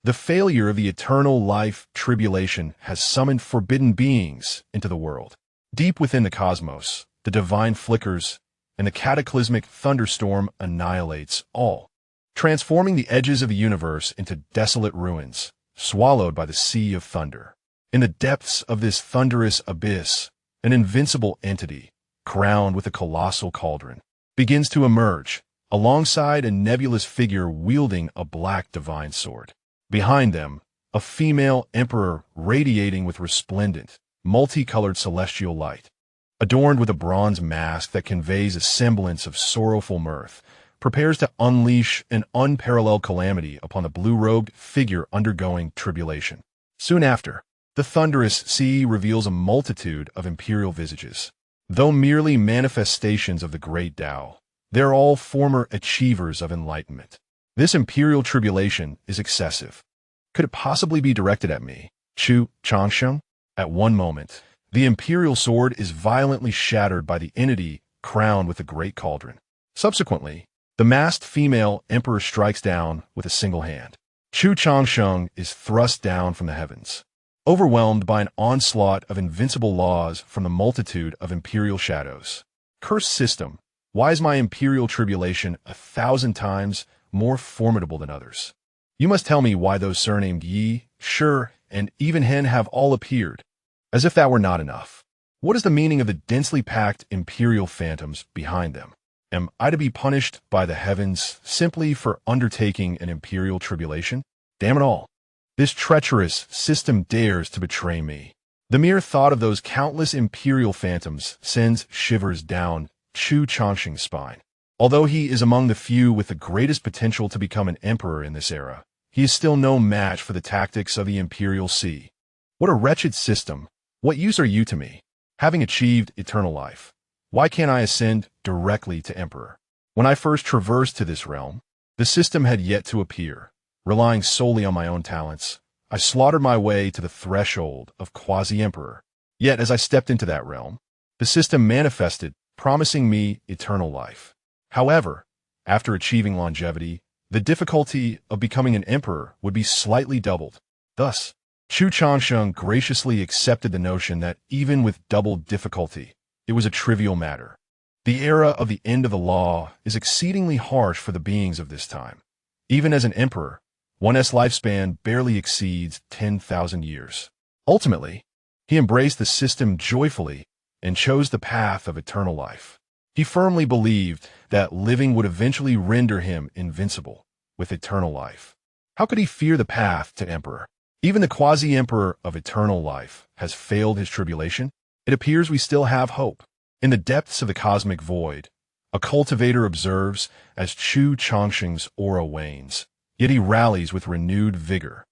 The failure of the eternal life tribulation has summoned forbidden beings into the world. Deep within the cosmos, the divine flickers, and the cataclysmic thunderstorm annihilates all, transforming the edges of the universe into desolate ruins, swallowed by the sea of thunder. In the depths of this thunderous abyss, an invincible entity, crowned with a colossal cauldron, begins to emerge, alongside a nebulous figure wielding a black divine sword. Behind them, a female emperor radiating with resplendent, multicolored celestial light. Adorned with a bronze mask that conveys a semblance of sorrowful mirth, prepares to unleash an unparalleled calamity upon the blue-robed figure undergoing tribulation. Soon after, the thunderous sea reveals a multitude of imperial visages. Though merely manifestations of the great Tao, they're all former achievers of enlightenment. This imperial tribulation is excessive. Could it possibly be directed at me, Chu Changsheng? At one moment, the imperial sword is violently shattered by the entity crowned with the great cauldron. Subsequently, the masked female emperor strikes down with a single hand. Chu Changsheng is thrust down from the heavens, overwhelmed by an onslaught of invincible laws from the multitude of imperial shadows. Cursed system, why is my imperial tribulation 1,000 times more formidable than others? You must tell me why those surnamed Yi, Shi, and even Hen have all appeared. As if that were not enough. What is the meaning of the densely packed imperial phantoms behind them? Am I to be punished by the heavens simply for undertaking an imperial tribulation? Damn it all. This treacherous system dares to betray me. The mere thought of those countless imperial phantoms sends shivers down Chu Changsheng's spine. Although he is among the few with the greatest potential to become an emperor in this era, he is still no match for the tactics of the imperial sea. What a wretched system! What use are you to me? Having achieved eternal life, why can't I ascend directly to emperor? When I first traversed to this realm, the system had yet to appear. Relying solely on my own talents, I slaughtered my way to the threshold of quasi-emperor. Yet as I stepped into that realm, the system manifested, promising me eternal life. However, after achieving longevity, the difficulty of becoming an emperor would be slightly doubled. Thus, Chu Changsheng graciously accepted the notion that even with doubled difficulty, it was a trivial matter. The era of the end of the law is exceedingly harsh for the beings of this time. Even as an emperor, one's lifespan barely exceeds 10,000 years. Ultimately, he embraced the system joyfully and chose the path of eternal life. He firmly believed that living would eventually render him invincible with eternal life. How could he fear the path to emperor? Even the quasi-emperor of eternal life has failed his tribulation. It appears we still have hope. In the depths of the cosmic void, a cultivator observes as Chu Changsheng's aura wanes, yet he rallies with renewed vigor.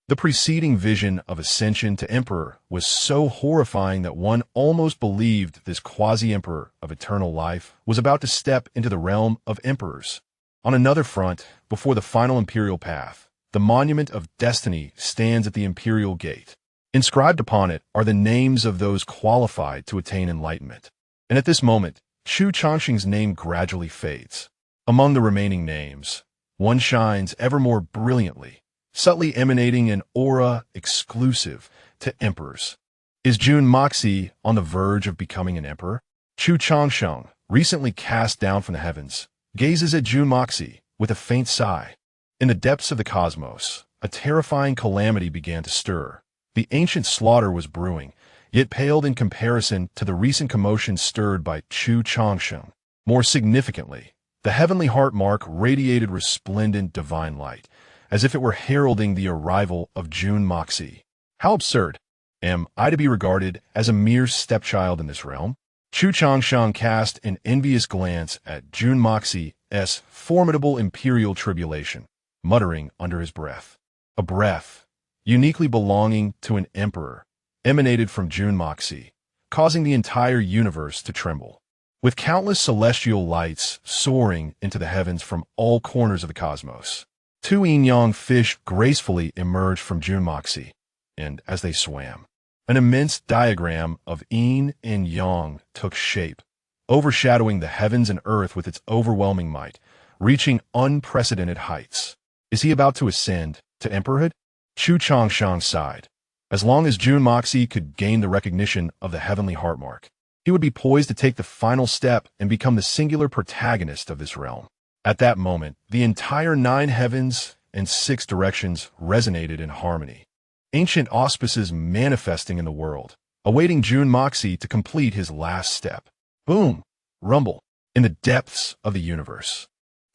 The preceding vision of ascension to emperor was so horrifying that one almost believed this quasi-emperor of eternal life was about to step into the realm of emperors. On another front, before the final imperial path, the monument of destiny stands at the imperial gate. Inscribed upon it are the names of those qualified to attain enlightenment. And at this moment, Chu Changsheng's name gradually fades. Among the remaining names, one shines ever more brilliantly, subtly emanating an aura exclusive to emperors. Is Jun Moxi on the verge of becoming an emperor? Chu Changsheng, recently cast down from the heavens, gazes at Jun Moxi with a faint sigh. In the depths of the cosmos, a terrifying calamity began to stir. The ancient slaughter was brewing, yet paled in comparison to the recent commotion stirred by Chu Changsheng. More significantly, the heavenly heart mark radiated resplendent divine light, as if it were heralding the arrival of Jun Moxi. How absurd! Am I to be regarded as a mere stepchild in this realm? Chu Changsheng cast an envious glance at Jun Moxi's formidable imperial tribulation, muttering under his breath. A breath, uniquely belonging to an emperor, emanated from Jun Moxi, causing the entire universe to tremble. With countless celestial lights soaring into the heavens from all corners of the cosmos, two yin-yang fish gracefully emerged from Jun Moxi, and as they swam, an immense diagram of yin and yang took shape, overshadowing the heavens and earth with its overwhelming might, reaching unprecedented heights. Is he about to ascend to emperorhood? Chu Changsheng sighed. As long as Jun Moxie could gain the recognition of the heavenly heartmark, he would be poised to take the final step and become the singular protagonist of this realm. At that moment, the entire 9 heavens and 6 directions resonated in harmony, ancient auspices manifesting in the world, awaiting Jun Moxie to complete his last step. Boom! Rumble. In the depths of the universe,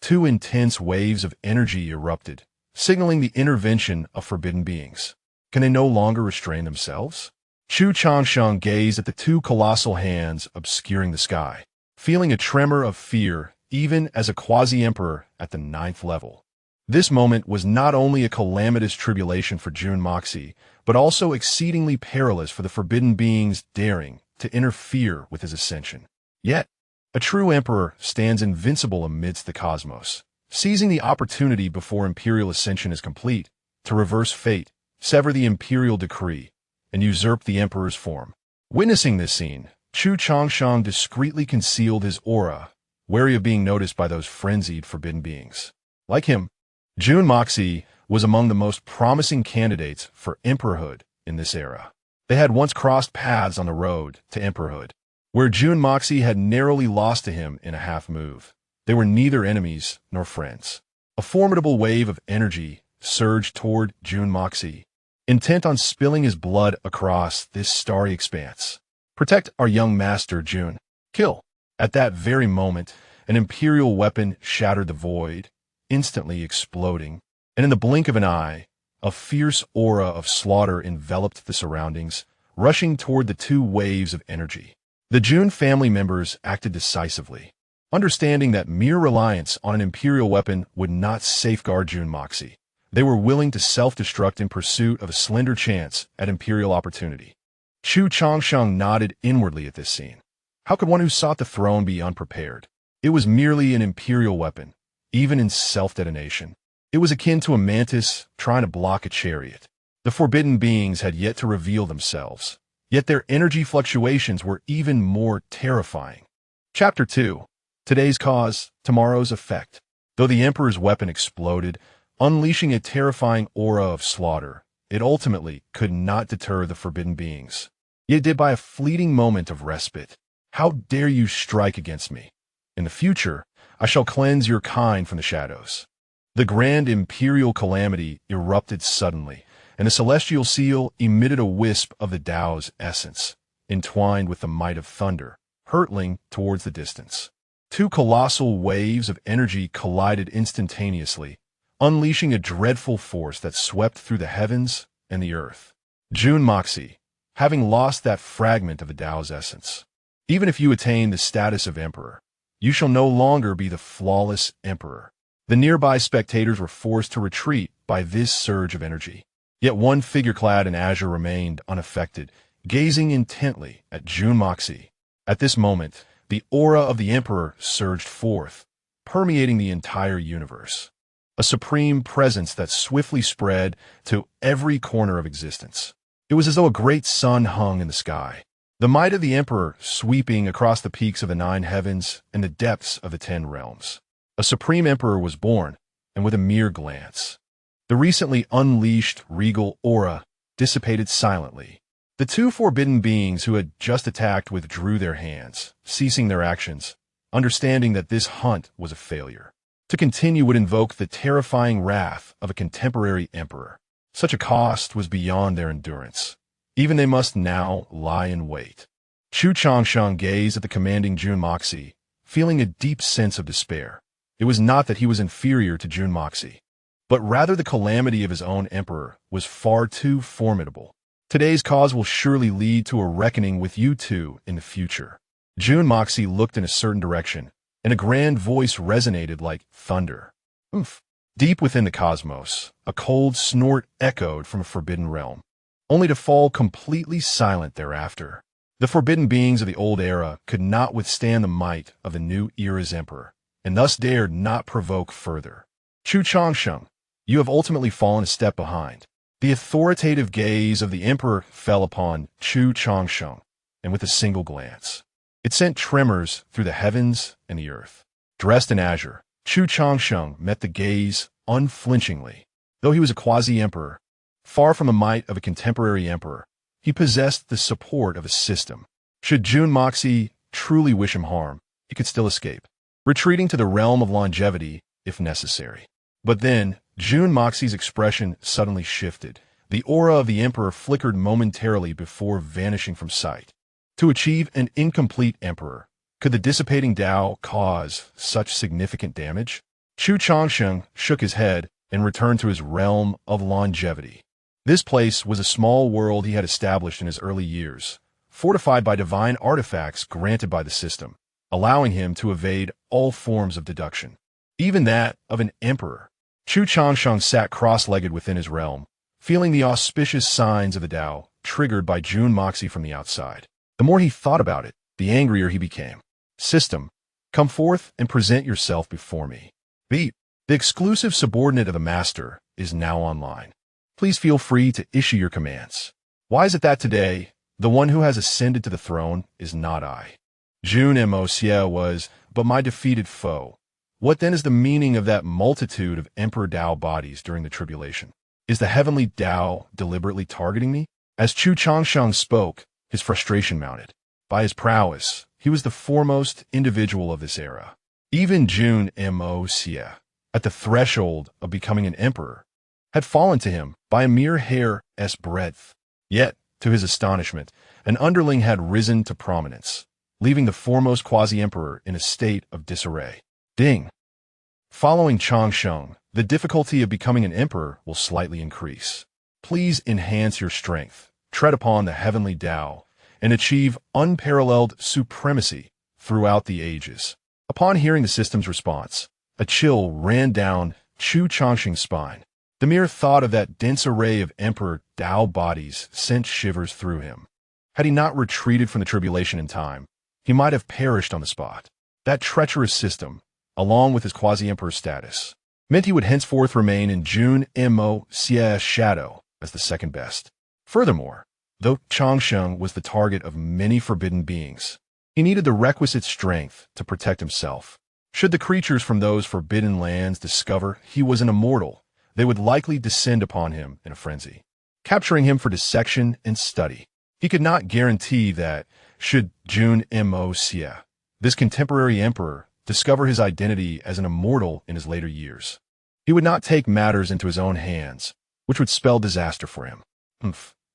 2 intense waves of energy erupted, signaling the intervention of forbidden beings. Can they no longer restrain themselves? Chu Changsheng gazed at the 2 colossal hands obscuring the sky, feeling a tremor of fear even as a quasi-emperor at the 9th level. This moment was not only a calamitous tribulation for Jun Moxie, but also exceedingly perilous for the forbidden beings daring to interfere with his ascension. Yet, a true emperor stands invincible amidst the cosmos, seizing the opportunity before imperial ascension is complete, to reverse fate, sever the imperial decree, and usurp the emperor's form. Witnessing this scene, Chu Changsheng discreetly concealed his aura, wary of being noticed by those frenzied forbidden beings. Like him, Jun Moxie was among the most promising candidates for emperorhood in this era. They had once crossed paths on the road to emperorhood, where Jun Moxie had narrowly lost to him in a half move. They were neither enemies nor friends. A formidable wave of energy surged toward Jun Moxie, intent on spilling his blood across this starry expanse. Protect our young master, Jun. Kill. At that very moment, an imperial weapon shattered the void, instantly exploding, and in the blink of an eye, a fierce aura of slaughter enveloped the surroundings, rushing toward the 2 waves of energy. The Jun family members acted decisively, understanding that mere reliance on an imperial weapon would not safeguard Jun Moxie. They were willing to self-destruct in pursuit of a slender chance at imperial opportunity. Chu Changsheng nodded inwardly at this scene. How could one who sought the throne be unprepared? It was merely an imperial weapon, even in self-detonation. It was akin to a mantis trying to block a chariot. The forbidden beings had yet to reveal themselves, yet their energy fluctuations were even more terrifying. Chapter 2. Today's cause, tomorrow's effect. Though the Emperor's weapon exploded, unleashing a terrifying aura of slaughter, it ultimately could not deter the forbidden beings. It did by a fleeting moment of respite. How dare you strike against me? In the future, I shall cleanse your kind from the shadows. The grand imperial calamity erupted suddenly, and the celestial seal emitted a wisp of the Tao's essence, entwined with the might of thunder, hurtling towards the distance. 2 colossal waves of energy collided instantaneously, unleashing a dreadful force that swept through the heavens and the earth. Jun Moxie, having lost that fragment of the Tao's essence. Even if you attain the status of emperor, you shall no longer be the flawless emperor. The nearby spectators were forced to retreat by this surge of energy. Yet one figure clad in azure remained unaffected, gazing intently at Jun Moxie. At this moment, the aura of the emperor surged forth, permeating the entire universe. A supreme presence that swiftly spread to every corner of existence. It was as though a great sun hung in the sky, the might of the emperor sweeping across the peaks of the 9 heavens and the depths of the 10 realms. A supreme emperor was born, and with a mere glance, the recently unleashed regal aura dissipated silently. The 2 forbidden beings who had just attacked withdrew their hands, ceasing their actions, understanding that this hunt was a failure. To continue would invoke the terrifying wrath of a contemporary emperor. Such a cost was beyond their endurance. Even they must now lie in wait. Chu Changsheng gazed at the commanding Jun Moxie, feeling a deep sense of despair. It was not that he was inferior to Jun Moxie, but rather the calamity of his own emperor was far too formidable. Today's cause will surely lead to a reckoning with you 2 in the future. Jun Moxie looked in a certain direction, and a grand voice resonated like thunder. Oomph! Deep within the cosmos, a cold snort echoed from a forbidden realm, only to fall completely silent thereafter. The forbidden beings of the old era could not withstand the might of the new era's emperor, and thus dared not provoke further. Chu Changsheng, you have ultimately fallen a step behind. The authoritative gaze of the emperor fell upon Chu Changsheng, and with a single glance, it sent tremors through the heavens and the earth. Dressed in azure, Chu Changsheng met the gaze unflinchingly. Though he was a quasi-emperor, Far from the might of a contemporary emperor, he possessed the support of a system. Should Jun Moxie truly wish him harm, he could still escape, retreating to the realm of longevity if necessary. But then, Jun Moxie's expression suddenly shifted. The aura of the emperor flickered momentarily before vanishing from sight. To achieve an incomplete emperor, could the dissipating Tao cause such significant damage? Chu Changsheng shook his head and returned to his realm of longevity. This place was a small world he had established in his early years, fortified by divine artifacts granted by the system, allowing him to evade all forms of deduction, even that of an emperor. Chu Changsheng sat cross-legged within his realm, feeling the auspicious signs of the Tao triggered by Jun Moxie from the outside. The more he thought about it, the angrier he became. System, come forth and present yourself before me. The exclusive subordinate of the master is now online. Please feel free to issue your commands. Why is it that today, the one who has ascended to the throne is not I? Jun Moxie was but my defeated foe. What then is the meaning of that multitude of Emperor Tao bodies during the tribulation? Is the heavenly Tao deliberately targeting me? As Chu Changsheng spoke, his frustration mounted. By his prowess, he was the foremost individual of this era. Even Jun Moxie, at the threshold of becoming an emperor, had fallen to him by a mere hair's breadth. Yet, to his astonishment, an underling had risen to prominence, leaving the foremost quasi-emperor in a state of disarray. Ding! Following Changsheng, the difficulty of becoming an emperor will slightly increase. Please enhance your strength, tread upon the heavenly Tao, and achieve unparalleled supremacy throughout the ages. Upon hearing the system's response, a chill ran down Chu Changsheng's spine. The mere thought of that dense array of Emperor Tao bodies sent shivers through him. Had he not retreated from the tribulation in time, he might have perished on the spot. That treacherous system, along with his quasi-emperor status, meant he would henceforth remain in Jun Moxie's shadow as the second best. Furthermore, though Changsheng was the target of many forbidden beings, he needed the requisite strength to protect himself. Should the creatures from those forbidden lands discover he was an immortal, they would likely descend upon him in a frenzy, capturing him for dissection and study. He could not guarantee that, should Jun Moxie, this contemporary emperor, discover his identity as an immortal in his later years, he would not take matters into his own hands, which would spell disaster for him.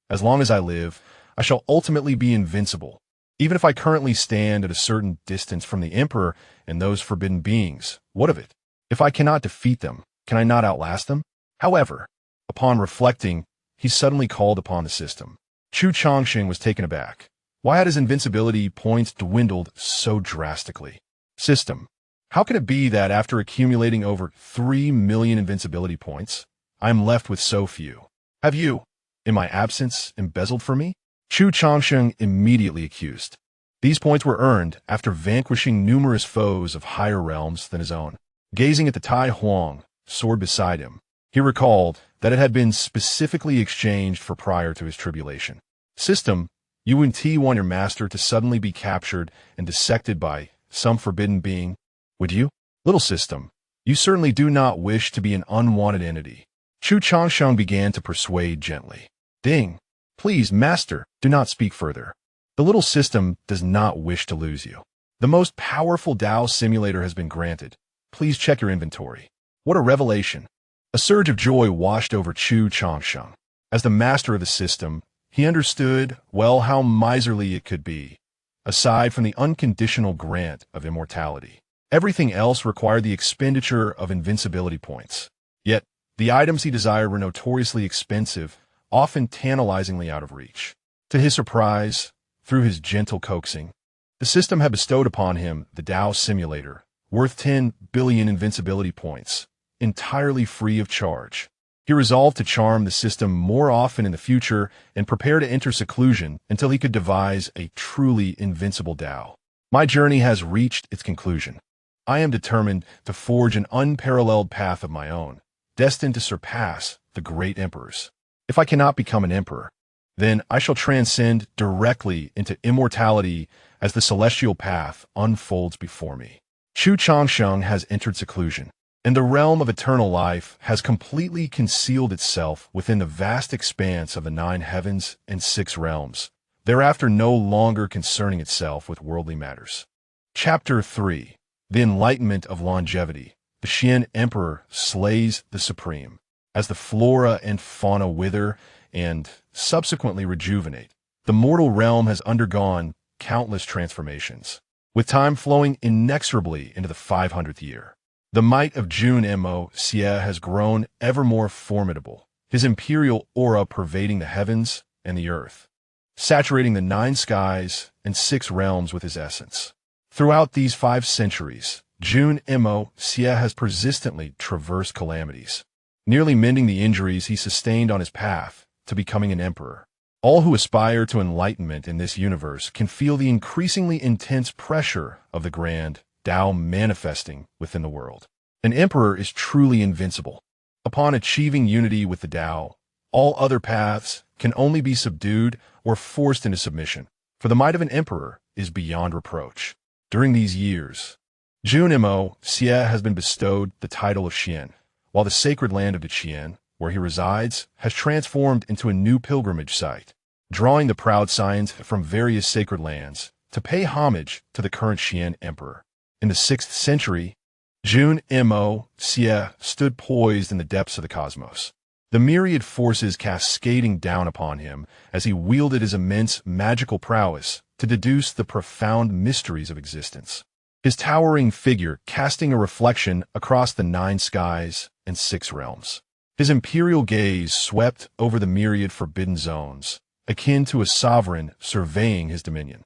As long as I live, I shall ultimately be invincible, even if I currently stand at a certain distance from the emperor and those forbidden beings. What of it? If I cannot defeat them, can I not outlast them? However, upon reflecting, he suddenly called upon the system. Chu Changsheng was taken aback. Why had his invincibility points dwindled so drastically? System, how can it be that after accumulating over 3 million invincibility points, I am left with so few? Have you, in my absence, embezzled for me? Chu Changsheng immediately accused. These points were earned after vanquishing numerous foes of higher realms than his own. Gazing at the Tai Huang, sword beside him, he recalled that it had been specifically exchanged for prior to his tribulation. System, you wouldn't want your master to suddenly be captured and dissected by some forbidden being, would you? Little system, you certainly do not wish to be an unwanted entity. Chu Changsheng began to persuade gently. Ding! Please, master, do not speak further. The little system does not wish to lose you. The most powerful Tao simulator has been granted. Please check your inventory. What a revelation! A surge of joy washed over Chu Changsheng. As the master of the system, he understood, well, how miserly it could be. Aside from the unconditional grant of immortality, everything else required the expenditure of invincibility points. Yet, the items he desired were notoriously expensive, often tantalizingly out of reach. To his surprise, through his gentle coaxing, the system had bestowed upon him the Tao simulator, worth 10 billion invincibility points, entirely free of charge. He resolved to charm the system more often in the future and prepare to enter seclusion until he could devise a truly invincible Tao. My journey has reached its conclusion. I am determined to forge an unparalleled path of my own, destined to surpass the great emperors. If I cannot become an emperor, then I shall transcend directly into immortality as the celestial path unfolds before me. Chu Changsheng has entered seclusion. and the realm of eternal life has completely concealed itself within the vast expanse of the 9 heavens and 6 realms, thereafter no longer concerning itself with worldly matters. Chapter 3. The Enlightenment of Longevity. The Xian Emperor slays the Supreme. As the flora and fauna wither and subsequently rejuvenate, the mortal realm has undergone countless transformations, with time flowing inexorably into the 500th year. The might of Jun Mo Xie has grown ever more formidable, his imperial aura pervading the heavens and the earth, saturating the 9 skies and 6 realms with his essence. Throughout these 5 centuries, Jun Mo Xie has persistently traversed calamities, nearly mending the injuries he sustained on his path to becoming an emperor. All who aspire to enlightenment in this universe can feel the increasingly intense pressure of the grand Tao manifesting within the world. An emperor is truly invincible. Upon achieving unity with the Tao, all other paths can only be subdued or forced into submission, for the might of an emperor is beyond reproach. During these years, Jun Mo Xie has been bestowed the title of Xian, while the sacred land of Qian, where he resides, has transformed into a new pilgrimage site, drawing the proud scions from various sacred lands to pay homage to the current Xian emperor. In the 6th century, Jun Mo Xie stood poised in the depths of the cosmos, the myriad forces cascading down upon him as he wielded his immense magical prowess to deduce the profound mysteries of existence. His towering figure casting a reflection across the 9 skies and 6 realms. His imperial gaze swept over the myriad forbidden zones, akin to a sovereign surveying his dominion.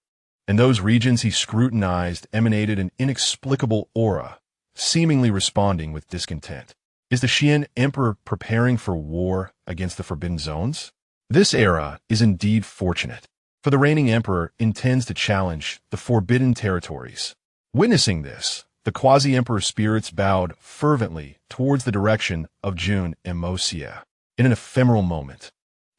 In those regions he scrutinized emanated an inexplicable aura, seemingly responding with discontent. Is the Xian Emperor preparing for war against the Forbidden Zones? This era is indeed fortunate, for the reigning emperor intends to challenge the Forbidden Territories. Witnessing this, the quasi-emperor spirits bowed fervently towards the direction of Jun Mo Xie. In an ephemeral moment,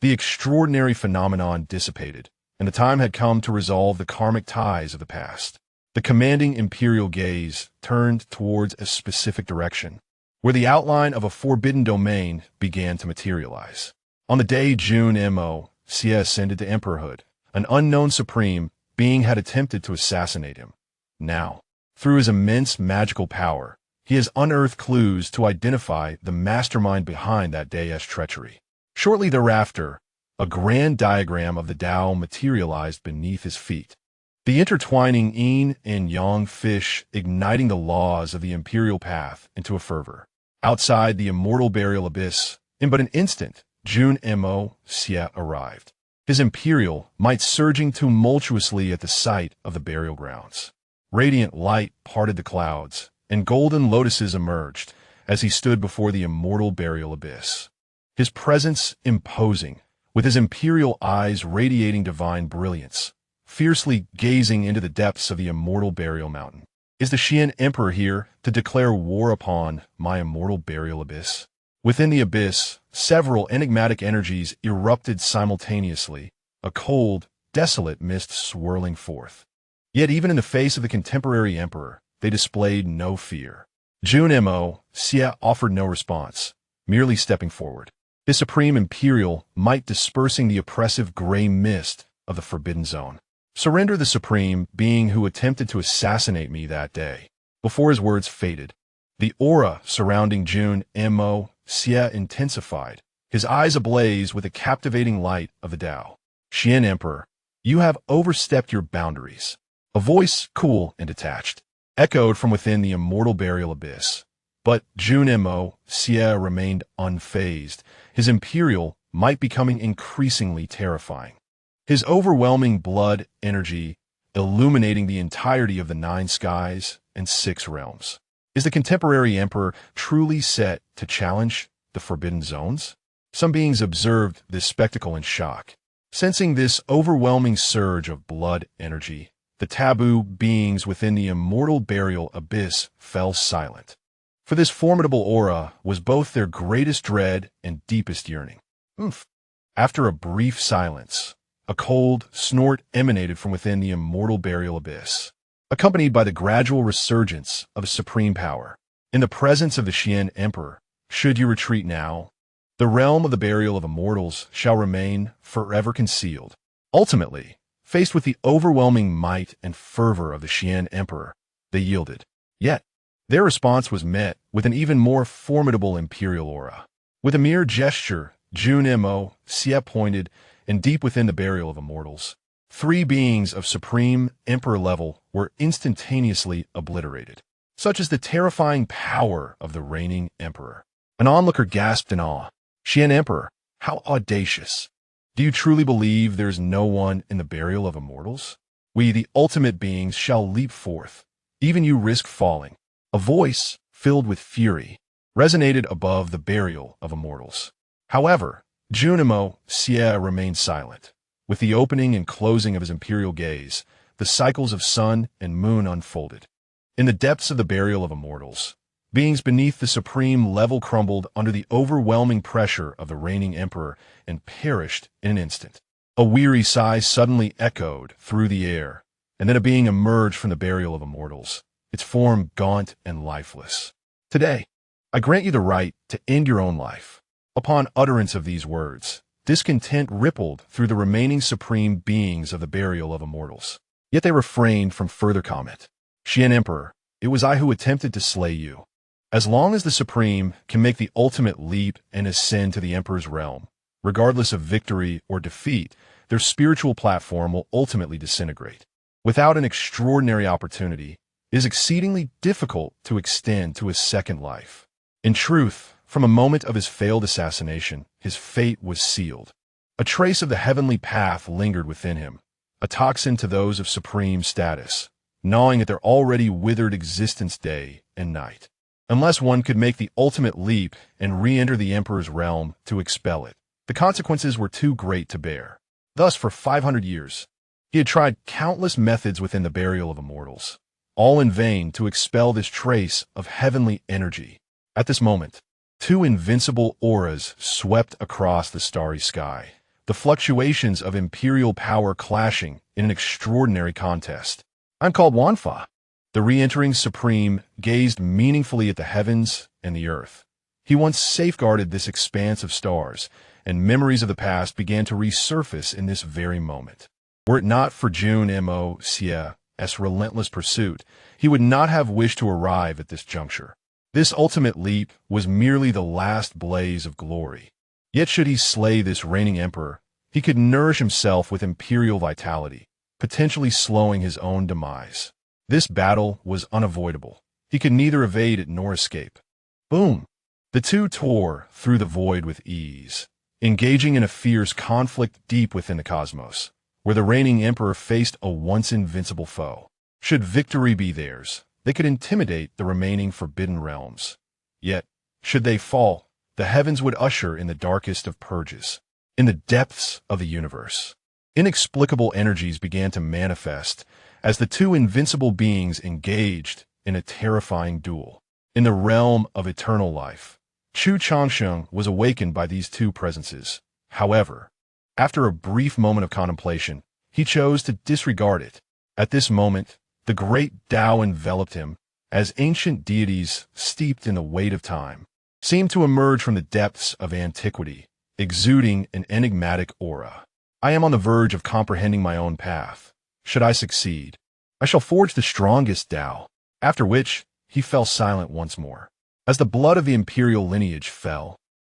the extraordinary phenomenon dissipated, and the time had come to resolve the karmic ties of the past. The commanding imperial gaze turned towards a specific direction, where the outline of a forbidden domain began to materialize. On the day Jun Mo Xie ascended to emperorhood, an unknown supreme being had attempted to assassinate him. Now, through his immense magical power, he has unearthed clues to identify the mastermind behind that day's treachery. Shortly thereafter, a grand diagram of the Tao materialized beneath his feet. The intertwining yin and yang fish igniting the laws of the imperial path into a fervor. Outside the immortal burial abyss, in but an instant, Jun Mo Xie arrived, his imperial might surging tumultuously at the sight of the burial grounds. Radiant light parted the clouds, and golden lotuses emerged as he stood before the immortal burial abyss. His presence imposing, with his imperial eyes radiating divine brilliance, fiercely gazing into the depths of the immortal burial mountain. Is the Xian Emperor here to declare war upon my immortal burial abyss? Within the abyss, several enigmatic energies erupted simultaneously, a cold, desolate mist swirling forth. Yet even in the face of the contemporary emperor, they displayed no fear. Jun Mo Xie offered no response, merely stepping forward, his supreme imperial might dispersing the oppressive gray mist of the Forbidden Zone. Surrender the supreme being who attempted to assassinate me that day. Before his words faded, the aura surrounding Jun Mo Xie intensified, his eyes ablaze with the captivating light of the Tao. Xian Emperor, you have overstepped your boundaries. A voice, cool and detached, echoed from within the immortal burial abyss. But Jun Mo Xie remained unfazed, his imperial might becoming increasingly terrifying. His overwhelming blood energy illuminating the entirety of the 9 skies and 6 realms. Is the contemporary emperor truly set to challenge the Forbidden Zones? Some beings observed this spectacle in shock. Sensing this overwhelming surge of blood energy, the taboo beings within the immortal burial abyss fell silent. For this formidable aura was both their greatest dread and deepest yearning. After a brief silence, a cold snort emanated from within the immortal burial abyss, accompanied by the gradual resurgence of a supreme power. In the presence of the Xian Emperor, should you retreat now, the realm of the burial of immortals shall remain forever concealed. Ultimately, faced with the overwhelming might and fervor of the Xian Emperor, they yielded. Yet, their response was met with an even more formidable imperial aura. With a mere gesture, Jun Mo Xie pointed, and deep within the burial of immortals, 3 beings of Supreme Emperor level were instantaneously obliterated. Such is the terrifying power of the reigning emperor. An onlooker gasped in awe. Xian Emperor, how audacious! Do you truly believe there is no one in the burial of immortals? We, the ultimate beings, shall leap forth. Even you risk falling. A voice, filled with fury, resonated above the burial of immortals. However, Junimo Xie remained silent. With the opening and closing of his imperial gaze, the cycles of sun and moon unfolded. In the depths of the burial of immortals, beings beneath the supreme level crumbled under the overwhelming pressure of the reigning emperor and perished in an instant. A weary sigh suddenly echoed through the air, and then a being emerged from the burial of immortals, its form gaunt and lifeless. Today, I grant you the right to end your own life. Upon utterance of these words, discontent rippled through the remaining supreme beings of the burial of immortals. Yet they refrained from further comment. Xian Emperor, it was I who attempted to slay you. As long as the Supreme can make the ultimate leap and ascend to the Emperor's realm, regardless of victory or defeat, their spiritual platform will ultimately disintegrate. Without an extraordinary opportunity, it is exceedingly difficult to extend to a second life. In truth, from a moment of his failed assassination, his fate was sealed. A trace of the heavenly path lingered within him, a toxin to those of supreme status, gnawing at their already withered existence day and night. Unless one could make the ultimate leap and re-enter the Emperor's realm to expel it, the consequences were too great to bear. Thus, for 500 years, he had tried countless methods within the burial of immortals, all in vain to expel this trace of heavenly energy. At this moment, 2 invincible auras swept across the starry sky, the fluctuations of imperial power clashing in an extraordinary contest. I'm called Wanfa. The re-entering Supreme gazed meaningfully at the heavens and the earth. He once safeguarded this expanse of stars, and memories of the past began to resurface in this very moment. Were it not for Jun Mo Xie's relentless pursuit, he would not have wished to arrive at this juncture. This ultimate leap was merely the last blaze of glory. Yet should he slay this reigning emperor, he could nourish himself with imperial vitality, potentially slowing his own demise. This battle was unavoidable. He could neither evade it nor escape. Boom! The two tore through the void with ease, engaging in a fierce conflict deep within the cosmos, where the reigning emperor faced a once invincible foe. Should victory be theirs, they could intimidate the remaining forbidden realms. Yet, should they fall, the heavens would usher in the darkest of purges. In the depths of the universe, inexplicable energies began to manifest as the 2 invincible beings engaged in a terrifying duel. In the realm of eternal life, Chu Changsheng was awakened by these 2 presences. However, after a brief moment of contemplation, he chose to disregard it. At this moment, the great Tao enveloped him, as ancient deities, steeped in the weight of time, seemed to emerge from the depths of antiquity, exuding an enigmatic aura. I am on the verge of comprehending my own path. Should I succeed, I shall forge the strongest Tao. After which, he fell silent once more. As the blood of the imperial lineage fell,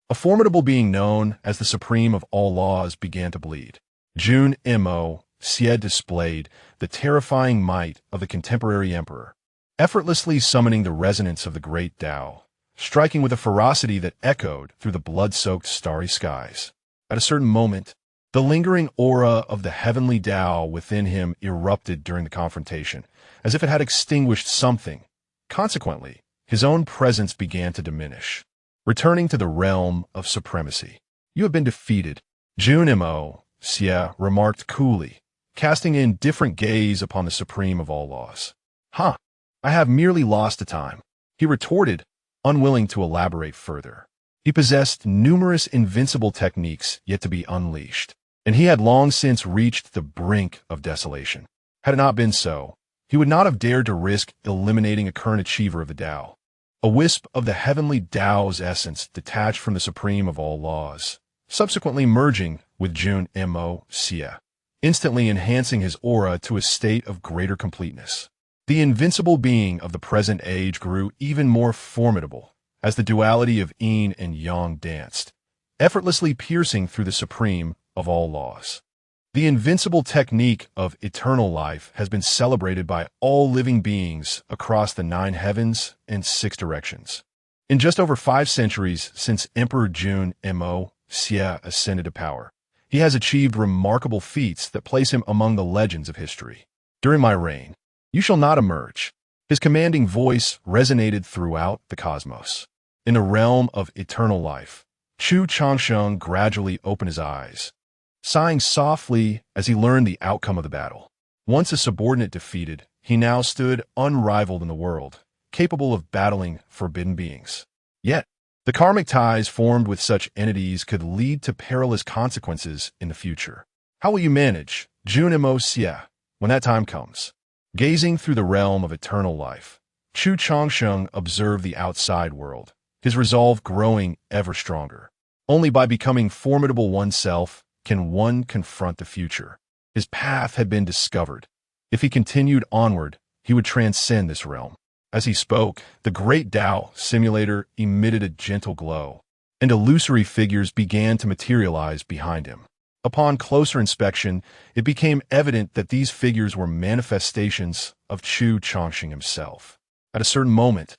a formidable being known as the Supreme of all laws began to bleed. Jun Mo Xie displayed the terrifying might of the contemporary emperor, effortlessly summoning the resonance of the great Tao, striking with a ferocity that echoed through the blood-soaked starry skies. At a certain moment, the lingering aura of the heavenly Tao within him erupted during the confrontation, as if it had extinguished something. Consequently, his own presence began to diminish. Returning to the realm of supremacy. You have been defeated, Jun Mo Xie remarked coolly, casting an indifferent gaze upon the Supreme of all laws. I have merely lost the time, he retorted, unwilling to elaborate further. He possessed numerous invincible techniques yet to be unleashed, and he had long since reached the brink of desolation. Had it not been so, he would not have dared to risk eliminating a current achiever of the Tao. a wisp of the heavenly Tao's essence detached from the supreme of all laws, subsequently merging with Jun Mo Xie, instantly enhancing his aura to a state of greater completeness. The invincible being of the present age grew even more formidable as the duality of yin and yang danced, effortlessly piercing through the supreme of all laws. The invincible technique of eternal life has been celebrated by all living beings across the 9 heavens and 6 directions. In just over 5 centuries since Emperor Jun Mo Xie ascended to power, he has achieved remarkable feats that place him among the legends of history. During my reign, you shall not emerge. His commanding voice resonated throughout the cosmos. In the realm of eternal life, Chu Changsheng gradually opened his eyes, sighing softly as he learned the outcome of the battle. Once a subordinate defeated, he now stood unrivaled in the world, capable of battling forbidden beings. Yet, the karmic ties formed with such entities could lead to perilous consequences in the future. How will you manage, Jun Mo Xie, when that time comes? Gazing through the realm of eternal life, Chu Changsheng observed the outside world, his resolve growing ever stronger. Only by becoming formidable oneself can one confront the future. His path had been discovered. If he continued onward, he would transcend this realm. As he spoke, the great Tao simulator emitted a gentle glow, and illusory figures began to materialize behind him. Upon closer inspection, it became evident that these figures were manifestations of Chu Changsheng himself. At a certain moment,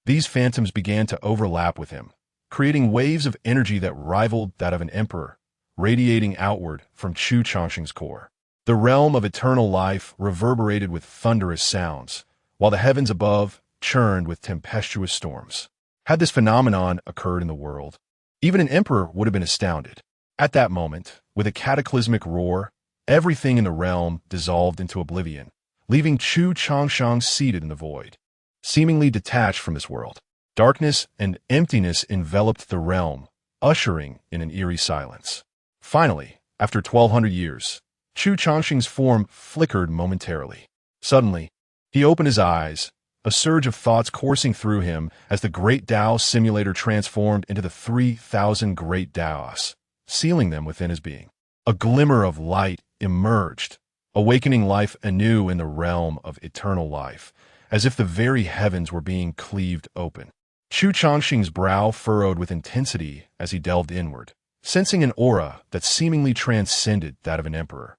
these phantoms began to overlap with him, creating waves of energy that rivaled that of an emperor, radiating outward from Chu Changsheng's core. The realm of eternal life reverberated with thunderous sounds, while the heavens above churned with tempestuous storms. Had this phenomenon occurred in the world, even an emperor would have been astounded. At that moment, with a cataclysmic roar, everything in the realm dissolved into oblivion, leaving Chu Changsheng seated in the void, seemingly detached from this world. Darkness and emptiness enveloped the realm, ushering in an eerie silence. Finally, after 1,200 years, Chu Changsheng's form flickered momentarily. Suddenly, he opened his eyes, a surge of thoughts coursing through him as the great Tao simulator transformed into the 3,000 great Taos, sealing them within his being. A glimmer of light emerged, awakening life anew in the realm of eternal life, as if the very heavens were being cleaved open. Chu Changsheng's brow furrowed with intensity as he delved inward, sensing an aura that seemingly transcended that of an emperor.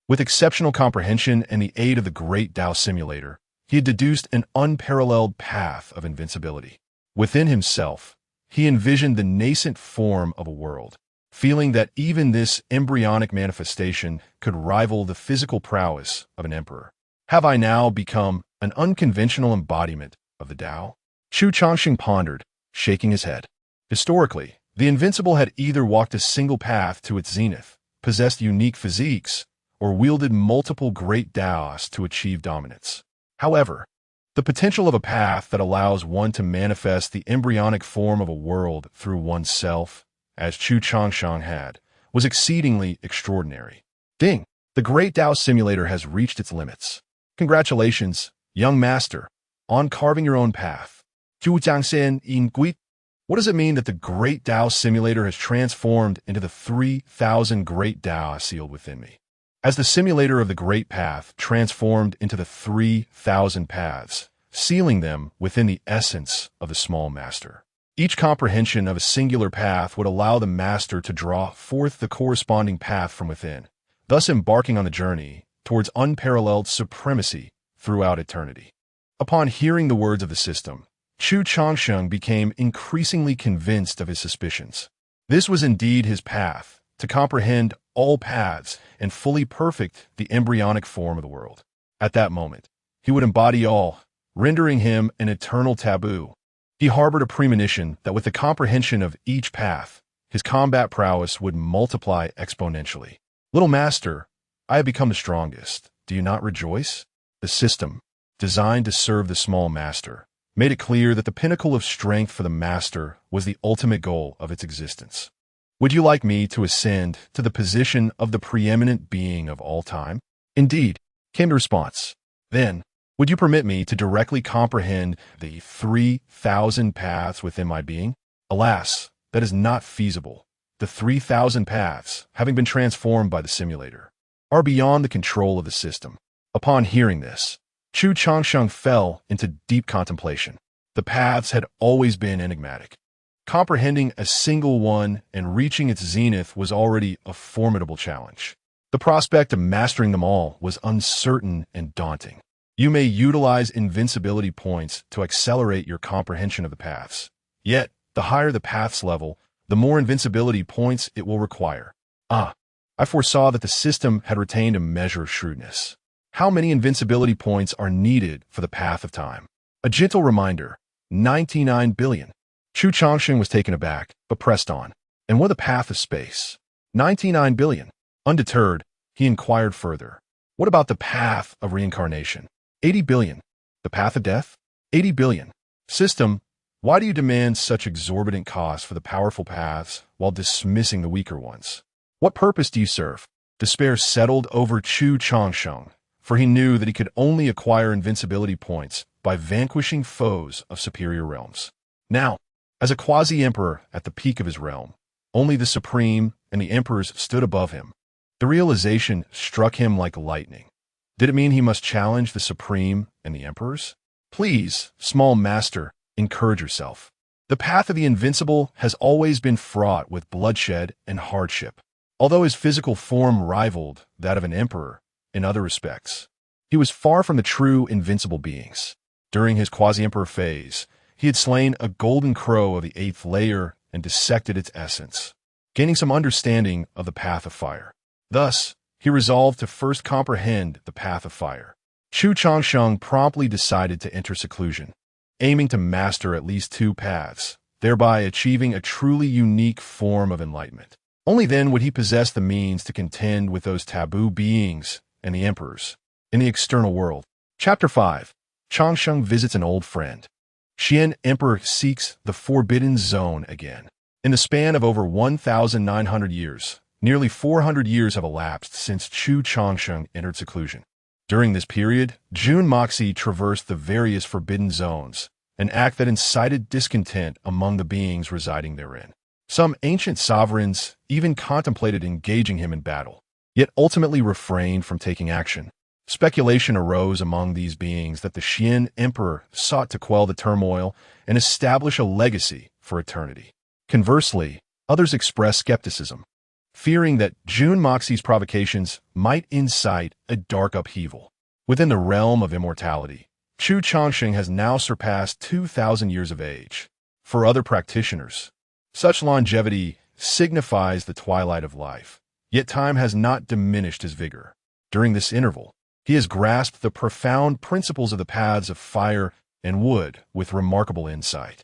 With exceptional comprehension and the aid of the great Tao simulator, he had deduced an unparalleled path of invincibility. Within himself, he envisioned the nascent form of a world, feeling that even this embryonic manifestation could rival the physical prowess of an emperor. Have I now become an unconventional embodiment of the Tao? Chu Changsheng pondered, shaking his head. Historically, the invincible had either walked a single path to its zenith, possessed unique physiques, or wielded multiple great Taos to achieve dominance. However, the potential of a path that allows one to manifest the embryonic form of a world through oneself, as Chu Changsheng had, was exceedingly extraordinary. Ding! The great Tao simulator has reached its limits. Congratulations, young master, on carving your own path. Chu Changsheng in Guit. What does it mean that the great Tao simulator has transformed into the 3,000 great Tao sealed within me? As the simulator of the great path transformed into the 3,000 paths, sealing them within the essence of the small master. Each comprehension of a singular path would allow the master to draw forth the corresponding path from within, thus embarking on the journey towards unparalleled supremacy throughout eternity. Upon hearing the words of the system, Chu Changsheng became increasingly convinced of his suspicions. This was indeed his path, to comprehend all paths and fully perfect the embryonic form of the world. At that moment, he would embody all, rendering him an eternal taboo. He harbored a premonition that with the comprehension of each path, his combat prowess would multiply exponentially. Little master, I have become the strongest. Do you not rejoice? The system, designed to serve the small master, made it clear that the pinnacle of strength for the master was the ultimate goal of its existence. Would you like me to ascend to the position of the preeminent being of all time? Indeed, came the response. Then, Would you permit me to directly comprehend the 3,000 paths within my being? Alas, that is not feasible. The 3,000 paths, having been transformed by the simulator, are beyond the control of the system. Upon hearing this, Chu Changsheng fell into deep contemplation. The paths had always been enigmatic. Comprehending a single one and reaching its zenith was already a formidable challenge. The prospect of mastering them all was uncertain and daunting. You may utilize invincibility points to accelerate your comprehension of the paths. Yet, the higher the path's level, the more invincibility points it will require. I foresaw that the system had retained a measure of shrewdness. How many invincibility points are needed for the path of time? A gentle reminder, 99 billion. Chu Changsheng was taken aback, but pressed on. And what the path of space? 99 billion. Undeterred, he inquired further. What about the path of reincarnation? 80 billion. The path of death? 80 billion. System, why do you demand such exorbitant costs for the powerful paths while dismissing the weaker ones? What purpose do you serve? Despair settled over Chu Changsheng, for he knew that he could only acquire invincibility points by vanquishing foes of superior realms. Now, as a quasi-emperor at the peak of his realm, only the Supreme and the emperors stood above him. The realization struck him like lightning. Did it mean he must challenge the Supreme and the emperors? Please, small master, encourage yourself. The path of the invincible has always been fraught with bloodshed and hardship. Although his physical form rivaled that of an emperor in other respects, he was far from the true invincible beings. During his quasi-emperor phase, he had slain a golden crow of the 8th layer and dissected its essence, gaining some understanding of the path of fire. Thus, he resolved to first comprehend the path of fire. Chu Changsheng promptly decided to enter seclusion, aiming to master at least 2 paths, thereby achieving a truly unique form of enlightenment. Only then would he possess the means to contend with those taboo beings and the emperors in the external world. Chapter 5. Changsheng visits an old friend. Xian Emperor seeks the Forbidden Zone again. In the span of over 1,900 years, nearly 400 years have elapsed since Chu Changsheng entered seclusion. During this period, Jun Moxie traversed the various forbidden zones, an act that incited discontent among the beings residing therein. Some ancient sovereigns even contemplated engaging him in battle, yet ultimately refrained from taking action. Speculation arose among these beings that the Xian Emperor sought to quell the turmoil and establish a legacy for eternity. Conversely, others expressed skepticism, fearing that Jun Moxie's provocations might incite a dark upheaval. Within the realm of immortality, Chu Changsheng has now surpassed 2,000 years of age. For other practitioners, such longevity signifies the twilight of life, yet time has not diminished his vigor. During this interval, he has grasped the profound principles of the paths of fire and wood with remarkable insight,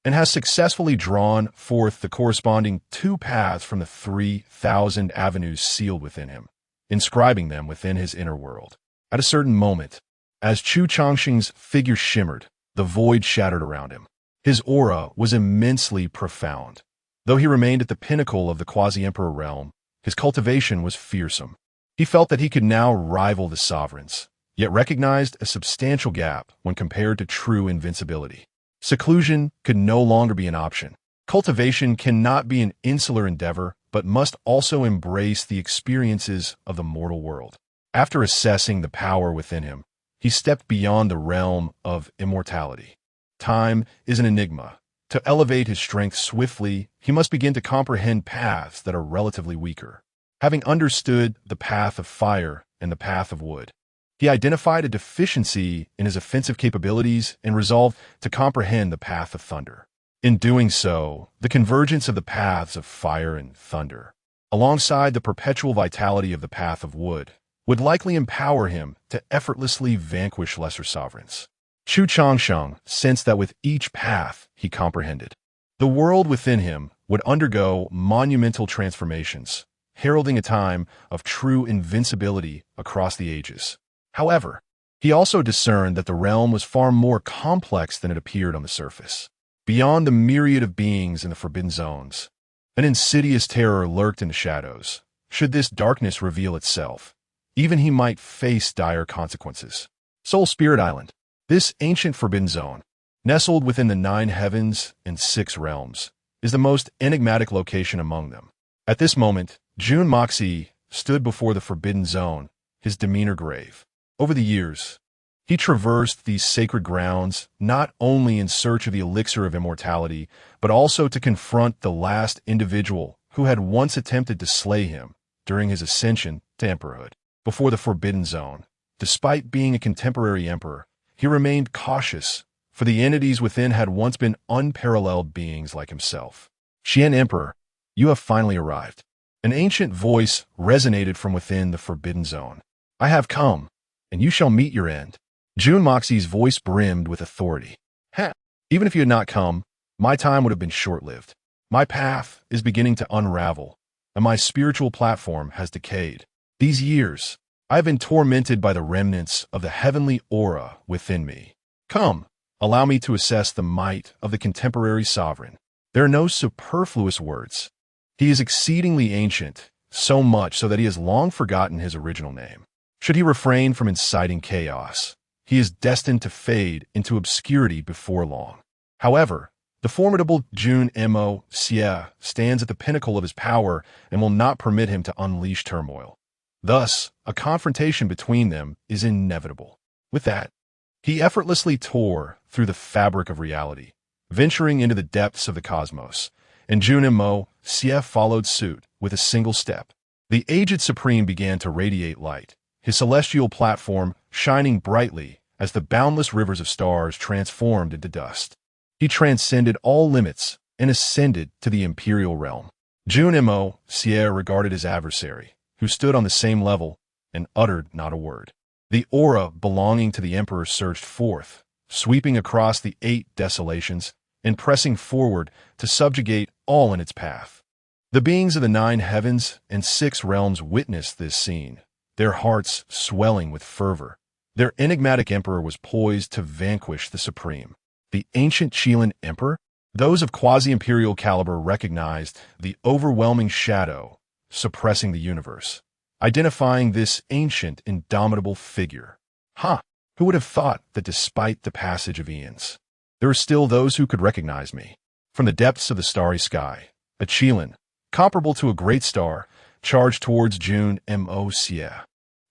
and has successfully drawn forth the corresponding 2 paths from the 3,000 avenues sealed within him, inscribing them within his inner world. At a certain moment, as Chu Changsheng's figure shimmered, the void shattered around him. His aura was immensely profound. Though he remained at the pinnacle of the quasi-emperor realm, his cultivation was fearsome. He felt that he could now rival the sovereigns, yet recognized a substantial gap when compared to true invincibility. Seclusion could no longer be an option. Cultivation cannot be an insular endeavor, but must also embrace the experiences of the mortal world. After assessing the power within him, he stepped beyond the realm of immortality. Time is an enigma. To elevate his strength swiftly, he must begin to comprehend paths that are relatively weaker. Having understood the path of fire and the path of wood, he identified a deficiency in his offensive capabilities and resolved to comprehend the path of thunder. In doing so, the convergence of the paths of fire and thunder, alongside the perpetual vitality of the path of wood, would likely empower him to effortlessly vanquish lesser sovereigns. Chu Changsheng sensed that with each path he comprehended, the world within him would undergo monumental transformations, heralding a time of true invincibility across the ages. However, he also discerned that the realm was far more complex than it appeared on the surface. Beyond the myriad of beings in the forbidden zones, an insidious terror lurked in the shadows. Should this darkness reveal itself, even he might face dire consequences. Soul Spirit Island. This ancient forbidden zone, nestled within the 9 heavens and 6 realms, is the most enigmatic location among them. At this moment, Jun Moxie stood before the forbidden zone, his demeanor grave. Over the years, he traversed these sacred grounds not only in search of the elixir of immortality, but also to confront the last individual who had once attempted to slay him during his ascension to emperorhood. Before the forbidden zone, despite being a contemporary emperor, he remained cautious, for the entities within had once been unparalleled beings like himself. Xian Emperor, you have finally arrived. An ancient voice resonated from within the forbidden zone. I have come, and you shall meet your end. Jun Moxie's voice brimmed with authority. Even if you had not come, my time would have been short-lived. My path is beginning to unravel, and my spiritual platform has decayed. These years, I have been tormented by the remnants of the heavenly aura within me. Come, allow me to assess the might of the contemporary sovereign. There are no superfluous words. He is exceedingly ancient, so much so that he has long forgotten his original name. Should he refrain from inciting chaos, he is destined to fade into obscurity before long. However, the formidable Jun Moxie stands at the pinnacle of his power and will not permit him to unleash turmoil. Thus, a confrontation between them is inevitable. With that, he effortlessly tore through the fabric of reality, venturing into the depths of the cosmos, and Jun Moxie followed suit with a single step. The aged Supreme began to radiate light, his celestial platform shining brightly as the boundless rivers of stars transformed into dust. He transcended all limits and ascended to the imperial realm. Jun Moxie regarded his adversary, who stood on the same level, and uttered not a word. The aura belonging to the emperor surged forth, sweeping across the 8 desolations and pressing forward to subjugate all in its path. The beings of the 9 heavens and 6 realms witnessed this scene, their hearts swelling with fervor. Their enigmatic emperor was poised to vanquish the Supreme. The ancient Chilean emperor? Those of quasi-imperial caliber recognized the overwhelming shadow suppressing the universe, identifying this ancient, indomitable figure. Who would have thought that despite the passage of eons, there are still those who could recognize me? From the depths of the starry sky, a Chilean, comparable to a great star, charged towards Jun Moxie.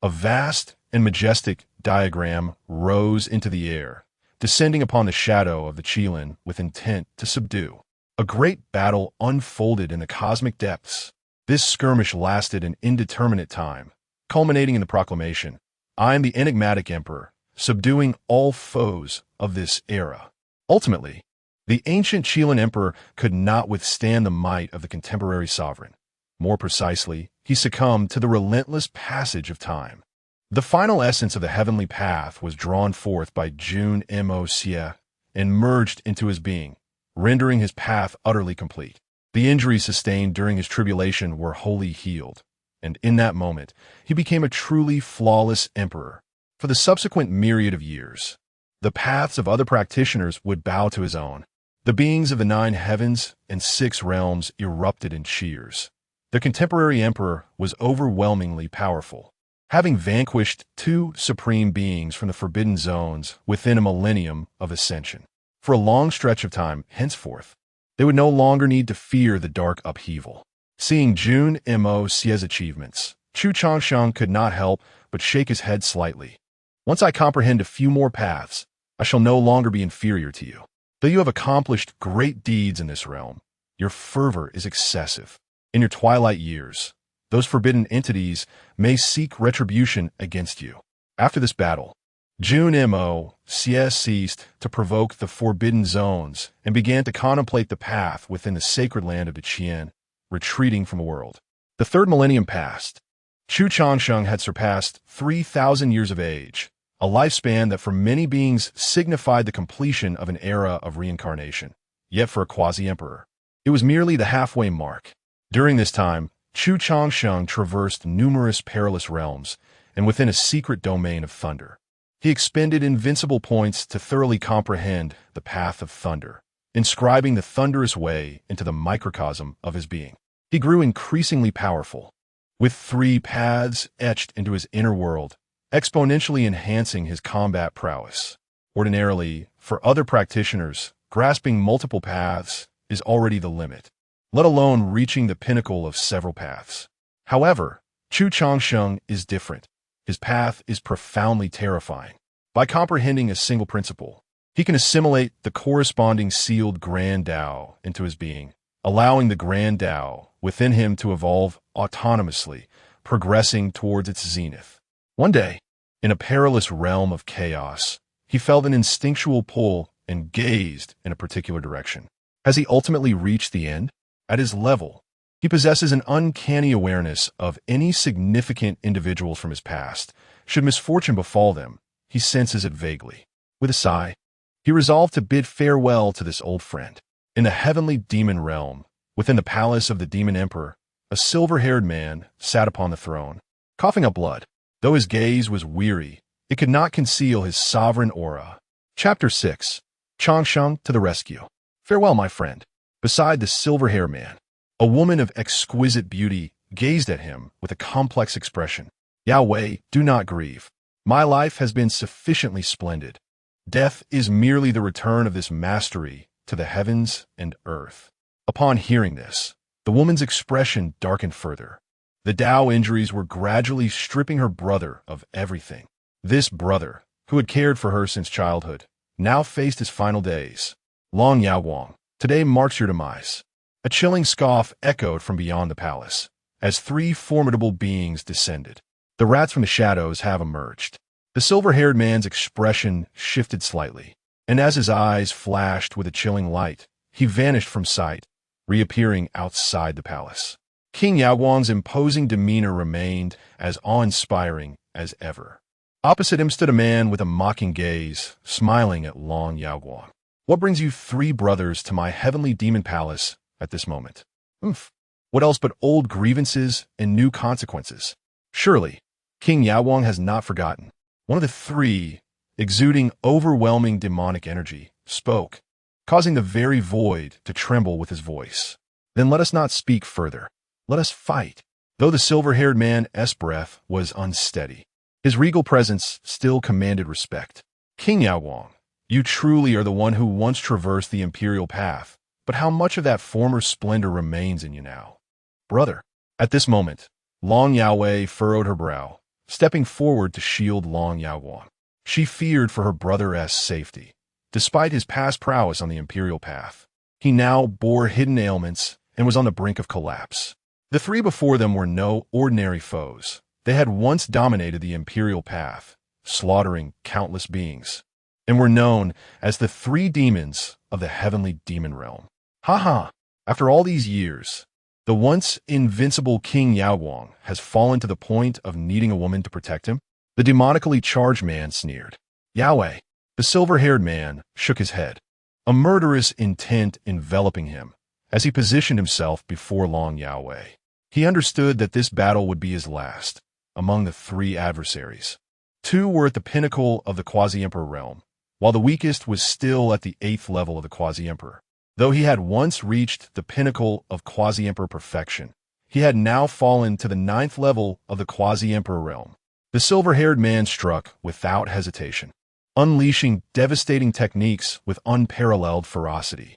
A vast and majestic diagram rose into the air, descending upon the shadow of the Chilean with intent to subdue. A great battle unfolded in the cosmic depths. This skirmish lasted an indeterminate time, culminating in the proclamation, I am the enigmatic emperor, subduing all foes of this era. Ultimately, the ancient Chilean emperor could not withstand the might of the contemporary sovereign. More precisely, he succumbed to the relentless passage of time. The final essence of the heavenly path was drawn forth by Jun Moxie and merged into his being, rendering his path utterly complete. The injuries sustained during his tribulation were wholly healed, and in that moment, he became a truly flawless emperor. For the subsequent myriad of years, the paths of other practitioners would bow to his own. The beings of the 9 heavens and 6 realms erupted in cheers. Their contemporary emperor was overwhelmingly powerful, having vanquished 2 supreme beings from the forbidden zones within a millennium of ascension. For a long stretch of time henceforth, they would no longer need to fear the dark upheaval. Seeing Jun Moxie's achievements, Chu Changsheng could not help but shake his head slightly. Once I comprehend a few more paths, I shall no longer be inferior to you. Though you have accomplished great deeds in this realm, your fervor is excessive. In your twilight years, those forbidden entities may seek retribution against you. After this battle, Jun Moxie ceased to provoke the forbidden zones and began to contemplate the path within the sacred land of the Qian, retreating from the world. The 3rd millennium passed. Chu Changsheng had surpassed 3,000 years of age, a lifespan that for many beings signified the completion of an era of reincarnation. Yet for a quasi-emperor, it was merely the halfway mark. During this time, Chu Changsheng traversed numerous perilous realms and within a secret domain of thunder. He expended invincible points to thoroughly comprehend the path of thunder, inscribing the thunderous way into the microcosm of his being. He grew increasingly powerful, with 3 paths etched into his inner world, exponentially enhancing his combat prowess. Ordinarily, for other practitioners, grasping multiple paths is already the limit, let alone reaching the pinnacle of several paths. However, Chu Changsheng is different. His path is profoundly terrifying. By comprehending a single principle, he can assimilate the corresponding sealed Grand Tao into his being, allowing the Grand Tao within him to evolve autonomously, progressing towards its zenith. One day, in a perilous realm of chaos, he felt an instinctual pull and gazed in a particular direction. Has he ultimately reached the end? At his level, he possesses an uncanny awareness of any significant individuals from his past. Should misfortune befall them, he senses it vaguely. With a sigh, he resolved to bid farewell to this old friend. In the heavenly demon realm, within the palace of the demon emperor, a silver-haired man sat upon the throne, coughing up blood. Though his gaze was weary, it could not conceal his sovereign aura. Chapter 6. Changsheng to the rescue. Farewell, my friend. Beside the silver-haired man, a woman of exquisite beauty gazed at him with a complex expression. Yahweh, do not grieve. My life has been sufficiently splendid. Death is merely the return of this mastery to the heavens and earth. Upon hearing this, the woman's expression darkened further. The Tao injuries were gradually stripping her brother of everything. This brother, who had cared for her since childhood, now faced his final days. Long Yaowang, today marks your demise. A chilling scoff echoed from beyond the palace, as three formidable beings descended. The rats from the shadows have emerged. The silver-haired man's expression shifted slightly, and as his eyes flashed with a chilling light, he vanished from sight, reappearing outside the palace. King Yaowang's imposing demeanor remained as awe-inspiring as ever. Opposite him stood a man with a mocking gaze, smiling at Long Yaowang. What brings you three brothers to my heavenly demon palace at this moment? What else but old grievances and new consequences? Surely, King Yaowang has not forgotten. One of the three, exuding overwhelming demonic energy, spoke, causing the very void to tremble with his voice. Then let us not speak further. Let us fight. Though the silver-haired man's breath was unsteady, his regal presence still commanded respect. King Yaowang, you truly are the one who once traversed the imperial path, but how much of that former splendor remains in you now? Brother. At this moment, Long Yahweh furrowed her brow, stepping forward to shield Long Yaowang. She feared for her brother's safety. Despite his past prowess on the imperial path, he now bore hidden ailments and was on the brink of collapse. The three before them were no ordinary foes. They had once dominated the imperial path, slaughtering countless beings, and were known as the three demons of the heavenly demon realm. After all these years, the once invincible King Yaowang has fallen to the point of needing a woman to protect him? The demonically charged man sneered. Yahweh. The silver-haired man shook his head, a murderous intent enveloping him as he positioned himself before Long Yahweh. He understood that this battle would be his last among the three adversaries. Two were at the pinnacle of the quasi-emperor realm, while the weakest was still at the 8th level of the quasi-emperor. Though he had once reached the pinnacle of quasi-emperor perfection, he had now fallen to the 9th level of the quasi-emperor realm. The silver-haired man struck without hesitation, unleashing devastating techniques with unparalleled ferocity.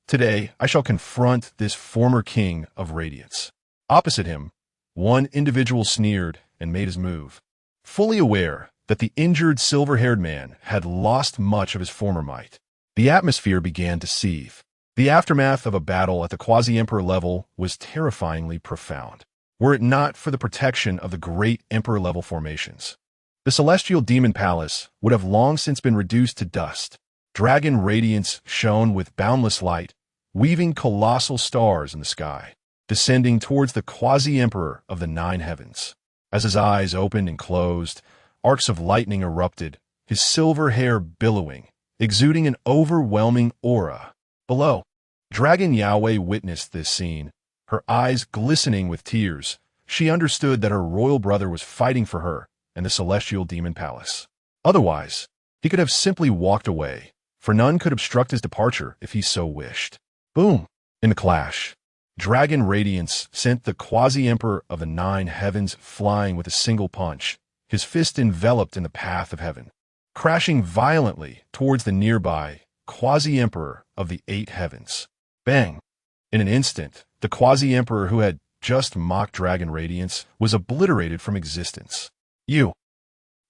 Today I shall confront this former king of radiance. Opposite him, one individual sneered and made his move, fully aware that the injured silver-haired man had lost much of his former might. The atmosphere began to seethe. The aftermath of a battle at the quasi-emperor level was terrifyingly profound, were it not for the protection of the great emperor-level formations. The celestial demon palace would have long since been reduced to dust. Dragon radiance shone with boundless light, weaving colossal stars in the sky, descending towards the quasi-emperor of the 9 heavens. As his eyes opened and closed, arcs of lightning erupted, his silver hair billowing, exuding an overwhelming aura. Below, Dragon Yahweh witnessed this scene, her eyes glistening with tears. She understood that her royal brother was fighting for her and the celestial demon palace. Otherwise, he could have simply walked away, for none could obstruct his departure if he so wished. Boom! In the clash, dragon radiance sent the quasi-emperor of the 9 heavens flying with a single punch, his fist enveloped in the path of heaven, crashing violently towards the nearby quasi-emperor of the eight heavens. Bang! In an instant, the quasi-emperor who had just mocked Dragon Radiance was obliterated from existence. You,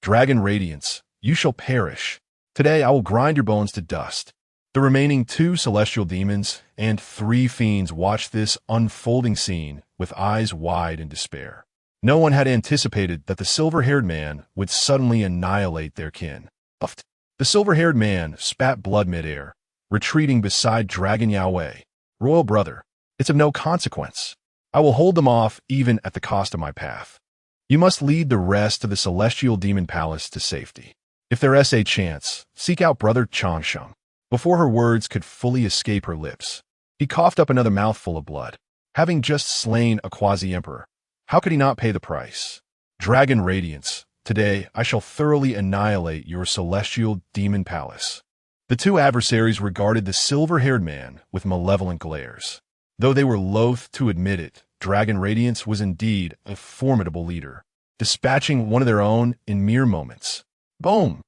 Dragon Radiance, you shall perish. Today I will grind your bones to dust. The remaining two celestial demons and three fiends watched this unfolding scene with eyes wide in despair. No one had anticipated that the silver-haired man would suddenly annihilate their kin. The silver-haired man spat blood mid-air, retreating beside Dragon Yahweh. Royal brother, it's of no consequence. I will hold them off even at the cost of my path. You must lead the rest to the celestial demon palace to safety. If there is a chance, seek out brother Changsheng. Before her words could fully escape her lips, he coughed up another mouthful of blood. Having just slain a quasi-emperor, how could he not pay the price? Dragon Radiance, today I shall thoroughly annihilate your celestial demon palace. The two adversaries regarded the silver-haired man with malevolent glares. Though they were loath to admit it, Dragon Radiance was indeed a formidable leader, dispatching one of their own in mere moments. Boom!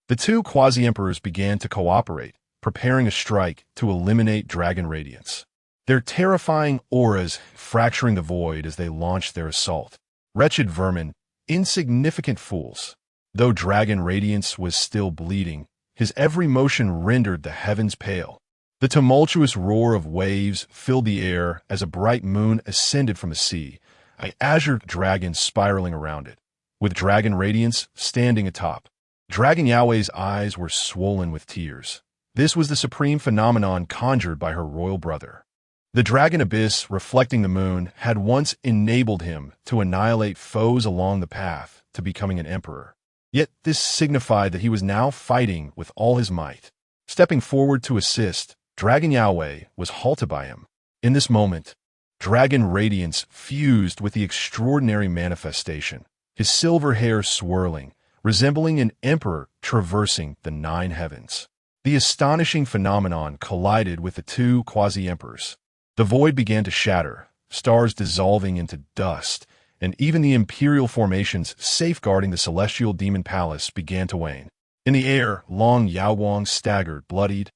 The two quasi-emperors began to cooperate, preparing a strike to eliminate Dragon Radiance. Their terrifying auras fracturing the void as they launched their assault. Wretched vermin, insignificant fools. Though Dragon Radiance was still bleeding, his every motion rendered the heavens pale. The tumultuous roar of waves filled the air as a bright moon ascended from the sea, an azure dragon spiraling around it, with Dragon Radiance standing atop. Dragon Yahweh's eyes were swollen with tears. This was the supreme phenomenon conjured by her royal brother. The dragon abyss reflecting the moon had once enabled him to annihilate foes along the path to becoming an emperor. Yet this signified that he was now fighting with all his might. Stepping forward to assist, Dragon Yahweh was halted by him. In this moment, Dragon Radiance fused with the extraordinary manifestation, his silver hair swirling, resembling an emperor traversing the nine heavens. The astonishing phenomenon collided with the two quasi-emperors. The void began to shatter, stars dissolving into dust, and even the imperial formations safeguarding the celestial demon palace began to wane. In the air, Long Yaowang staggered, bloodied,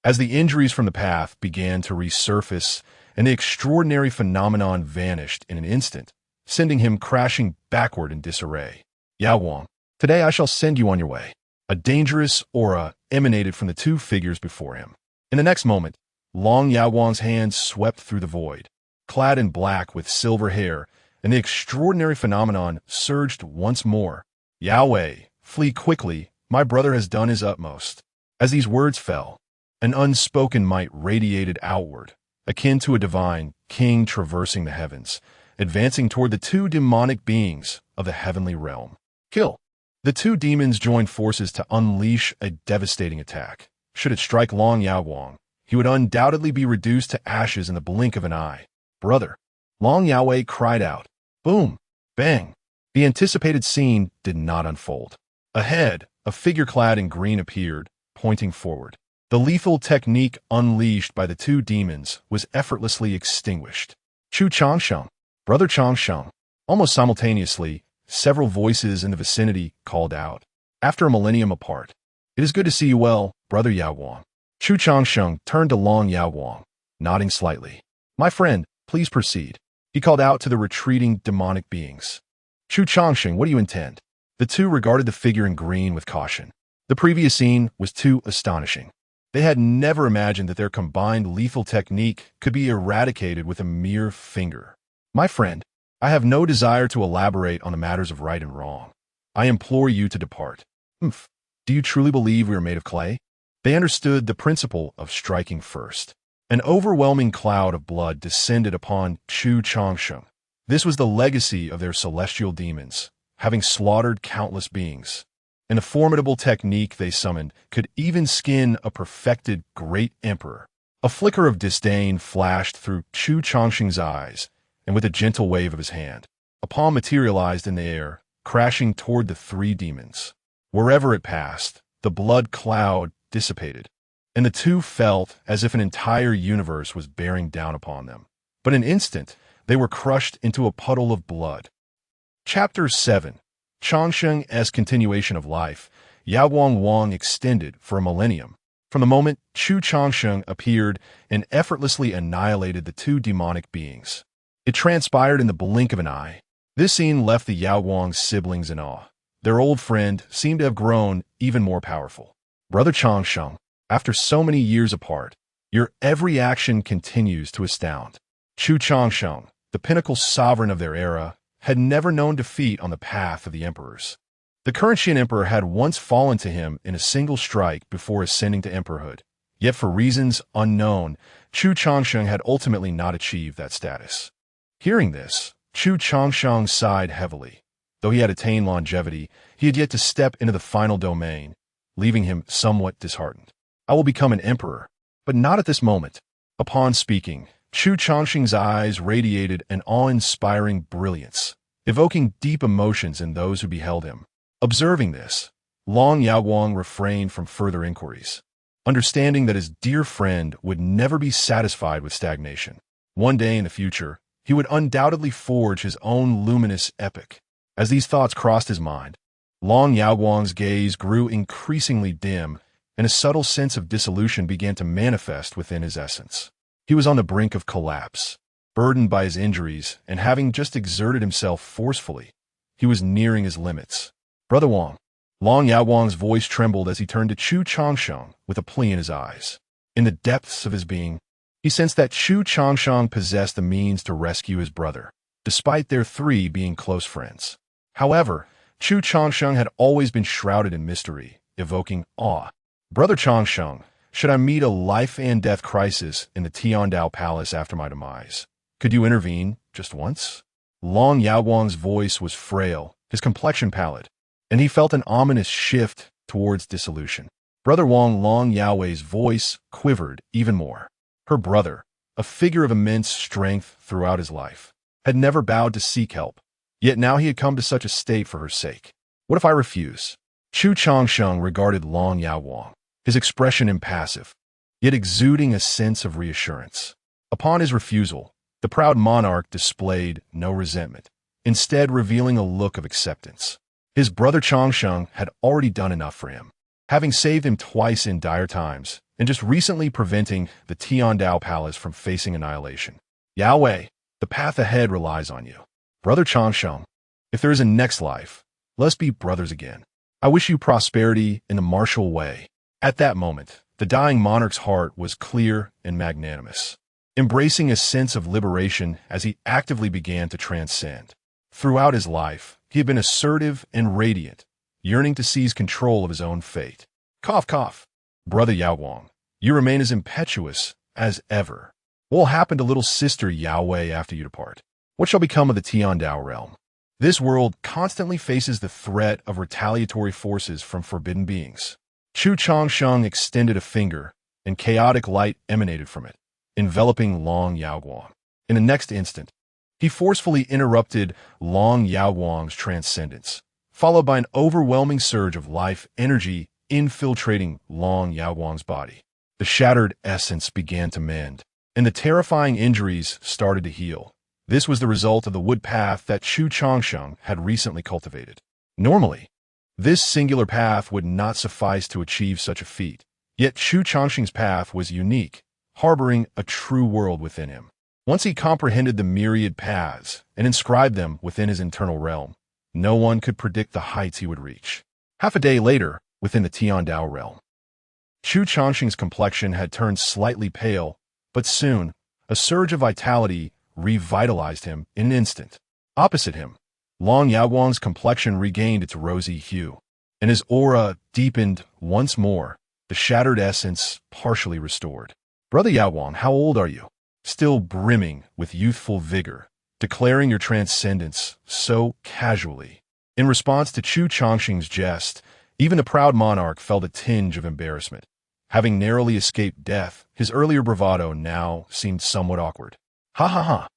as the injuries from the path began to resurface, and the extraordinary phenomenon vanished in an instant, sending him crashing backward in disarray. Yaowang, today I shall send you on your way. A dangerous aura emanated from the two figures before him. In the next moment, Long Yaowang's hands swept through the void, clad in black with silver hair, and the extraordinary phenomenon surged once more. Yahweh, flee quickly, my brother has done his utmost. As these words fell, an unspoken might radiated outward, akin to a divine king traversing the heavens, advancing toward the two demonic beings of the heavenly realm. Kill! The two demons joined forces to unleash a devastating attack. Should it strike Long Yaowang, he would undoubtedly be reduced to ashes in the blink of an eye. Brother! Long Yahweh cried out. Boom! Bang! The anticipated scene did not unfold. Ahead, a figure clad in green appeared, pointing forward. The lethal technique unleashed by the two demons was effortlessly extinguished. Chu Changsheng, brother Changsheng. Almost simultaneously, several voices in the vicinity called out. After a millennium apart, it is good to see you well, brother Yaowang. Chu Changsheng turned to Long Yaowang, nodding slightly. My friend, please proceed. He called out to the retreating demonic beings. Chu Changsheng, what do you intend? The two regarded the figure in green with caution. The previous scene was too astonishing. They had never imagined that their combined lethal technique could be eradicated with a mere finger. My friend, I have no desire to elaborate on the matters of right and wrong. I implore you to depart. Humph. Do you truly believe we are made of clay? They understood the principle of striking first. An overwhelming cloud of blood descended upon Chu Changsheng. This was the legacy of their celestial demons, having slaughtered countless beings. And the formidable technique they summoned could even skin a perfected great emperor. A flicker of disdain flashed through Chu Changsheng's eyes, and with a gentle wave of his hand, a palm materialized in the air, crashing toward the three demons. Wherever it passed, the blood cloud dissipated, and the two felt as if an entire universe was bearing down upon them. But in an instant, they were crushed into a puddle of blood. Chapter 7. Changsheng's continuation of life, Yaoguang extended for a millennium. From the moment Chu Changsheng appeared and effortlessly annihilated the two demonic beings. It transpired in the blink of an eye. This scene left the Yaoguang siblings in awe. Their old friend seemed to have grown even more powerful. Brother Changsheng, after so many years apart, your every action continues to astound. Chu Changsheng, the pinnacle sovereign of their era, had never known defeat on the path of the emperors. The current Xin emperor had once fallen to him in a single strike before ascending to emperorhood. Yet for reasons unknown, Chu Changsheng had ultimately not achieved that status. Hearing this, Chu Changsheng sighed heavily. Though he had attained longevity, he had yet to step into the final domain, leaving him somewhat disheartened. I will become an emperor, but not at this moment. Upon speaking, Chu Changsheng's eyes radiated an awe-inspiring brilliance, evoking deep emotions in those who beheld him. Observing this, Long Yaoguang refrained from further inquiries, understanding that his dear friend would never be satisfied with stagnation. One day in the future, he would undoubtedly forge his own luminous epic. As these thoughts crossed his mind, Long Yaoguang's gaze grew increasingly dim, and a subtle sense of dissolution began to manifest within his essence. He was on the brink of collapse, burdened by his injuries, and having just exerted himself forcefully, he was nearing his limits. Brother Wang. Long Yaoguang's voice trembled as he turned to Chu Changsheng with a plea in his eyes. In the depths of his being, he sensed that Chu Changsheng possessed the means to rescue his brother, despite their three being close friends. However, Chu Changsheng had always been shrouded in mystery, evoking awe. Brother Changsheng, should I meet a life and death crisis in the Tiandao Palace after my demise, could you intervene just once? Long Yaoguang's voice was frail, his complexion pallid, and he felt an ominous shift towards dissolution. Brother Wang Long Yaowei's voice quivered even more. Her brother, a figure of immense strength throughout his life, had never bowed to seek help, yet now he had come to such a state for her sake. What if I refuse? Chu Changsheng regarded Long Yaoguang, his expression impassive, yet exuding a sense of reassurance. Upon his refusal, the proud monarch displayed no resentment, instead revealing a look of acceptance. His brother Changsheng had already done enough for him, having saved him twice in dire times, and just recently preventing the Tiandao Palace from facing annihilation. Yao, the path ahead relies on you. Brother Changsheng, if there is a next life, let's be brothers again. I wish you prosperity in a martial way. At that moment, the dying monarch's heart was clear and magnanimous, embracing a sense of liberation as he actively began to transcend. Throughout his life, he had been assertive and radiant, yearning to seize control of his own fate. Cough, cough. Brother Yaoguang, you remain as impetuous as ever. What will happen to little sister Yao after you depart? What shall become of the Tiandao realm? This world constantly faces the threat of retaliatory forces from forbidden beings. Chu Changsheng extended a finger, and chaotic light emanated from it, enveloping Long Yaoguang. In the next instant, he forcefully interrupted Long Yaoguang's transcendence, followed by an overwhelming surge of life energy infiltrating Long Yaoguang's body. The shattered essence began to mend, and the terrifying injuries started to heal. This was the result of the wood path that Chu Changsheng had recently cultivated. Normally, this singular path would not suffice to achieve such a feat, yet Chu Changsheng's path was unique, harboring a true world within him. Once he comprehended the myriad paths and inscribed them within his internal realm, no one could predict the heights he would reach. Half a day later, within the Tiandao realm, Chu Changsheng's complexion had turned slightly pale, but soon, a surge of vitality revitalized him in an instant. Opposite him, Long Yaoguang's complexion regained its rosy hue, and his aura deepened once more, the shattered essence partially restored. Brother Yaoguang, how old are you? Still brimming with youthful vigor, declaring your transcendence so casually. In response to Chu Changsheng's jest, even the proud monarch felt a tinge of embarrassment. Having narrowly escaped death, his earlier bravado now seemed somewhat awkward. Ha ha ha.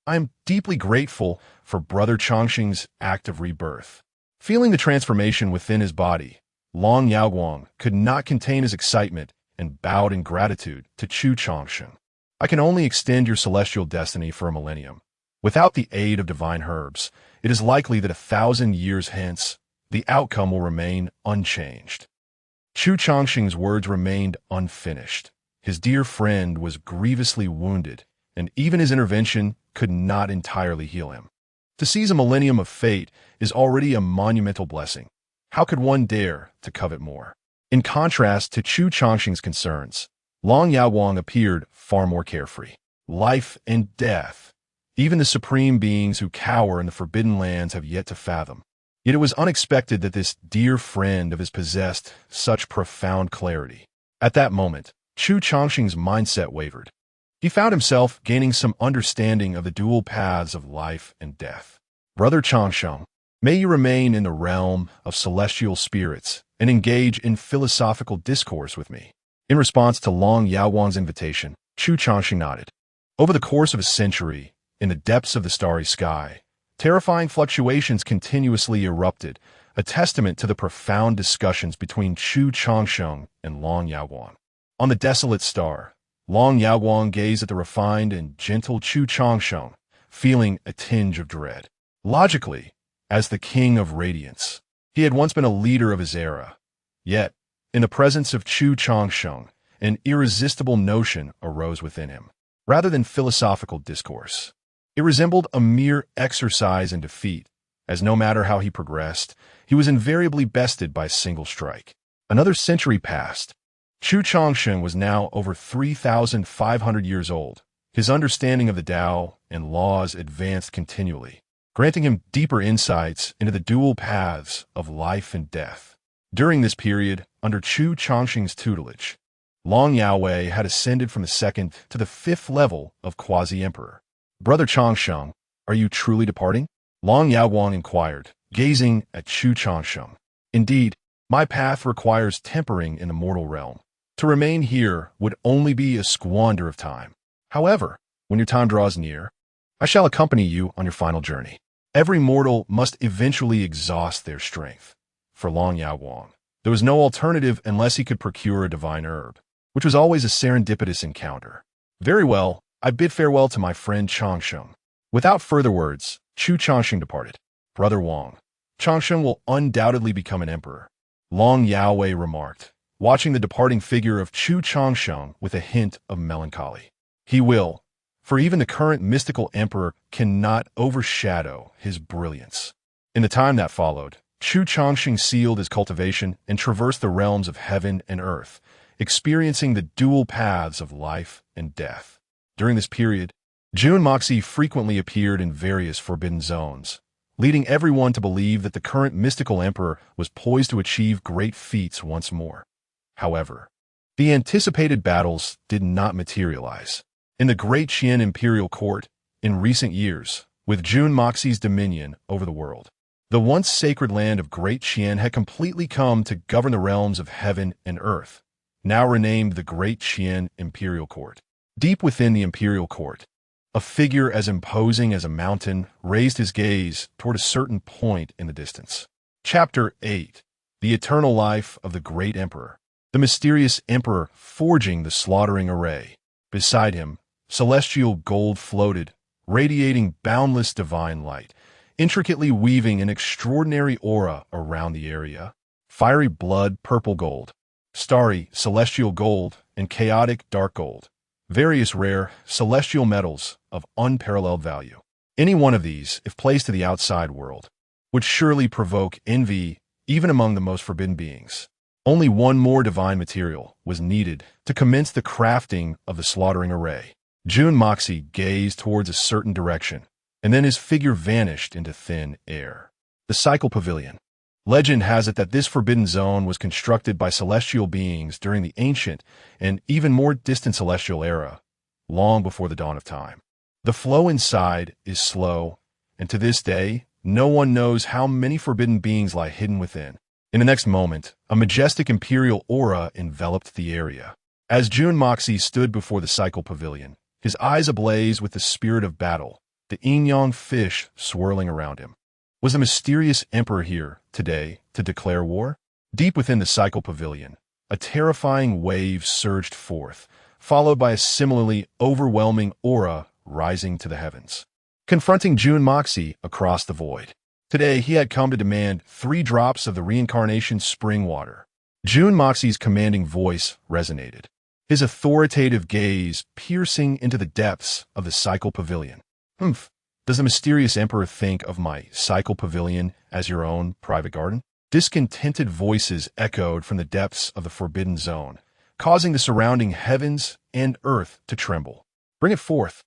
I am deeply grateful for Brother Changsheng's act of rebirth. Feeling the transformation within his body, Long Yaoguang could not contain his excitement and bowed in gratitude to Chu Changsheng. I can only extend your celestial destiny for a millennium. Without the aid of divine herbs, it is likely that 1,000 years hence, the outcome will remain unchanged. Chu Changsheng's words remained unfinished. His dear friend was grievously wounded, and even his intervention could not entirely heal him. To seize a millennium of fate is already a monumental blessing. How could one dare to covet more? In contrast to Chu Changsheng's concerns, Long Yaowang appeared far more carefree. Life and death. Even the supreme beings who cower in the forbidden lands have yet to fathom. Yet it was unexpected that this dear friend of his possessed such profound clarity. At that moment, Chu Changsheng's mindset wavered. He found himself gaining some understanding of the dual paths of life and death. Brother Changsheng, may you remain in the realm of celestial spirits and engage in philosophical discourse with me. In response to Long Yaowang's invitation, Chu Changsheng nodded. Over the course of a century, in the depths of the starry sky, terrifying fluctuations continuously erupted, a testament to the profound discussions between Chu Changsheng and Long Yaowang. On the desolate star, Long Yaowang gazed at the refined and gentle Chu Changsheng, feeling a tinge of dread. Logically, as the king of radiance, he had once been a leader of his era. Yet, in the presence of Chu Changsheng, an irresistible notion arose within him. Rather than philosophical discourse, it resembled a mere exercise in defeat, as no matter how he progressed, he was invariably bested by a single strike. Another century passed. Chu Changsheng was now over 3,500 years old. His understanding of the Tao and laws advanced continually, granting him deeper insights into the dual paths of life and death. During this period, under Chu Changsheng's tutelage, Long Yaowei had ascended from the 2nd to the 5th level of quasi-emperor. Brother Changsheng, are you truly departing? Long Yaowang inquired, gazing at Chu Changsheng. Indeed, my path requires tempering in the mortal realm. To remain here would only be a squander of time. However, when your time draws near, I shall accompany you on your final journey. Every mortal must eventually exhaust their strength. For Long Yaowang, there was no alternative unless he could procure a divine herb, which was always a serendipitous encounter. Very well, I bid farewell to my friend Changsheng. Without further words, Chu Changsheng departed. Brother Wang, Changsheng will undoubtedly become an emperor, Long Yaowei remarked, watching the departing figure of Chu Changsheng with a hint of melancholy. He will, for even the current mystical emperor cannot overshadow his brilliance. In the time that followed, Chu Changsheng sealed his cultivation and traversed the realms of heaven and earth, experiencing the dual paths of life and death. During this period, Jun Moxie frequently appeared in various forbidden zones, leading everyone to believe that the current mystical emperor was poised to achieve great feats once more. However, the anticipated battles did not materialize. In the Great Qian Imperial Court, in recent years, with Jun Moxie's dominion over the world, the once sacred land of Great Qian had completely come to govern the realms of heaven and earth, now renamed the Great Qian Imperial Court. Deep within the Imperial Court, a figure as imposing as a mountain raised his gaze toward a certain point in the distance. Chapter 8. The Eternal Life of the Great Emperor. The mysterious emperor forging the slaughtering array. Beside him, celestial gold floated, radiating boundless divine light, intricately weaving an extraordinary aura around the area. Fiery blood, purple gold, starry, celestial gold, and chaotic dark gold. Various rare, celestial metals of unparalleled value. Any one of these, if placed to the outside world, would surely provoke envy even among the most forbidden beings. Only one more divine material was needed to commence the crafting of the slaughtering array. Jun Moxie gazed towards a certain direction, and then his figure vanished into thin air. The Cycle Pavilion. Legend has it that this forbidden zone was constructed by celestial beings during the ancient and even more distant celestial era, long before the dawn of time. The flow inside is slow, and to this day, no one knows how many forbidden beings lie hidden within. In the next moment, a majestic imperial aura enveloped the area. As Jun Moxie stood before the Cycle Pavilion, his eyes ablaze with the spirit of battle, the yin-yang fish swirling around him. Was the mysterious emperor here, today, to declare war? Deep within the Cycle Pavilion, a terrifying wave surged forth, followed by a similarly overwhelming aura rising to the heavens. confronting Jun Moxie across the void. Today, he had come to demand 3 drops of the reincarnation spring water. Jun Moxie's commanding voice resonated, his authoritative gaze piercing into the depths of the cycle pavilion. Humph, does the mysterious emperor think of my cycle pavilion as your own private garden? Discontented voices echoed from the depths of the forbidden zone, causing the surrounding heavens and earth to tremble. Bring it forth.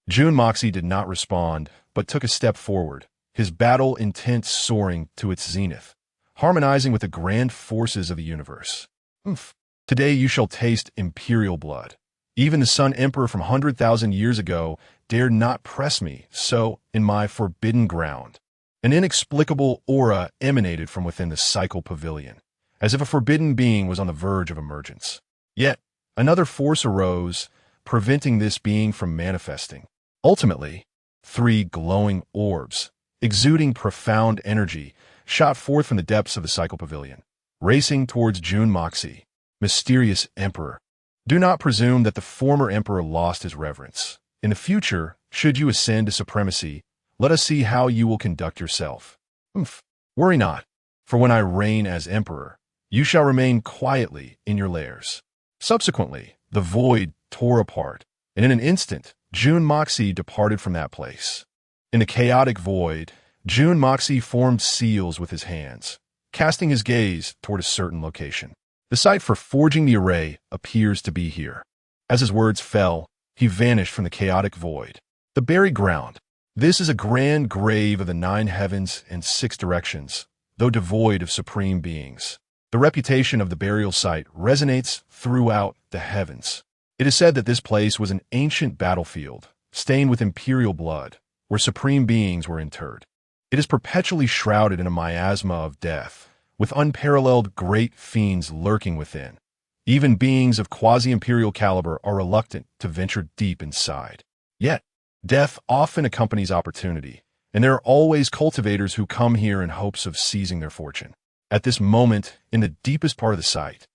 Jun Moxie did not respond, but took a step forward, his battle intent soaring to its zenith, harmonizing with the grand forces of the universe. Oof. Today you shall taste imperial blood. Even the Sun Emperor from 100,000 years ago dared not press me so in my forbidden ground. An inexplicable aura emanated from within the cycle pavilion, as if a forbidden being was on the verge of emergence. Yet, another force arose, preventing this being from manifesting. Ultimately, 3 glowing orbs, exuding profound energy, shot forth from the depths of the cycle pavilion, racing towards Jun Moxie. Mysterious Emperor, do not presume that the former emperor lost his reverence. In the future, should you ascend to supremacy, let us see how you will conduct yourself. Worry not, for when I reign as emperor, you shall remain quietly in your lairs. Subsequently, the void tore apart, and in an instant, Jun Moxie departed from that place. In the chaotic void, Jun Moxie formed seals with his hands, casting his gaze toward a certain location. The site for forging the array appears to be here. As his words fell, he vanished from the chaotic void. The buried ground. This is a grand grave of the 9 heavens and 6 directions, though devoid of supreme beings. The reputation of the burial site resonates throughout the heavens. It is said that this place was an ancient battlefield, stained with imperial blood, where supreme beings were interred. It is perpetually shrouded in a miasma of death, with unparalleled great fiends lurking within. Even beings of quasi-imperial caliber are reluctant to venture deep inside. Yet, death often accompanies opportunity, and there are always cultivators who come here in hopes of seizing their fortune. At this moment, in the deepest part of the site,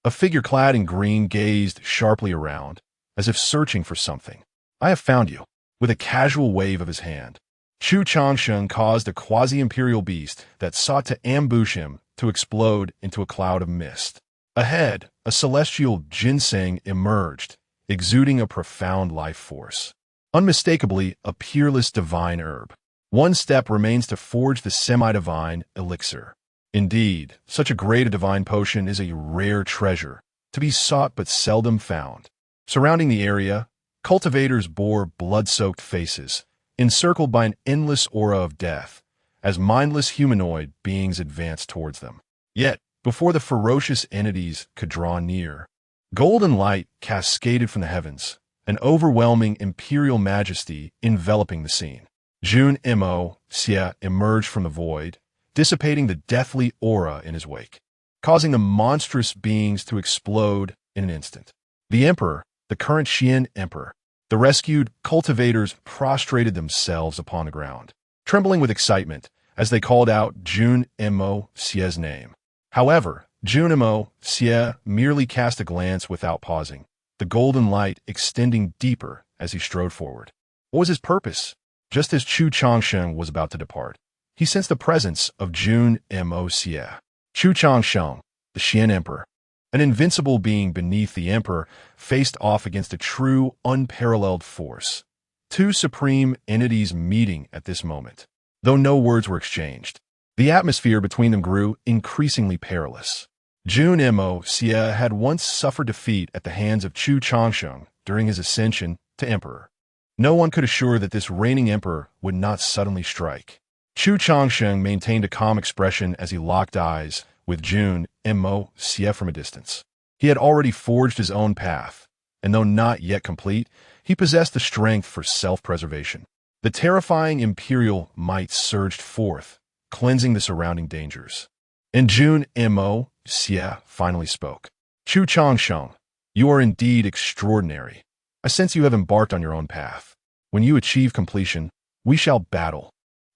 a figure clad in green gazed sharply around, as if searching for something. I have found you. With a casual wave of his hand, Chu Changsheng caused a quasi-imperial beast that sought to ambush him to explode into a cloud of mist. Ahead, a celestial ginseng emerged, exuding a profound life force. Unmistakably a peerless divine herb. One step remains to forge the semi-divine elixir. Indeed, such a great divine potion is a rare treasure, to be sought but seldom found. Surrounding the area, cultivators bore blood-soaked faces, encircled by an endless aura of death, as mindless humanoid beings advanced towards them. Yet, before the ferocious entities could draw near, golden light cascaded from the heavens, an overwhelming imperial majesty enveloping the scene. Jun Mo-Xie emerged from the void, dissipating the deathly aura in his wake, causing the monstrous beings to explode in an instant. The emperor, the current Xian emperor, the rescued cultivators prostrated themselves upon the ground, trembling with excitement as they called out Jun Mo-Xie's name. However, Jun Mo-Xie merely cast a glance without pausing, the golden light extending deeper as he strode forward. What was his purpose? Just as Chu Changsheng was about to depart, he sensed the presence of Jun Mo-Xie. Chu Changsheng, the Xian emperor, an invincible being beneath the emperor, faced off against a true, unparalleled force. 2 supreme entities meeting at this moment. Though no words were exchanged, the atmosphere between them grew increasingly perilous. Jun Mo-Xie had once suffered defeat at the hands of Chu Changsheng during his ascension to emperor. No one could assure that this reigning emperor would not suddenly strike. Chu Changsheng maintained a calm expression as he locked eyes with Jun Mo-Xie from a distance. He had already forged his own path, and though not yet complete, he possessed the strength for self-preservation. The terrifying imperial might surged forth, cleansing the surrounding dangers. And Jun Mo-Xie finally spoke. Chu Changsheng, you are indeed extraordinary. I sense you have embarked on your own path. When you achieve completion, we shall battle.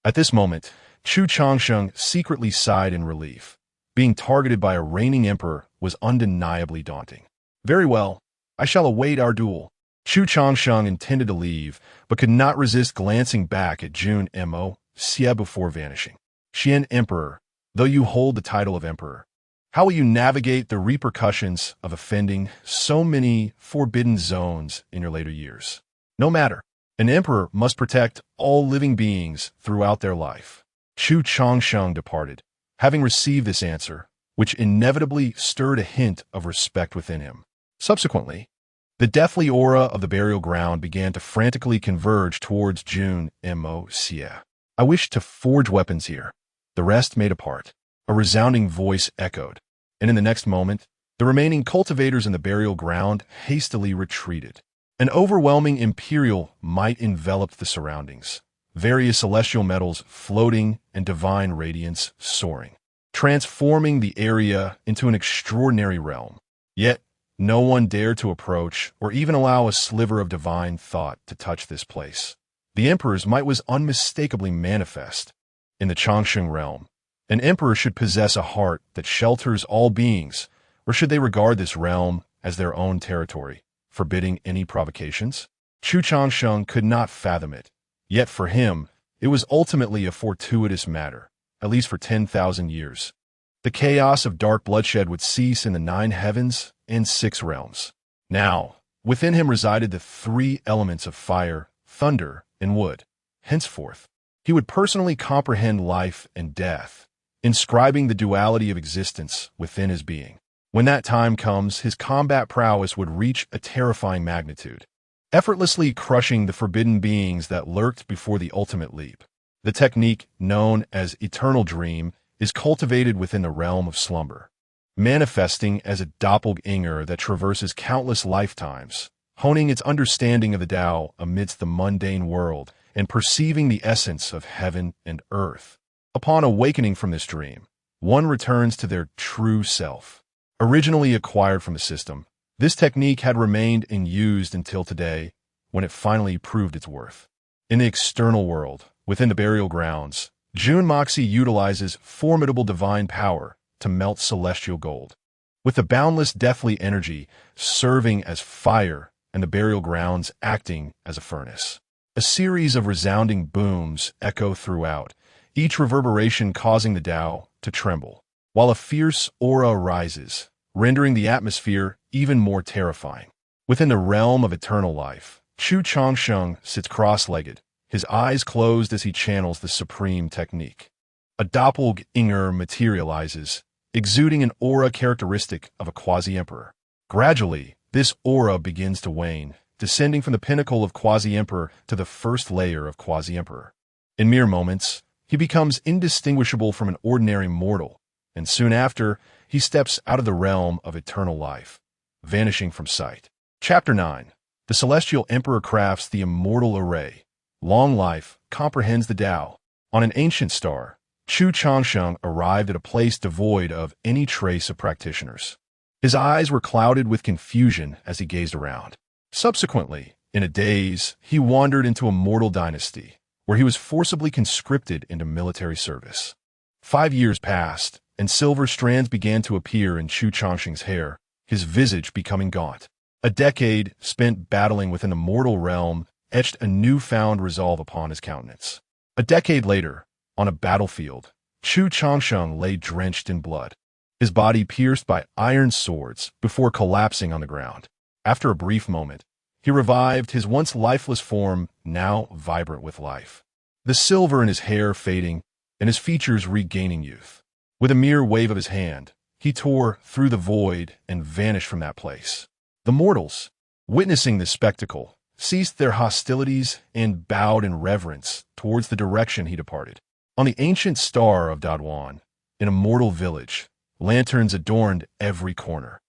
At this moment, Chu Changsheng secretly sighed in relief. Being targeted by a reigning emperor was undeniably daunting. Very well, I shall await our duel. Chu Changsheng intended to leave, but could not resist glancing back at Jun Mo Xie before vanishing. Xian Emperor, though you hold the title of Emperor, how will you navigate the repercussions of offending so many forbidden zones in your later years? No matter. An emperor must protect all living beings throughout their life. Chu Changsheng departed, having received this answer, which inevitably stirred a hint of respect within him. Subsequently, the deathly aura of the burial ground began to frantically converge towards Jun Mo Xie. I wish to forge weapons here. The rest made apart. A resounding voice echoed, and in the next moment, the remaining cultivators in the burial ground hastily retreated. An overwhelming imperial might enveloped the surroundings, various celestial metals floating and divine radiance soaring, transforming the area into an extraordinary realm. Yet, no one dared to approach or even allow a sliver of divine thought to touch this place. The emperor's might was unmistakably manifest. In the Changsheng realm, an emperor should possess a heart that shelters all beings, or should they regard this realm as their own territory, forbidding any provocations? Chu Changsheng could not fathom it. Yet for him, it was ultimately a fortuitous matter, at least for 10,000 years. The chaos of dark bloodshed would cease in the 9 heavens and 6 realms. Now, within him resided the 3 elements of fire, thunder, and wood. Henceforth, he would personally comprehend life and death, inscribing the duality of existence within his being. When that time comes, his combat prowess would reach a terrifying magnitude, effortlessly crushing the forbidden beings that lurked before the ultimate leap. The technique, known as eternal dream, is cultivated within the realm of slumber, manifesting as a doppelganger that traverses countless lifetimes, honing its understanding of the Tao amidst the mundane world and perceiving the essence of heaven and earth. Upon awakening from this dream, one returns to their true self. Originally acquired from the system, this technique had remained and used until today, when it finally proved its worth. In the external world, within the burial grounds, Jun Moxie utilizes formidable divine power to melt celestial gold, with the boundless deathly energy serving as fire and the burial grounds acting as a furnace. A series of resounding booms echo throughout, each reverberation causing the Tao to tremble, while a fierce aura rises, rendering the atmosphere even more terrifying. Within the realm of eternal life, Chu Changsheng sits cross-legged, his eyes closed as he channels the supreme technique. A doppelganger materializes, exuding an aura characteristic of a quasi-emperor. Gradually, this aura begins to wane, descending from the pinnacle of quasi-emperor to the first layer of quasi-emperor. In mere moments, he becomes indistinguishable from an ordinary mortal, and soon after, he steps out of the realm of eternal life, vanishing from sight. Chapter 9. The Celestial Emperor crafts the immortal array. Long life comprehends the Tao. On an ancient star, Chu Changsheng arrived at a place devoid of any trace of practitioners. His eyes were clouded with confusion as he gazed around. Subsequently, in a daze, he wandered into a mortal dynasty, where he was forcibly conscripted into military service. 5 years passed, and silver strands began to appear in Chu Changsheng's hair, his visage becoming gaunt. A decade spent battling within the mortal realm etched a newfound resolve upon his countenance. A decade later, on a battlefield, Chu Changsheng lay drenched in blood, his body pierced by iron swords before collapsing on the ground. After a brief moment, he revived, his once lifeless form now vibrant with life, the silver in his hair fading and his features regaining youth. With a mere wave of his hand, he tore through the void and vanished from that place. The mortals, witnessing this spectacle, ceased their hostilities and bowed in reverence towards the direction he departed. On the ancient star of Dadwan, in a mortal village, lanterns adorned every corner.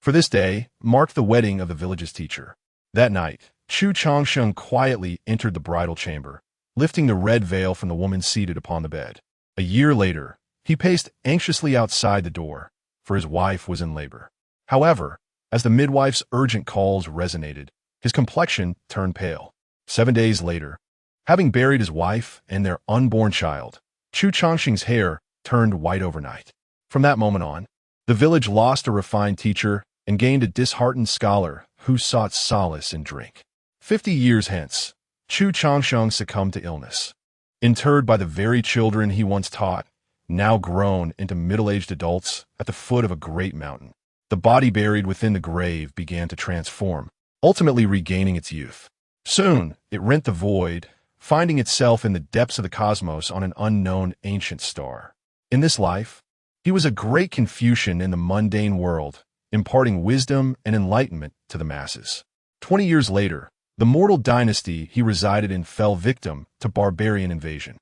For this day marked the wedding of the village's teacher. That night, Chu Changsheng quietly entered the bridal chamber, lifting the red veil from the woman seated upon the bed. A year later, he paced anxiously outside the door, for his wife was in labor. However, as the midwife's urgent calls resonated, his complexion turned pale. 7 days later, having buried his wife and their unborn child, Chu Changsheng's hair turned white overnight. From that moment on, the village lost a refined teacher and gained a disheartened scholar who sought solace in drink. 50 years hence, Chu Changsheng succumbed to illness. Interred by the very children he once taught, now grown into middle-aged adults at the foot of a great mountain. The body buried within the grave began to transform, ultimately regaining its youth. Soon, it rent the void, finding itself in the depths of the cosmos on an unknown ancient star. In this life, he was a great Confucian in the mundane world, imparting wisdom and enlightenment to the masses. 20 years later, the mortal dynasty he resided in fell victim to barbarian invasion.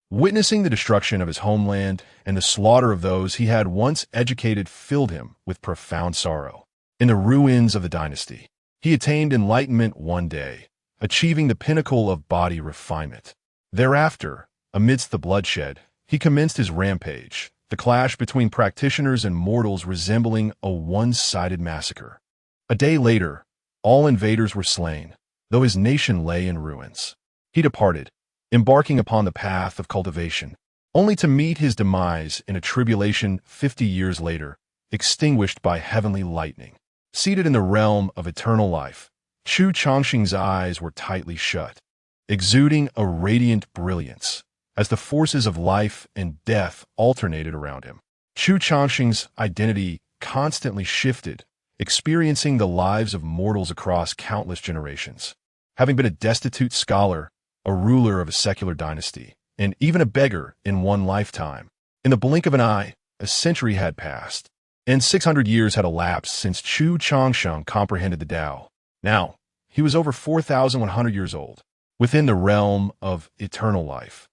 Witnessing the destruction of his homeland and the slaughter of those he had once educated filled him with profound sorrow. In the ruins of the dynasty, he attained enlightenment one day, achieving the pinnacle of body refinement. Thereafter, amidst the bloodshed, he commenced his rampage, the clash between practitioners and mortals resembling a one-sided massacre. A day later, all invaders were slain, though his nation lay in ruins. He departed, embarking upon the path of cultivation, only to meet his demise in a tribulation 50 years later, extinguished by heavenly lightning. Seated in the realm of eternal life, Chu Changsheng's eyes were tightly shut, exuding a radiant brilliance, as the forces of life and death alternated around him. Chu Changsheng's identity constantly shifted, experiencing the lives of mortals across countless generations. Having been a destitute scholar, a ruler of a secular dynasty, and even a beggar in one lifetime, in the blink of an eye, a century had passed, and 600 years had elapsed since Chu Changsheng comprehended the Tao. Now, he was over 4,100 years old, within the realm of eternal life.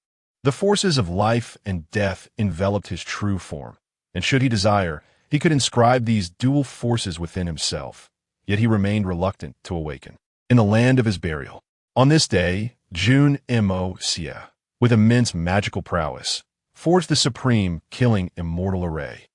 The forces of life and death enveloped his true form, and should he desire, he could inscribe these dual forces within himself, yet he remained reluctant to awaken. In the land of his burial, on this day, June Mo Xie, with immense magical prowess, forged the supreme, killing immortal array,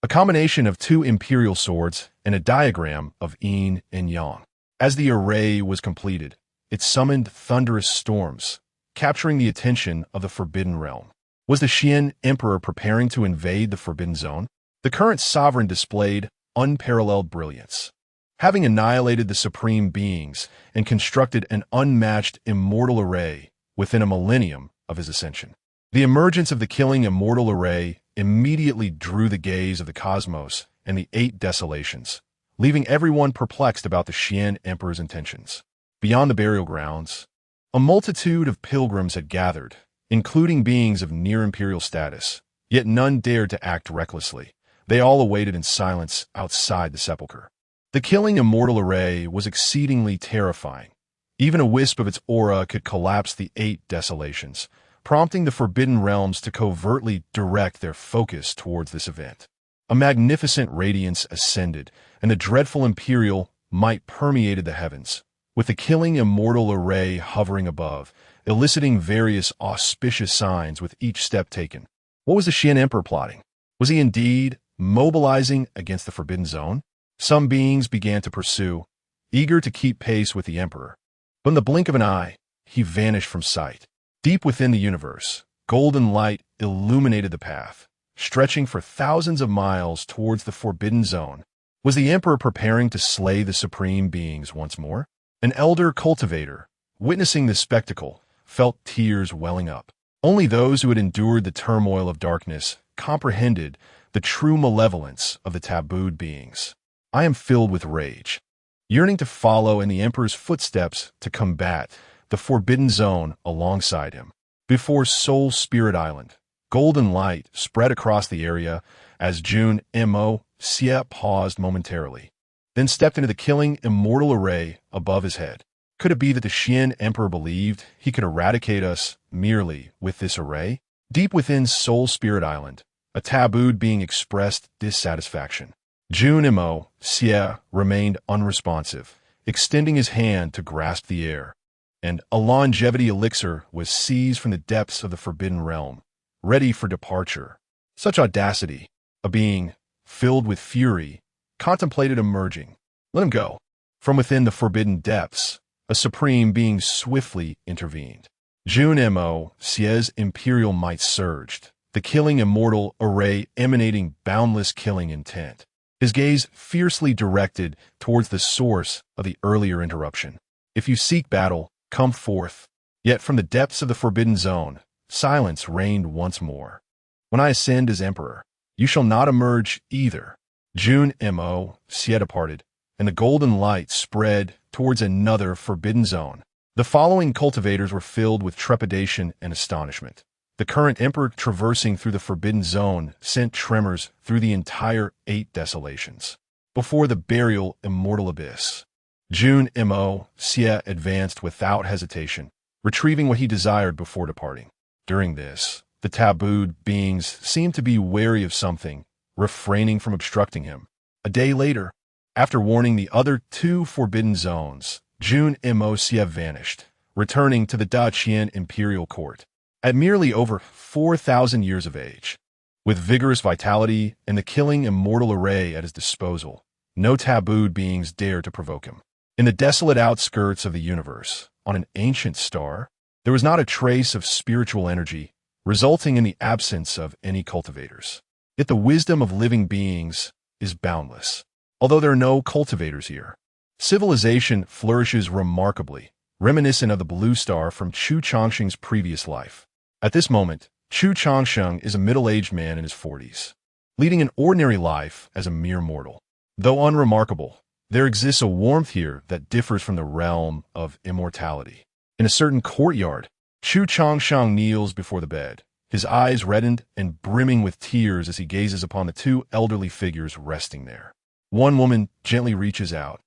a combination of two imperial swords and a diagram of yin and yang. As the array was completed, it summoned thunderous storms, capturing the attention of the Forbidden Realm. Was the Xian Emperor preparing to invade the Forbidden Zone? The current sovereign displayed unparalleled brilliance, having annihilated the supreme beings and constructed an unmatched immortal array within a millennium of his ascension. The emergence of the killing immortal array immediately drew the gaze of the cosmos and the 8 desolations, leaving everyone perplexed about the Xian Emperor's intentions. Beyond the burial grounds, a multitude of pilgrims had gathered, including beings of near-imperial status, yet none dared to act recklessly. They all awaited in silence outside the sepulchre. The killing immortal array was exceedingly terrifying. Even a wisp of its aura could collapse the 8 desolations, prompting the Forbidden Realms to covertly direct their focus towards this event. A magnificent radiance ascended, and the dreadful imperial might permeated the heavens, with the killing immortal array hovering above, eliciting various auspicious signs with each step taken. What was the Xian Emperor plotting? Was he indeed mobilizing against the Forbidden Zone? Some beings began to pursue, eager to keep pace with the Emperor. But in the blink of an eye, he vanished from sight. Deep within the universe, golden light illuminated the path, stretching for thousands of miles towards the Forbidden Zone. Was the Emperor preparing to slay the supreme beings once more? An elder cultivator, witnessing this spectacle, felt tears welling up. Only those who had endured the turmoil of darkness comprehended the true malevolence of the tabooed beings. I am filled with rage, yearning to follow in the Emperor's footsteps to combat the Forbidden Zone alongside him. Before Soul Spirit Island, golden light spread across the area as June Mo Xie paused momentarily, then stepped into the killing immortal array above his head. Could it be that the Xian Emperor believed he could eradicate us merely with this array? Deep within Soul Spirit Island, a tabooed being expressed dissatisfaction. June Mo Xie remained unresponsive, extending his hand to grasp the air, and a longevity elixir was seized from the depths of the Forbidden Realm, ready for departure. Such audacity, a being filled with fury, contemplated emerging. Let him go. From within the forbidden depths, a supreme being swiftly intervened. June Mo Xie's imperial might surged, the killing immortal array emanating boundless killing intent. His gaze fiercely directed towards the source of the earlier interruption. If you seek battle, come forth. Yet from the depths of the forbidden zone, silence reigned once more. When I ascend as emperor, you shall not emerge either. June Mo. Xie departed, and the golden light spread towards another forbidden zone. The following cultivators were filled with trepidation and astonishment. The current emperor traversing through the forbidden zone sent tremors through the entire 8 desolations. Before the burial immortal abyss, June Mo. Xie advanced without hesitation, retrieving what he desired before departing. During this, the tabooed beings seemed to be wary of something, refraining from obstructing him. A day later, after warning the other 2 forbidden zones, June Mo. Xie vanished, returning to the Daqian imperial court. At merely over 4,000 years of age, with vigorous vitality and the killing immortal array at his disposal, no tabooed beings dared to provoke him. In the desolate outskirts of the universe, on an ancient star, there was not a trace of spiritual energy, resulting in the absence of any cultivators. Yet the wisdom of living beings is boundless. Although there are no cultivators here, civilization flourishes remarkably, reminiscent of the blue star from Chu Changsheng's previous life. At this moment, Chu Changsheng is a middle-aged man in his 40s, leading an ordinary life as a mere mortal. Though unremarkable, there exists a warmth here that differs from the realm of immortality. In a certain courtyard, Chu Changsheng kneels before the bed, his eyes reddened and brimming with tears as he gazes upon the 2 elderly figures resting there. One woman gently reaches out,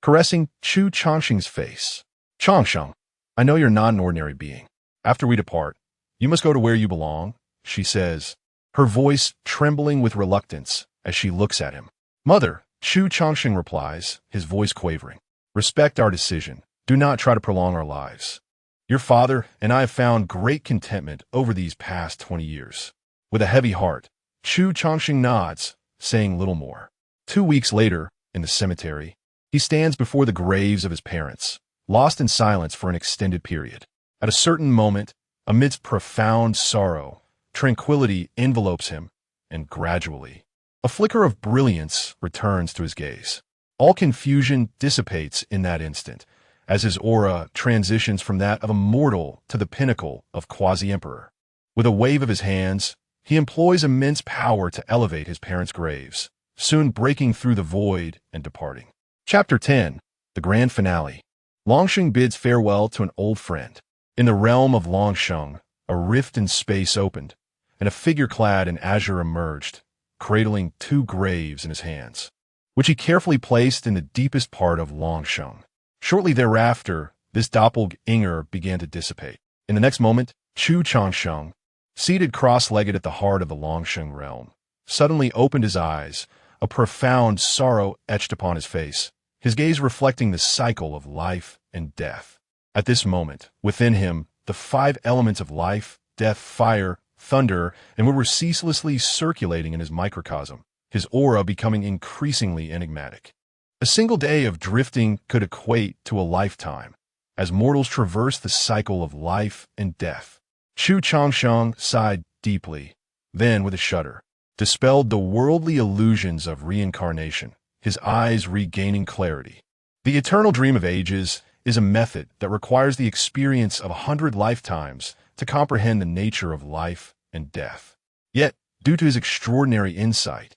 caressing Chu Changsheng's face. "Changsheng, I know you're not an ordinary being. After we depart, you must go to where you belong," she says, her voice trembling with reluctance as she looks at him. "Mother," Chu Changsheng replies, his voice quavering, "respect our decision. Do not try to prolong our lives. Your father and I have found great contentment over these past 20 years. With a heavy heart, Chu Changsheng nods, saying little more. 2 weeks later, in the cemetery, he stands before the graves of his parents, lost in silence for an extended period. At a certain moment, amidst profound sorrow, tranquility envelopes him, and gradually, a flicker of brilliance returns to his gaze. All confusion dissipates in that instant, as his aura transitions from that of a mortal to the pinnacle of quasi-emperor. With a wave of his hands, he employs immense power to elevate his parents' graves, soon breaking through the void and departing. Chapter 10. The Grand Finale. Longsheng bids farewell to an old friend. In the realm of Longsheng, a rift in space opened, and a figure clad in azure emerged, cradling 2 graves in his hands, which he carefully placed in the deepest part of Longsheng. Shortly thereafter, this doppelganger began to dissipate. In the next moment, Chu Changsheng, seated cross-legged at the heart of the Longsheng realm, suddenly opened his eyes, a profound sorrow etched upon his face, his gaze reflecting the cycle of life and death. At this moment, within him, the 5 elements of life, death, fire, thunder, and were ceaselessly circulating in his microcosm, his aura becoming increasingly enigmatic. A single day of drifting could equate to a lifetime, as mortals traverse the cycle of life and death. Chu Changsheng sighed deeply, then, with a shudder, dispelled the worldly illusions of reincarnation, his eyes regaining clarity. The eternal dream of ages is a method that requires the experience of 100 lifetimes to comprehend the nature of life and death. Yet, due to his extraordinary insight,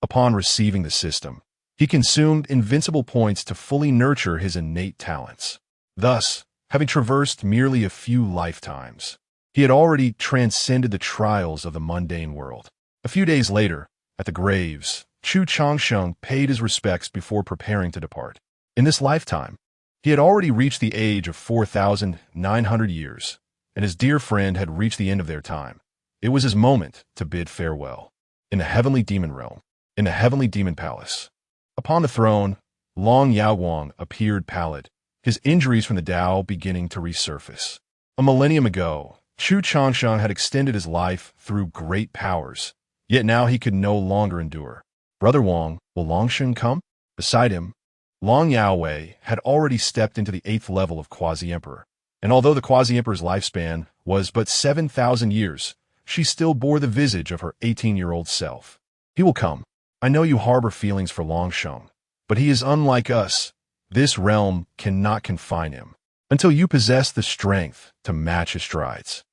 upon receiving the system, he consumed invincible points to fully nurture his innate talents. Thus, having traversed merely a few lifetimes, he had already transcended the trials of the mundane world. A few days later, at the graves, Chu Changsheng paid his respects before preparing to depart. In this lifetime, he had already reached the age of 4,900 years, and his dear friend had reached the end of their time. It was his moment to bid farewell. In the heavenly demon realm, in the heavenly demon palace, upon the throne, Long Yaowang appeared pallid, his injuries from the Tao beginning to resurface. A millennium ago, Chu Changsheng had extended his life through great powers, yet now he could no longer endure. Brother Wang, will Longsheng come? Beside him, Long Yaowei had already stepped into the 8th level of quasi-emperor, and although the quasi-emperor's lifespan was but 7,000 years, she still bore the visage of her 18-year-old self. He will come. I know you harbor feelings for Longsheng, but he is unlike us, This realm cannot confine him until you possess the strength to match his strides.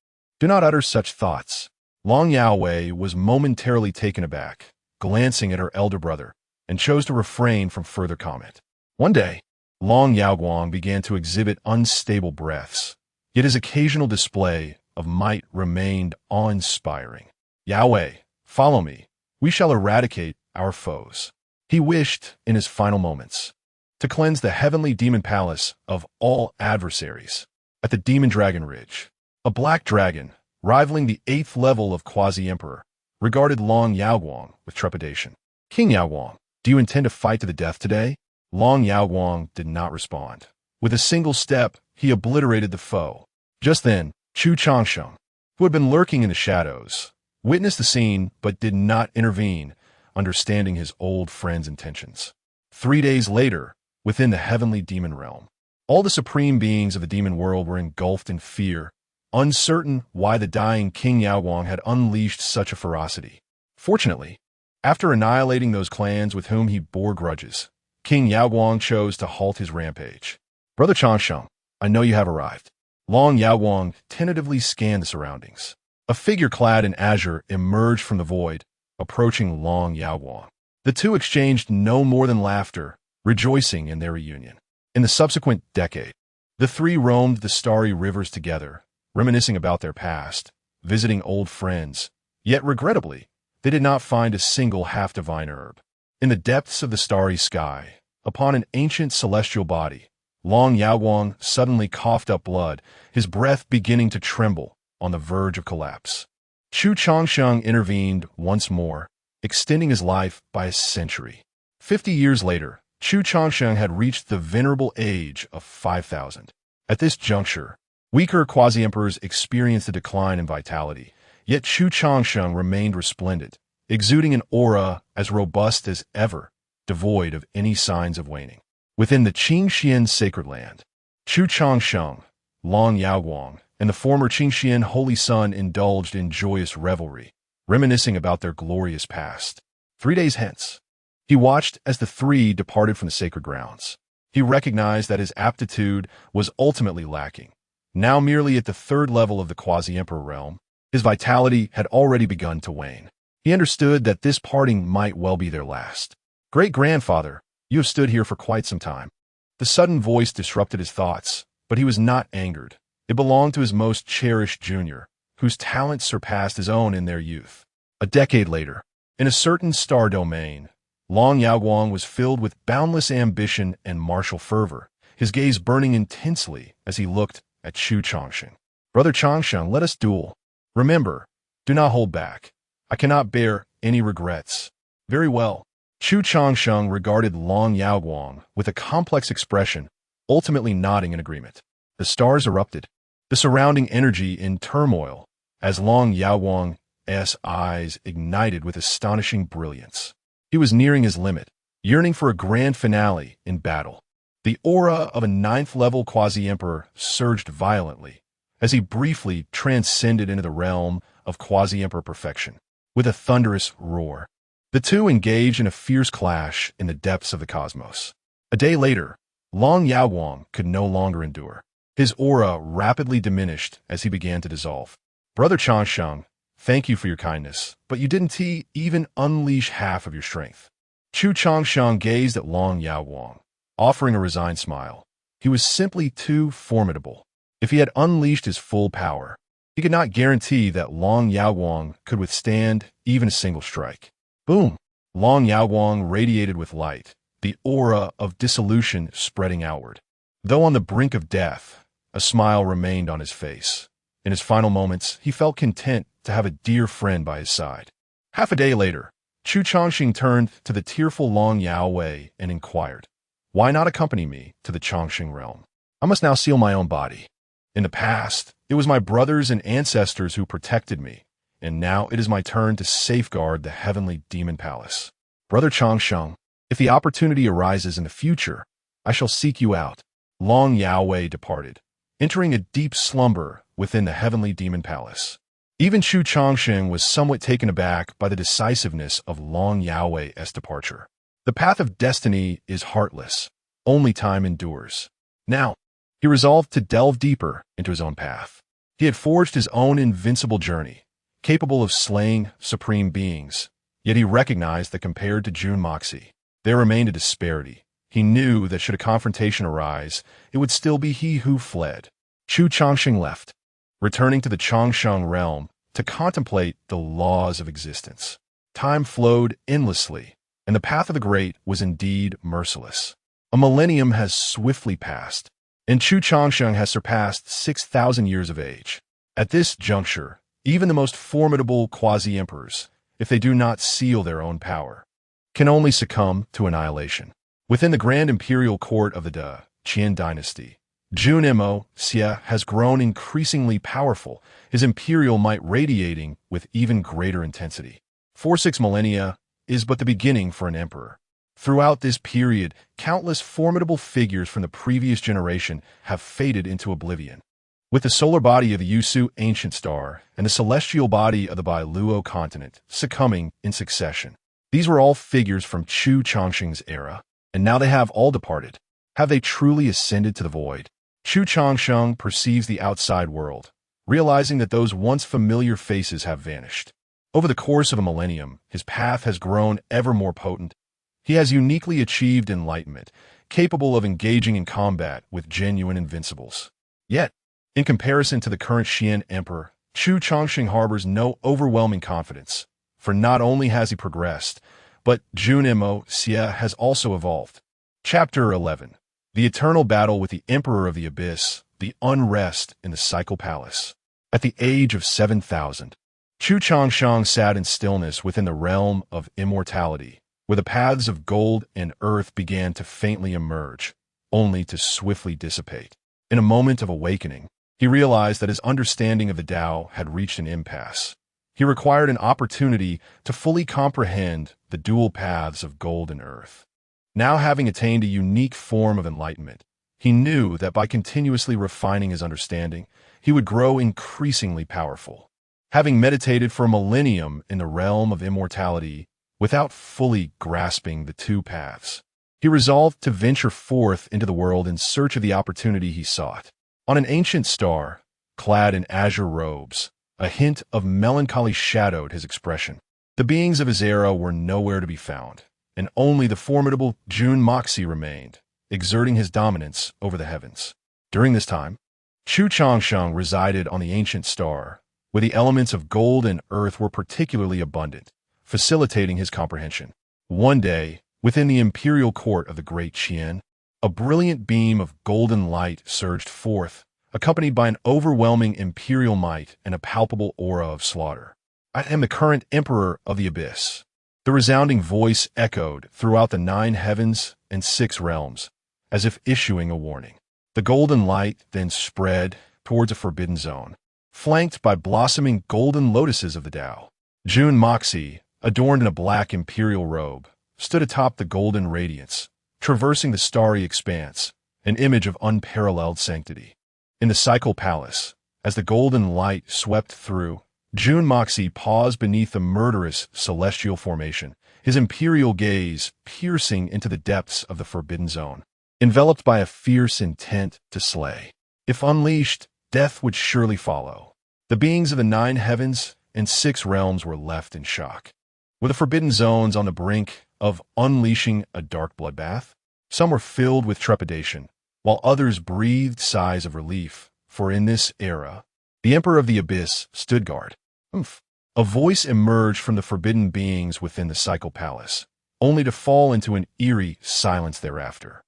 Do not utter such thoughts. Long Yaowei was momentarily taken aback, glancing at her elder brother, and chose to refrain from further comment. One day, Long Yaoguang began to exhibit unstable breaths, yet his occasional display of might remained awe-inspiring. Yaowei, follow me. We shall eradicate our foes. He wished, in his final moments, to cleanse the heavenly demon palace of all adversaries. At the Demon Dragon Ridge, a black dragon, rivaling the 8th level of Quasi-Emperor, regarded Long Yaoguang with trepidation. King Yaoguang, do you intend to fight to the death today? Long Yaoguang did not respond. With a single step, he obliterated the foe. Just then, Chu Changsheng, who had been lurking in the shadows, witnessed the scene but did not intervene, understanding his old friend's intentions. 3 days later, within the heavenly demon realm, all the supreme beings of the demon world were engulfed in fear, uncertain why the dying King Yaoguang had unleashed such a ferocity. Fortunately, after annihilating those clans with whom he bore grudges, King Yaoguang chose to halt his rampage. Brother Changsheng, I know you have arrived. Long Yaoguang tentatively scanned the surroundings. A figure clad in azure emerged from the void, approaching Long Yaoguang. The two exchanged no more than laughter, rejoicing in their reunion. In the subsequent decade, the three roamed the starry rivers together, reminiscing about their past, visiting old friends, yet regrettably, they did not find a single half-divine herb. In the depths of the starry sky, upon an ancient celestial body, Long Yaoguang suddenly coughed up blood, his breath beginning to tremble, on the verge of collapse. Chu Changsheng intervened once more, extending his life by a century. 50 years later, Chu Changsheng had reached the venerable age of 5,000. At this juncture, weaker quasi-emperors experienced a decline in vitality, yet Chu Changsheng remained resplendent, exuding an aura as robust as ever, devoid of any signs of waning. Within the Qingxian sacred land, Chu Changsheng, Long Yaoguang, and the former Qingxian holy son indulged in joyous revelry, reminiscing about their glorious past. 3 days hence, he watched as the three departed from the sacred grounds. He recognized that his aptitude was ultimately lacking. Now merely at the 3rd level of the quasi-emperor realm, his vitality had already begun to wane. He understood that this parting might well be their last. Great-grandfather, you have stood here for quite some time. The sudden voice disrupted his thoughts, but he was not angered. It belonged to his most cherished junior, whose talents surpassed his own in their youth. A decade later, in a certain star domain, Long Yaoguang was filled with boundless ambition and martial fervor, his gaze burning intensely as he looked at Chu Changsheng. Brother Changsheng, let us duel. Remember, do not hold back. I cannot bear any regrets. Very well. Chu Changsheng regarded Long Yaoguang with a complex expression, ultimately nodding in agreement. The stars erupted, the surrounding energy in turmoil, as Long Yaoguang's eyes ignited with astonishing brilliance. He was nearing his limit, yearning for a grand finale in battle. The aura of a 9th-level quasi-emperor surged violently, as he briefly transcended into the realm of quasi-emperor perfection. With a thunderous roar, the two engaged in a fierce clash in the depths of the cosmos. A day later, Long Yaoguang could no longer endure. His aura rapidly diminished as he began to dissolve. Brother Changsheng, thank you for your kindness, but you didn't even unleash half of your strength. Chu Changsheng gazed at Long Yaoguang, offering a resigned smile. He was simply too formidable. If he had unleashed his full power, he could not guarantee that Long Yaoguang could withstand even a single strike. Boom! Long Yaoguang radiated with light, the aura of dissolution spreading outward. Though on the brink of death, a smile remained on his face. In his final moments, he felt content to have a dear friend by his side. Half a day later, Chu Changsheng turned to the tearful Long Yaowei and inquired, "Why not accompany me to the Changsheng realm? I must now seal my own body. In the past, it was my brothers and ancestors who protected me, and now it is my turn to safeguard the heavenly demon palace. Brother Changsheng, if the opportunity arises in the future, I shall seek you out." Long Yaowei departed, entering a deep slumber within the heavenly demon palace. Even Chu Changsheng was somewhat taken aback by the decisiveness of Long Yaowei's departure. The path of destiny is heartless, only time endures. Now, he resolved to delve deeper into his own path. He had forged his own invincible journey, capable of slaying supreme beings, yet he recognized that compared to Jun Moxie, there remained a disparity. He knew that should a confrontation arise, it would still be he who fled. Chu Changsheng left, returning to the Changsheng realm to contemplate the laws of existence. Time flowed endlessly, and the path of the great was indeed merciless. A millennium has swiftly passed, and Chu Changsheng has surpassed 6,000 years of age. At this juncture, even the most formidable quasi-emperors, if they do not seal their own power, can only succumb to annihilation. Within the grand imperial court of the Qian dynasty, Jun Xie has grown increasingly powerful, his imperial might radiating with even greater intensity. 6 millennia is but the beginning for an emperor. Throughout this period, countless formidable figures from the previous generation have faded into oblivion. With the solar body of the Yusu ancient star and the celestial body of the Bailuo continent succumbing in succession, these were all figures from Chu Changsheng's era, and now they have all departed. Have they truly ascended to the void? Chu Changsheng perceives the outside world, realizing that those once familiar faces have vanished. Over the course of a millennium, his path has grown ever more potent. He has uniquely achieved enlightenment, capable of engaging in combat with genuine invincibles. Yet, in comparison to the current Xian emperor, Chu Changsheng harbors no overwhelming confidence, for not only has he progressed, but Jun Xie has also evolved. Chapter 11. The Eternal Battle with the Emperor of the Abyss, the Unrest in the Cycle Palace. At the age of 7,000, Chu Changsheng sat in stillness within the realm of immortality, where the paths of gold and earth began to faintly emerge, only to swiftly dissipate. In a moment of awakening, he realized that his understanding of the Tao had reached an impasse. He required an opportunity to fully comprehend the dual paths of gold and earth. Now having attained a unique form of enlightenment, he knew that by continuously refining his understanding, he would grow increasingly powerful. Having meditated for a millennium in the realm of immortality without fully grasping the two paths, he resolved to venture forth into the world in search of the opportunity he sought. On an ancient star, clad in azure robes, a hint of melancholy shadowed his expression. The beings of his era were nowhere to be found, and only the formidable Jun Moxie remained, exerting his dominance over the heavens. During this time, Chu Changsheng resided on the ancient star, where the elements of gold and earth were particularly abundant, facilitating his comprehension. One day, within the imperial court of the great Qian, a brilliant beam of golden light surged forth, accompanied by an overwhelming imperial might and a palpable aura of slaughter. I am the current emperor of the abyss. The resounding voice echoed throughout the 9 heavens and 6 realms, as if issuing a warning. The golden light then spread towards a forbidden zone, flanked by blossoming golden lotuses of the Tao. Jun Moxie, adorned in a black imperial robe, stood atop the golden radiance, traversing the starry expanse, an image of unparalleled sanctity. In the Cycle Palace, as the golden light swept through, Jun Moxie paused beneath the murderous celestial formation, his imperial gaze piercing into the depths of the forbidden zone, enveloped by a fierce intent to slay. If unleashed, death would surely follow. The beings of the 9 heavens and 6 realms were left in shock. Were the forbidden zones on the brink of unleashing a dark bloodbath? Some were filled with trepidation, while others breathed sighs of relief, for in this era, the Emperor of the Abyss stood guard. A voice emerged from the forbidden beings within the Cycle Palace, only to fall into an eerie silence thereafter.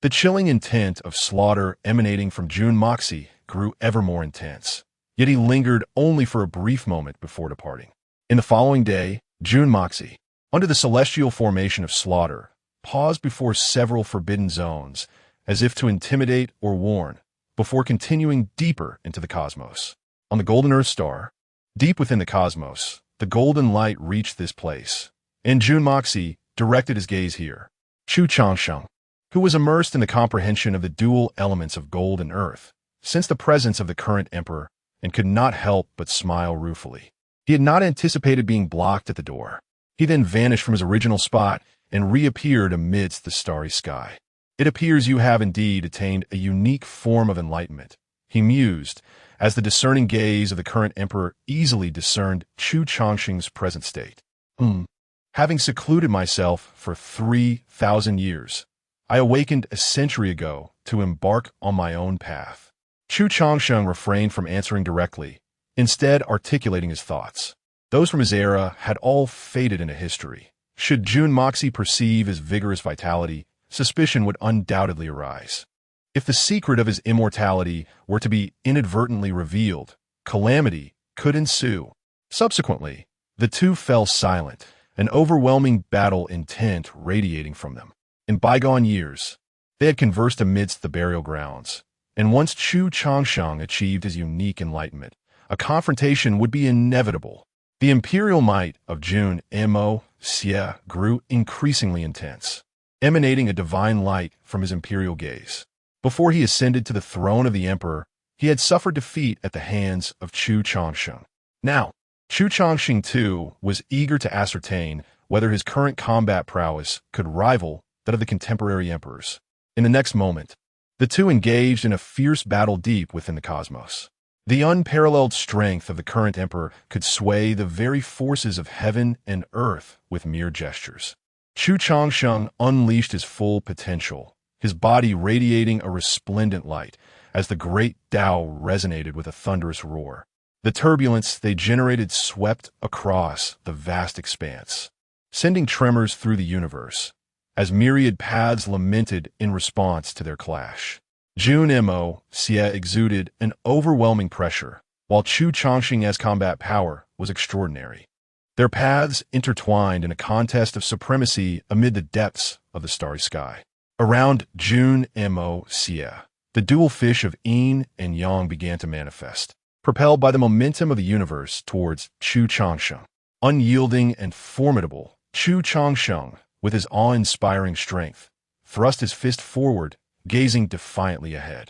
The chilling intent of slaughter emanating from Jun Moxie grew ever more intense, yet he lingered only for a brief moment before departing. In the following day, Jun Moxie, under the celestial formation of slaughter, paused before several forbidden zones, as if to intimidate or warn, before continuing deeper into the cosmos. On the golden Earth star, deep within the cosmos, the golden light reached this place, and Jun Moxie directed his gaze here. Chu Changsheng, who was immersed in the comprehension of the dual elements of gold and earth, sensed the presence of the current emperor and could not help but smile ruefully. He had not anticipated being blocked at the door. He then vanished from his original spot and reappeared amidst the starry sky. It appears you have indeed attained a unique form of enlightenment, he mused, as the discerning gaze of the current emperor easily discerned Chu Changsheng's present state. Having secluded myself for 3,000 years, I awakened a century ago to embark on my own path. Chu Changsheng refrained from answering directly, instead articulating his thoughts. Those from his era had all faded into history. Should Jun Moxie perceive his vigorous vitality, suspicion would undoubtedly arise. If the secret of his immortality were to be inadvertently revealed, calamity could ensue. Subsequently, the two fell silent, an overwhelming battle intent radiating from them. In bygone years, they had conversed amidst the burial grounds, and once Chu Changsheng achieved his unique enlightenment, a confrontation would be inevitable. The imperial might of Jun Mo-Xie grew increasingly intense, emanating a divine light from his imperial gaze. Before he ascended to the throne of the emperor, he had suffered defeat at the hands of Chu Changsheng. Now, Chu Changsheng too was eager to ascertain whether his current combat prowess could rival that of the contemporary emperors. In the next moment, the two engaged in a fierce battle deep within the cosmos. The unparalleled strength of the current emperor could sway the very forces of heaven and earth with mere gestures. Chu Changsheng unleashed his full potential, his body radiating a resplendent light as the great Tao resonated with a thunderous roar. The turbulence they generated swept across the vast expanse, sending tremors through the universe, as myriad paths lamented in response to their clash. Jun Mo-Xie exuded an overwhelming pressure, while Chu Changsheng's combat power was extraordinary. Their paths intertwined in a contest of supremacy amid the depths of the starry sky. Around Jun Mo-Xie, the dual fish of yin and yang began to manifest, propelled by the momentum of the universe towards Chu Changsheng. Unyielding and formidable, Chu Changsheng, with his awe-inspiring strength, thrust his fist forward, gazing defiantly ahead.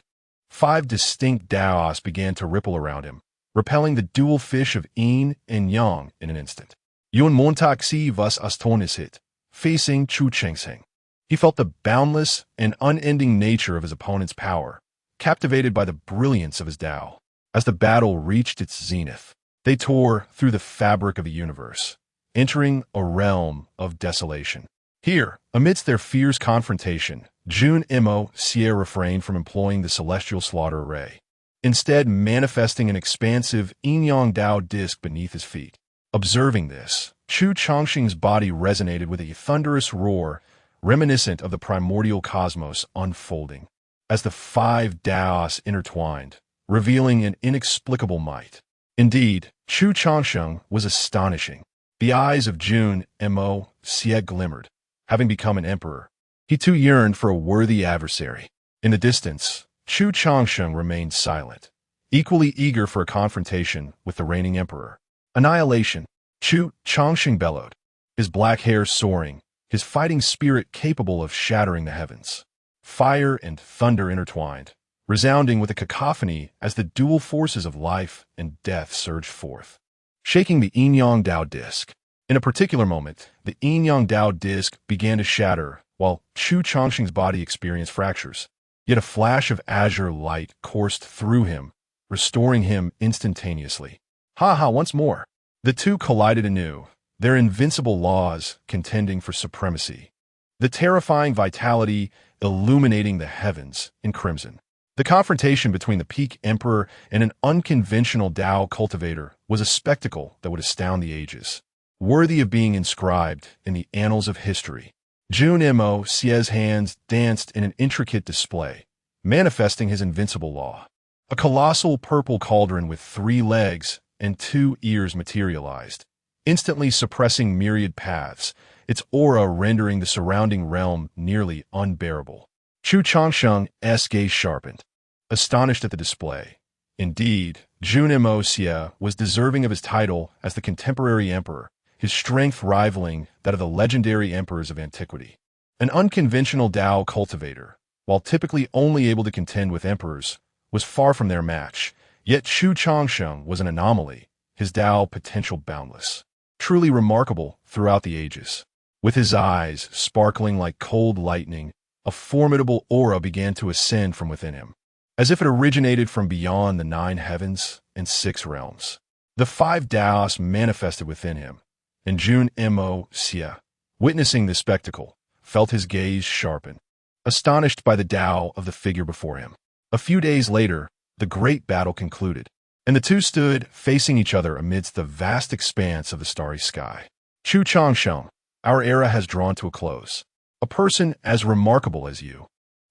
5 distinct Daos began to ripple around him, repelling the dual fish of yin and yang in an instant. Yun Montaxi was Astonishit, facing Chu Changsheng. He felt the boundless and unending nature of his opponent's power, captivated by the brilliance of his Tao. As the battle reached its zenith, they tore through the fabric of the universe, entering a realm of desolation. Here, amidst their fierce confrontation, Jun Mo-Xie refrained from employing the celestial slaughter array, instead manifesting an expansive yin-yang Tao disk beneath his feet. Observing this, Chu Changsheng's body resonated with a thunderous roar reminiscent of the primordial cosmos unfolding, as the 5 Daos intertwined, revealing an inexplicable might. Indeed, Chu Changsheng was astonishing. The eyes of Jun Mo-Xie glimmered. Having become an emperor, he too yearned for a worthy adversary. In the distance, Chu Changsheng remained silent, equally eager for a confrontation with the reigning emperor. Annihilation, Chu Changsheng bellowed, his black hair soaring, his fighting spirit capable of shattering the heavens. Fire and thunder intertwined, resounding with a cacophony as the dual forces of life and death surged forth, shaking the yin-yang Tao disk. In a particular moment, the yin-yang Tao disk began to shatter, while Chu Changsheng's body experienced fractures. Yet a flash of azure light coursed through him, restoring him instantaneously. Once more. The two collided anew, their invincible laws contending for supremacy. The terrifying vitality illuminating the heavens in crimson. The confrontation between the peak emperor and an unconventional Tao cultivator was a spectacle that would astound the ages, worthy of being inscribed in the annals of history. Jun Mo-Xie's hands danced in an intricate display, manifesting his invincible law. A colossal purple cauldron with 3 legs and 2 ears materialized, instantly suppressing myriad paths, its aura rendering the surrounding realm nearly unbearable. Chu Changsheng's gaze sharpened, astonished at the display. Indeed, Jun Mo-Xie was deserving of his title as the contemporary emperor, his strength rivaling that of the legendary emperors of antiquity. An unconventional Tao cultivator, while typically only able to contend with emperors, was far from their match. Yet Chu Changsheng was an anomaly, his Tao potential boundless, truly remarkable throughout the ages. With his eyes sparkling like cold lightning, a formidable aura began to ascend from within him, as if it originated from beyond the 9 heavens and 6 realms. The 5 Taoists manifested within him, and Jun Mo Xia, witnessing this spectacle, felt his gaze sharpen, astonished by the Tao of the figure before him. A few days later, the great battle concluded, and the two stood facing each other amidst the vast expanse of the starry sky. Chu Changsheng, our era has drawn to a close. A person as remarkable as you,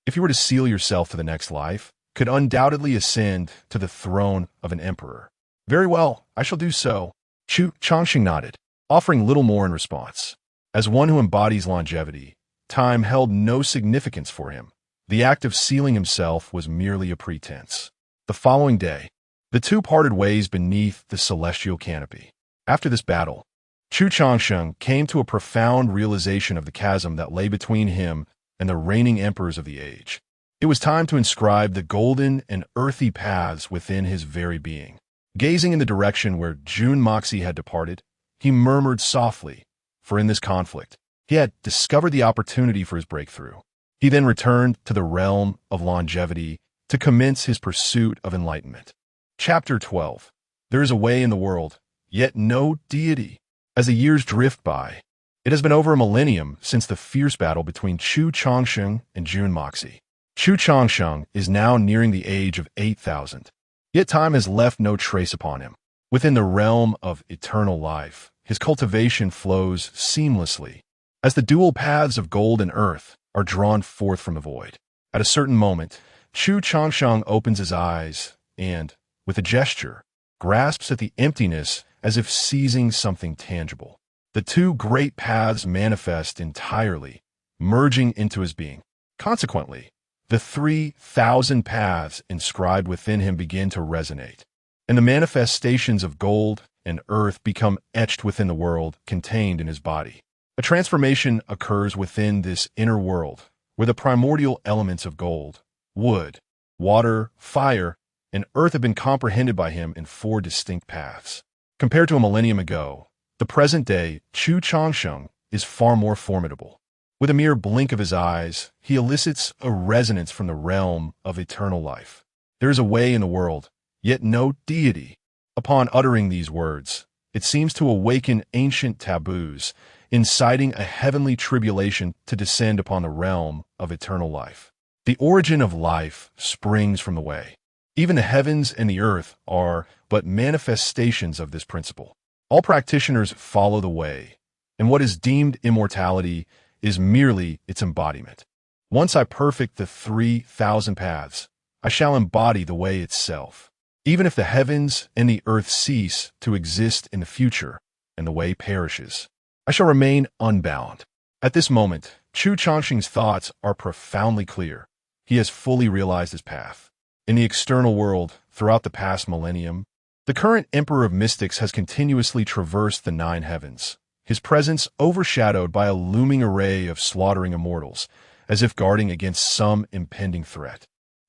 if you were to seal yourself to the next life, could undoubtedly ascend to the throne of an emperor. Very well, I shall do so. Chu Changsheng nodded, offering little more in response. As one who embodies longevity, time held no significance for him. The act of sealing himself was merely a pretense. The following day, the two parted ways beneath the celestial canopy. After this battle, Chu Changsheng came to a profound realization of the chasm that lay between him and the reigning emperors of the age. It was time to inscribe the golden and earthy paths within his very being. Gazing in the direction where Jun Moxie had departed, he murmured softly, for in this conflict, he had discovered the opportunity for his breakthrough. He then returned to the realm of longevity to commence his pursuit of enlightenment. Chapter 12. There is a way in the world, yet no deity. As the years drift by, it has been over a millennium since the fierce battle between Chu Changsheng and Jun Moxie. Chu Changsheng is now nearing the age of 8,000, yet time has left no trace upon him. Within the realm of eternal life, his cultivation flows seamlessly, as the dual paths of gold and earth are drawn forth from the void. At a certain moment, Chu Changsheng opens his eyes and, with a gesture, grasps at the emptiness as if seizing something tangible. The two great paths manifest entirely, merging into his being. Consequently, the 3,000 paths inscribed within him begin to resonate, and the manifestations of gold and earth become etched within the world contained in his body. A transformation occurs within this inner world, where the primordial elements of gold, wood, water, fire, and earth have been comprehended by him in 4 distinct paths. Compared to a millennium ago, the present-day Chu Changsheng is far more formidable. With a mere blink of his eyes, he elicits a resonance from the realm of eternal life. There is a way in the world, yet no deity. Upon uttering these words, it seems to awaken ancient taboos, inciting a heavenly tribulation to descend upon the realm of eternal life. The origin of life springs from the way. Even the heavens and the earth are but manifestations of this principle. All practitioners follow the way, and what is deemed immortality is merely its embodiment. Once I perfect the 3,000 paths, I shall embody the way itself. Even if the heavens and the earth cease to exist in the future, and the way perishes, I shall remain unbound. At this moment, Chu Changsheng's thoughts are profoundly clear. He has fully realized his path. In the external world, throughout the past millennium, the current Emperor of Mystics has continuously traversed the 9 heavens, his presence overshadowed by a looming array of slaughtering immortals, as if guarding against some impending threat.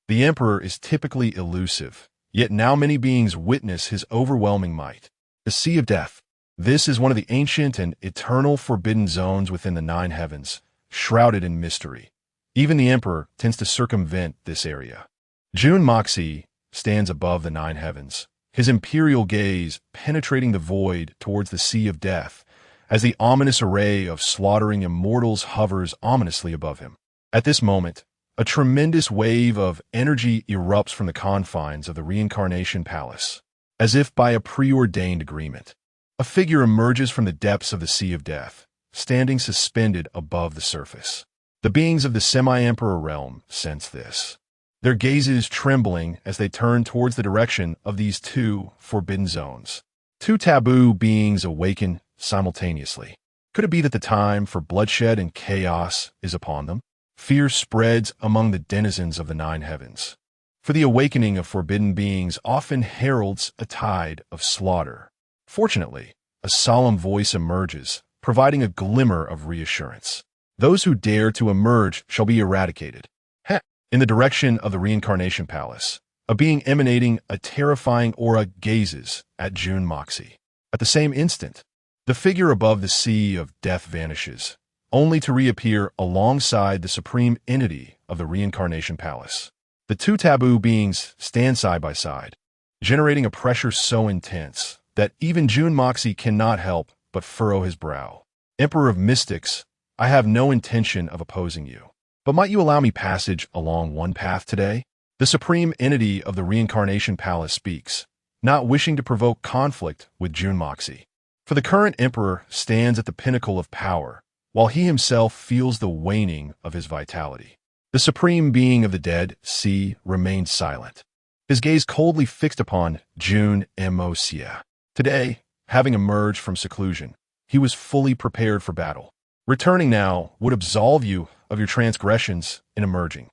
The Emperor is typically elusive, yet now many beings witness his overwhelming might. The Sea of Death. This is one of the ancient and eternal forbidden zones within the 9 heavens, shrouded in mystery. Even the Emperor tends to circumvent this area. Jun Moxie stands above the 9 heavens, his imperial gaze penetrating the void towards the Sea of Death, as the ominous array of slaughtering immortals hovers ominously above him. At this moment, a tremendous wave of energy erupts from the confines of the reincarnation palace, as if by a preordained agreement. A figure emerges from the depths of the Sea of Death, standing suspended above the surface. The beings of the semi-emperor realm sense this, their gazes trembling as they turn towards the direction of these 2 forbidden zones. 2 taboo beings awaken simultaneously. Could it be that the time for bloodshed and chaos is upon them? Fear spreads among the denizens of the 9 heavens, for the awakening of forbidden beings often heralds a tide of slaughter. Fortunately, a solemn voice emerges, providing a glimmer of reassurance. Those who dare to emerge shall be eradicated. In the direction of the reincarnation palace, a being emanating a terrifying aura gazes at Jun Moxie. At the same instant, the figure above the Sea of Death vanishes, only to reappear alongside the supreme entity of the reincarnation palace. The two taboo beings stand side by side, generating a pressure so intense that even Jun Moxie cannot help but furrow his brow. Emperor of Mystics, I have no intention of opposing you. But might you allow me passage along one path today? The supreme entity of the reincarnation palace speaks, not wishing to provoke conflict with Jun Moxie. For the current emperor stands at the pinnacle of power, while he himself feels the waning of his vitality. The supreme being of the dead sea remained silent, his gaze coldly fixed upon Jun Moxie. Today, having emerged from seclusion, he was fully prepared for battle. Returning now would absolve you of your transgressions in emerging.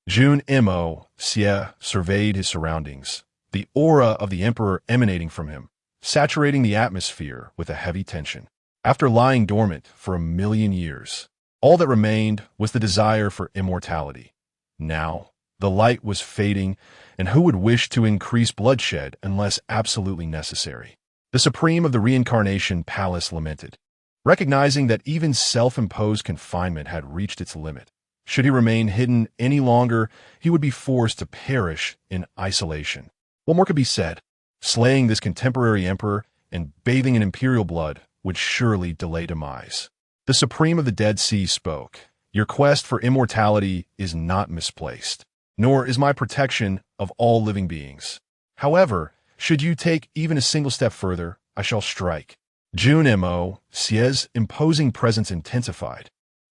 Jun Moxie surveyed his surroundings, the aura of the emperor emanating from him, saturating the atmosphere with a heavy tension. After lying dormant for 1,000,000 years, all that remained was the desire for immortality. Now, the light was fading, and who would wish to increase bloodshed unless absolutely necessary? The Supreme of the Reincarnation Palace lamented, recognizing that even self-imposed confinement had reached its limit. Should he remain hidden any longer, he would be forced to perish in isolation. What more could be said? Slaying this contemporary emperor and bathing in imperial blood would surely delay demise. The Supreme of the Dead Sea spoke. Your quest for immortality is not misplaced, nor is my protection of all living beings. However, should you take even a single step further, I shall strike. Jun Moxie's imposing presence intensified,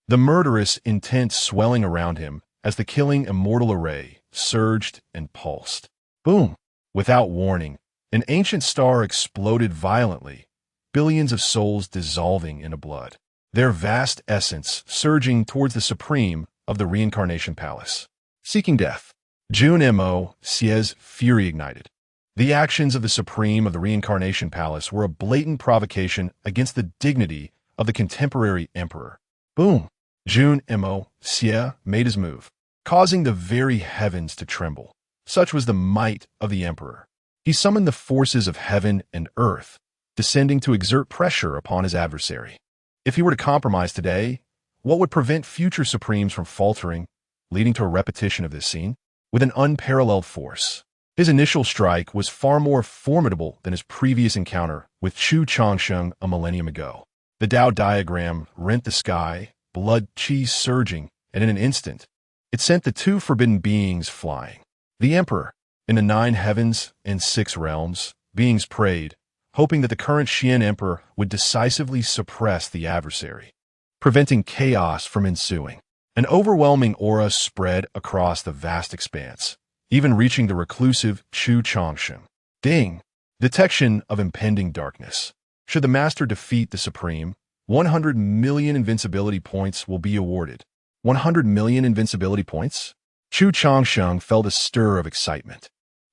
the murderous intent swelling around him as the killing immortal array surged and pulsed. Boom! Without warning, an ancient star exploded violently, billions of souls dissolving into blood, their vast essence surging towards the Supreme of the Reincarnation Palace. Seeking death, Jun Moxie's fury ignited. The actions of the Supreme of the Reincarnation Palace were a blatant provocation against the dignity of the contemporary emperor. Boom! Jun Moxie made his move, causing the very heavens to tremble. Such was the might of the emperor. He summoned the forces of heaven and earth, descending to exert pressure upon his adversary. If he were to compromise today, what would prevent future Supremes from faltering, leading to a repetition of this scene? With an unparalleled force, his initial strike was far more formidable than his previous encounter with Chu Changsheng a millennium ago. The Tao diagram rent the sky, blood chi surging, and in an instant, it sent the two forbidden beings flying. The emperor, in the 9 heavens and 6 realms, beings prayed, hoping that the current Xian emperor would decisively suppress the adversary, preventing chaos from ensuing. An overwhelming aura spread across the vast expanse, even reaching the reclusive Chu Changsheng. Ding! Detection of impending darkness. Should the master defeat the Supreme, 100 million invincibility points will be awarded. 100 million invincibility points? Chu Changsheng felt a stir of excitement.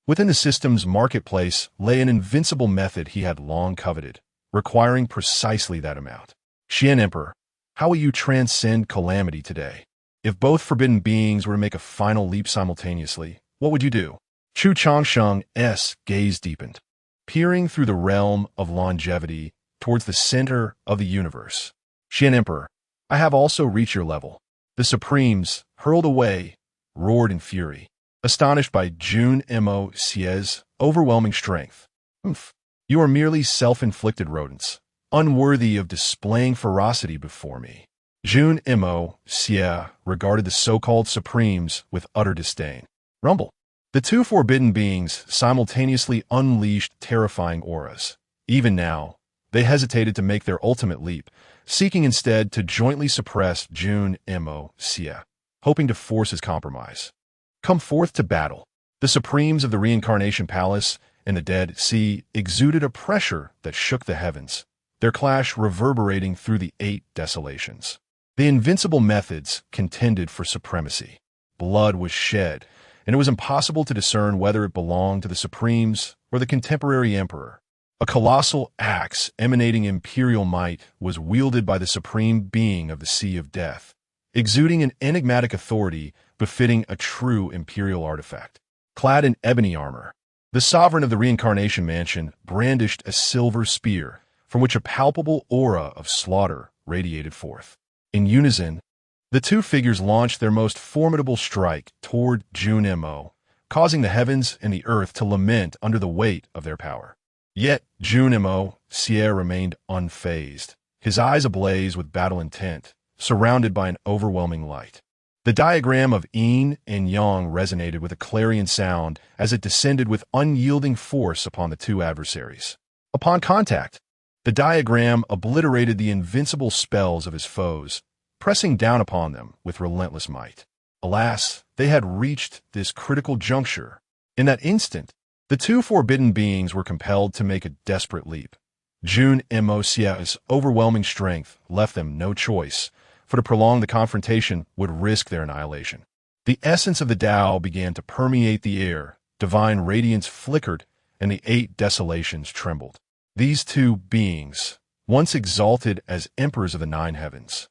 Within the system's marketplace lay an invincible method he had long coveted, requiring precisely that amount. Xian Emperor, how will you transcend calamity today? If both forbidden beings were to make a final leap simultaneously, what would you do? Chu Changsheng's gaze deepened, peering through the realm of longevity towards the center of the universe. Xian Emperor, I have also reached your level. The Supremes, hurled away, roared in fury, astonished by Jun Moxie's overwhelming strength. You are merely self-inflicted rodents, unworthy of displaying ferocity before me. Jun Moxie regarded the so-called Supremes with utter disdain. Rumble. The two forbidden beings simultaneously unleashed terrifying auras. Even now, they hesitated to make their ultimate leap, seeking instead to jointly suppress Jun Moxie, hoping to force his compromise. Come forth to battle. The Supremes of the Reincarnation Palace and the Dead Sea exuded a pressure that shook the heavens, their clash reverberating through the 8 desolations. The invincible methods contended for supremacy. Blood was shed, and it was impossible to discern whether it belonged to the Supremes or the contemporary emperor. A colossal axe emanating imperial might was wielded by the supreme being of the Sea of Death, exuding an enigmatic authority befitting a true imperial artifact. Clad in ebony armor, the sovereign of the Reincarnation Mansion brandished a silver spear from which a palpable aura of slaughter radiated forth. In unison, the two figures launched their most formidable strike toward Jun Mo, causing the heavens and the earth to lament under the weight of their power. Yet Jun Mo Xie remained unfazed, his eyes ablaze with battle intent, surrounded by an overwhelming light. The diagram of yin and yang resonated with a clarion sound as it descended with unyielding force upon the two adversaries. Upon contact, the diagram obliterated the invincible spells of his foes, pressing down upon them with relentless might. Alas, they had reached this critical juncture. In that instant, the two forbidden beings were compelled to make a desperate leap. Jun Mo Xie's overwhelming strength left them no choice, for to prolong the confrontation would risk their annihilation. The essence of the Tao began to permeate the air, divine radiance flickered, and the eight desolations trembled. These two beings, once exalted as emperors of the nine heavens,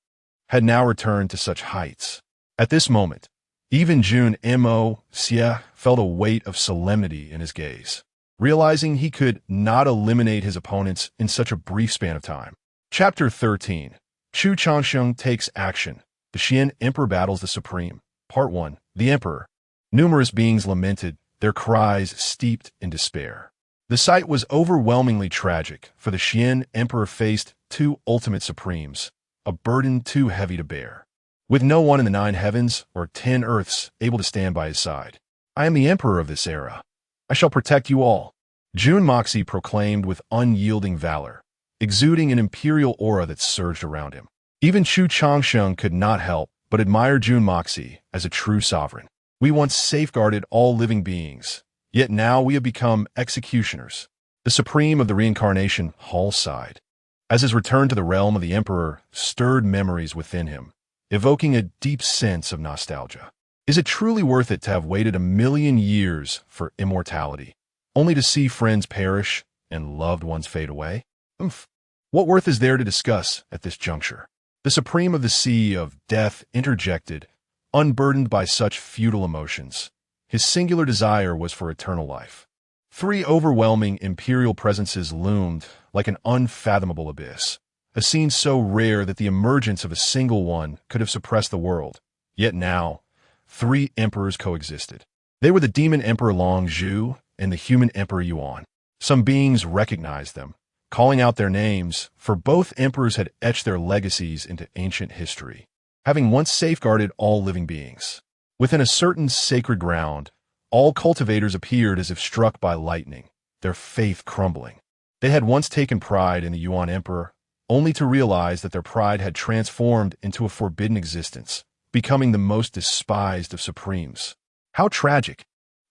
had now returned to such heights. At this moment, even Jun Mo Xie felt a weight of solemnity in his gaze, realizing he could not eliminate his opponents in such a brief span of time. Chapter 13. Chu Changsheng takes action. The Xian Emperor battles the Supreme. Part 1. The Emperor. Numerous beings lamented, their cries steeped in despair. The sight was overwhelmingly tragic, for the Xian Emperor faced two ultimate supremes, a burden too heavy to bear, with no one in the nine heavens or 10 earths able to stand by his side. I am the Emperor of this era. I shall protect you all, Jun Moxie proclaimed with unyielding valor, exuding an imperial aura that surged around him. Even Chu Changsheng could not help but admire Jun Moxie as a true sovereign. We once safeguarded all living beings, yet now we have become executioners. The Supreme of the Reincarnation Hall sighed, as his return to the realm of the Emperor stirred memories within him, evoking a deep sense of nostalgia. Is it truly worth it to have waited 1,000,000 years for immortality, only to see friends perish and loved ones fade away? What worth is there to discuss at this juncture? The Supreme of the Sea of Death interjected, unburdened by such futile emotions. His singular desire was for eternal life. 3 overwhelming imperial presences loomed like an unfathomable abyss, a scene so rare that the emergence of a single one could have suppressed the world. Yet now, 3 emperors coexisted. They were the demon emperor Long Zhu and the human emperor Yuan. Some beings recognized them, calling out their names, for both emperors had etched their legacies into ancient history, having once safeguarded all living beings. Within a certain sacred ground, all cultivators appeared as if struck by lightning, their faith crumbling. They had once taken pride in the Yuan emperor, only to realize that their pride had transformed into a forbidden existence, becoming the most despised of supremes. How tragic!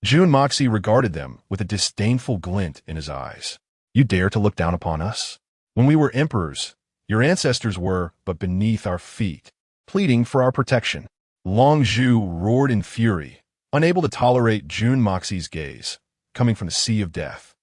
Jun Moxie regarded them with a disdainful glint in his eyes. You dare to look down upon us? When we were emperors, your ancestors were but beneath our feet, pleading for our protection. Long Zhu roared in fury, unable to tolerate Jun Moxie's gaze, coming from the sea of death.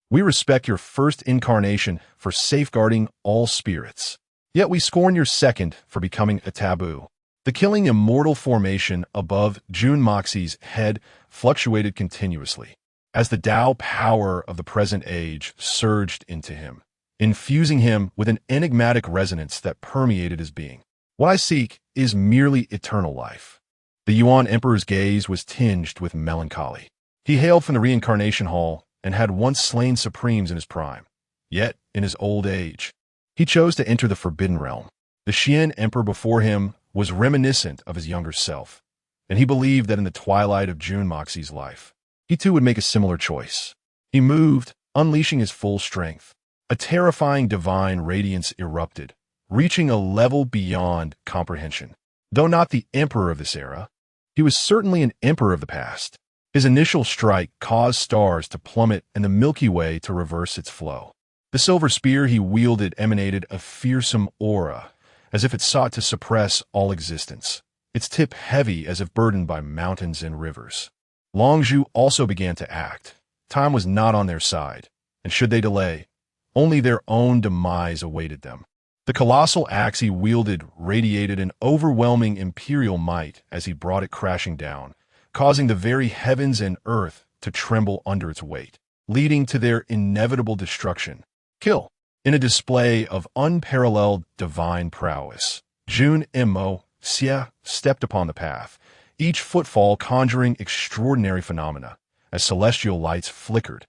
We respect your first incarnation for safeguarding all spirits, yet we scorn your second for becoming a taboo. The killing immortal formation above Jun Moxie's head fluctuated continuously, as the Tao power of the present age surged into him, infusing him with an enigmatic resonance that permeated his being. What I seek is merely eternal life. The Yuan Emperor's gaze was tinged with melancholy. He hailed from the reincarnation hall and had once slain supremes in his prime. Yet, in his old age, he chose to enter the forbidden realm. The Xian Emperor before him was reminiscent of his younger self, and he believed that in the twilight of Jun Moxie's life, he too would make a similar choice. He moved, unleashing his full strength. A terrifying divine radiance erupted, reaching a level beyond comprehension. Though not the emperor of this era, he was certainly an emperor of the past. His initial strike caused stars to plummet and the Milky Way to reverse its flow. The silver spear he wielded emanated a fearsome aura, as if it sought to suppress all existence, its tip heavy as if burdened by mountains and rivers. Long Zhu also began to act. Time was not on their side, and should they delay, only their own demise awaited them. The colossal axe he wielded radiated an overwhelming imperial might as he brought it crashing down, causing the very heavens and earth to tremble under its weight, leading to their inevitable destruction. Kill. In a display of unparalleled divine prowess, Jun Mo Xie stepped upon the path, each footfall conjuring extraordinary phenomena as celestial lights flickered,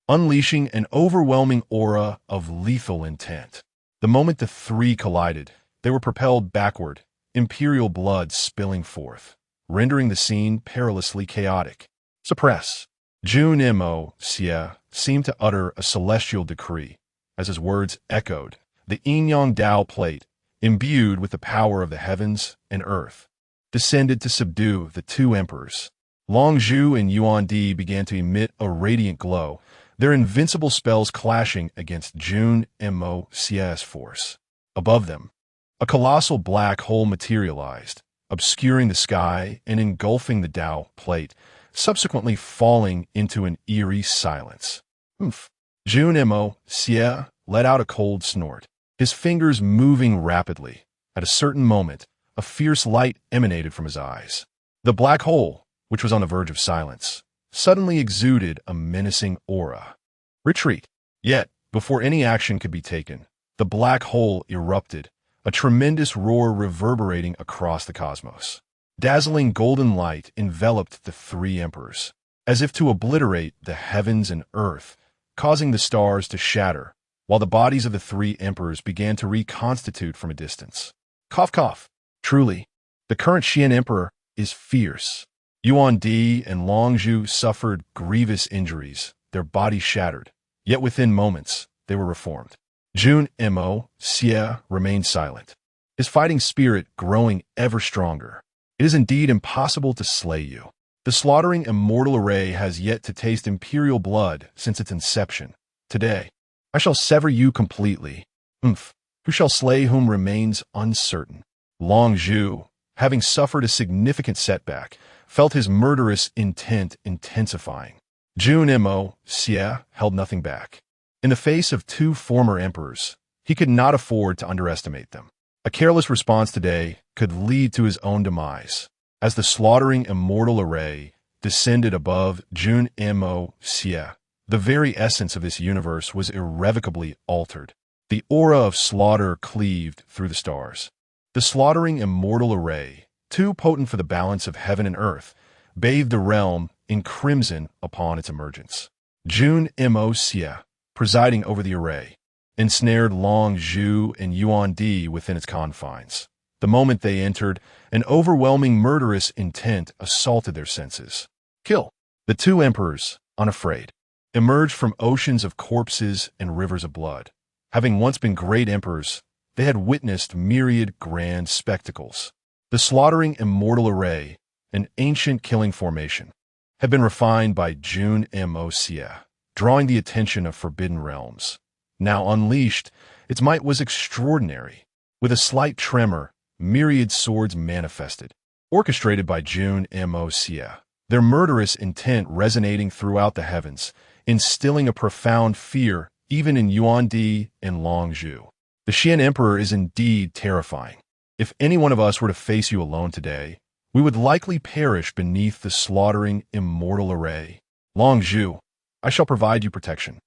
unleashing an overwhelming aura of lethal intent. The moment the three collided, they were propelled backward, imperial blood spilling forth, rendering the scene perilously chaotic. Suppress. Jun Mo Xie seemed to utter a celestial decree, as his words echoed. The yin-yang Tao plate, imbued with the power of the heavens and earth, descended to subdue the two emperors. Long Zhu and Yuan Di began to emit a radiant glow, their invincible spells clashing against Jun Mo Xie's force. Above them, a colossal black hole materialized, obscuring the sky and engulfing the Tao plate, subsequently falling into an eerie silence. Oomph. Jun Mo Xie let out a cold snort, his fingers moving rapidly. At a certain moment, a fierce light emanated from his eyes. The black hole, which was on the verge of silence, suddenly exuded a menacing aura. Retreat. Yet, before any action could be taken, the black hole erupted, a tremendous roar reverberating across the cosmos. Dazzling golden light enveloped the three emperors, as if to obliterate the heavens and earth, causing the stars to shatter, while the bodies of the three emperors began to reconstitute from a distance. Cough, cough. Truly, the current Xian emperor is fierce. Yuan Di and Long Zhu suffered grievous injuries, their bodies shattered, yet within moments they were reformed. Jun Mo Xie remained silent, his fighting spirit growing ever stronger. It is indeed impossible to slay you. The slaughtering immortal array has yet to taste imperial blood since its inception. Today, I shall sever you completely. Who shall slay whom remains uncertain. Long Zhu, having suffered a significant setback, felt his murderous intent intensifying. Jun Mo Xie held nothing back. In the face of two former emperors, he could not afford to underestimate them. A careless response today could lead to his own demise. As the slaughtering immortal array descended above Jun Mo Xie, the very essence of this universe was irrevocably altered. The aura of slaughter cleaved through the stars. The slaughtering immortal array, too potent for the balance of heaven and earth, bathed the realm in crimson upon its emergence. Jun Mo Xie, presiding over the array, ensnared Long Zhu and Yuan Di within its confines. The moment they entered, an overwhelming murderous intent assaulted their senses. Kill. The two emperors, unafraid, emerged from oceans of corpses and rivers of blood. Having once been great emperors, they had witnessed myriad grand spectacles. The slaughtering immortal array, an ancient killing formation, had been refined by Jun Mo Xie, drawing the attention of forbidden realms. Now unleashed, its might was extraordinary. With a slight tremor, myriad swords manifested, orchestrated by Jun Mo Xie, their murderous intent resonating throughout the heavens, instilling a profound fear even in Yuan Di and Long Zhu. The Xian Emperor is indeed terrifying. If any one of us were to face you alone today, we would likely perish beneath the slaughtering immortal array. Long Zhu, I shall provide you protection.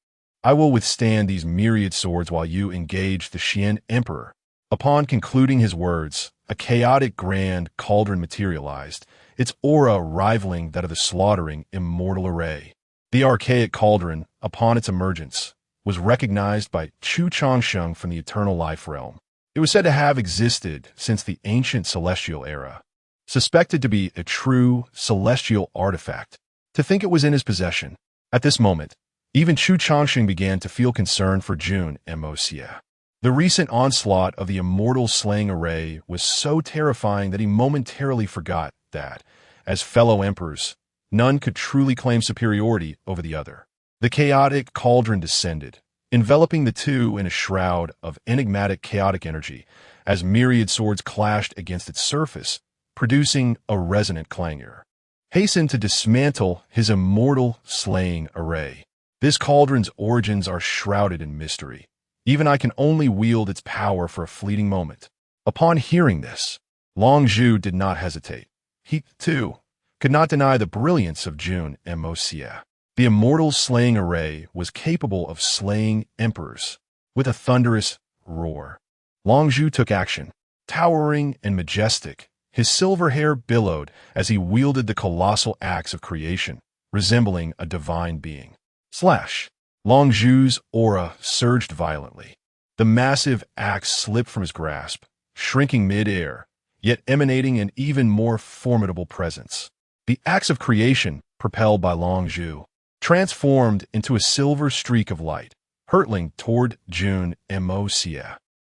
I will withstand these myriad swords while you engage the Xian Emperor. Upon concluding his words, a chaotic grand cauldron materialized, its aura rivaling that of the slaughtering immortal array. The archaic cauldron, upon its emergence, was recognized by Chu Changsheng from the eternal life realm. It was said to have existed since the ancient celestial era, suspected to be a true celestial artifact. To think it was in his possession. At this moment, even Chu Changsheng began to feel concern for Jun Mo Xie. The recent onslaught of the immortal slaying array was so terrifying that he momentarily forgot that, as fellow emperors, none could truly claim superiority over the other. The chaotic cauldron descended, enveloping the two in a shroud of enigmatic chaotic energy, as myriad swords clashed against its surface, producing a resonant clangor. Hasten to dismantle his immortal slaying array. This cauldron's origins are shrouded in mystery. Even I can only wield its power for a fleeting moment. Upon hearing this, Long Zhu did not hesitate. He, too, could not deny the brilliance of Jun Mo Xie. The immortal slaying array was capable of slaying emperors. With a thunderous roar, Long Zhu took action. Towering and majestic, his silver hair billowed as he wielded the colossal axe of creation, resembling a divine being. Slash! Long Zhu's aura surged violently. The massive axe slipped from his grasp, shrinking mid-air, yet emanating an even more formidable presence. The axe of creation, propelled by Long Zhu, transformed into a silver streak of light, hurtling toward Jun Mo.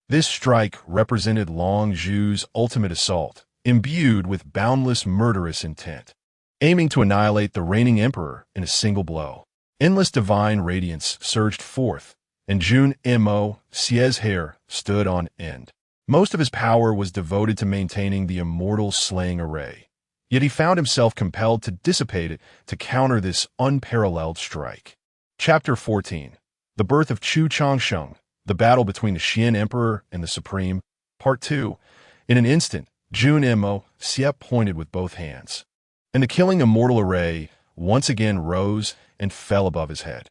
This strike represented Long Zhu's ultimate assault, imbued with boundless murderous intent, aiming to annihilate the reigning emperor in a single blow. Endless divine radiance surged forth, and Jun Mo's hair stood on end. Most of his power was devoted to maintaining the immortal slaying array, yet he found himself compelled to dissipate it to counter this unparalleled strike. Chapter 14. The Birth of Chu Changsheng, the battle between the Xian Emperor and the Supreme, Part 2. In an instant, Jun Mo pointed with both hands, and the killing immortal array once again rose and fell above his head.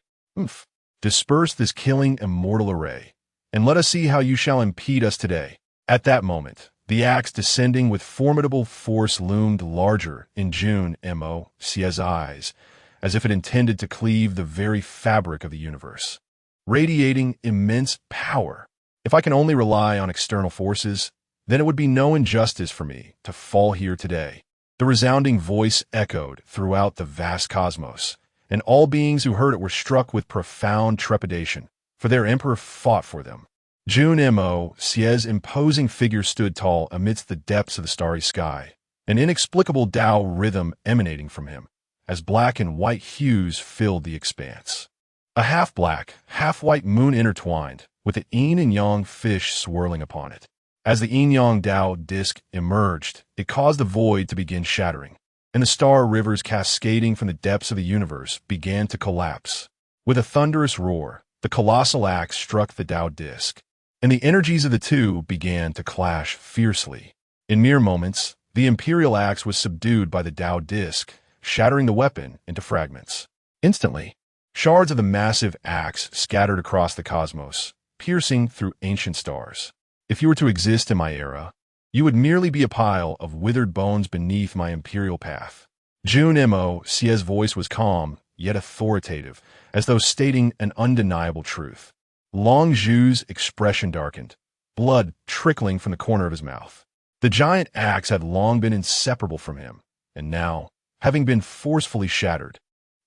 Disperse this killing immortal array, and let us see how you shall impede us today. At that moment, the axe descending with formidable force loomed larger in Jun Mo's eyes, as if it intended to cleave the very fabric of the universe, radiating immense power. If I can only rely on external forces, then it would be no injustice for me to fall here today. The resounding voice echoed throughout the vast cosmos, and all beings who heard it were struck with profound trepidation, for their emperor fought for them. Jun Mo's imposing figure stood tall amidst the depths of the starry sky, an inexplicable Tao rhythm emanating from him, as black and white hues filled the expanse. A half-black, half-white moon intertwined, with the yin and yang fish swirling upon it. As the yin-yang Tao disk emerged, it caused the void to begin shattering, and the star rivers cascading from the depths of the universe began to collapse. With a thunderous roar, the colossal axe struck the Tao disk, and the energies of the two began to clash fiercely. In mere moments, the imperial axe was subdued by the Tao disk, shattering the weapon into fragments. Instantly, shards of the massive axe scattered across the cosmos, piercing through ancient stars. If you were to exist in my era, you would merely be a pile of withered bones beneath my imperial path. Jun Mo's voice was calm, yet authoritative, as though stating an undeniable truth. Long Zhu's expression darkened, blood trickling from the corner of his mouth. The giant axe had long been inseparable from him, and now, having been forcefully shattered,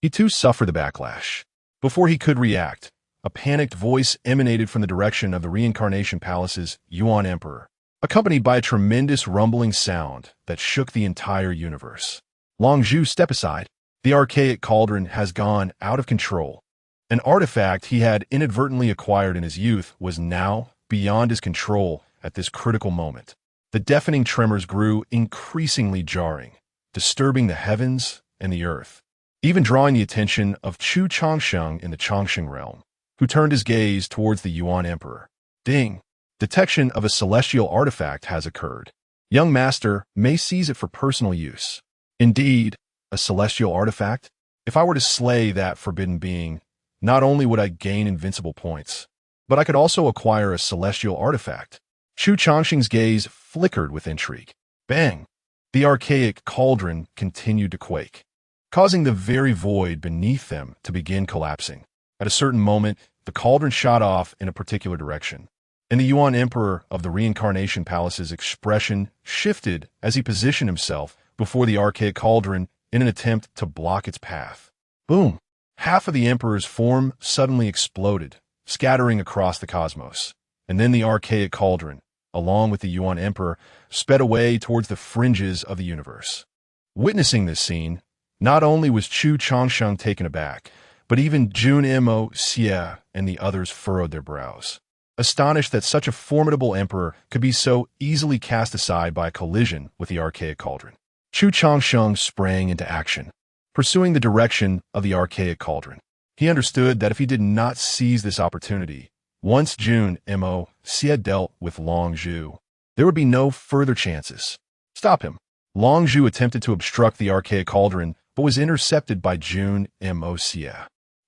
he too suffered the backlash. Before he could react, a panicked voice emanated from the direction of the Reincarnation Palace's Yuan Emperor, accompanied by a tremendous rumbling sound that shook the entire universe. Long Zhu, step aside. The archaic cauldron has gone out of control. An artifact he had inadvertently acquired in his youth was now beyond his control at this critical moment. The deafening tremors grew increasingly jarring, disturbing the heavens and the earth, even drawing the attention of Chu Changsheng in the Changsheng realm, who turned his gaze towards the Yuan Emperor. Ding! Detection of a celestial artifact has occurred. Young master may seize it for personal use. Indeed, a celestial artifact? If I were to slay that forbidden being, not only would I gain invincible points, but I could also acquire a celestial artifact. Chu Changsheng's gaze flickered with intrigue. Bang! The archaic cauldron continued to quake, causing the very void beneath them to begin collapsing. At a certain moment, the cauldron shot off in a particular direction, and the Yuan Emperor of the Reincarnation Palace's expression shifted as he positioned himself before the archaic cauldron in an attempt to block its path. Boom! Half of the Emperor's form suddenly exploded, scattering across the cosmos, and then the archaic cauldron, along with the Yuan Emperor, sped away towards the fringes of the universe. Witnessing this scene, not only was Chu Changsheng taken aback, but even Jun Mo's and the others furrowed their brows, astonished that such a formidable emperor could be so easily cast aside by a collision with the archaic cauldron. Chu Changsheng sprang into action, pursuing the direction of the archaic cauldron. He understood that if he did not seize this opportunity, once Jun Mo's dealt with Long Zhu, there would be no further chances. Stop him! Long Zhu attempted to obstruct the archaic cauldron, but was intercepted by Jun Mo's.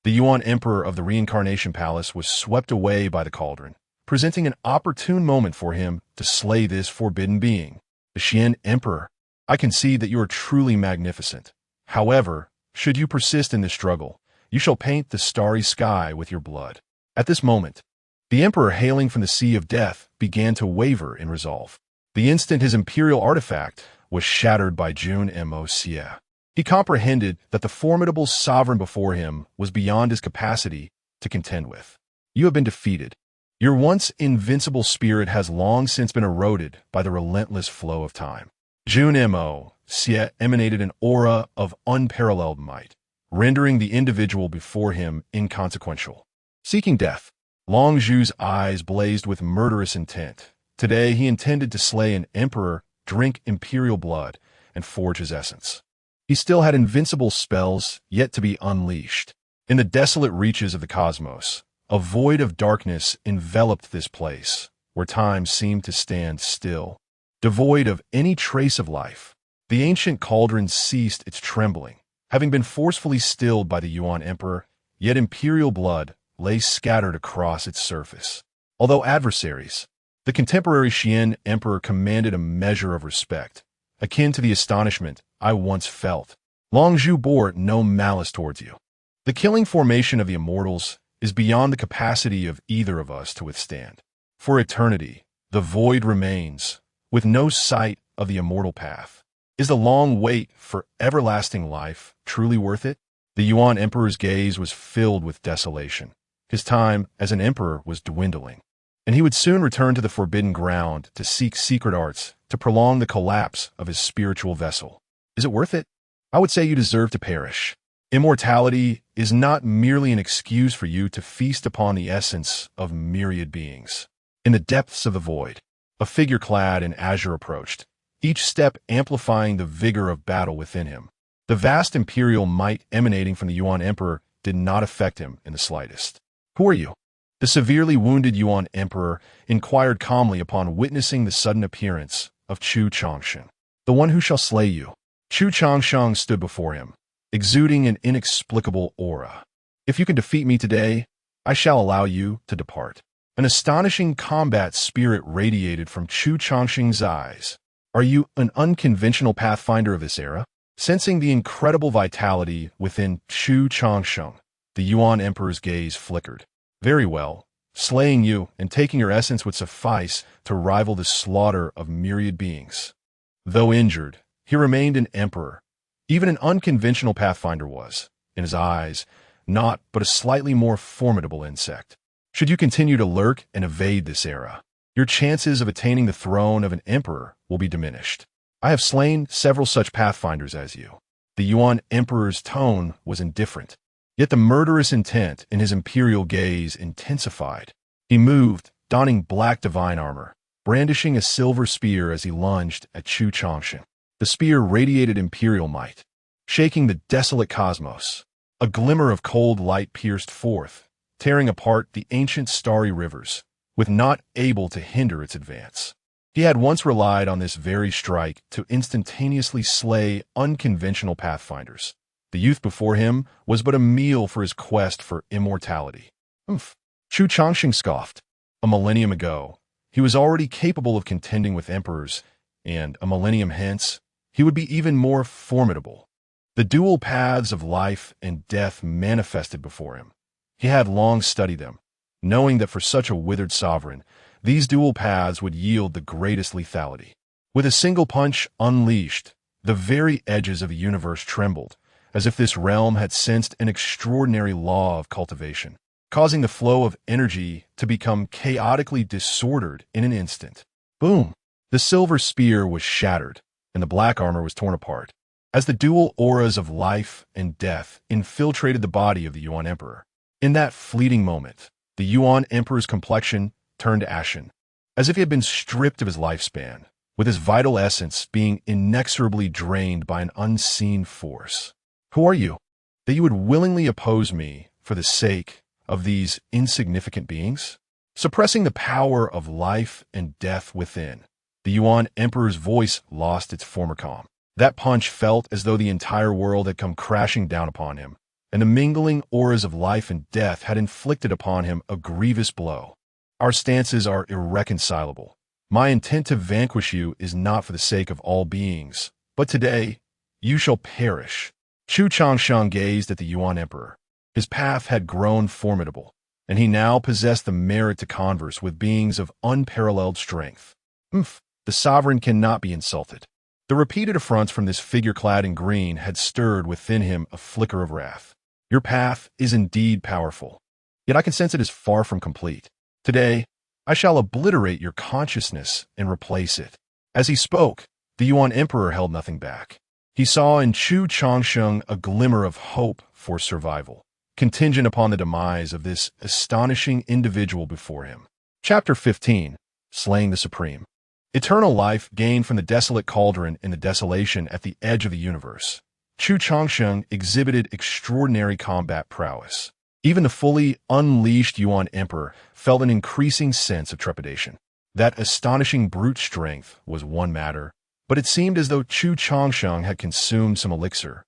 The Yuan Emperor of the Reincarnation Palace was swept away by the cauldron, presenting an opportune moment for him to slay this forbidden being. The Xian Emperor, I concede that you are truly magnificent. However, should you persist in this struggle, you shall paint the starry sky with your blood. At this moment, the Emperor hailing from the Sea of Death began to waver in resolve. The instant his imperial artifact was shattered by Jun Mo Xie, he comprehended that the formidable sovereign before him was beyond his capacity to contend with. You have been defeated. Your once invincible spirit has long since been eroded by the relentless flow of time. Jun Mo Xie emanated an aura of unparalleled might, rendering the individual before him inconsequential. Seeking death, Long Zhu's eyes blazed with murderous intent. Today he intended to slay an emperor, drink imperial blood, and forge his essence. He still had invincible spells yet to be unleashed. In the desolate reaches of the cosmos, a void of darkness enveloped this place, where time seemed to stand still, devoid of any trace of life. The ancient cauldron ceased its trembling, having been forcefully stilled by the Yuan Emperor, yet imperial blood lay scattered across its surface. Although adversaries, the contemporary Xian Emperor commanded a measure of respect, akin to the astonishment I once felt. Long Zhu bore no malice towards you. The killing formation of the immortals is beyond the capacity of either of us to withstand. For eternity, the void remains, with no sight of the immortal path. Is the long wait for everlasting life truly worth it? The Yuan Emperor's gaze was filled with desolation. His time as an emperor was dwindling, and he would soon return to the forbidden ground to seek secret arts to prolong the collapse of his spiritual vessel. Is it worth it? I would say you deserve to perish. Immortality is not merely an excuse for you to feast upon the essence of myriad beings. In the depths of the void, a figure clad in azure approached, each step amplifying the vigor of battle within him. The vast imperial might emanating from the Yuan Emperor did not affect him in the slightest. Who are you? The severely wounded Yuan Emperor inquired calmly upon witnessing the sudden appearance of Chu Changsheng, the one who shall slay you. Chu Changsheng stood before him, exuding an inexplicable aura. If you can defeat me today, I shall allow you to depart. An astonishing combat spirit radiated from Chu Changsheng's eyes. Are you an unconventional pathfinder of this era? Sensing the incredible vitality within Chu Changsheng, the Yuan Emperor's gaze flickered. Very well, slaying you and taking your essence would suffice to rival the slaughter of myriad beings. Though injured, he remained an emperor. Even an unconventional pathfinder was, in his eyes, naught but a slightly more formidable insect. Should you continue to lurk and evade this era, your chances of attaining the throne of an emperor will be diminished. I have slain several such pathfinders as you. The Yuan Emperor's tone was indifferent, yet the murderous intent in his imperial gaze intensified. He moved, donning black divine armor, brandishing a silver spear as he lunged at Chu Changsheng. The spear radiated imperial might, shaking the desolate cosmos. A glimmer of cold light pierced forth, tearing apart the ancient starry rivers, with not able to hinder its advance. He had once relied on this very strike to instantaneously slay unconventional pathfinders. The youth before him was but a meal for his quest for immortality. Chu Changsheng scoffed. A millennium ago, he was already capable of contending with emperors, and a millennium hence, he would be even more formidable. The dual paths of life and death manifested before him. He had long studied them, knowing that for such a withered sovereign, these dual paths would yield the greatest lethality. With a single punch unleashed, the very edges of the universe trembled, as if this realm had sensed an extraordinary law of cultivation, causing the flow of energy to become chaotically disordered in an instant. Boom! The silver spear was shattered, and the black armor was torn apart, as the dual auras of life and death infiltrated the body of the Yuan Emperor. In that fleeting moment, the Yuan Emperor's complexion turned ashen, as if he had been stripped of his lifespan, with his vital essence being inexorably drained by an unseen force. Who are you, that you would willingly oppose me for the sake of these insignificant beings? Suppressing the power of life and death within, the Yuan Emperor's voice lost its former calm. That punch felt as though the entire world had come crashing down upon him, and the mingling auras of life and death had inflicted upon him a grievous blow. Our stances are irreconcilable. My intent to vanquish you is not for the sake of all beings, but today you shall perish. Chu Changsheng gazed at the Yuan Emperor. His path had grown formidable, and he now possessed the merit to converse with beings of unparalleled strength. The sovereign cannot be insulted. The repeated affronts from this figure clad in green had stirred within him a flicker of wrath. Your path is indeed powerful, yet I can sense it is far from complete. Today, I shall obliterate your consciousness and replace it. As he spoke, the Yuan Emperor held nothing back. He saw in Chu Changsheng a glimmer of hope for survival, contingent upon the demise of this astonishing individual before him. Chapter 15. Slaying the Supreme. Eternal life gained from the desolate cauldron in the desolation at the edge of the universe. Chu Changsheng exhibited extraordinary combat prowess. Even the fully unleashed Yuan Emperor felt an increasing sense of trepidation. That astonishing brute strength was one matter, but it seemed as though Chu Changsheng had consumed some elixir,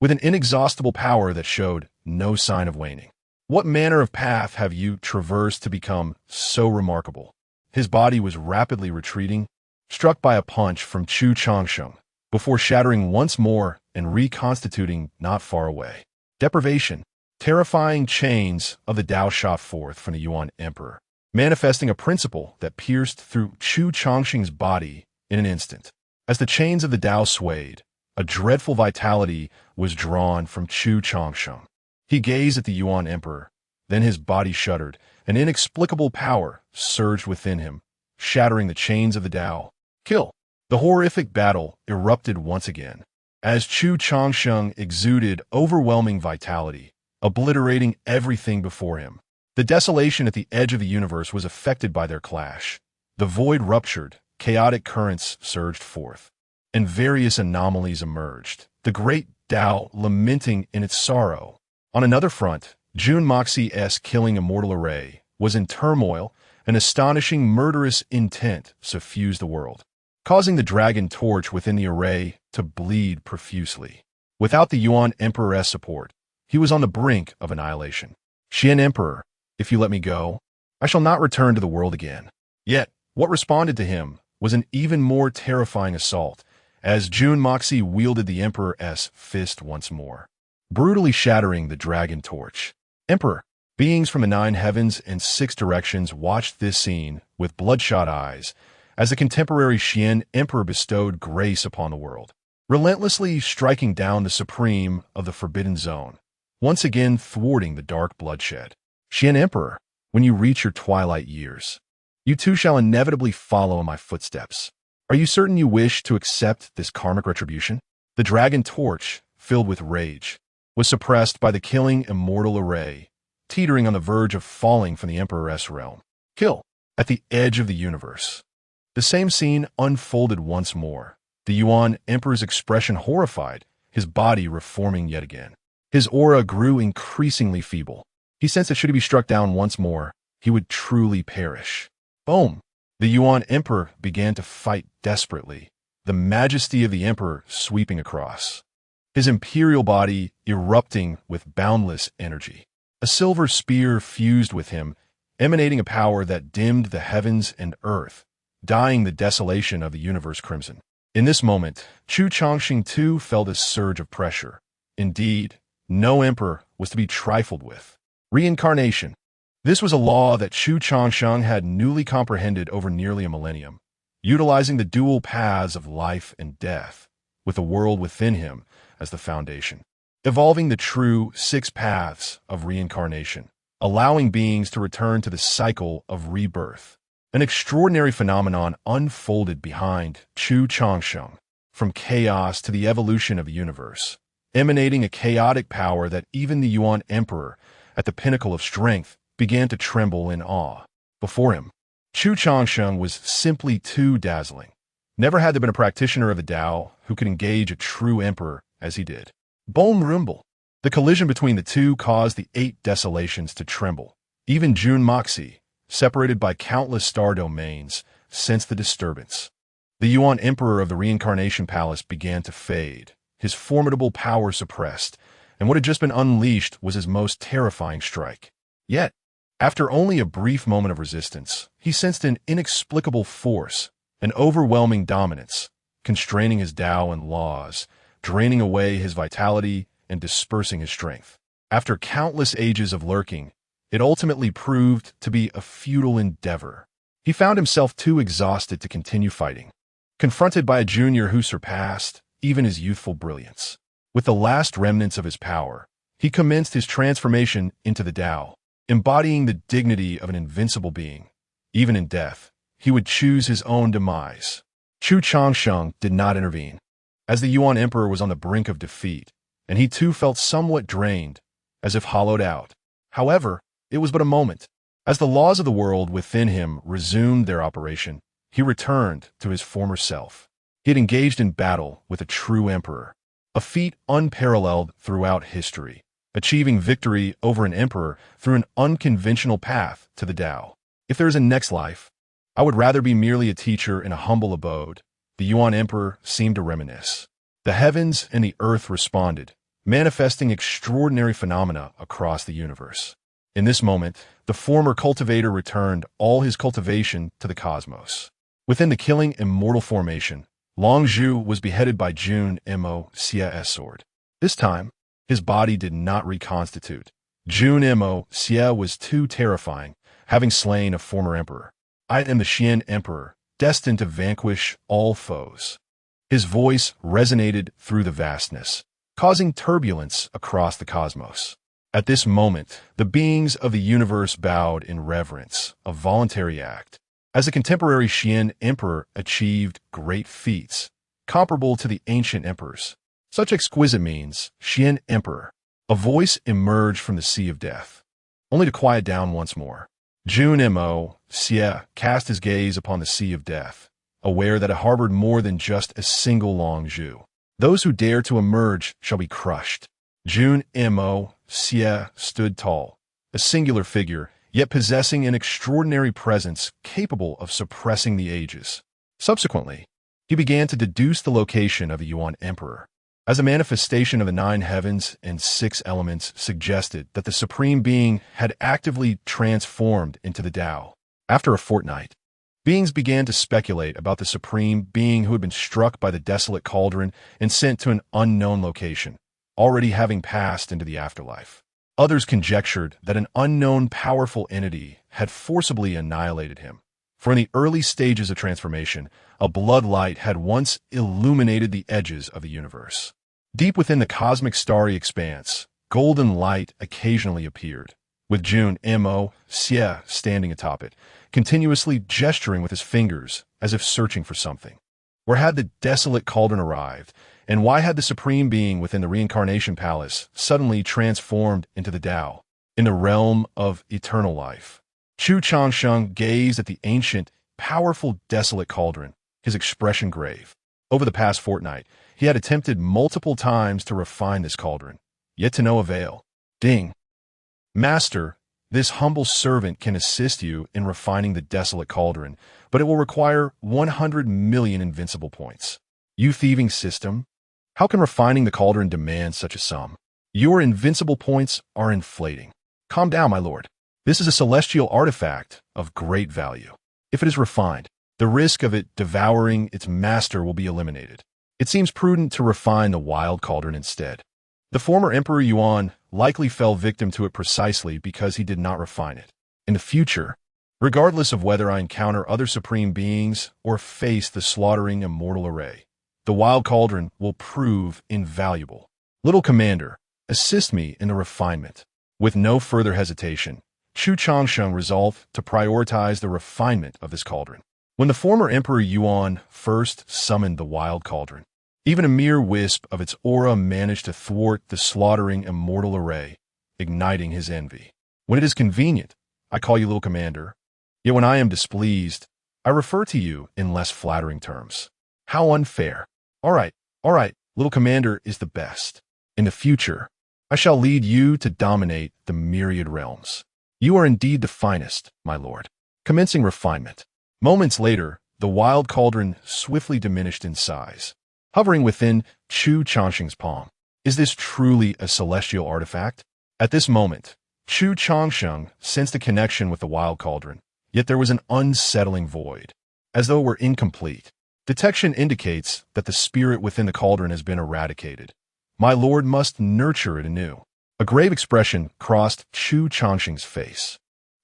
with an inexhaustible power that showed no sign of waning. What manner of path have you traversed to become so remarkable? His body was rapidly retreating, struck by a punch from Chu Changsheng, before shattering once more and reconstituting not far away. Deprivation. Terrifying chains of the Tao shot forth from the Yuan Emperor, manifesting a principle that pierced through Chu Changsheng's body in an instant. As the chains of the Tao swayed, a dreadful vitality was drawn from Chu Changsheng. He gazed at the Yuan Emperor, then his body shuddered. An inexplicable power surged within him, shattering the chains of the Tao. Kill! The horrific battle erupted once again, as Chu Changsheng exuded overwhelming vitality, obliterating everything before him. The desolation at the edge of the universe was affected by their clash. The void ruptured, chaotic currents surged forth, and various anomalies emerged, the great Tao lamenting in its sorrow. On another front, Jun Moxi's killing immortal array was in turmoil. An astonishing murderous intent suffused the world, causing the dragon torch within the array to bleed profusely. Without the Yuan Emperor's support, he was on the brink of annihilation. Xian Emperor, if you let me go, I shall not return to the world again. Yet, what responded to him was an even more terrifying assault, as Jun Moxi wielded the Emperor's fist once more, brutally shattering the dragon torch. Emperor, beings from the 9 heavens and 6 directions watched this scene with bloodshot eyes, as the contemporary Xian Emperor bestowed grace upon the world, relentlessly striking down the supreme of the Forbidden Zone, once again thwarting the dark bloodshed. Xian Emperor, when you reach your twilight years, you too shall inevitably follow in my footsteps. Are you certain you wish to accept this karmic retribution? The dragon torch, filled with rage, was suppressed by the killing immortal array, teetering on the verge of falling from the Emperor's realm. Kill! At the edge of the universe. The same scene unfolded once more, the Yuan Emperor's expression horrified, his body reforming yet again. His aura grew increasingly feeble. He sensed that should he be struck down once more, he would truly perish. Boom! The Yuan Emperor began to fight desperately, the majesty of the Emperor sweeping across, his imperial body erupting with boundless energy. A silver spear fused with him, emanating a power that dimmed the heavens and earth, dyeing the desolation of the universe crimson. In this moment, Chu Changsheng too felt a surge of pressure. Indeed, no emperor was to be trifled with. Reincarnation. This was a law that Chu Changsheng had newly comprehended over nearly a millennium, utilizing the dual paths of life and death, with the world within him as the foundation. Evolving the true 6 paths of reincarnation, allowing beings to return to the cycle of rebirth. An extraordinary phenomenon unfolded behind Chu Changsheng, from chaos to the evolution of the universe, emanating a chaotic power that even the Yuan Emperor, at the pinnacle of strength, began to tremble in awe. Before him, Chu Changsheng was simply too dazzling. Never had there been a practitioner of the Tao who could engage a true emperor as he did. Boom rumble. The collision between the two caused the 8 desolations to tremble. Even Jun Moxi, separated by countless star domains, sensed the disturbance. The Yuan Emperor of the Reincarnation Palace began to fade, his formidable power suppressed, and what had just been unleashed was his most terrifying strike. Yet, After only a brief moment of resistance, he sensed an inexplicable force, an overwhelming dominance, constraining his Tao and laws, draining away his vitality and dispersing his strength. After countless ages of lurking, it ultimately proved to be a futile endeavor. He found himself too exhausted to continue fighting, confronted by a junior who surpassed even his youthful brilliance. With the last remnants of his power, he commenced his transformation into the Tao, embodying the dignity of an invincible being. Even in death, he would choose his own demise. Chu Changsheng did not intervene, as the Yuan Emperor was on the brink of defeat, and he too felt somewhat drained, as if hollowed out. However, it was but a moment. As the laws of the world within him resumed their operation, he returned to his former self. He had engaged in battle with a true emperor, a feat unparalleled throughout history, achieving victory over an emperor through an unconventional path to the Tao. If there is a next life, I would rather be merely a teacher in a humble abode, the Yuan Emperor seemed to reminisce. The heavens and the earth responded, manifesting extraordinary phenomena across the universe. In this moment, the former cultivator returned all his cultivation to the cosmos. Within the killing immortal formation, Long Zhu was beheaded by Jun Mo Xia's sword. This time, his body did not reconstitute. Jun Mo Xia was too terrifying, having slain a former emperor. I am the Xian Emperor, destined to vanquish all foes. His voice resonated through the vastness, causing turbulence across the cosmos. At this moment, the beings of the universe bowed in reverence, a voluntary act. As the contemporary Xian Emperor achieved great feats, comparable to the ancient emperors. Such exquisite means, Xian Emperor. A voice emerged from the sea of death, only to quiet down once more. Jun Mo Xia cast his gaze upon the sea of death, aware that it harbored more than just a single Long Zhu. Those who dare to emerge shall be crushed. Jun Mo Xia stood tall, a singular figure, yet possessing an extraordinary presence capable of suppressing the ages. Subsequently, he began to deduce the location of the Yuan Emperor, as a manifestation of the 9 heavens and 6 elements suggested that the Supreme Being had actively transformed into the Tao. After a fortnight, beings began to speculate about the Supreme Being who had been struck by the desolate cauldron and sent to an unknown location, already having passed into the afterlife. Others conjectured that an unknown powerful entity had forcibly annihilated him. For in the early stages of transformation, a blood light had once illuminated the edges of the universe. Deep within the cosmic starry expanse, golden light occasionally appeared, with Jun Mo Xia standing atop it, continuously gesturing with his fingers as if searching for something. Where had the desolate cauldron arrived, and why had the Supreme Being within the reincarnation palace suddenly transformed into the Tao, in the realm of eternal life? Chu Changsheng gazed at the ancient, powerful, desolate cauldron, his expression grave. Over the past fortnight, he had attempted multiple times to refine this cauldron, yet to no avail. Ding. Master, this humble servant can assist you in refining the desolate cauldron, but it will require 100 million invincible points. You thieving system? How can refining the cauldron demand such a sum? Your invincible points are inflating. Calm down, my lord. This is a celestial artifact of great value. If it is refined, the risk of it devouring its master will be eliminated. It seems prudent to refine the wild cauldron instead. The former Emperor Yuan likely fell victim to it precisely because he did not refine it. In the future, regardless of whether I encounter other supreme beings or face the slaughtering immortal array, the wild cauldron will prove invaluable. Little commander, assist me in the refinement. With no further hesitation, Chu Changsheng resolved to prioritize the refinement of this cauldron. When the former Emperor Yuan first summoned the wild cauldron, even a mere wisp of its aura managed to thwart the slaughtering immortal array, igniting his envy. When it is convenient, I call you little commander. Yet when I am displeased, I refer to you in less flattering terms. How unfair. All right, little commander is the best. In the future, I shall lead you to dominate the myriad realms. You are indeed the finest, my lord. Commencing refinement. Moments later, the wild cauldron swiftly diminished in size, hovering within Chu Changsheng's palm. Is this truly a celestial artifact? At this moment, Chu Changsheng sensed a connection with the wild cauldron, yet there was an unsettling void, as though it were incomplete. Detection indicates that the spirit within the cauldron has been eradicated. My lord must nurture it anew. A grave expression crossed Chu Changsheng's face.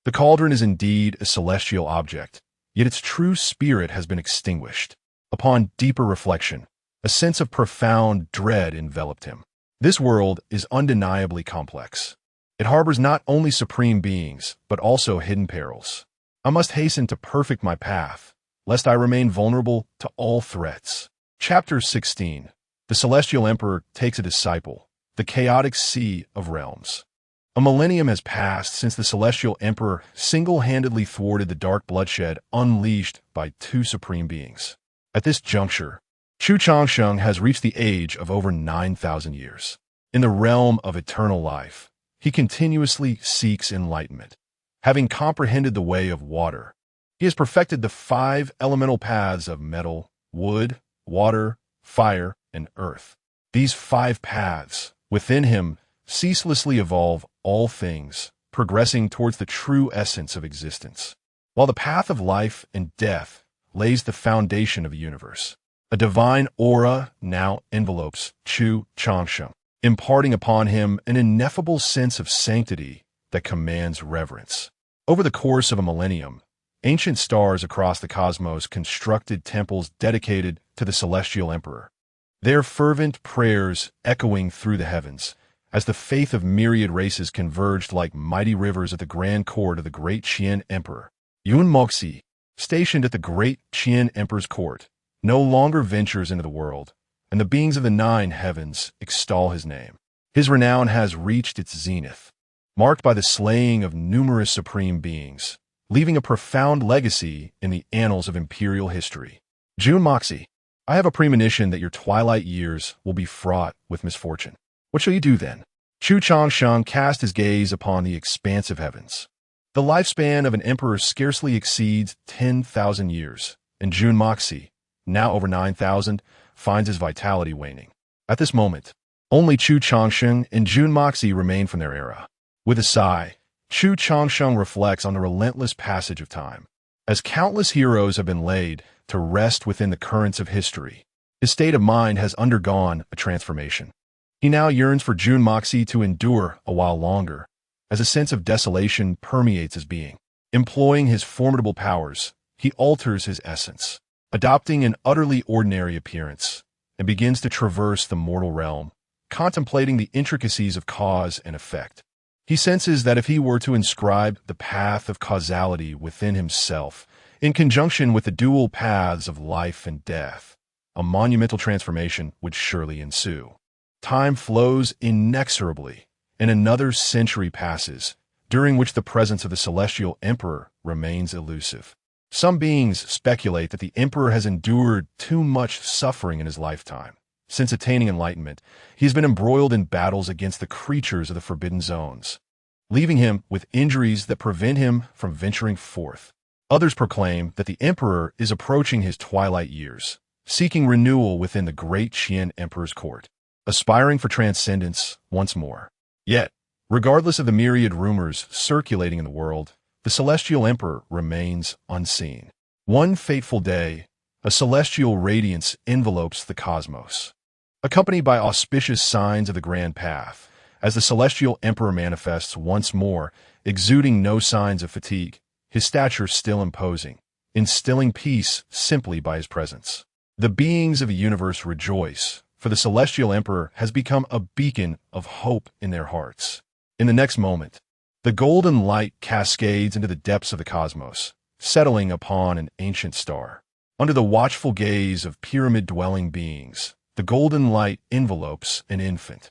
The cauldron is indeed a celestial object, yet its true spirit has been extinguished. Upon deeper reflection, a sense of profound dread enveloped him. This world is undeniably complex. It harbors not only supreme beings, but also hidden perils. I must hasten to perfect my path, lest I remain vulnerable to all threats. Chapter 16. The Celestial Emperor takes a disciple, the chaotic sea of realms. A millennium has passed since the Celestial Emperor single-handedly thwarted the dark bloodshed unleashed by two supreme beings. At this juncture, Chu Changsheng has reached the age of over 9,000 years. In the realm of eternal life, he continuously seeks enlightenment. Having comprehended the way of water, he has perfected the 5 elemental paths of metal, wood, water, fire, and earth. These 5 paths, within him, ceaselessly evolve all things, progressing towards the true essence of existence. While the path of life and death lays the foundation of the universe, a divine aura now envelopes Chu Changsheng, imparting upon him an ineffable sense of sanctity that commands reverence. Over the course of a millennium, ancient stars across the cosmos constructed temples dedicated to the Celestial Emperor, their fervent prayers echoing through the heavens as the faith of myriad races converged like mighty rivers at the grand court of the great Qian Emperor. Yun Moxi, stationed at the great Qian Emperor's court, no longer ventures into the world, and the beings of the 9 heavens extol his name. His renown has reached its zenith, marked by the slaying of numerous supreme beings, leaving a profound legacy in the annals of imperial history. Jun Moxi, I have a premonition that your twilight years will be fraught with misfortune. What shall you do then? Chu Changsheng cast his gaze upon the expansive heavens. The lifespan of an emperor scarcely exceeds 10,000 years, and Jun Moxi, now over 9,000, finds his vitality waning. At this moment, only Chu Changsheng and Jun Moxi remain from their era. With a sigh, Chu Changsheng reflects on the relentless passage of time. As countless heroes have been laid to rest within the currents of history, his state of mind has undergone a transformation. He now yearns for Jun Moxi to endure a while longer, as a sense of desolation permeates his being. Employing his formidable powers, he alters his essence, adopting an utterly ordinary appearance, and begins to traverse the mortal realm, contemplating the intricacies of cause and effect. He senses that if he were to inscribe the path of causality within himself, in conjunction with the dual paths of life and death, a monumental transformation would surely ensue. Time flows inexorably, and another century passes, during which the presence of the Celestial Emperor remains elusive. Some beings speculate that the Emperor has endured too much suffering in his lifetime. Since attaining enlightenment, he has been embroiled in battles against the creatures of the Forbidden Zones, leaving him with injuries that prevent him from venturing forth. Others proclaim that the Emperor is approaching his twilight years, seeking renewal within the great Qian Emperor's court, aspiring for transcendence once more. Yet, regardless of the myriad rumors circulating in the world, the Celestial Emperor remains unseen. One fateful day, a celestial radiance envelopes the cosmos, accompanied by auspicious signs of the grand path, as the Celestial Emperor manifests once more, exuding no signs of fatigue, his stature still imposing, instilling peace simply by his presence. The beings of the universe rejoice, for the Celestial Emperor has become a beacon of hope in their hearts. In the next moment, the golden light cascades into the depths of the cosmos, settling upon an ancient star. Under the watchful gaze of pyramid-dwelling beings, the golden light envelopes an infant.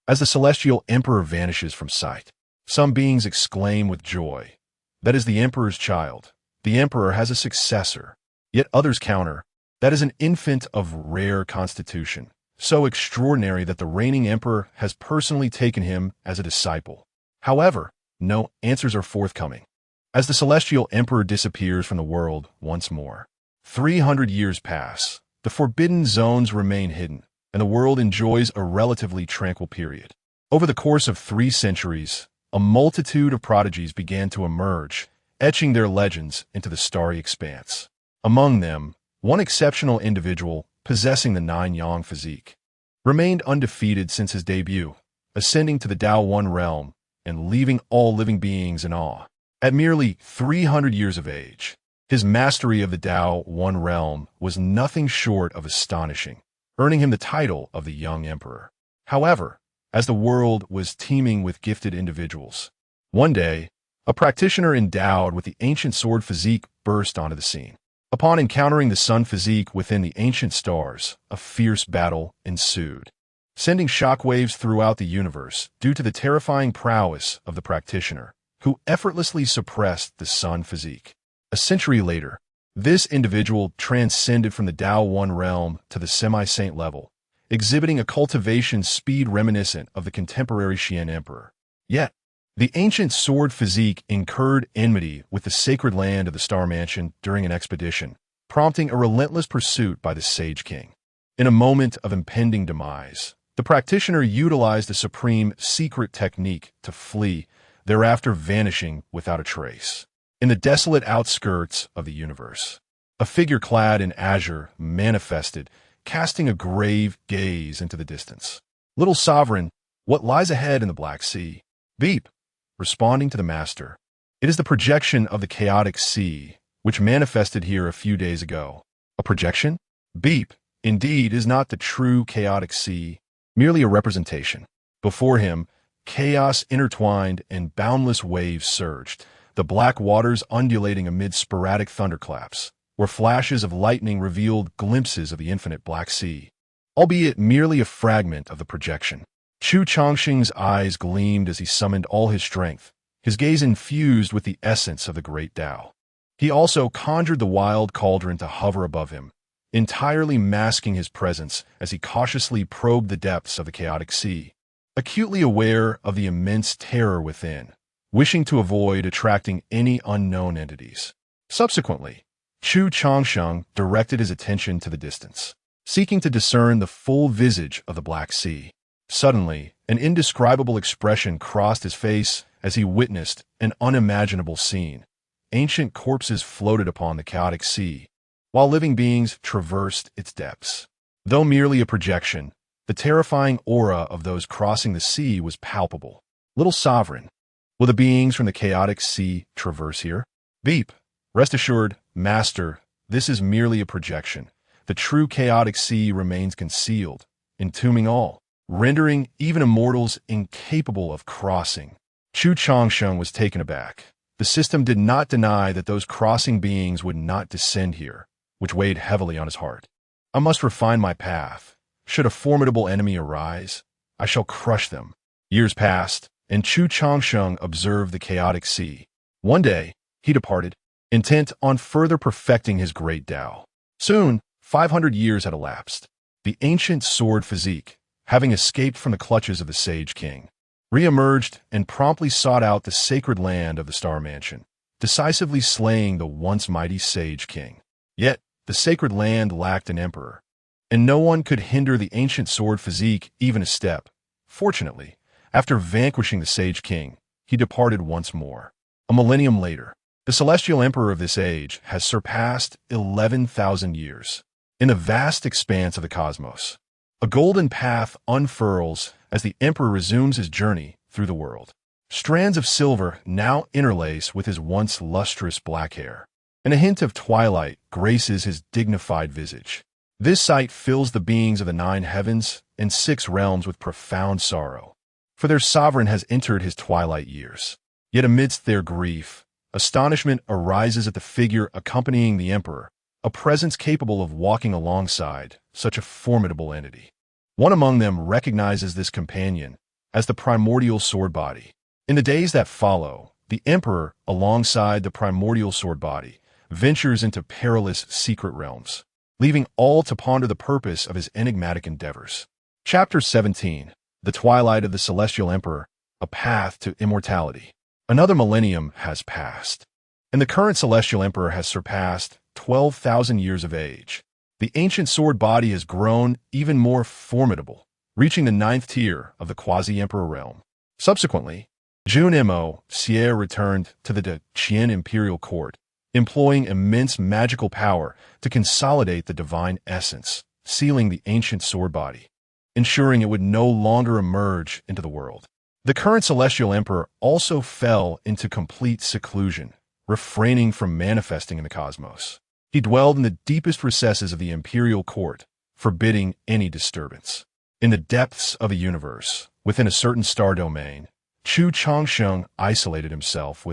As the Celestial Emperor vanishes from sight, some beings exclaim with joy, "That is the Emperor's child. The Emperor has a successor." Yet others counter, "That is an infant of rare constitution, so extraordinary that the reigning Emperor has personally taken him as a disciple." However, no answers are forthcoming. As the Celestial Emperor disappears from the world once more, 300 years pass, the Forbidden Zones remain hidden, and the world enjoys a relatively tranquil period. Over the course of 3 centuries, a multitude of prodigies began to emerge, etching their legends into the starry expanse. Among them, one exceptional individual, possessing the nine-yang physique, remained undefeated since his debut, ascending to the Tao One realm and leaving all living beings in awe. At merely 300 years of age, his mastery of the Tao One realm was nothing short of astonishing, earning him the title of the Young Emperor. However, as the world was teeming with gifted individuals, one day, a practitioner endowed with the ancient sword physique burst onto the scene. Upon encountering the sun physique within the ancient stars, a fierce battle ensued, sending shockwaves throughout the universe due to the terrifying prowess of the practitioner, who effortlessly suppressed the sun physique. A century later, this individual transcended from the Tao One realm to the semi-saint level, exhibiting a cultivation speed reminiscent of the contemporary Xian emperor. Yet, the ancient sword physique incurred enmity with the sacred land of the Star Mansion during an expedition, prompting a relentless pursuit by the Sage King. In a moment of impending demise, the practitioner utilized the supreme secret technique to flee, thereafter vanishing without a trace. In the desolate outskirts of the universe, a figure clad in azure manifested, casting a grave gaze into the distance. Little sovereign, what lies ahead in the Black Sea? Beep. Responding to the master. It is the projection of the chaotic sea, which manifested here a few days ago. A projection? Beep, indeed, is not the true chaotic sea, merely a representation. Before him, chaos intertwined and boundless waves surged, the black waters undulating amid sporadic thunderclaps, where flashes of lightning revealed glimpses of the infinite Black Sea, albeit merely a fragment of the projection. Chu Changsheng's eyes gleamed as he summoned all his strength, his gaze infused with the essence of the great Tao. He also conjured the wild cauldron to hover above him, entirely masking his presence as he cautiously probed the depths of the chaotic sea, acutely aware of the immense terror within, wishing to avoid attracting any unknown entities. Subsequently, Chu Changsheng directed his attention to the distance, seeking to discern the full visage of the Black Sea. Suddenly, an indescribable expression crossed his face as he witnessed an unimaginable scene. Ancient corpses floated upon the chaotic sea, while living beings traversed its depths. Though merely a projection, the terrifying aura of those crossing the sea was palpable. Little sovereign, will the beings from the chaotic sea traverse here? Beep. Rest assured, master, this is merely a projection. The true chaotic sea remains concealed, entombing all, rendering even immortals incapable of crossing. Chu Changsheng was taken aback. The system did not deny that those crossing beings would not descend here, which weighed heavily on his heart. I must refine my path. Should a formidable enemy arise, I shall crush them. Years passed, and Chu Changsheng observed the chaotic sea. One day, he departed, intent on further perfecting his great Tao. Soon, 500 years had elapsed. The ancient sword physique, having escaped from the clutches of the Sage King, re-emerged and promptly sought out the sacred land of the Star Mansion, decisively slaying the once mighty Sage King. Yet, the sacred land lacked an emperor, and no one could hinder the ancient sword physique even a step. Fortunately, after vanquishing the Sage King, he departed once more. A millennium later, the celestial emperor of this age has surpassed 11,000 years. In the vast expanse of the cosmos, a golden path unfurls as the emperor resumes his journey through the world. Strands of silver now interlace with his once lustrous black hair, and a hint of twilight graces his dignified visage. This sight fills the beings of the 9 heavens and 6 realms with profound sorrow, for their sovereign has entered his twilight years. Yet amidst their grief, astonishment arises at the figure accompanying the emperor, a presence capable of walking alongside such a formidable entity. One among them recognizes this companion as the primordial sword body. In the days that follow, the emperor, alongside the primordial sword body, ventures into perilous secret realms, leaving all to ponder the purpose of his enigmatic endeavors. Chapter 17. The Twilight of the Celestial Emperor, a Path to Immortality. Another millennium has passed, and the current Celestial Emperor has surpassed 12,000 years of age. The ancient sword body has grown even more formidable, reaching the 9th tier of the quasi-emperor realm. Subsequently, Jun Mo Xie returned to the Qian imperial court, employing immense magical power to consolidate the divine essence, sealing the ancient sword body, ensuring it would no longer emerge into the world. The current celestial emperor also fell into complete seclusion, refraining from manifesting in the cosmos. He dwelled in the deepest recesses of the imperial court, forbidding any disturbance. In the depths of a universe, within a certain star domain, Chu Changsheng isolated himself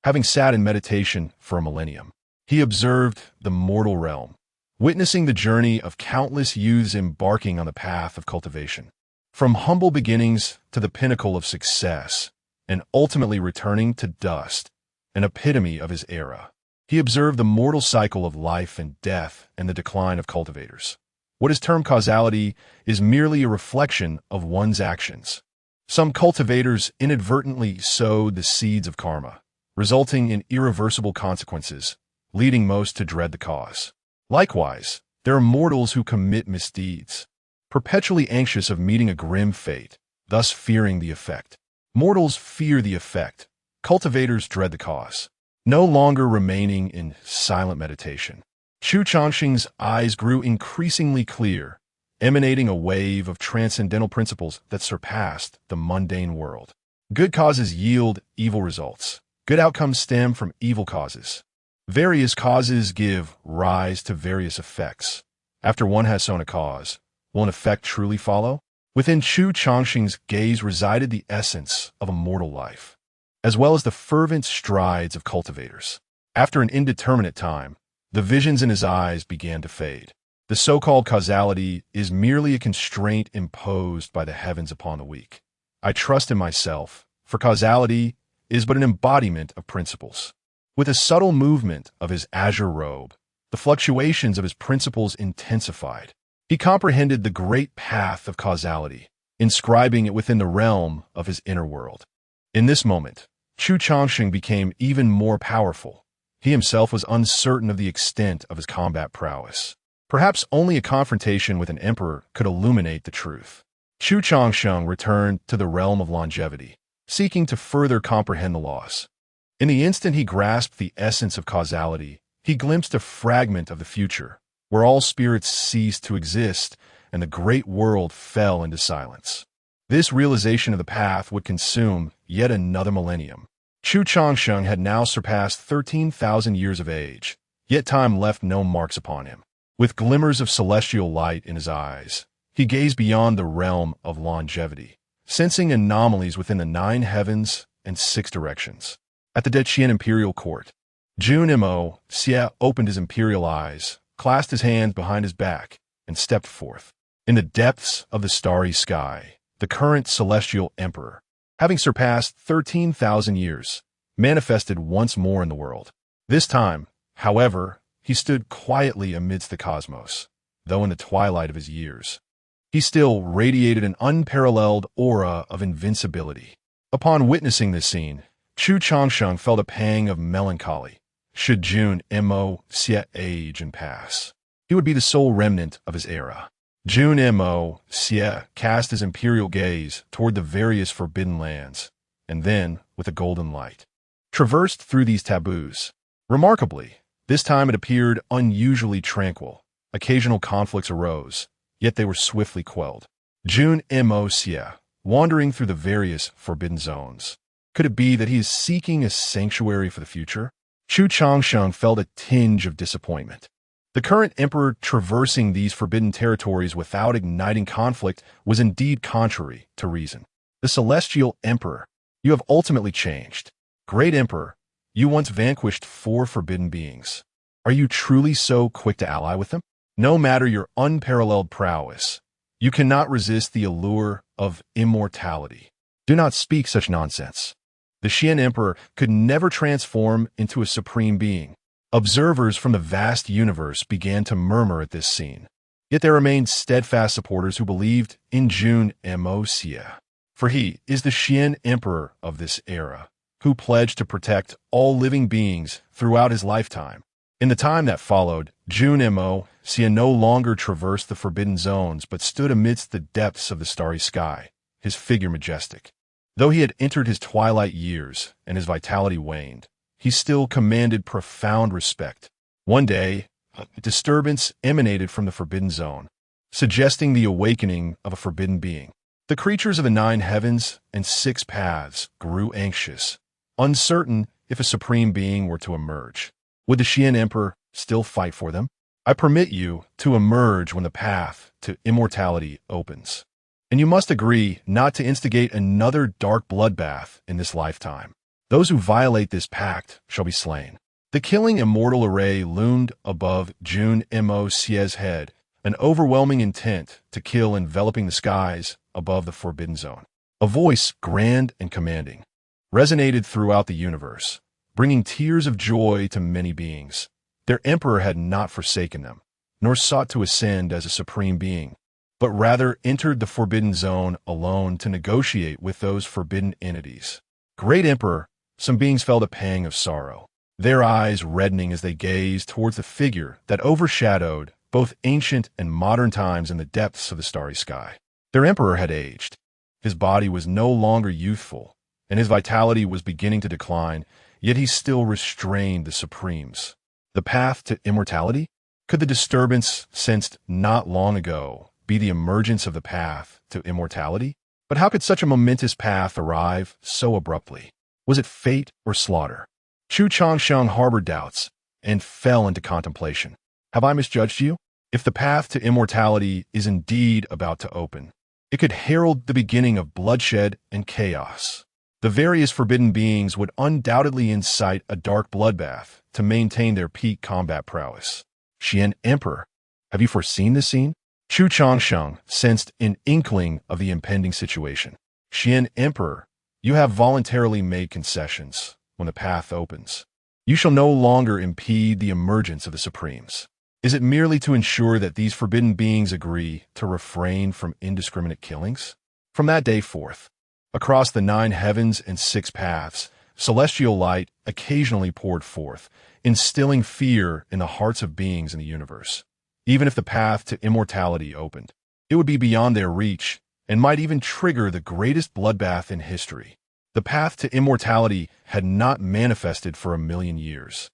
having sat in meditation for a millennium. He observed the mortal realm, witnessing the journey of countless youths embarking on the path of cultivation. From humble beginnings to the pinnacle of success, and ultimately returning to dust, an epitome of his era. He observed the mortal cycle of life and death and the decline of cultivators. What is termed causality is merely a reflection of one's actions. Some cultivators inadvertently sowed the seeds of karma, resulting in irreversible consequences, leading most to dread the cause. Likewise, there are mortals who commit misdeeds, perpetually anxious of meeting a grim fate, thus fearing the effect. Mortals fear the effect, cultivators dread the cause. No longer remaining in silent meditation, Chu Changsheng's eyes grew increasingly clear, emanating a wave of transcendental principles that surpassed the mundane world. Good causes yield evil results. Good outcomes stem from evil causes. Various causes give rise to various effects. After one has sown a cause, will an effect truly follow? Within Chu Changsheng's gaze resided the essence of a mortal life, as well as the fervent strides of cultivators. After an indeterminate time, the visions in his eyes began to fade. The so-called causality is merely a constraint imposed by the heavens upon the weak. I trust in myself, for causality is but an embodiment of principles. With a subtle movement of his azure robe, the fluctuations of his principles intensified. He comprehended the great path of causality, inscribing it within the realm of his inner world. In this moment, Chu Changsheng became even more powerful. He himself was uncertain of the extent of his combat prowess. Perhaps only a confrontation with an emperor could illuminate the truth. Chu Changsheng returned to the realm of longevity, seeking to further comprehend the laws. In the instant he grasped the essence of causality, he glimpsed a fragment of the future, where all spirits ceased to exist and the great world fell into silence. This realization of the path would consume yet another millennium. Chu Changsheng had now surpassed 13,000 years of age, yet time left no marks upon him. With glimmers of celestial light in his eyes, he gazed beyond the realm of longevity, sensing anomalies within the 9 heavens and 6 directions. At the Qian imperial court, Jun Mo Xie opened his imperial eyes, clasped his hands behind his back, and stepped forth. In the depths of the starry sky, the current celestial emperor, having surpassed 13,000 years, manifested once more in the world. This time, however, he stood quietly amidst the cosmos, though in the twilight of his years. He still radiated an unparalleled aura of invincibility. Upon witnessing this scene, Chu Changsheng felt a pang of melancholy. Should Jun Mo Xie age and pass, he would be the sole remnant of his era. Jun Mo Xie cast his imperial gaze toward the various forbidden lands, and then, with a golden light, traversed through these taboos. Remarkably, this time it appeared unusually tranquil. Occasional conflicts arose, yet they were swiftly quelled. Jun Mo Xie, wandering through the various forbidden zones. Could it be that he is seeking a sanctuary for the future? Chu Changsheng felt a tinge of disappointment. The current emperor traversing these forbidden territories without igniting conflict was indeed contrary to reason. The celestial emperor, you have ultimately changed. Great emperor, you once vanquished 4 forbidden beings. Are you truly so quick to ally with them? No matter your unparalleled prowess, you cannot resist the allure of immortality. Do not speak such nonsense. The Xian emperor could never transform into a supreme being. Observers from the vast universe began to murmur at this scene. Yet there remained steadfast supporters who believed in Jun Mo Xie. For he is the Xian emperor of this era, who pledged to protect all living beings throughout his lifetime. In the time that followed, Jun Mo Xie no longer traversed the forbidden zones but stood amidst the depths of the starry sky, his figure majestic. Though he had entered his twilight years and his vitality waned, he still commanded profound respect. One day, a disturbance emanated from the forbidden zone, suggesting the awakening of a forbidden being. The creatures of the 9 heavens and 6 paths grew anxious, uncertain if a supreme being were to emerge. Would the Xian Emperor still fight for them? I permit you to emerge when the path to immortality opens. And you must agree not to instigate another dark bloodbath in this lifetime. Those who violate this pact shall be slain. The killing immortal array loomed above Jun Mo Xie's head, an overwhelming intent to kill enveloping the skies above the forbidden zone. A voice grand and commanding resonated throughout the universe, bringing tears of joy to many beings. Their emperor had not forsaken them, nor sought to ascend as a supreme being, but rather entered the forbidden zone alone to negotiate with those forbidden entities. Great Emperor, some beings felt a pang of sorrow, their eyes reddening as they gazed towards the figure that overshadowed both ancient and modern times in the depths of the starry sky. Their emperor had aged. His body was no longer youthful, and his vitality was beginning to decline, yet he still restrained the supremes. The path to immortality? Could the disturbance sensed not long ago be the emergence of the path to immortality? But how could such a momentous path arrive so abruptly? Was it fate or slaughter? Chu Changsheng harbored doubts and fell into contemplation. Have I misjudged you? If the path to immortality is indeed about to open, it could herald the beginning of bloodshed and chaos. The various forbidden beings would undoubtedly incite a dark bloodbath to maintain their peak combat prowess. Xian Emperor, have you foreseen this scene? Chu Changsheng sensed an inkling of the impending situation. Xian Emperor, you have voluntarily made concessions. When the path opens, you shall no longer impede the emergence of the Supremes. Is it merely to ensure that these forbidden beings agree to refrain from indiscriminate killings? From that day forth, across the 9 heavens and 6 paths, celestial light occasionally poured forth, instilling fear in the hearts of beings in the universe. Even if the path to immortality opened, it would be beyond their reach and might even trigger the greatest bloodbath in history. The path to immortality had not manifested for 1,000,000 years.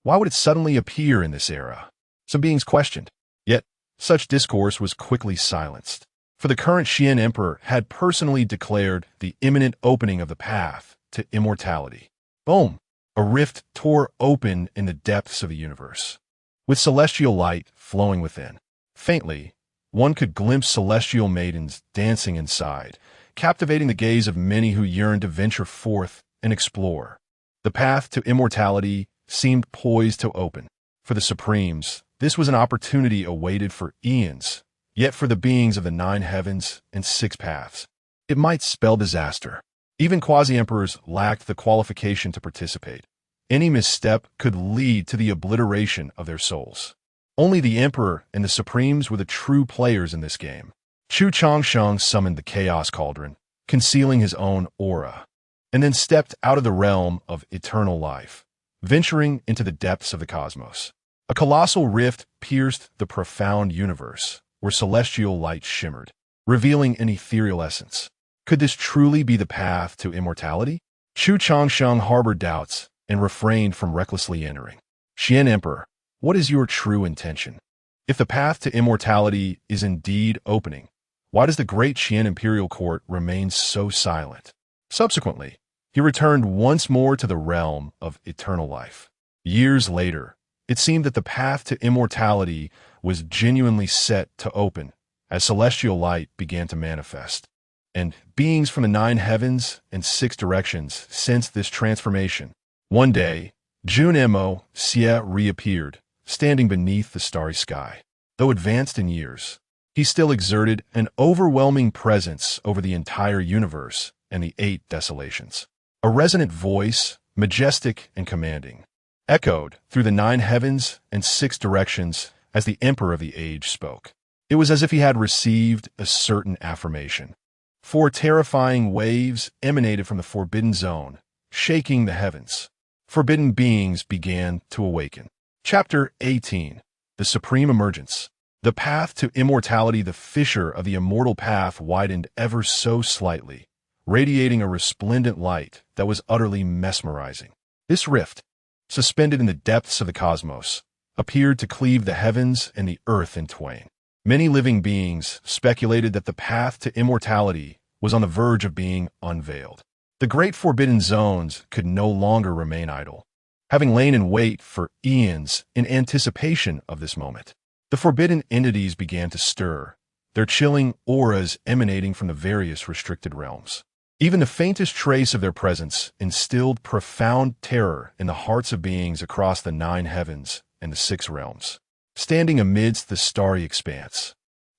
Why would it suddenly appear in this era? Some beings questioned, yet such discourse was quickly silenced. For the current Xian Emperor had personally declared the imminent opening of the path to immortality. Boom! A rift tore open in the depths of the universe, with celestial light flowing within. Faintly, one could glimpse celestial maidens dancing inside, captivating the gaze of many who yearned to venture forth and explore. The path to immortality seemed poised to open. For the Supremes, this was an opportunity awaited for eons, yet for the beings of the 9 heavens and 6 paths, it might spell disaster. Even quasi-emperors lacked the qualification to participate. Any misstep could lead to the obliteration of their souls. Only the Emperor and the Supremes were the true players in this game. Chu Changsheng summoned the Chaos Cauldron, concealing his own aura, and then stepped out of the realm of eternal life, venturing into the depths of the cosmos. A colossal rift pierced the profound universe, where celestial light shimmered, revealing an ethereal essence. Could this truly be the path to immortality? Chu Changsheng harbored doubts and refrained from recklessly entering. Xian Emperor, what is your true intention? If the path to immortality is indeed opening, why does the great Xian imperial court remain so silent? Subsequently, he returned once more to the realm of eternal life. Years later, it seemed that the path to immortality was genuinely set to open as celestial light began to manifest. And beings from the 9 heavens and 6 directions sensed this transformation. One day, Jun Mo Xie reappeared, standing beneath the starry sky. Though advanced in years, he still exerted an overwhelming presence over the entire universe and the 8 desolations. A resonant voice, majestic and commanding, echoed through the 9 heavens and 6 directions as the Emperor of the Age spoke. It was as if he had received a certain affirmation. 4 terrifying waves emanated from the forbidden zone, shaking the heavens. Forbidden beings began to awaken. Chapter 18. The Supreme Emergence. The path to immortality, the fissure of the immortal path widened ever so slightly, radiating a resplendent light that was utterly mesmerizing. This rift, suspended in the depths of the cosmos, appeared to cleave the heavens and the earth in twain. Many living beings speculated that the path to immortality was on the verge of being unveiled. The great forbidden zones could no longer remain idle, having lain in wait for eons in anticipation of this moment. The forbidden entities began to stir, their chilling auras emanating from the various restricted realms. Even the faintest trace of their presence instilled profound terror in the hearts of beings across the 9 heavens and the 6 realms. Standing amidst the starry expanse,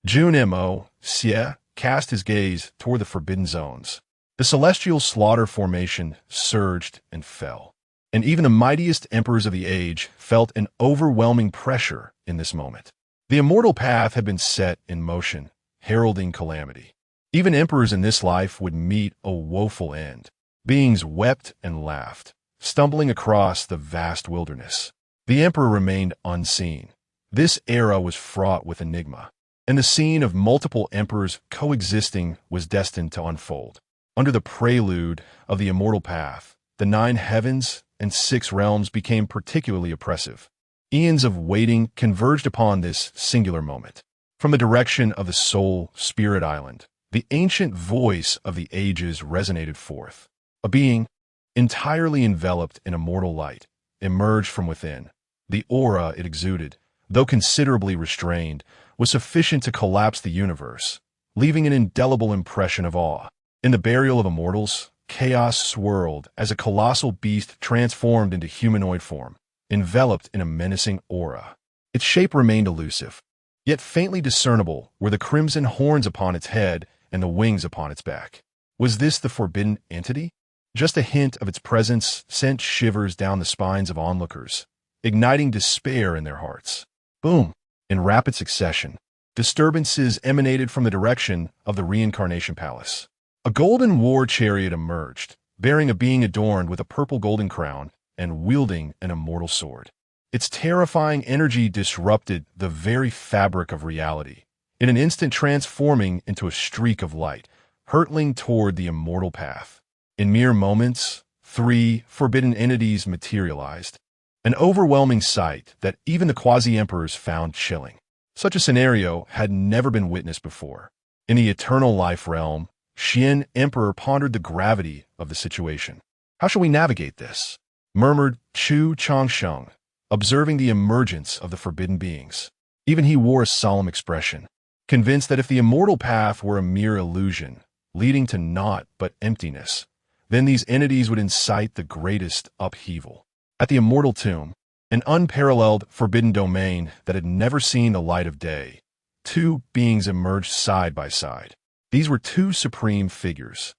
Jun Mo Xie cast his gaze toward the forbidden zones. The celestial slaughter formation surged and fell, and even the mightiest emperors of the age felt an overwhelming pressure in this moment. The immortal path had been set in motion, heralding calamity. Even emperors in this life would meet a woeful end. Beings wept and laughed, stumbling across the vast wilderness. The emperor remained unseen. This era was fraught with enigma, and the scene of multiple emperors coexisting was destined to unfold. Under the prelude of the immortal path, the 9 heavens and 6 realms became particularly oppressive. Eons of waiting converged upon this singular moment. From the direction of the Soul Spirit Island, the ancient voice of the ages resonated forth. A being, entirely enveloped in immortal light, emerged from within. The aura it exuded, though considerably restrained, was sufficient to collapse the universe, leaving an indelible impression of awe. In the burial of immortals, chaos swirled as a colossal beast transformed into humanoid form, enveloped in a menacing aura. Its shape remained elusive, yet faintly discernible were the crimson horns upon its head and the wings upon its back. Was this the forbidden entity? Just a hint of its presence sent shivers down the spines of onlookers, igniting despair in their hearts. Boom! In rapid succession, disturbances emanated from the direction of the reincarnation palace. A golden war chariot emerged, bearing a being adorned with a purple golden crown and wielding an immortal sword. Its terrifying energy disrupted the very fabric of reality, in an instant transforming into a streak of light, hurtling toward the immortal path. In mere moments, 3 forbidden entities materialized, an overwhelming sight that even the quasi-emperors found chilling. Such a scenario had never been witnessed before. In the eternal life realm, Xian Emperor pondered the gravity of the situation. "How shall we navigate this?" murmured Chu Changsheng, observing the emergence of the forbidden beings. Even he wore a solemn expression, convinced that if the immortal path were a mere illusion, leading to naught but emptiness, then these entities would incite the greatest upheaval. At the immortal tomb, an unparalleled forbidden domain that had never seen the light of day, 2 beings emerged side by side. These were 2 supreme figures,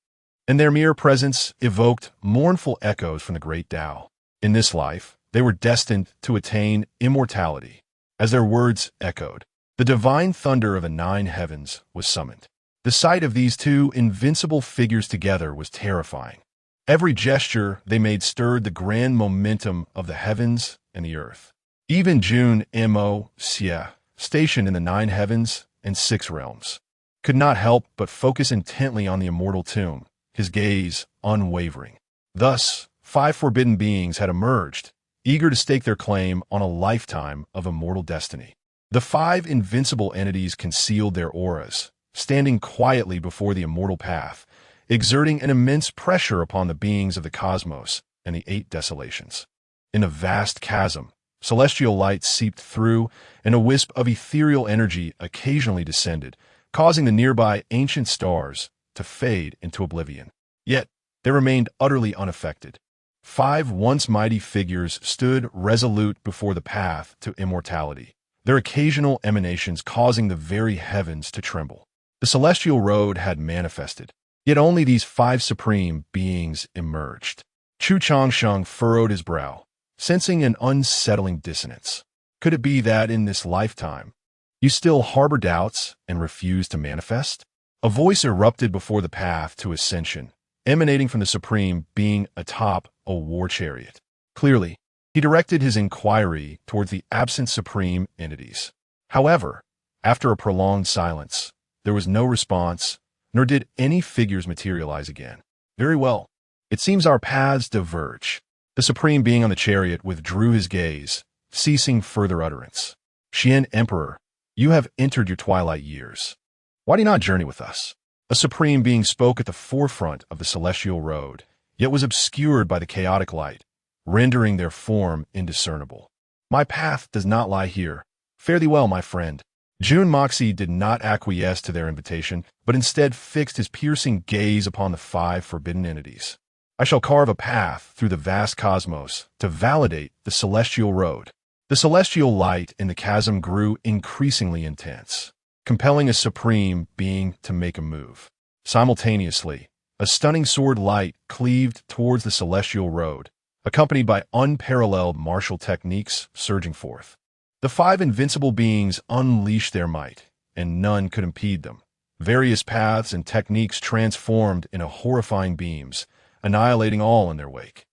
and their mere presence evoked mournful echoes from the great Tao. In this life, they were destined to attain immortality. As their words echoed, the divine thunder of the 9 heavens was summoned. The sight of these 2 invincible figures together was terrifying. Every gesture they made stirred the grand momentum of the heavens and the earth. Even Jun Mo Xie, stationed in the 9 heavens and 6 realms, could not help but focus intently on the immortal tomb, his gaze unwavering. Thus, 5 forbidden beings had emerged, eager to stake their claim on a lifetime of immortal destiny. The 5 invincible entities concealed their auras, standing quietly before the immortal path, exerting an immense pressure upon the beings of the cosmos and the 8 desolations. In a vast chasm, celestial light seeped through, and a wisp of ethereal energy occasionally descended, causing the nearby ancient stars to fade into oblivion. Yet, they remained utterly unaffected. 5 once mighty figures stood resolute before the path to immortality, their occasional emanations causing the very heavens to tremble. The celestial road had manifested, yet only these 5 supreme beings emerged. Chu Changsheng furrowed his brow, sensing an unsettling dissonance. Could it be that in this lifetime, you still harbor doubts and refuse to manifest? A voice erupted before the path to ascension, emanating from the Supreme Being atop a war chariot. Clearly, he directed his inquiry towards the absent Supreme entities. However, after a prolonged silence, there was no response, nor did any figures materialize again. Very well. It seems our paths diverge. The Supreme Being on the chariot withdrew his gaze, ceasing further utterance. Xian Emperor, you have entered your twilight years. Why do you not journey with us? A Supreme Being spoke at the forefront of the celestial road, yet was obscured by the chaotic light, rendering their form indiscernible. My path does not lie here. Fare thee well, my friend. Jun Moxie did not acquiesce to their invitation, but instead fixed his piercing gaze upon the 5 forbidden entities. I shall carve a path through the vast cosmos to validate the celestial road. The celestial light in the chasm grew increasingly intense, compelling a Supreme Being to make a move. Simultaneously, a stunning sword light cleaved towards the celestial road, accompanied by unparalleled martial techniques surging forth. The 5 invincible beings unleashed their might, and none could impede them. Various paths and techniques transformed into horrifying beams, annihilating all in their wake.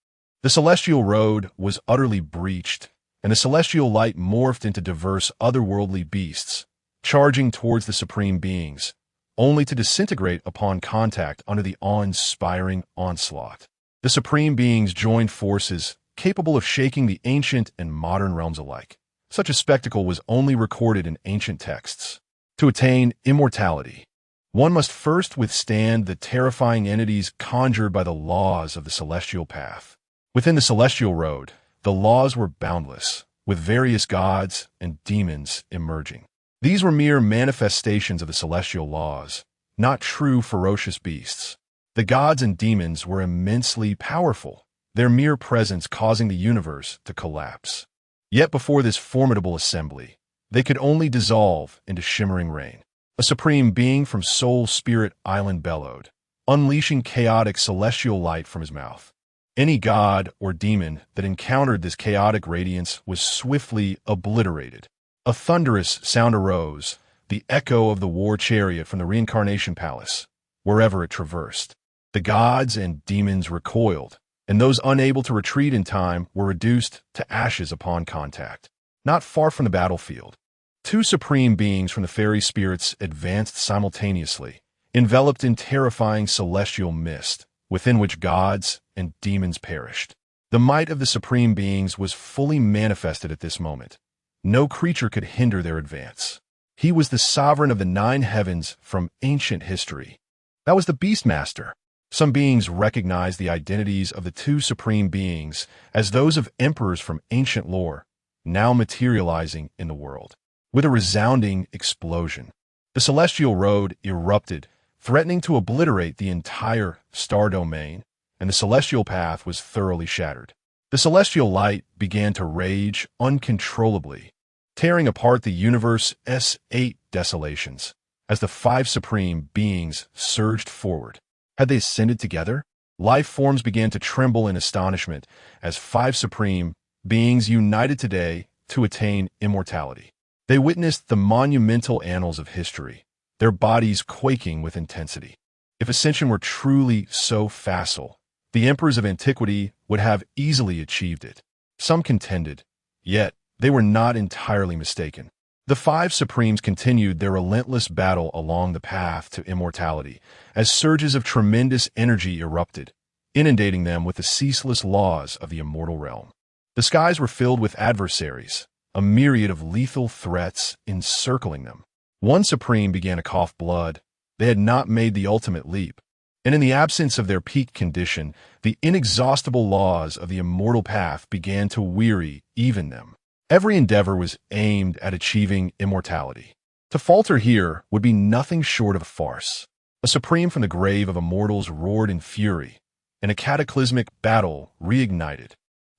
The celestial road was utterly breached, and the celestial light morphed into diverse otherworldly beasts, charging towards the Supreme Beings, only to disintegrate upon contact under the awe-inspiring onslaught. The Supreme Beings joined forces capable of shaking the ancient and modern realms alike. Such a spectacle was only recorded in ancient texts. To attain immortality, one must first withstand the terrifying entities conjured by the laws of the celestial path. Within the celestial road, the laws were boundless, with various gods and demons emerging. These were mere manifestations of the celestial laws, not true ferocious beasts. The gods and demons were immensely powerful, their mere presence causing the universe to collapse. Yet before this formidable assembly, they could only dissolve into shimmering rain. A Supreme Being from Soul Spirit Island bellowed, unleashing chaotic celestial light from his mouth. Any god or demon that encountered this chaotic radiance was swiftly obliterated. A thunderous sound arose, the echo of the war chariot from the reincarnation palace, wherever it traversed. The gods and demons recoiled, and those unable to retreat in time were reduced to ashes upon contact. Not far from the battlefield, 2 Supreme Beings from the fairy spirits advanced simultaneously, enveloped in terrifying celestial mist, within which gods and demons perished. The might of the Supreme Beings was fully manifested at this moment. No creature could hinder their advance. He was the sovereign of the 9 heavens from ancient history. That was the Beastmaster. Some beings recognized the identities of the 2 Supreme Beings as those of emperors from ancient lore, now materializing in the world. With a resounding explosion, the celestial road erupted, threatening to obliterate the entire star domain, and the celestial path was thoroughly shattered. The celestial light began to rage uncontrollably, tearing apart the universe's 8 desolations as the 5 Supreme Beings surged forward. Had they ascended together? Life forms began to tremble in astonishment as 5 Supreme Beings united today to attain immortality. They witnessed the monumental annals of history, their bodies quaking with intensity. If ascension were truly so facile, the emperors of antiquity would have easily achieved it. Some contended, yet they were not entirely mistaken. The 5 Supremes continued their relentless battle along the path to immortality as surges of tremendous energy erupted, inundating them with the ceaseless laws of the immortal realm. The skies were filled with adversaries, a myriad of lethal threats encircling them. One Supreme began to cough blood. They had not made the ultimate leap, and in the absence of their peak condition, the inexhaustible laws of the immortal path began to weary even them. Every endeavor was aimed at achieving immortality. To falter here would be nothing short of a farce. A Supreme from the grave of immortals roared in fury, and a cataclysmic battle reignited.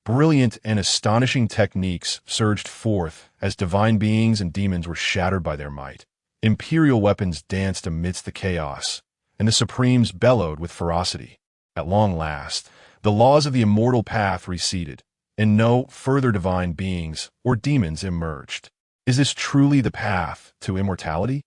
Brilliant and astonishing techniques surged forth as divine beings and demons were shattered by their might. Imperial weapons danced amidst the chaos, and the Supremes bellowed with ferocity. At long last, the laws of the immortal path receded, and no further divine beings or demons emerged. Is this truly the path to immortality?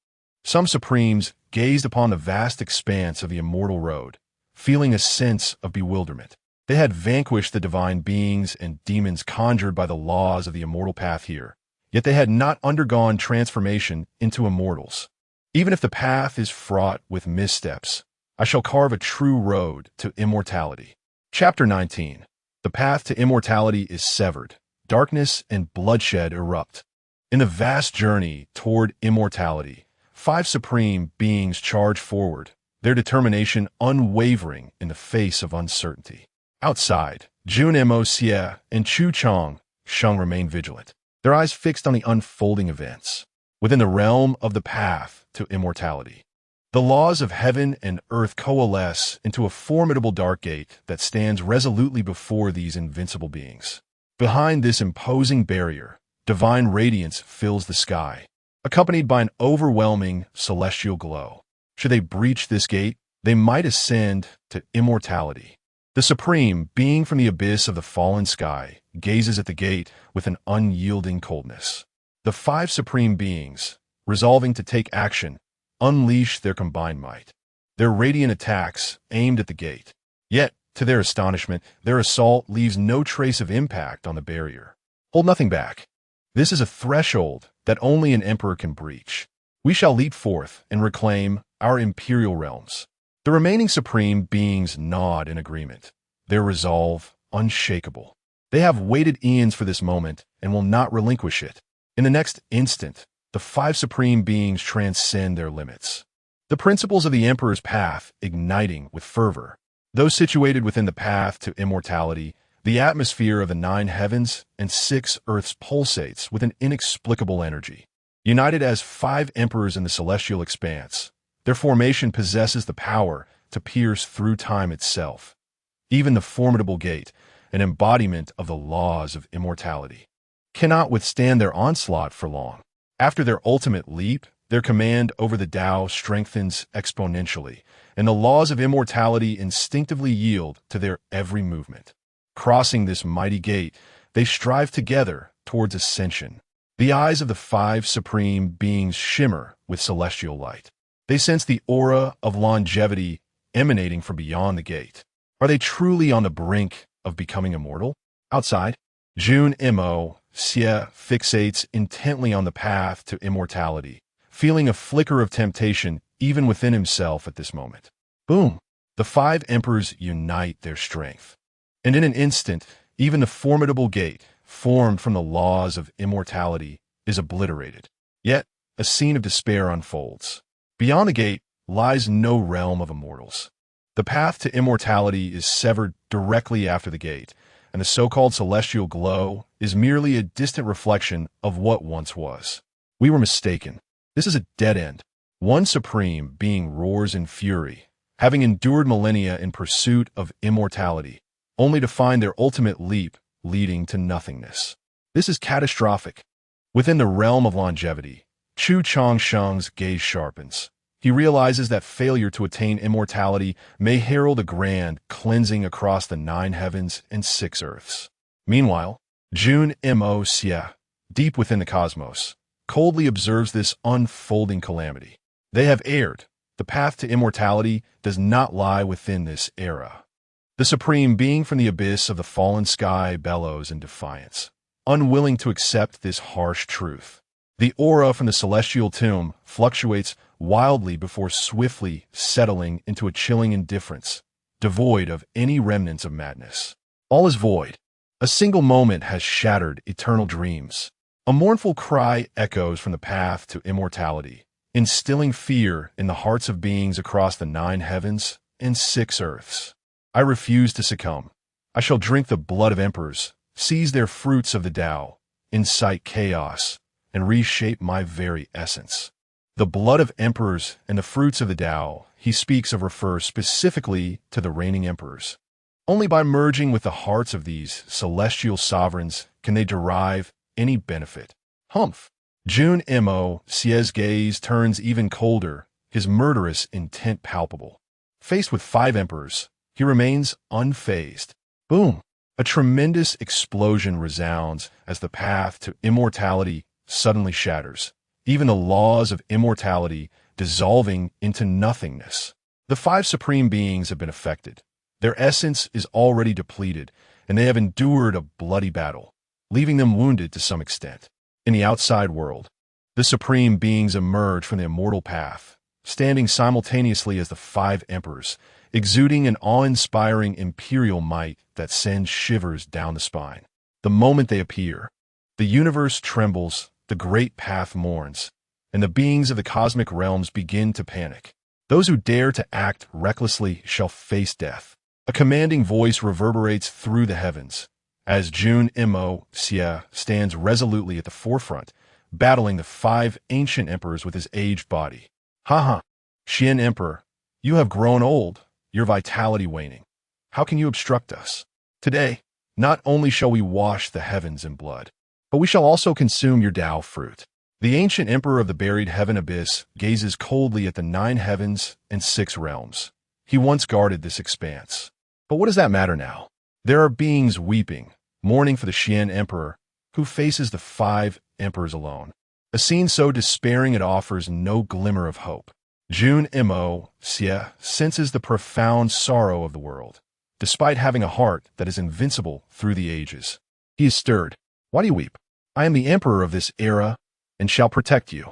Some Supremes gazed upon the vast expanse of the immortal road, feeling a sense of bewilderment. They had vanquished the divine beings and demons conjured by the laws of the immortal path here, yet they had not undergone transformation into immortals. Even if the path is fraught with missteps, I shall carve a true road to immortality. Chapter 19. The path to immortality is severed. Darkness and bloodshed erupt. In the vast journey toward immortality, 5 supreme beings charge forward, their determination unwavering in the face of uncertainty. Outside, Jun Mo Xie and Chu Changsheng remain vigilant, their eyes fixed on the unfolding events. Within the realm of the path to immortality, the laws of heaven and earth coalesce into a formidable dark gate that stands resolutely before these invincible beings. Behind this imposing barrier, divine radiance fills the sky, accompanied by an overwhelming celestial glow. Should they breach this gate, they might ascend to immortality. The supreme being from the abyss of the fallen sky gazes at the gate with an unyielding coldness. The 5 supreme beings, resolving to take action, unleash their combined might, their radiant attacks aimed at the gate. Yet, to their astonishment, their assault leaves no trace of impact on the barrier. Hold nothing back. This is a threshold that only an emperor can breach. We shall leap forth and reclaim our imperial realms. The remaining supreme beings nod in agreement, their resolve unshakable. They have waited eons for this moment and will not relinquish it. In the next instant, the 5 supreme beings transcend their limits, the principles of the emperor's path igniting with fervor. Those situated within the path to immortality, the atmosphere of the 9 heavens and 6 earths pulsates with an inexplicable energy. United as 5 emperors in the celestial expanse, their formation possesses the power to pierce through time itself. Even the formidable gate, an embodiment of the laws of immortality, cannot withstand their onslaught for long. After their ultimate leap, their command over the Tao strengthens exponentially, and the laws of immortality instinctively yield to their every movement. Crossing this mighty gate, they strive together towards ascension. The eyes of the 5 supreme beings shimmer with celestial light. They sense the aura of longevity emanating from beyond the gate. Are they truly on the brink of becoming immortal? Outside, Jun Mo Xie fixates intently on the path to immortality, feeling a flicker of temptation even within himself at this moment. Boom! The 5 emperors unite their strength. And in an instant, even the formidable gate, formed from the laws of immortality, is obliterated. Yet, a scene of despair unfolds. Beyond the gate lies no realm of immortals. The path to immortality is severed directly after the gate, and the so-called celestial glow is merely a distant reflection of what once was. We were mistaken. This is a dead end. One supreme being roars in fury, having endured millennia in pursuit of immortality, only to find their ultimate leap leading to nothingness. This is catastrophic. Within the realm of longevity, Chu Changsheng's gaze sharpens. He realizes that failure to attain immortality may herald a grand cleansing across the 9 heavens and 6 earths. Meanwhile, Jun Mo Xie, deep within the cosmos, coldly observes this unfolding calamity. They have erred. The path to immortality does not lie within this era. The supreme being from the abyss of the fallen sky bellows in defiance, unwilling to accept this harsh truth. The aura from the celestial tomb fluctuates wildly before swiftly settling into a chilling indifference, devoid of any remnants of madness. All is void. A single moment has shattered eternal dreams. A mournful cry echoes from the path to immortality, instilling fear in the hearts of beings across the 9 heavens and 6 earths. I refuse to succumb. I shall drink the blood of emperors, seize their fruits of the Tao, incite chaos, and reshape my very essence. The blood of emperors and the fruits of the Tao he speaks of refer specifically to the reigning emperors. Only by merging with the hearts of these celestial sovereigns can they derive any benefit. Humph! Jun Mo Xie's gaze turns even colder, his murderous intent palpable. Faced with 5 emperors, he remains unfazed. Boom! A tremendous explosion resounds as the path to immortality suddenly shatters, even the laws of immortality dissolving into nothingness. The 5 supreme beings have been affected. Their essence is already depleted, and they have endured a bloody battle, leaving them wounded to some extent. In the outside world, The supreme beings emerge from the immortal path, standing simultaneously as the five emperors, exuding an awe-inspiring imperial might that sends shivers down the spine. The moment they appear, the universe trembles, the great path mourns, and the beings of the cosmic realms begin to panic. Those who dare to act recklessly shall face death. A commanding voice reverberates through the heavens, as Jun Mo Xie stands resolutely at the forefront, battling the five ancient emperors with his aged body. Ha! Xian Emperor, you have grown old, your vitality waning. How can you obstruct us? Today, not only shall we wash the heavens in blood, but we shall also consume your Tao fruit. The ancient emperor of the buried heaven abyss gazes coldly at the 9 heavens and 6 realms. He once guarded this expanse. But what does that matter now? There are beings weeping, mourning for the Xian emperor, who faces the 5 emperors alone. A scene so despairing it offers no glimmer of hope. Jun Mo Xie senses the profound sorrow of the world, despite having a heart that is invincible through the ages. He is stirred. Why do you weep? I am the emperor of this era, and shall protect you.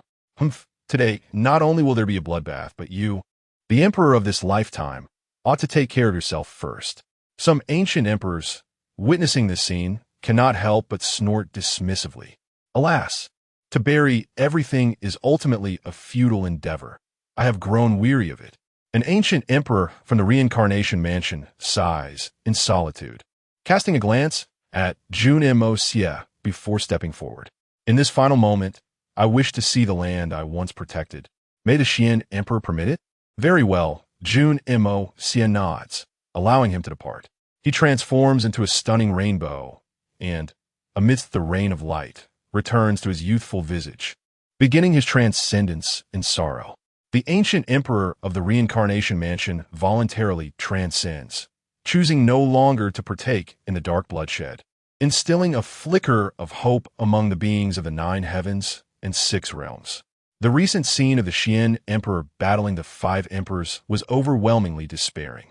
Today, not only will there be a bloodbath, but you, the emperor of this lifetime, ought to take care of yourself first. Some ancient emperors, witnessing this scene, cannot help but snort dismissively. Alas, to bury everything is ultimately a futile endeavor. I have grown weary of it. An ancient emperor from the reincarnation mansion sighs in solitude, casting a glance at Jun Mo Xie before stepping forward. In this final moment, I wish to see the land I once protected. May the Xian emperor permit it? Very well, Jun Mo Xie nods, allowing him to depart. He transforms into a stunning rainbow, and, amidst the rain of light, returns to his youthful visage, beginning his transcendence in sorrow. The ancient emperor of the reincarnation mansion voluntarily transcends, choosing no longer to partake in the dark bloodshed, instilling a flicker of hope among the beings of the 9 heavens and 6 realms. The recent scene of the Xian emperor battling the 5 emperors was overwhelmingly despairing.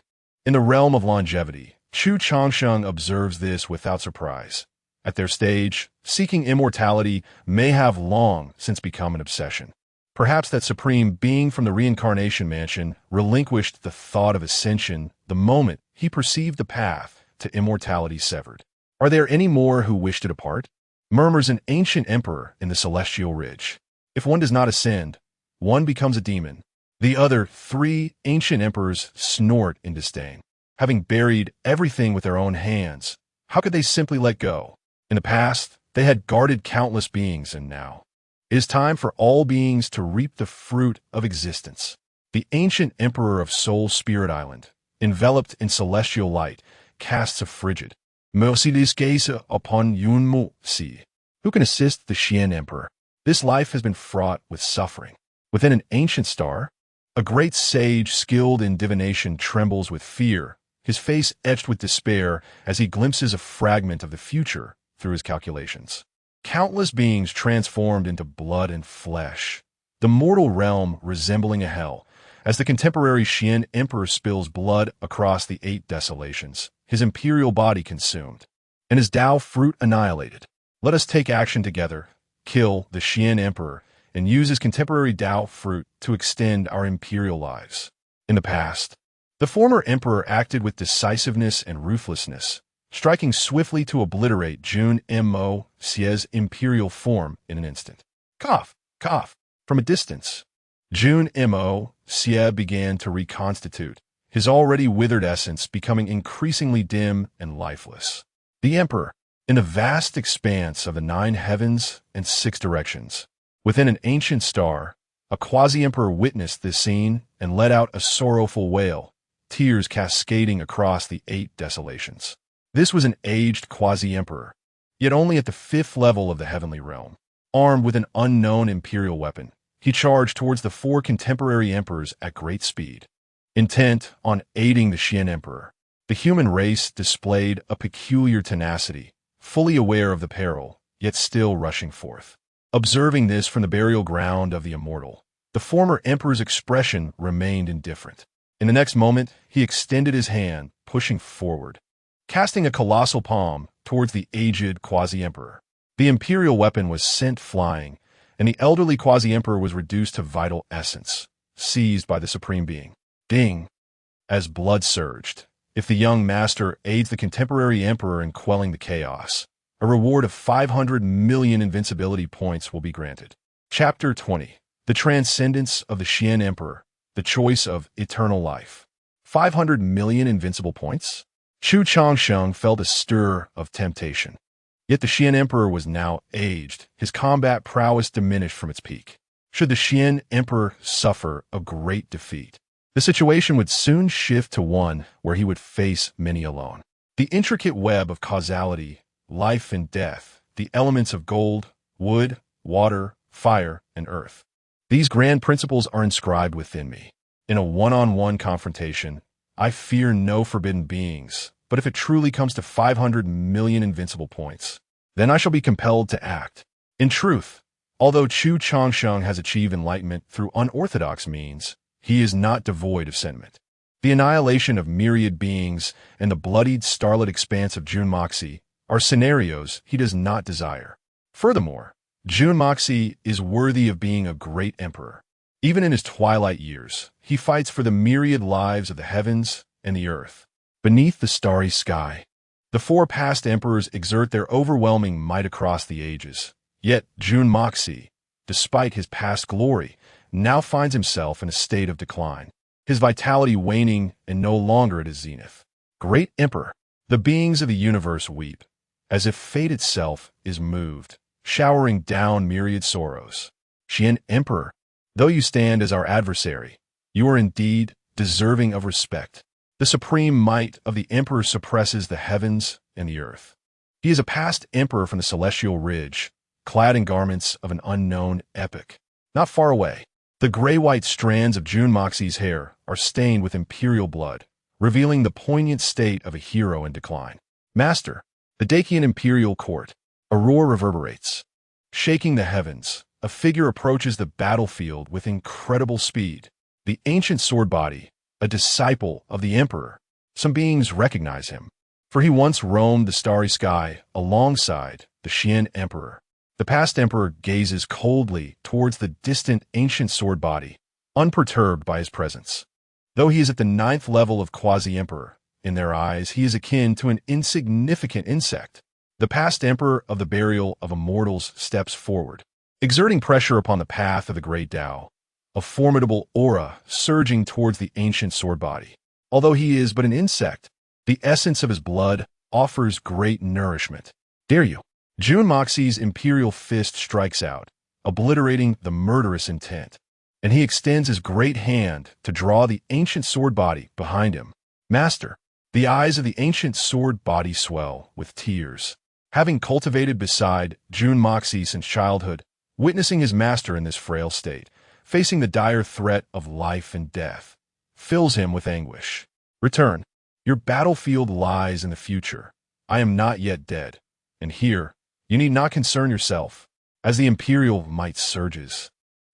In the realm of longevity, Chu Changsheng observes this without surprise. At their stage, seeking immortality may have long since become an obsession. Perhaps that supreme being from the reincarnation mansion relinquished the thought of ascension the moment he perceived the path to immortality severed. Are there any more who wish to depart? Murmurs an ancient emperor in the celestial ridge. If one does not ascend, one becomes a demon. The other 3 ancient emperors snort in disdain. Having buried everything with their own hands, how could they simply let go? In the past, they had guarded countless beings, and now it is time for all beings to reap the fruit of existence. The ancient emperor of Soul Spirit Island, enveloped in celestial light, casts a frigid, merciless gaze upon Yunmu Si. Who can assist the Xian emperor? This life has been fraught with suffering. Within an ancient star, a great sage skilled in divination trembles with fear, his face etched with despair as he glimpses a fragment of the future through his calculations. Countless beings transformed into blood and flesh, the mortal realm resembling a hell, as the contemporary Xian emperor spills blood across the 8 desolations, his imperial body consumed, and his Tao fruit annihilated. Let us take action together, kill the Xian emperor, and use his contemporary Tao fruit to extend our imperial lives. In the past, the former emperor acted with decisiveness and ruthlessness, striking swiftly to obliterate Jun Mo Xie's imperial form in an instant. Cough, cough. From a distance, Jun Mo Xie began to reconstitute, his already withered essence becoming increasingly dim and lifeless. The emperor, in the vast expanse of the 9 heavens and 6 directions, within an ancient star, a quasi-emperor witnessed this scene and let out a sorrowful wail, tears cascading across the 8 desolations. This was an aged quasi-emperor, yet only at the 5th level of the heavenly realm. Armed with an unknown imperial weapon, he charged towards the 4 contemporary emperors at great speed. Intent on aiding the Xian emperor, the human race displayed a peculiar tenacity, fully aware of the peril, yet still rushing forth. Observing this from the burial ground of the immortal, the former emperor's expression remained indifferent. In the next moment, he extended his hand, pushing forward, casting a colossal palm towards the aged quasi-emperor. The imperial weapon was sent flying, and the elderly quasi-emperor was reduced to vital essence, seized by the Supreme Being. Ding! As blood surged. If the young master aids the contemporary emperor in quelling the chaos, a reward of 500 million invincibility points will be granted. Chapter 20. The Transcendence of the Xian Emperor, the Choice of Eternal Life. 500 million invincible points? Chu Changsheng felt a stir of temptation. Yet the Xian Emperor was now aged, his combat prowess diminished from its peak. Should the Xian Emperor suffer a great defeat, the situation would soon shift to one where he would face many alone. The intricate web of causality, life and death, the elements of gold, wood, water, fire, and earth. These grand principles are inscribed within me. In a one-on-one confrontation, I fear no forbidden beings, but if it truly comes to 500 million invincible points, then I shall be compelled to act. In truth, although Chu Changsheng has achieved enlightenment through unorthodox means, he is not devoid of sentiment. The annihilation of myriad beings and the bloodied starlit expanse of Junmoxi are scenarios he does not desire. Furthermore, Junmoxi is worthy of being a great emperor. Even in his twilight years, he fights for the myriad lives of the heavens and the earth. Beneath the starry sky, the four past emperors exert their overwhelming might across the ages. Yet Junmoxi, despite his past glory, now finds himself in a state of decline, his vitality waning and no longer at his zenith. Great Emperor, the beings of the universe weep, as if fate itself is moved, showering down myriad sorrows. Xian Emperor, though you stand as our adversary, you are indeed deserving of respect. The supreme might of the Emperor suppresses the heavens and the earth. He is a past emperor from the celestial ridge, clad in garments of an unknown epoch. Not far away, the gray-white strands of Junmoxi's hair are stained with imperial blood, revealing the poignant state of a hero in decline. Master, the Dacian imperial court, a roar reverberates. Shaking the heavens, a figure approaches the battlefield with incredible speed. The ancient sword body, a disciple of the emperor. Some beings recognize him, for he once roamed the starry sky alongside the Xian Emperor. The past emperor gazes coldly towards the distant ancient sword body, unperturbed by his presence. Though he is at the 9th level of quasi-emperor, in their eyes he is akin to an insignificant insect. The past emperor of the burial of immortals steps forward, exerting pressure upon the path of the great Tao, a formidable aura surging towards the ancient sword body. Although he is but an insect, the essence of his blood offers great nourishment. Dare you? Junmoxi's imperial fist strikes out, obliterating the murderous intent, and he extends his great hand to draw the ancient sword body behind him. Master, the eyes of the ancient sword body swell with tears. Having cultivated beside Junmoxi since childhood, witnessing his master in this frail state, facing the dire threat of life and death, fills him with anguish. Return. Your battlefield lies in the future. I am not yet dead, and here, you need not concern yourself, as the imperial might surges.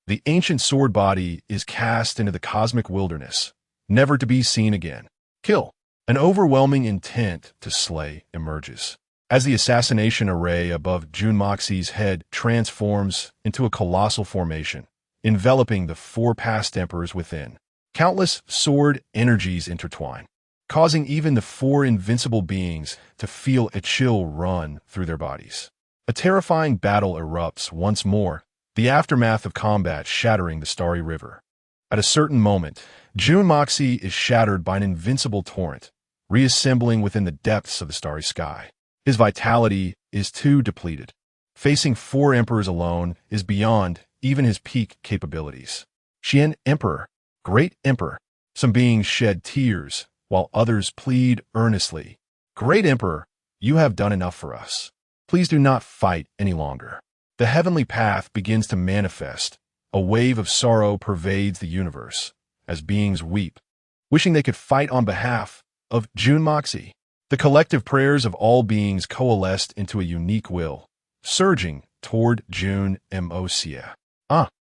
The ancient sword body is cast into the cosmic wilderness, never to be seen again. Kill. An overwhelming intent to slay emerges, as the assassination array above Junmoxi's head transforms into a colossal formation, enveloping the four past emperors within. Countless sword energies intertwine, causing even the four invincible beings to feel a chill run through their bodies. A terrifying battle erupts once more, the aftermath of combat shattering the starry river. At a certain moment, Junmoxi is shattered by an invincible torrent, reassembling within the depths of the starry sky. His vitality is too depleted. Facing four emperors alone is beyond even his peak capabilities. Xian Emperor, Great Emperor. Some beings shed tears, while others plead earnestly. Great Emperor, you have done enough for us. Please do not fight any longer. The heavenly path begins to manifest. A wave of sorrow pervades the universe, as beings weep, wishing they could fight on behalf of Junmoxi. The collective prayers of all beings coalesced into a unique will, surging toward Junmoxi.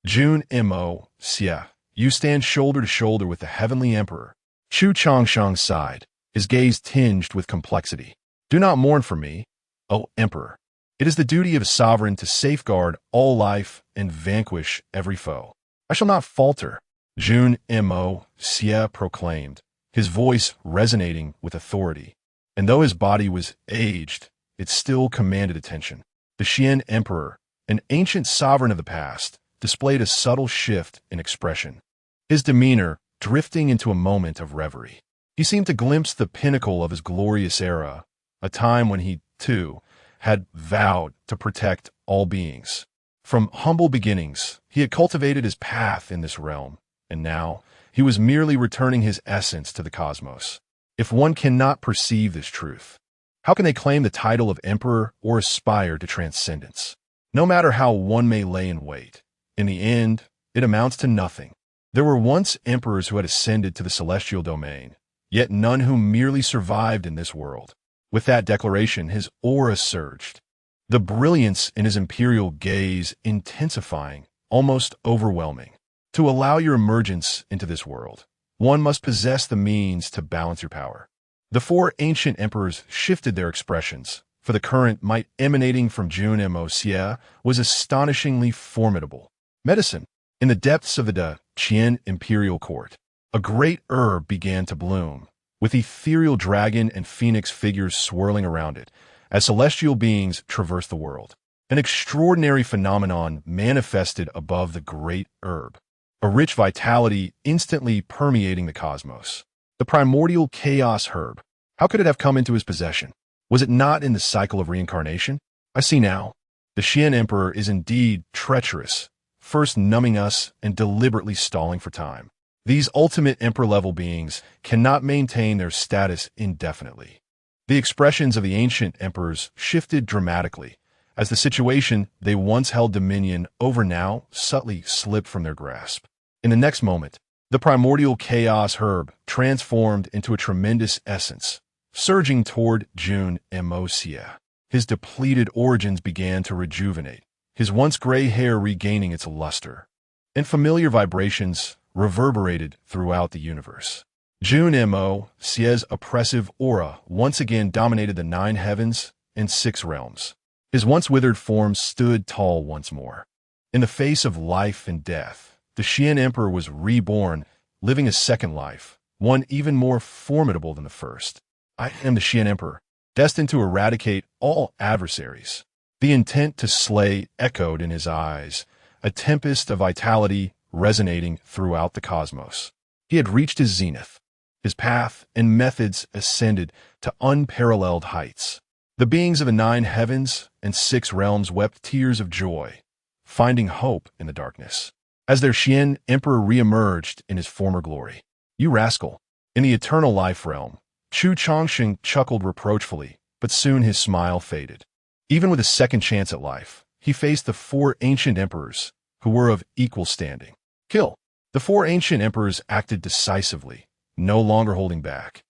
Junmoxi, you stand shoulder to shoulder with the heavenly emperor. Chu Changsheng sighed, his gaze tinged with complexity. Do not mourn for me, O Emperor. It is the duty of a sovereign to safeguard all life and vanquish every foe. I shall not falter, Jun Mo Xie proclaimed, his voice resonating with authority. And though his body was aged, it still commanded attention. The Xian Emperor, an ancient sovereign of the past, displayed a subtle shift in expression, his demeanor drifting into a moment of reverie. He seemed to glimpse the pinnacle of his glorious era, a time when he, too, had vowed to protect all beings. From humble beginnings, he had cultivated his path in this realm, and now he was merely returning his essence to the cosmos. If one cannot perceive this truth, how can they claim the title of emperor or aspire to transcendence? No matter how one may lay in wait, in the end, it amounts to nothing. There were once emperors who had ascended to the celestial domain, yet none who merely survived in this world. With that declaration, his aura surged, the brilliance in his imperial gaze intensifying, almost overwhelming. To allow your emergence into this world, one must possess the means to balance your power. The four ancient emperors shifted their expressions, for the current might emanating from Jun Mo Xie was astonishingly formidable. Medicine. In the depths of the Qian imperial court, a great herb began to bloom, with ethereal dragon and phoenix figures swirling around it, as celestial beings traversed the world. An extraordinary phenomenon manifested above the great herb, a rich vitality instantly permeating the cosmos. The primordial chaos herb. How could it have come into his possession? Was it not in the cycle of reincarnation? I see now. The Xian Emperor is indeed treacherous, first numbing us and deliberately stalling for time. These ultimate emperor-level beings cannot maintain their status indefinitely. The expressions of the ancient emperors shifted dramatically, as the situation they once held dominion over now subtly slipped from their grasp. In the next moment, the primordial chaos herb transformed into a tremendous essence, surging toward Jun Mo Xie. His depleted origins began to rejuvenate, his once gray hair regaining its luster, and familiar vibrations reverberated throughout the universe. Jun Mo Xie's oppressive aura once again dominated the 9 heavens and 6 realms. His once withered form stood tall once more. In the face of life and death, the Xian Emperor was reborn, living a second life, one even more formidable than the first. I am the Xian Emperor, destined to eradicate all adversaries. The intent to slay echoed in his eyes, a tempest of vitality resonating throughout the cosmos. He had reached his zenith. His path and methods ascended to unparalleled heights. The beings of the 9 heavens and 6 realms wept tears of joy, finding hope in the darkness, as their Xian Emperor re-emerged in his former glory. You rascal! In the eternal life realm, Chu Changsheng chuckled reproachfully, but soon his smile faded. Even with a second chance at life, he faced the 4 ancient emperors, who were of equal standing. Kill! The 4 ancient emperors acted decisively, no longer holding back,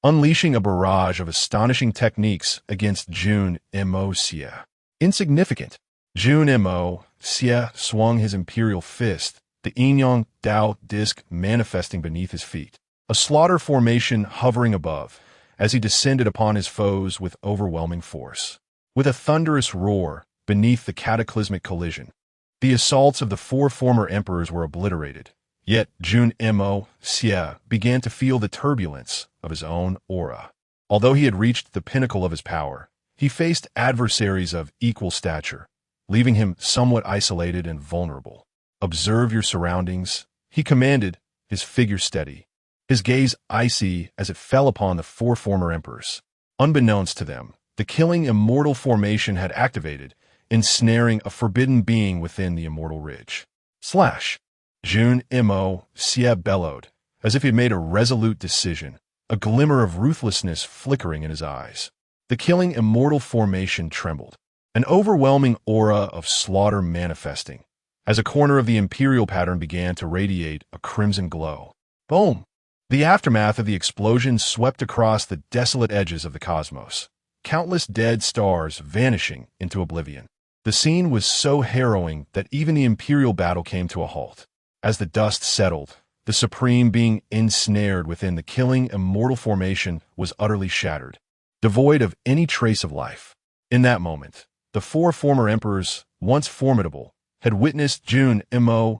unleashing a barrage of astonishing techniques against Jun Mo Xie. Insignificant. Jun Mo Xie swung his imperial fist, the Yin-Yang Dao disc manifesting beneath his feet, a slaughter formation hovering above, as he descended upon his foes with overwhelming force. With a thunderous roar beneath the cataclysmic collision, the assaults of the 4 former emperors were obliterated. Yet Jun Mo Xie began to feel the turbulence of his own aura. Although he had reached the pinnacle of his power, he faced adversaries of equal stature, leaving him somewhat isolated and vulnerable. Observe your surroundings, he commanded, his figure steady, his gaze icy as it fell upon the 4 former emperors. Unbeknownst to them, the killing immortal formation had activated, ensnaring a forbidden being within the immortal ridge. Slash! Jun Mo Xie bellowed, as if he had made a resolute decision, a glimmer of ruthlessness flickering in his eyes. The killing immortal formation trembled, an overwhelming aura of slaughter manifesting, as a corner of the imperial pattern began to radiate a crimson glow. Boom! The aftermath of the explosion swept across the desolate edges of the cosmos, countless dead stars vanishing into oblivion. The scene was so harrowing that even the imperial battle came to a halt. As the dust settled, the Supreme Being ensnared within the killing immortal formation was utterly shattered, devoid of any trace of life. In that moment, The four former emperors, once formidable, had witnessed Jun Mo's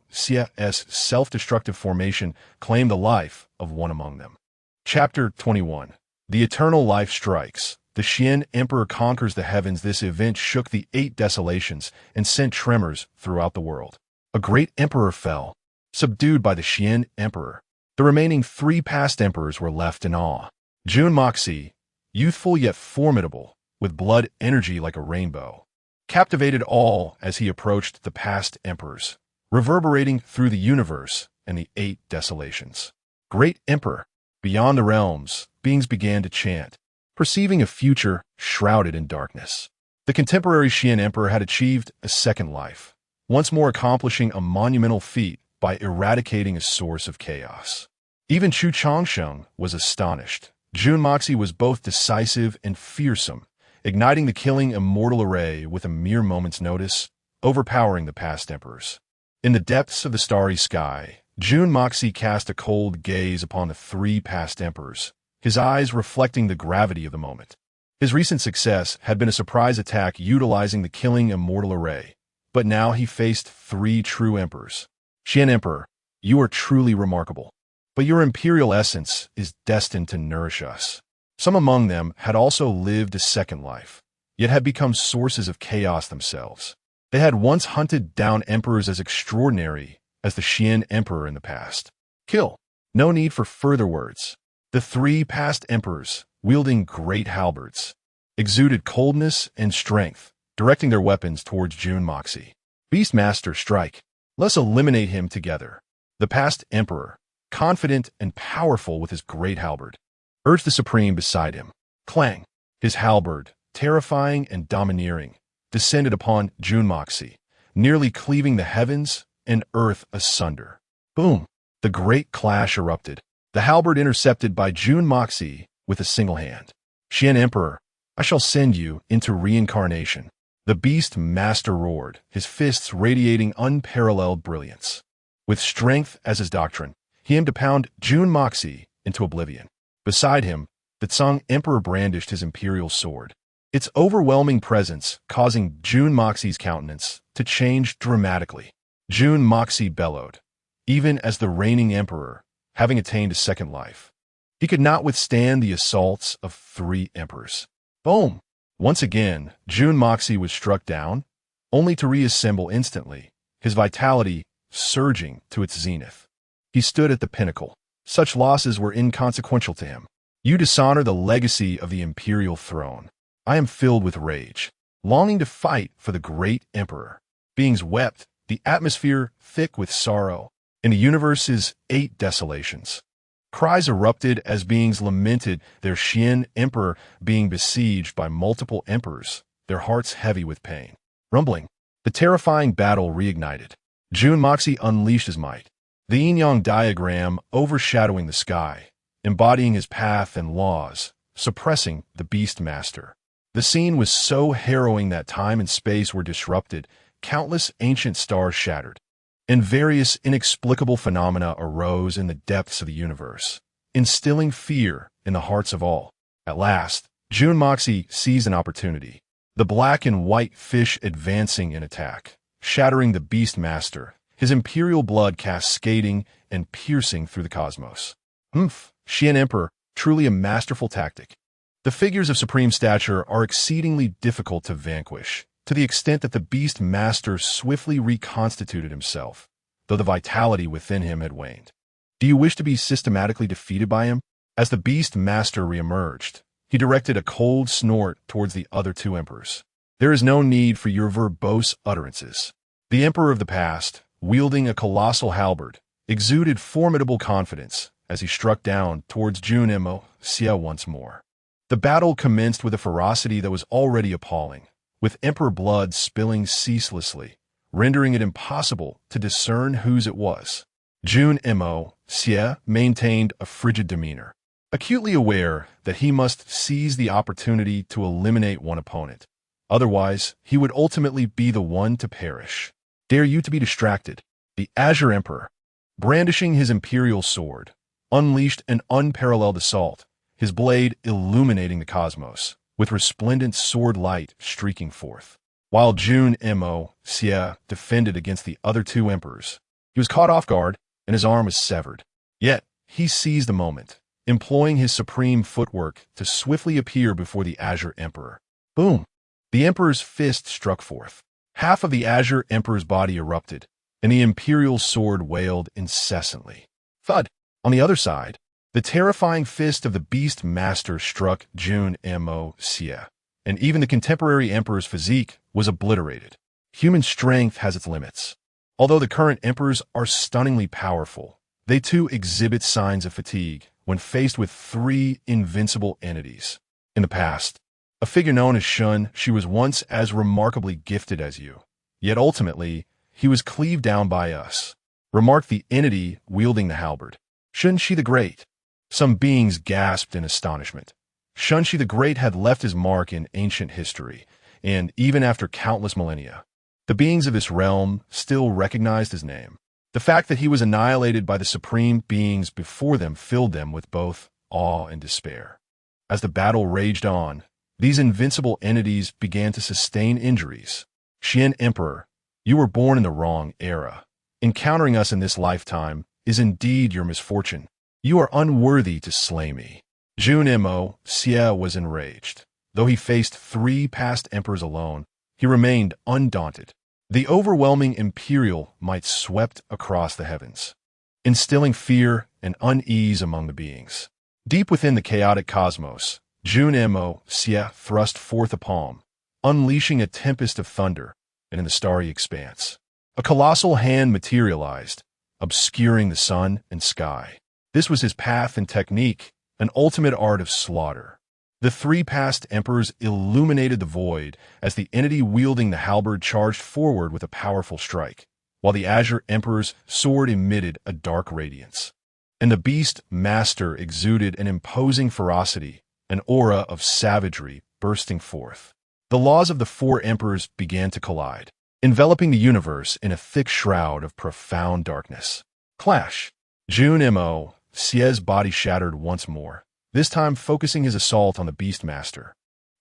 self-destructive formation claim the life of one among them. Chapter 21. The Eternal Life Strikes. The Xian Emperor conquers the heavens. This event shook the 8 desolations and sent tremors throughout the world. A great emperor fell, subdued by the Xian Emperor. The remaining 3 past emperors were left in awe. Jun Moxi, youthful yet formidable, with blood energy like a rainbow, captivated all as he approached the past emperors, reverberating through the universe and the 8 desolations. Great Emperor! Beyond the realms, beings began to chant, perceiving a future shrouded in darkness. The contemporary Xian Emperor had achieved a second life, once more accomplishing a monumental feat by eradicating a source of chaos. Even Chu Changsheng was astonished. Jun Moxi was both decisive and fearsome, igniting the killing immortal array with a mere moment's notice, overpowering the past emperors. In the depths of the starry sky, Jun Moxi cast a cold gaze upon the 3 past emperors, his eyes reflecting the gravity of the moment. His recent success had been a surprise attack utilizing the killing immortal array, but now he faced 3 true emperors. Xian Emperor, you are truly remarkable, but your imperial essence is destined to nourish us. Some among them had also lived a second life, yet had become sources of chaos themselves. They had once hunted down emperors as extraordinary as the Xian Emperor in the past. Kill. No need for further words. The 3 past emperors, wielding great halberds, exuded coldness and strength, directing their weapons towards Jun Moxi. Beastmaster, strike. Let's eliminate him together. The past emperor, confident and powerful with his great halberd, urged the Supreme beside him. Clang! His halberd, terrifying and domineering, descended upon Jun Moxi, nearly cleaving the heavens and earth asunder. Boom! The great clash erupted, the halberd intercepted by Jun Moxi with a single hand. Xian Emperor, I shall send you into reincarnation. The beast master roared, his fists radiating unparalleled brilliance. With strength as his doctrine, he aimed to pound Jun Moxi into oblivion. Beside him, the Tsang Emperor brandished his imperial sword, its overwhelming presence causing Jun Moxi's countenance to change dramatically. Jun Moxi bellowed, even as the reigning emperor, having attained a second life. He could not withstand the assaults of 3 emperors. Boom! Once again, Jun Moxi was struck down, only to reassemble instantly, his vitality surging to its zenith. He stood at the pinnacle. Such losses were inconsequential to him. You dishonor the legacy of the imperial throne. I am filled with rage, longing to fight for the great emperor. Beings wept, the atmosphere thick with sorrow. In the universe's 8 desolations, cries erupted as beings lamented their Xian Emperor being besieged by multiple emperors, their hearts heavy with pain. Rumbling, the terrifying battle reignited. Jun Moxi unleashed his might, the yin-yang diagram overshadowing the sky, embodying his path and laws, suppressing the beast master. The scene was so harrowing that time and space were disrupted, countless ancient stars shattered, and various inexplicable phenomena arose in the depths of the universe, instilling fear in the hearts of all. At last, Jun Moxi seized an opportunity, the black and white fish advancing in attack, shattering the beast master, his imperial blood cascading and piercing through the cosmos. Xian Emperor, truly a masterful tactic. The figures of supreme stature are exceedingly difficult to vanquish, to the extent that the beast master swiftly reconstituted himself, though the vitality within him had waned. Do you wish to be systematically defeated by him? As the beast master reemerged, he directed a cold snort towards the other 2 emperors. There is no need for your verbose utterances. The emperor of the past, wielding a colossal halberd, exuded formidable confidence as he struck down towards Jun Moxi once more. The battle commenced with a ferocity that was already appalling, with emperor blood spilling ceaselessly, rendering it impossible to discern whose it was. Jun Moxi maintained a frigid demeanor, acutely aware that he must seize the opportunity to eliminate one opponent. Otherwise, he would ultimately be the one to perish. Dare you to be distracted? The Azure Emperor, brandishing his imperial sword, unleashed an unparalleled assault, his blade illuminating the cosmos, with resplendent sword light streaking forth. While Jun Mo Xie defended against the other two emperors, he was caught off guard and his arm was severed. Yet, he seized the moment, employing his supreme footwork to swiftly appear before the Azure Emperor. Boom! The Emperor's fist struck forth. Half of the Azure Emperor's body erupted, and the Imperial sword wailed incessantly. Thud! On the other side, the terrifying fist of the Beast Master struck Jun Mo Xie, and even the contemporary Emperor's physique was obliterated. Human strength has its limits. Although the current emperors are stunningly powerful, they too exhibit signs of fatigue when faced with three invincible entities. In the past, a figure known as Shun, she was once as remarkably gifted as you. Yet ultimately, he was cleaved down by us, remarked the entity wielding the halberd. Shun-Shi the Great. Some beings gasped in astonishment. Shun-Shi the Great had left his mark in ancient history, and even after countless millennia, the beings of this realm still recognized his name. The fact that he was annihilated by the supreme beings before them filled them with both awe and despair. As the battle raged on, these invincible entities began to sustain injuries. Xian Emperor, you were born in the wrong era. Encountering us in this lifetime is indeed your misfortune. You are unworthy to slay me. Jun Mo Xie was enraged. Though he faced three past emperors alone, he remained undaunted. The overwhelming imperial might swept across the heavens, instilling fear and unease among the beings. Deep within the chaotic cosmos, Jun Mo Xie thrust forth a palm, unleashing a tempest of thunder, and in the starry expanse, a colossal hand materialized, obscuring the sun and sky. This was his path and technique, an ultimate art of slaughter. The three past emperors illuminated the void as the entity wielding the halberd charged forward with a powerful strike, while the Azure Emperor's sword emitted a dark radiance. And the Beast Master exuded an imposing ferocity, an aura of savagery bursting forth. The laws of the four emperors began to collide, enveloping the universe in a thick shroud of profound darkness. Clash! Jun Mo Xie's body shattered once more, this time focusing his assault on the Beast Master,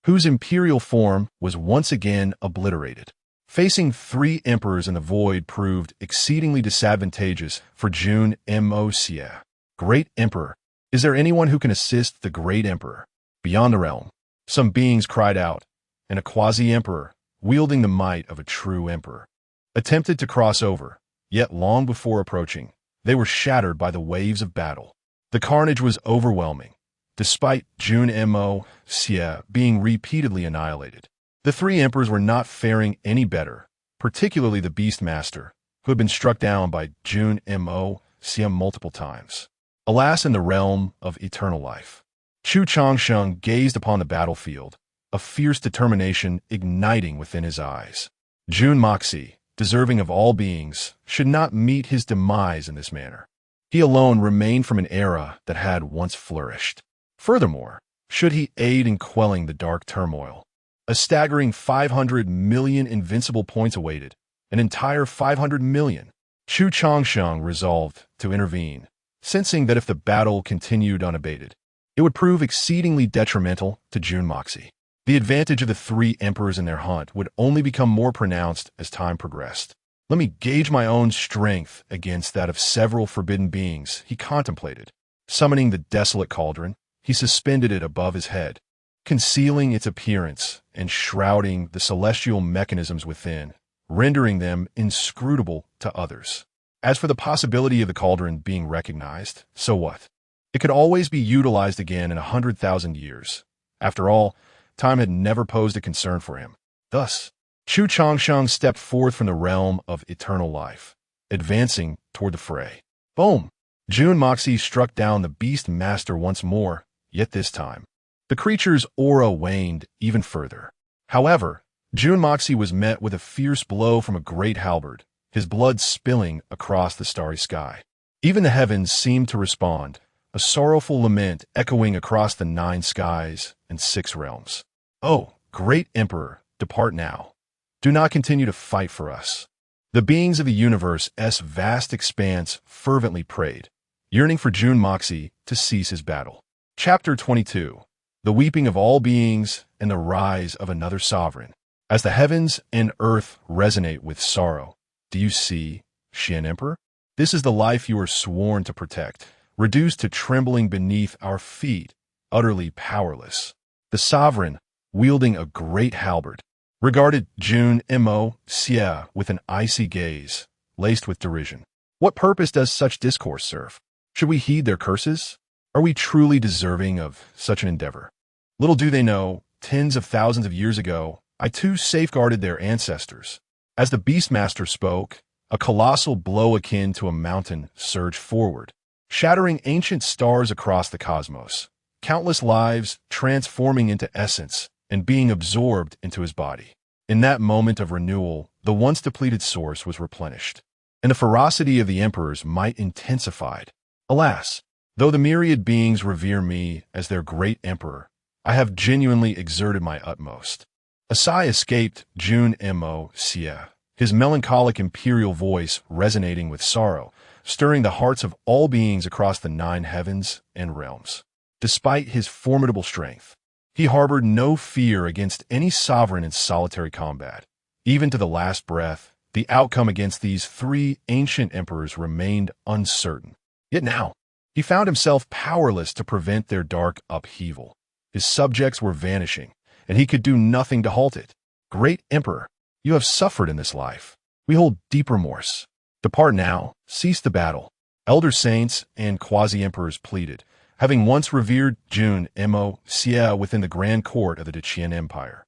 whose imperial form was once again obliterated. Facing three emperors in the void proved exceedingly disadvantageous for Jun Mo Xie. Great Emperor, is there anyone who can assist the Great Emperor? Beyond the realm, some beings cried out, and a quasi-emperor, wielding the might of a true emperor, attempted to cross over, yet long before approaching, they were shattered by the waves of battle. The carnage was overwhelming, despite Jun Mo Xie being repeatedly annihilated. The three emperors were not faring any better, particularly the Beast Master, who had been struck down by Jun Mo Xie multiple times. Alas, in the realm of eternal life, Chu Changsheng gazed upon the battlefield, a fierce determination igniting within his eyes. Jun Moxie, deserving of all beings, should not meet his demise in this manner. He alone remained from an era that had once flourished. Furthermore, should he aid in quelling the dark turmoil, a staggering 500 million invincible points awaited, an entire 500 million. Chu Changsheng resolved to intervene, sensing that if the battle continued unabated, it would prove exceedingly detrimental to Jun Moxie. The advantage of the three emperors in their hunt would only become more pronounced as time progressed. Let me gauge my own strength against that of several forbidden beings, he contemplated. Summoning the desolate cauldron, he suspended it above his head, concealing its appearance and shrouding the celestial mechanisms within, rendering them inscrutable to others. As for the possibility of the cauldron being recognized, so what? It could always be utilized again in 100,000 years. After all, time had never posed a concern for him. Thus, Chu Changsheng stepped forth from the realm of eternal life, advancing toward the fray. Boom! Jun Moxie struck down the Beast Master once more, yet this time, the creature's aura waned even further. However, Jun Moxie was met with a fierce blow from a great halberd, his blood spilling across the starry sky. Even the heavens seemed to respond, a sorrowful lament echoing across the 9 skies and 6 realms. Oh, great Emperor, depart now. Do not continue to fight for us. The beings of the universe's vast expanse fervently prayed, yearning for Jun Moxie to cease his battle. Chapter 22. The Weeping of All Beings and the Rise of Another Sovereign. As the heavens and earth resonate with sorrow, do you see, Xian Emperor? This is the life you are sworn to protect, reduced to trembling beneath our feet, utterly powerless. The sovereign, wielding a great halberd, regarded Jun Mo Xie with an icy gaze, laced with derision. What purpose does such discourse serve? Should we heed their curses? Are we truly deserving of such an endeavor? Little do they know, tens of thousands of years ago, I too safeguarded their ancestors. As the Beastmaster spoke, a colossal blow akin to a mountain surged forward, shattering ancient stars across the cosmos, countless lives transforming into essence and being absorbed into his body. In that moment of renewal, the once depleted source was replenished, and the ferocity of the emperor's might intensified. Alas, though the myriad beings revere me as their great emperor, I have genuinely exerted my utmost. A sigh escaped Jun Mo Xie, his melancholic imperial voice resonating with sorrow, stirring the hearts of all beings across the 9 heavens and realms. Despite his formidable strength, he harbored no fear against any sovereign in solitary combat. Even to the last breath, the outcome against these 3 ancient emperors remained uncertain. Yet now, he found himself powerless to prevent their dark upheaval. His subjects were vanishing, and he could do nothing to halt it. Great Emperor, you have suffered in this life. We hold deep remorse. Depart now, cease the battle. Elder saints and quasi-emperors pleaded, having once revered Jun Mo Xie within the grand court of the Deqian Empire,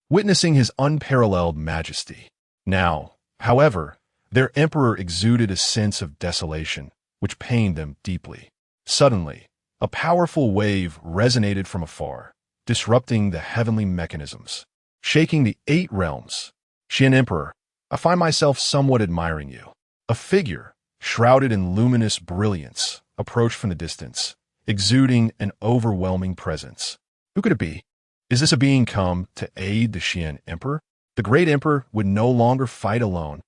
witnessing his unparalleled majesty. Now, however, their emperor exuded a sense of desolation, which pained them deeply. Suddenly, a powerful wave resonated from afar, disrupting the heavenly mechanisms, shaking the 8 realms. Xian Emperor, I find myself somewhat admiring you. A figure, shrouded in luminous brilliance, approached from the distance, exuding an overwhelming presence. Who could it be? Is this a being come to aid the Xian Emperor? The great emperor would no longer fight alone.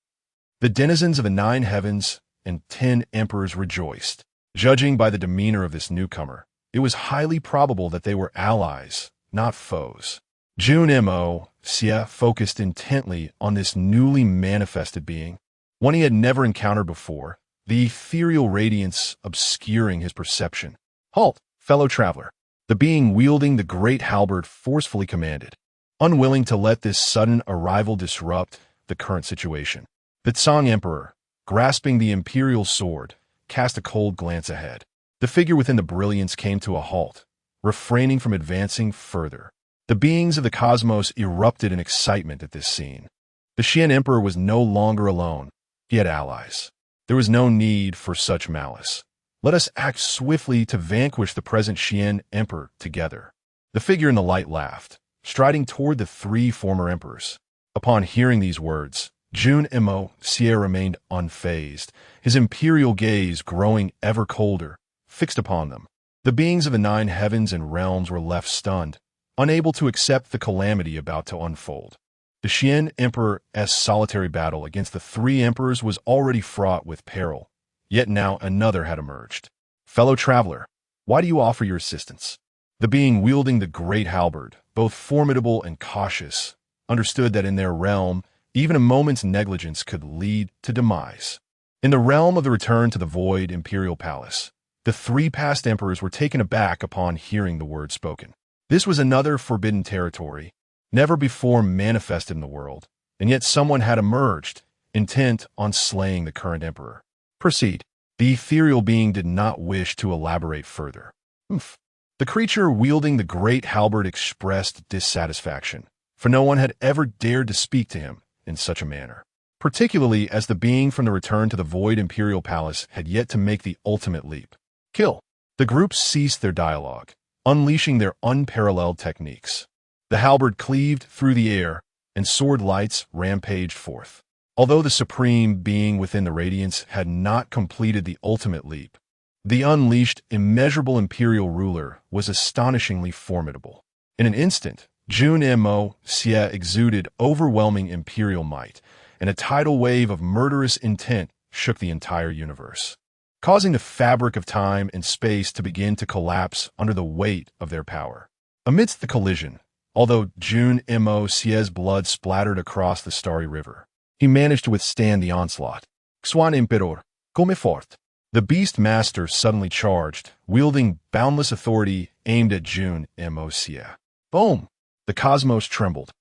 The denizens of the 9 heavens and 10 emperors rejoiced. Judging by the demeanor of this newcomer, it was highly probable that they were allies, not foes. Jun Mo Xie focused intently on this newly manifested being, one he had never encountered before, the ethereal radiance obscuring his perception. Halt, fellow traveler! The being wielding the great halberd forcefully commanded, unwilling to let this sudden arrival disrupt the current situation. The Tsang Emperor, grasping the imperial sword, cast a cold glance ahead. The figure within the brilliance came to a halt, refraining from advancing further. The beings of the cosmos erupted in excitement at this scene. The Xian Emperor was no longer alone. He had allies. There was no need for such malice. Let us act swiftly to vanquish the present Xian Emperor together. The figure in the light laughed, striding toward the 3 former emperors. Upon hearing these words, Jun Mo Xie remained unfazed, his imperial gaze growing ever colder, fixed upon them. The beings of the 9 heavens and realms were left stunned, unable to accept the calamity about to unfold. The Xian Emperor's solitary battle against the 3 emperors was already fraught with peril, yet now another had emerged. Fellow traveler, why do you offer your assistance? The being wielding the great halberd, both formidable and cautious, understood that in their realm, even a moment's negligence could lead to demise. In the realm of the return to the void imperial palace, the 3 past emperors were taken aback upon hearing the word spoken. This was another forbidden territory, never before manifested in the world, and yet someone had emerged, intent on slaying the current emperor. Proceed. The ethereal being did not wish to elaborate further. The creature wielding the great halberd expressed dissatisfaction, for no one had ever dared to speak to him in such a manner, particularly as the being from the return to the void imperial palace had yet to make the ultimate leap. Kill. The group ceased their dialogue, unleashing their unparalleled techniques. The halberd cleaved through the air, and sword lights rampaged forth. Although the supreme being within the radiance had not completed the ultimate leap, the unleashed, immeasurable imperial ruler was astonishingly formidable. In an instant, Jun Mo Xie exuded overwhelming imperial might, and a tidal wave of murderous intent shook the entire universe, causing the fabric of time and space to begin to collapse under the weight of their power. Amidst the collision, Although Jun Mo Xie's blood splattered across the starry river, he managed to withstand the onslaught. Xuan Emperor, come fort. The beast master suddenly charged, wielding boundless authority aimed at Jun Mo Xie. Boom! The cosmos trembled,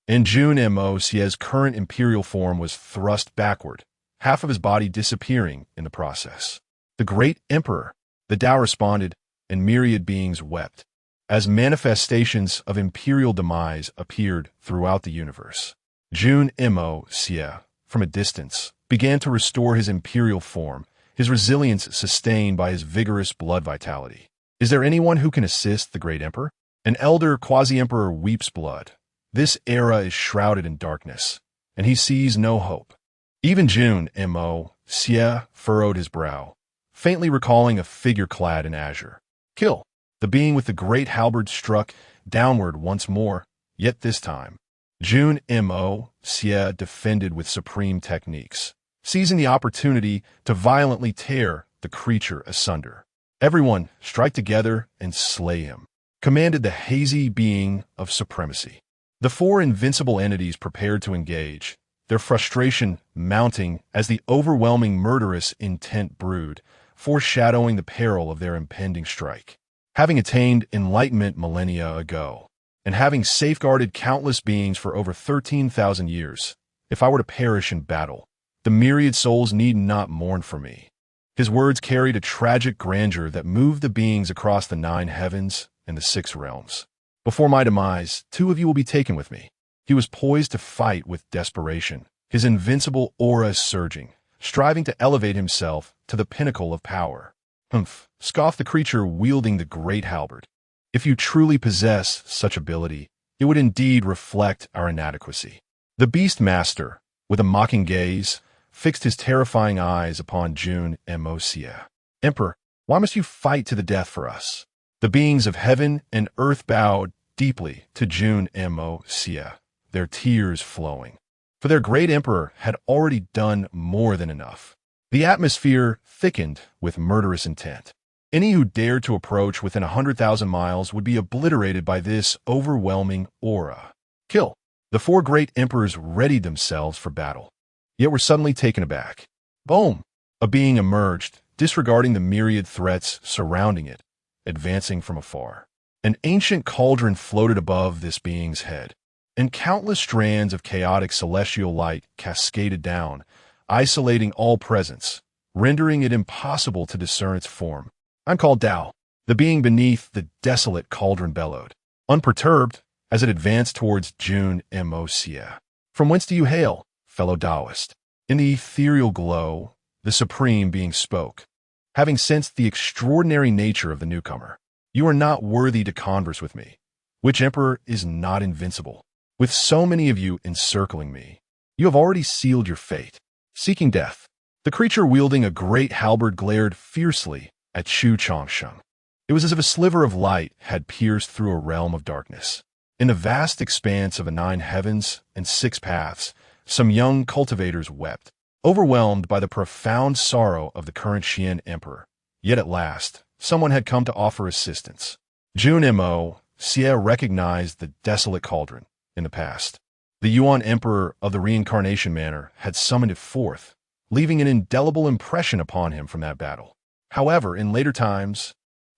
and Jun Mo Xie's current imperial form was thrust backward, half of his body disappearing in the process. The great emperor, the Tao responded, and myriad beings wept, as manifestations of imperial demise appeared throughout the universe. Jun Mo Xie, from a distance, began to restore his imperial form, his resilience sustained by his vigorous blood vitality. Is there anyone who can assist the great emperor? An elder quasi-emperor weeps blood. This era is shrouded in darkness, and he sees no hope. Even Jun Mo Xie furrowed his brow, faintly recalling a figure clad in azure. Kill! The being with the great halberd struck downward once more, yet this time, Jun Mo Xie defended with supreme techniques, seizing the opportunity to violently tear the creature asunder. Everyone, strike together and slay him, commanded the hazy being of supremacy. The four invincible entities prepared to engage, their frustration mounting as the overwhelming murderous intent brewed, foreshadowing the peril of their impending strike. Having attained enlightenment millennia ago, and having safeguarded countless beings for over 13,000 years, if I were to perish in battle, the myriad souls need not mourn for me. His words carried a tragic grandeur that moved the beings across the 9 heavens and the 6 realms. Before my demise, 2 of you will be taken with me. He was poised to fight with desperation, his invincible aura surging, striving to elevate himself to the pinnacle of power. Humph, scoffed the creature wielding the great halberd. If you truly possess such ability, it would indeed reflect our inadequacy. The beast master, with a mocking gaze, fixed his terrifying eyes upon Jun Mo Xie. Emperor, why must you fight to the death for us? The beings of heaven and earth bowed deeply to Jun Mo Xie, their tears flowing. For their great emperor had already done more than enough. The atmosphere thickened with murderous intent. Any who dared to approach within 100,000 miles would be obliterated by this overwhelming aura. Kill! The 4 great emperors readied themselves for battle, yet were suddenly taken aback. Boom! A being emerged, disregarding the myriad threats surrounding it, advancing from afar. An ancient cauldron floated above this being's head, and countless strands of chaotic celestial light cascaded down, isolating all presence, rendering it impossible to discern its form. I'm called Tao. The being beneath the desolate cauldron bellowed, unperturbed as it advanced towards Jun Mo Xie. From whence do you hail, fellow Taoist? In the ethereal glow, the Supreme Being spoke, having sensed the extraordinary nature of the newcomer. You are not worthy to converse with me. Which emperor is not invincible? With so many of you encircling me, you have already sealed your fate. Seeking death, the creature wielding a great halberd glared fiercely at Chu Changsheng. It was as if a sliver of light had pierced through a realm of darkness. In the vast expanse of the 9 heavens and 6 paths, some young cultivators wept, overwhelmed by the profound sorrow of the current Xian emperor. Yet at last, someone had come to offer assistance. Jun Mo Xie recognized the desolate cauldron in the past. The Yuan emperor of the reincarnation manner had summoned it forth, leaving an indelible impression upon him from that battle. However, in later times,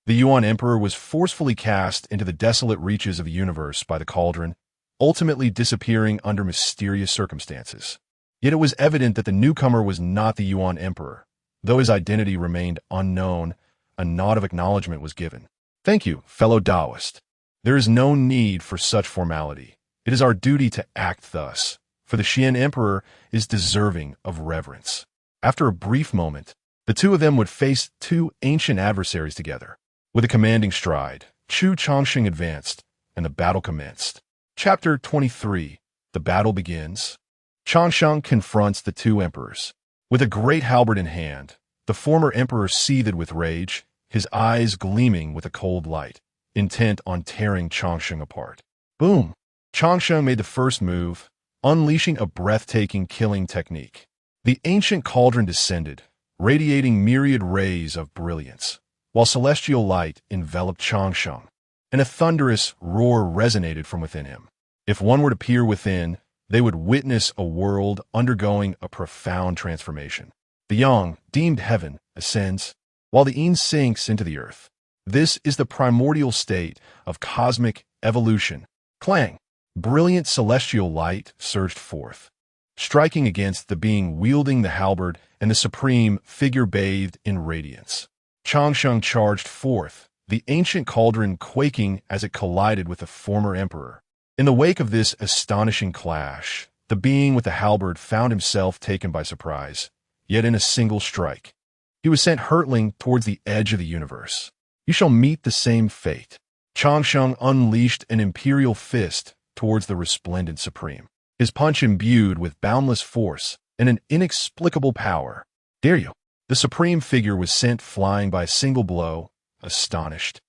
the Yuan emperor was forcefully cast into the desolate reaches of the universe by the cauldron, ultimately disappearing under mysterious circumstances. Yet it was evident that the newcomer was not the Yuan emperor. Though his identity remained unknown, a nod of acknowledgement was given. Thank you, fellow Taoist. There is no need for such formality. It is our duty to act thus, for the Xian emperor is deserving of reverence. After a brief moment, the 2 of them would face 2 ancient adversaries together. With a commanding stride, Chu Changsheng advanced, and the battle commenced. Chapter 23. The battle begins. Changsheng confronts the 2 emperors. With a great halberd in hand, the former emperor seethed with rage, his eyes gleaming with a cold light, intent on tearing Changsheng apart. Boom! Changsheng made the first move, unleashing a breathtaking killing technique. The ancient cauldron descended, radiating myriad rays of brilliance, while celestial light enveloped Changsheng. and a thunderous roar resonated from within him. If one were to peer within, they would witness a world undergoing a profound transformation. The yang, deemed heaven, ascends, while the yin sinks into the earth. This is the primordial state of cosmic evolution. Clang! Brilliant celestial light surged forth, striking against the being wielding the halberd and the supreme figure bathed in radiance. Changsheng charged forth, the ancient cauldron quaking as it collided with the former emperor. In the wake of this astonishing clash, the being with the halberd found himself taken by surprise, yet in a single strike. He was sent hurtling towards the edge of the universe. You shall meet the same fate. Changsheng unleashed an imperial fist towards the resplendent supreme, his punch imbued with boundless force and an inexplicable power. Dare you? The supreme figure was sent flying by a single blow, astonished.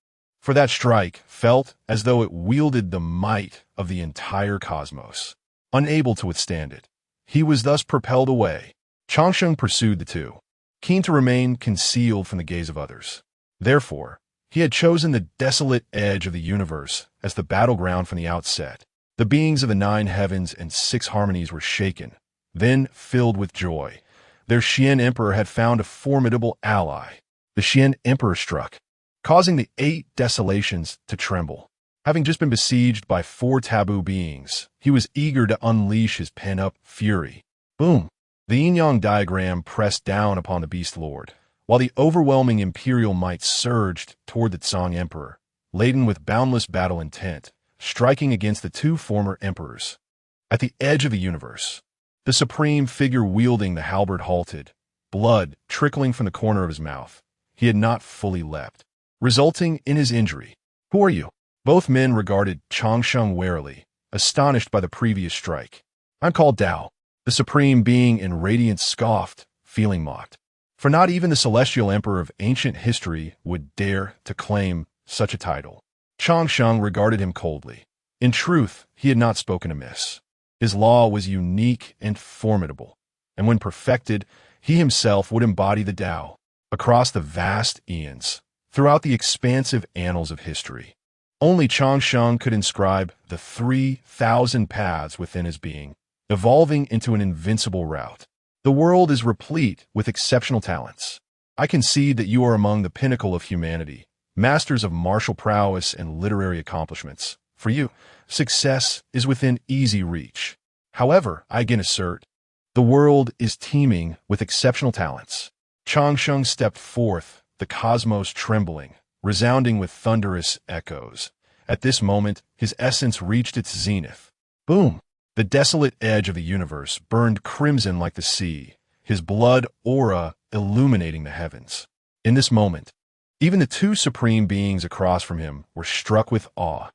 For that strike felt as though it wielded the might of the entire cosmos. Unable to withstand it, he was thus propelled away. Changsheng pursued the two, keen to remain concealed from the gaze of others. Therefore, he had chosen the desolate edge of the universe as the battleground from the outset. The beings of the 9 heavens and 6 harmonies were shaken, then filled with joy. Their Xian emperor had found a formidable ally. The Xian emperor struck, causing the 8 desolations to tremble. Having just been besieged by 4 taboo beings, he was eager to unleash his pent-up fury. Boom! The yin-yang diagram pressed down upon the beast lord, while the overwhelming imperial might surged toward the Tsang emperor, laden with boundless battle intent, striking against the 2 former emperors. At the edge of the universe, the supreme figure wielding the halberd halted, blood trickling from the corner of his mouth. He had not fully leapt, resulting in his injury. Who are you? Both men regarded Changsheng warily, astonished by the previous strike. I'm called Dao. The supreme being in radiance scoffed, feeling mocked. For not even the celestial emperor of ancient history would dare to claim such a title. Changsheng regarded him coldly. In truth, he had not spoken amiss. His law was unique and formidable, and when perfected, he himself would embody the Tao across the vast eons, throughout the expansive annals of history. Only Changsheng could inscribe the 3,000 paths within his being, evolving into an invincible route. The world is replete with exceptional talents. I concede that you are among the pinnacle of humanity, masters of martial prowess and literary accomplishments. For you, success is within easy reach. However, I again assert, the world is teeming with exceptional talents. Changsheng stepped forth, the cosmos trembling, resounding with thunderous echoes. At this moment, his essence reached its zenith. Boom! The desolate edge of the universe burned crimson like the sea, his blood aura illuminating the heavens. In this moment, even the 2 supreme beings across from him were struck with awe.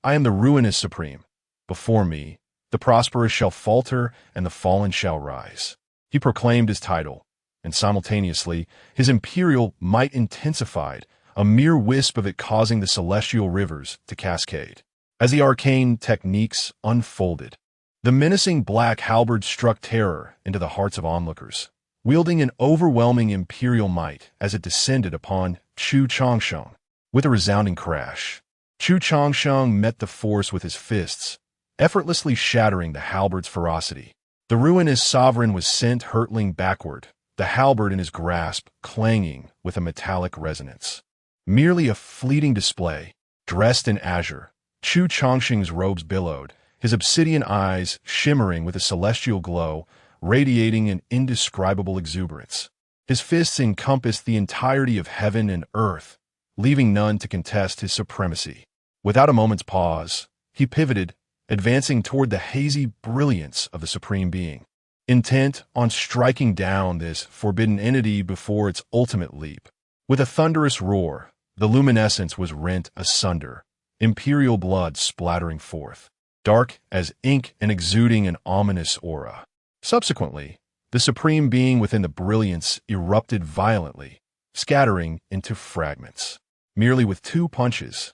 I am the ruinous supreme. Before me, the prosperous shall falter and the fallen shall rise. He proclaimed his title, and simultaneously, his imperial might intensified, a mere wisp of it causing the celestial rivers to cascade. As the arcane techniques unfolded, the menacing black halberd struck terror into the hearts of onlookers, wielding an overwhelming imperial might as it descended upon Chu Changsheng. With a resounding crash, Chu Changsheng met the force with his fists, effortlessly shattering the halberd's ferocity. The ruinous sovereign was sent hurtling backward, the halberd in his grasp clanging with a metallic resonance. Merely a fleeting display, dressed in azure, Chu Changsheng's robes billowed, his obsidian eyes shimmering with a celestial glow, radiating an indescribable exuberance. His fists encompassed the entirety of heaven and earth, leaving none to contest his supremacy. Without a moment's pause, he pivoted, advancing toward the hazy brilliance of the Supreme Being, intent on striking down this forbidden entity before its ultimate leap. With a thunderous roar, the luminescence was rent asunder, imperial blood splattering forth, dark as ink and exuding an ominous aura. Subsequently, the Supreme Being within the brilliance erupted violently, scattering into fragments. Merely with 2 punches,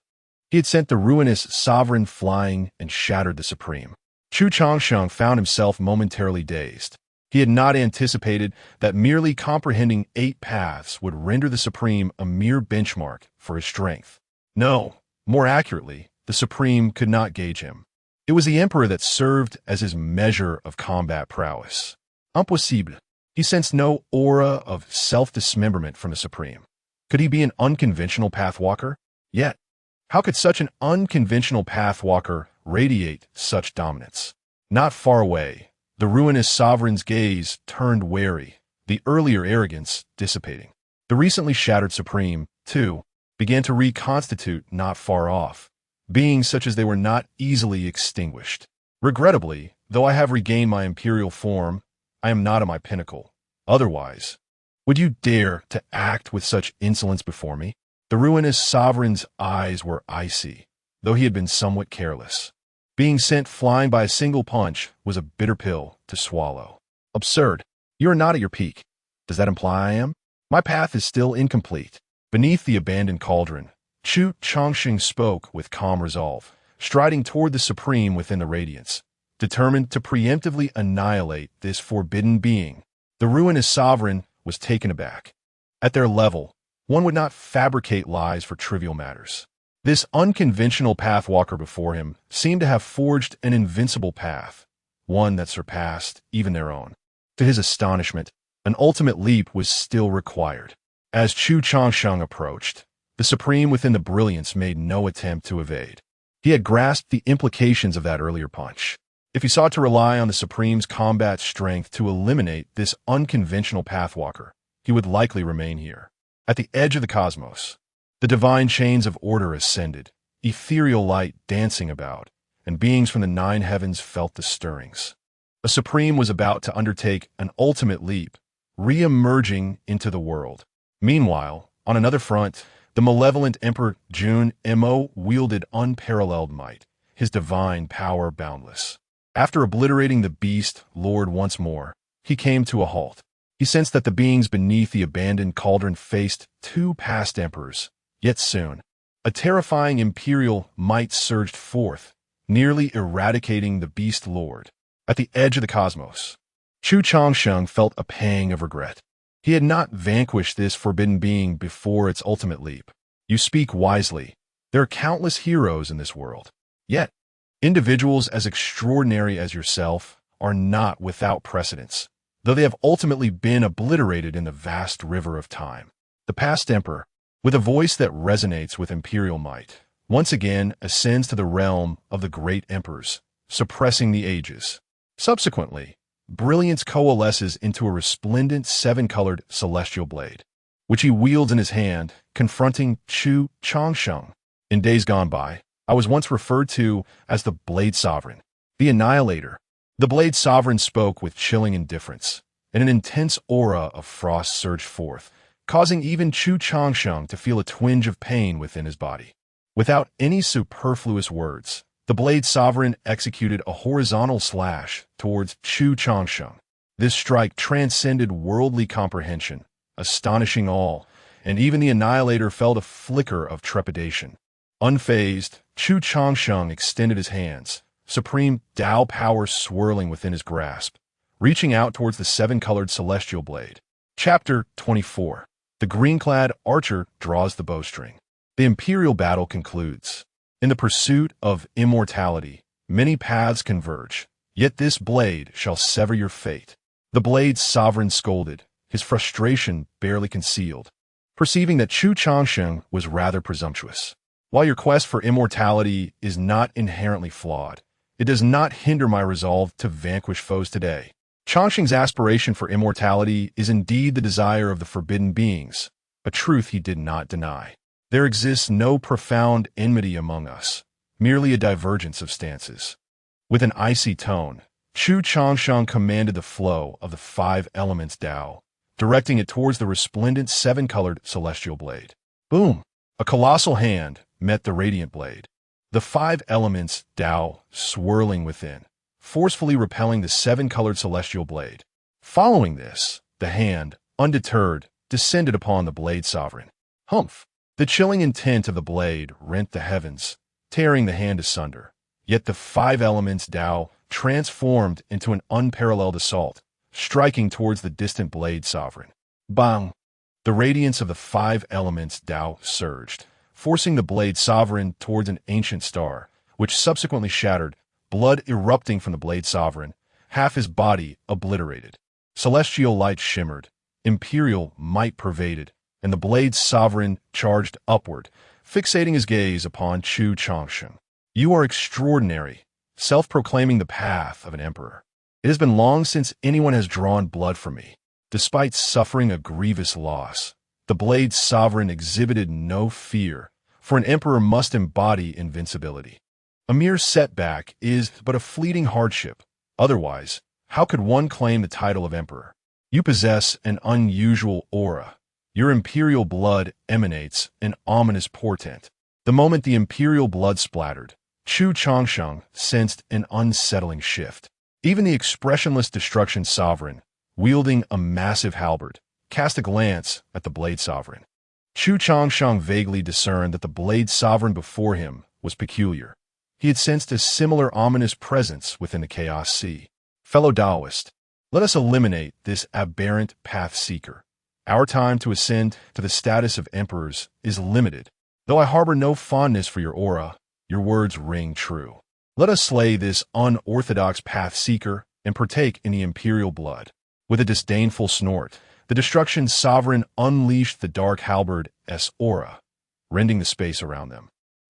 he had sent the ruinous sovereign flying and shattered the Supreme. Chu Changsheng found himself momentarily dazed. He had not anticipated that merely comprehending 8 paths would render the Supreme a mere benchmark for his strength. No, More accurately, the Supreme could not gauge him. It was the Emperor that served as his measure of combat prowess. Impossible. He sensed no aura of self-dismemberment from the Supreme. Could he be an unconventional pathwalker? Yet, how could such an unconventional pathwalker radiate such dominance? Not far away, the ruinous sovereign's gaze turned wary, the earlier arrogance dissipating. The recently shattered Supreme, too, began to reconstitute not far off, beings such as they were not easily extinguished. Regrettably, though I have regained my imperial form, I am not at my pinnacle. Otherwise, would you dare to act with such insolence before me? The ruinous sovereign's eyes were icy, though he had been somewhat careless. Being sent flying by a single punch was a bitter pill to swallow. Absurd. You are not at your peak. Does that imply I am? My path is still incomplete. Beneath the abandoned cauldron, Chu Changsheng spoke with calm resolve, striding toward the Supreme within the radiance, determined to preemptively annihilate this forbidden being. The ruinous sovereign was taken aback. At their level, one would not fabricate lies for trivial matters. This unconventional pathwalker before him seemed to have forged an invincible path, one that surpassed even their own. To his astonishment, an ultimate leap was still required. As Chu Changsheng approached, the Supreme within the brilliance made no attempt to evade. He had grasped the implications of that earlier punch. If he sought to rely on the Supreme's combat strength to eliminate this unconventional pathwalker, he would likely remain here. At the edge of the cosmos, the divine chains of order ascended, ethereal light dancing about, and beings from the nine heavens felt the stirrings. A Supreme was about to undertake an ultimate leap, re-emerging into the world. Meanwhile, on another front, the malevolent Emperor Jun Mo wielded unparalleled might, his divine power boundless. After obliterating the beast lord once more, he came to a halt. He sensed that the beings beneath the abandoned cauldron faced two past emperors. Yet soon, a terrifying imperial might surged forth, nearly eradicating the beast lord. At the edge of the cosmos, Chu Changsheng felt a pang of regret. He had not vanquished this forbidden being before its ultimate leap. You speak wisely. There are countless heroes in this world. Yet, individuals as extraordinary as yourself are not without precedence, though they have ultimately been obliterated in the vast river of time. The past emperor, with a voice that resonates with imperial might, once again ascends to the realm of the great emperors, suppressing the ages. Subsequently, brilliance coalesces into a resplendent seven-colored celestial blade, which he wields in his hand, confronting Chu Changsheng. In days gone by, I was once referred to as the Blade Sovereign, the Annihilator. The Blade Sovereign spoke with chilling indifference, and an intense aura of frost surged forth, causing even Chu Changsheng to feel a twinge of pain within his body. Without any superfluous words, the Blade Sovereign executed a horizontal slash towards Chu Changsheng. This strike transcended worldly comprehension, astonishing all, and even the Annihilator felt a flicker of trepidation. Unfazed, Chu Changsheng extended his hands, supreme Tao power swirling within his grasp, reaching out towards the seven-colored celestial blade. Chapter 24. The green-clad archer draws the bowstring. The imperial battle concludes. In the pursuit of immortality, many paths converge, yet this blade shall sever your fate. The blade's sovereign scolded, his frustration barely concealed, perceiving that Chu Changsheng was rather presumptuous. While your quest for immortality is not inherently flawed, it does not hinder my resolve to vanquish foes today. Changsheng's aspiration for immortality is indeed the desire of the forbidden beings, a truth he did not deny. There exists no profound enmity among us, merely a divergence of stances. With an icy tone, Chu Changsheng commanded the flow of the five elements Tao, directing it towards the resplendent seven-colored celestial blade. Boom! A colossal hand met the radiant blade. The five elements Tao swirling within, forcefully repelling the seven-colored celestial blade. Following this, the hand, undeterred, descended upon the blade sovereign. Humph! The chilling intent of the blade rent the heavens, tearing the hand asunder. Yet the five elements Tao transformed into an unparalleled assault, striking towards the distant blade sovereign. Bang! The radiance of the five elements Tao surged, forcing the blade sovereign towards an ancient star, which subsequently shattered, blood erupting from the blade sovereign, half his body obliterated. Celestial light shimmered, imperial might pervaded, and the blade sovereign charged upward, fixating his gaze upon Chu Changsheng. You are extraordinary, self-proclaiming the path of an emperor. It has been long since anyone has drawn blood from me. Despite suffering a grievous loss, the blade sovereign exhibited no fear, for an emperor must embody invincibility. A mere setback is but a fleeting hardship. Otherwise, how could one claim the title of emperor? You possess an unusual aura. Your imperial blood emanates an ominous portent. The moment the imperial blood splattered, Chu Changsheng sensed an unsettling shift. Even the expressionless destruction sovereign, wielding a massive halberd, cast a glance at the blade sovereign. Chu Changsheng vaguely discerned that the blade sovereign before him was peculiar. He had sensed a similar ominous presence within the chaos sea. Fellow Taoist, let us eliminate this aberrant path seeker. Our time to ascend to the status of emperors is limited. Though I harbor no fondness for your aura, your words ring true. Let us slay this unorthodox path seeker and partake in the imperial blood. With a disdainful snort, the destruction sovereign unleashed the dark halberd's aura, rending the space around them,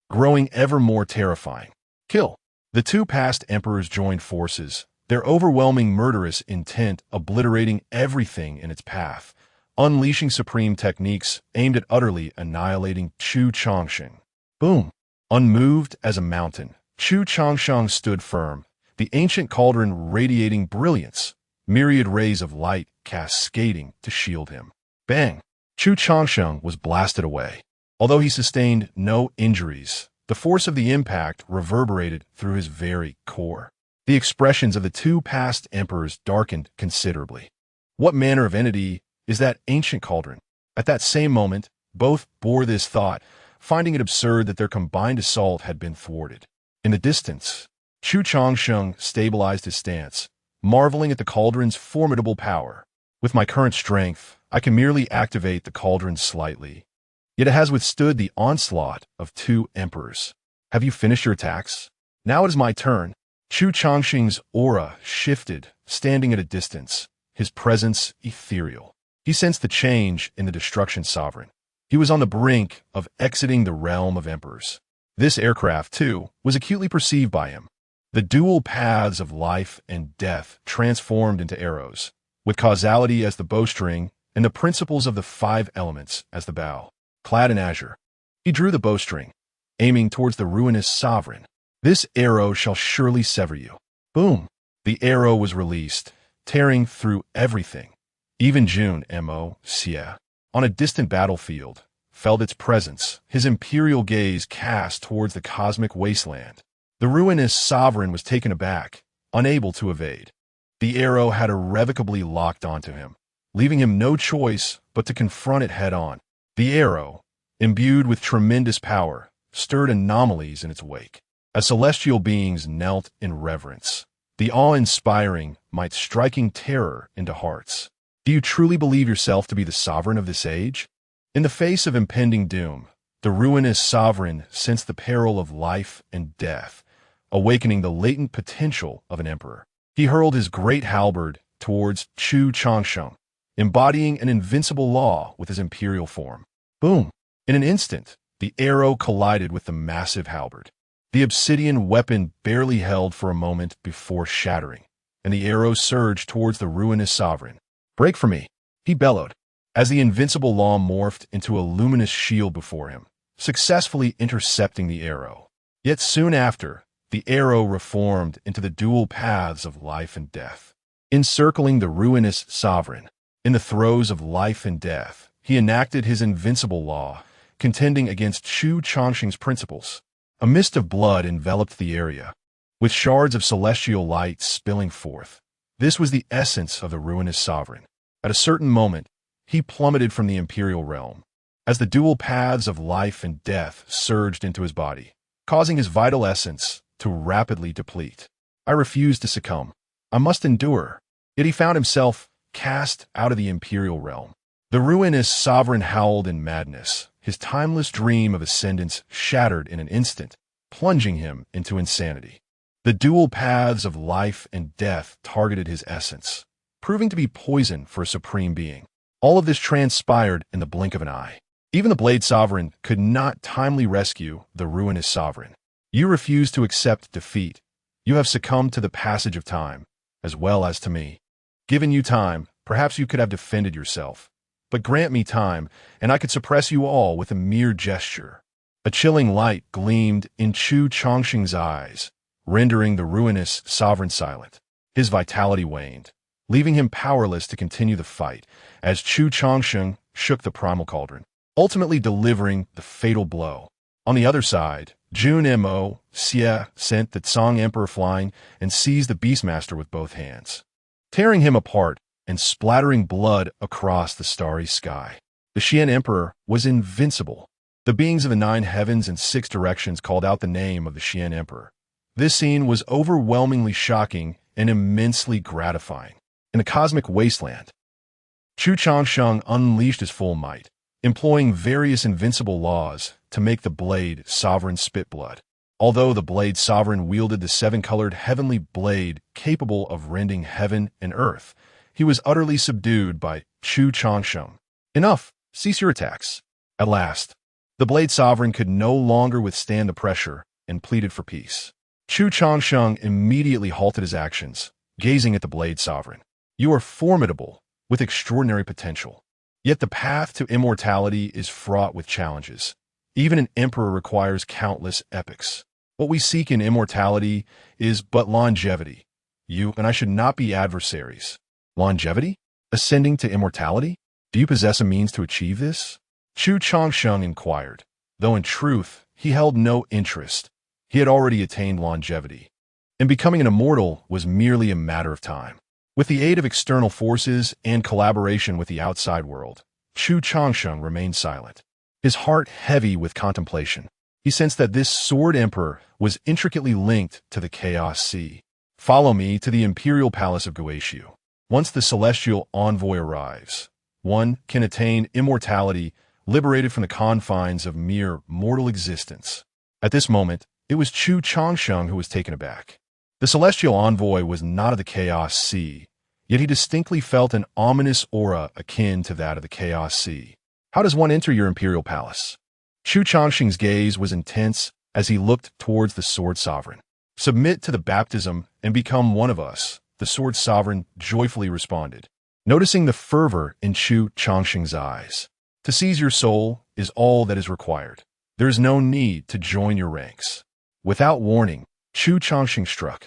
growing ever more terrifying. Kill. The two past emperors joined forces, their overwhelming murderous intent obliterating everything in its path, unleashing supreme techniques aimed at utterly annihilating Chu Changsheng. Boom! Unmoved as a mountain, Chu Changsheng stood firm, the ancient cauldron radiating brilliance, myriad rays of light cascading to shield him. Bang! Chu Changsheng was blasted away. Although he sustained no injuries, the force of the impact reverberated through his very core. The expressions of the two past emperors darkened considerably. What manner of entity is that ancient cauldron? At that same moment, both bore this thought, finding it absurd that their combined assault had been thwarted. In the distance, Chu Changsheng stabilized his stance, marveling at the cauldron's formidable power. With my current strength, I can merely activate the cauldron slightly. Yet it has withstood the onslaught of two emperors. Have you finished your attacks? Now it is my turn. Chu Changsheng's aura shifted, standing at a distance, his presence ethereal. He sensed the change in the destruction sovereign. He was on the brink of exiting the realm of emperors. This aircraft, too, was acutely perceived by him. The dual paths of life and death transformed into arrows, with causality as the bowstring and the principles of the five elements as the bow. Clad in azure, he drew the bowstring, aiming towards the ruinous sovereign. This arrow shall surely sever you. Boom! The arrow was released, tearing through everything. Even Jun Mo Xie, on a distant battlefield, felt its presence, his imperial gaze cast towards the cosmic wasteland. The ruinous sovereign was taken aback, unable to evade. The arrow had irrevocably locked onto him, leaving him no choice but to confront it head-on. The arrow, imbued with tremendous power, stirred anomalies in its wake. As celestial beings knelt in reverence, the awe-inspiring might striking terror into hearts. Do you truly believe yourself to be the sovereign of this age? In the face of impending doom, the ruinous sovereign sensed the peril of life and death, awakening the latent potential of an emperor. He hurled his great halberd towards Chu Changsheng, embodying an invincible law with his imperial form. Boom! In an instant, the arrow collided with the massive halberd. The obsidian weapon barely held for a moment before shattering, and the arrow surged towards the ruinous sovereign. Break for me, he bellowed, as the invincible law morphed into a luminous shield before him, successfully intercepting the arrow. Yet soon after, the arrow reformed into the dual paths of life and death. Encircling the ruinous sovereign, in the throes of life and death, he enacted his invincible law, contending against Chu Changsheng's principles. A mist of blood enveloped the area, with shards of celestial light spilling forth. This was the essence of the ruinous sovereign. At a certain moment, he plummeted from the imperial realm, as the dual paths of life and death surged into his body, causing his vital essence to rapidly deplete. I refused to succumb. I must endure. Yet he found himself cast out of the imperial realm. The ruinous sovereign howled in madness, his timeless dream of ascendance shattered in an instant, plunging him into insanity. The dual paths of life and death targeted his essence, proving to be poison for a supreme being. All of this transpired in the blink of an eye. Even the Blade Sovereign could not timely rescue the ruinous sovereign. You refuse to accept defeat. You have succumbed to the passage of time, as well as to me. Given you time, perhaps you could have defended yourself. But grant me time, and I could suppress you all with a mere gesture. A chilling light gleamed in Chu Changsheng's eyes, rendering the ruinous sovereign silent. His vitality waned, leaving him powerless to continue the fight, as Chu Changsheng shook the primal cauldron, ultimately delivering the fatal blow. On the other side, Jun Mo Xie sent the Tsang Emperor flying and seized the Beastmaster with both hands, tearing him apart and splattering blood across the starry sky. The Xian Emperor was invincible. The beings of the 9 heavens and 6 directions called out the name of the Xian Emperor. This scene was overwhelmingly shocking and immensely gratifying. In the cosmic wasteland, Chu Changsheng unleashed his full might, employing various invincible laws to make the Blade Sovereign spit blood. Although the Blade Sovereign wielded the 7-colored heavenly blade capable of rending heaven and earth, he was utterly subdued by Chu Changsheng. Enough! Cease your attacks. At last, the Blade Sovereign could no longer withstand the pressure and pleaded for peace. Chu Changsheng immediately halted his actions, gazing at the Blade Sovereign. You are formidable, with extraordinary potential. Yet the path to immortality is fraught with challenges. Even an emperor requires countless epochs. What we seek in immortality is but longevity. You and I should not be adversaries. Longevity? Ascending to immortality? Do you possess a means to achieve this? Chu Changsheng inquired, though in truth he held no interest. He had already attained longevity, and becoming an immortal was merely a matter of time. With the aid of external forces and collaboration with the outside world, Chu Changsheng remained silent, his heart heavy with contemplation. He sensed that this Sword Emperor was intricately linked to the Chaos Sea. Follow me to the Imperial Palace of Guishu. Once the celestial envoy arrives, one can attain immortality, liberated from the confines of mere mortal existence. At this moment, it was Chu Changsheng who was taken aback. The celestial envoy was not of the Chaos Sea, yet he distinctly felt an ominous aura akin to that of the Chaos Sea. How does one enter your imperial palace? Chu Changsheng's gaze was intense as he looked towards the Sword Sovereign. Submit to the baptism and become one of us, the Sword Sovereign joyfully responded, noticing the fervor in Chu Changsheng's eyes. To seize your soul is all that is required. There is no need to join your ranks. Without warning, Chu Changsheng struck,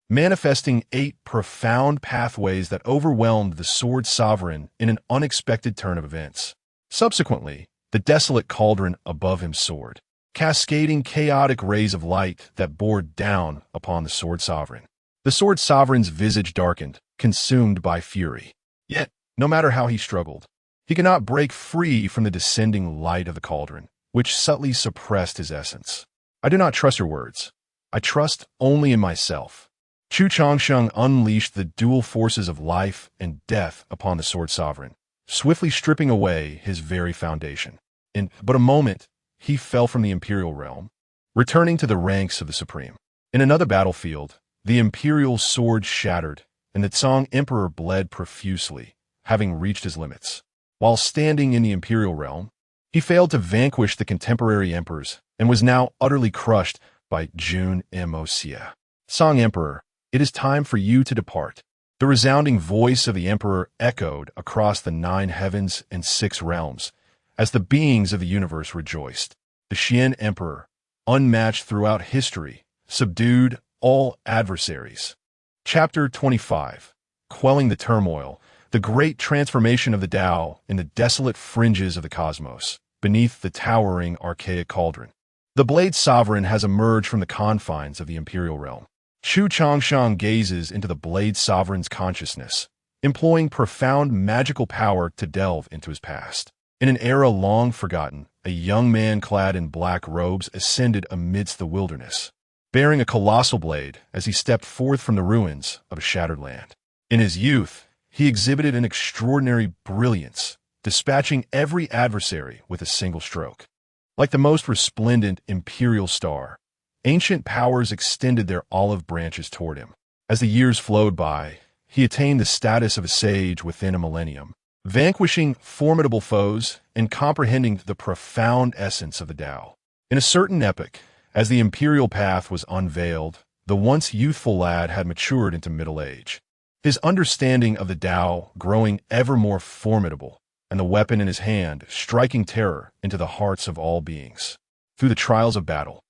manifesting 8 profound pathways that overwhelmed the Sword Sovereign in an unexpected turn of events. Subsequently, the desolate cauldron above him soared, cascading chaotic rays of light that bore down upon the Sword Sovereign. The Sword Sovereign's visage darkened, consumed by fury. Yet, no matter how he struggled, he could not break free from the descending light of the cauldron, which subtly suppressed his essence. I do not trust your words. I trust only in myself. Chu Changsheng unleashed the dual forces of life and death upon the Sword Sovereign, swiftly stripping away his very foundation. In but a moment, he fell from the imperial realm, returning to the ranks of the Supreme. In another battlefield, the imperial sword shattered, and the Tsang Emperor bled profusely, having reached his limits. While standing in the imperial realm, he failed to vanquish the contemporary emperors and was now utterly crushed by Jun Mo Xie. Tsang Emperor, it is time for you to depart. The resounding voice of the emperor echoed across the 9 heavens and 6 realms as the beings of the universe rejoiced. The Xian Emperor, unmatched throughout history, subdued all adversaries. Chapter 25. Quelling the Turmoil, the great transformation of the Tao in the desolate fringes of the cosmos, beneath the towering archaic cauldron. The Blade Sovereign has emerged from the confines of the imperial realm. Chu Changsheng gazes into the Blade Sovereign's consciousness, employing profound magical power to delve into his past. In an era long forgotten, a young man clad in black robes ascended amidst the wilderness, bearing a colossal blade as he stepped forth from the ruins of a shattered land. In his youth, he exhibited an extraordinary brilliance, dispatching every adversary with a single stroke. Like the most resplendent imperial star, ancient powers extended their olive branches toward him. As the years flowed by, he attained the status of a sage within a millennium, vanquishing formidable foes and comprehending the profound essence of the Tao. In a certain epoch, as the imperial path was unveiled, the once youthful lad had matured into middle age, his understanding of the Tao growing ever more formidable, and the weapon in his hand striking terror into the hearts of all beings. Through the trials of battle,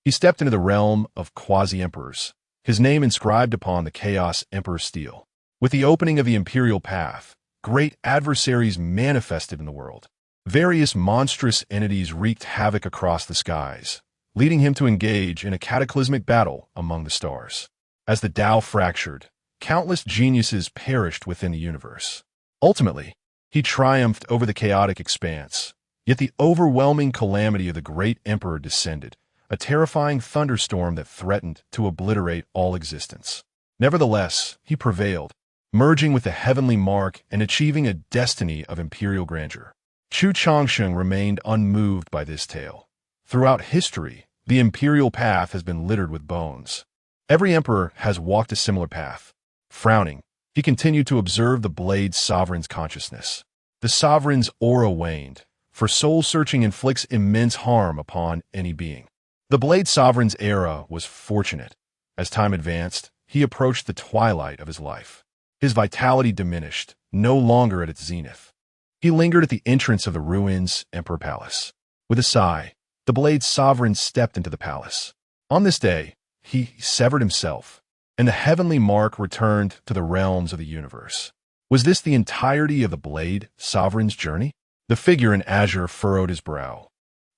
he stepped into the realm of quasi-emperors, his name inscribed upon the Chaos Emperor stele. With the opening of the imperial path, great adversaries manifested in the world. Various monstrous entities wreaked havoc across the skies, leading him to engage in a cataclysmic battle among the stars. As the Tao fractured, countless geniuses perished within the universe. Ultimately, he triumphed over the chaotic expanse, yet the overwhelming calamity of the great emperor descended, a terrifying thunderstorm that threatened to obliterate all existence. Nevertheless, he prevailed, merging with the heavenly mark and achieving a destiny of imperial grandeur. Chu Changsheng remained unmoved by this tale. Throughout history, the imperial path has been littered with bones. Every emperor has walked a similar path. Frowning, he continued to observe the Blade Sovereign's consciousness. The Sovereign's aura waned, for soul-searching inflicts immense harm upon any being. The Blade Sovereign's era was fortunate. As time advanced, he approached the twilight of his life. His vitality diminished, no longer at its zenith. He lingered at the entrance of the ruins' Emperor Palace. With a sigh, the Blade Sovereign stepped into the palace. On this day, he severed himself, and the heavenly mark returned to the realms of the universe. Was this the entirety of the Blade Sovereign's journey? The figure in azure furrowed his brow,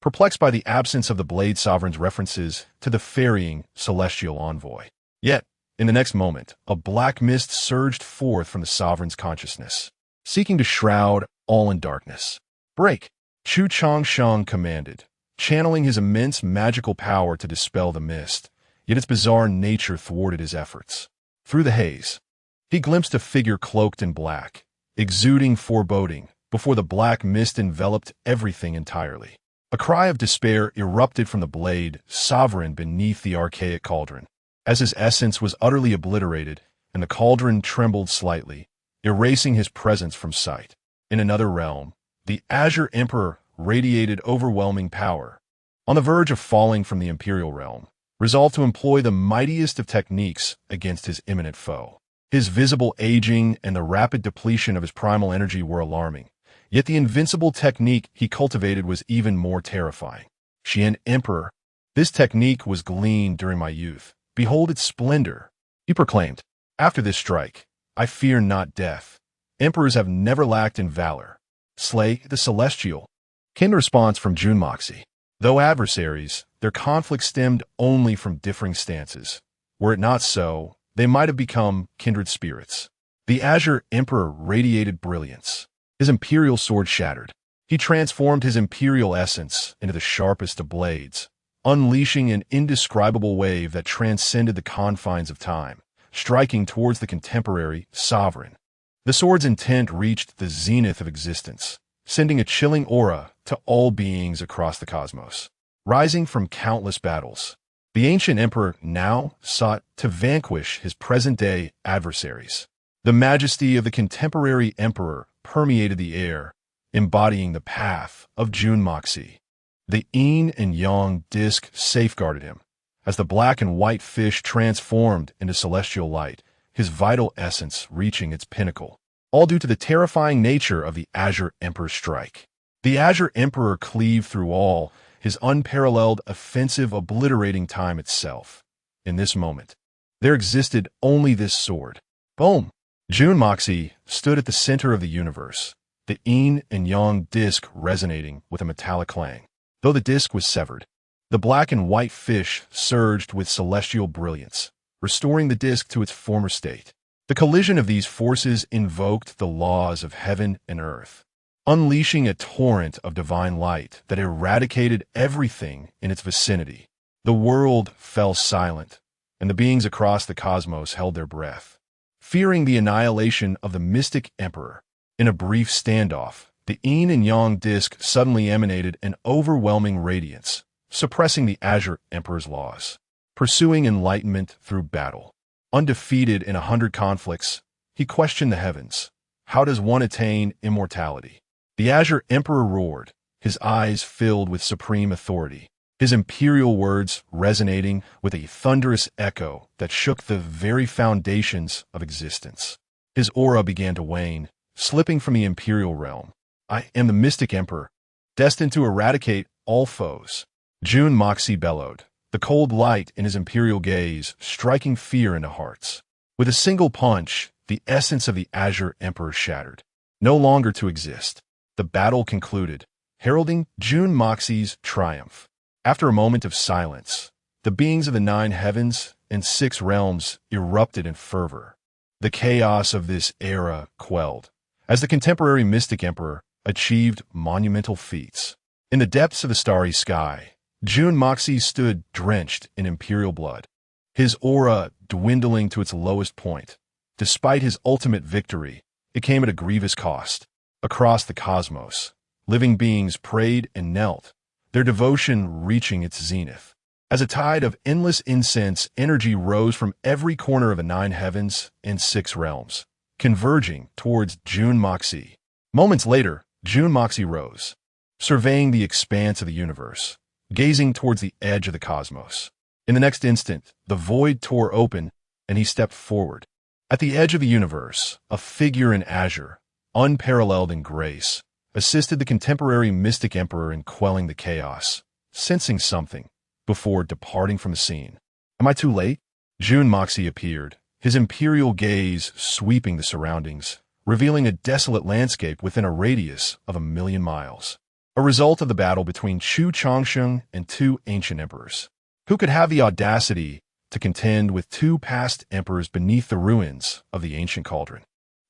perplexed by the absence of the Blade Sovereign's references to the ferrying celestial envoy. Yet, in the next moment, a black mist surged forth from the Sovereign's consciousness, seeking to shroud all in darkness. "Break!" Chu Changsheng commanded, channeling his immense magical power to dispel the mist, yet its bizarre nature thwarted his efforts. Through the haze, he glimpsed a figure cloaked in black, exuding foreboding, before the black mist enveloped everything entirely. A cry of despair erupted from the Blade Sovereign beneath the archaic cauldron, as his essence was utterly obliterated, and the cauldron trembled slightly, erasing his presence from sight. In another realm, the Azure Emperor radiated overwhelming power. On the verge of falling from the imperial realm, resolved to employ the mightiest of techniques against his imminent foe. His visible aging and the rapid depletion of his primal energy were alarming, yet the invincible technique he cultivated was even more terrifying. Xian Emperor, this technique was gleaned during my youth. Behold its splendor, he proclaimed. After this strike, I fear not death. Emperors have never lacked in valor. Slay the celestial. Came the response from Junmoxi. Though adversaries, their conflict stemmed only from differing stances. Were it not so, they might have become kindred spirits. The Azure Emperor radiated brilliance. His imperial sword shattered. He transformed his imperial essence into the sharpest of blades, unleashing an indescribable wave that transcended the confines of time, striking towards the contemporary sovereign. The sword's intent reached the zenith of existence, sending a chilling aura to all beings across the cosmos. Rising from countless battles, the ancient emperor now sought to vanquish his present-day adversaries. The majesty of the contemporary emperor permeated the air, embodying the path of Junmoxi. The yin and yang disk safeguarded him. As the black and white fish transformed into celestial light, his vital essence reaching its pinnacle, all due to the terrifying nature of the Azure Emperor's strike. The Azure Emperor cleaved through all, his unparalleled offensive obliterating time itself. In this moment, there existed only this sword. Boom! Junmoxi stood at the center of the universe, the yin and yang disk resonating with a metallic clang. Though the disk was severed, the black and white fish surged with celestial brilliance, restoring the disk to its former state. The collision of these forces invoked the laws of heaven and earth, unleashing a torrent of divine light that eradicated everything in its vicinity. The world fell silent, and the beings across the cosmos held their breath, fearing the annihilation of the mystic emperor. In a brief standoff, the yin and yang disk suddenly emanated an overwhelming radiance, suppressing the Azure Emperor's laws. Pursuing enlightenment through battle. Undefeated in 100 conflicts, he questioned the heavens. How does one attain immortality? The Azure Emperor roared, his eyes filled with supreme authority, his imperial words resonating with a thunderous echo that shook the very foundations of existence. His aura began to wane, slipping from the imperial realm. I am the mystic emperor, destined to eradicate all foes. Jun Moxie bellowed, the cold light in his imperial gaze striking fear into hearts. With a single punch, the essence of the Azure Emperor shattered, no longer to exist. The battle concluded, heralding Jun Moxie's triumph. After a moment of silence, the beings of the 9 heavens and 6 realms erupted in fervor. The chaos of this era quelled, as the contemporary mystic emperor achieved monumental feats. In the depths of the starry sky, Jun Moxie stood drenched in imperial blood, his aura dwindling to its lowest point. Despite his ultimate victory, it came at a grievous cost. Across the cosmos, living beings prayed and knelt, their devotion reaching its zenith. As a tide of endless incense energy rose from every corner of the 9 heavens and 6 realms, converging towards Jun Moxie. Moments later, Jun Moxie rose, surveying the expanse of the universe, gazing towards the edge of the cosmos. In the next instant, the void tore open, and he stepped forward. At the edge of the universe, a figure in azure, unparalleled in grace, assisted the contemporary mystic emperor in quelling the chaos, sensing something, before departing from the scene. Am I too late? Jun Moxie appeared, his imperial gaze sweeping the surroundings, revealing a desolate landscape within a radius of 1,000,000 miles. A result of the battle between Chu Changsheng and 2 ancient emperors. Who could have the audacity to contend with 2 past emperors beneath the ruins of the ancient cauldron?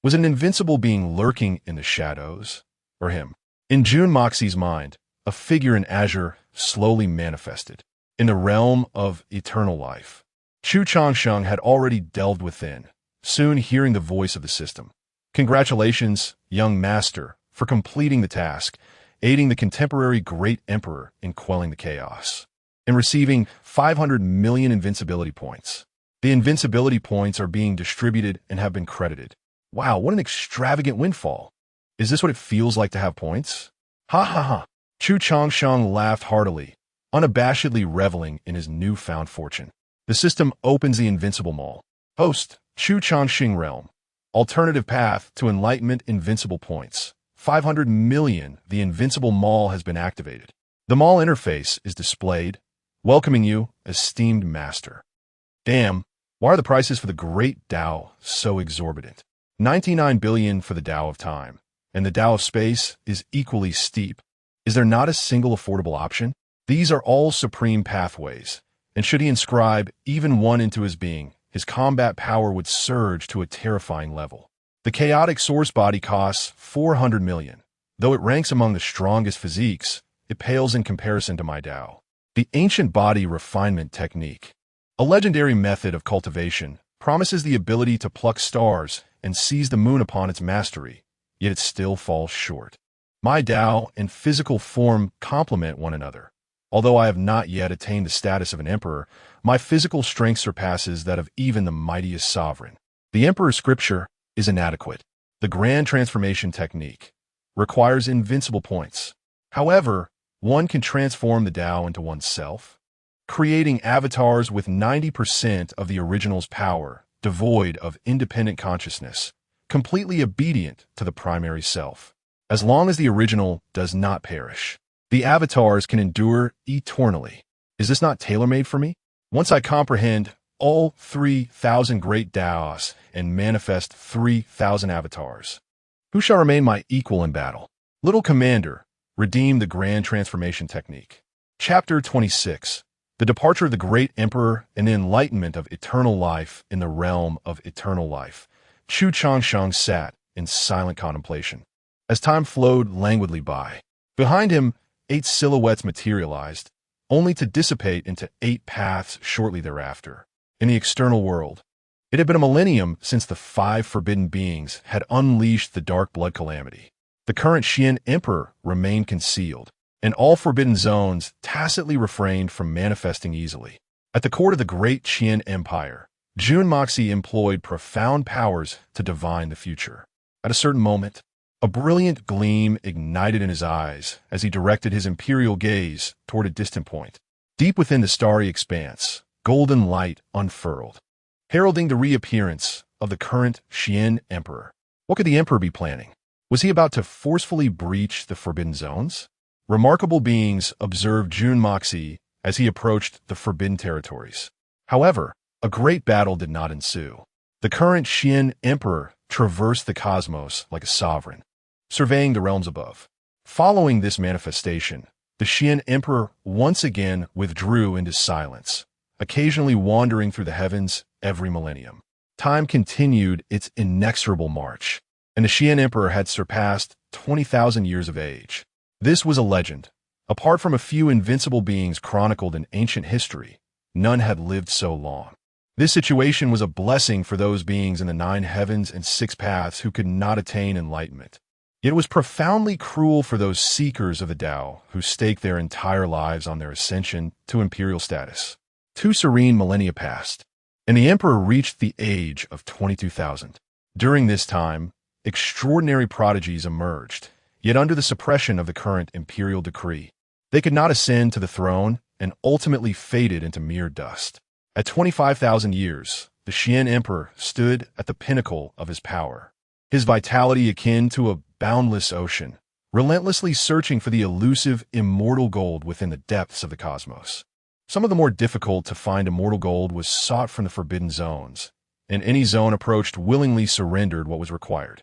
Was an invincible being lurking in the shadows, or him? In Jun Moxie's mind, a figure in azure slowly manifested. In the realm of eternal life, Chu Changsheng had already delved within, soon hearing the voice of the system. Congratulations, young master, for completing the task, aiding the contemporary great emperor in quelling the chaos, and receiving 500 million invincibility points. The invincibility points are being distributed and have been credited. Wow, what an extravagant windfall. Is this what it feels like to have points? Ha ha ha. Chu Changsheng laughed heartily, unabashedly reveling in his newfound fortune. The system opens the invincible mall. Host, Chu Changsheng Realm. Alternative path to enlightenment invincible points. 500 million. The invincible mall has been activated. The mall interface is displayed, welcoming you, esteemed master. Damn, why are the prices for the great Tao so exorbitant? 99 billion for the Tao of time, and the Tao of space is equally steep. Is there not a single affordable option? These are all supreme pathways, and should he inscribe even one into his being, his combat power would surge to a terrifying level. The chaotic source body costs 400 million. Though it ranks among the strongest physiques, it pales in comparison to my Tao. The ancient body refinement technique, a legendary method of cultivation, promises the ability to pluck stars and seize the moon upon its mastery, yet it still falls short. My Tao and physical form complement one another. Although I have not yet attained the status of an emperor, my physical strength surpasses that of even the mightiest sovereign. The emperor's scripture is inadequate. The grand transformation technique requires invincible points. However, one can transform the Tao into oneself, creating avatars with 90% of the original's power, devoid of independent consciousness, completely obedient to the primary self. As long as the original does not perish, the avatars can endure eternally. Is this not tailor-made for me? Once I comprehend all 3,000 great Taos and manifest 3,000 avatars, who shall remain my equal in battle? Little Commander, redeem the grand transformation technique. Chapter 26. The departure of the great emperor and the enlightenment of eternal life in the realm of eternal life. Chu Changsheng sat in silent contemplation. As time flowed languidly by, behind him, 8 silhouettes materialized, only to dissipate into 8 paths shortly thereafter. In the external world, it had been a millennium since the 5 forbidden beings had unleashed the dark blood calamity. The current Xian emperor remained concealed, and all forbidden zones tacitly refrained from manifesting easily. At the court of the great Qian Empire, Jun Moxi employed profound powers to divine the future. At a certain moment, a brilliant gleam ignited in his eyes as he directed his imperial gaze toward a distant point. Deep within the starry expanse, golden light unfurled, heralding the reappearance of the current Qian emperor. What could the emperor be planning? Was he about to forcefully breach the forbidden zones? Remarkable beings observed Jun Moxi as he approached the forbidden territories. However, a great battle did not ensue. The current Qian emperor traversed the cosmos like a sovereign, surveying the realms above. Following this manifestation, the Qian emperor once again withdrew into silence, occasionally wandering through the heavens every millennium. Time continued its inexorable march, and the Qian emperor had surpassed 20,000 years of age. This was a legend. Apart from a few invincible beings chronicled in ancient history, none had lived so long. This situation was a blessing for those beings in the 9 heavens and 6 paths who could not attain enlightenment. Yet it was profoundly cruel for those seekers of the Tao who staked their entire lives on their ascension to imperial status. 2 serene millennia passed, and the emperor reached the age of 22,000. During this time, extraordinary prodigies emerged, yet under the suppression of the current imperial decree. They could not ascend to the throne and ultimately faded into mere dust. At 25,000 years, the Qian emperor stood at the pinnacle of his power, his vitality akin to a boundless ocean, relentlessly searching for the elusive immortal gold within the depths of the cosmos. Some of the more difficult to find immortal gold was sought from the forbidden zones, and any zone approached willingly surrendered what was required.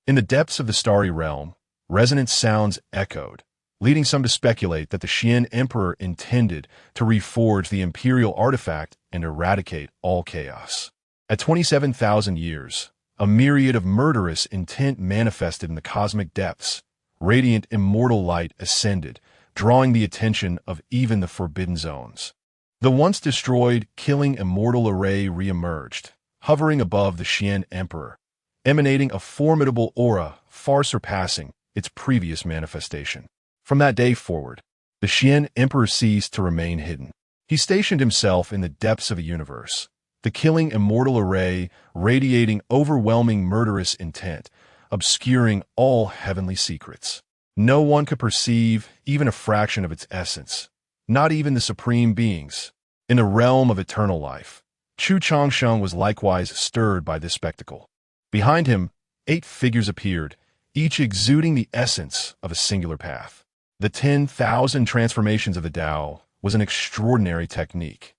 In the depths of the starry realm, resonant sounds echoed, leading some to speculate that the Qian emperor intended to reforge the imperial artifact and eradicate all chaos. At 27,000 years, a myriad of murderous intent manifested in the cosmic depths. Radiant immortal light ascended, drawing the attention of even the forbidden zones. The once destroyed, killing immortal array reemerged, hovering above the Qian emperor, emanating a formidable aura far surpassing its previous manifestation. From that day forward, the Qian emperor ceased to remain hidden. He stationed himself in the depths of a universe, the killing immortal array radiating overwhelming murderous intent, obscuring all heavenly secrets. No one could perceive even a fraction of its essence, not even the supreme beings. In the realm of eternal life, Chu Changsheng was likewise stirred by this spectacle. Behind him, 8 figures appeared, each exuding the essence of a singular path. The 10,000 transformations of the Tao was an extraordinary technique,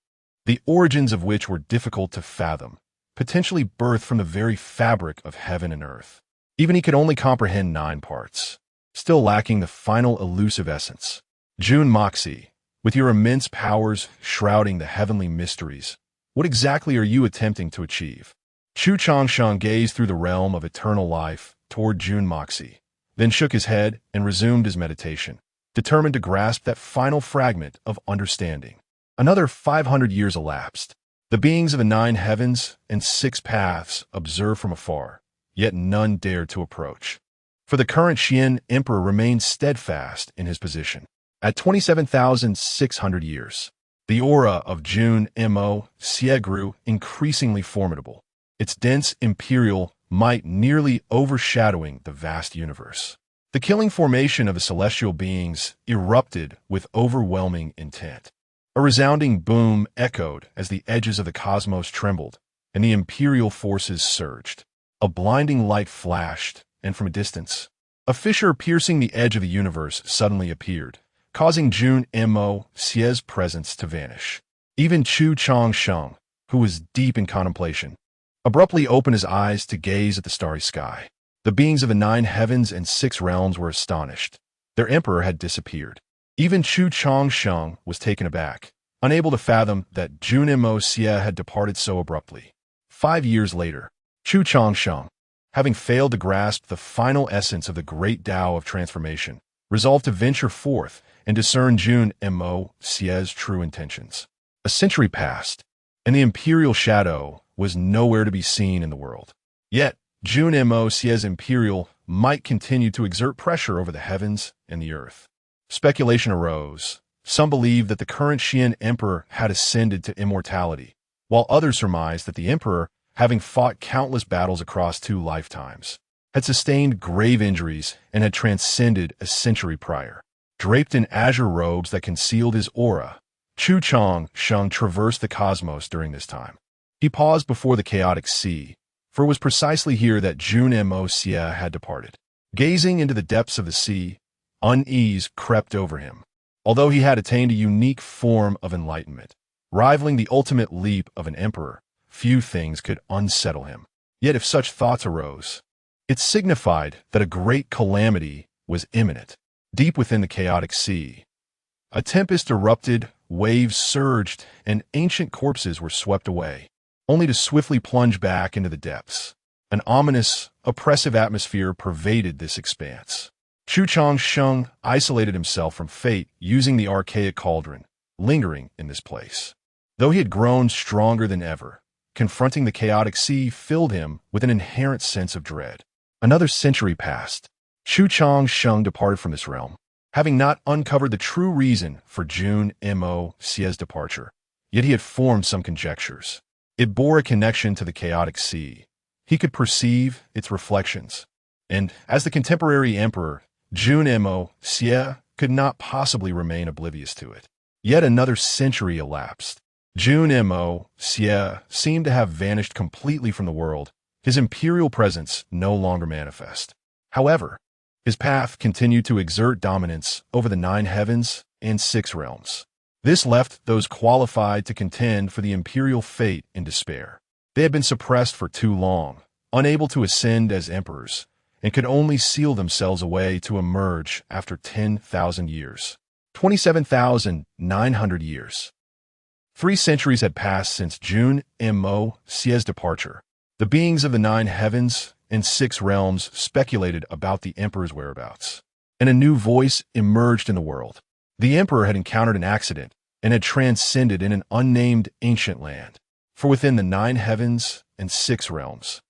the origins of which were difficult to fathom, potentially birthed from the very fabric of heaven and earth. Even he could only comprehend 9 parts, still lacking the final elusive essence. Jun Moxi, with your immense powers shrouding the heavenly mysteries, what exactly are you attempting to achieve? Chu Changsheng gazed through the realm of eternal life toward Jun Moxi, then shook his head and resumed his meditation, determined to grasp that final fragment of understanding. Another 500 years elapsed. The beings of the 9 heavens and 6 paths observed from afar, yet none dared to approach. For the current Qian emperor remained steadfast in his position. At 27,600 years, the aura of Jun Moxi grew increasingly formidable, its dense imperial might nearly overshadowing the vast universe. The killing formation of the celestial beings erupted with overwhelming intent. A resounding boom echoed as the edges of the cosmos trembled, and the imperial forces surged. A blinding light flashed, and from a distance, a fissure piercing the edge of the universe suddenly appeared, causing Jun Moxi's presence to vanish. Even Chu Changsheng, who was deep in contemplation, abruptly opened his eyes to gaze at the starry sky. The beings of the 9 heavens and 6 realms were astonished. Their emperor had disappeared. Even Chu Changsheng was taken aback, unable to fathom that Jun Moxi had departed so abruptly. 5 years later, Chu Changsheng, having failed to grasp the final essence of the great Tao of transformation, resolved to venture forth and discern Jun Moxi's true intentions. A century passed, and the imperial shadow was nowhere to be seen in the world. Yet, Jun Mo Xie's imperial might continue to exert pressure over the heavens and the earth. Speculation arose. Some believed that the current Xian emperor had ascended to immortality, while others surmised that the emperor, having fought countless battles across 2 lifetimes, had sustained grave injuries and had transcended a century prior. Draped in azure robes that concealed his aura, Chu Changsheng traversed the cosmos during this time. He paused before the chaotic sea, for it was precisely here that Jun Mo Xie had departed. Gazing into the depths of the sea, unease crept over him. Although he had attained a unique form of enlightenment, rivaling the ultimate leap of an emperor, few things could unsettle him. Yet if such thoughts arose, it signified that a great calamity was imminent. Deep within the chaotic sea, a tempest erupted, waves surged, and ancient corpses were swept away, only to swiftly plunge back into the depths. An ominous, oppressive atmosphere pervaded this expanse. Chu Changsheng isolated himself from fate using the archaic cauldron, lingering in this place. Though he had grown stronger than ever, confronting the chaotic sea filled him with an inherent sense of dread. Another century passed. Chu Changsheng departed from this realm, having not uncovered the true reason for Jun Mo Xie's departure. Yet he had formed some conjectures. It bore a connection to the chaotic sea. He could perceive its reflections. And as the contemporary emperor, Jun Mo Xie could not possibly remain oblivious to it. Yet another century elapsed. Jun Mo Xie seemed to have vanished completely from the world, his imperial presence no longer manifest. However, his path continued to exert dominance over the 9 heavens and 6 realms. This left those qualified to contend for the imperial fate in despair. They had been suppressed for too long, unable to ascend as emperors, and could only seal themselves away to emerge after 10,000 years. 27,900 years. 3 centuries had passed since Jun Mo Xie's departure. The beings of the 9 heavens and 6 realms speculated about the emperor's whereabouts, and a new voice emerged in the world. The emperor had encountered an accident and had transcended in an unnamed ancient land. For within the 9 heavens and 6 realms,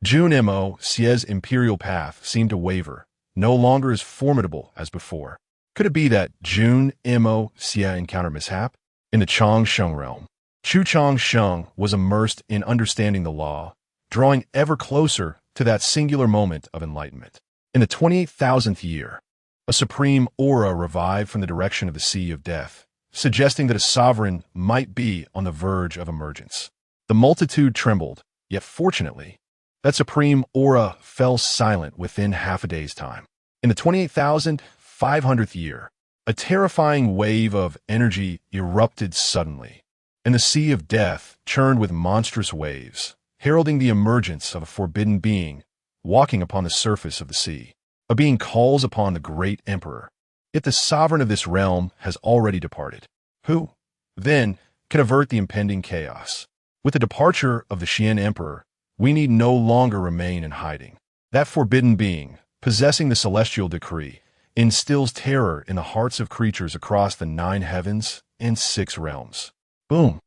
Jun Mo Xie's imperial path seemed to waver, no longer as formidable as before. Could it be that Jun Mo Xie encountered mishap? In the Changsheng realm, Chu Changsheng was immersed in understanding the law, drawing ever closer to that singular moment of enlightenment. In the 28,000th year, a supreme aura revived from the direction of the Sea of Death, suggesting that a sovereign might be on the verge of emergence. The multitude trembled, yet fortunately, that supreme aura fell silent within half a day's time. In the 28,500th year, a terrifying wave of energy erupted suddenly, and the Sea of Death churned with monstrous waves, heralding the emergence of a forbidden being walking upon the surface of the sea. A being calls upon the great emperor. Yet the sovereign of this realm has already departed. Who, then, can avert the impending chaos? With the departure of the Xian emperor, we need no longer remain in hiding. That forbidden being, possessing the celestial decree, instills terror in the hearts of creatures across the 9 heavens and 6 realms. Boom!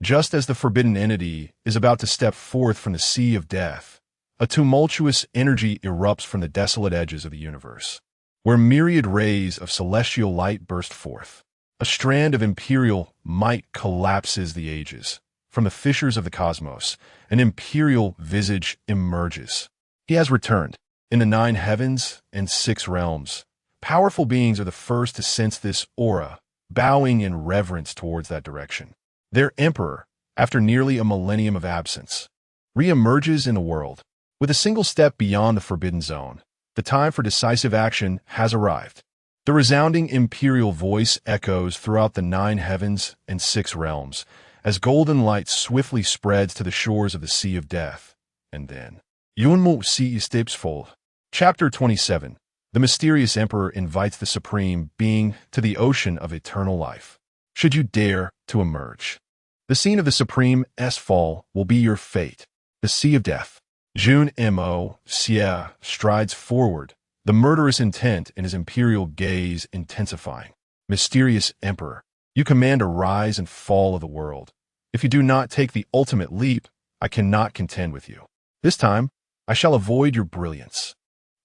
Just as the forbidden entity is about to step forth from the Sea of Death, a tumultuous energy erupts from the desolate edges of the universe, where myriad rays of celestial light burst forth. A strand of imperial might collapses the ages. From the fissures of the cosmos, an imperial visage emerges. He has returned. In the 9 heavens and 6 realms, powerful beings are the first to sense this aura, bowing in reverence towards that direction. Their emperor, after nearly a millennium of absence, re-emerges in the world. With a single step beyond the forbidden zone, the time for decisive action has arrived. The resounding imperial voice echoes throughout the 9 heavens and 6 realms, as golden light swiftly spreads to the shores of the Sea of Death. And then, Yunmu Si steps forth. Chapter 27. The mysterious emperor invites the supreme being to the ocean of eternal life. Should you dare to emerge, the scene of the Supreme's fall will be your fate. The Sea of Death. Jun Mo Xie strides forward, the murderous intent in his imperial gaze intensifying. Mysterious emperor, you command a rise and fall of the world. If you do not take the ultimate leap, I cannot contend with you. This time, I shall avoid your brilliance.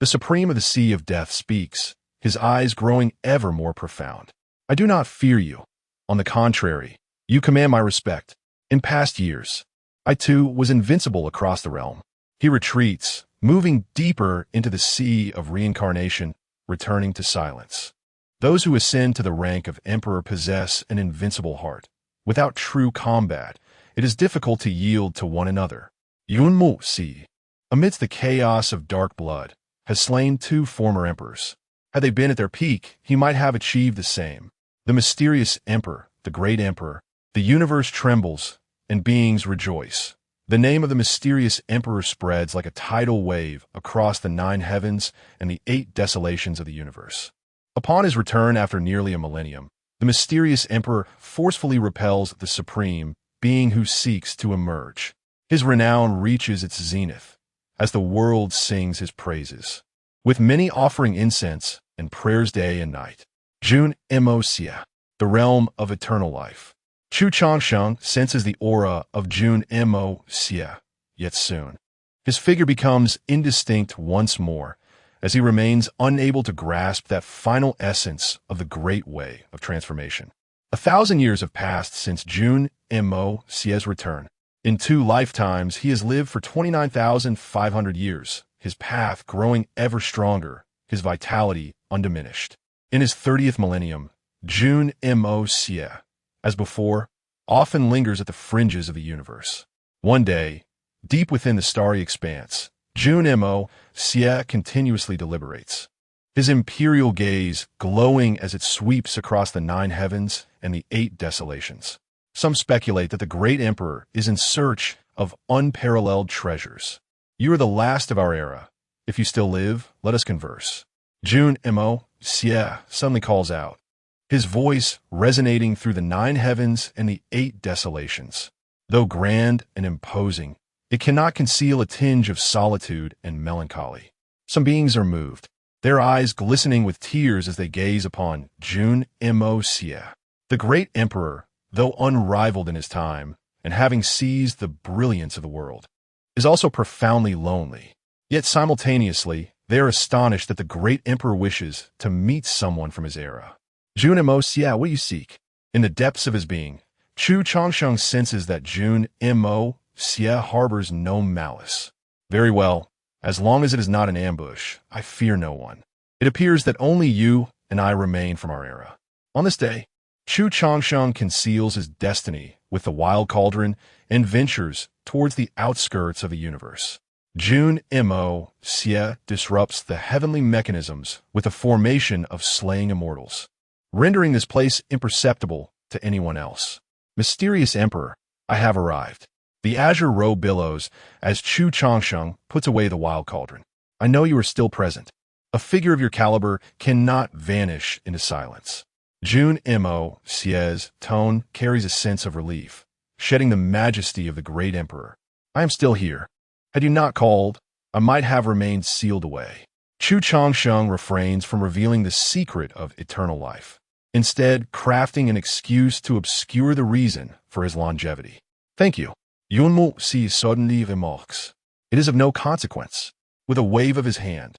The Supreme of the Sea of Death speaks, his eyes growing ever more profound. I do not fear you. On the contrary, you command my respect. In past years, I too was invincible across the realm. He retreats, moving deeper into the sea of reincarnation, returning to silence. Those who ascend to the rank of emperor possess an invincible heart. Without true combat, it is difficult to yield to one another. Yun Mu Si, amidst the chaos of dark blood, has slain 2 former emperors. Had they been at their peak, he might have achieved the same. The mysterious emperor, the great emperor, the universe trembles, and beings rejoice. The name of the mysterious emperor spreads like a tidal wave across the 9 heavens and the 8 desolations of the universe. Upon his return after nearly a millennium, the mysterious emperor forcefully repels the supreme being who seeks to emerge. His renown reaches its zenith as the world sings his praises, with many offering incense and prayers day and night. Jun Mo Xie, the realm of eternal life. Chu Changsheng senses the aura of Jun Mo Xie, yet soon. His figure becomes indistinct once more, as he remains unable to grasp that final essence of the great way of transformation. 1,000 years have passed since Jun Mo Xie's return. In 2 lifetimes, he has lived for 29,500 years, his path growing ever stronger, his vitality undiminished. In his 30th millennium, Jun Mo Xie, as before, often lingers at the fringes of the universe. One day, deep within the starry expanse, Jun Mo Xie continuously deliberates, his imperial gaze glowing as it sweeps across the 9 heavens and the 8 desolations. Some speculate that the great emperor is in search of unparalleled treasures. You are the last of our era. If you still live, let us converse. Jun Mo Xie suddenly calls out, his voice resonating through the 9 heavens and the 8 desolations. Though grand and imposing, it cannot conceal a tinge of solitude and melancholy. Some beings are moved, their eyes glistening with tears as they gaze upon Jun Mo Xie. The great emperor, though unrivaled in his time, and having seized the brilliance of the world, is also profoundly lonely. Yet simultaneously, they are astonished that the great emperor wishes to meet someone from his era. Jun Mo Xie, what do you seek? In the depths of his being, Chu Changsheng senses that Jun Mo Xie harbors no malice. Very well, as long as it is not an ambush, I fear no one. It appears that only you and I remain from our era. On this day, Chu Changsheng conceals his destiny with the wild cauldron and ventures towards the outskirts of the universe. Jun Mo Xie disrupts the heavenly mechanisms with the formation of slaying immortals, rendering this place imperceptible to anyone else. Mysterious Emperor, I have arrived. The azure robe billows as Chu Changsheng puts away the wild cauldron. I know you are still present. A figure of your caliber cannot vanish into silence. Jun Mo Xie's tone carries a sense of relief, shedding the majesty of the great emperor. I am still here. Had you not called, I might have remained sealed away. Chu Changsheng refrains from revealing the secret of eternal life, instead crafting an excuse to obscure the reason for his longevity. Thank you. Yunmu si suddenly remarks. It is of no consequence. With a wave of his hand,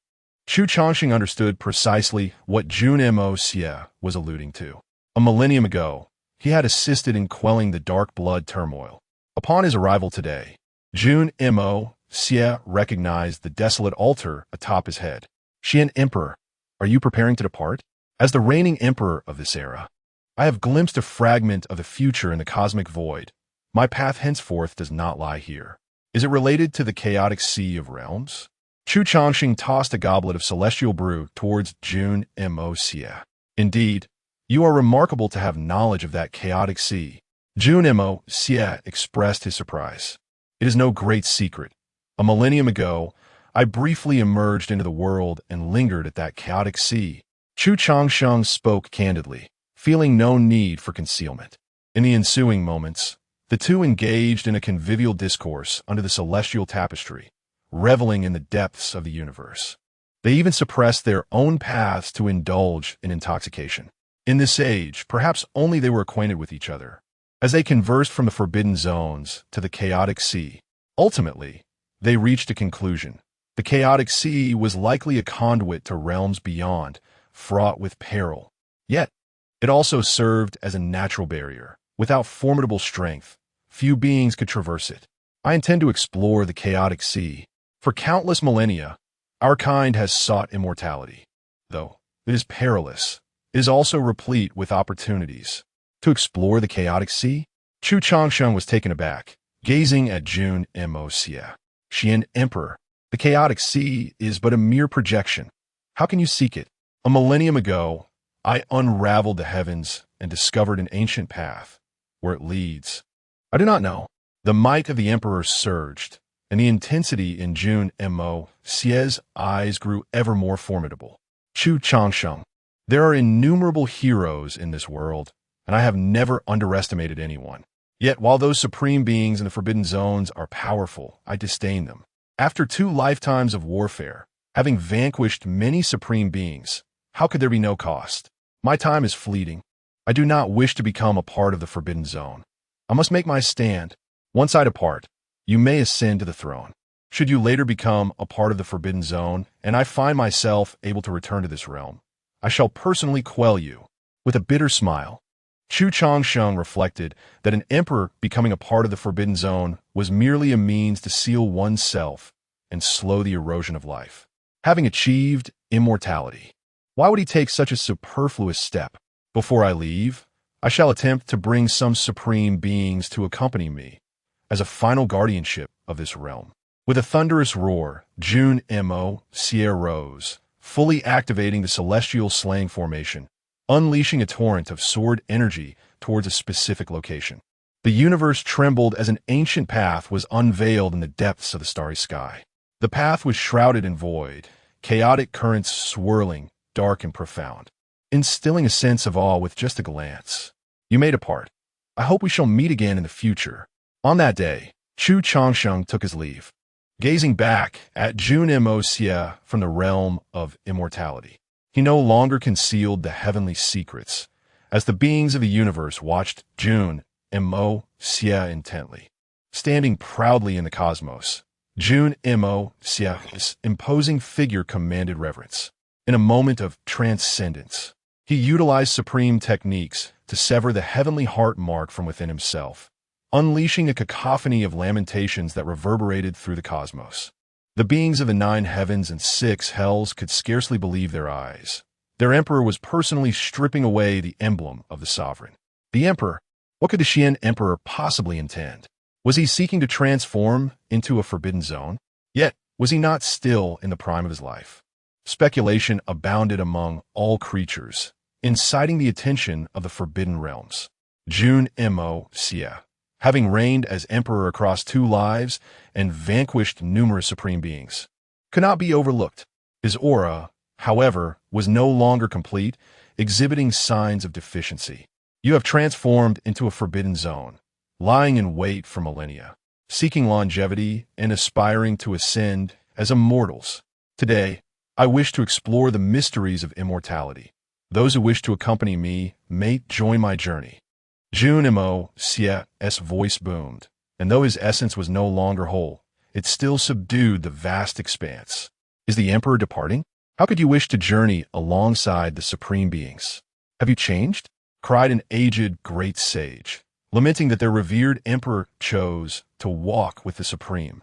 Chu Changsheng understood precisely what Jun Mo Xie was alluding to. A millennium ago, he had assisted in quelling the dark blood turmoil. Upon his arrival today, Jun Mo Xie recognized the desolate altar atop his head. Xian Emperor, are you preparing to depart? As the reigning emperor of this era, I have glimpsed a fragment of the future in the cosmic void. My path henceforth does not lie here. Is it related to the chaotic sea of realms? Chu Changsheng tossed a goblet of celestial brew towards Jun Mo Xie. Indeed, you are remarkable to have knowledge of that chaotic sea. Jun Mo Xie expressed his surprise. It is no great secret. A millennium ago, I briefly emerged into the world and lingered at that chaotic sea. Chu Changsheng spoke candidly, feeling no need for concealment. In the ensuing moments, the two engaged in a convivial discourse under the celestial tapestry, reveling in the depths of the universe. They even suppressed their own paths to indulge in intoxication. In this age, perhaps only they were acquainted with each other. As they conversed from the forbidden zones to the chaotic sea, ultimately, they reached a conclusion. The chaotic sea was likely a conduit to realms beyond, fraught with peril. Yet, it also served as a natural barrier. Without formidable strength, few beings could traverse it. I intend to explore the chaotic sea. For countless millennia, our kind has sought immortality. Though it is perilous, it is also replete with opportunities. To explore the chaotic sea? Chu Changsheng was taken aback, gazing at Jun Mo Xie. Xian Emperor, the chaotic sea is but a mere projection. How can you seek it? A millennium ago, I unraveled the heavens and discovered an ancient path. Where it leads, I do not know. The might of the emperor surged, and the intensity in Jun Mo Xie's eyes grew ever more formidable. Chu Changsheng, there are innumerable heroes in this world, and I have never underestimated anyone. Yet while those supreme beings in the forbidden zones are powerful, I disdain them. After 2 lifetimes of warfare, having vanquished many supreme beings, how could there be no cost? My time is fleeting. I do not wish to become a part of the forbidden zone. I must make my stand. Once I depart, you may ascend to the throne. Should you later become a part of the forbidden zone, and I find myself able to return to this realm, I shall personally quell you. With a bitter smile, Chu Changsheng reflected that an emperor becoming a part of the forbidden zone was merely a means to seal oneself and slow the erosion of life. Having achieved immortality, why would he take such a superfluous step? Before I leave, I shall attempt to bring some supreme beings to accompany me as a final guardianship of this realm. With a thunderous roar, Jun Mo Xie rose, fully activating the celestial slaying formation, unleashing a torrent of sword energy towards a specific location. The universe trembled as an ancient path was unveiled in the depths of the starry sky. The path was shrouded in void, chaotic currents swirling, dark and profound, instilling a sense of awe with just a glance. You may depart. I hope we shall meet again in the future. On that day, Chu Changsheng took his leave, gazing back at Jun Mo Xie from the realm of immortality. He no longer concealed the heavenly secrets, as the beings of the universe watched Jun Mo Xie intently. Standing proudly in the cosmos, Jun Mo Xie's imposing figure commanded reverence. In a moment of transcendence, he utilized supreme techniques to sever the heavenly heart mark from within himself, unleashing a cacophony of lamentations that reverberated through the cosmos. The beings of the 9 heavens and 6 hells could scarcely believe their eyes. Their emperor was personally stripping away the emblem of the sovereign. The emperor? What could the Xian emperor possibly intend? Was he seeking to transform into a forbidden zone? Yet, was he not still in the prime of his life? Speculation abounded among all creatures, inciting the attention of the forbidden realms. Jun Mo Xie, having reigned as emperor across 2 lives and vanquished numerous supreme beings, could not be overlooked. His aura, however, was no longer complete, exhibiting signs of deficiency. You have transformed into a forbidden zone, lying in wait for millennia, seeking longevity and aspiring to ascend as immortals. Today, I wish to explore the mysteries of immortality. Those who wish to accompany me may join my journey. Jun Mo Xie's voice boomed, and though his essence was no longer whole, it still subdued the vast expanse. Is the emperor departing? How could you wish to journey alongside the supreme beings? Have you changed? Cried an aged great sage, lamenting that their revered emperor chose to walk with the supreme.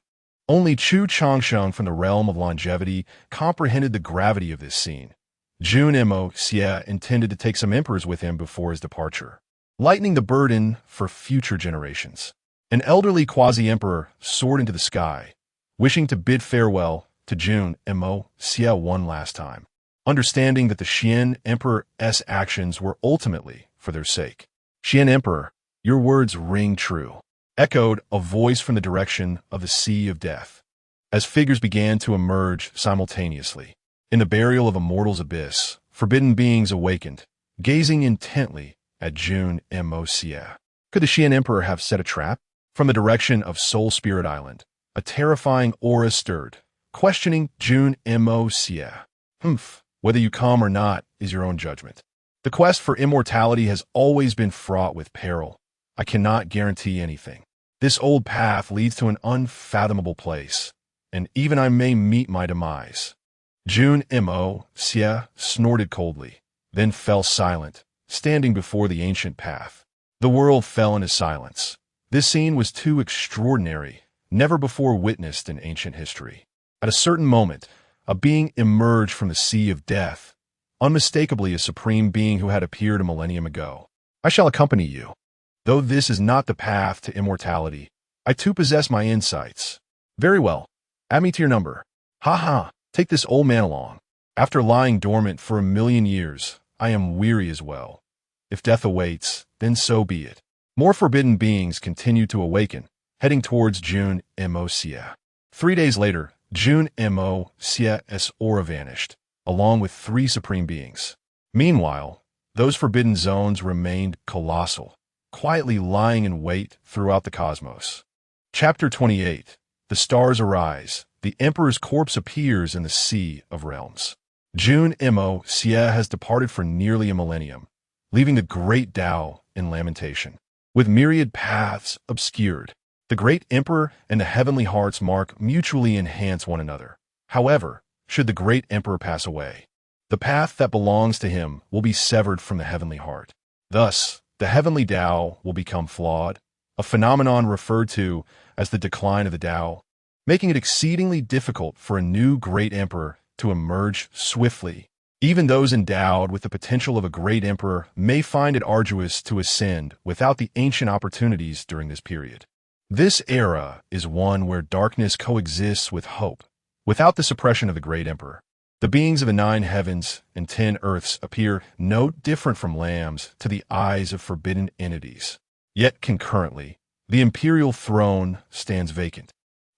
Only Chu Changsheng from the realm of longevity comprehended the gravity of this scene. Jun Mo Xie intended to take some emperors with him before his departure, lightening the burden for future generations. An elderly quasi-emperor soared into the sky, wishing to bid farewell to Jun Mo Xie one last time, understanding that the Xian Emperor's actions were ultimately for their sake. Xian Emperor, your words ring true, echoed a voice from the direction of the Sea of Death, as figures began to emerge simultaneously. In the burial of a mortal's abyss, forbidden beings awakened, gazing intently at Jun Mo Xie. Could the Xian Emperor have set a trap? From the direction of Soul Spirit Island, a terrifying aura stirred, questioning Jun Mo Xie. Whether you come or not is your own judgment. The quest for immortality has always been fraught with peril. I cannot guarantee anything. This old path leads to an unfathomable place, and even I may meet my demise. Jun Mo Xie snorted coldly, then fell silent, standing before the ancient path. The world fell into silence. This scene was too extraordinary, never before witnessed in ancient history. At a certain moment, a being emerged from the sea of death, unmistakably a supreme being who had appeared a millennium ago. I shall accompany you. Though this is not the path to immortality, I too possess my insights. Very well. Add me to your number. Ha ha, take this old man along. After lying dormant for 1,000,000 years, I am weary as well. If death awaits, then so be it. More forbidden beings continued to awaken, heading towards Jun Mo Xie. 3 days later, Jun Mo Xie's aura vanished, along with 3 supreme beings. Meanwhile, those forbidden zones remained colossal, quietly lying in wait throughout the cosmos. Chapter 28. The stars arise. The Emperor's corpse appears in the Sea of Realms. Jun Mo Xie has departed for nearly a millennium, leaving the great Tao in lamentation. With myriad paths obscured, the great Emperor and the heavenly heart's mark mutually enhance one another. However, should the great Emperor pass away, the path that belongs to him will be severed from the heavenly heart. Thus, the heavenly Tao will become flawed, a phenomenon referred to as the decline of the Tao, making it exceedingly difficult for a new great Emperor to emerge swiftly. Even those endowed with the potential of a great Emperor may find it arduous to ascend without the ancient opportunities during this period. This era is one where darkness coexists with hope, without the suppression of the great Emperor. The beings of the 9 heavens and 10 earths appear no different from lambs to the eyes of forbidden entities. Yet concurrently, the imperial throne stands vacant,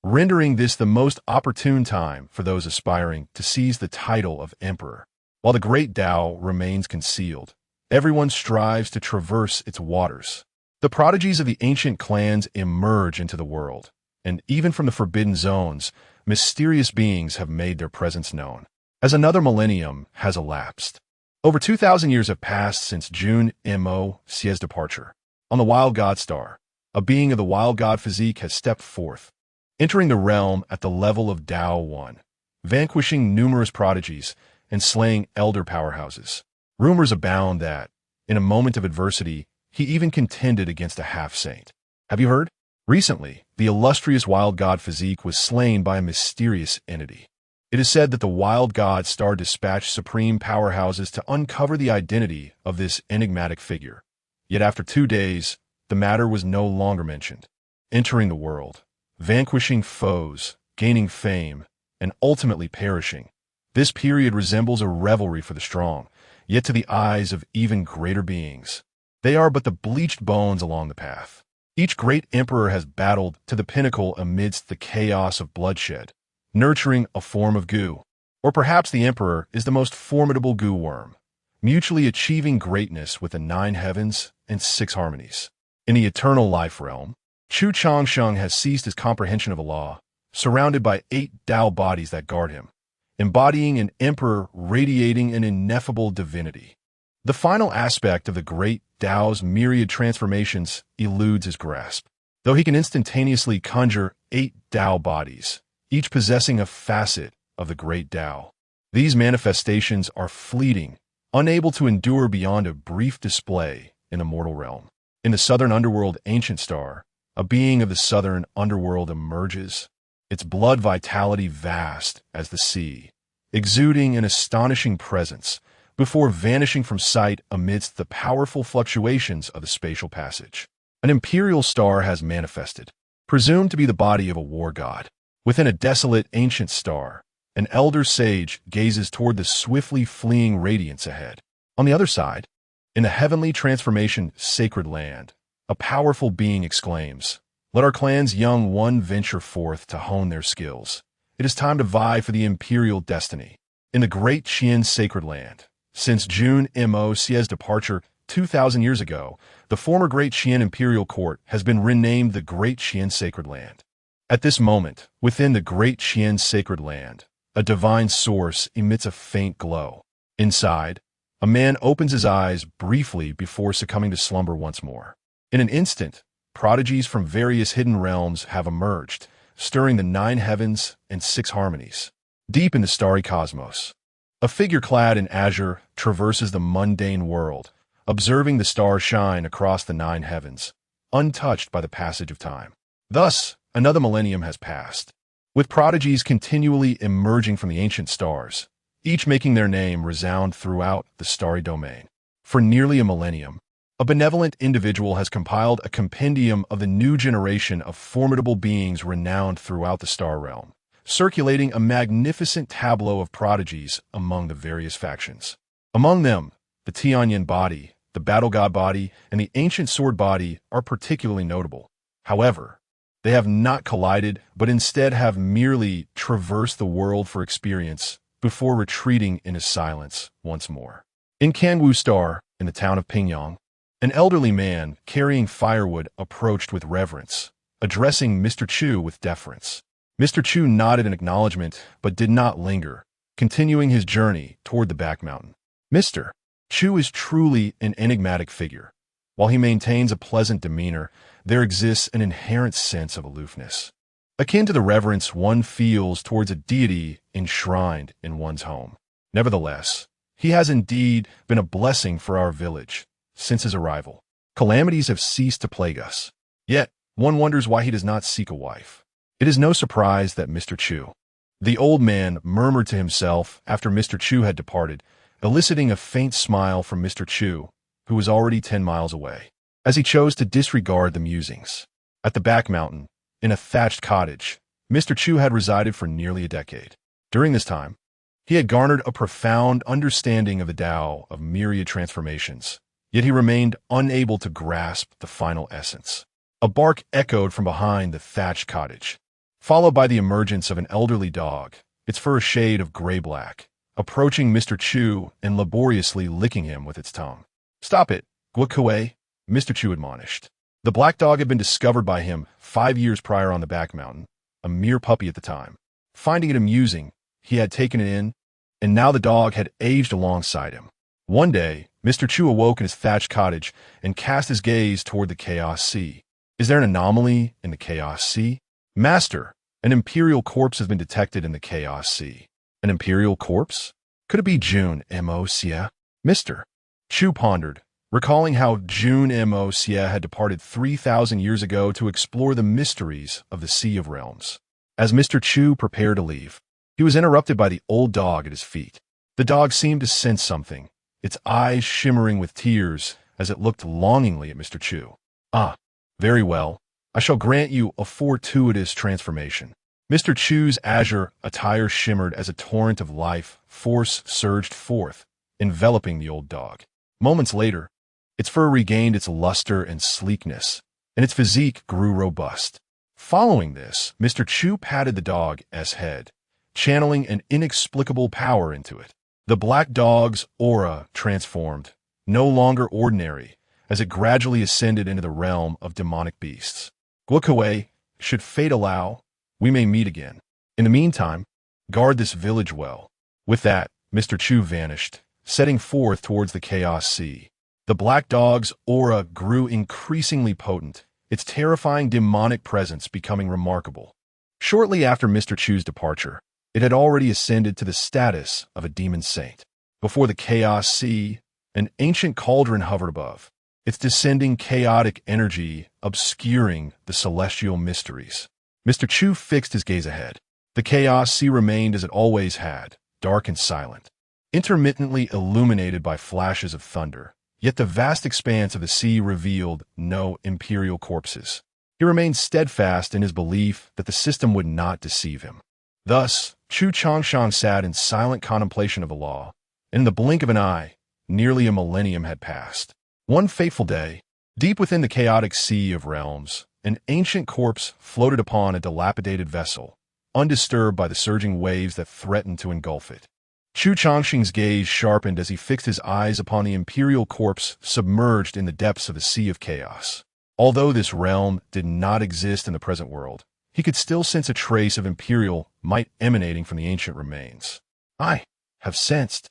rendering this the most opportune time for those aspiring to seize the title of Emperor. While the great Tao remains concealed, everyone strives to traverse its waters. The prodigies of the ancient clans emerge into the world, and even from the forbidden zones, mysterious beings have made their presence known. As another millennium has elapsed, over 2,000 years have passed since Jun Mo Xie's departure. On the Wild God Star, a being of the Wild God physique has stepped forth, entering the realm at the level of Tao 1, vanquishing numerous prodigies and slaying elder powerhouses. Rumors abound that, in a moment of adversity, he even contended against a half-saint. Have you heard? Recently, the illustrious Wild God physique was slain by a mysterious entity. It is said that the Wild God Star dispatched supreme powerhouses to uncover the identity of this enigmatic figure. Yet after 2 days, the matter was no longer mentioned. Entering the world, vanquishing foes, gaining fame, and ultimately perishing. This period resembles a revelry for the strong, yet to the eyes of even greater beings, they are but the bleached bones along the path. Each great emperor has battled to the pinnacle amidst the chaos of bloodshed, nurturing a form of goo. Or perhaps the emperor is the most formidable goo worm, mutually achieving greatness with the 9 heavens and 6 harmonies. In the eternal life realm, Chu Changsheng has seized his comprehension of a law, surrounded by 8 Tao bodies that guard him, embodying an emperor radiating an ineffable divinity. The final aspect of the great Tao's myriad transformations eludes his grasp, though he can instantaneously conjure 8 Tao bodies, each possessing a facet of the great Tao. These manifestations are fleeting, unable to endure beyond a brief display in the mortal realm. In the southern underworld ancient star, a being of the southern underworld emerges, its blood vitality vast as the sea, exuding an astonishing presence, before vanishing from sight amidst the powerful fluctuations of the spatial passage. An imperial star has manifested, presumed to be the body of a war god. Within a desolate ancient star, an elder sage gazes toward the swiftly fleeing radiance ahead. On the other side, in the heavenly transformation sacred land, a powerful being exclaims, "Let our clan's young one venture forth to hone their skills. It is time to vie for the imperial destiny." In the great Qian sacred land, since Jun Mo Xie's departure 2,000 years ago, the former Great Qian Imperial Court has been renamed the Great Qian Sacred Land. At this moment, within the Great Qian Sacred Land, a divine source emits a faint glow. Inside, a man opens his eyes briefly before succumbing to slumber once more. In an instant, prodigies from various hidden realms have emerged, stirring the 9 heavens and 6 harmonies. Deep in the starry cosmos, a figure clad in azure traverses the mundane world, observing the stars shine across the 9 heavens, untouched by the passage of time. Thus, another millennium has passed, with prodigies continually emerging from the ancient stars, each making their name resound throughout the starry domain. For nearly a millennium, a benevolent individual has compiled a compendium of the new generation of formidable beings renowned throughout the star realm, circulating a magnificent tableau of prodigies among the various factions. Among them, the Tianyan body, the battle god body, and the ancient sword body are particularly notable. However, they have not collided, but instead have merely traversed the world for experience before retreating into silence once more. In Kanwu Star, in the town of Pingyang, an elderly man carrying firewood approached with reverence, addressing Mr. Chu with deference. Mr. Chu nodded in acknowledgement, but did not linger, continuing his journey toward the back mountain. Mr. Chu is truly an enigmatic figure. While he maintains a pleasant demeanor, there exists an inherent sense of aloofness, akin to the reverence one feels towards a deity enshrined in one's home. Nevertheless, he has indeed been a blessing for our village since his arrival. Calamities have ceased to plague us. Yet, one wonders why he does not seek a wife. It is no surprise that Mr. Chu, the old man, murmured to himself after Mr. Chu had departed, eliciting a faint smile from Mr. Chu, who was already 10 miles away, as he chose to disregard the musings. At the back mountain, in a thatched cottage, Mr. Chu had resided for nearly a decade. During this time, he had garnered a profound understanding of the Tao of myriad transformations, yet he remained unable to grasp the final essence. A bark echoed from behind the thatched cottage, followed by the emergence of an elderly dog, its fur a shade of gray-black, approaching Mr. Chu and laboriously licking him with its tongue. "Stop it, Guokue," Mr. Chu admonished. The black dog had been discovered by him 5 years prior on the back mountain, a mere puppy at the time. Finding it amusing, he had taken it in, and now the dog had aged alongside him. One day, Mr. Chu awoke in his thatched cottage and cast his gaze toward the Chaos Sea. Is there an anomaly in the Chaos Sea? Master, an imperial corpse has been detected in the Chaos Sea. An imperial corpse? Could it be Jun Mo Xie? Mr. Chu pondered, recalling how Jun Mo Xie had departed 3,000 years ago to explore the mysteries of the Sea of Realms. As Mr. Chu prepared to leave, he was interrupted by the old dog at his feet. The dog seemed to sense something, its eyes shimmering with tears as it looked longingly at Mr. Chu. "Ah, very well. I shall grant you a fortuitous transformation." Mr. Chu's azure attire shimmered as a torrent of life force surged forth, enveloping the old dog. Moments later, its fur regained its luster and sleekness, and its physique grew robust. Following this, Mr. Chu patted the dog's head, channeling an inexplicable power into it. The black dog's aura transformed, no longer ordinary, as it gradually ascended into the realm of demonic beasts. "Guokue, should fate allow, we may meet again. In the meantime, guard this village well." With that, Mr. Chu vanished, setting forth towards the Chaos Sea. The black dog's aura grew increasingly potent, its terrifying demonic presence becoming remarkable. Shortly after Mr. Chu's departure, it had already ascended to the status of a demon saint. Before the Chaos Sea, an ancient cauldron hovered above, its descending chaotic energy obscuring the celestial mysteries. Mr. Chu fixed his gaze ahead. The Chaos Sea remained as it always had, dark and silent, intermittently illuminated by flashes of thunder. Yet the vast expanse of the sea revealed no imperial corpses. He remained steadfast in his belief that the system would not deceive him. Thus, Chu Changsheng sat in silent contemplation of the law, and in the blink of an eye, nearly a millennium had passed. One fateful day, deep within the chaotic sea of realms, an ancient corpse floated upon a dilapidated vessel, undisturbed by the surging waves that threatened to engulf it. Chu Changsheng's gaze sharpened as he fixed his eyes upon the imperial corpse submerged in the depths of the Sea of Chaos. Although this realm did not exist in the present world, he could still sense a trace of imperial might emanating from the ancient remains. "I have sensed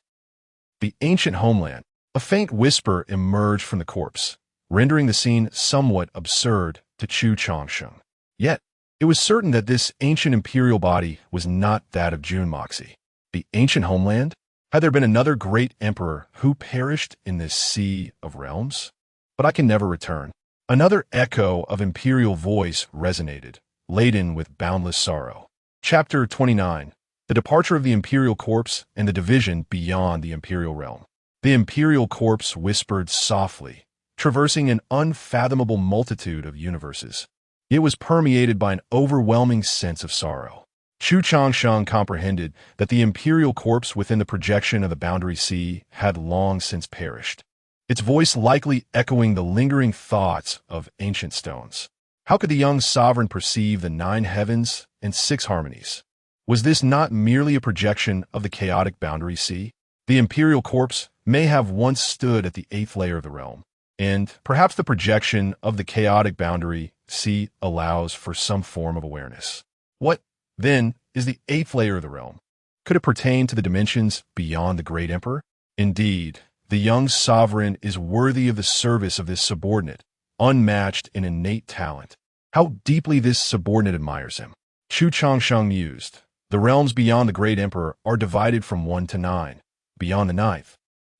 the ancient homeland." A faint whisper emerged from the corpse, rendering the scene somewhat absurd to Chu Changsheng. Yet, It was certain that this ancient imperial body was not that of Junmoxi. The ancient homeland? Had there been another great emperor who perished in this sea of realms? But I can never return. Another echo of imperial voice resonated, laden with boundless sorrow. Chapter 29. The departure of the imperial corpse and the division beyond the imperial realm. The imperial corpse whispered softly, traversing an unfathomable multitude of universes. It was permeated by an overwhelming sense of sorrow. Chu Changsheng comprehended that the imperial corpse within the projection of the boundary sea had long since perished, its voice likely echoing the lingering thoughts of ancient stones. How could the young sovereign perceive the 9 heavens and 6 harmonies? Was this not merely a projection of the chaotic boundary sea? The imperial corpse may have once stood at the 8th layer of the realm, and perhaps the projection of the chaotic boundary sea allows for some form of awareness. What, then, is the 8th layer of the realm? Could it pertain to the dimensions beyond the great emperor? Indeed, the young sovereign is worthy of the service of this subordinate, unmatched in innate talent. How deeply this subordinate admires him. Chu Changsheng mused. The realms beyond the great emperor are divided from 1 to 9. Beyond the 9th,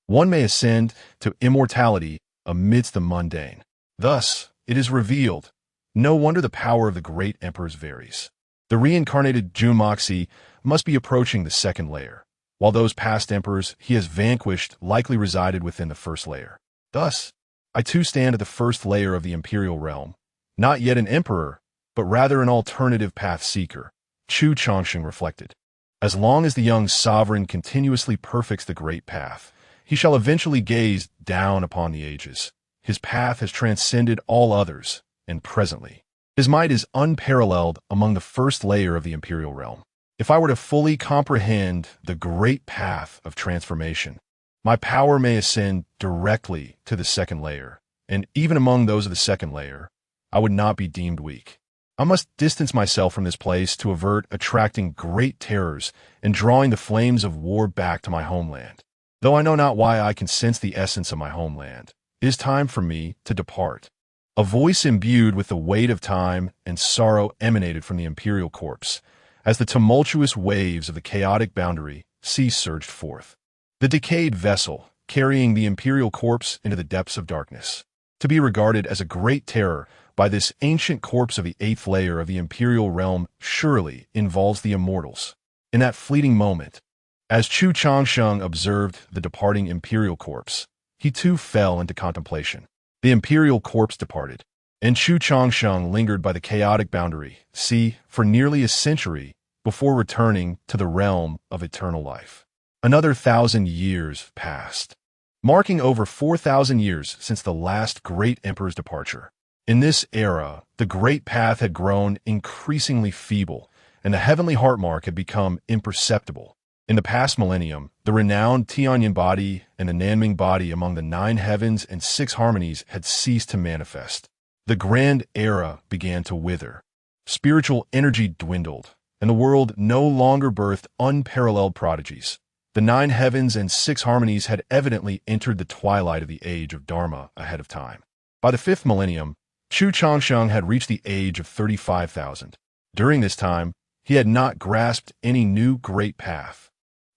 one may ascend to immortality amidst the mundane. Thus, it is revealed. No wonder the power of the great emperors varies. The reincarnated Junmoxi must be approaching the 2nd layer, while those past emperors he has vanquished likely resided within the 1st layer. Thus, I too stand at the 1st layer of the imperial realm, not yet an emperor, but rather an alternative path seeker, Chu Changsheng reflected. As long as the young sovereign continuously perfects the great path, he shall eventually gaze down upon the ages. His path has transcended all others, and presently, his might is unparalleled among the 1st layer of the imperial realm. If I were to fully comprehend the great path of transformation, my power may ascend directly to the 2nd layer, and even among those of the 2nd layer, I would not be deemed weak. I must distance myself from this place to avert attracting great terrors and drawing the flames of war back to my homeland. Though I know not why I can sense the essence of my homeland, it is time for me to depart. A voice imbued with the weight of time and sorrow emanated from the imperial corpse, as the tumultuous waves of the chaotic boundary sea surged forth. The decayed vessel, carrying the imperial corpse into the depths of darkness, to be regarded as a great terror by this ancient corpse of the 8th layer of the imperial realm surely involves the immortals. In that fleeting moment, as Chu Changsheng observed the departing imperial corpse, he too fell into contemplation. The imperial corpse departed, and Chu Changsheng lingered by the chaotic boundary sea for nearly a century before returning to the realm of eternal life. Another 1,000 years passed, marking over 4,000 years since the last great emperor's departure. In this era, the great path had grown increasingly feeble, and the heavenly heartmark had become imperceptible. In the past millennium, the renowned Tianyin body and the Nanming body among the 9 heavens and 6 harmonies had ceased to manifest. The grand era began to wither. Spiritual energy dwindled, and the world no longer birthed unparalleled prodigies. The 9 heavens and 6 harmonies had evidently entered the twilight of the age of Dharma ahead of time. By the 5th millennium, Chu Changsheng had reached the age of 35,000. During this time, he had not grasped any new great path,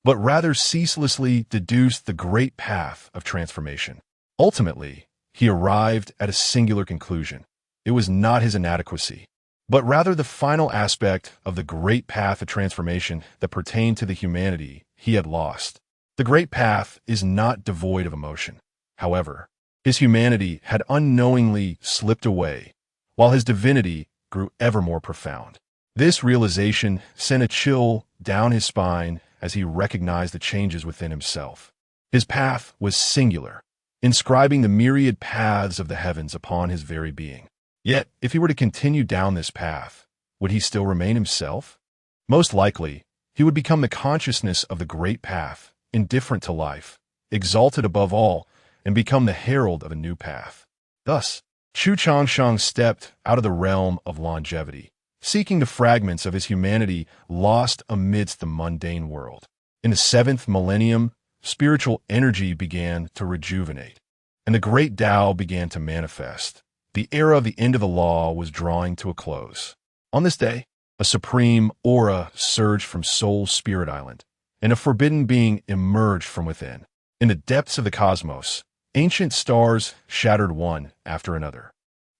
but rather ceaselessly deduced the great path of transformation. Ultimately, he arrived at a singular conclusion. It was not his inadequacy, but rather the final aspect of the great path of transformation that pertained to the humanity he had lost. The great path is not devoid of emotion. However, his humanity had unknowingly slipped away, while his divinity grew ever more profound. This realization sent a chill down his spine as he recognized the changes within himself. His path was singular, inscribing the myriad paths of the heavens upon his very being. Yet, if he were to continue down this path, would he still remain himself? Most likely, he would become the consciousness of the great path, indifferent to life, exalted above all, and become the herald of a new path. Thus, Chu Changsheng stepped out of the realm of longevity, seeking the fragments of his humanity lost amidst the mundane world. In the 7th millennium, spiritual energy began to rejuvenate, and the great Tao began to manifest. The era of the end of the law was drawing to a close. On this day, a supreme aura surged from Soul Spirit Island, and a forbidden being emerged from within. In the depths of the cosmos, ancient stars shattered one after another,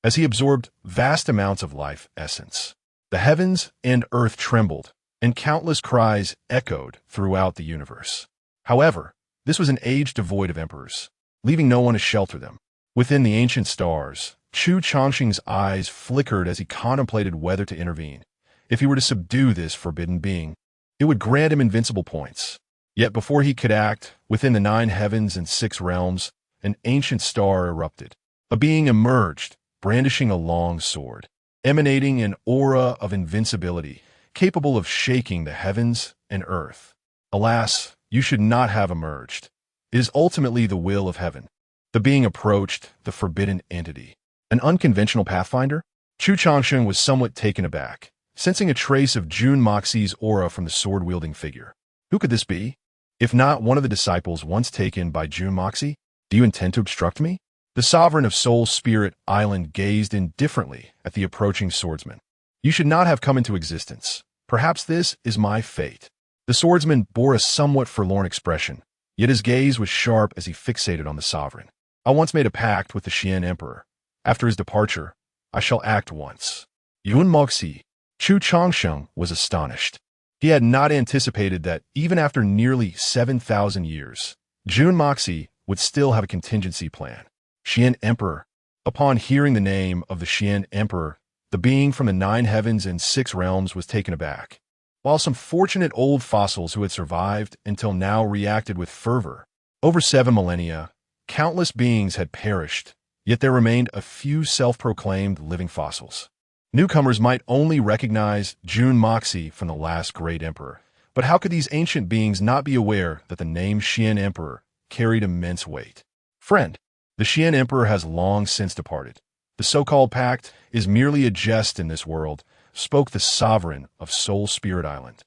as he absorbed vast amounts of life essence. The heavens and earth trembled, and countless cries echoed throughout the universe. However, this was an age devoid of emperors, leaving no one to shelter them. Within the ancient stars, Chu Changsheng's eyes flickered as he contemplated whether to intervene. If he were to subdue this forbidden being, it would grant him invincible points. Yet before he could act, within the 9 heavens and 6 realms, an ancient star erupted. A being emerged, brandishing a long sword, emanating an aura of invincibility, capable of shaking the heavens and earth. Alas, you should not have emerged. It is ultimately the will of heaven. The being approached the forbidden entity. An unconventional pathfinder? Chu Changsheng was somewhat taken aback, sensing a trace of Jun Moxi's aura from the sword-wielding figure. Who could this be? If not one of the disciples once taken by Jun Moxi? Do you intend to obstruct me? The sovereign of Soul Spirit Island gazed indifferently at the approaching swordsman. You should not have come into existence. Perhaps this is my fate. The swordsman bore a somewhat forlorn expression, yet his gaze was sharp as he fixated on the sovereign. I once made a pact with the Xian Emperor. After his departure, I shall act once. Yun Moxi. Chu Changsheng was astonished. He had not anticipated that, even after nearly 7,000 years, Jun Moxi would still have a contingency plan. Xian Emperor. Upon hearing the name of the Xian Emperor, the being from the 9 heavens and 6 realms was taken aback. While some fortunate old fossils who had survived until now reacted with fervor, over 7 millennia, countless beings had perished, yet there remained a few self-proclaimed living fossils. Newcomers might only recognize Jun Moxi from the last great emperor, but how could these ancient beings not be aware that the name Xian Emperor carried immense weight? Friend, the Xian Emperor has long since departed. The so-called pact is merely a jest in this world, spoke the sovereign of Soul Spirit Island,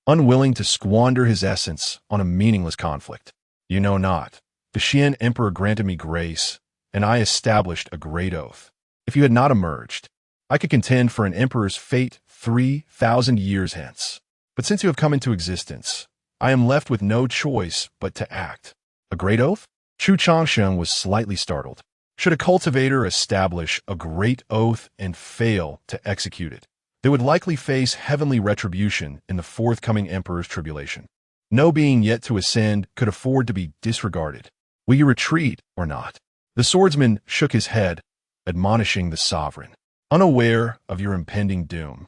unwilling to squander his essence on a meaningless conflict. You know not. The Xian Emperor granted me grace, and I established a great oath. If you had not emerged, I could contend for an emperor's fate 3,000 years hence. But since you have come into existence, I am left with no choice but to act. A great oath? Chu Changsheng was slightly startled. Should a cultivator establish a great oath and fail to execute it, they would likely face heavenly retribution in the forthcoming emperor's tribulation. No being yet to ascend could afford to be disregarded. Will you retreat or not? The swordsman shook his head, admonishing the sovereign, unaware of your impending doom.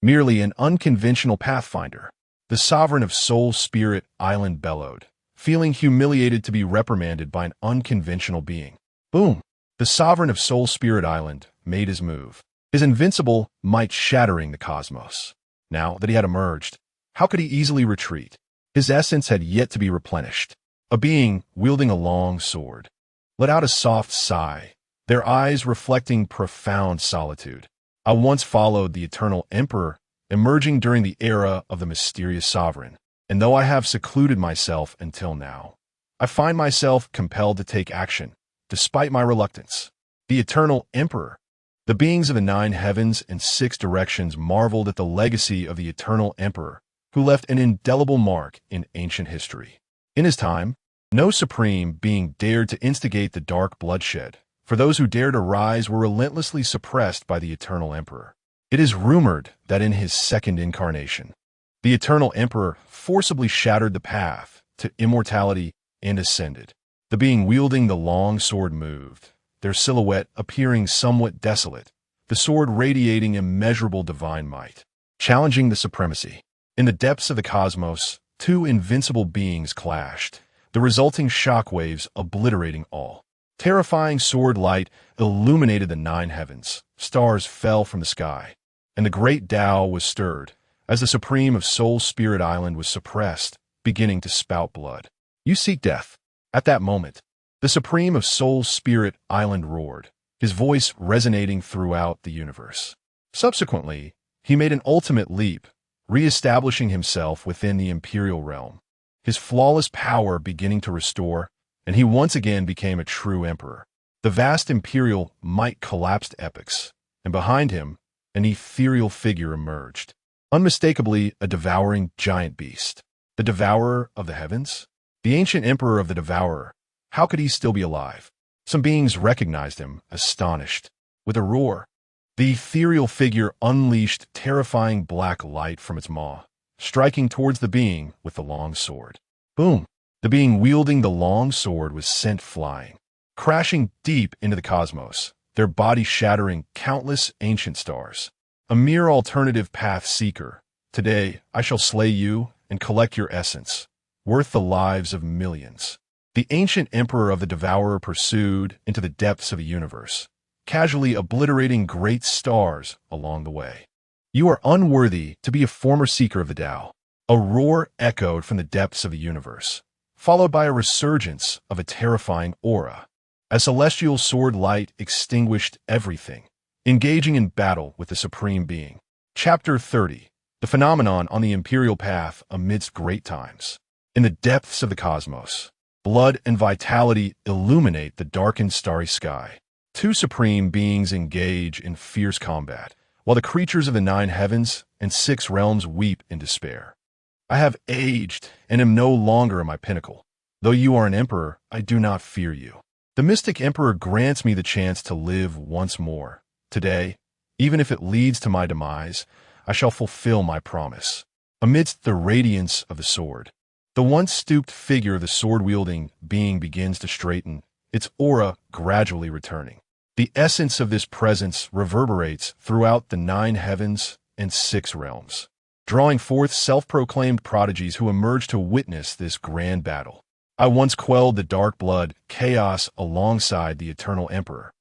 Merely an unconventional pathfinder, the sovereign of Soul Spirit Island bellowed, feeling humiliated to be reprimanded by an unconventional being. Boom! The sovereign of Soul Spirit Island made his move, his invincible might shattering the cosmos. Now that he had emerged, how could he easily retreat? His essence had yet to be replenished. A being wielding a long sword let out a soft sigh, their eyes reflecting profound solitude. I once followed the eternal emperor, emerging during the era of the mysterious sovereign, and though I have secluded myself until now, I find myself compelled to take action, despite my reluctance. The eternal emperor. The beings of the 9 heavens and 6 directions marveled at the legacy of the eternal emperor, who left an indelible mark in ancient history. In his time, no supreme being dared to instigate the dark bloodshed, for those who dared arise were relentlessly suppressed by the eternal emperor. It is rumored that in his second incarnation, the eternal emperor forcibly shattered the path to immortality and ascended. The being wielding the long sword moved, their silhouette appearing somewhat desolate, the sword radiating immeasurable divine might, challenging the supremacy. In the depths of the cosmos, 2 invincible beings clashed, the resulting shockwaves obliterating all. Terrifying sword light illuminated the 9 heavens, stars fell from the sky, and the great Tao was stirred, as the Supreme of Soul Spirit Island was suppressed, beginning to spout blood. You seek death. At that moment, the Supreme of Soul Spirit Island roared, his voice resonating throughout the universe. Subsequently, he made an ultimate leap, re-establishing himself within the imperial realm, his flawless power beginning to restore, and he once again became a true emperor. The vast imperial might collapsed epics, and behind him, an ethereal figure emerged. Unmistakably a devouring giant beast. The devourer of the heavens? The ancient emperor of the devourer. How could he still be alive? Some beings recognized him, astonished. With a roar, the ethereal figure unleashed terrifying black light from its maw, striking towards the being with the long sword. Boom! The being wielding the long sword was sent flying, crashing deep into the cosmos, their body shattering countless ancient stars. A mere alternative path seeker. Today I shall slay you and collect your essence, worth the lives of millions. The ancient emperor of the devourer pursued into the depths of the universe, casually obliterating great stars along the way. You are unworthy to be a former seeker of the Tao. A roar echoed from the depths of the universe, followed by a resurgence of a terrifying aura. A celestial sword light extinguished everything, engaging in battle with the Supreme Being. Chapter 30. The phenomenon on the imperial path amidst great times. In the depths of the cosmos, blood and vitality illuminate the darkened starry sky. Two supreme beings engage in fierce combat, while the creatures of the 9 heavens and 6 realms weep in despair. I have aged and am no longer at my pinnacle. Though you are an emperor, I do not fear you. The mystic emperor grants me the chance to live once more. Today, even if it leads to my demise, I shall fulfill my promise. Amidst the radiance of the sword, the once stooped figure of the sword-wielding being begins to straighten, its aura gradually returning. The essence of this presence reverberates throughout the 9 heavens and 6 realms, drawing forth self-proclaimed prodigies who emerge to witness this grand battle. I once quelled the dark blood chaos alongside the eternal emperor.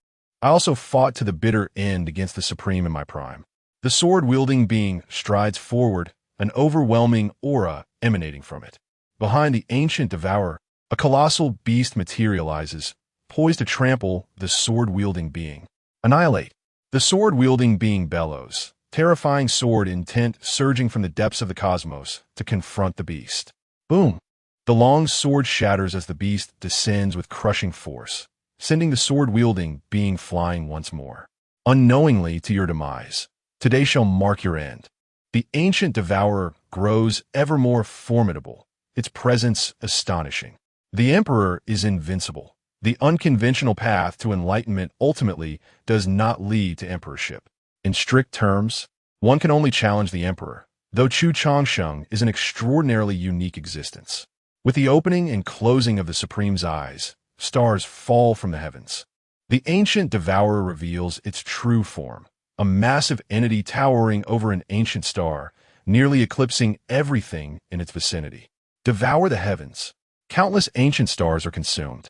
I also fought to the bitter end against the Supreme in my prime. The sword-wielding being strides forward, an overwhelming aura emanating from it. Behind the ancient devourer, a colossal beast materializes, poised to trample the sword-wielding being. Annihilate. The sword-wielding being bellows, terrifying sword intent surging from the depths of the cosmos to confront the beast. Boom! The long sword shatters as the beast descends with crushing force, sending the sword-wielding being flying once more. Unknowingly to your demise, today shall mark your end. The ancient devourer grows ever more formidable, its presence astonishing. The emperor is invincible. The unconventional path to enlightenment ultimately does not lead to emperorship. In strict terms, one can only challenge the emperor, though Chu Changsheng is an extraordinarily unique existence. With the opening and closing of the Supreme's eyes, stars fall from the heavens. The ancient devourer reveals its true form, a massive entity towering over an ancient star, nearly eclipsing everything in its vicinity. Devour the heavens. Countless ancient stars are consumed,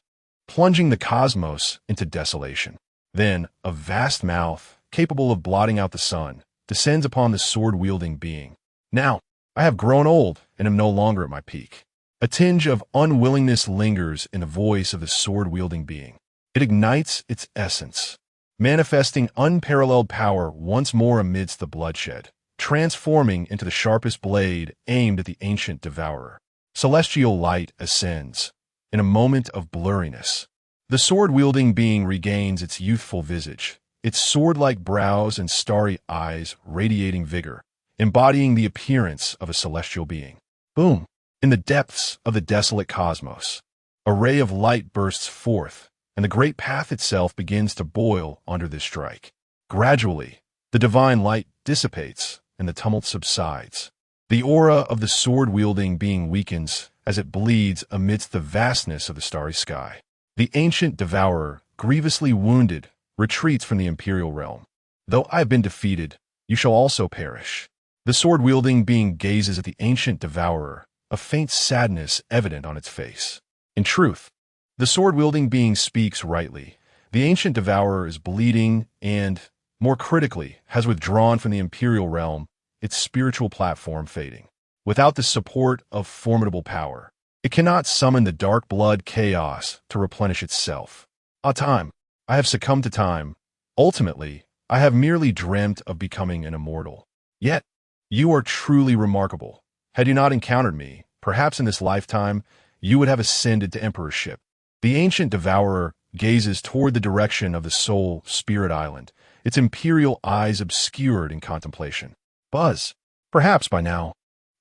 plunging the cosmos into desolation. Then, a vast mouth, capable of blotting out the sun, descends upon the sword-wielding being. Now, I have grown old and am no longer at my peak. A tinge of unwillingness lingers in the voice of the sword-wielding being. It ignites its essence, manifesting unparalleled power once more amidst the bloodshed, transforming into the sharpest blade aimed at the ancient devourer. Celestial light ascends. In a moment of blurriness, the sword-wielding being regains its youthful visage, its sword-like brows and starry eyes radiating vigor, embodying the appearance of a celestial being. Boom! In the depths of the desolate cosmos, a ray of light bursts forth, and the great path itself begins to boil under this strike. Gradually, the divine light dissipates, and the tumult subsides. The aura of the sword-wielding being weakens as it bleeds amidst the vastness of the starry sky. The ancient devourer, grievously wounded, retreats from the imperial realm. Though I have been defeated, you shall also perish. The sword-wielding being gazes at the ancient devourer, a faint sadness evident on its face. In truth, the sword-wielding being speaks rightly. The ancient devourer is bleeding and, more critically, has withdrawn from the imperial realm, its spiritual platform fading. Without the support of formidable power, it cannot summon the dark blood chaos to replenish itself. Time, I have succumbed to time. Ultimately, I have merely dreamt of becoming an immortal. Yet, you are truly remarkable. Had you not encountered me, perhaps in this lifetime, you would have ascended to emperorship. The ancient devourer gazes toward the direction of the soul spirit island, its imperial eyes obscured in contemplation. Buzz. Perhaps by now,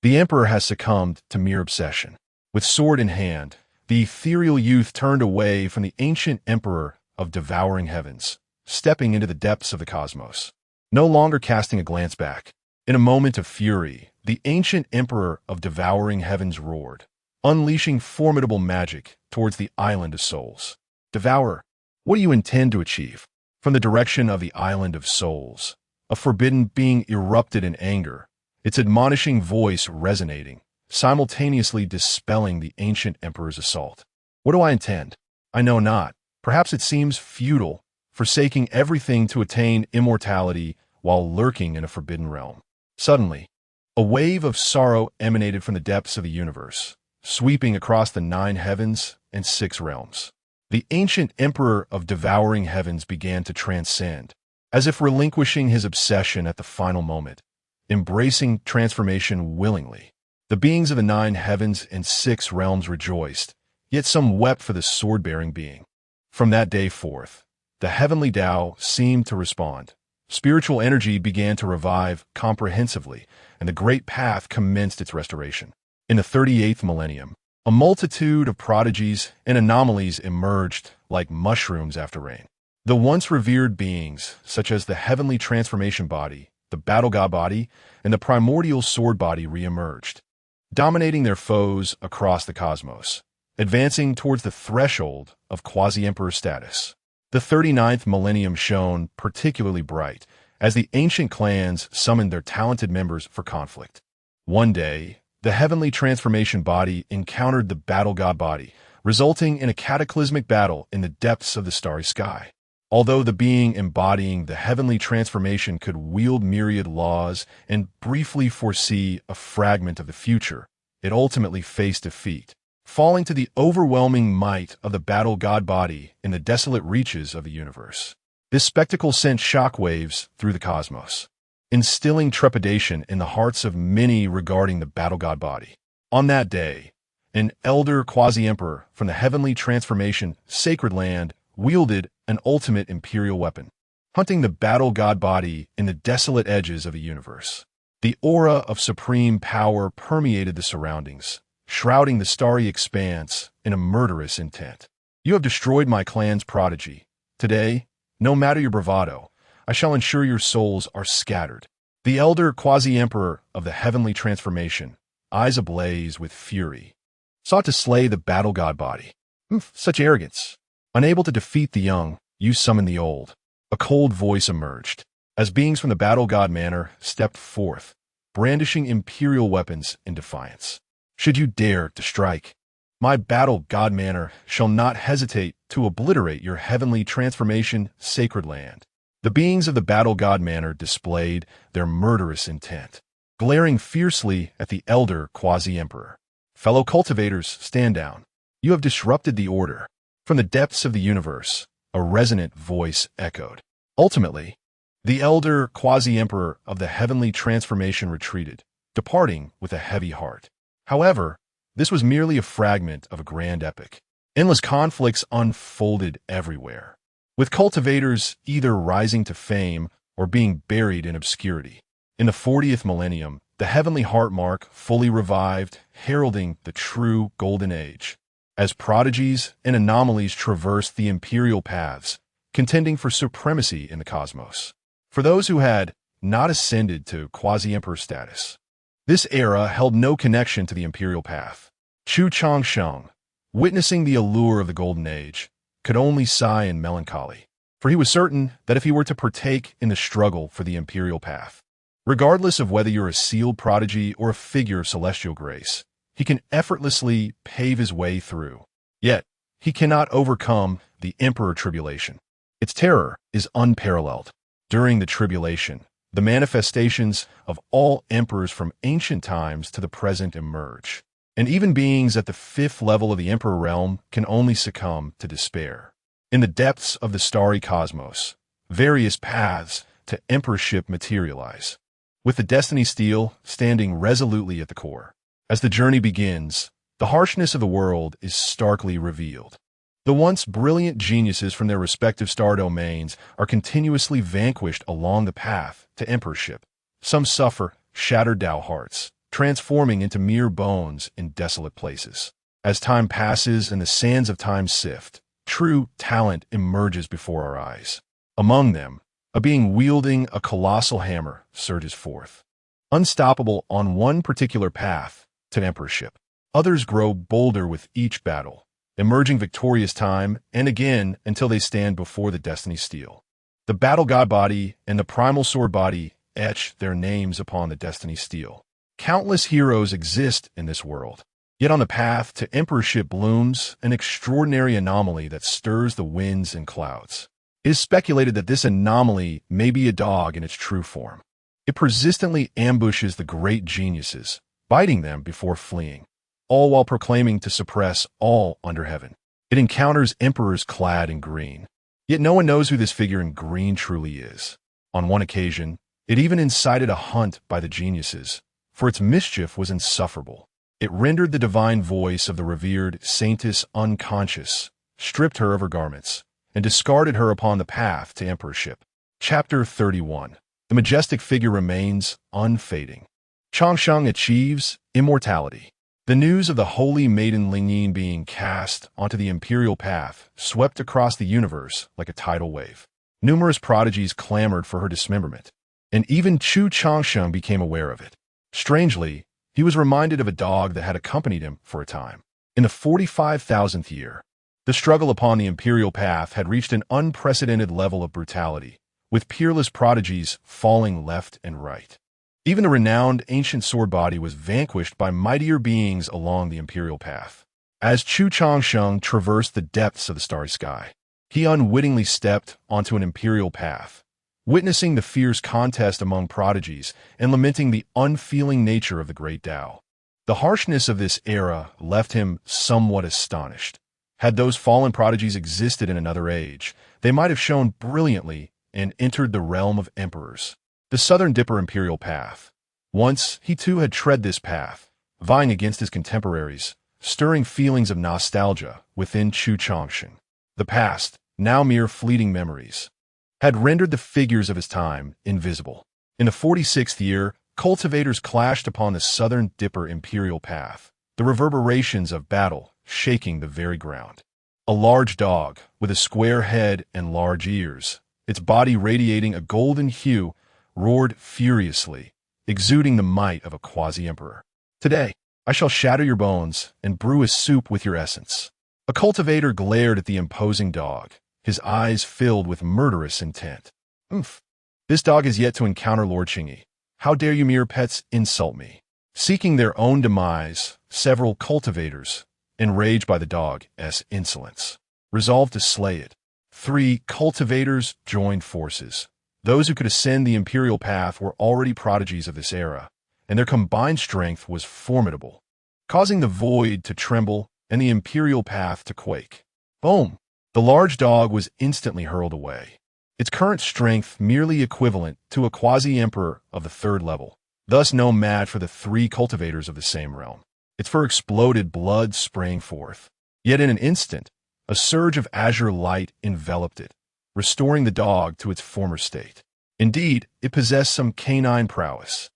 the emperor has succumbed to mere obsession. With sword in hand, the ethereal youth turned away from the ancient emperor of devouring heavens, stepping into the depths of the cosmos, no longer casting a glance back. In a moment of fury, the ancient emperor of devouring heavens roared, unleashing formidable magic towards the island of souls. Devourer, what do you intend to achieve? From the direction of the island of souls, a forbidden being erupted in anger, its admonishing voice resonating, simultaneously dispelling the ancient emperor's assault. What do I intend? I know not. Perhaps it seems futile, forsaking everything to attain immortality while lurking in a forbidden realm. Suddenly, a wave of sorrow emanated from the depths of the universe, sweeping across the 9 heavens and 6 realms. The ancient emperor of devouring heavens began to transcend, as if relinquishing his obsession at the final moment, embracing transformation willingly. The beings of the 9 heavens and 6 realms rejoiced, yet some wept for the sword-bearing being. From that day forth, the heavenly Tao seemed to respond. Spiritual energy began to revive comprehensively, and the great path commenced its restoration. In the 38th millennium, a multitude of prodigies and anomalies emerged like mushrooms after rain. The once revered beings, such as the heavenly transformation body, the battle god body, and the primordial sword body re-emerged, dominating their foes across the cosmos, advancing towards the threshold of quasi-emperor status. The 39th millennium shone particularly bright as the ancient clans summoned their talented members for conflict. One day, the heavenly transformation body encountered the battle god body, resulting in a cataclysmic battle in the depths of the starry sky. Although the being embodying the heavenly transformation could wield myriad laws and briefly foresee a fragment of the future, it ultimately faced defeat, falling to the overwhelming might of the battle god body in the desolate reaches of the universe. This spectacle sent shockwaves through the cosmos, instilling trepidation in the hearts of many regarding the battle god body. On that day, an elder quasi-emperor from the heavenly transformation sacred land wielded an ultimate imperial weapon, hunting the battle god body in the desolate edges of the universe. The aura of supreme power permeated the surroundings, shrouding the starry expanse in a murderous intent. You have destroyed my clan's prodigy. Today, no matter your bravado, I shall ensure your souls are scattered. The elder quasi-emperor of the heavenly transformation, eyes ablaze with fury, sought to slay the battle god body. Such arrogance. Unable to defeat the young, you summon the old. A cold voice emerged, as beings from the battle god manor stepped forth, brandishing imperial weapons in defiance. Should you dare to strike, my battle god manor shall not hesitate to obliterate your heavenly transformation sacred land. The beings of the battle god manor displayed their murderous intent, glaring fiercely at the elder quasi-emperor. Fellow cultivators, stand down. You have disrupted the order. From the depths of the universe, a resonant voice echoed. Ultimately, the elder quasi-emperor of the heavenly transformation retreated, departing with a heavy heart. However, this was merely a fragment of a grand epic. Endless conflicts unfolded everywhere, with cultivators either rising to fame or being buried in obscurity. In the 40th millennium, the heavenly heart mark fully revived, heralding the true golden age, as prodigies and anomalies traversed the imperial paths, contending for supremacy in the cosmos. For those who had not ascended to quasi-emperor status, this era held no connection to the imperial path. Chu Changsheng, witnessing the allure of the golden age, could only sigh in melancholy, for he was certain that if he were to partake in the struggle for the imperial path, regardless of whether you're a sealed prodigy or a figure of celestial grace, he can effortlessly pave his way through. Yet, he cannot overcome the emperor tribulation. Its terror is unparalleled. During the tribulation, the manifestations of all emperors from ancient times to the present emerge, and even beings at the 5th level of the emperor realm can only succumb to despair. In the depths of the starry cosmos, various paths to emperorship materialize, with the destiny steel standing resolutely at the core. As the journey begins, the harshness of the world is starkly revealed. The once brilliant geniuses from their respective star domains are continuously vanquished along the path to emperorship. Some suffer shattered Tao hearts, transforming into mere bones in desolate places. As time passes and the sands of time sift, true talent emerges before our eyes. Among them, a being wielding a colossal hammer surges forth. Unstoppable on one particular path to emperorship. Others grow bolder with each battle, emerging victorious time and again until they stand before the destiny steel. The battle god body and the primal sword body etch their names upon the destiny steel. Countless heroes exist in this world, yet on the path to emperorship blooms an extraordinary anomaly that stirs the winds and clouds. It is speculated that this anomaly may be a dog in its true form. It persistently ambushes the great geniuses, biting them before fleeing, all while proclaiming to suppress all under heaven. It encounters emperors clad in green, yet no one knows who this figure in green truly is. On one occasion, it even incited a hunt by the geniuses, for its mischief was insufferable. It rendered the divine voice of the revered saintess unconscious, stripped her of her garments, and discarded her upon the path to emperorship. Chapter 31. The majestic figure remains unfading. Changsheng achieves immortality. The news of the holy maiden Lingyin being cast onto the imperial path swept across the universe like a tidal wave. Numerous prodigies clamored for her dismemberment, and even Chu Changsheng became aware of it. Strangely, he was reminded of a dog that had accompanied him for a time. In the 45,000th year, the struggle upon the imperial path had reached an unprecedented level of brutality, with peerless prodigies falling left and right. Even the renowned ancient sword body was vanquished by mightier beings along the imperial path. As Chu Changsheng traversed the depths of the starry sky, he unwittingly stepped onto an imperial path, witnessing the fierce contest among prodigies and lamenting the unfeeling nature of the great Tao. The harshness of this era left him somewhat astonished. Had those fallen prodigies existed in another age, they might have shone brilliantly and entered the realm of emperors. The Southern Dipper Imperial Path. Once, he too had tread this path, vying against his contemporaries, stirring feelings of nostalgia within Chu Changsheng. The past, now mere fleeting memories, had rendered the figures of his time invisible. In the 46th year, cultivators clashed upon the Southern Dipper Imperial Path, the reverberations of battle shaking the very ground. A large dog, with a square head and large ears, its body radiating a golden hue, roared furiously, exuding the might of a quasi-emperor. Today, I shall shatter your bones and brew a soup with your essence. A cultivator glared at the imposing dog, his eyes filled with murderous intent. Oomph! This dog has yet to encounter Lord Qingyi. How dare you mere pets insult me? Seeking their own demise, several cultivators, enraged by the dog's insolence, resolved to slay it. 3 cultivators joined forces. Those who could ascend the imperial path were already prodigies of this era, and their combined strength was formidable, causing the void to tremble and the imperial path to quake. Boom! The large dog was instantly hurled away, its current strength merely equivalent to a quasi-emperor of the 3rd level, thus no match for the 3 cultivators of the same realm. Its fur exploded, blood spraying forth. Yet in an instant, a surge of azure light enveloped it, restoring the dog to its former state. Indeed, it possessed some canine prowess.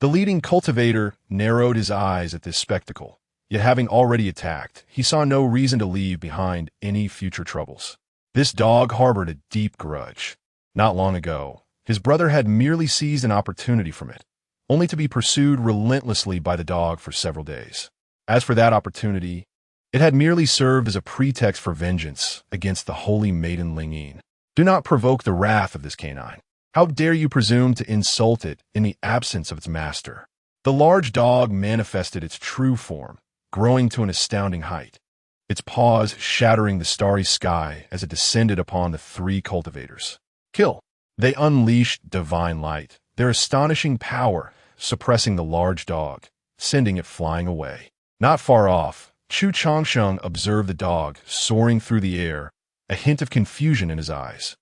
The leading cultivator narrowed his eyes at this spectacle, yet having already attacked, he saw no reason to leave behind any future troubles. This dog harbored a deep grudge. Not long ago, his brother had merely seized an opportunity from it, only to be pursued relentlessly by the dog for several days. As for that opportunity, it had merely served as a pretext for vengeance against the holy maiden Lingyin. Do not provoke the wrath of this canine. How dare you presume to insult it in the absence of its master? The large dog manifested its true form, growing to an astounding height, its paws shattering the starry sky as it descended upon the 3 cultivators. Kill! They unleashed divine light, their astonishing power suppressing the large dog, sending it flying away. Not far off, Chu Changsheng observed the dog soaring through the air, a hint of confusion in his eyes.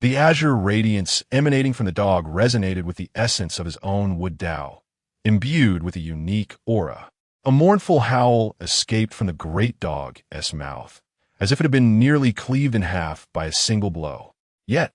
The azure radiance emanating from the dog resonated with the essence of his own wood Tao, imbued with a unique aura. A mournful howl escaped from the great dog's mouth, as if it had been nearly cleaved in half by a single blow. Yet,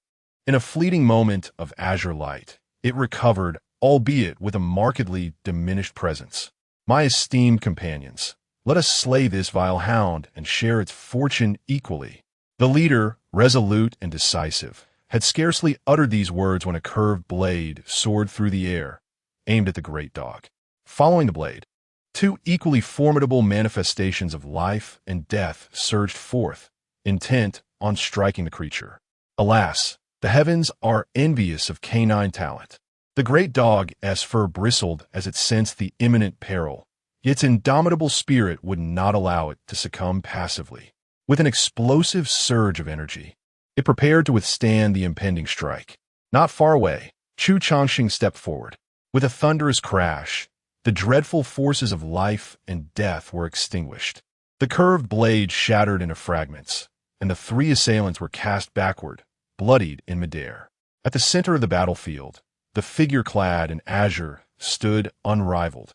in a fleeting moment of azure light, it recovered, albeit with a markedly diminished presence. My esteemed companions, let us slay this vile hound and share its fortune equally. The leader, resolute and decisive, had scarcely uttered these words when a curved blade soared through the air, aimed at the great dog. Following the blade, two equally formidable manifestations of life and death surged forth, intent on striking the creature. Alas, the heavens are envious of canine talent. The great dog's fur bristled as it sensed the imminent peril, yet its indomitable spirit would not allow it to succumb passively. With an explosive surge of energy, it prepared to withstand the impending strike. Not far away, Chu Changsheng stepped forward. With a thunderous crash, the dreadful forces of life and death were extinguished. The curved blade shattered into fragments, and the three assailants were cast backward, bloodied in midair. At the center of the battlefield, the figure clad in azure stood unrivaled,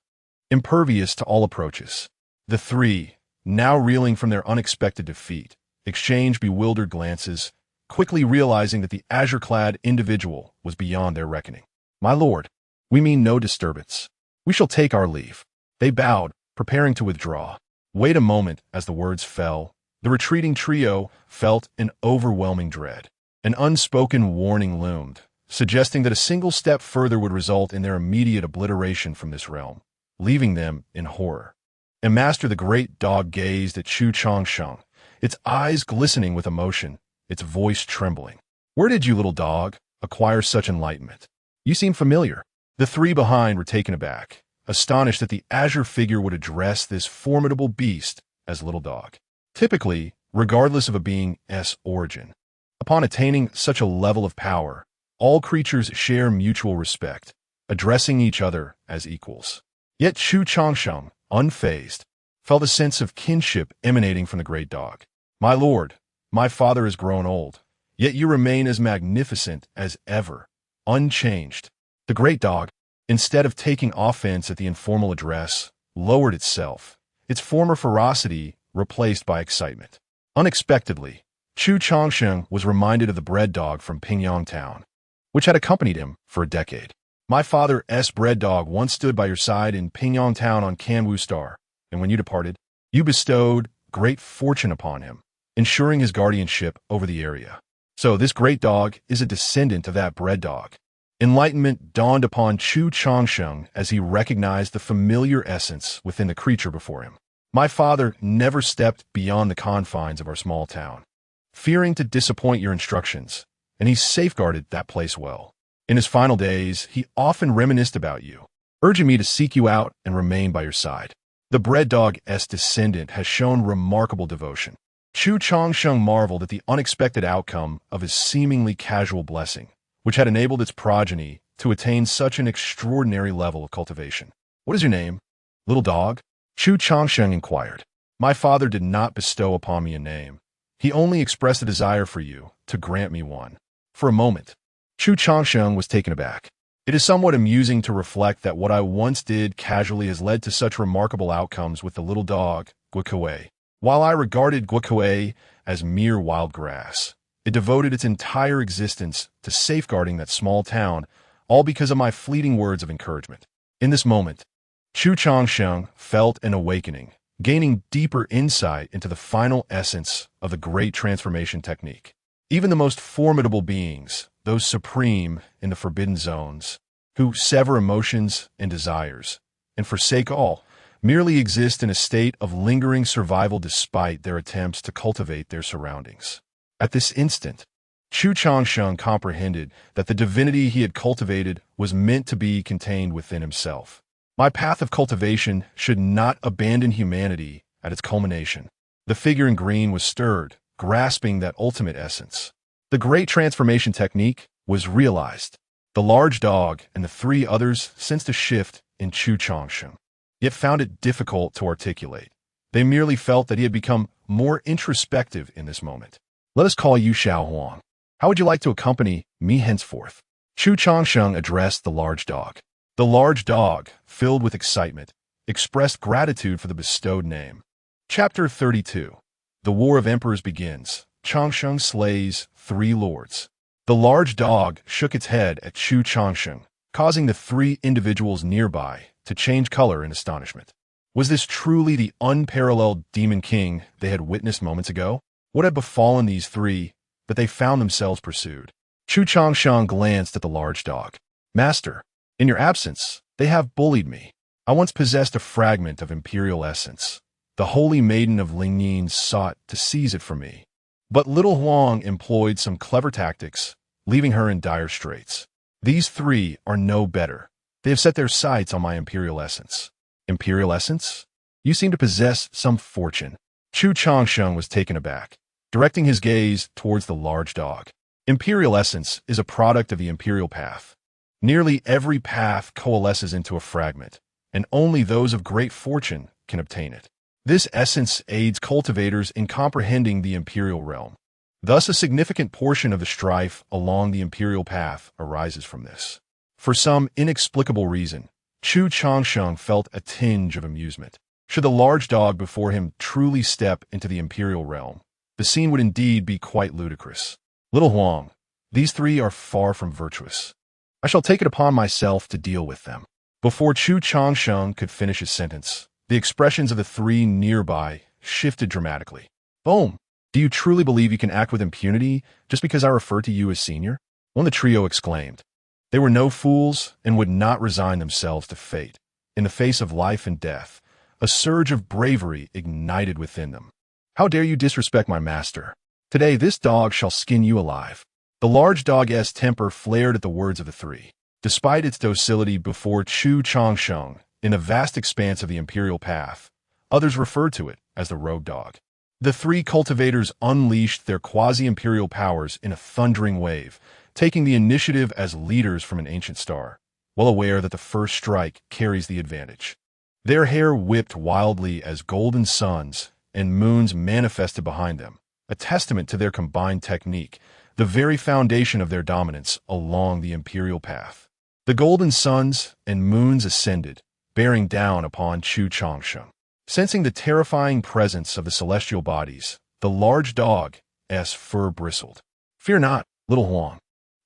impervious to all approaches. The three, now reeling from their unexpected defeat, exchanged bewildered glances, quickly realizing that the azure-clad individual was beyond their reckoning. "My lord, we mean no disturbance. We shall take our leave." They bowed, preparing to withdraw. Wait a moment. As the words fell, the retreating trio felt an overwhelming dread. An unspoken warning loomed, suggesting that a single step further would result in their immediate obliteration from this realm, leaving them in horror. And Master the great dog gazed at Chu Changsheng, its eyes glistening with emotion, its voice trembling. "Where did you, little dog, acquire such enlightenment? You seem familiar." The three behind were taken aback, astonished that the azure figure would address this formidable beast as little dog. Typically, regardless of a being's origin, upon attaining such a level of power, all creatures share mutual respect, addressing each other as equals. Yet Chu Changsheng, unfazed, felt a sense of kinship emanating from the great dog. "My lord, my father has grown old, yet you remain as magnificent as ever, unchanged." The great dog, instead of taking offense at the informal address, lowered itself, its former ferocity replaced by excitement. Unexpectedly, Chu Changsheng was reminded of the bread dog from Pingyang Town, which had accompanied him for a decade. "My father's bread dog once stood by your side in Pingyang Town on Kanwu Star, and when you departed, you bestowed great fortune upon him, ensuring his guardianship over the area. So this great dog is a descendant of that bread dog." Enlightenment dawned upon Chu Changsheng as he recognized the familiar essence within the creature before him. "My father never stepped beyond the confines of our small town, fearing to disappoint your instructions, and he safeguarded that place well. In his final days, he often reminisced about you, urging me to seek you out and remain by your side. The bread dog's descendant has shown remarkable devotion." Chu Changsheng marveled at the unexpected outcome of his seemingly casual blessing, which had enabled its progeny to attain such an extraordinary level of cultivation. "What is your name, little dog?" Chu Changsheng inquired. "My father did not bestow upon me a name. He only expressed a desire for you to grant me one." For a moment, Chu Changsheng was taken aback. It is somewhat amusing to reflect that what I once did casually has led to such remarkable outcomes with the little dog, Guokue. While I regarded Guokue as mere wild grass, it devoted its entire existence to safeguarding that small town, all because of my fleeting words of encouragement. In this moment, Chu Changsheng felt an awakening, gaining deeper insight into the final essence of the great transformation technique. Even the most formidable beings, those supreme in the forbidden zones, who sever emotions and desires, and forsake all, merely exist in a state of lingering survival despite their attempts to cultivate their surroundings. At this instant, Chu Changsheng comprehended that the divinity he had cultivated was meant to be contained within himself. My path of cultivation should not abandon humanity at its culmination. The figure in green was stirred, grasping that ultimate essence. The great transformation technique was realized. The large dog and the three others sensed a shift in Chu Changsheng, yet found it difficult to articulate. They merely felt that he had become more introspective in this moment. "Let us call you Xiao Huang. How would you like to accompany me henceforth?" Chu Changsheng addressed the large dog. The large dog, filled with excitement, expressed gratitude for the bestowed name. Chapter 32. The War of Emperors begins. Changsheng slays 3 lords. The large dog shook its head at Chu Changsheng, causing the 3 individuals nearby to change color in astonishment. Was this truly the unparalleled demon king they had witnessed moments ago? What had befallen these 3 that they found themselves pursued? Chu Changsheng glanced at the large dog. Master, in your absence, they have bullied me. I once possessed a fragment of imperial essence. The holy maiden of Lingyin sought to seize it from me. But little Huang employed some clever tactics, leaving her in dire straits. These 3 are no better. They have set their sights on my imperial essence. Imperial essence? You seem to possess some fortune. Chu Changsheng was taken aback, directing his gaze towards the large dog. Imperial essence is a product of the imperial path. Nearly every path coalesces into a fragment, and only those of great fortune can obtain it. This essence aids cultivators in comprehending the imperial realm. Thus, a significant portion of the strife along the imperial path arises from this. For some inexplicable reason, Chu Changsheng felt a tinge of amusement. Should the large dog before him truly step into the imperial realm, the scene would indeed be quite ludicrous. Little Huang, these 3 are far from virtuous. I shall take it upon myself to deal with them. Before Chu Changsheng could finish his sentence, the expressions of the 3 nearby shifted dramatically. Boom! Do you truly believe you can act with impunity just because I refer to you as senior? One of the trio exclaimed. They were no fools and would not resign themselves to fate. In the face of life and death, a surge of bravery ignited within them. How dare you disrespect my master? Today this dog shall skin you alive. The large dog's temper flared at the words of the 3. Despite its docility before Chu Changsheng, in the vast expanse of the imperial path, others referred to it as the rogue dog. The 3 cultivators unleashed their quasi-imperial powers in a thundering wave, taking the initiative as leaders from an ancient star, well aware that the first strike carries the advantage. Their hair whipped wildly as golden suns and moons manifested behind them, a testament to their combined technique, the very foundation of their dominance along the imperial path. The golden suns and moons ascended, bearing down upon Chu Changsheng. Sensing the terrifying presence of the celestial bodies, the large dog's fur bristled. Fear not, little Huang.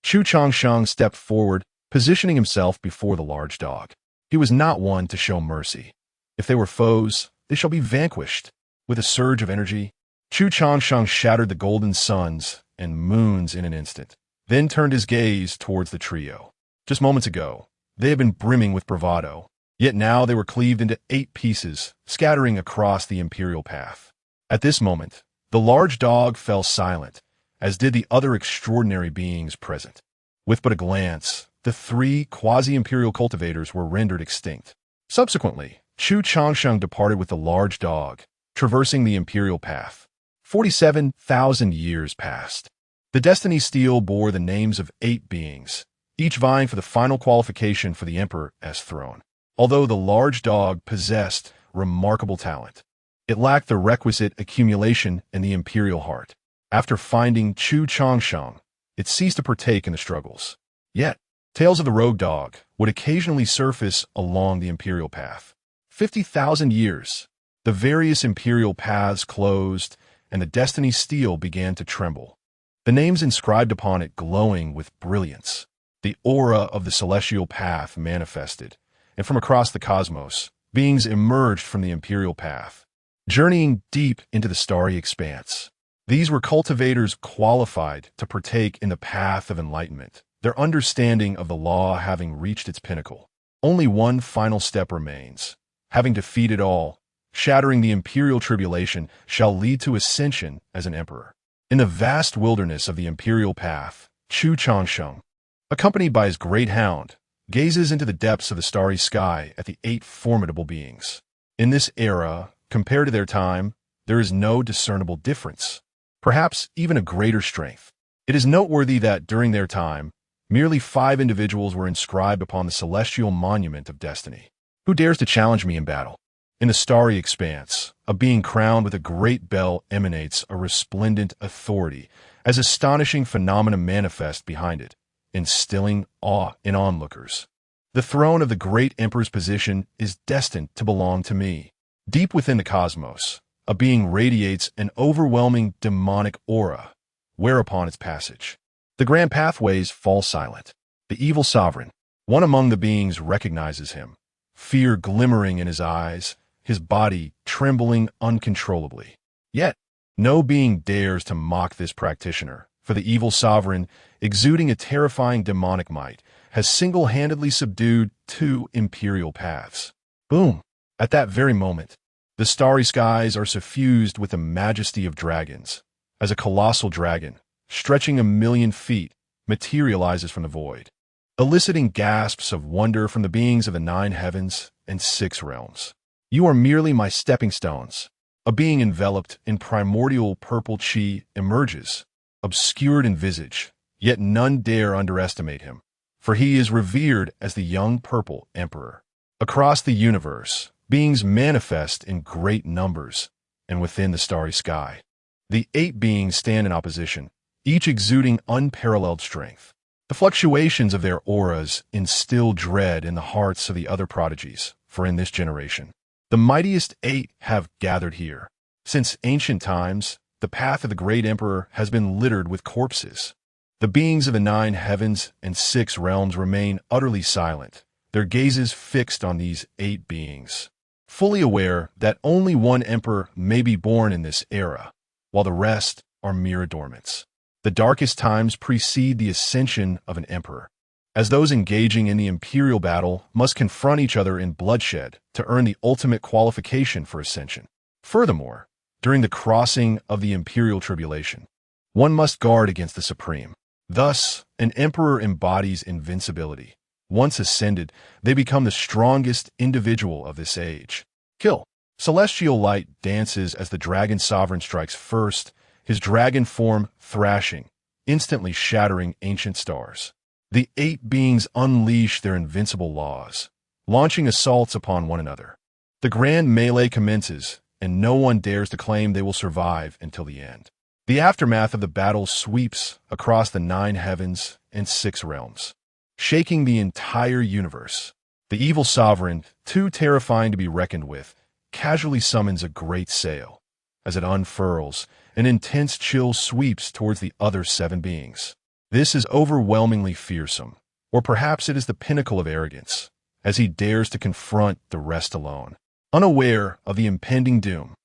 Chu Changsheng stepped forward, positioning himself before the large dog. He was not one to show mercy. If they were foes, they shall be vanquished. With a surge of energy, Chu Changsheng shattered the golden suns and moons in an instant, then turned his gaze towards the trio. Just moments ago, they had been brimming with bravado, yet now they were cleaved into 8 pieces, scattering across the imperial path. At this moment, the large dog fell silent, as did the other extraordinary beings present. With but a glance, the 3 quasi-imperial cultivators were rendered extinct. Subsequently, Chu Changsheng departed with the large dog, traversing the imperial path. 47,000 years passed. The Destiny Steel bore the names of 8 beings, each vying for the final qualification for the Emperor's throne. Although the large dog possessed remarkable talent, it lacked the requisite accumulation in the imperial heart. After finding Chu Changsheng, it ceased to partake in the struggles. Yet, tales of the rogue dog would occasionally surface along the imperial path. 50,000 years, the various imperial paths closed, and the Destiny Steel began to tremble, the names inscribed upon it glowing with brilliance. The aura of the celestial path manifested, and from across the cosmos, beings emerged from the imperial path, journeying deep into the starry expanse. These were cultivators qualified to partake in the path of enlightenment, their understanding of the law having reached its pinnacle. Only one final step remains. Having defeated all, shattering the imperial tribulation shall lead to ascension as an emperor. In the vast wilderness of the imperial path, Chu Changsheng, accompanied by his great hound, gazes into the depths of the starry sky at the 8 formidable beings. In this era, compared to their time, there is no discernible difference, perhaps even a greater strength. It is noteworthy that during their time, merely 5 individuals were inscribed upon the celestial monument of destiny. Who dares to challenge me in battle? In the starry expanse, a being crowned with a great bell emanates a resplendent authority, as astonishing phenomena manifest behind it, instilling awe in onlookers. The throne of the great emperor's position is destined to belong to me. Deep within the cosmos, a being radiates an overwhelming demonic aura, whereupon its passage. The grand pathways fall silent. The evil sovereign, one among the beings, recognizes him, fear glimmering in his eyes, his body trembling uncontrollably. Yet, no being dares to mock this practitioner, for the evil sovereign, exuding a terrifying demonic might, has single-handedly subdued 2 imperial paths. Boom! At that very moment, the starry skies are suffused with the majesty of dragons, as a colossal dragon, stretching 1,000,000 feet, materializes from the void, eliciting gasps of wonder from the beings of the 9 heavens and 6 realms. You are merely my stepping stones. A being enveloped in primordial purple chi emerges, obscured in visage, yet none dare underestimate him, for he is revered as the young purple emperor. Across the universe, beings manifest in great numbers, and within the starry sky, the 8 beings stand in opposition, each exuding unparalleled strength. The fluctuations of their auras instill dread in the hearts of the other prodigies, for in this generation, the mightiest 8 have gathered here. Since ancient times, the path of the great emperor has been littered with corpses. The beings of the 9 heavens and 6 realms remain utterly silent, their gazes fixed on these 8 beings, fully aware that only one emperor may be born in this era, while the rest are mere adornments. The darkest times precede the ascension of an emperor, as those engaging in the imperial battle must confront each other in bloodshed to earn the ultimate qualification for ascension. Furthermore, during the crossing of the imperial tribulation, one must guard against the supreme. Thus, an emperor embodies invincibility. Once ascended, they become the strongest individual of this age. Kill. Celestial light dances as the dragon sovereign strikes first, his dragon form thrashing, instantly shattering ancient stars. The 8 beings unleash their invincible laws, launching assaults upon one another. The grand melee commences, and no one dares to claim they will survive until the end. The aftermath of the battle sweeps across the 9 heavens and 6 realms, shaking the entire universe. The evil sovereign, too terrifying to be reckoned with, casually summons a great sail. As it unfurls, an intense chill sweeps towards the other 7 beings. This is overwhelmingly fearsome, or perhaps it is the pinnacle of arrogance, as he dares to confront the rest alone, unaware of the impending doom.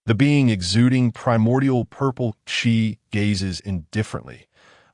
The being exuding primordial purple chi gazes indifferently,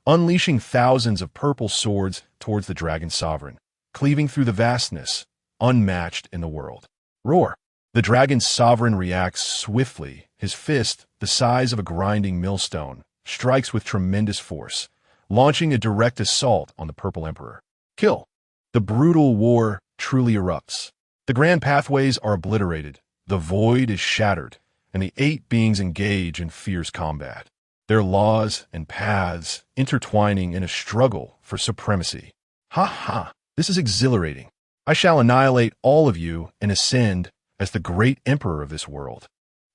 unleashing thousands of purple swords towards the dragon sovereign, cleaving through the vastness, unmatched in the world. Roar! The dragon sovereign reacts swiftly, his fist, the size of a grinding millstone, strikes with tremendous force, launching a direct assault on the purple emperor. Kill! The brutal war truly erupts. The grand pathways are obliterated, the void is shattered, and the 8 beings engage in fierce combat, their laws and paths intertwining in a struggle for supremacy. Ha ha! This is exhilarating. I shall annihilate all of you and ascend as the great emperor of this world.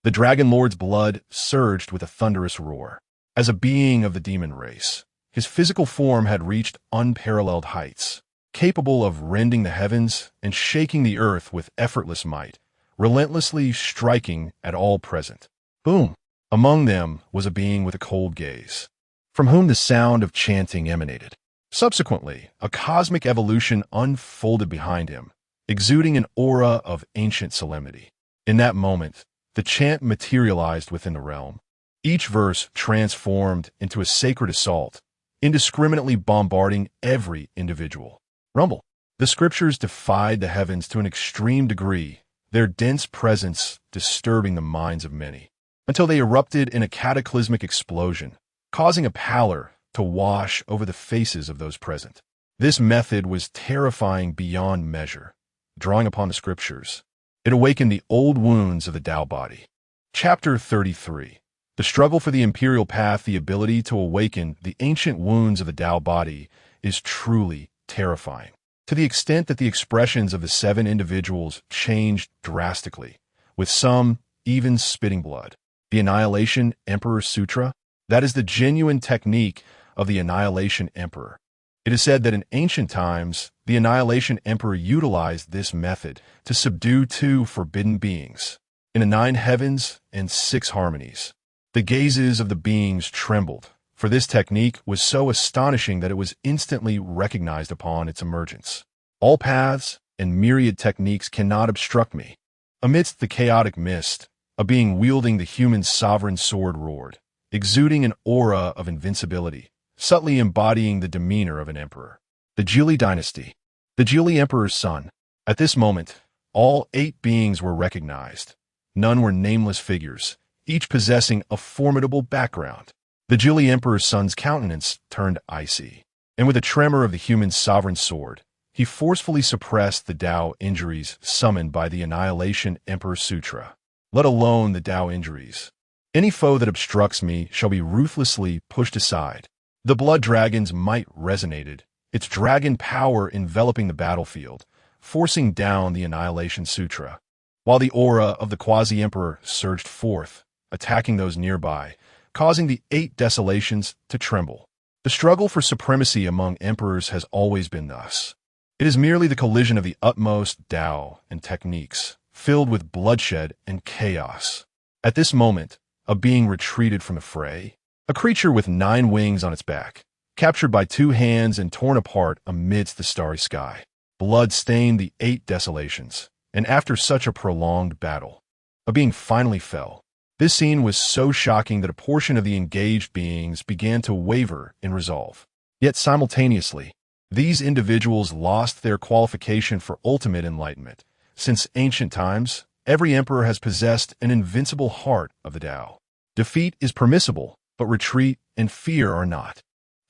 The Dragon Lord's blood surged with a thunderous roar. As a being of the demon race, his physical form had reached unparalleled heights, capable of rending the heavens and shaking the earth with effortless might, relentlessly striking at all present. Boom! Among them was a being with a cold gaze, from whom the sound of chanting emanated. Subsequently, a cosmic evolution unfolded behind him, exuding an aura of ancient solemnity. In that moment, the chant materialized within the realm, each verse transformed into a sacred assault, indiscriminately bombarding every individual. Rumble. The scriptures defied the heavens to an extreme degree, their dense presence disturbing the minds of many, until they erupted in a cataclysmic explosion, causing a pallor to wash over the faces of those present. This method was terrifying beyond measure. Drawing upon the scriptures, it awakened the old wounds of the Tao body. Chapter 33. The struggle for the imperial path, the ability to awaken the ancient wounds of the Tao body, is truly terrifying, to the extent that the expressions of the 7 individuals changed drastically, with some even spitting blood. The Annihilation Emperor Sutra, that is the genuine technique of the Annihilation Emperor. It is said that in ancient times, the Annihilation Emperor utilized this method to subdue 2 forbidden beings. in the 9 heavens and 6 harmonies. The gazes of the beings trembled, for this technique was so astonishing that it was instantly recognized upon its emergence. All paths and myriad techniques cannot obstruct me. Amidst the chaotic mist, a being wielding the human sovereign sword roared, exuding an aura of invincibility, subtly embodying the demeanor of an emperor. The Zhili dynasty. The Zhili emperor's son. At this moment, all 8 beings were recognized. None were nameless figures, each possessing a formidable background. The Zhili emperor's son's countenance turned icy, and with a tremor of the human sovereign sword, he forcefully suppressed the Tao injuries summoned by the Annihilation Emperor Sutra, let alone the Tao injuries. Any foe that obstructs me shall be ruthlessly pushed aside. The blood dragon's might resonated, its dragon power enveloping the battlefield, forcing down the Annihilation Sutra, while the aura of the quasi-emperor surged forth, attacking those nearby, causing the 8 desolations to tremble. The struggle for supremacy among emperors has always been thus. It is merely the collision of the utmost Tao and techniques, filled with bloodshed and chaos. At this moment, a being retreated from the fray, a creature with 9 wings on its back, captured by 2 hands and torn apart amidst the starry sky. Blood stained the 8 desolations, and after such a prolonged battle, a being finally fell. This scene was so shocking that a portion of the engaged beings began to waver in resolve. Yet simultaneously, these individuals lost their qualification for ultimate enlightenment. Since ancient times, every emperor has possessed an invincible heart of the Tao. Defeat is permissible, but retreat and fear are not.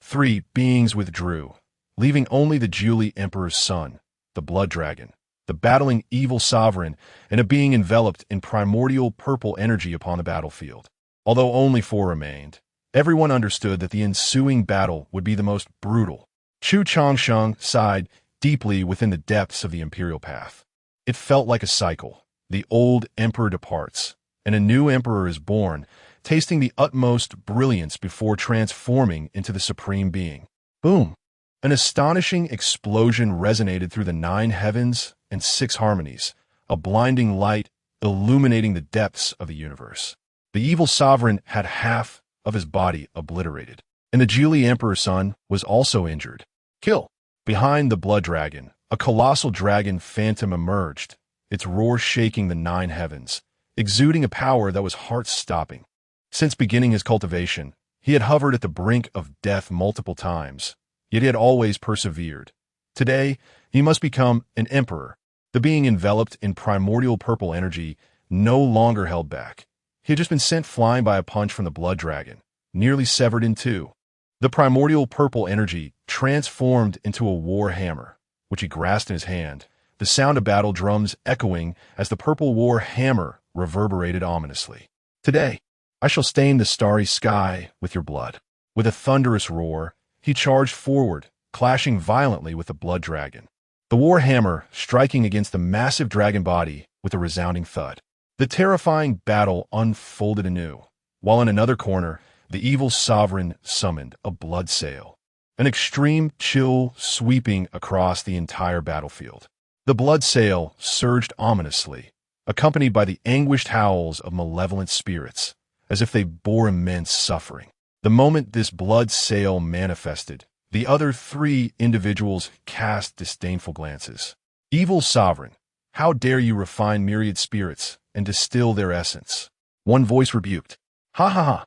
3 beings withdrew, leaving only the Zhili emperor's son, the blood dragon, the battling evil sovereign, and a being enveloped in primordial purple energy upon the battlefield. Although only 4 remained, everyone understood that the ensuing battle would be the most brutal. Chu Changsheng sighed deeply within the depths of the imperial path. It felt like a cycle. The old emperor departs, and a new emperor is born, tasting the utmost brilliance before transforming into the supreme being. Boom! An astonishing explosion resonated through the 9 heavens and 6 harmonies, a blinding light illuminating the depths of the universe. The evil sovereign had half of his body obliterated, and the Zhili emperor's son was also injured. Kill! Behind the blood dragon, a colossal dragon phantom emerged, its roar shaking the 9 heavens, exuding a power that was heart-stopping. Since beginning his cultivation, he had hovered at the brink of death multiple times, yet he had always persevered. Today, he must become an emperor. The being enveloped in primordial purple energy no longer held back. He had just been sent flying by a punch from the blood dragon, nearly severed in 2. The primordial purple energy transformed into a war hammer, which he grasped in his hand, the sound of battle drums echoing as the purple war hammer reverberated ominously. Today, I shall stain the starry sky with your blood. With a thunderous roar, he charged forward, clashing violently with the blood dragon. The war hammer striking against the massive dragon body with a resounding thud. The terrifying battle unfolded anew, while in another corner, the evil sovereign summoned a blood sail, an extreme chill sweeping across the entire battlefield. The blood sail surged ominously, accompanied by the anguished howls of malevolent spirits, as if they bore immense suffering. The moment this blood sail manifested, the other 3 individuals cast disdainful glances. Evil sovereign, how dare you refine myriad spirits and distill their essence? One voice rebuked. Ha ha ha!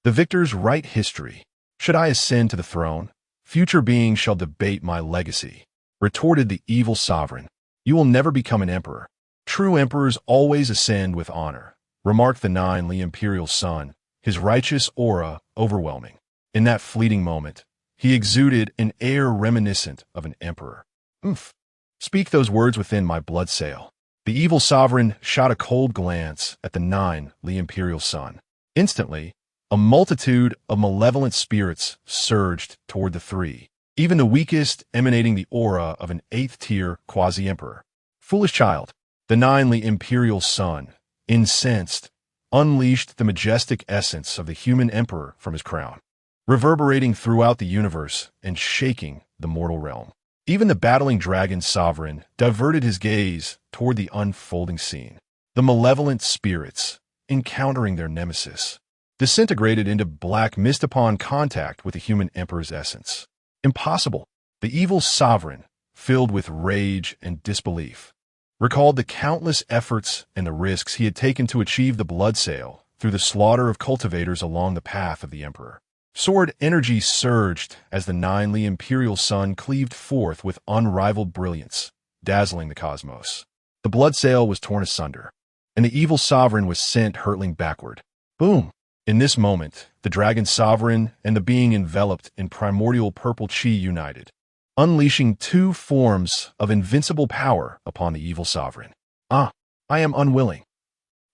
The victors write history. Should I ascend to the throne, future beings shall debate my legacy. Retorted the evil sovereign. You will never become an emperor. True emperors always ascend with honor, remarked the 9 imperial son, his righteous aura overwhelming. In that fleeting moment, he exuded an air reminiscent of an emperor. Oomph! Speak those words within my blood sail. The evil sovereign shot a cold glance at the 9 imperial son. Instantly, a multitude of malevolent spirits surged toward the 3, even the weakest emanating the aura of an 8th-tier quasi-emperor. Foolish child, the 9 imperial son, incensed, unleashed the majestic essence of the human emperor from his crown, reverberating throughout the universe and shaking the mortal realm. Even the battling dragon sovereign diverted his gaze toward the unfolding scene. the malevolent spirits, encountering their nemesis, disintegrated into black mist upon contact with the human emperor's essence. Impossible. The evil sovereign, filled with rage and disbelief, recalled the countless efforts and the risks he had taken to achieve the blood sale through the slaughter of cultivators along the path of the emperor. Sword energy surged as the ninely imperial sun cleaved forth with unrivaled brilliance, dazzling the cosmos. The blood sail was torn asunder, and the evil sovereign was sent hurtling backward. Boom! In this moment, the dragon sovereign and the being enveloped in primordial purple chi united, unleashing two forms of invincible power upon the evil sovereign. I am unwilling.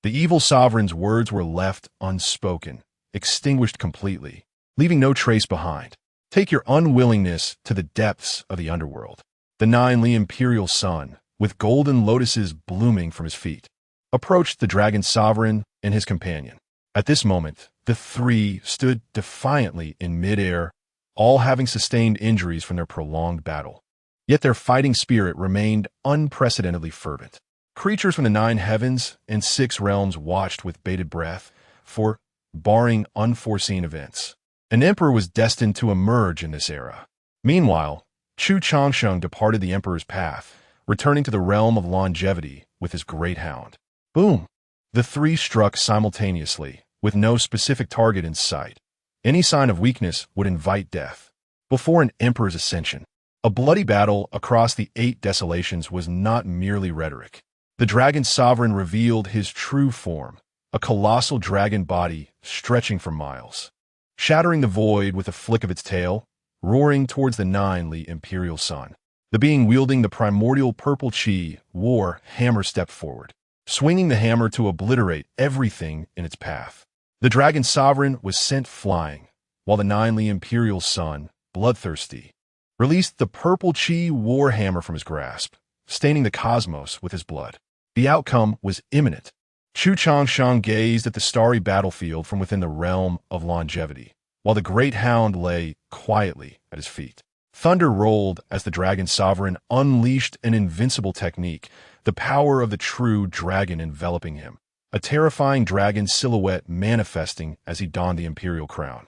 The evil sovereign's words were left unspoken, extinguished completely, leaving no trace behind. Take your unwillingness to the depths of the underworld. The ninely imperial sun, with golden lotuses blooming from his feet, approached the dragon sovereign and his companion. At this moment, the three stood defiantly in midair, all having sustained injuries from their prolonged battle. Yet their fighting spirit remained unprecedentedly fervent. Creatures from the 9 heavens and 6 realms watched with bated breath, for, barring unforeseen events, an emperor was destined to emerge in this era. Meanwhile, Chu Changsheng departed the emperor's path, returning to the realm of longevity with his great hound. Boom! The three struck simultaneously, with no specific target in sight. Any sign of weakness would invite death. Before an emperor's ascension, a bloody battle across the 8 desolations was not merely rhetoric. The dragon sovereign revealed his true form, a colossal dragon body stretching for miles, shattering the void with a flick of its tail, roaring towards the ninely imperial sun. The being wielding the primordial purple chi war hammer stepped forward, swinging the hammer to obliterate everything in its path. The dragon sovereign was sent flying, while the ninely imperial sun, bloodthirsty, released the purple chi war hammer from his grasp, staining the cosmos with his blood. The outcome was imminent. Chu Changsheng gazed at the starry battlefield from within the realm of longevity, while the great hound lay quietly at his feet. Thunder rolled as the dragon sovereign unleashed an invincible technique, the power of the true dragon enveloping him, a terrifying dragon silhouette manifesting as he donned the imperial crown,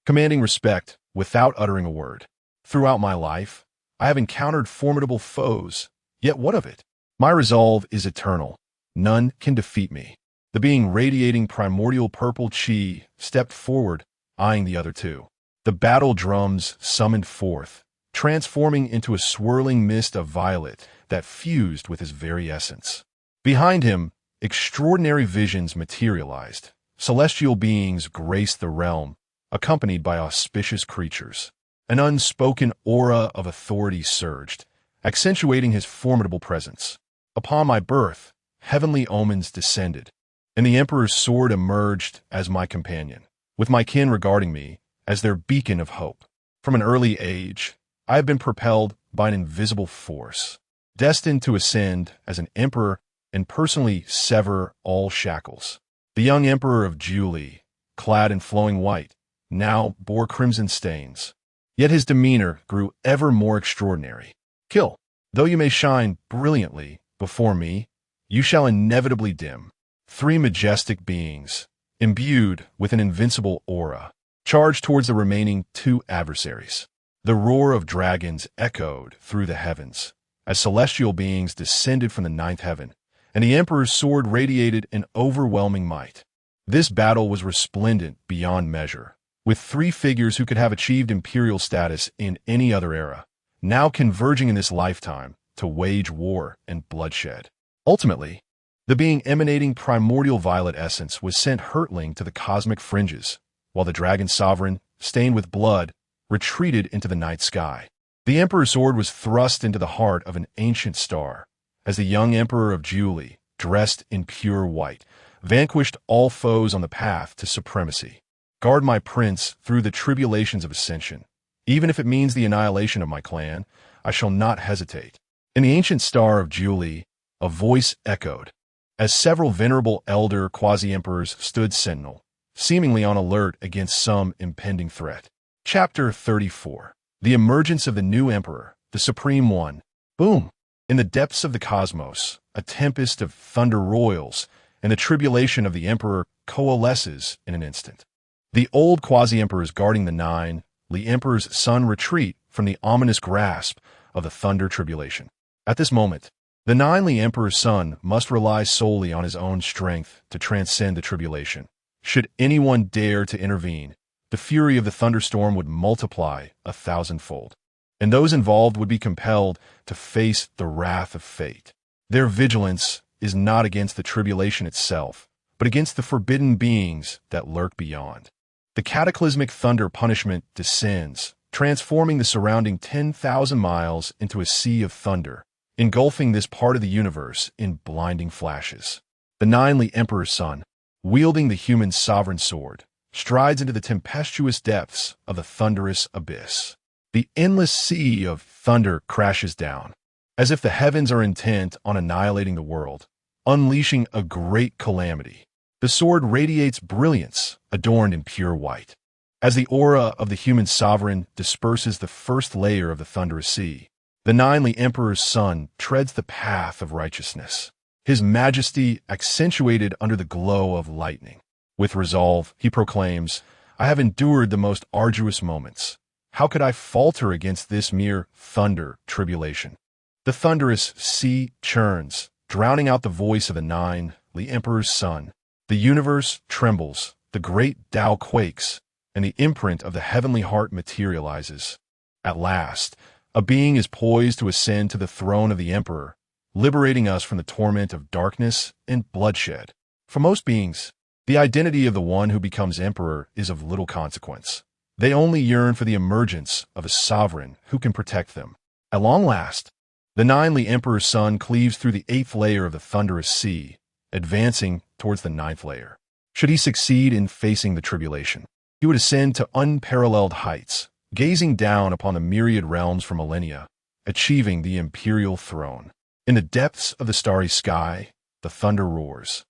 commanding respect without uttering a word. Throughout my life, I have encountered formidable foes, yet what of it? My resolve is eternal. None can defeat me. The being radiating primordial purple chi stepped forward, eyeing the other two. The battle drums summoned forth, transforming into a swirling mist of violet that fused with his very essence. Behind him, extraordinary visions materialized. Celestial beings graced the realm, accompanied by auspicious creatures. An unspoken aura of authority surged, accentuating his formidable presence. Upon my birth, heavenly omens descended, and the emperor's sword emerged as my companion, with my kin regarding me as their beacon of hope. From an early age, I have been propelled by an invisible force, destined to ascend as an emperor and personally sever all shackles. The young emperor of Julie, clad in flowing white, now bore crimson stains, yet his demeanor grew ever more extraordinary. Kill, though you may shine brilliantly before me, you shall inevitably dim. 3 majestic beings, imbued with an invincible aura, charged towards the remaining 2 adversaries. The roar of dragons echoed through the heavens as celestial beings descended from the 9th heaven, and the emperor's sword radiated an overwhelming might. This battle was resplendent beyond measure, with 3 figures who could have achieved imperial status in any other era, now converging in this lifetime to wage war and bloodshed. Ultimately, the being emanating primordial violet essence was sent hurtling to the cosmic fringes, while the dragon sovereign, stained with blood, retreated into the night sky. The emperor's sword was thrust into the heart of an ancient star, as the young emperor of Julie, dressed in pure white, vanquished all foes on the path to supremacy. Guard my prince through the tribulations of ascension. Even if it means the annihilation of my clan, I shall not hesitate. In the ancient star of Julie, a voice echoed, as several venerable elder quasi-emperors stood sentinel, seemingly on alert against some impending threat. Chapter 34. The emergence of the new emperor, the Supreme One. Boom! In the depths of the cosmos, a tempest of thunder royals, and the tribulation of the emperor coalesces in an instant. The old quasi-emperors guarding the nine, the emperor's son retreat from the ominous grasp of the thunder tribulation. At this moment, the nine, the emperor's son, must rely solely on his own strength to transcend the tribulation. Should anyone dare to intervene, the fury of the thunderstorm would multiply 1,000-fold, and those involved would be compelled to face the wrath of fate. Their vigilance is not against the tribulation itself, but against the forbidden beings that lurk beyond. The cataclysmic thunder punishment descends, transforming the surrounding 10,000 miles into a sea of thunder, engulfing this part of the universe in blinding flashes. The nine, the emperor's son, wielding the human sovereign sword, strides into the tempestuous depths of the thunderous abyss. The endless sea of thunder crashes down, as if the heavens are intent on annihilating the world, unleashing a great calamity. The sword radiates brilliance, adorned in pure white. As the aura of the human sovereign disperses the first layer of the thunderous sea, the nine, the emperor's son, treads the path of righteousness, his majesty accentuated under the glow of lightning. With resolve, he proclaims, "I have endured the most arduous moments. How could I falter against this mere thunder tribulation?" The thunderous sea churns, drowning out the voice of the nine, the emperor's son. The universe trembles, the great Tao quakes, and the imprint of the heavenly heart materializes. At last, a being is poised to ascend to the throne of the emperor, liberating us from the torment of darkness and bloodshed. For most beings, the identity of the one who becomes emperor is of little consequence. They only yearn for the emergence of a sovereign who can protect them. At long last, the nine, the emperor's son, cleaves through the 8th layer of the thunderous sea, advancing towards the 9th layer. Should he succeed in facing the tribulation, he would ascend to unparalleled heights, gazing down upon the myriad realms for millennia, achieving the imperial throne. In the depths of the starry sky, the thunder roars,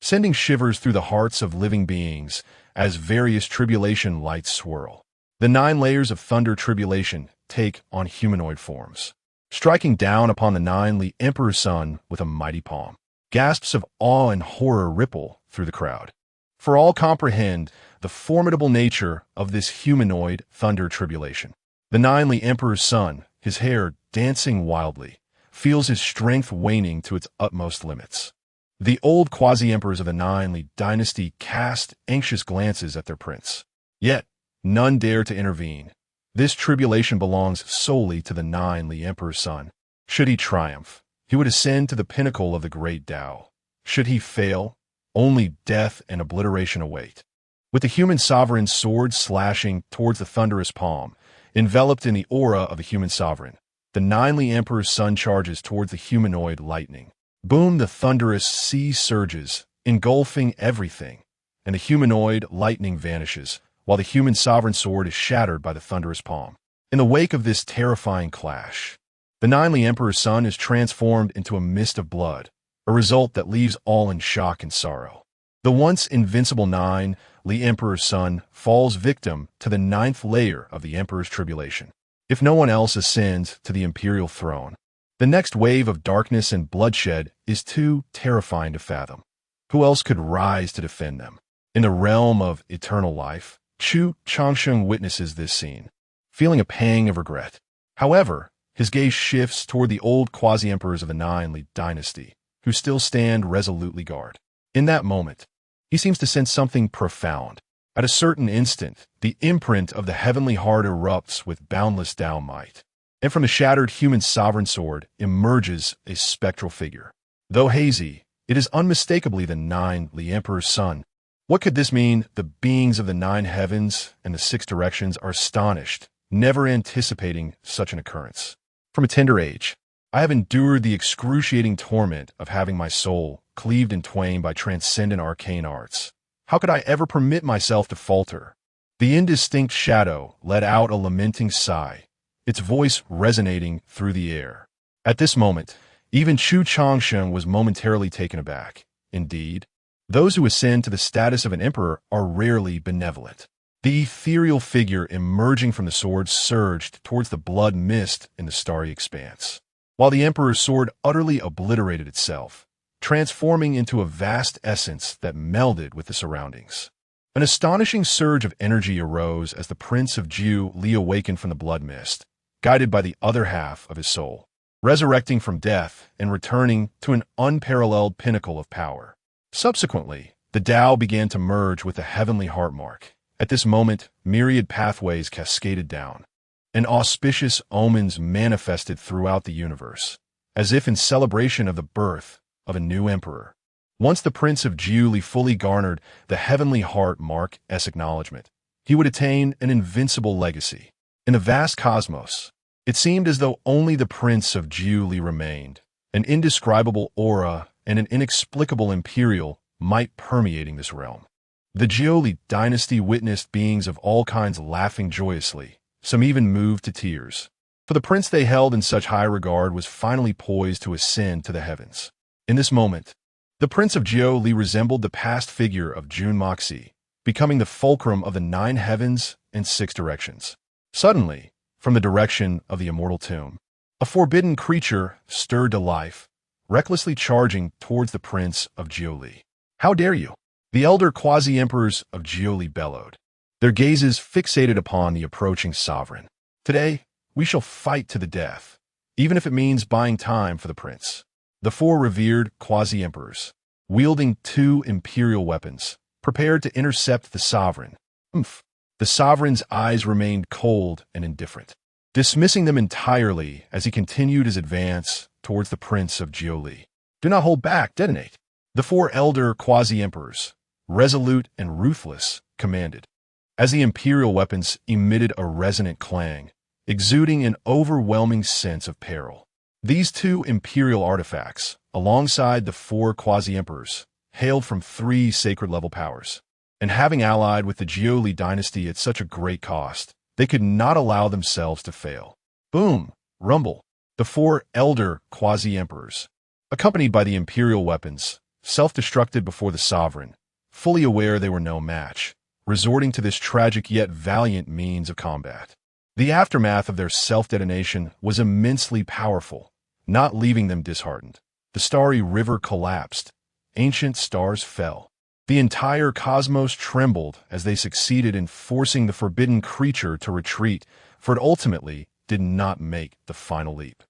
sending shivers through the hearts of living beings as various tribulation lights swirl. The 9 layers of thunder tribulation take on humanoid forms, striking down upon the nine, the emperor's son with a mighty palm. Gasps of awe and horror ripple through the crowd, for all comprehend the formidable nature of this humanoid thunder tribulation. The nine, the emperor's son, his hair dancing wildly, feels his strength waning to its utmost limits. The old quasi-emperors of the nine, the dynasty, cast anxious glances at their prince. Yet, none dare to intervene. This tribulation belongs solely to the nine, the emperor's son. Should he triumph, he would ascend to the pinnacle of the great Tao. Should he fail, only death and obliteration await. With the human sovereign's sword slashing towards the thunderous palm, enveloped in the aura of the human sovereign, the nine, the emperor's son, charges towards the humanoid lightning. Boom, the thunderous sea surges, engulfing everything, and the humanoid lightning vanishes, while the human sovereign sword is shattered by the thunderous palm. In the wake of this terrifying clash, the nine, the emperor's son, is transformed into a mist of blood, a result that leaves all in shock and sorrow. The once invincible nine, the emperor's son, falls victim to the 9th layer of the emperor's tribulation. If no one else ascends to the imperial throne, the next wave of darkness and bloodshed is too terrifying to fathom. Who else could rise to defend them? In the realm of eternal life, Chu Changsheng witnesses this scene, feeling a pang of regret. However, his gaze shifts toward the old quasi-emperors of the nine, the dynasty, who still stand resolutely guard. In that moment, he seems to sense something profound. At a certain instant, the imprint of the heavenly heart erupts with boundless Tao might, and from the shattered human sovereign sword emerges a spectral figure. Though hazy, it is unmistakably the nine, the emperor's son. What could this mean? The beings of the 9 heavens and the 6 directions are astonished, never anticipating such an occurrence. From a tender age, I have endured the excruciating torment of having my soul cleaved in twain by transcendent arcane arts. How could I ever permit myself to falter? The indistinct shadow let out a lamenting sigh, its voice resonating through the air. At this moment, even Chu Changsheng was momentarily taken aback. Indeed, those who ascend to the status of an emperor are rarely benevolent. The ethereal figure emerging from the sword surged towards the blood mist in the starry expanse. While the emperor's sword utterly obliterated itself, transforming into a vast essence that melded with the surroundings. An astonishing surge of energy arose as the Prince of Chu awakened from the blood mist, guided by the other half of his soul, resurrecting from death and returning to an unparalleled pinnacle of power. Subsequently, the Tao began to merge with the heavenly heart mark. At this moment, myriad pathways cascaded down, and auspicious omens manifested throughout the universe, as if in celebration of the birth of a new emperor. Once the Prince of Chu fully garnered the heavenly heart mark's acknowledgement, he would attain an invincible legacy. In the vast cosmos, it seemed as though only the Prince of Chu remained, an indescribable aura and an inexplicable imperial might permeating this realm. The Chu dynasty witnessed beings of all kinds laughing joyously, some even moved to tears, for the prince they held in such high regard was finally poised to ascend to the heavens. In this moment, the Prince of Chu resembled the past figure of Jun Moxi, becoming the fulcrum of the 9 heavens and 6 directions. Suddenly, from the direction of the immortal tomb, a forbidden creature stirred to life, recklessly charging towards the Prince of Chu. "How dare you?" The elder quasi-emperors of Chu bellowed, their gazes fixated upon the approaching sovereign. "Today, we shall fight to the death, even if it means buying time for the prince." The 4 revered quasi-emperors, wielding 2 imperial weapons, prepared to intercept the sovereign. The sovereign's eyes remained cold and indifferent, dismissing them entirely as he continued his advance towards the Prince of Chu. "Do not hold back, detonate." The 4 elder quasi-emperors, resolute and ruthless, commanded, as the imperial weapons emitted a resonant clang, exuding an overwhelming sense of peril. These 2 imperial artifacts, alongside the 4 quasi-emperors, hailed from 3 sacred-level powers, and having allied with the Chu dynasty at such a great cost, they could not allow themselves to fail. Boom! Rumble! The 4 elder quasi-emperors, accompanied by the imperial weapons, self-destructed before the sovereign, fully aware they were no match, resorting to this tragic yet valiant means of combat. The aftermath of their self-detonation was immensely powerful, not leaving them disheartened. The starry river collapsed. Ancient stars fell. The entire cosmos trembled as they succeeded in forcing the forbidden creature to retreat, for it ultimately did not make the final leap.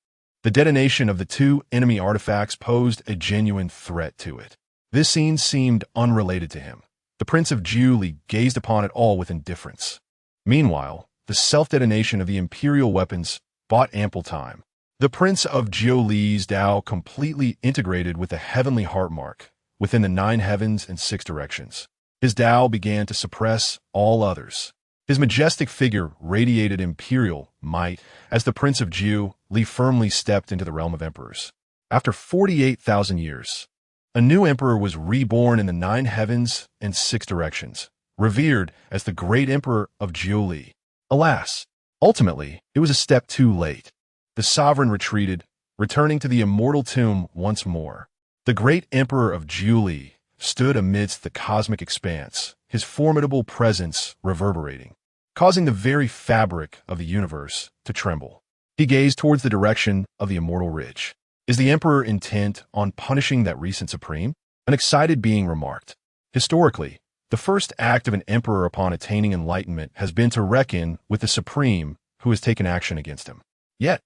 The detonation of the 2 enemy artifacts posed a genuine threat to it. This scene seemed unrelated to him. The Prince of Chu gazed upon it all with indifference. Meanwhile, the self-detonation of the imperial weapons bought ample time. The Prince of Chu's Tao completely integrated with the heavenly heart mark within the 9 heavens and 6 directions. His Tao began to suppress all others. His majestic figure radiated imperial might as the Prince of Chu firmly stepped into the realm of emperors. After 48,000 years, a new emperor was reborn in the 9 heavens and 6 directions, revered as the great emperor of Chu. Alas, ultimately, it was a step too late. The sovereign retreated, returning to the immortal tomb once more. The great emperor of Chu stood amidst the cosmic expanse, his formidable presence reverberating, causing the very fabric of the universe to tremble. He gazed towards the direction of the immortal ridge. "Is the emperor intent on punishing that recent supreme?" An excited being remarked. Historically, the first act of an emperor upon attaining enlightenment has been to reckon with the supreme who has taken action against him. Yet,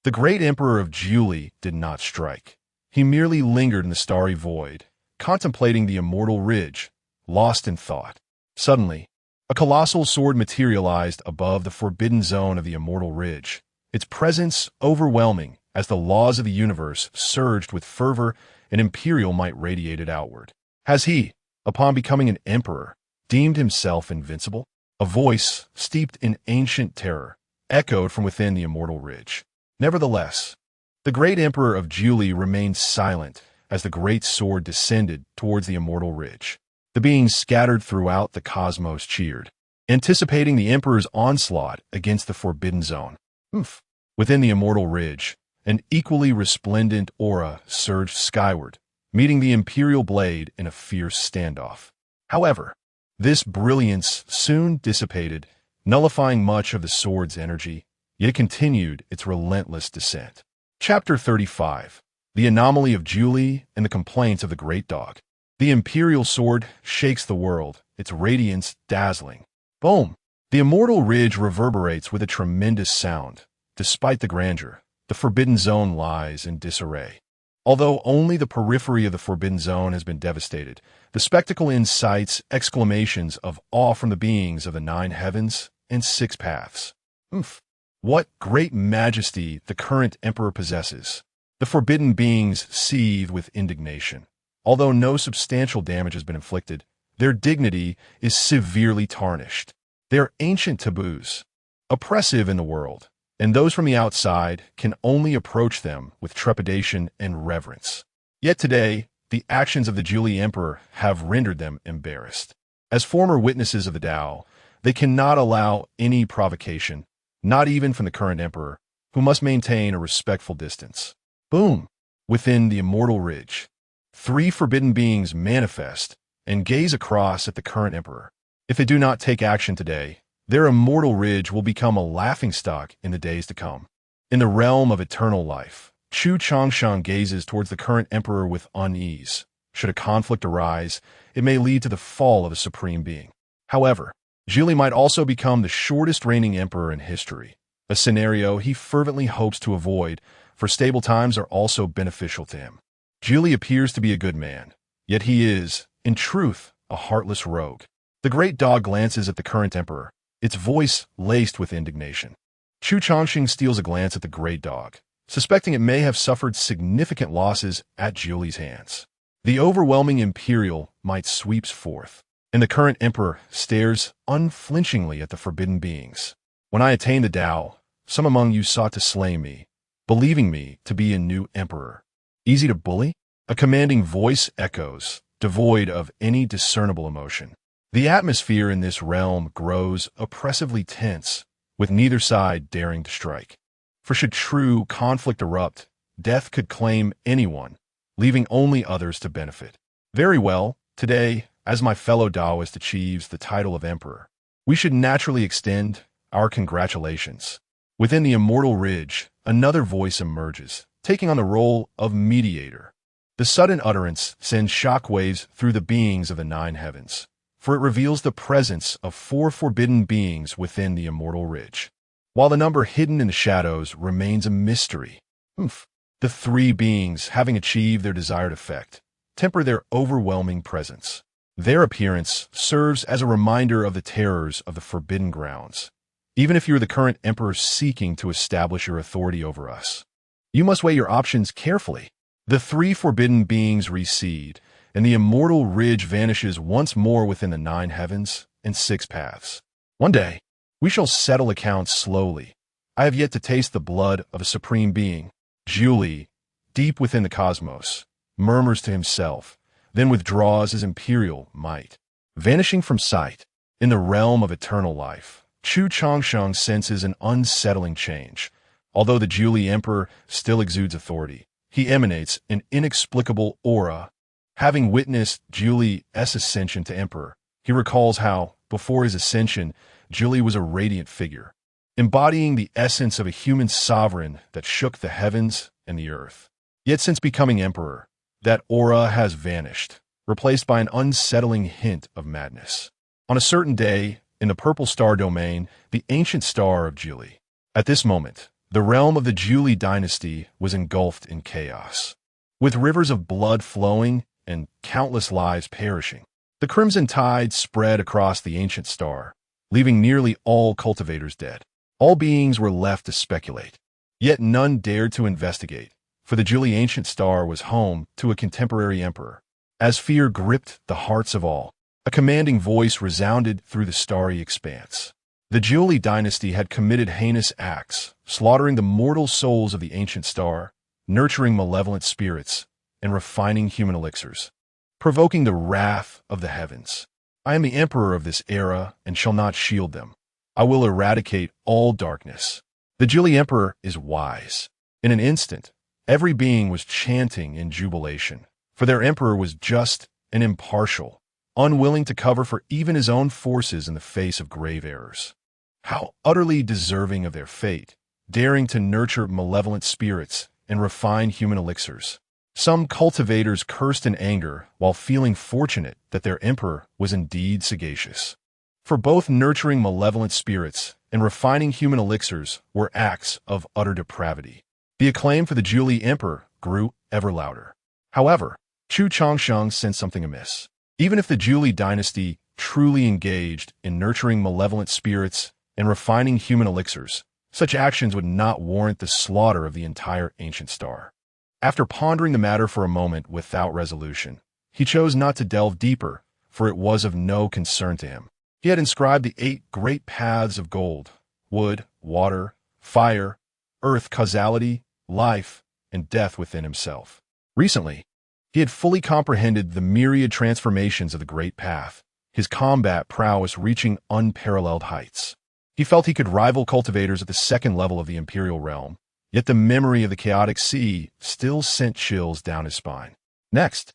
the great emperor of Chu did not strike. He merely lingered in the starry void, contemplating the immortal ridge, lost in thought. Suddenly, a colossal sword materialized above the forbidden zone of the immortal ridge, its presence overwhelming as the laws of the universe surged with fervor and imperial might radiated outward. Has he, upon becoming an emperor, deemed himself invincible? A voice, steeped in ancient terror, echoed from within the immortal ridge. Nevertheless, the great emperor of Chu remained silent as the great sword descended towards the immortal ridge. The beings scattered throughout the cosmos cheered, anticipating the emperor's onslaught against the forbidden zone. Within the immortal ridge, an equally resplendent aura surged skyward, meeting the imperial blade in a fierce standoff. However, this brilliance soon dissipated, nullifying much of the sword's energy, yet it continued its relentless descent. Chapter 35. the anomaly of Julie, and the complaints of the great dog. The imperial sword shakes the world, its radiance dazzling. Boom! The immortal ridge reverberates with a tremendous sound. Despite the grandeur, the forbidden zone lies in disarray. Although only the periphery of the forbidden zone has been devastated, the spectacle incites exclamations of awe from the beings of the 9 heavens and 6 paths. Oomph! What great majesty the current emperor possesses! The forbidden beings seethe with indignation. Although no substantial damage has been inflicted, their dignity is severely tarnished. They are ancient taboos, oppressive in the world, and those from the outside can only approach them with trepidation and reverence. Yet today, the actions of the Julie Emperor have rendered them embarrassed. As former witnesses of the Tao, they cannot allow any provocation, not even from the current emperor, who must maintain a respectful distance. Boom! Within the immortal ridge, 3 forbidden beings manifest and gaze across at the current emperor. If they do not take action today, their immortal ridge will become a laughingstock in the days to come. In the realm of eternal life, Chu Changsheng gazes towards the current emperor with unease. Should a conflict arise, it may lead to the fall of a supreme being. However, Julie might also become the shortest reigning emperor in history, a scenario he fervently hopes to avoid, for stable times are also beneficial to him. Julie appears to be a good man, yet he is, in truth, a heartless rogue. The great dog glances at the current emperor, its voice laced with indignation. Chu Changsheng steals a glance at the great dog, suspecting it may have suffered significant losses at Julie's hands. The overwhelming imperial might sweeps forth, and the current emperor stares unflinchingly at the forbidden beings. When I attained the Tao, some among you sought to slay me, believing me to be a new emperor. Easy to bully? A commanding voice echoes, devoid of any discernible emotion. The atmosphere in this realm grows oppressively tense, with neither side daring to strike. For should true conflict erupt, death could claim anyone, leaving only others to benefit. Very well, today, as my fellow Taoist achieves the title of emperor, we should naturally extend our congratulations. Within the immortal ridge, another voice emerges, taking on the role of mediator. The sudden utterance sends shockwaves through the beings of the 9 heavens, for it reveals the presence of 4 forbidden beings within the immortal ridge. While the number hidden in the shadows remains a mystery, the 3 beings, having achieved their desired effect, temper their overwhelming presence. Their appearance serves as a reminder of the terrors of the forbidden grounds. Even if you're the current emperor seeking to establish your authority over us, you must weigh your options carefully. The 3 forbidden beings recede, and the immortal ridge vanishes once more within the 9 heavens and 6 paths. One day, we shall settle accounts slowly. I have yet to taste the blood of a supreme being. Julie, deep within the cosmos, murmurs to himself, then withdraws his imperial might. Vanishing from sight, in the realm of eternal life, Chu Changsheng senses an unsettling change. Although the Julie Emperor still exudes authority, he emanates an inexplicable aura. Having witnessed Julie's ascension to emperor, he recalls how, before his ascension, Julie was a radiant figure, embodying the essence of a human sovereign that shook the heavens and the earth. Yet since becoming emperor, that aura has vanished, replaced by an unsettling hint of madness. On a certain day, in the purple star domain, the ancient star of Julie. At this moment, the realm of the Julie dynasty was engulfed in chaos. With rivers of blood flowing and countless lives perishing, the crimson tide spread across the ancient star, leaving nearly all cultivators dead. All beings were left to speculate. Yet none dared to investigate, for the Julie ancient star was home to a contemporary emperor. As fear gripped the hearts of all, a commanding voice resounded through the starry expanse. The Julie dynasty had committed heinous acts, slaughtering the mortal souls of the ancient star, nurturing malevolent spirits, and refining human elixirs, provoking the wrath of the heavens. I am the emperor of this era and shall not shield them. I will eradicate all darkness. The Julie emperor is wise. In an instant, every being was chanting in jubilation, for their emperor was just and impartial, unwilling to cover for even his own forces in the face of grave errors. How utterly deserving of their fate, daring to nurture malevolent spirits and refine human elixirs. Some cultivators cursed in anger while feeling fortunate that their emperor was indeed sagacious. For both nurturing malevolent spirits and refining human elixirs were acts of utter depravity. The acclaim for the Zhuli emperor grew ever louder. However, Chu Changsheng sensed something amiss. Even if the Zhuli dynasty truly engaged in nurturing malevolent spirits and refining human elixirs, such actions would not warrant the slaughter of the entire ancient star. After pondering the matter for a moment without resolution, he chose not to delve deeper, for it was of no concern to him. He had inscribed the 8 great paths of gold: wood, water, fire, earth, causality, life, and death within himself. Recently, he had fully comprehended the myriad transformations of the great path, his combat prowess reaching unparalleled heights. He felt he could rival cultivators at the second level of the imperial realm, yet the memory of the chaotic sea still sent chills down his spine. Next,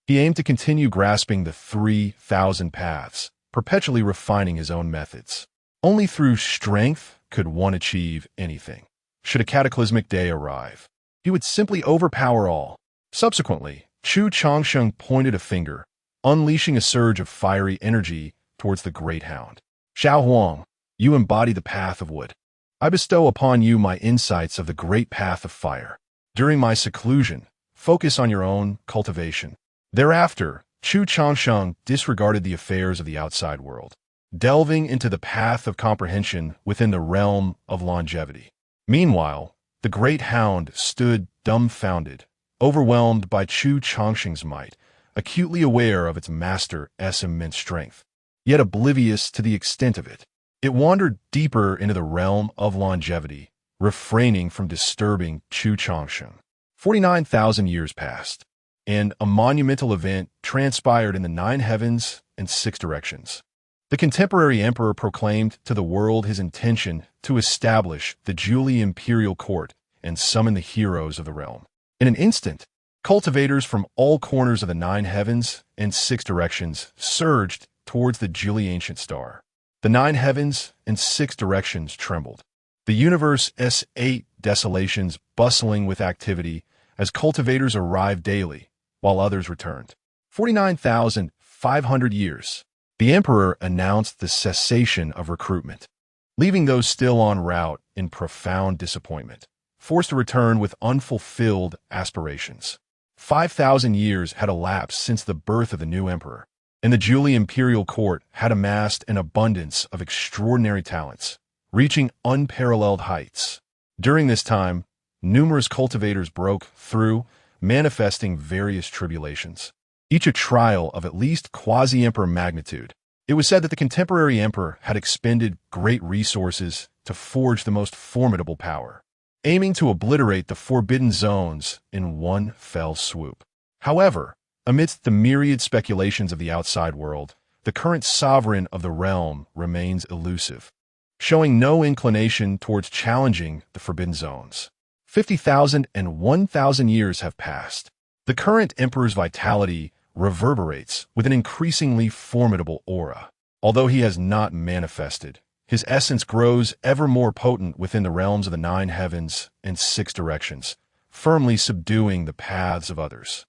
he aimed to continue grasping the 3,000 paths, perpetually refining his own methods. Only through strength could one achieve anything. Should a cataclysmic day arrive, he would simply overpower all. Subsequently, Chu Changsheng pointed a finger, unleashing a surge of fiery energy towards the great hound. Xiao Huang, you embody the path of wood. I bestow upon you my insights of the great path of fire. During my seclusion, focus on your own cultivation. Thereafter, Chu Changsheng disregarded the affairs of the outside world, delving into the path of comprehension within the realm of longevity. Meanwhile, the great hound stood dumbfounded, overwhelmed by Chu Changsheng's might, acutely aware of its master's immense strength, yet oblivious to the extent of it. It wandered deeper into the realm of longevity, refraining from disturbing Chu Changsheng. 49,000 years passed, and a monumental event transpired in the 9 heavens and 6 directions. The contemporary emperor proclaimed to the world his intention to establish the Zhuli imperial court and summon the heroes of the realm. In an instant, cultivators from all corners of the 9 heavens and 6 directions surged towards the Zhuli ancient star. The 9 heavens and 6 directions trembled, the universe's 8 desolations bustling with activity as cultivators arrived daily, while others returned. 49,500 years. The emperor announced the cessation of recruitment, leaving those still en route in profound disappointment, forced to return with unfulfilled aspirations. 5,000 years had elapsed since the birth of the new emperor, and the Zhuli imperial court had amassed an abundance of extraordinary talents, reaching unparalleled heights. During this time, numerous cultivators broke through, manifesting various tribulations, each a trial of at least quasi-emperor magnitude. It was said that the contemporary emperor had expended great resources to forge the most formidable power, aiming to obliterate the forbidden zones in one fell swoop. However, amidst the myriad speculations of the outside world, the current sovereign of the realm remains elusive, showing no inclination towards challenging the forbidden zones. 50,000 and 1,000 years have passed. The current emperor's vitality reverberates with an increasingly formidable aura. Although he has not manifested, his essence grows ever more potent within the realms of the 9 heavens and 6 directions, firmly subduing the paths of others.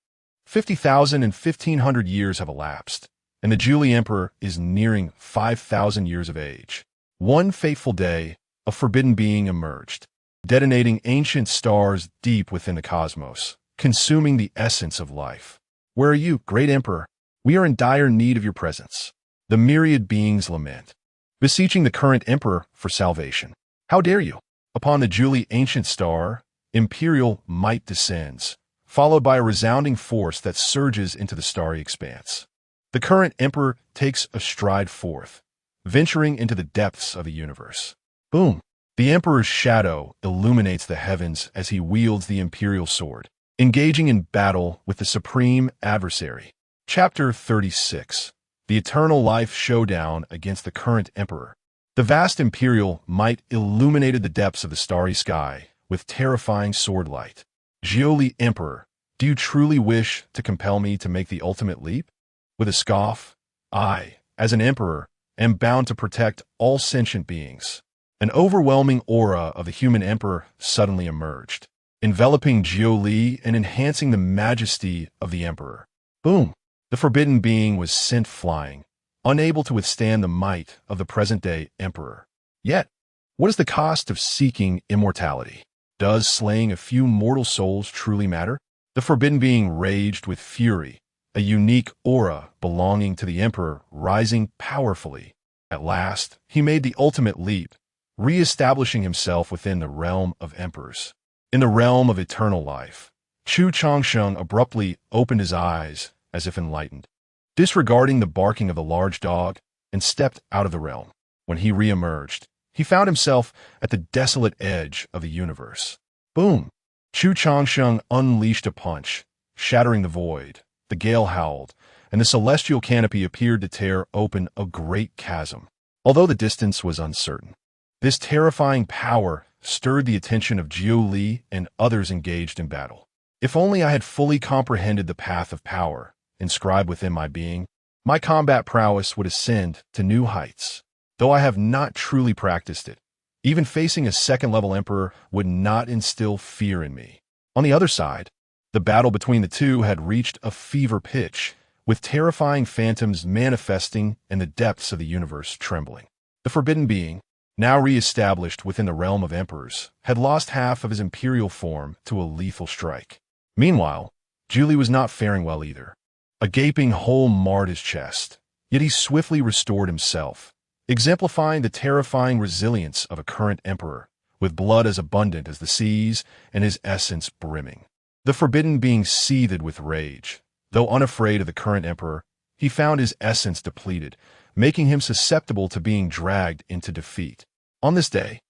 50,000 and 1,500 years have elapsed, and the Zhuli emperor is nearing 5,000 years of age. One fateful day, a forbidden being emerged, detonating ancient stars deep within the cosmos, consuming the essence of life. Where are you, great emperor? We are in dire need of your presence. The myriad beings lament, beseeching the current emperor for salvation. How dare you? Upon the Zhuli ancient star, imperial might descends, followed by a resounding force that surges into the starry expanse. The current emperor takes a stride forth, venturing into the depths of the universe. Boom! The emperor's shadow illuminates the heavens as he wields the imperial sword, engaging in battle with the supreme adversary. Chapter 36. The Eternal Life Showdown against the current emperor. The vast imperial might illuminated the depths of the starry sky with terrifying sword light. Zhuli emperor, do you truly wish to compel me to make the ultimate leap? With a scoff, I, as an emperor, am bound to protect all sentient beings. An overwhelming aura of the human emperor suddenly emerged, enveloping Jiu Li and enhancing the majesty of the emperor. Boom! The forbidden being was sent flying, unable to withstand the might of the present-day emperor. Yet, what is the cost of seeking immortality? Does slaying a few mortal souls truly matter? The forbidden being raged with fury, a unique aura belonging to the emperor rising powerfully. At last, he made the ultimate leap, re-establishing himself within the realm of emperors. In the realm of eternal life, Chu Changsheng abruptly opened his eyes as if enlightened, disregarding the barking of the large dog, and stepped out of the realm. When he re-emerged, he found himself at the desolate edge of the universe. Boom! Chu Changsheng unleashed a punch, shattering the void. The gale howled, and the celestial canopy appeared to tear open a great chasm. Although the distance was uncertain, this terrifying power stirred the attention of Jiu Li and others engaged in battle. If only I had fully comprehended the path of power inscribed within my being, my combat prowess would ascend to new heights. Though I have not truly practiced it, even facing a second-level emperor would not instill fear in me. On the other side, the battle between the two had reached a fever pitch, with terrifying phantoms manifesting and the depths of the universe trembling. The forbidden being, now re-established within the realm of emperors, had lost half of his imperial form to a lethal strike. Meanwhile, Julie was not faring well either. A gaping hole marred his chest, yet he swiftly restored himself, exemplifying the terrifying resilience of a current emperor, with blood as abundant as the seas and his essence brimming. The forbidden being seethed with rage. Though unafraid of the current emperor, he found his essence depleted, making him susceptible to being dragged into defeat. On this day,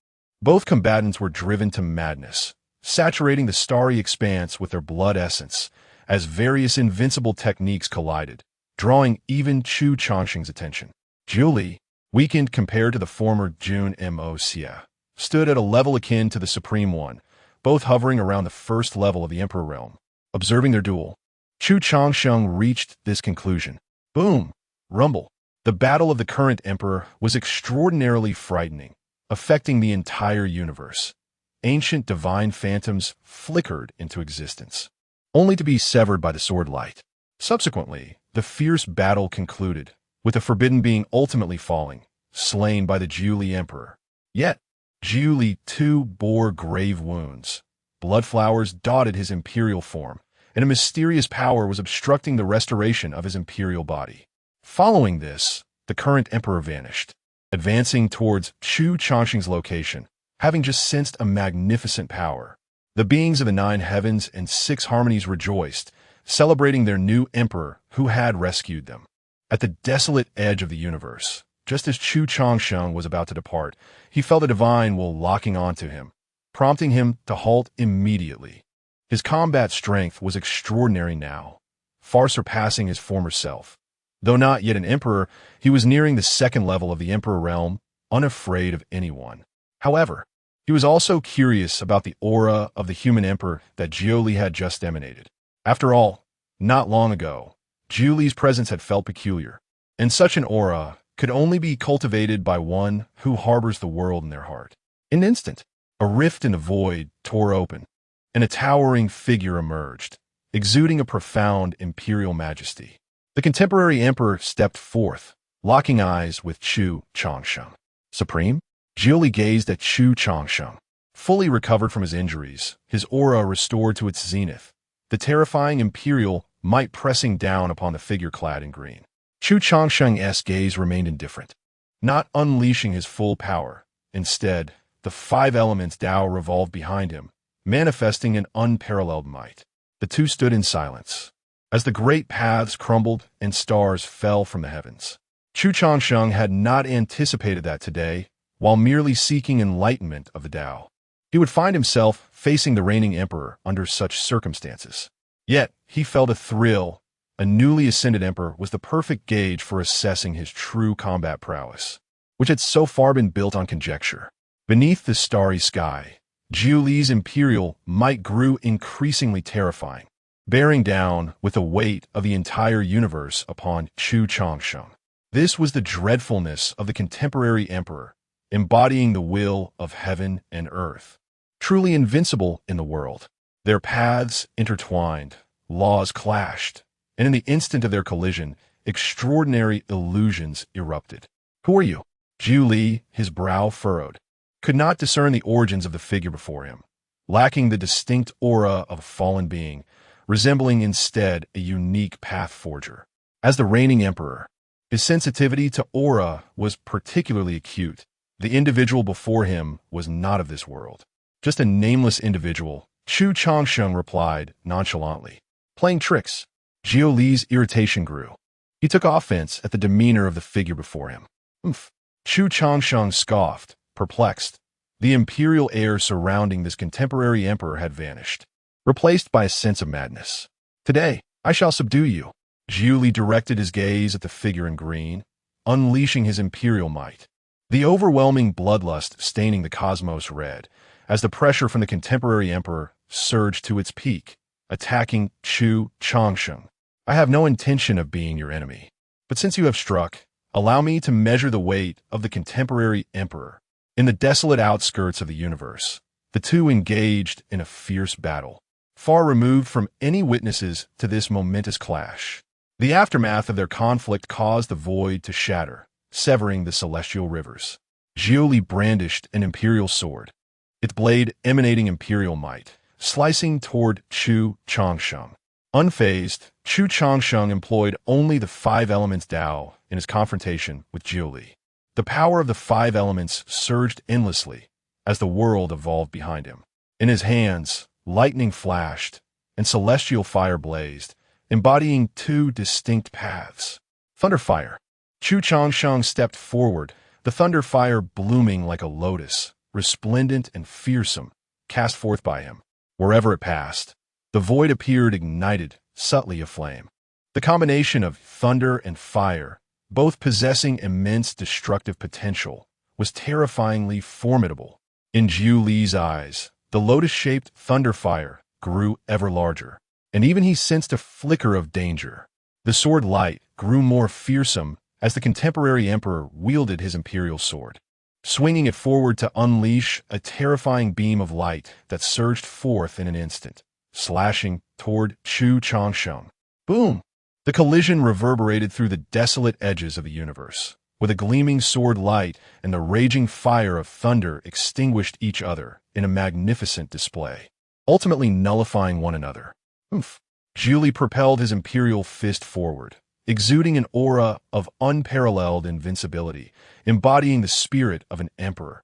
both combatants were driven to madness, saturating the starry expanse with their blood essence, as various invincible techniques collided, drawing even Chu Changsheng's attention. Julie, weakened compared to the former Jun Mo Xia, stood at a level akin to the Supreme One, both hovering around the first level of the Emperor realm. Observing their duel, Chu Changsheng reached this conclusion. Boom! Rumble! The battle of the current Emperor was extraordinarily frightening, affecting the entire universe. Ancient divine phantoms flickered into existence, only to be severed by the sword light. Subsequently, the fierce battle concluded, with the forbidden being ultimately falling, slain by the Jiuli Emperor. Yet, Jiuli too bore grave wounds. Blood flowers dotted his imperial form, and a mysterious power was obstructing the restoration of his imperial body. Following this, the current emperor vanished, advancing towards Chu Changsheng's location, having just sensed a magnificent power. The beings of the 9 heavens and 6 harmonies rejoiced, celebrating their new emperor who had rescued them. At the desolate edge of the universe, just as Chu Changsheng was about to depart, he felt a divine will locking onto him, prompting him to halt immediately. His combat strength was extraordinary now, far surpassing his former self. Though not yet an emperor, he was nearing the second level of the emperor realm, unafraid of anyone. However, he was also curious about the aura of the human emperor that Jiuli had just emanated. After all, not long ago, Jiuli's presence had felt peculiar, and such an aura could only be cultivated by one who harbors the world in their heart. In an instant, a rift in the void tore open, and a towering figure emerged, exuding a profound imperial majesty. The contemporary emperor stepped forth, locking eyes with Chu Changsheng. Supreme? Jiuli gazed at Chu Changsheng. Fully recovered from his injuries, his aura restored to its zenith, the terrifying imperial might pressing down upon the figure clad in green. Chu Changsheng's gaze remained indifferent, not unleashing his full power. Instead, the 5 elements Tao revolved behind him, manifesting an unparalleled might. The two stood in silence, as the great paths crumbled and stars fell from the heavens. Chu Changsheng had not anticipated that today, while merely seeking enlightenment of the Tao, he would find himself facing the reigning emperor under such circumstances. Yet, he felt a thrill. A newly ascended emperor was the perfect gauge for assessing his true combat prowess, which had so far been built on conjecture. Beneath the starry sky, Jiuli's imperial might grew increasingly terrifying, bearing down with the weight of the entire universe upon Chu Changsheng. This was the dreadfulness of the contemporary emperor, embodying the will of heaven and earth, truly invincible in the world. Their paths intertwined, laws clashed, and in the instant of their collision, extraordinary illusions erupted. "Who are you?" Zhu Li, his brow furrowed, could not discern the origins of the figure before him, lacking the distinct aura of a fallen being, resembling instead a unique path forger. As the reigning emperor, his sensitivity to aura was particularly acute. The individual before him was not of this world. "Just a nameless individual," Chu Changsheng replied nonchalantly. "Playing tricks." Zhu Li's irritation grew. He took offense at the demeanor of the figure before him. "Umph." Chu Changsheng scoffed, perplexed. The imperial air surrounding this contemporary emperor had vanished, replaced by a sense of madness. "Today, I shall subdue you." Zhu Li directed his gaze at the figure in green, unleashing his imperial might. The overwhelming bloodlust staining the cosmos red, as the pressure from the contemporary emperor surged to its peak, attacking Chu Changsheng. "I have no intention of being your enemy, but since you have struck, allow me to measure the weight of the contemporary emperor." In the desolate outskirts of the universe, the two engaged in a fierce battle, far removed from any witnesses to this momentous clash. The aftermath of their conflict caused the void to shatter, severing the celestial rivers. Zhu Li brandished an imperial sword, its blade emanating imperial might, slicing toward Chu Changsheng. Unfazed, Chu Changsheng employed only the five elements Tao in his confrontation with Zhu Li. The power of the five elements surged endlessly as the world evolved behind him. In his hands, lightning flashed and celestial fire blazed, embodying two distinct paths. Thunderfire. Chu Changsheng stepped forward, the thunder fire blooming like a lotus, resplendent and fearsome, cast forth by him. Wherever it passed, the void appeared ignited, subtly aflame. The combination of thunder and fire, both possessing immense destructive potential, was terrifyingly formidable. In Zhu Li's eyes, the lotus-shaped thunder fire grew ever larger, and even he sensed a flicker of danger. The sword light grew more fearsome as the contemporary emperor wielded his imperial sword, swinging it forward to unleash a terrifying beam of light that surged forth in an instant, slashing toward Chu Changsheng. Boom! The collision reverberated through the desolate edges of the universe, with a gleaming sword light and the raging fire of thunder extinguished each other in a magnificent display, ultimately nullifying one another. "Oomph." Zhu Li propelled his imperial fist forward, exuding an aura of unparalleled invincibility, embodying the spirit of an emperor,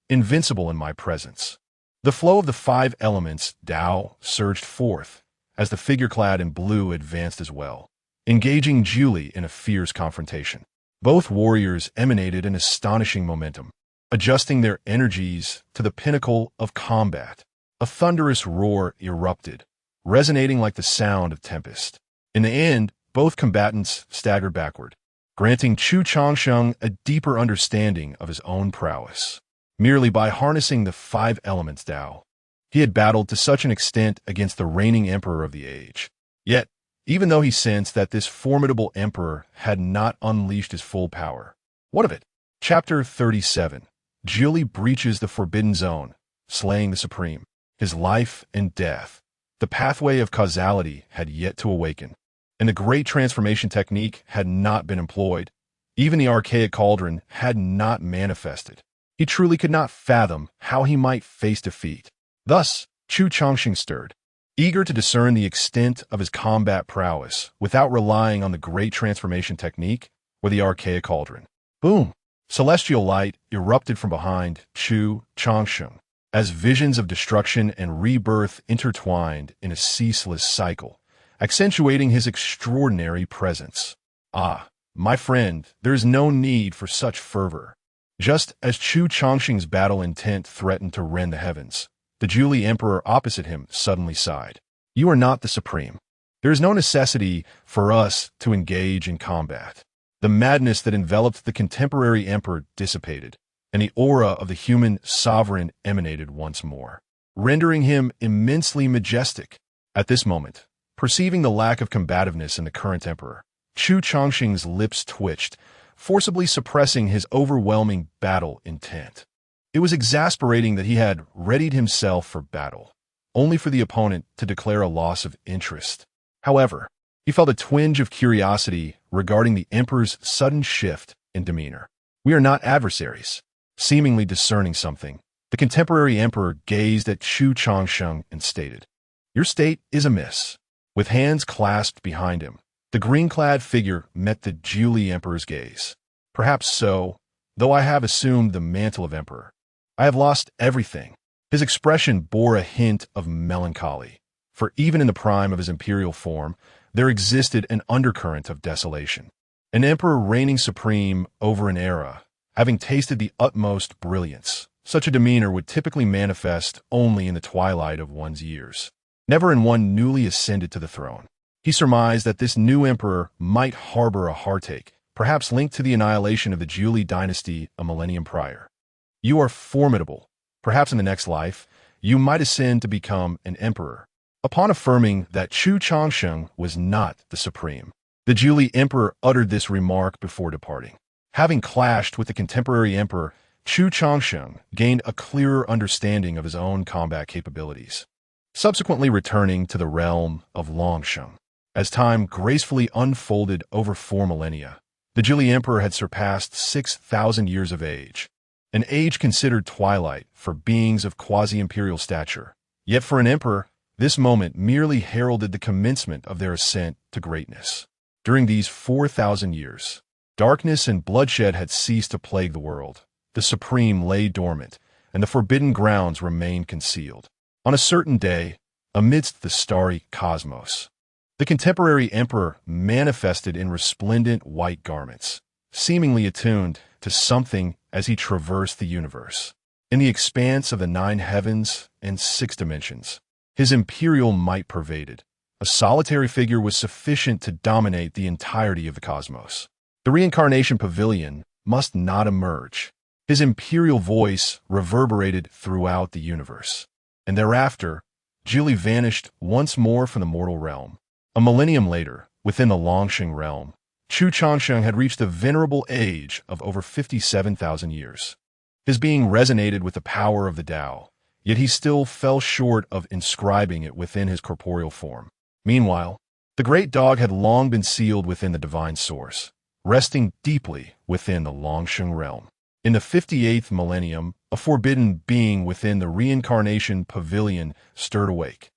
invincible in my presence. The flow of the five elements, Tao, surged forth, as the figure clad in blue advanced as well, engaging Zhu Li in a fierce confrontation. Both warriors emanated an astonishing momentum, adjusting their energies to the pinnacle of combat. A thunderous roar erupted, resonating like the sound of tempest. In the end, both combatants staggered backward, granting Chu Changsheng a deeper understanding of his own prowess. Merely by harnessing the five elements Tao, he had battled to such an extent against the reigning emperor of the age. Yet, even though he sensed that this formidable emperor had not unleashed his full power. What of it? Chapter 37. Zhu Li breaches the forbidden zone, slaying the Supreme. His life and death. The pathway of causality had yet to awaken, and the great transformation technique had not been employed. Even the archaic cauldron had not manifested. He truly could not fathom how he might face defeat. Thus, Chu Changsheng stirred, eager to discern the extent of his combat prowess without relying on the great transformation technique or the archaic cauldron. Boom! Celestial light erupted from behind Chu Changsheng, as visions of destruction and rebirth intertwined in a ceaseless cycle, accentuating his extraordinary presence. Ah, my friend, there is no need for such fervor. Just as Chu Changsheng's battle intent threatened to rend the heavens, the Zhu Li emperor opposite him suddenly sighed. You are not the Supreme. There is no necessity for us to engage in combat. The madness that enveloped the contemporary emperor dissipated, and the aura of the human sovereign emanated once more, rendering him immensely majestic. At this moment, perceiving the lack of combativeness in the current emperor, Chu Changsheng's lips twitched, forcibly suppressing his overwhelming battle intent. It was exasperating that he had readied himself for battle, only for the opponent to declare a loss of interest. However, he felt a twinge of curiosity regarding the emperor's sudden shift in demeanor. "We are not adversaries." Seemingly discerning something, the contemporary emperor gazed at Chu Changsheng and stated, "Your state is amiss." With hands clasped behind him, the green-clad figure met the Jiuli emperor's gaze. "Perhaps so, though I have assumed the mantle of emperor. I have lost everything." His expression bore a hint of melancholy, for even in the prime of his imperial form, there existed an undercurrent of desolation. An emperor reigning supreme over an era, having tasted the utmost brilliance, such a demeanor would typically manifest only in the twilight of one's years, never in one newly ascended to the throne. He surmised that this new emperor might harbor a heartache, perhaps linked to the annihilation of the Jiuli dynasty a millennium prior. "You are formidable. Perhaps in the next life, you might ascend to become an emperor." Upon affirming that Chu Changsheng was not the supreme, the Jiuli emperor uttered this remark before departing. Having clashed with the contemporary emperor, Chu Changsheng gained a clearer understanding of his own combat capabilities, subsequently returning to the realm of Longsheng. As time gracefully unfolded over 4 millennia, the Jiuli emperor had surpassed 6,000 years of age, an age considered twilight for beings of quasi-imperial stature. Yet for an emperor, this moment merely heralded the commencement of their ascent to greatness. During these 4,000 years, darkness and bloodshed had ceased to plague the world. The supreme lay dormant, and the forbidden grounds remained concealed. On a certain day, amidst the starry cosmos, the contemporary emperor manifested in resplendent white garments, seemingly attuned to something as he traversed the universe. In the expanse of the 9 heavens and 6 dimensions, his imperial might pervaded. A solitary figure was sufficient to dominate the entirety of the cosmos. The reincarnation pavilion must not emerge. His imperial voice reverberated throughout the universe. And thereafter, Jiuli vanished once more from the mortal realm. A millennium later, within the Longsheng realm, Chu Changsheng had reached the venerable age of over 57,000 years. His being resonated with the power of the Tao, yet he still fell short of inscribing it within his corporeal form. Meanwhile, the great dog had long been sealed within the divine source, resting deeply within the Longsheng realm. In the 58th millennium, a forbidden being within the reincarnation pavilion stirred awake.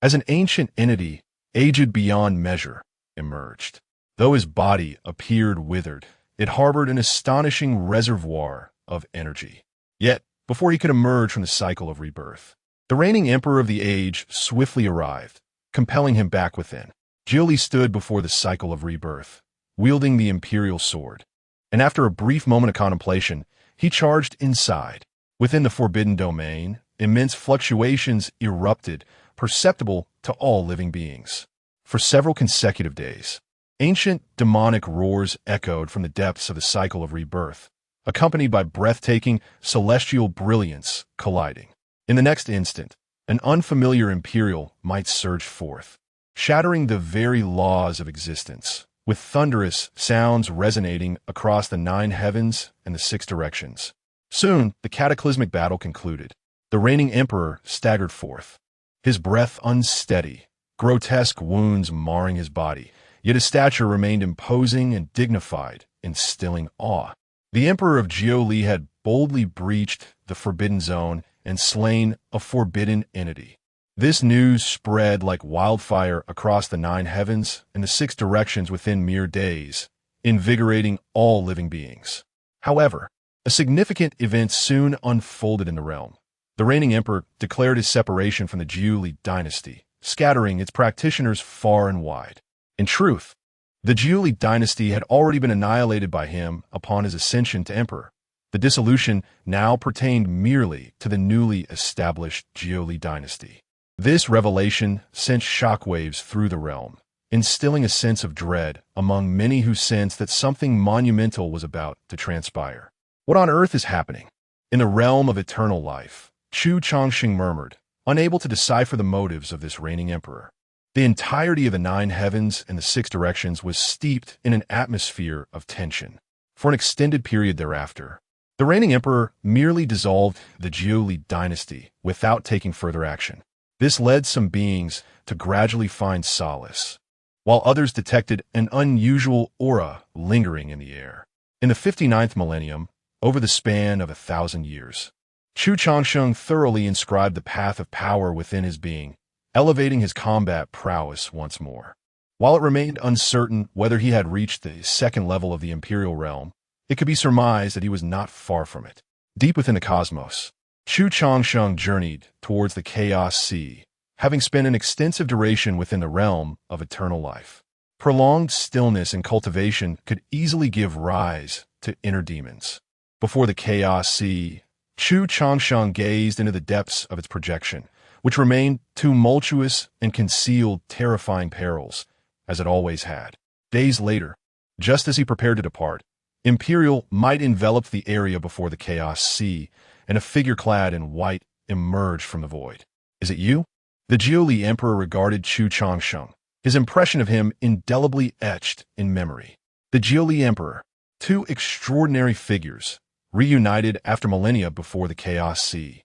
As an ancient entity, aged beyond measure, emerged. Though his body appeared withered, it harbored an astonishing reservoir of energy. Yet, before he could emerge from the cycle of rebirth, the reigning emperor of the age swiftly arrived, compelling him back within. Jiuli stood before the cycle of rebirth, wielding the imperial sword, and after a brief moment of contemplation, he charged inside. Within the forbidden domain, immense fluctuations erupted, perceptible to all living beings. For several consecutive days, ancient demonic roars echoed from the depths of the cycle of rebirth, accompanied by breathtaking celestial brilliance colliding. In the next instant, an unfamiliar imperial might surge forth, shattering the very laws of existence, with thunderous sounds resonating across the 9 heavens and the 6 directions. Soon, the cataclysmic battle concluded. The reigning emperor staggered forth, his breath unsteady, grotesque wounds marring his body, yet his stature remained imposing and dignified, instilling awe. The emperor of Jiuli had boldly breached the forbidden zone and slain a forbidden entity. This news spread like wildfire across the 9 heavens and the 6 directions within mere days, invigorating all living beings. However, a significant event soon unfolded in the realm. The reigning emperor declared his separation from the Jiuli dynasty, scattering its practitioners far and wide. In truth, the Jiuli dynasty had already been annihilated by him upon his ascension to emperor. The dissolution now pertained merely to the newly established Jiuli dynasty. This revelation sent shockwaves through the realm, instilling a sense of dread among many who sensed that something monumental was about to transpire. What on earth is happening? In the realm of eternal life, Chu Changsheng murmured, unable to decipher the motives of this reigning emperor. The entirety of the 9 heavens and the 6 directions was steeped in an atmosphere of tension. For an extended period thereafter, the reigning emperor merely dissolved the Jiuli dynasty without taking further action. This led some beings to gradually find solace, while others detected an unusual aura lingering in the air. In the 59th millennium, over the span of 1,000 years, Chu Changsheng thoroughly inscribed the path of power within his being, elevating his combat prowess once more. While it remained uncertain whether he had reached the second level of the imperial realm, it could be surmised that he was not far from it. Deep within the cosmos, Chu Changsheng journeyed towards the chaos sea, having spent an extensive duration within the realm of eternal life. Prolonged stillness and cultivation could easily give rise to inner demons. Before the chaos sea, Chu Changsheng gazed into the depths of its projection, which remained tumultuous and concealed terrifying perils, as it always had. Days later, just as he prepared to depart, imperial might enveloped the area before the chaos sea, and a figure clad in white emerged from the void. "Is it you?" The Jiuli Emperor regarded Chu Changsheng, his impression of him indelibly etched in memory. The Jiuli Emperor, two extraordinary figures, reunited after millennia before the chaos sea.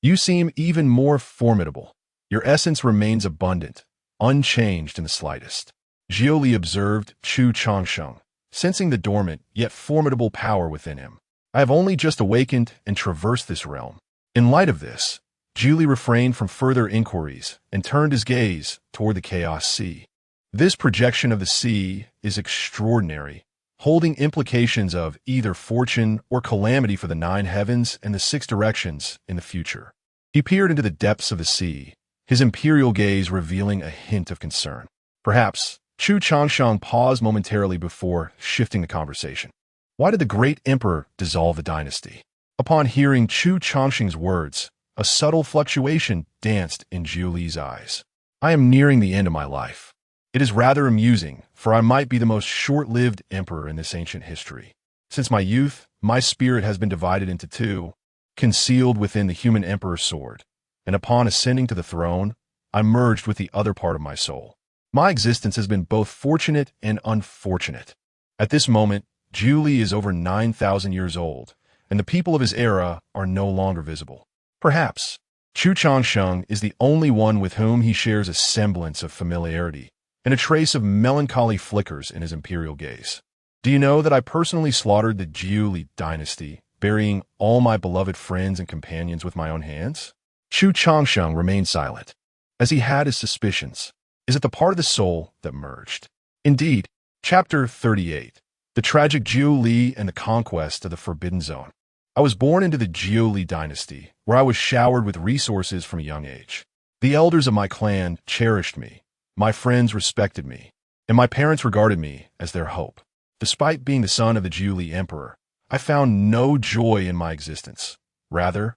"You seem even more formidable. Your essence remains abundant, unchanged in the slightest." Jiuli observed Chu Changsheng, sensing the dormant yet formidable power within him. "I have only just awakened and traversed this realm." In light of this, Jiuli refrained from further inquiries and turned his gaze toward the chaos sea. This projection of the sea is extraordinary, holding implications of either fortune or calamity for the 9 heavens and the 6 directions in the future. He peered into the depths of the sea, his imperial gaze revealing a hint of concern. Perhaps Chu Changsheng paused momentarily before shifting the conversation. Why did the great emperor dissolve the dynasty? Upon hearing Chu Changsheng's words, a subtle fluctuation danced in Jiuli's eyes. "I am nearing the end of my life. It is rather amusing, for I might be the most short-lived emperor in this ancient history. Since my youth, my spirit has been divided into 2, concealed within the human emperor's sword, and upon ascending to the throne, I merged with the other part of my soul. My existence has been both fortunate and unfortunate. At this moment, Jiuli is over 9,000 years old, and the people of his era are no longer visible. Perhaps Chu Changsheng is the only one with whom he shares a semblance of familiarity, and a trace of melancholy flickers in his imperial gaze. Do you know that I personally slaughtered the Jiuli dynasty, burying all my beloved friends and companions with my own hands?" Chu Changsheng remained silent, as he had his suspicions. Is it the part of the soul that merged? Indeed, Chapter 38. The Tragic Jiuli and the Conquest of the Forbidden Zone. I was born into the Jiuli dynasty, where I was showered with resources from a young age. The elders of my clan cherished me, my friends respected me, and my parents regarded me as their hope. Despite being the son of the Jiuli Emperor, I found no joy in my existence. Rather,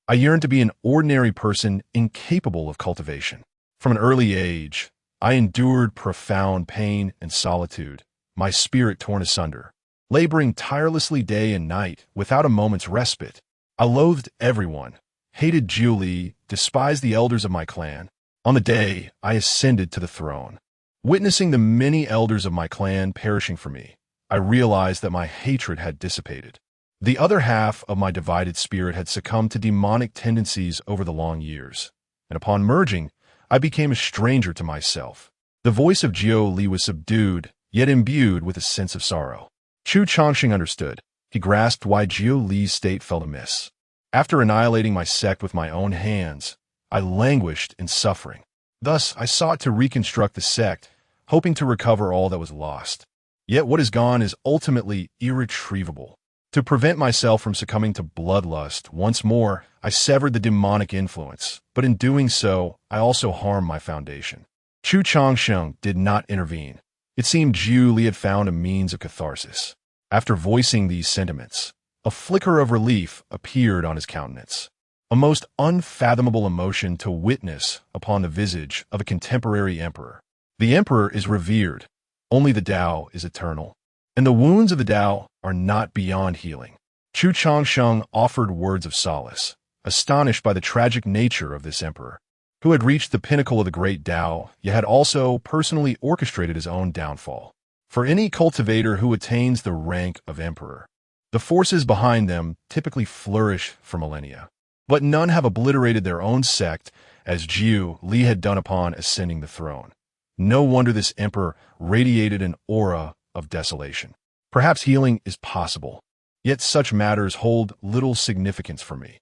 I yearned to be an ordinary person incapable of cultivation. From an early age, I endured profound pain and solitude, my spirit torn asunder. Laboring tirelessly day and night without a moment's respite, I loathed everyone, hated Jiuli, despised the elders of my clan. On the day I ascended to the throne, witnessing the many elders of my clan perishing for me, I realized that my hatred had dissipated. The other half of my divided spirit had succumbed to demonic tendencies over the long years, and upon merging, I became a stranger to myself. The voice of Jiuli was subdued, yet imbued with a sense of sorrow. Chu Changsheng understood. He grasped why Jiuli's state felt amiss. After annihilating my sect with my own hands, I languished in suffering. Thus, I sought to reconstruct the sect, hoping to recover all that was lost. Yet what is gone is ultimately irretrievable. To prevent myself from succumbing to bloodlust, once more, I severed the demonic influence, but in doing so, I also harmed my foundation. Chu Changsheng did not intervene. It seemed Jiuli had found a means of catharsis. After voicing these sentiments, a flicker of relief appeared on his countenance, a most unfathomable emotion to witness upon the visage of a contemporary emperor. The emperor is revered, only the Tao is eternal, and the wounds of the Tao are not beyond healing. Chu Changsheng offered words of solace, astonished by the tragic nature of this emperor, who had reached the pinnacle of the great Tao, yet had also personally orchestrated his own downfall. For any cultivator who attains the rank of emperor, the forces behind them typically flourish for millennia, but none have obliterated their own sect as Jiu Li had done upon ascending the throne. No wonder this emperor radiated an aura of desolation. Perhaps healing is possible, yet such matters hold little significance for me.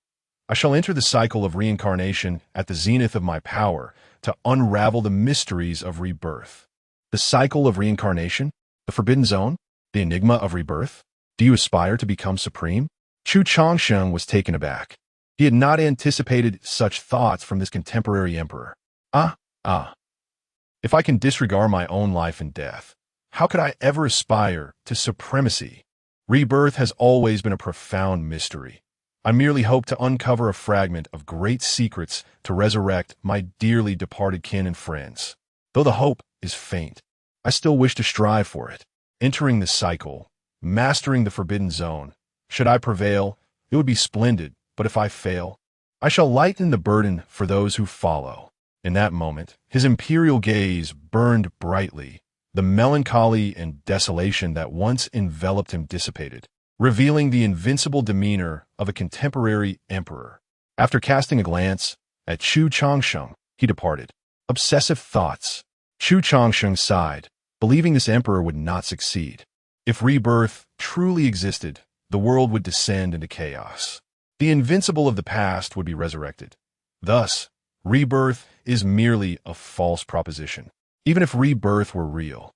I shall enter the cycle of reincarnation at the zenith of my power to unravel the mysteries of rebirth. The cycle of reincarnation? The forbidden zone? The enigma of rebirth? Do you aspire to become supreme? Chu Changsheng was taken aback. He had not anticipated such thoughts from this contemporary emperor. If I can disregard my own life and death, how could I ever aspire to supremacy? Rebirth has always been a profound mystery. I merely hope to uncover a fragment of great secrets to resurrect my dearly departed kin and friends. Though the hope is faint, I still wish to strive for it. Entering the cycle, mastering the forbidden zone. Should I prevail, it would be splendid, but if I fail, I shall lighten the burden for those who follow. In that moment, his imperial gaze burned brightly. The melancholy and desolation that once enveloped him dissipated, revealing the invincible demeanor of a contemporary emperor. After casting a glance at Chu Changsheng, he departed. Obsessive thoughts. Chu Changsheng sighed, believing this emperor would not succeed. If rebirth truly existed, the world would descend into chaos. The invincible of the past would be resurrected. Thus, rebirth is merely a false proposition. Even if rebirth were real,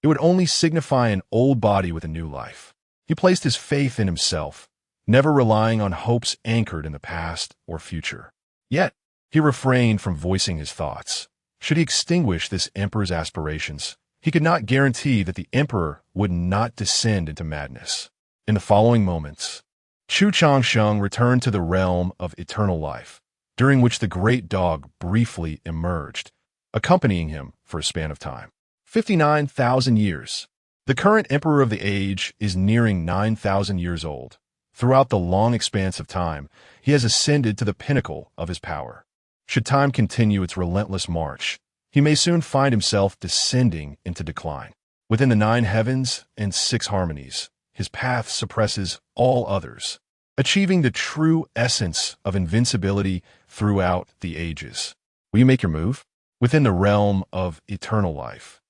it would only signify an old body with a new life. He placed his faith in himself, never relying on hopes anchored in the past or future. Yet, he refrained from voicing his thoughts. Should he extinguish this emperor's aspirations, he could not guarantee that the emperor would not descend into madness. In the following moments, Chu Changsheng returned to the realm of eternal life, during which the great dog briefly emerged, accompanying him for a span of time. 59,000 years. The current emperor of the age is nearing 9,000 years old. Throughout the long expanse of time, he has ascended to the pinnacle of his power. Should time continue its relentless march, he may soon find himself descending into decline. Within the 9 heavens and 6 harmonies, his path suppresses all others, achieving the true essence of invincibility throughout the ages. Will you make your move? Within the realm of eternal life,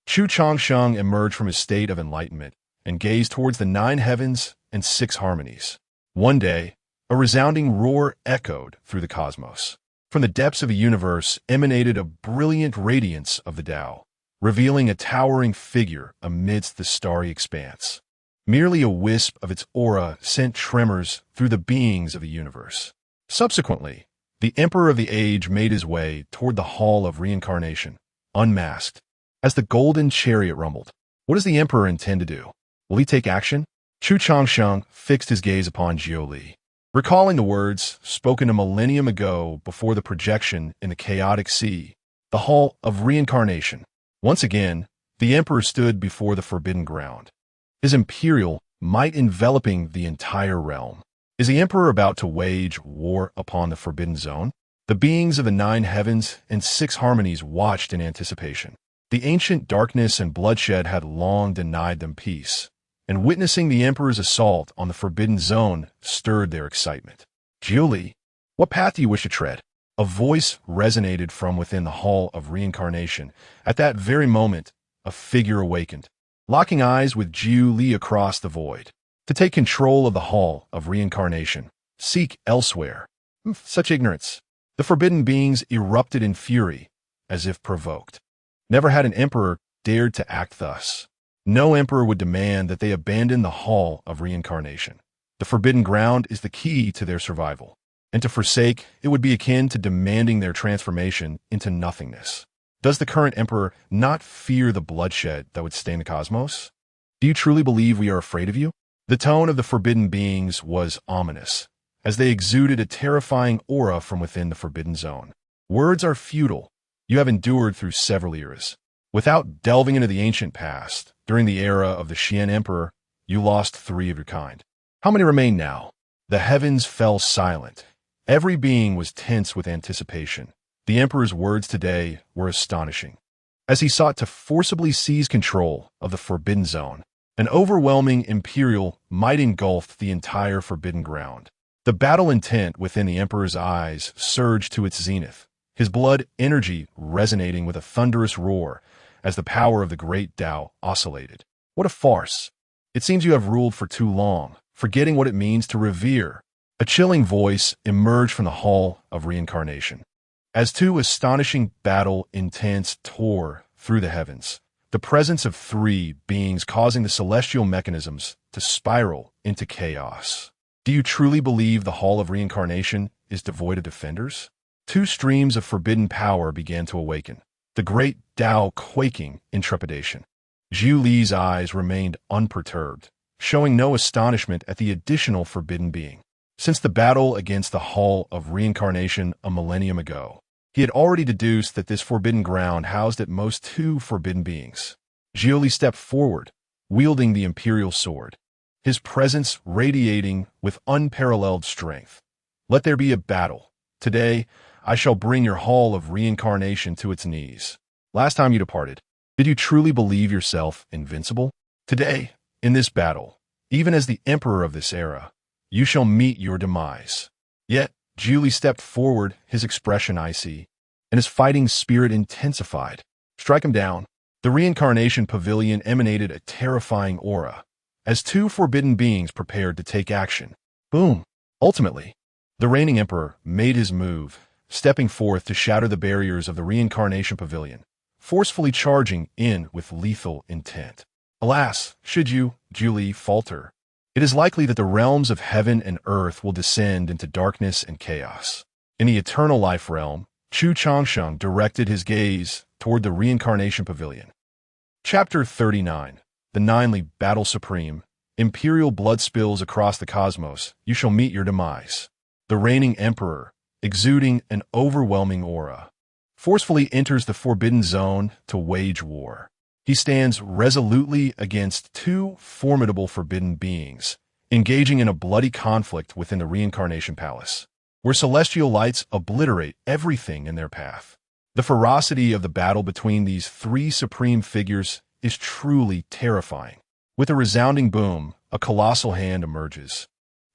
Chu Changsheng emerged from his state of enlightenment and gazed towards the 9 heavens and 6 harmonies. One day, a resounding roar echoed through the cosmos. From the depths of the universe emanated a brilliant radiance of the Tao, revealing a towering figure amidst the starry expanse. Merely a wisp of its aura sent tremors through the beings of the universe. Subsequently, the Emperor of the Age made his way toward the Hall of Reincarnation, unmasked. As the golden chariot rumbled, what does the Emperor intend to do? Will he take action? Chu Changsheng fixed his gaze upon Jiu Li, recalling the words spoken a millennium ago before the projection in the chaotic sea, the Hall of Reincarnation. Once again, the Emperor stood before the forbidden ground, his imperial might enveloping the entire realm. Is the Emperor about to wage war upon the Forbidden Zone? The beings of the 9 heavens and 6 harmonies watched in anticipation. The ancient darkness and bloodshed had long denied them peace, and witnessing the Emperor's assault on the Forbidden Zone stirred their excitement. Jiu Li, what path do you wish to tread? A voice resonated from within the Hall of Reincarnation. At that very moment, a figure awakened, locking eyes with Jiu Li across the void. To take control of the Hall of Reincarnation, seek elsewhere. Such ignorance. The forbidden beings erupted in fury, as if provoked. Never had an emperor dared to act thus. No emperor would demand that they abandon the Hall of Reincarnation. The forbidden ground is the key to their survival, and to forsake it would be akin to demanding their transformation into nothingness. Does the current emperor not fear the bloodshed that would stain the cosmos? Do you truly believe we are afraid of you? The tone of the forbidden beings was ominous, as they exuded a terrifying aura from within the forbidden zone. Words are futile. You have endured through several eras. Without delving into the ancient past, during the era of the Xian Emperor, you lost 3 of your kind. How many remain now? The heavens fell silent. Every being was tense with anticipation. The Emperor's words today were astonishing. As he sought to forcibly seize control of the Forbidden Zone, an overwhelming imperial might engulfed the entire forbidden ground. The battle intent within the Emperor's eyes surged to its zenith, his blood energy resonating with a thunderous roar as the power of the great Tao oscillated. What a farce! It seems you have ruled for too long, forgetting what it means to revere. A chilling voice emerged from the hall of reincarnation. As two astonishing battle intents tore through the heavens, the presence of three beings causing the celestial mechanisms to spiral into chaos. Do you truly believe the hall of reincarnation is devoid of defenders? Two streams of forbidden power began to awaken, the great Tao quaking in trepidation. Zhu Li's eyes remained unperturbed, showing no astonishment at the additional forbidden being. Since the battle against the hall of reincarnation a millennium ago, he had already deduced that this forbidden ground housed at most two forbidden beings. Zhu Li stepped forward, wielding the imperial sword, his presence radiating with unparalleled strength. Let there be a battle. Today, I shall bring your hall of reincarnation to its knees. Last time you departed, did you truly believe yourself invincible? Today, in this battle, even as the emperor of this era, you shall meet your demise. Yet, Zhu Li stepped forward, his expression icy, and his fighting spirit intensified. Strike him down. The reincarnation pavilion emanated a terrifying aura, as two forbidden beings prepared to take action. Boom! Ultimately, the reigning emperor made his move, stepping forth to shatter the barriers of the reincarnation pavilion, forcefully charging in with lethal intent. Alas, should you, Zhu Li, falter, it is likely that the realms of heaven and earth will descend into darkness and chaos. In the eternal life realm, Chu Changsheng directed his gaze toward the reincarnation pavilion. Chapter 39. The Ninely Battle Supreme. Imperial blood spills across the cosmos. You shall meet your demise. The reigning emperor, exuding an overwhelming aura, forcefully enters the forbidden zone to wage war. He stands resolutely against two formidable forbidden beings, engaging in a bloody conflict within the reincarnation palace, where celestial lights obliterate everything in their path. The ferocity of the battle between these three supreme figures is truly terrifying. With a resounding boom, a colossal hand emerges,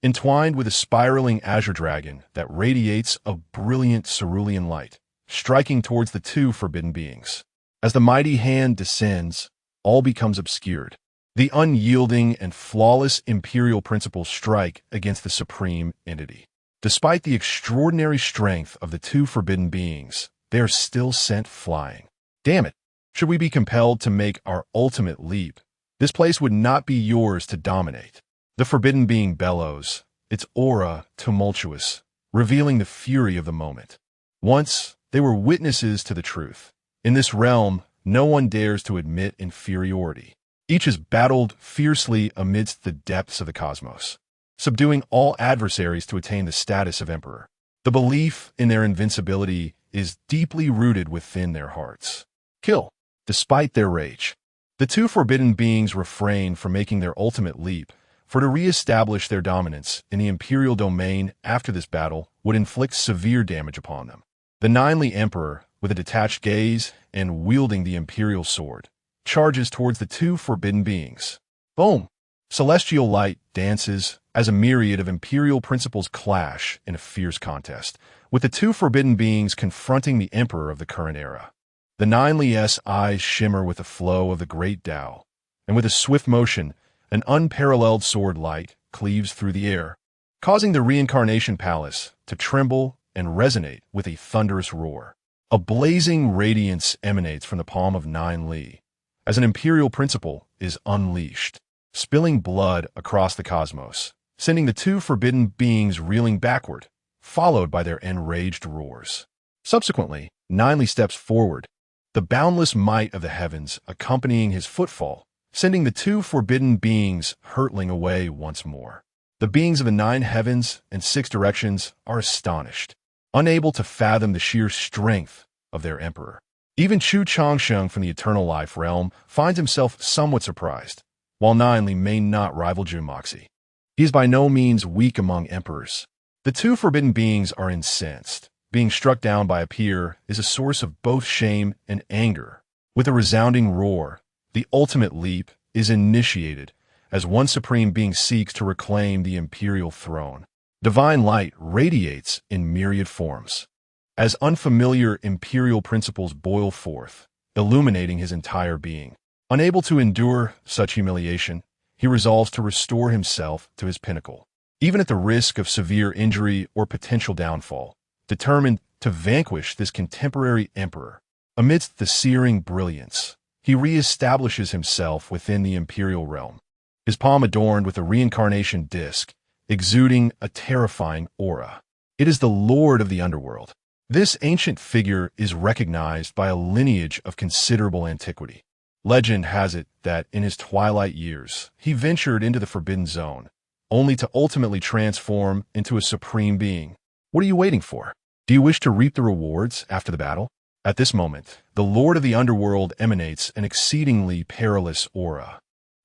entwined with a spiraling azure dragon that radiates a brilliant cerulean light, striking towards the two forbidden beings. As the mighty hand descends, all becomes obscured. The unyielding and flawless imperial principles strike against the supreme entity. Despite the extraordinary strength of the two forbidden beings, they are still sent flying. Damn it! Should we be compelled to make our ultimate leap, this place would not be yours to dominate. The forbidden being bellows, its aura tumultuous, revealing the fury of the moment. Once, they were witnesses to the truth. In this realm, no one dares to admit inferiority. Each is battled fiercely amidst the depths of the cosmos, subduing all adversaries to attain the status of emperor. The belief in their invincibility is deeply rooted within their hearts. Kill. Despite their rage, the two forbidden beings refrain from making their ultimate leap, for to re-establish their dominance in the imperial domain after this battle would inflict severe damage upon them. The Ninely Emperor, with a detached gaze and wielding the imperial sword, charges towards the two forbidden beings. Boom! Celestial light dances as a myriad of imperial principles clash in a fierce contest, with the two forbidden beings confronting the emperor of the current era. The Ninely's eyes shimmer with the flow of the great Tao, and with a swift motion, an unparalleled sword light cleaves through the air, causing the reincarnation palace to tremble and resonate with a thunderous roar. A blazing radiance emanates from the palm of Ninely, as an imperial principle is unleashed, spilling blood across the cosmos, sending the two forbidden beings reeling backward, followed by their enraged roars. Subsequently, Ninely steps forward, the boundless might of the heavens accompanying his footfall, sending the two forbidden beings hurtling away once more. The beings of the 9 heavens and 6 directions are astonished, unable to fathom the sheer strength of their emperor. Even Chu Changsheng from the eternal life realm finds himself somewhat surprised, while Ninely may not rival Junmoxi. He is by no means weak among emperors. The two forbidden beings are incensed. Being struck down by a peer is a source of both shame and anger. With a resounding roar, the ultimate leap is initiated as one supreme being seeks to reclaim the imperial throne. Divine light radiates in myriad forms, as unfamiliar imperial principles boil forth, illuminating his entire being. Unable to endure such humiliation, he resolves to restore himself to his pinnacle, even at the risk of severe injury or potential downfall, determined to vanquish this contemporary emperor. Amidst the searing brilliance, he reestablishes himself within the imperial realm, his palm adorned with a reincarnation disc, exuding a terrifying aura. It is the Lord of the Underworld. This ancient figure is recognized by a lineage of considerable antiquity. Legend has it that in his twilight years, he ventured into the Forbidden Zone, only to ultimately transform into a supreme being. What are you waiting for? Do you wish to reap the rewards after the battle? At this moment, the Lord of the Underworld emanates an exceedingly perilous aura,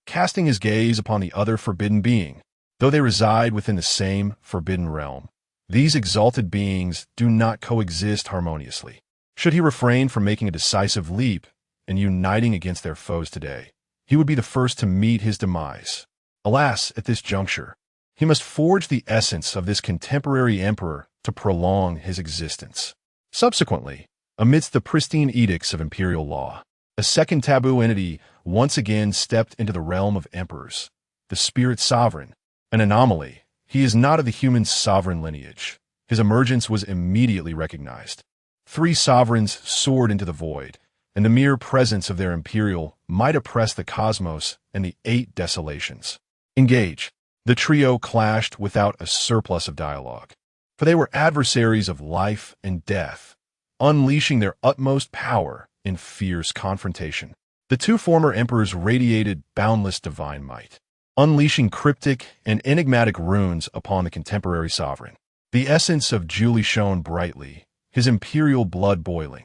casting his gaze upon the other forbidden being. Though they reside within the same forbidden realm, these exalted beings do not coexist harmoniously. Should he refrain from making a decisive leap and uniting against their foes today, he would be the first to meet his demise. Alas, at this juncture, he must forge the essence of this contemporary emperor to prolong his existence. Subsequently, amidst the pristine edicts of imperial law, a second taboo entity once again stepped into the realm of emperors, the spirit sovereign. An anomaly, he is not of the human sovereign lineage. His emergence was immediately recognized. 3 sovereigns soared into the void, and the mere presence of their imperial might oppress the cosmos and the 8 desolations. Engage. The trio clashed without a surplus of dialogue, for they were adversaries of life and death, unleashing their utmost power in fierce confrontation. The 2 former emperors radiated boundless divine might, unleashing cryptic and enigmatic runes upon the contemporary sovereign. The essence of Julie shone brightly, his imperial blood boiling.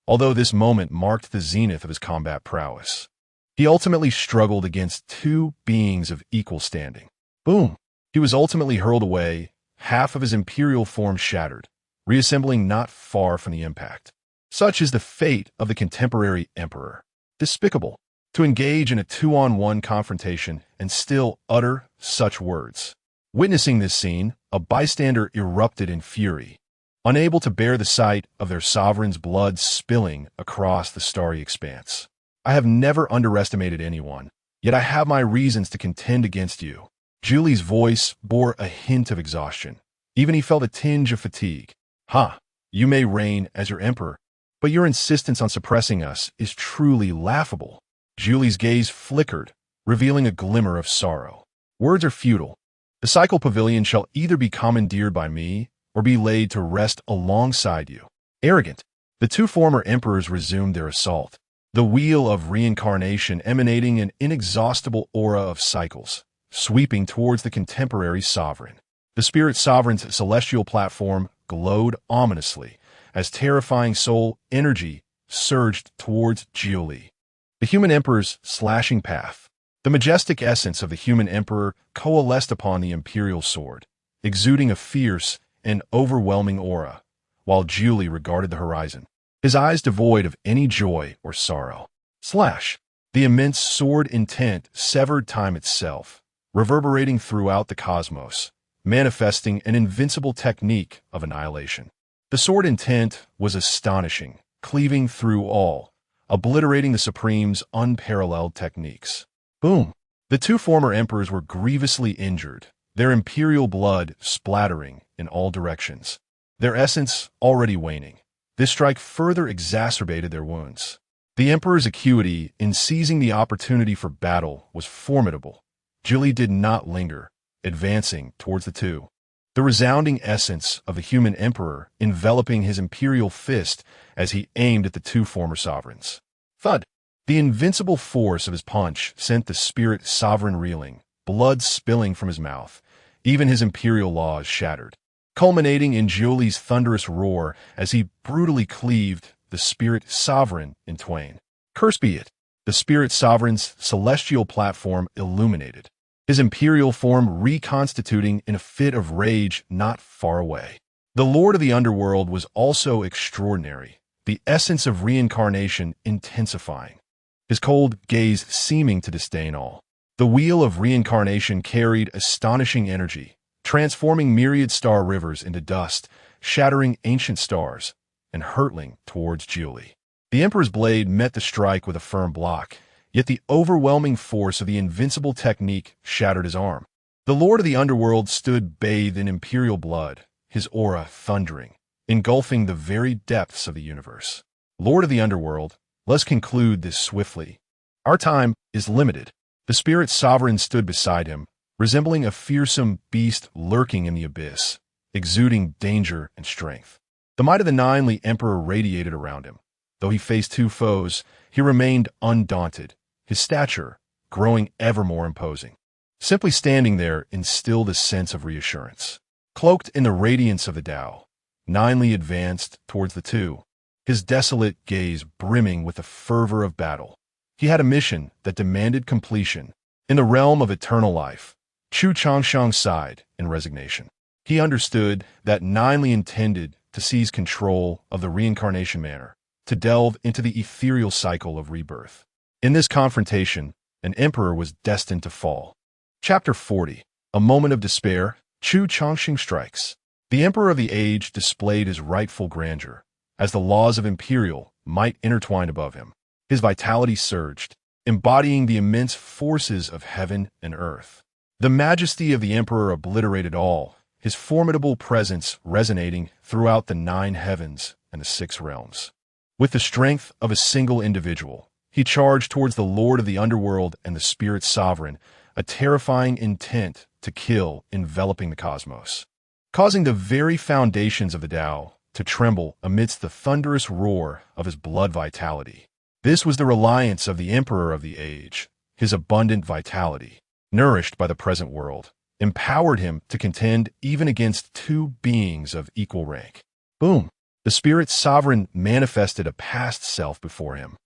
Although this moment marked the zenith of his combat prowess, he ultimately struggled against 2 beings of equal standing. Boom! He was ultimately hurled away, half of his imperial form shattered, reassembling not far from the impact. Such is the fate of the contemporary emperor. Despicable to engage in a 2-on-1 confrontation and still utter such words. Witnessing this scene, a bystander erupted in fury, unable to bear the sight of their sovereign's blood spilling across the starry expanse. I have never underestimated anyone, yet I have my reasons to contend against you. Julie's voice bore a hint of exhaustion. Even he felt a tinge of fatigue. Ha! You may reign as your emperor, but your insistence on suppressing us is truly laughable. Julie's gaze flickered, revealing a glimmer of sorrow. Words are futile. The cycle pavilion shall either be commandeered by me or be laid to rest alongside you. Arrogant. The 2 former emperors resumed their assault, the wheel of reincarnation emanating an inexhaustible aura of cycles, sweeping towards the contemporary sovereign. The spirit sovereign's celestial platform glowed ominously as terrifying soul energy surged towards Julie. The human emperor's slashing path. The majestic essence of the human emperor coalesced upon the imperial sword, exuding a fierce and overwhelming aura, while Julie regarded the horizon, his eyes devoid of any joy or sorrow. Slash! The immense sword intent severed time itself, reverberating throughout the cosmos, manifesting an invincible technique of annihilation. The sword intent was astonishing, cleaving through all, obliterating the Supreme's unparalleled techniques. Boom! The 2 former emperors were grievously injured, their imperial blood splattering in all directions, their essence already waning. This strike further exacerbated their wounds. The emperor's acuity in seizing the opportunity for battle was formidable. Julie did not linger, advancing towards the 2. The resounding essence of the human emperor enveloping his imperial fist as he aimed at the 2 former sovereigns. Thud! The invincible force of his punch sent the spirit sovereign reeling, blood spilling from his mouth, even his imperial laws shattered, culminating in Julie's thunderous roar as he brutally cleaved the spirit sovereign in twain. Curse be it! The spirit sovereign's celestial platform illuminated, his imperial form reconstituting in a fit of rage not far away. The Lord of the Underworld was also extraordinary, the essence of reincarnation intensifying, his cold gaze seeming to disdain all. The wheel of reincarnation carried astonishing energy, transforming myriad star rivers into dust, shattering ancient stars, and hurtling towards Jiuli. The Emperor's blade met the strike with a firm block, yet the overwhelming force of the invincible technique shattered his arm. The Lord of the Underworld stood bathed in imperial blood, his aura thundering, engulfing the very depths of the universe. Lord of the Underworld, let's conclude this swiftly. Our time is limited. The spirit sovereign stood beside him, resembling a fearsome beast lurking in the abyss, exuding danger and strength. The might of the Ninely Emperor radiated around him. Though he faced two foes, he remained undaunted, his stature growing ever more imposing. Simply standing there instilled a sense of reassurance. Cloaked in the radiance of the Tao, Ninely advanced towards the two, his desolate gaze brimming with the fervor of battle. He had a mission that demanded completion. In the realm of eternal life, Chu Changsheng sighed in resignation. He understood that Ninely intended to seize control of the reincarnation manner, to delve into the ethereal cycle of rebirth. In this confrontation, an emperor was destined to fall. Chapter 40. A moment of despair, Chu Changsheng strikes. The emperor of the age displayed his rightful grandeur, as the laws of imperial might intertwined above him. His vitality surged, embodying the immense forces of heaven and earth. The majesty of the emperor obliterated all, his formidable presence resonating throughout the 9 heavens and the 6 realms. With the strength of a single individual, he charged towards the Lord of the Underworld and the Spirit Sovereign, a terrifying intent to kill enveloping the cosmos, causing the very foundations of the Tao to tremble amidst the thunderous roar of his blood vitality. This was the reliance of the Emperor of the Age. His abundant vitality, nourished by the present world, empowered him to contend even against 2 beings of equal rank. Boom! The Spirit Sovereign manifested a past self before him,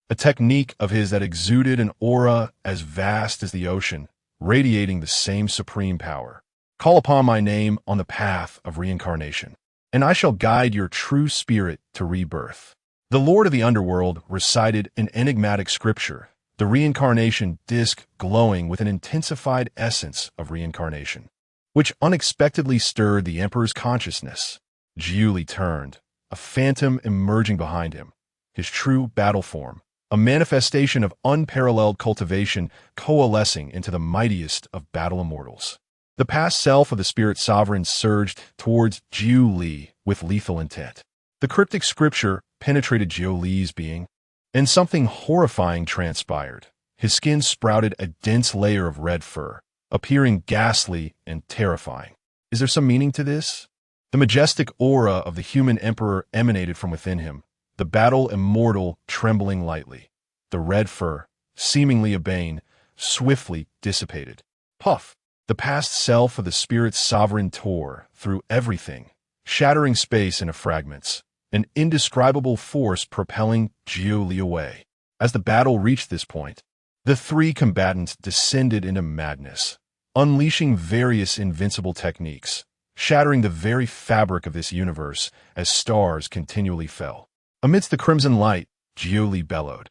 a technique of his that exuded an aura as vast as the ocean, radiating the same supreme power. Call upon my name on the path of reincarnation, and I shall guide your true spirit to rebirth. The Lord of the Underworld recited an enigmatic scripture, the reincarnation disk glowing with an intensified essence of reincarnation, which unexpectedly stirred the Emperor's consciousness. Jiuli turned, a phantom emerging behind him, his true battle form, a manifestation of unparalleled cultivation coalescing into the mightiest of battle immortals. The past self of the Spirit Sovereign surged towards Jiuli with lethal intent. The cryptic scripture penetrated Jiuli's being, and something horrifying transpired. His skin sprouted a dense layer of red fur, appearing ghastly and terrifying. Is there some meaning to this? The majestic aura of the human emperor emanated from within him, the battle immortal trembling lightly. The red fur, seemingly a bane, swiftly dissipated. Puff! The past self of the Spirit Sovereign tore through everything, shattering space into fragments, an indescribable force propelling Jiuli away. As the battle reached this point, the 3 combatants descended into madness, unleashing various invincible techniques, shattering the very fabric of this universe as stars continually fell. Amidst the crimson light, Jiuli bellowed.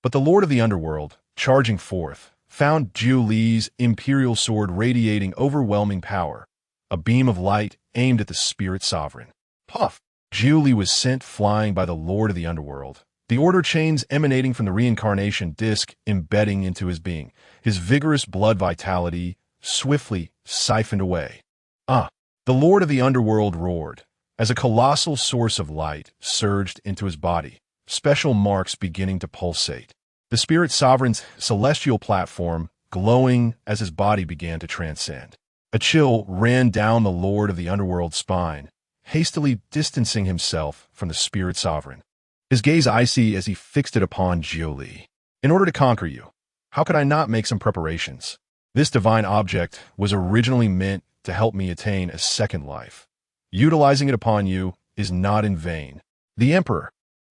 But the Lord of the Underworld, charging forth, found Jiuli's imperial sword radiating overwhelming power, a beam of light aimed at the Spirit Sovereign. Puff! Jiuli was sent flying by the Lord of the Underworld, the order chains emanating from the reincarnation disk embedding into his being, his vigorous blood vitality swiftly siphoned away. The Lord of the Underworld roared, as a colossal source of light surged into his body, special marks beginning to pulsate. The Spirit Sovereign's celestial platform glowing as his body began to transcend. A chill ran down the Lord of the Underworld's spine, hastily distancing himself from the Spirit Sovereign, his gaze icy as he fixed it upon Jiuli. In order to conquer you, how could I not make some preparations? This divine object was originally meant to help me attain a second life. Utilizing it upon you is not in vain. The Emperor,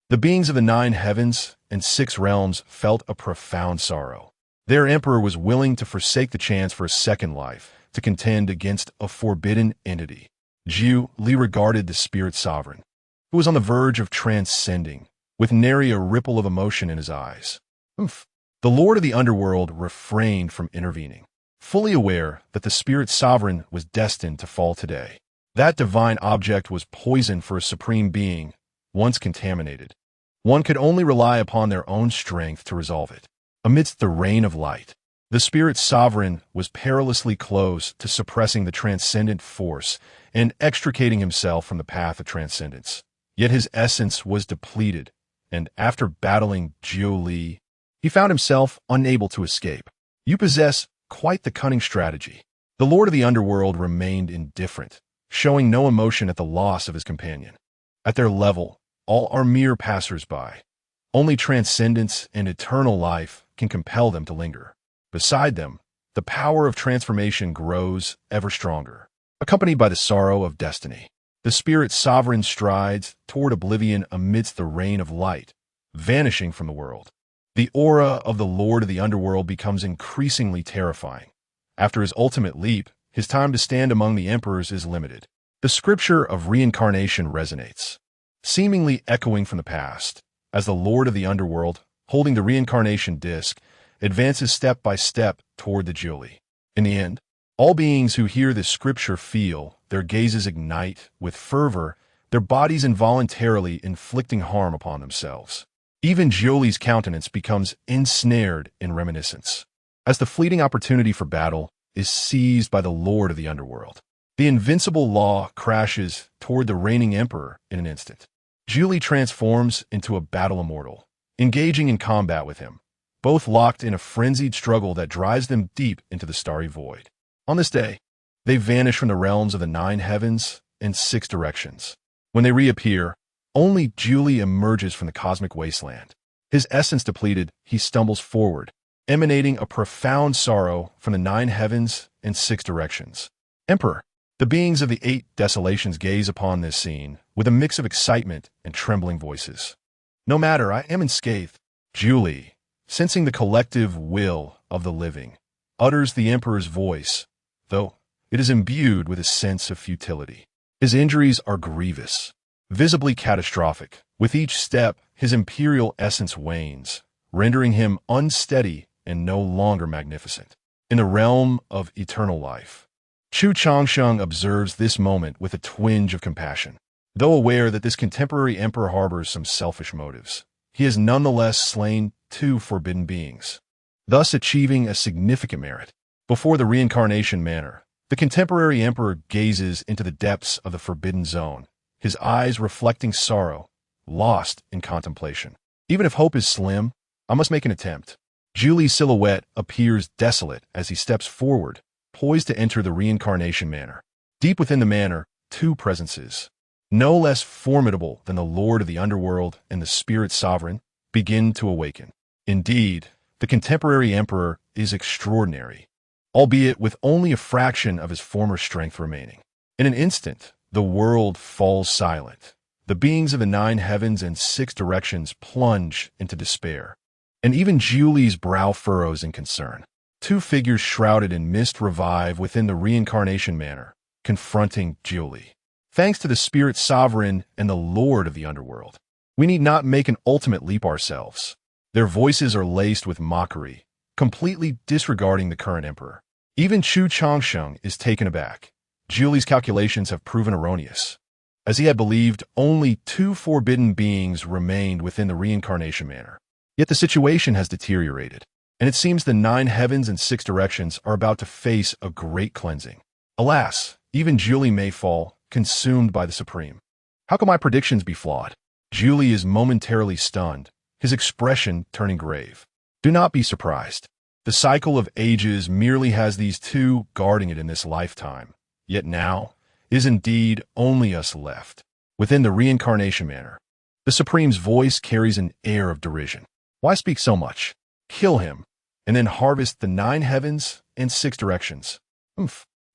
the beings of the 9 heavens and 6 realms felt a profound sorrow. Their Emperor was willing to forsake the chance for a second life to contend against a forbidden entity. Jiuli regarded the Spirit Sovereign, who was on the verge of transcending, with nary a ripple of emotion in his eyes. The Lord of the Underworld refrained from intervening, fully aware that the Spirit Sovereign was destined to fall today. That divine object was poison for a supreme being, once contaminated. One could only rely upon their own strength to resolve it. Amidst the rain of light, the spirit sovereign was perilously close to suppressing the transcendent force and extricating himself from the path of transcendence. Yet his essence was depleted, and after battling Jiu Li, he found himself unable to escape. You possess quite the cunning strategy. The Lord of the Underworld remained indifferent, showing no emotion at the loss of his companion. At their level, all are mere passers-by. Only transcendence and eternal life can compel them to linger. Beside them, the power of transformation grows ever stronger. Accompanied by the sorrow of destiny, the spirit sovereign strides toward oblivion amidst the rain of light, vanishing from the world. The aura of the Lord of the Underworld becomes increasingly terrifying. After his ultimate leap, his time to stand among the emperors is limited. The scripture of reincarnation resonates, seemingly echoing from the past, as the Lord of the Underworld, holding the reincarnation disc, advances step by step toward the Jiuli. In the end, all beings who hear this scripture feel their gazes ignite with fervor, their bodies involuntarily inflicting harm upon themselves. Even Jiuli's countenance becomes ensnared in reminiscence, as the fleeting opportunity for battle is seized by the Lord of the Underworld. The invincible law crashes toward the reigning emperor in an instant. Jiuli transforms into a battle immortal, engaging in combat with him, both locked in a frenzied struggle that drives them deep into the starry void. On this day, they vanish from the realms of the 9 heavens and 6 directions. When they reappear, only Jiuli emerges from the cosmic wasteland. His essence depleted, he stumbles forward, emanating a profound sorrow from the 9 heavens and 6 directions. Emperor, the beings of the 8 desolations gaze upon this scene with a mix of excitement and trembling voices. No matter, I am unscathed. Jiuli, sensing the collective will of the living, utters the emperor's voice, though it is imbued with a sense of futility. His injuries are grievous, visibly catastrophic. With each step, his imperial essence wanes, rendering him unsteady and no longer magnificent. In the realm of eternal life, Chu Changsheng observes this moment with a twinge of compassion. Though aware that this contemporary emperor harbors some selfish motives, he has nonetheless slain 2 forbidden beings, thus achieving a significant merit. Before the reincarnation manor, the contemporary emperor gazes into the depths of the forbidden zone, his eyes reflecting sorrow, lost in contemplation. Even if hope is slim, I must make an attempt. Jiuli's silhouette appears desolate as he steps forward, poised to enter the reincarnation manor. Deep within the manor, 2 presences, no less formidable than the Lord of the Underworld and the Spirit Sovereign, begin to awaken. Indeed, the contemporary emperor is extraordinary, albeit with only a fraction of his former strength remaining. In an instant, the world falls silent. The beings of the 9 heavens and 6 directions plunge into despair, and even Jiuli's brow furrows in concern. 2 figures shrouded in mist revive within the reincarnation manor, confronting Jiuli. Thanks to the Spirit Sovereign and the Lord of the Underworld, we need not make an ultimate leap ourselves. Their voices are laced with mockery, completely disregarding the current emperor. Even Chu Changsheng is taken aback. Jiuli's calculations have proven erroneous. As he had believed, only 2 forbidden beings remained within the reincarnation manor. Yet the situation has deteriorated, and it seems the 9 heavens and 6 directions are about to face a great cleansing. Alas, even Jiuli may fall, consumed by the Supreme. How can my predictions be flawed? Jiuli is momentarily stunned, his expression turning grave. Do not be surprised. The cycle of ages merely has these 2 guarding it in this lifetime. Yet now is indeed only us left. Within the reincarnation manor, the Supreme's voice carries an air of derision. Why speak so much? Kill him, and then harvest the 9 heavens and 6 directions.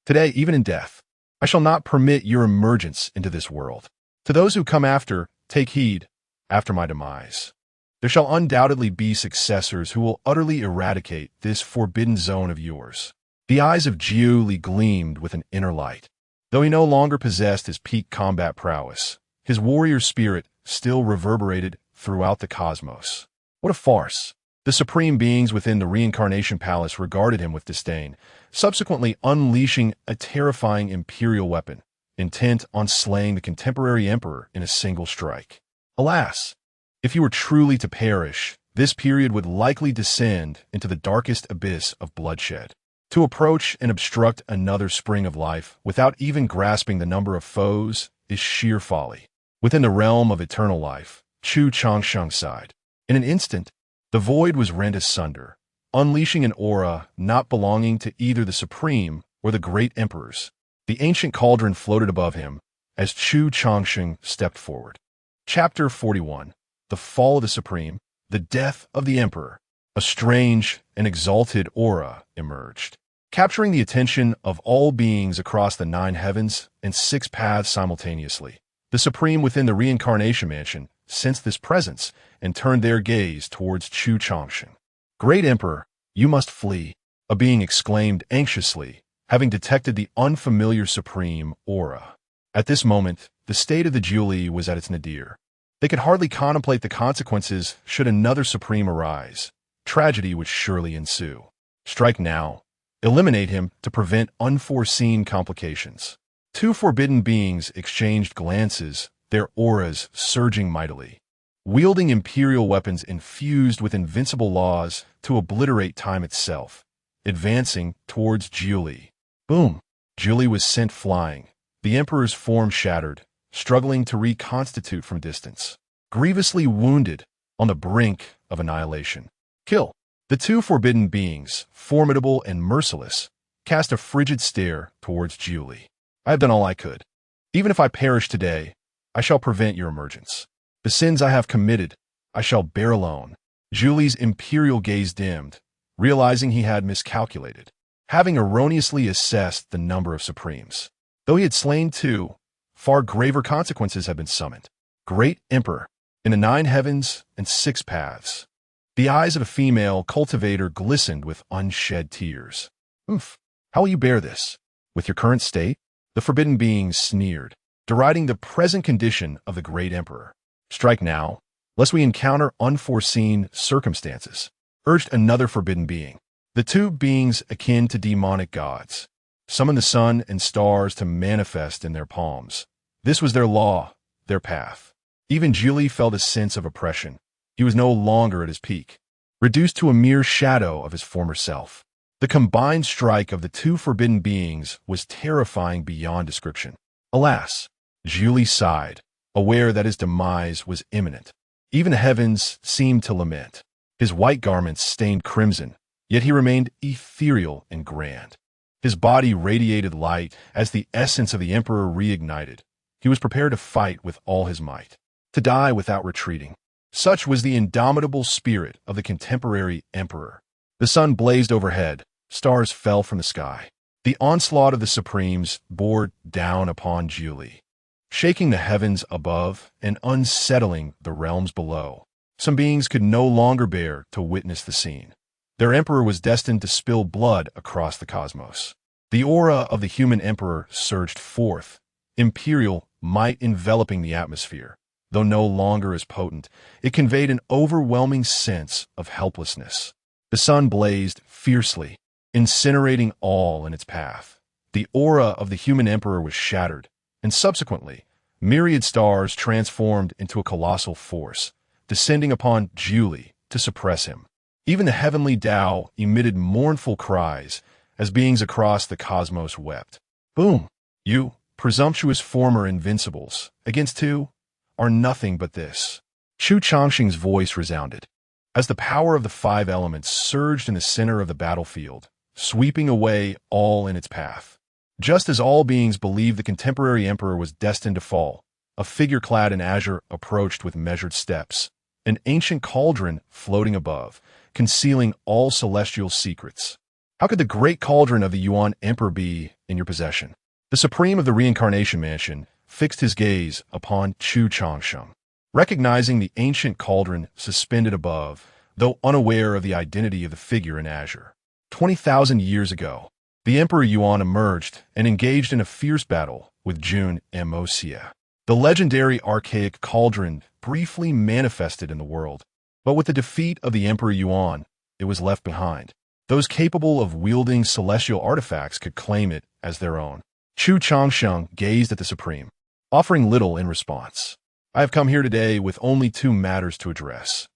Today, even in death, I shall not permit your emergence into this world. To those who come after, take heed, after my demise. There shall undoubtedly be successors who will utterly eradicate this forbidden zone of yours. The eyes of Jiuli gleamed with an inner light. Though he no longer possessed his peak combat prowess, his warrior spirit still reverberated throughout the cosmos. What a farce! The supreme beings within the reincarnation palace regarded him with disdain, subsequently unleashing a terrifying imperial weapon, intent on slaying the contemporary emperor in a single strike. Alas, if you were truly to perish, this period would likely descend into the darkest abyss of bloodshed. To approach and obstruct another spring of life without even grasping the number of foes is sheer folly. Within the realm of eternal life, Chu Changsheng sighed. In an instant, the void was rent asunder, unleashing an aura not belonging to either the Supreme or the great emperors. The ancient cauldron floated above him as Chu Changsheng stepped forward. Chapter 41. The Fall of the Supreme, the Death of the Emperor. A strange and exalted aura emerged, capturing the attention of all beings across the 9 heavens and 6 paths simultaneously. The Supreme within the Reincarnation Mansion sensed this presence and turned their gaze towards Chu Changsheng. "Great Emperor, you must flee," a being exclaimed anxiously, having detected the unfamiliar Supreme aura. At this moment, the state of the Julie was at its nadir. They could hardly contemplate the consequences should another Supreme arise. Tragedy would surely ensue. Strike now. Eliminate him to prevent unforeseen complications. 2 forbidden beings exchanged glances, their auras surging mightily, wielding imperial weapons infused with invincible laws to obliterate time itself, advancing towards Julie. Boom! Julie was sent flying, the Emperor's form shattered, struggling to reconstitute from distance, grievously wounded on the brink of annihilation. Kill. The 2 forbidden beings, formidable and merciless, cast a frigid stare towards Julie. "I have done all I could. Even if I perish today, I shall prevent your emergence. The sins I have committed, I shall bear alone." Julie's imperial gaze dimmed, realizing he had miscalculated, having erroneously assessed the number of Supremes. Though he had slain 2, far graver consequences had been summoned. Great Emperor, in the 9 heavens and 6 paths. The eyes of a female cultivator glistened with unshed tears. "Oof, how will you bear this? With your current state?" The forbidden beings sneered, deriding the present condition of the great Emperor. "Strike now, lest we encounter unforeseen circumstances," urged another forbidden being. The 2 beings akin to demonic gods summoned the sun and stars to manifest in their palms. This was their law, their path. Even Julie felt a sense of oppression. He was no longer at his peak, reduced to a mere shadow of his former self. The combined strike of the 2 forbidden beings was terrifying beyond description. Alas, Julie sighed, aware that his demise was imminent. Even the heavens seemed to lament. His white garments stained crimson, yet he remained ethereal and grand. His body radiated light as the essence of the Emperor reignited. He was prepared to fight with all his might, to die without retreating. Such was the indomitable spirit of the contemporary Emperor. The sun blazed overhead, stars fell from the sky. The onslaught of the Supremes bore down upon Julie, shaking the heavens above and unsettling the realms below. Some beings could no longer bear to witness the scene. Their Emperor was destined to spill blood across the cosmos. The aura of the human Emperor surged forth, imperial might enveloping the atmosphere. Though no longer as potent, it conveyed an overwhelming sense of helplessness. The sun blazed fiercely, incinerating all in its path. The aura of the human Emperor was shattered, and subsequently, myriad stars transformed into a colossal force, descending upon Julie to suppress him. Even the heavenly Tao emitted mournful cries as beings across the cosmos wept. Boom! You, presumptuous former invincibles, against 2, are nothing but this. Chu Changsheng's voice resounded, as the power of the 5 elements surged in the center of the battlefield, sweeping away all in its path. Just as all beings believed the contemporary Emperor was destined to fall, a figure clad in azure approached with measured steps, an ancient cauldron floating above, concealing all celestial secrets. How could the great cauldron of the Yuan Emperor be in your possession? The Supreme of the Reincarnation Mansion fixed his gaze upon Chu Changsheng, recognizing the ancient cauldron suspended above, though unaware of the identity of the figure in azure. 20,000 years ago, the Emperor Yuan emerged and engaged in a fierce battle with Jun Moxia. The legendary archaic cauldron briefly manifested in the world, but with the defeat of the Emperor Yuan, it was left behind. Those capable of wielding celestial artifacts could claim it as their own. Chu Changsheng gazed at the Supreme, offering little in response. I have come here today with only two matters to address.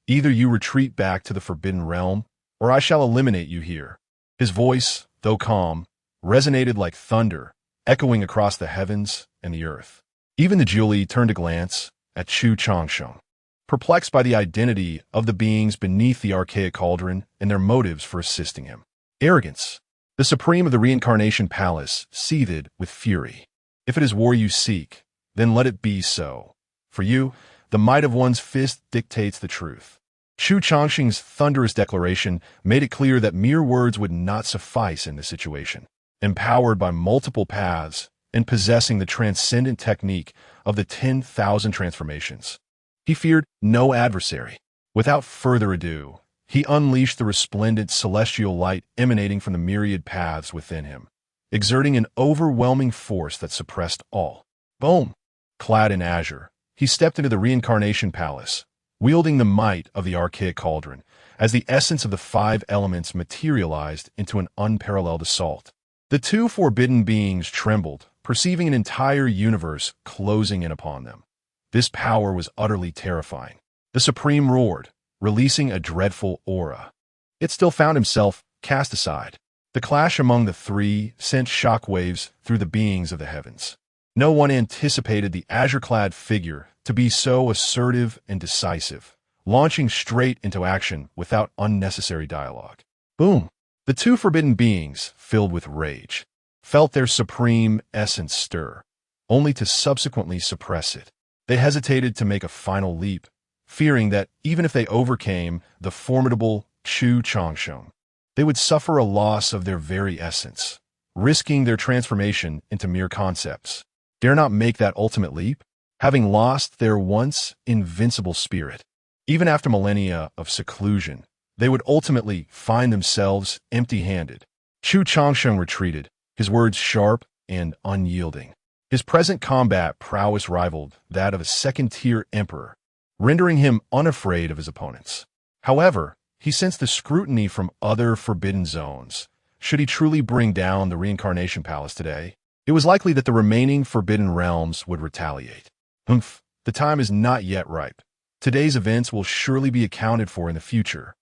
Either you retreat back to the Forbidden Realm, or I shall eliminate you here." His voice, though calm, resonated like thunder, echoing across the heavens and the earth. Even the Julie turned a glance at Chu Changsheng, perplexed by the identity of the beings beneath the archaic cauldron and their motives for assisting him. Arrogance. The Supreme of the Reincarnation Palace seethed with fury. "If it is war you seek, then let it be so. For you, the might of one's fist dictates the truth." Chu Changsheng's thunderous declaration made it clear that mere words would not suffice in this situation. Empowered by multiple paths and possessing the transcendent technique of the 10,000 transformations, he feared no adversary. Without further ado, he unleashed the resplendent celestial light emanating from the myriad paths within him, exerting an overwhelming force that suppressed all. Boom! Clad in azure, he stepped into the Reincarnation Palace, wielding the might of the archaic cauldron, as the essence of the five elements materialized into an unparalleled assault. The two forbidden beings trembled, perceiving an entire universe closing in upon them. This power was utterly terrifying. The Supreme roared, releasing a dreadful aura. It still found himself cast aside. The clash among the three sent shockwaves through the beings of the heavens. No one anticipated the azure-clad figure to be so assertive and decisive, launching straight into action without unnecessary dialogue. Boom! The two forbidden beings, filled with rage, felt their supreme essence stir, only to subsequently suppress it. They hesitated to make a final leap, fearing that even if they overcame the formidable Chu Changsheng, they would suffer a loss of their very essence, risking their transformation into mere concepts. Dare not make that ultimate leap, having lost their once invincible spirit. Even after millennia of seclusion, they would ultimately find themselves empty-handed. Chu Changsheng retreated, his words sharp and unyielding. His present combat prowess rivaled that of a second-tier emperor, rendering him unafraid of his opponents. However, he sensed the scrutiny from other forbidden zones. Should he truly bring down the Reincarnation Palace today, it was likely that the remaining forbidden realms would retaliate. The time is not yet ripe. Today's events will surely be accounted for in the future.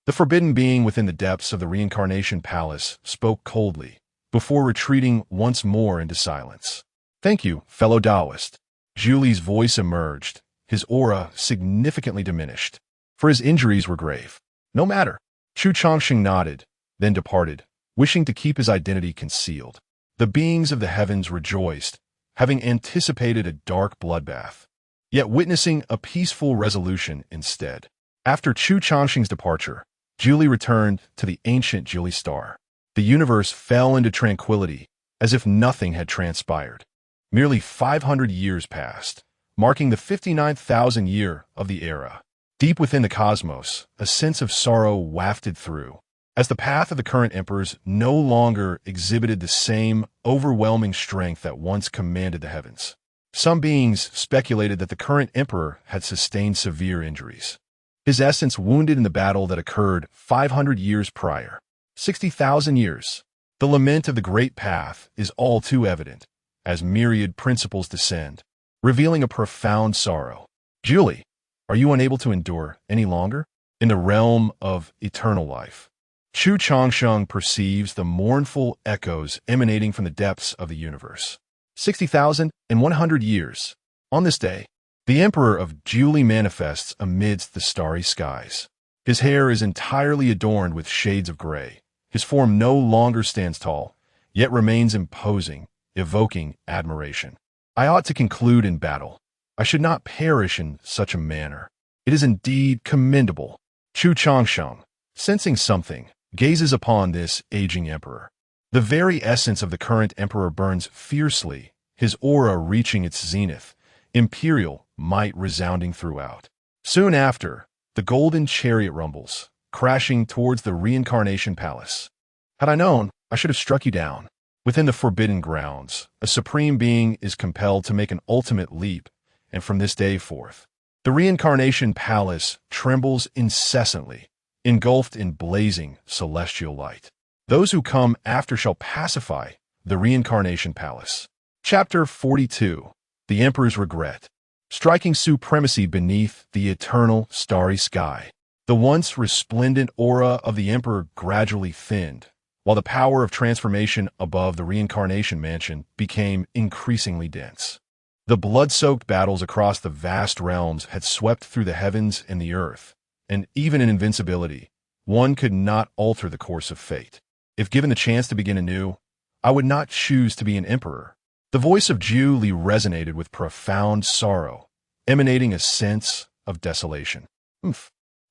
The forbidden being within the depths of the Reincarnation Palace spoke coldly, before retreating once more into silence. "Thank you, fellow Taoist." Julie's voice emerged, his aura significantly diminished, for his injuries were grave. "No matter." Chu Changsheng nodded, then departed, wishing to keep his identity concealed. The beings of the heavens rejoiced, having anticipated a dark bloodbath, yet witnessing a peaceful resolution instead. After Chu Changsheng's departure, Julie returned to the ancient Julie star. The universe fell into tranquility, as if nothing had transpired. Merely 500 years passed, marking the 59,000th year of the era. Deep within the cosmos, a sense of sorrow wafted through, as the path of the current emperors no longer exhibited the same overwhelming strength that once commanded the heavens. Some beings speculated that the current emperor had sustained severe injuries, his essence wounded in the battle that occurred 500 years prior. 60,000 years. The lament of the great path is all too evident, as myriad principles descend, revealing a profound sorrow. "Julie, are you unable to endure any longer?" In the realm of eternal life, Chu Changsheng perceives the mournful echoes emanating from the depths of the universe. 60,100 years. On this day, the Emperor of Julie manifests amidst the starry skies. His hair is entirely adorned with shades of gray. His form no longer stands tall, yet remains imposing, evoking admiration. "I ought to conclude in battle. I should not perish in such a manner. It is indeed commendable." Chu Changsheng, sensing something, gazes upon this aging emperor. The very essence of the current emperor burns fiercely, his aura reaching its zenith, imperial might resounding throughout. Soon after, the golden chariot rumbles, crashing towards the Reincarnation Palace. "Had I known, I should have struck you down." Within the forbidden grounds, a supreme being is compelled to make an ultimate leap, and from this day forth, the Reincarnation Palace trembles incessantly, engulfed in blazing celestial light. Those who come after shall pacify the Reincarnation Palace. Chapter 42. The Emperor's Regret. striking supremacy beneath the eternal starry sky. The once resplendent aura of the Emperor gradually thinned, while the power of transformation above the reincarnation mansion became increasingly dense. The blood-soaked battles across the vast realms had swept through the heavens and the earth, and even in invincibility, one could not alter the course of fate. If given the chance to begin anew, I would not choose to be an emperor. The voice of Zhu Li resonated with profound sorrow, emanating a sense of desolation.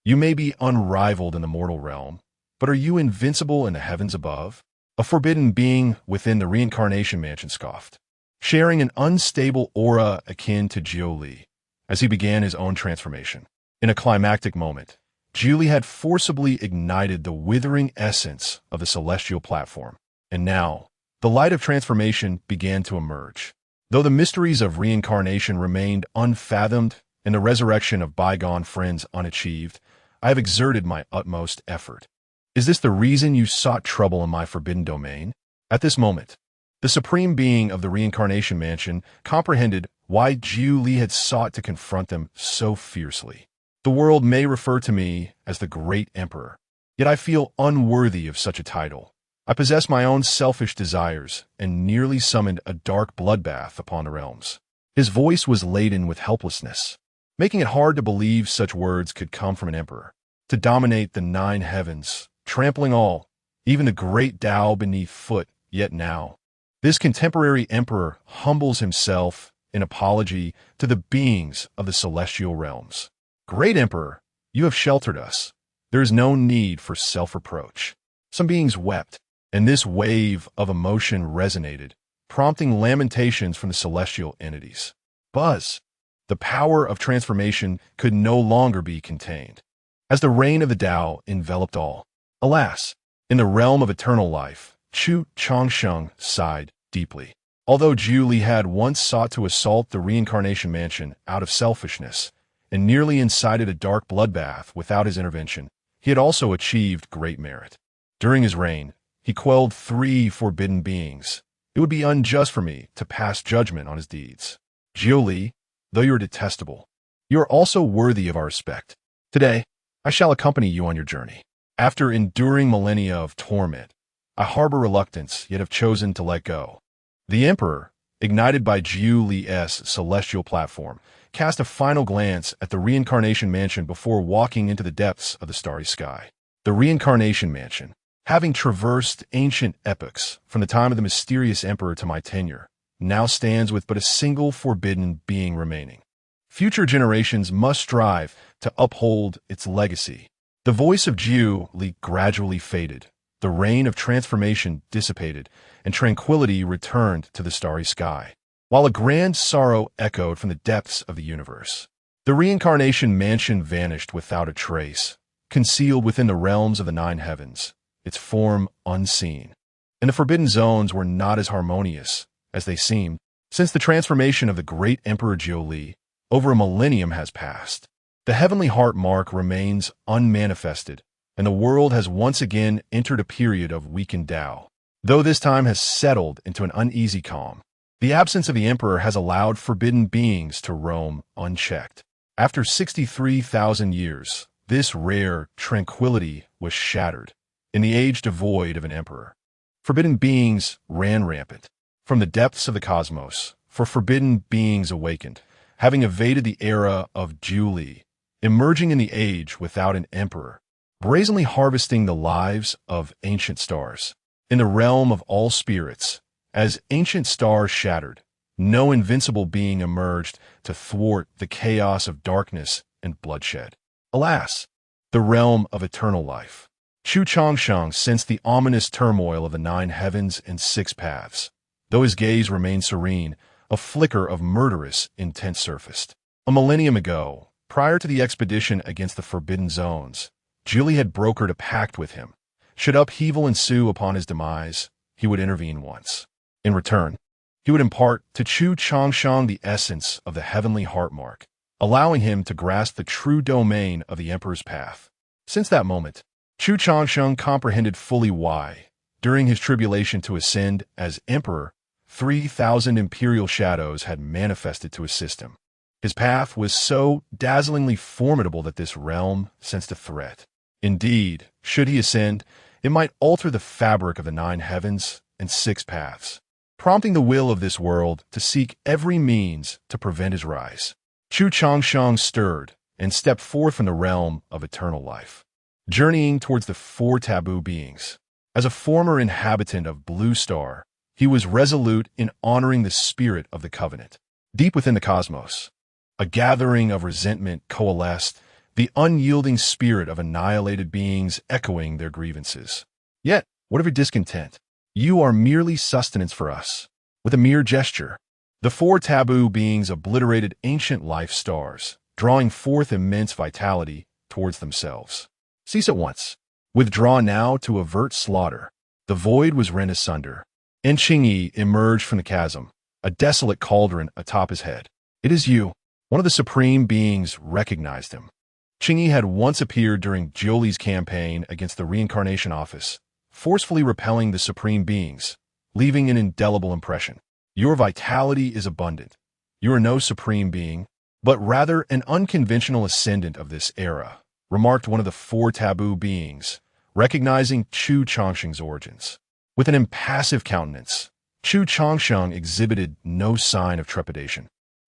You may be unrivaled in the mortal realm, but are you invincible in the heavens above? A forbidden being within the reincarnation mansion scoffed, sharing an unstable aura akin to Zhu Li as he began his own transformation. In a climactic moment, Zhu Li had forcibly ignited the withering essence of the celestial platform, and now, the light of transformation began to emerge. Though the mysteries of reincarnation remained unfathomed and the resurrection of bygone friends unachieved, I have exerted my utmost effort. Is this the reason you sought trouble in my forbidden domain? At this moment, the supreme being of the reincarnation mansion comprehended why Zhu Li had sought to confront them so fiercely. The world may refer to me as the Great Emperor, yet I feel unworthy of such a title. I possess my own selfish desires and nearly summoned a dark bloodbath upon the realms. His voice was laden with helplessness, making it hard to believe such words could come from an emperor. To dominate the 9 heavens, trampling all, even the great Tao beneath foot, yet now, this contemporary emperor humbles himself in apology to the beings of the celestial realms. Great Emperor, you have sheltered us. There is no need for self-reproach. Some beings wept, and this wave of emotion resonated, prompting lamentations from the celestial entities. Buzz! The power of transformation could no longer be contained, as the reign of the Tao enveloped all. Alas, in the realm of eternal life, Chu Changsheng sighed deeply. Although Zhu Li had once sought to assault the reincarnation mansion out of selfishness, and nearly incited a dark bloodbath without his intervention, he had also achieved great merit. During his reign, he quelled 3 forbidden beings. It would be unjust for me to pass judgment on his deeds. Zhu Li, though you are detestable, you are also worthy of our respect. Today, I shall accompany you on your journey. After enduring millennia of torment, I harbor reluctance, yet have chosen to let go. The Emperor, ignited by Zhu Li's celestial platform, cast a final glance at the reincarnation mansion before walking into the depths of the starry sky. The reincarnation mansion, having traversed ancient epochs from the time of the mysterious emperor to my tenure, now stands with but a single forbidden being remaining. Future generations must strive to uphold its legacy. The voice of Zhu Li gradually faded. The reign of transformation dissipated, and tranquility returned to the starry sky, while a grand sorrow echoed from the depths of the universe. The reincarnation mansion vanished without a trace, concealed within the realms of the 9 heavens, its form unseen. And the forbidden zones were not as harmonious as they seemed. Since the transformation of the great Emperor Zhu Li, over a millennium has passed. The heavenly heart mark remains unmanifested, and the world has once again entered a period of weakened Tao. Though this time has settled into an uneasy calm, the absence of the emperor has allowed forbidden beings to roam unchecked. After 63,000 years, this rare tranquility was shattered. In the age devoid of an emperor, forbidden beings ran rampant. From the depths of the cosmos, for forbidden beings awakened, having evaded the era of Zhu Li, emerging in the age without an emperor, brazenly harvesting the lives of ancient stars. In the realm of all spirits, as ancient stars shattered, no invincible being emerged to thwart the chaos of darkness and bloodshed. Alas, the realm of eternal life. Chu Changsheng sensed the ominous turmoil of the 9 heavens and 6 paths. Though his gaze remained serene, a flicker of murderous intent surfaced. A millennium ago, prior to the expedition against the Forbidden Zones, Zhu Li had brokered a pact with him. Should upheaval ensue upon his demise, he would intervene once. In return, he would impart to Chu Changsheng the essence of the heavenly heart mark, allowing him to grasp the true domain of the Emperor's path. Since that moment, Chu Changsheng comprehended fully why, during his tribulation to ascend as Emperor, 3,000 imperial shadows had manifested to assist him. His path was so dazzlingly formidable that this realm sensed a threat. Indeed, should he ascend, it might alter the fabric of the 9 heavens and 6 paths, prompting the will of this world to seek every means to prevent his rise. Chu Changsheng stirred and stepped forth from the realm of eternal life, journeying towards the 4 taboo beings. As a former inhabitant of Blue Star, he was resolute in honoring the spirit of the covenant. Deep within the cosmos, a gathering of resentment coalesced, the unyielding spirit of annihilated beings echoing their grievances. Yet, whatever discontent, you are merely sustenance for us. With a mere gesture, the 4 taboo beings obliterated ancient life stars, drawing forth immense vitality towards themselves. Cease at once. Withdraw now to avert slaughter. The void was rent asunder, and Qingyi emerged from the chasm, a desolate cauldron atop his head. It is you. One of the supreme beings recognized him. Qingyi had once appeared during Jiuli's campaign against the Reincarnation Office, forcefully repelling the supreme beings, leaving an indelible impression. Your vitality is abundant. You are no supreme being, but rather an unconventional ascendant of this era, remarked one of the 4 taboo beings, recognizing Chu Changsheng's origins. With an impassive countenance, Chu Changsheng exhibited no sign of trepidation.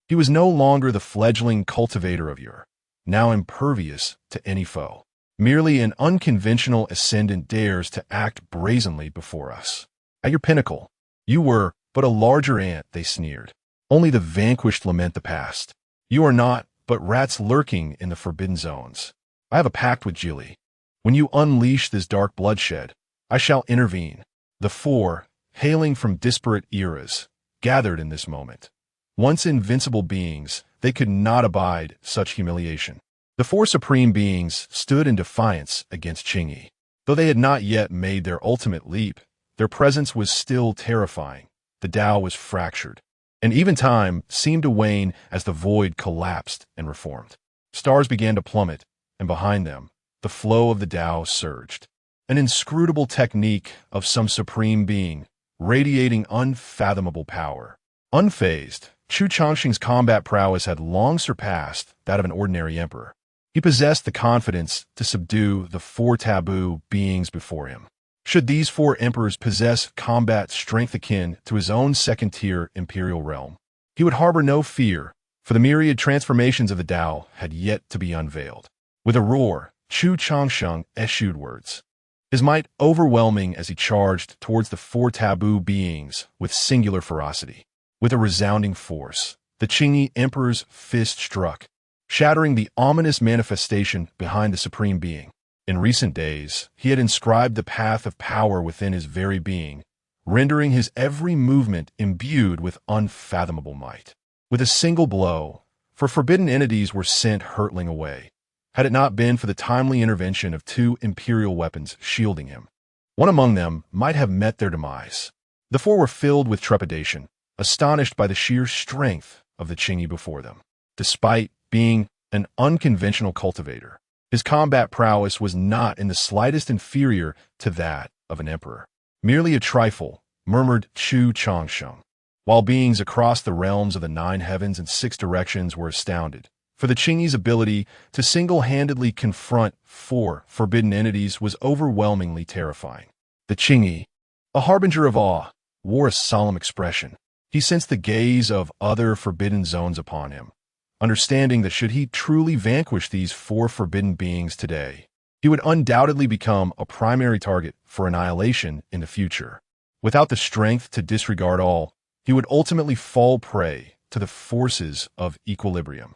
He was no longer the fledgling cultivator of yore, now impervious to any foe. Merely an unconventional ascendant dares to act brazenly before us. At your pinnacle, you were but a larger ant, they sneered. Only the vanquished lament the past. You are not but rats lurking in the forbidden zones. I have a pact with Jiuli. When you unleash this dark bloodshed, I shall intervene. The 4, hailing from disparate eras, gathered in this moment. Once invincible beings, they could not abide such humiliation. The 4 supreme beings stood in defiance against Qingyi. Though they had not yet made their ultimate leap, their presence was still terrifying. The Tao was fractured, and even time seemed to wane as the void collapsed and reformed. Stars began to plummet, and behind them, the flow of the Tao surged. An inscrutable technique of some supreme being, radiating unfathomable power. Unfazed, Chu Changsheng's combat prowess had long surpassed that of an ordinary emperor. He possessed the confidence to subdue the 4 taboo beings before him. Should these 4 emperors possess combat strength akin to his own second-tier imperial realm, he would harbor no fear, for the myriad transformations of the Tao had yet to be unveiled. With a roar, Chu Changsheng eschewed words, his might overwhelming as he charged towards the 4 taboo beings with singular ferocity. With a resounding force, the Qingyi emperor's fist struck, shattering the ominous manifestation behind the supreme being. In recent days, he had inscribed the path of power within his very being, rendering his every movement imbued with unfathomable might. With a single blow, for forbidden entities were sent hurtling away, had it not been for the timely intervention of 2 imperial weapons shielding him. One among them might have met their demise. The 4 were filled with trepidation, astonished by the sheer strength of the Qingyi before them. Despite being an unconventional cultivator, his combat prowess was not in the slightest inferior to that of an emperor. Merely a trifle, murmured Chu Changsheng, while beings across the realms of the 9 heavens and 6 directions were astounded. For the Qingyi's ability to single-handedly confront 4 forbidden entities was overwhelmingly terrifying. The Qingyi, a harbinger of awe, wore a solemn expression. He sensed the gaze of other forbidden zones upon him, understanding that should he truly vanquish these 4 forbidden beings today, he would undoubtedly become a primary target for annihilation in the future. Without the strength to disregard all, he would ultimately fall prey to the forces of equilibrium.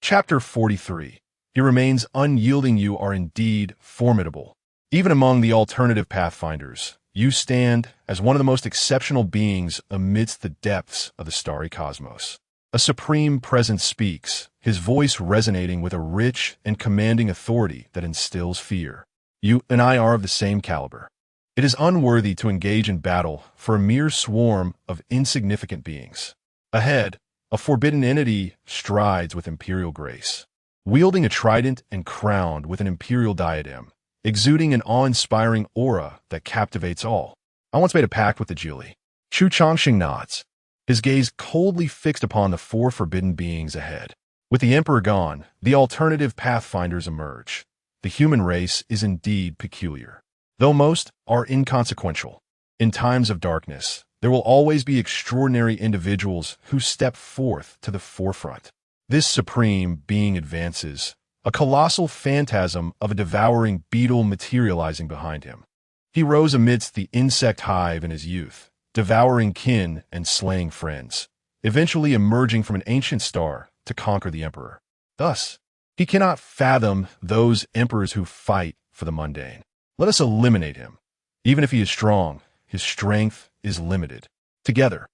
Chapter 43. He remains unyielding. You are indeed formidable. Even among the alternative pathfinders, you stand as one of the most exceptional beings amidst the depths of the starry cosmos. A supreme presence speaks, his voice resonating with a rich and commanding authority that instills fear. You and I are of the same caliber. It is unworthy to engage in battle for a mere swarm of insignificant beings. Ahead, a forbidden entity strides with imperial grace, wielding a trident and crowned with an imperial diadem, exuding an awe-inspiring aura that captivates all. I once made a pact with the Jiuli. Chu Changsheng nods, his gaze coldly fixed upon the 4 forbidden beings ahead. With the Emperor gone, the alternative pathfinders emerge. The human race is indeed peculiar, though most are inconsequential. In times of darkness, there will always be extraordinary individuals who step forth to the forefront. This supreme being advances, a colossal phantasm of a devouring beetle materializing behind him. He rose amidst the insect hive in his youth, devouring kin and slaying friends, eventually emerging from an ancient star to conquer the Emperor. Thus, he cannot fathom those emperors who fight for the mundane. Let us eliminate him. Even if he is strong, his strength is limited. Together,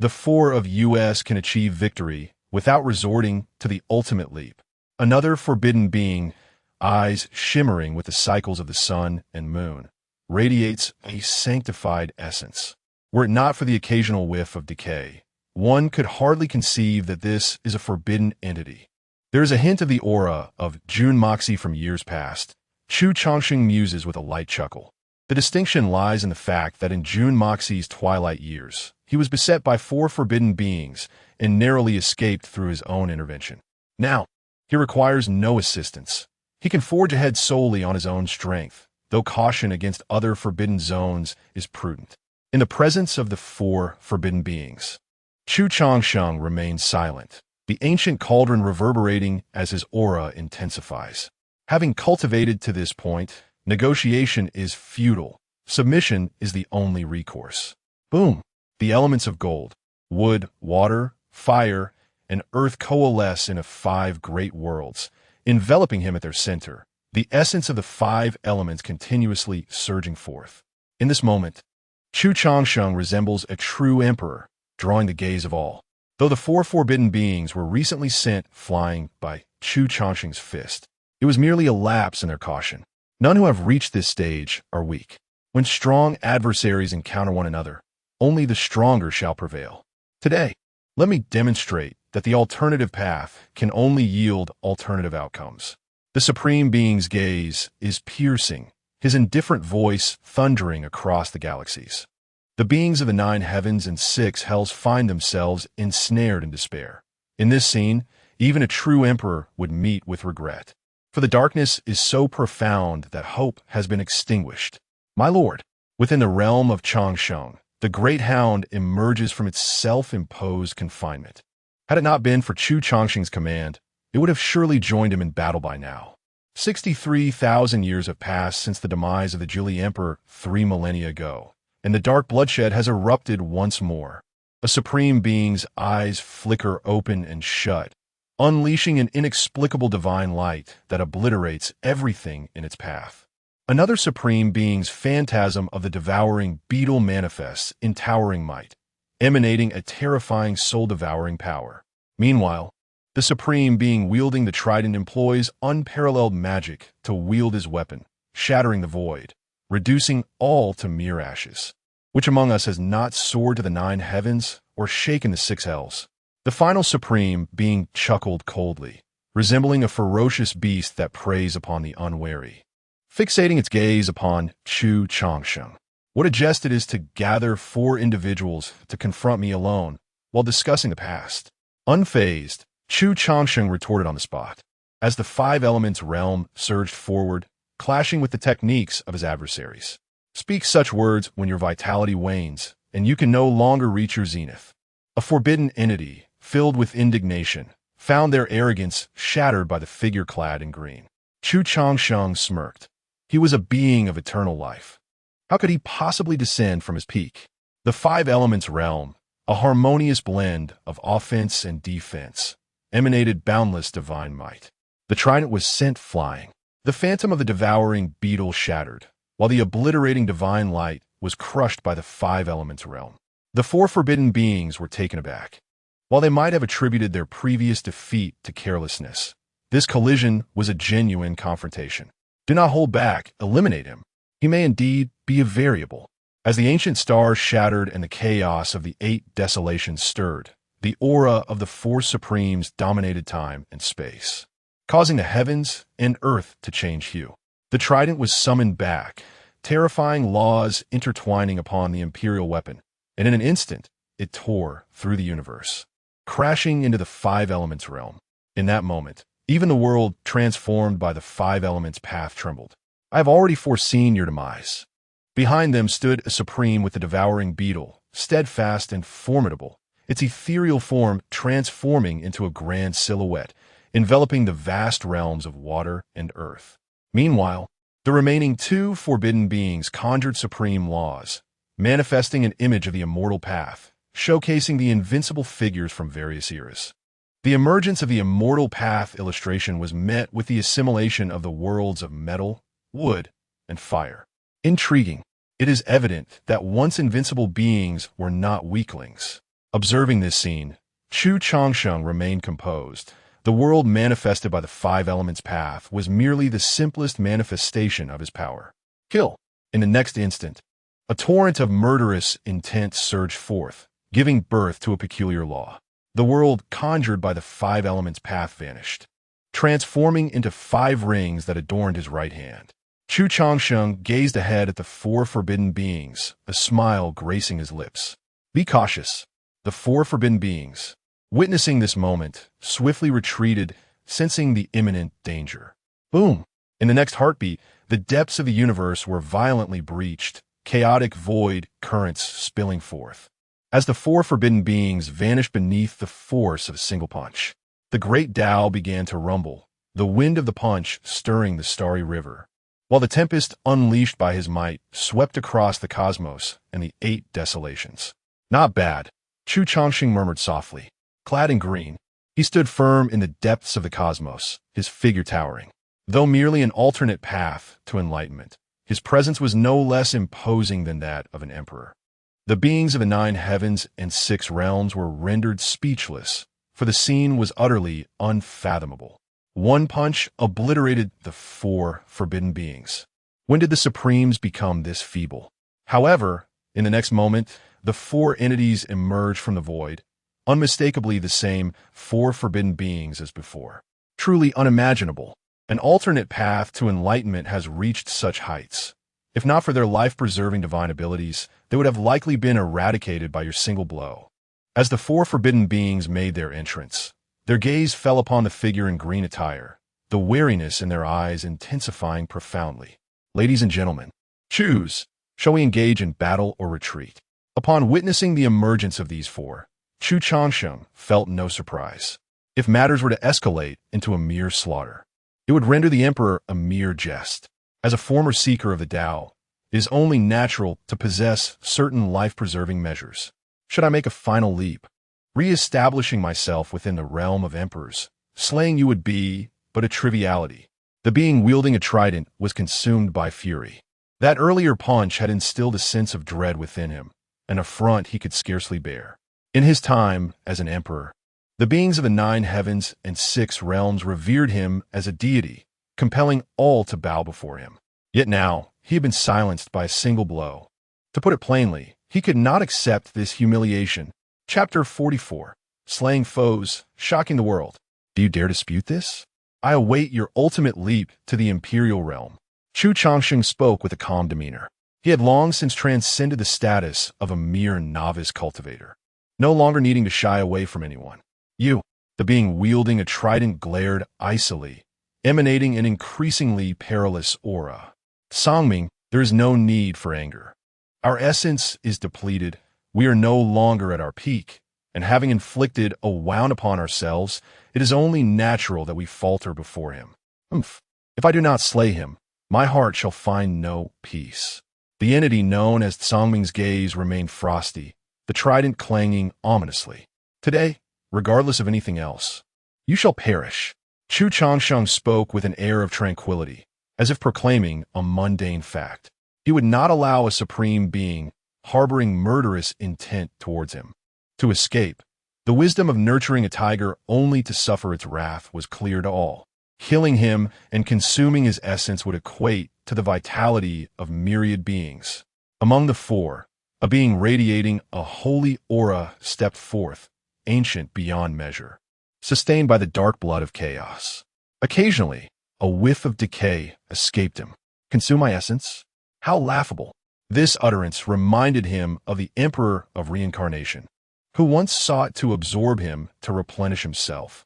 the four of us can achieve victory without resorting to the ultimate leap. Another forbidden being, eyes shimmering with the cycles of the sun and moon, radiates a sanctified essence. Were it not for the occasional whiff of decay, one could hardly conceive that this is a forbidden entity. There is a hint of the aura of Jun Moxie from years past. Chu Changsheng muses with a light chuckle. The distinction lies in the fact that in Jun Moxie's twilight years, he was beset by four forbidden beings and narrowly escaped through his own intervention. Now, he requires no assistance. He can forge ahead solely on his own strength, though caution against other forbidden zones is prudent. In the presence of the four forbidden beings, Chu Changsheng remains silent, the ancient cauldron reverberating as his aura intensifies. Having cultivated to this point, negotiation is futile. Submission is the only recourse. Boom! The elements of gold, wood, water, fire, and earth coalesce in 5 great worlds, enveloping him at their center, the essence of the 5 elements continuously surging forth. In this moment, Chu Changsheng resembles a true emperor, drawing the gaze of all. Though the 4 forbidden beings were recently sent flying by Chu Changsheng's fist, it was merely a lapse in their caution. None who have reached this stage are weak. When strong adversaries encounter one another, only the stronger shall prevail. Today, let me demonstrate that the alternative path can only yield alternative outcomes. The Supreme Being's gaze is piercing, his indifferent voice thundering across the galaxies. The beings of the 9 heavens and 6 hells find themselves ensnared in despair. In this scene, even a true emperor would meet with regret. For the darkness is so profound that hope has been extinguished. My lord, within the realm of Changsheng, the great hound emerges from its self-imposed confinement. Had it not been for Chu Changsheng's command, it would have surely joined him in battle by now. 63,000 years have passed since the demise of the Zhili Emperor 3 millennia ago, and the dark bloodshed has erupted once more. A supreme being's eyes flicker open and shut, unleashing an inexplicable divine light that obliterates everything in its path. Another supreme being's phantasm of the devouring beetle manifests in towering might, emanating a terrifying soul-devouring power. Meanwhile, the supreme being wielding the trident employs unparalleled magic to wield his weapon, shattering the void, reducing all to mere ashes. Which among us has not soared to the 9 heavens or shaken the 6 hells? The final supreme being chuckled coldly, resembling a ferocious beast that preys upon the unwary, fixating its gaze upon Chu Changsheng. What a jest it is to gather 4 individuals to confront me alone while discussing the past. Unfazed, Chu Changsheng retorted on the spot. As the 5 elements realm surged forward, clashing with the techniques of his adversaries. Speak such words when your vitality wanes, and you can no longer reach your zenith. A forbidden entity, filled with indignation, found their arrogance shattered by the figure clad in green. Chu Changsheng smirked. He was a being of eternal life. How could he possibly descend from his peak? The 5 elements realm, a harmonious blend of offense and defense, emanated boundless divine might. The trident was sent flying. The phantom of the devouring beetle shattered, while the obliterating divine light was crushed by the 5 elements realm. The 4 forbidden beings were taken aback. While they might have attributed their previous defeat to carelessness, this collision was a genuine confrontation. Do not hold back, eliminate him. He may indeed be a variable. As the ancient stars shattered and the chaos of the 8 desolations stirred, the aura of the 4 supremes dominated time and space, causing the heavens and earth to change hue. The trident was summoned back, terrifying laws intertwining upon the imperial weapon, and in an instant, it tore through the universe, crashing into the 5 elements realm. In that moment, even the world transformed by the five elements path trembled. I have already foreseen your demise. Behind them stood a supreme with the devouring beetle, steadfast and formidable, its ethereal form transforming into a grand silhouette, enveloping the vast realms of water and earth. Meanwhile, the remaining two forbidden beings conjured supreme laws, manifesting an image of the immortal path, showcasing the invincible figures from various eras. The emergence of the immortal path illustration was met with the assimilation of the worlds of metal, wood, and fire. Intriguing. It is evident that once invincible beings were not weaklings. Observing this scene, Chu Changsheng remained composed. The world manifested by the five elements path was merely the simplest manifestation of his power. Kill. In the next instant, a torrent of murderous intent surged forth, giving birth to a peculiar law. The world conjured by the five elements path vanished, transforming into five rings that adorned his right hand. Chu Changsheng gazed ahead at the four forbidden beings, a smile gracing his lips. Be cautious. The four forbidden beings, witnessing this moment, swiftly retreated, sensing the imminent danger. Boom! In the next heartbeat, the depths of the universe were violently breached, chaotic void currents spilling forth. As the four forbidden beings vanished beneath the force of a single punch, the great Tao began to rumble, the wind of the punch stirring the starry river, while the tempest unleashed by his might swept across the cosmos and the eight desolations. Not bad, Chu Changsheng murmured softly. Clad in green, he stood firm in the depths of the cosmos, his figure towering. Though merely an alternate path to enlightenment, his presence was no less imposing than that of an emperor. The beings of the 9 heavens and 6 realms were rendered speechless, for the scene was utterly unfathomable. One punch obliterated the 4 forbidden beings. When did the Supremes become this feeble? However, in the next moment, the 4 entities emerged from the void, unmistakably the same 4 forbidden beings as before. Truly unimaginable. An alternate path to enlightenment has reached such heights. If not for their life-preserving divine abilities, they would have likely been eradicated by your single blow. As the 4 forbidden beings made their entrance, their gaze fell upon the figure in green attire, the wariness in their eyes intensifying profoundly. Ladies and gentlemen, choose. Shall we engage in battle or retreat? Upon witnessing the emergence of these 4, Chu Changsheng felt no surprise. If matters were to escalate into a mere slaughter, it would render the emperor a mere jest. As a former seeker of the Tao, it is only natural to possess certain life-preserving measures. Should I make a final leap, re-establishing myself within the realm of emperors, slaying you would be but a triviality. The being wielding a trident was consumed by fury. That earlier punch had instilled a sense of dread within him, an affront he could scarcely bear. In his time as an emperor, the beings of the 9 heavens and 6 realms revered him as a deity, compelling all to bow before him. Yet now, he had been silenced by a single blow. To put it plainly, he could not accept this humiliation. Chapter 44. Slaying foes, shocking the world. Do you dare dispute this? I await your ultimate leap to the imperial realm. Chu Changsheng spoke with a calm demeanor. He had long since transcended the status of a mere novice cultivator, no longer needing to shy away from anyone. You, the being wielding a trident, glared icily, emanating an increasingly perilous aura. Songming, there is no need for anger. Our essence is depleted, we are no longer at our peak, and having inflicted a wound upon ourselves, it is only natural that we falter before him. If I do not slay him, my heart shall find no peace. The entity known as Songming's gaze remained frosty, the trident clanging ominously. Today, regardless of anything else, you shall perish. Chu Changsheng spoke with an air of tranquility, as if proclaiming a mundane fact. He would not allow a supreme being, harboring murderous intent towards him, to escape. The wisdom of nurturing a tiger only to suffer its wrath was clear to all. Killing him and consuming his essence would equate to the vitality of myriad beings. Among the 4, a being radiating a holy aura stepped forth, ancient beyond measure, sustained by the dark blood of chaos. Occasionally, a whiff of decay escaped him. Consume my essence? How laughable! This utterance reminded him of the Emperor of Reincarnation, who once sought to absorb him to replenish himself,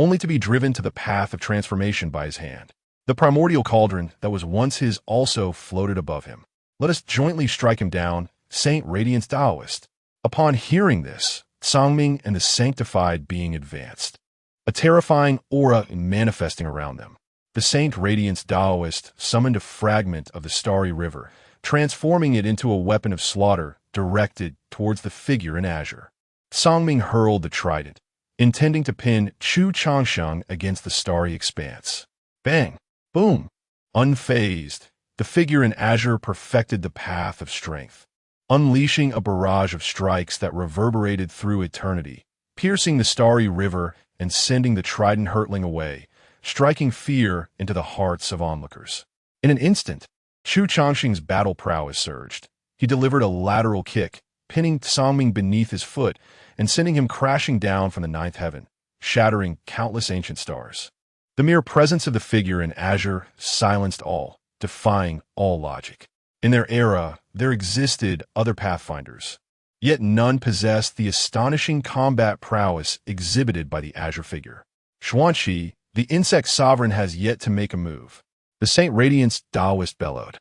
only to be driven to the path of transformation by his hand. The primordial cauldron that was once his also floated above him. Let us jointly strike him down, Saint Radiance Taoist. Upon hearing this, Sangming and the sanctified being advanced, a terrifying aura manifesting around them. The Saint Radiance Taoist summoned a fragment of the starry river, transforming it into a weapon of slaughter directed towards the figure in azure. Sangming hurled the trident, intending to pin Chu Changsheng against the starry expanse. Bang! Boom! Unfazed, the figure in azure perfected the path of strength, unleashing a barrage of strikes that reverberated through eternity, piercing the starry river and sending the trident hurtling away, striking fear into the hearts of onlookers. In an instant, Chu Changsheng's battle prowess surged. He delivered a lateral kick, pinning Sangming beneath his foot and sending him crashing down from the ninth heaven, shattering countless ancient stars. The mere presence of the figure in azure silenced all, defying all logic. In their era, there existed other pathfinders, yet none possessed the astonishing combat prowess exhibited by the azure figure. Xuanqi, the insect sovereign, has yet to make a move. The Saint Radiance Taoist bellowed.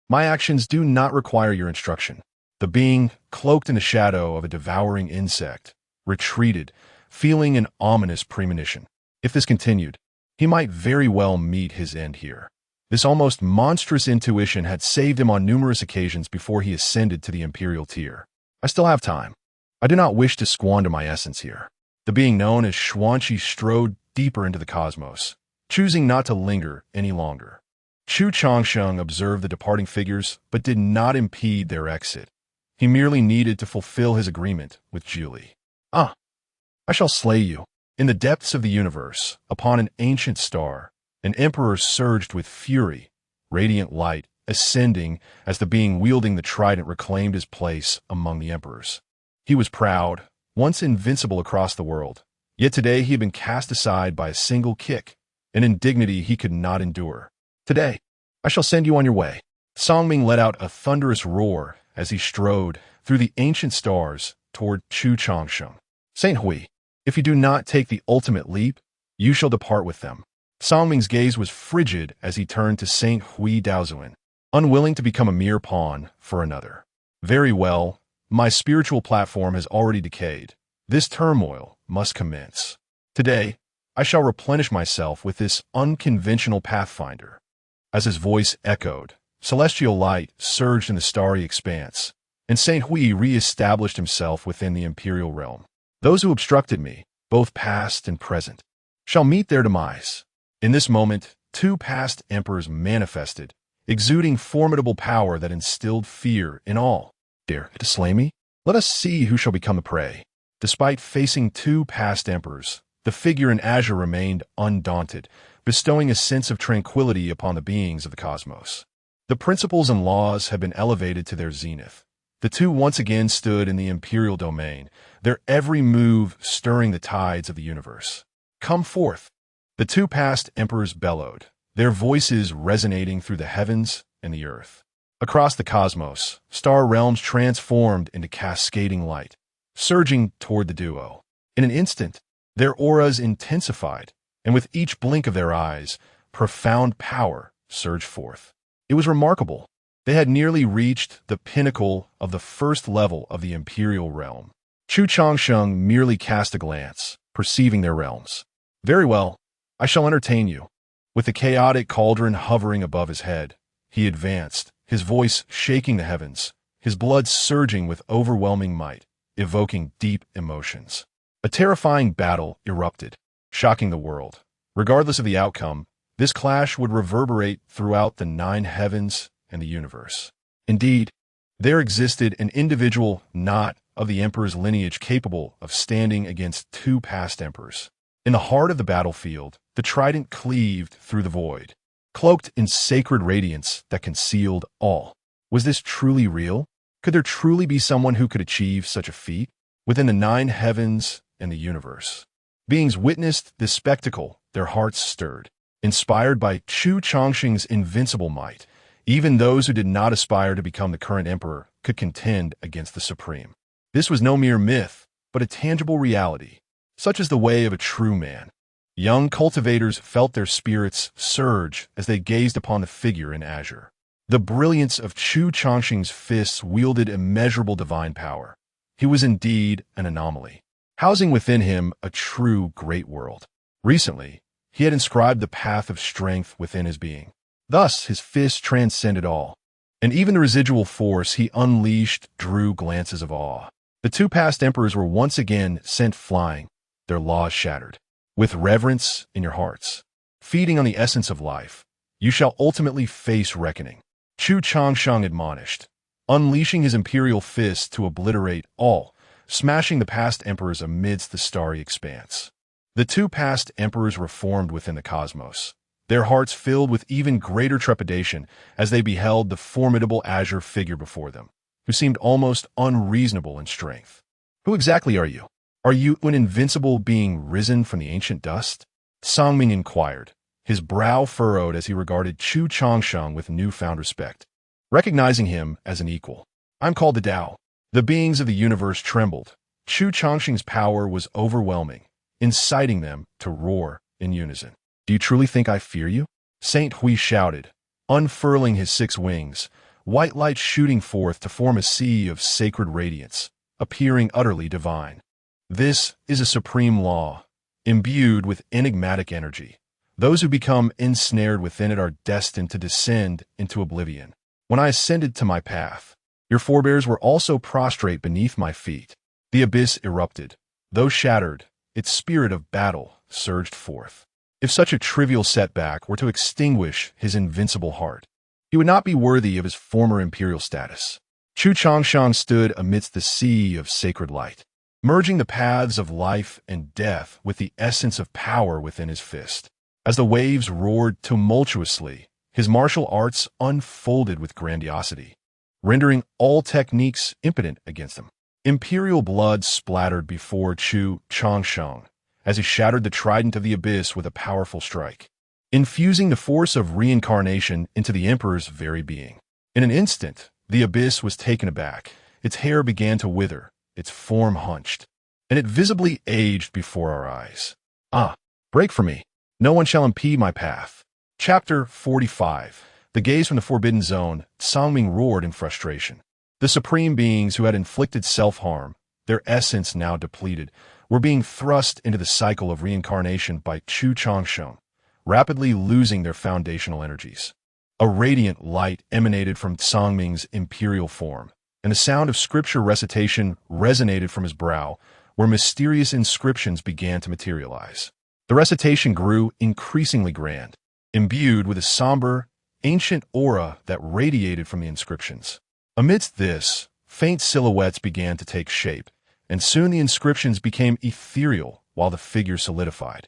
My actions do not require your instruction. The being, cloaked in the shadow of a devouring insect, retreated, feeling an ominous premonition. If this continued, he might very well meet his end here. This almost monstrous intuition had saved him on numerous occasions before he ascended to the imperial tier. I still have time. I do not wish to squander my essence here. The being known as Xuanqi strode deeper into the cosmos, choosing not to linger any longer. Chu Changsheng observed the departing figures, but did not impede their exit. He merely needed to fulfill his agreement with Julie. I shall slay you. In the depths of the universe, upon an ancient star, an emperor surged with fury, radiant light ascending as the being wielding the trident reclaimed his place among the emperors. He was proud, once invincible across the world, yet today he had been cast aside by a single kick, an indignity he could not endure. Today, I shall send you on your way. Sangming let out a thunderous roar as he strode through the ancient stars toward Chu Changsheng. Saint Hui, if you do not take the ultimate leap, you shall depart with them. Sangming's gaze was frigid as he turned to Saint Hui Daozuan, unwilling to become a mere pawn for another. Very well, my spiritual platform has already decayed. This turmoil must commence. Today, I shall replenish myself with this unconventional pathfinder. As his voice echoed, celestial light surged in the starry expanse, and Saint Hui re-established himself within the imperial realm. Those who obstructed me, both past and present, shall meet their demise. In this moment, two past emperors manifested, exuding formidable power that instilled fear in all. Dare to slay me? Let us see who shall become the prey. Despite facing two past emperors, the figure in azure remained undaunted, bestowing a sense of tranquility upon the beings of the cosmos. The principles and laws had been elevated to their zenith. The two once again stood in the imperial domain, their every move stirring the tides of the universe. Come forth! The two past emperors bellowed, their voices resonating through the heavens and the earth. Across the cosmos, star realms transformed into cascading light, surging toward the duo. In an instant, their auras intensified, and with each blink of their eyes, profound power surged forth. It was remarkable. They had nearly reached the pinnacle of the first level of the imperial realm. Chu Changsheng merely cast a glance, perceiving their realms. Very well, I shall entertain you. With the chaotic cauldron hovering above his head, he advanced, his voice shaking the heavens, his blood surging with overwhelming might, evoking deep emotions. A terrifying battle erupted, shocking the world. Regardless of the outcome, this clash would reverberate throughout the 9 heavens and the universe. Indeed, there existed an individual not of the emperor's lineage capable of standing against two past emperors. In the heart of the battlefield, the trident cleaved through the void, cloaked in sacred radiance that concealed all. Was this truly real? Could there truly be someone who could achieve such a feat? Within the 9 heavens and the universe, beings witnessed this spectacle, their hearts stirred. Inspired by Chu Changsheng's invincible might, even those who did not aspire to become the current emperor could contend against the Supreme. This was no mere myth, but a tangible reality. Such is the way of a true man. Young cultivators felt their spirits surge as they gazed upon the figure in azure. The brilliance of Chu Changsheng's fists wielded immeasurable divine power. He was indeed an anomaly, housing within him a true great world. Recently, he had inscribed the path of strength within his being. Thus, his fists transcended all, and even the residual force he unleashed drew glances of awe. The two past emperors were once again sent flying, their laws shattered. With reverence in your hearts, feeding on the essence of life, you shall ultimately face reckoning. Chu Changsheng admonished, unleashing his imperial fist to obliterate all, smashing the past emperors amidst the starry expanse. The two past emperors reformed within the cosmos, their hearts filled with even greater trepidation as they beheld the formidable azure figure before them, who seemed almost unreasonable in strength. Who exactly are you? Are you an invincible being risen from the ancient dust? Songming inquired, his brow furrowed as he regarded Chu Changsheng with newfound respect, recognizing him as an equal. I'm called the Tao. The beings of the universe trembled. Chu Changsheng's power was overwhelming, inciting them to roar in unison. Do you truly think I fear you? Saint Hui shouted, unfurling his 6 wings, white light shooting forth to form a sea of sacred radiance, appearing utterly divine. This is a supreme law, imbued with enigmatic energy. Those who become ensnared within it are destined to descend into oblivion. When I ascended to my path, your forebears were also prostrate beneath my feet. The abyss erupted. Though shattered, its spirit of battle surged forth. If such a trivial setback were to extinguish his invincible heart, he would not be worthy of his former imperial status. Chu Changsheng stood amidst the sea of sacred light, merging the paths of life and death with the essence of power within his fist. As the waves roared tumultuously, his martial arts unfolded with grandiosity, rendering all techniques impotent against him. Imperial blood splattered before Chu Changsheng as he shattered the trident of the abyss with a powerful strike, infusing the force of reincarnation into the emperor's very being. In an instant, the abyss was taken aback. Its hair began to wither, its form hunched, and it visibly aged before our eyes. Ah, break for me. No one shall impede my path. Chapter 45. The gaze from the forbidden zone, Songming roared in frustration. The supreme beings who had inflicted self-harm, their essence now depleted, were being thrust into the cycle of reincarnation by Chu Changsheng, rapidly losing their foundational energies. A radiant light emanated from Songming's imperial form, and the sound of scripture recitation resonated from his brow, where mysterious inscriptions began to materialize. The recitation grew increasingly grand, imbued with a somber, ancient aura that radiated from the inscriptions. Amidst this, faint silhouettes began to take shape, and soon the inscriptions became ethereal while the figure solidified.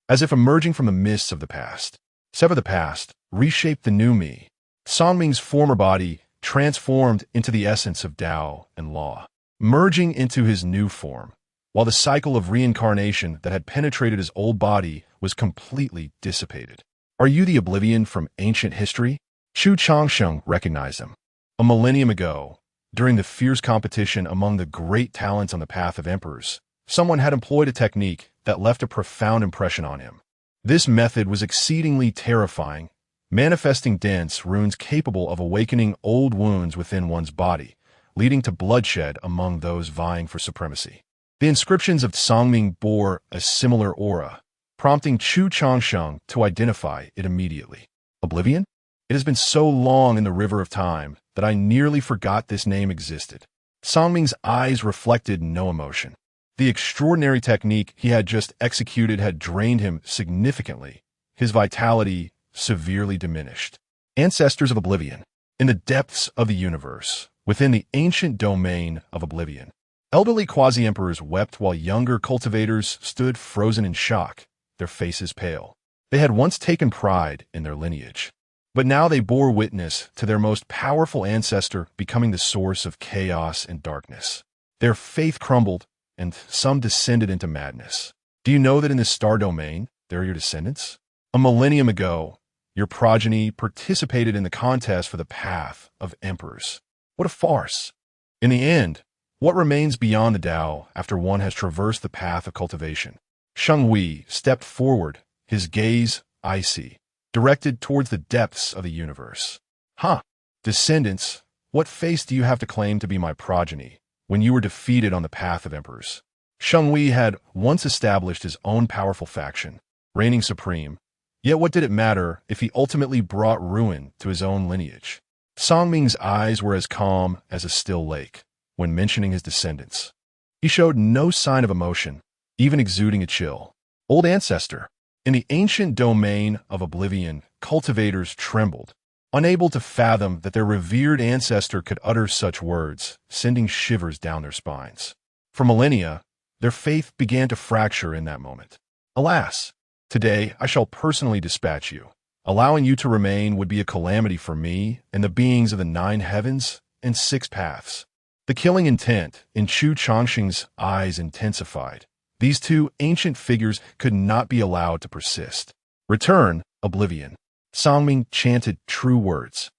As if emerging from the mists of the past, sever the past, reshape the new me. Songming's former body transformed into the essence of Tao and law, merging into his new form, while the cycle of reincarnation that had penetrated his old body was completely dissipated. Are you the oblivion from ancient history? Chu Changsheng recognized him. A millennium ago, during the fierce competition among the great talents on the path of emperors, someone had employed a technique that left a profound impression on him. This method was exceedingly terrifying, manifesting dense runes capable of awakening old wounds within one's body, leading to bloodshed among those vying for supremacy. The inscriptions of Songming bore a similar aura, prompting Chu Changsheng to identify it immediately. Oblivion? It has been so long in the river of time that I nearly forgot this name existed. Songming's eyes reflected no emotion. The extraordinary technique he had just executed had drained him significantly, his vitality severely diminished. Ancestors of Oblivion. In the depths of the universe, within the ancient domain of Oblivion, elderly quasi-emperors wept while younger cultivators stood frozen in shock, their faces pale. They had once taken pride in their lineage, but now they bore witness to their most powerful ancestor becoming the source of chaos and darkness. Their faith crumbled, and some descended into madness. Do you know that in this star domain, there are your descendants? A millennium ago, your progeny participated in the contest for the path of emperors. What a farce! In the end, what remains beyond the Tao after one has traversed the path of cultivation? Sheng Hui stepped forward, his gaze icy, directed towards the depths of the universe. Huh. Descendants, what face do you have to claim to be my progeny when you were defeated on the path of emperors? Sheng Hui had once established his own powerful faction, reigning supreme, yet what did it matter if he ultimately brought ruin to his own lineage? Songming's eyes were as calm as a still lake when mentioning his descendants. He showed no sign of emotion, even exuding a chill. Old ancestor. In the ancient domain of oblivion, cultivators trembled, unable to fathom that their revered ancestor could utter such words, sending shivers down their spines. For millennia, their faith began to fracture in that moment. Alas, today I shall personally dispatch you. Allowing you to remain would be a calamity for me and the beings of the 9 heavens and 6 paths. The killing intent in Chu Changsheng's eyes intensified. These two ancient figures could not be allowed to persist. Return, oblivion. Songming chanted true words,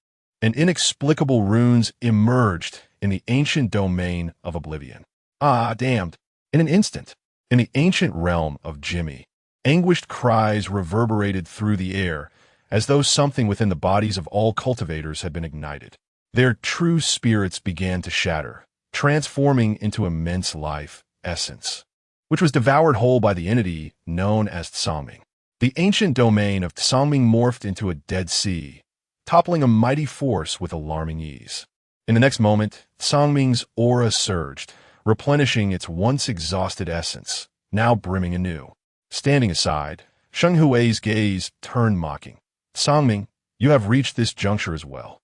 and inexplicable runes emerged in the ancient domain of oblivion. Ah, damned. In an instant, in the ancient realm of Jimmy, anguished cries reverberated through the air as though something within the bodies of all cultivators had been ignited. Their true spirits began to shatter, transforming into immense life essence, which was devoured whole by the entity known as Songming. The ancient domain of Songming morphed into a dead sea, toppling a mighty force with alarming ease. In the next moment, Songming's aura surged, replenishing its once exhausted essence, now brimming anew. Standing aside, Sheng Hui's gaze turned mocking. Songming, you have reached this juncture as well.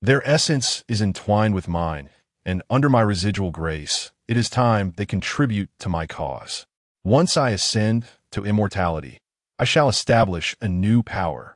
Their essence is entwined with mine, and under my residual grace, it is time they contribute to my cause. Once I ascend to immortality, I shall establish a new power.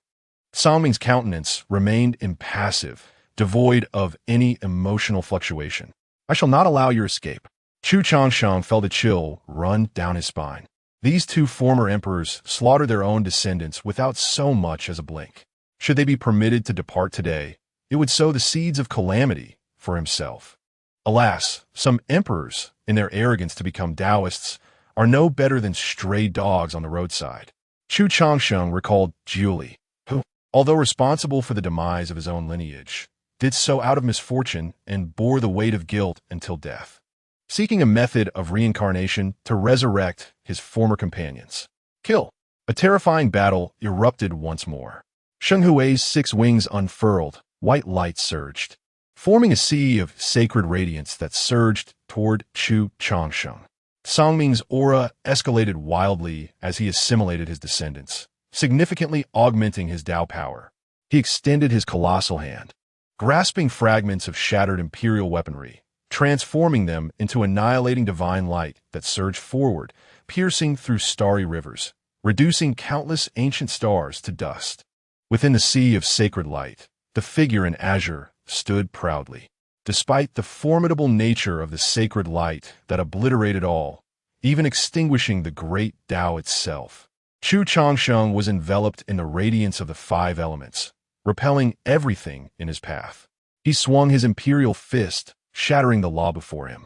Songming's countenance remained impassive, devoid of any emotional fluctuation. I shall not allow your escape. Chu Changsheng felt a chill run down his spine. These 2 former emperors slaughtered their own descendants without so much as a blink. Should they be permitted to depart today, it would sow the seeds of calamity for himself. Alas, some emperors, in their arrogance to become Taoists, are no better than stray dogs on the roadside. Chu Changsheng recalled Jiuli, who, although responsible for the demise of his own lineage, did so out of misfortune and bore the weight of guilt until death, seeking a method of reincarnation to resurrect his former companions. Kill. A terrifying battle erupted once more. Sheng Hui's 6 wings unfurled, white light surged, forming a sea of sacred radiance that surged toward Chu Changsheng. Songming's aura escalated wildly as he assimilated his descendants, significantly augmenting his Tao power. He extended his colossal hand, grasping fragments of shattered imperial weaponry, transforming them into annihilating divine light that surged forward, piercing through starry rivers, reducing countless ancient stars to dust. Within the sea of sacred light, the figure in azure stood proudly. Despite the formidable nature of the sacred light that obliterated all, even extinguishing the great Tao itself, Chu Changsheng was enveloped in the radiance of the 5 elements, repelling everything in his path. He swung his imperial fist, shattering the law before him.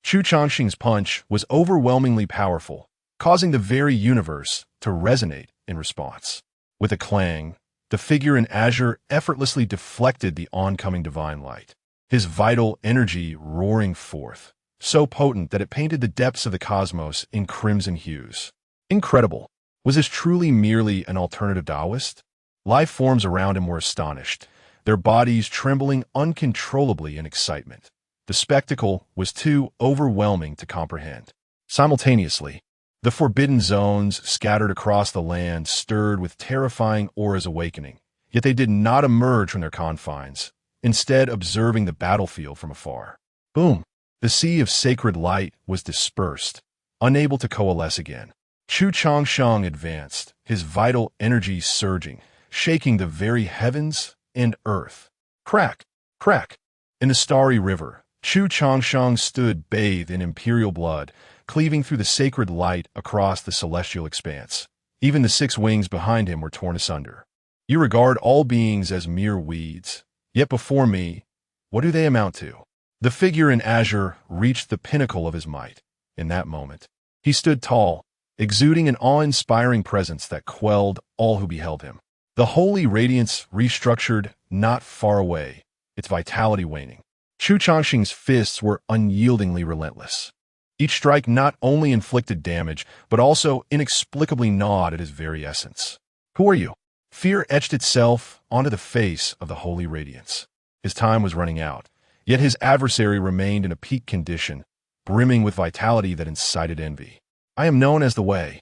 Chu Changsheng's punch was overwhelmingly powerful, causing the very universe to resonate in response. With a clang, the figure in azure effortlessly deflected the oncoming divine light, his vital energy roaring forth, so potent that it painted the depths of the cosmos in crimson hues. Incredible. Was this truly merely an alternative Taoist? Life forms around him were astonished, their bodies trembling uncontrollably in excitement. The spectacle was too overwhelming to comprehend. Simultaneously, the forbidden zones scattered across the land stirred with terrifying auras awakening, yet they did not emerge from their confines, instead observing the battlefield from afar. Boom! The sea of sacred light was dispersed, unable to coalesce again. Chu Changsheng advanced, his vital energy surging, shaking the very heavens and earth. Crack! Crack! In the starry river, Chu Changsheng stood bathed in imperial blood, cleaving through the sacred light across the celestial expanse. Even the 6 wings behind him were torn asunder. You regard all beings as mere weeds, yet before me, what do they amount to? The figure in azure reached the pinnacle of his might. In that moment, he stood tall, exuding an awe-inspiring presence that quelled all who beheld him. The holy radiance restructured not far away, its vitality waning. Chu Changsheng's fists were unyieldingly relentless. Each strike not only inflicted damage, but also inexplicably gnawed at his very essence. Who are you? Fear etched itself onto the face of the holy radiance. His time was running out, yet his adversary remained in a peak condition, brimming with vitality that incited envy. I am known as the Way.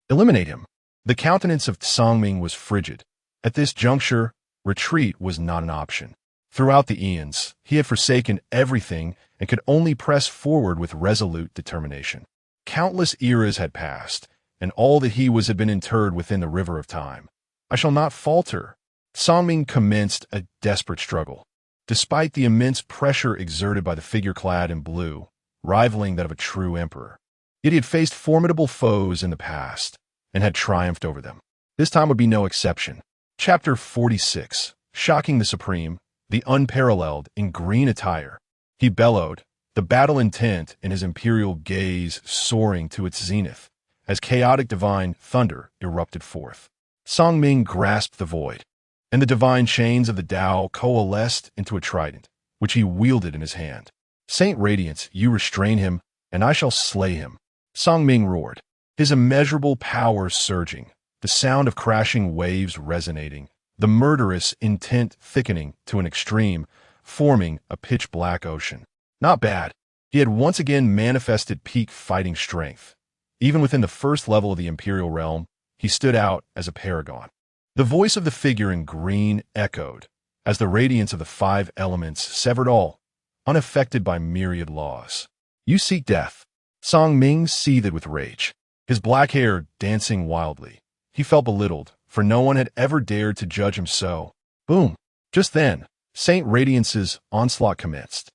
Eliminate him. The countenance of Songming was frigid. At this juncture, retreat was not an option. Throughout the eons, he had forsaken everything and could only press forward with resolute determination. Countless eras had passed, and all that he was had been interred within the river of time. I shall not falter. Songming commenced a desperate struggle. Despite the immense pressure exerted by the figure clad in blue, rivaling that of a true emperor, yet he had faced formidable foes in the past and had triumphed over them. This time would be no exception. Chapter 46, Shocking the Supreme, the Unparalleled in green attire. He bellowed, the battle intent in his imperial gaze soaring to its zenith, as chaotic divine thunder erupted forth. Songming grasped the void, and the divine chains of the Tao coalesced into a trident, which he wielded in his hand. Saint Radiance, you restrain him, and I shall slay him. Songming roared, his immeasurable power surging, the sound of crashing waves resonating, the murderous intent thickening to an extreme, forming a pitch-black ocean. Not bad. He had once again manifested peak fighting strength. Even within the first level of the Imperial realm, he stood out as a paragon. The voice of the figure in green echoed, as the radiance of the five elements severed all, unaffected by myriad laws. You seek death. Songming seethed with rage, his black hair dancing wildly. He felt belittled, for no one had ever dared to judge him so. Boom! Just then, Saint Radiance's onslaught commenced.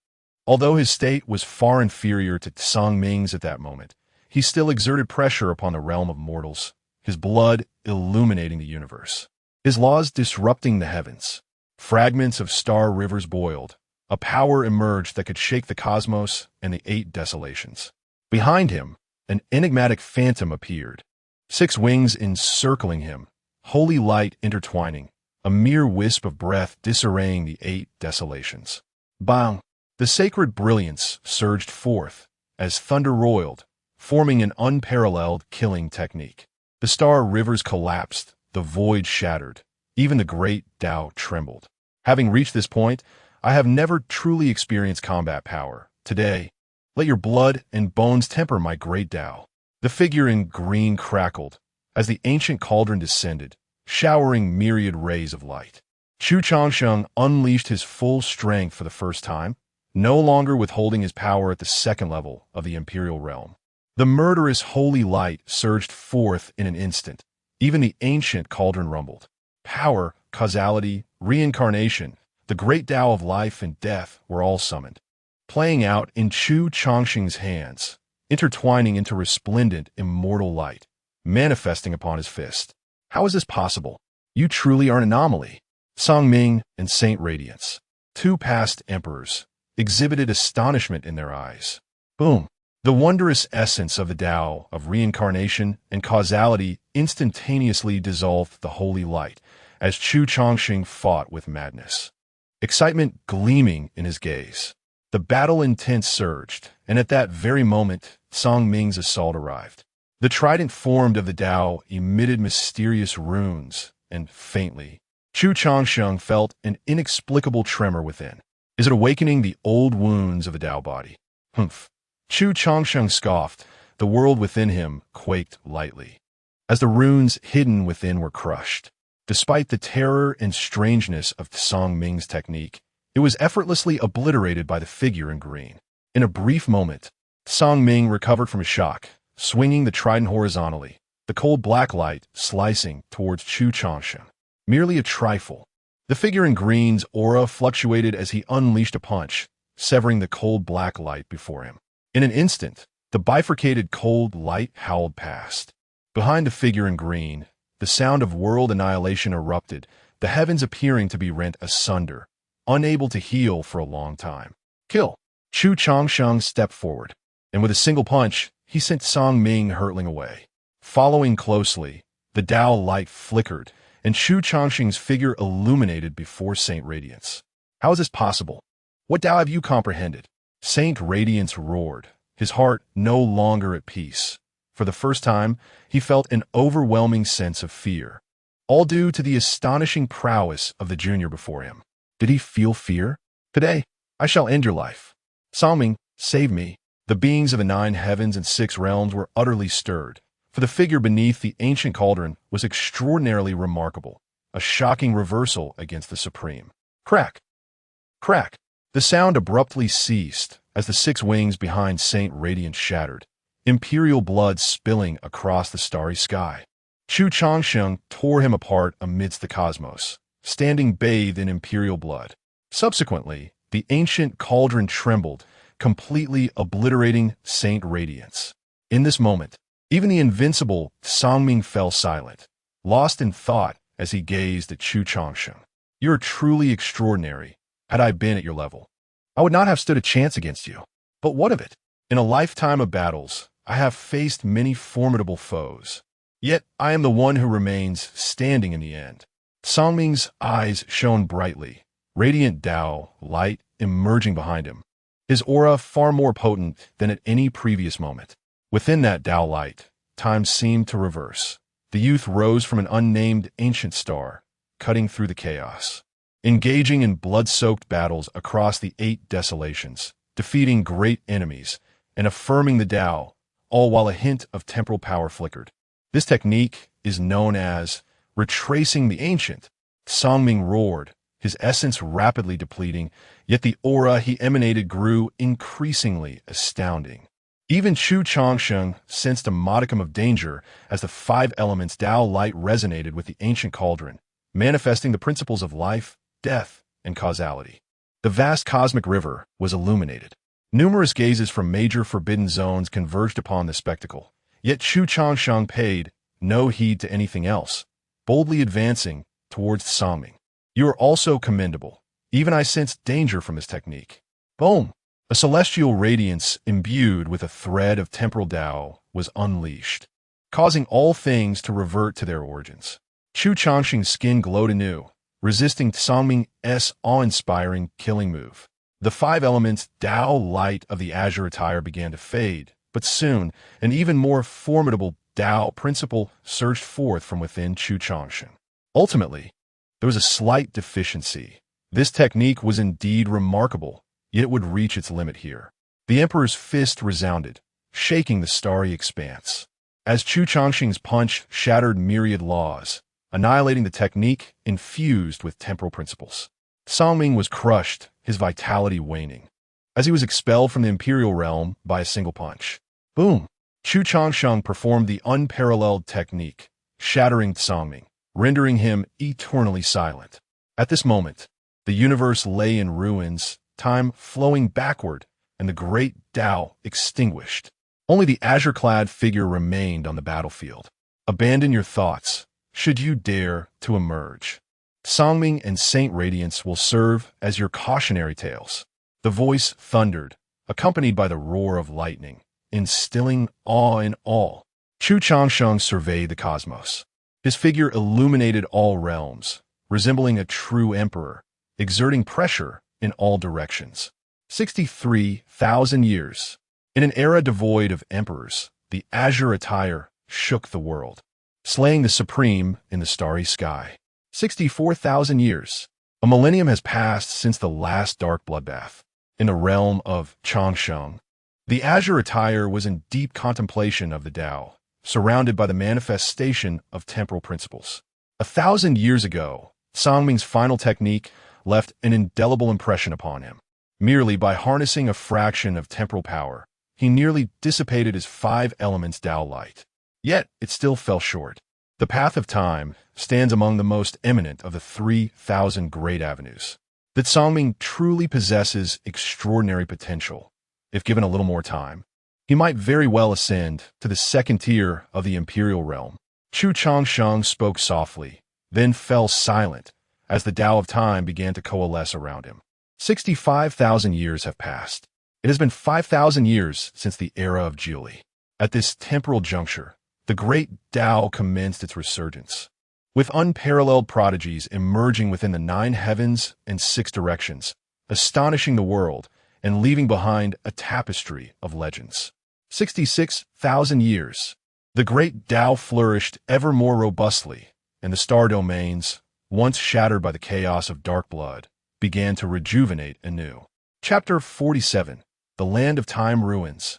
Although his state was far inferior to Songming's at that moment, he still exerted pressure upon the realm of mortals, his blood illuminating the universe, his laws disrupting the heavens. Fragments of star rivers boiled. A power emerged that could shake the cosmos and the eight desolations. Behind him, an enigmatic phantom appeared, 6 wings encircling him, holy light intertwining, a mere wisp of breath disarraying the 8 desolations. Bang! The sacred brilliance surged forth as thunder roiled, forming an unparalleled killing technique. The star rivers collapsed, the void shattered, even the great Tao trembled. Having reached this point, I have never truly experienced combat power. Today, let your blood and bones temper my great Tao. The figure in green crackled as the ancient cauldron descended, showering myriad rays of light. Chu Changsheng unleashed his full strength for the first time, no longer withholding his power at the second level of the imperial realm. The murderous holy light surged forth in an instant. Even the ancient cauldron rumbled. Power, causality, reincarnation, the great Tao of life and death were all summoned, playing out in Chu Changsheng's hands, intertwining into resplendent, immortal light, manifesting upon his fist. How is this possible? You truly are an anomaly. Songming and Saint Radiance, 2 past emperors, exhibited astonishment in their eyes. Boom! The wondrous essence of the Tao of reincarnation and causality instantaneously dissolved the holy light as Chu Changsheng fought with madness, excitement gleaming in his gaze. The battle intent surged, and at that very moment, Songming's assault arrived. The trident formed of the Tao emitted mysterious runes, and faintly, Chu Changsheng felt an inexplicable tremor within. Is it awakening the old wounds of the Tao body? Humph. Chu Changsheng scoffed. The world within him quaked lightly, as the runes hidden within were crushed. Despite the terror and strangeness of Songming's technique, it was effortlessly obliterated by the figure in green. In a brief moment, Songming recovered from his shock, swinging the trident horizontally, the cold black light slicing towards Chu Changsheng. Merely a trifle. The figure in green's aura fluctuated as he unleashed a punch, severing the cold black light before him. In an instant, the bifurcated cold light howled past. Behind the figure in green, the sound of world annihilation erupted, the heavens appearing to be rent asunder, unable to heal for a long time. Kill! Chu Changsheng stepped forward, and with a single punch, he sent Song Ming hurtling away. Following closely, the Tao light flickered, and Chu Changsheng's figure illuminated before Saint Radiance. How is this possible? What Tao have you comprehended? Saint Radiance roared, his heart no longer at peace. For the first time, he felt an overwhelming sense of fear, all due to the astonishing prowess of the junior before him. Did he feel fear? Today, I shall end your life. Songming, save me. The beings of the 9 heavens and 6 realms were utterly stirred, for the figure beneath the ancient cauldron was extraordinarily remarkable, a shocking reversal against the Supreme. Crack! Crack! The sound abruptly ceased as the 6 wings behind Saint Radiance shattered, imperial blood spilling across the starry sky. Chu Changsheng tore him apart amidst the cosmos, standing bathed in imperial blood. Subsequently, the ancient cauldron trembled, completely obliterating Saint Radiance. In this moment, even the invincible Songming fell silent, lost in thought as he gazed at Chu Changsheng. You are truly extraordinary. Had I been at your level, I would not have stood a chance against you. But what of it? In a lifetime of battles, I have faced many formidable foes. Yet I am the one who remains standing in the end. Songming's eyes shone brightly, radiant Tao light emerging behind him, his aura far more potent than at any previous moment. Within that Tao light, time seemed to reverse. The youth rose from an unnamed ancient star, cutting through the chaos, engaging in blood-soaked battles across the 8 desolations, defeating great enemies, and affirming the Tao, all while a hint of temporal power flickered. This technique is known as retracing the ancient. Songming roared, his essence rapidly depleting, yet the aura he emanated grew increasingly astounding. Even Chu Changsheng sensed a modicum of danger as the 5 elements Tao light resonated with the ancient cauldron, manifesting the principles of life, death, and causality. The vast cosmic river was illuminated. Numerous gazes from major forbidden zones converged upon the spectacle, yet Chu Changsheng paid no heed to anything else, boldly advancing towards Songming. You are also commendable. Even I sensed danger from this technique. Boom! A celestial radiance imbued with a thread of temporal Tao was unleashed, causing all things to revert to their origins. Chu Changsheng's skin glowed anew, resisting Songming's awe-inspiring killing move. The 5 elements Tao light of the azure attire began to fade, but soon an even more formidable Tao principle surged forth from within Chu Changsheng. Ultimately, there was a slight deficiency. This technique was indeed remarkable, yet it would reach its limit here. The Emperor's fist resounded, shaking the starry expanse, as Chu Changsheng's punch shattered myriad laws, annihilating the technique infused with temporal principles. Songming was crushed, his vitality waning, as he was expelled from the imperial realm by a single punch. Boom! Chu Changsheng performed the unparalleled technique, shattering Songming, rendering him eternally silent. At this moment, the universe lay in ruins, time flowing backward, and the great Tao extinguished. Only the azure-clad figure remained on the battlefield. Abandon your thoughts, should you dare to emerge. Songming and Saint Radiance will serve as your cautionary tales. The voice thundered, accompanied by the roar of lightning, instilling awe in all. Chu Changsheng surveyed the cosmos. His figure illuminated all realms, resembling a true emperor, exerting pressure in all directions. 63,000 years. In an era devoid of emperors, the azure attire shook the world, slaying the Supreme in the starry sky. 64,000 years. A millennium has passed since the last dark bloodbath. In the realm of Changsheng, the azure attire was in deep contemplation of the Tao, surrounded by the manifestation of temporal principles. 1,000 years ago, Songming's final technique left an indelible impression upon him. Merely by harnessing a fraction of temporal power, he nearly dissipated his 5 elements Tao light. Yet, it still fell short. The path of time stands among the most eminent of the 3,000 great avenues. That Songming truly possesses extraordinary potential. If given a little more time, he might very well ascend to the 2nd tier of the imperial realm. Chu Changsheng spoke softly, then fell silent as the Tao of time began to coalesce around him. 65,000 years have passed. It has been 5,000 years since the era of Julie. At this temporal juncture, the great Tao commenced its resurgence, with unparalleled prodigies emerging within the 9 heavens and 6 directions, astonishing the world and leaving behind a tapestry of legends. 66,000 years. The great Tao flourished ever more robustly, and the star domains, once shattered by the chaos of dark blood, began to rejuvenate anew. Chapter 47. The Land of Time Ruins.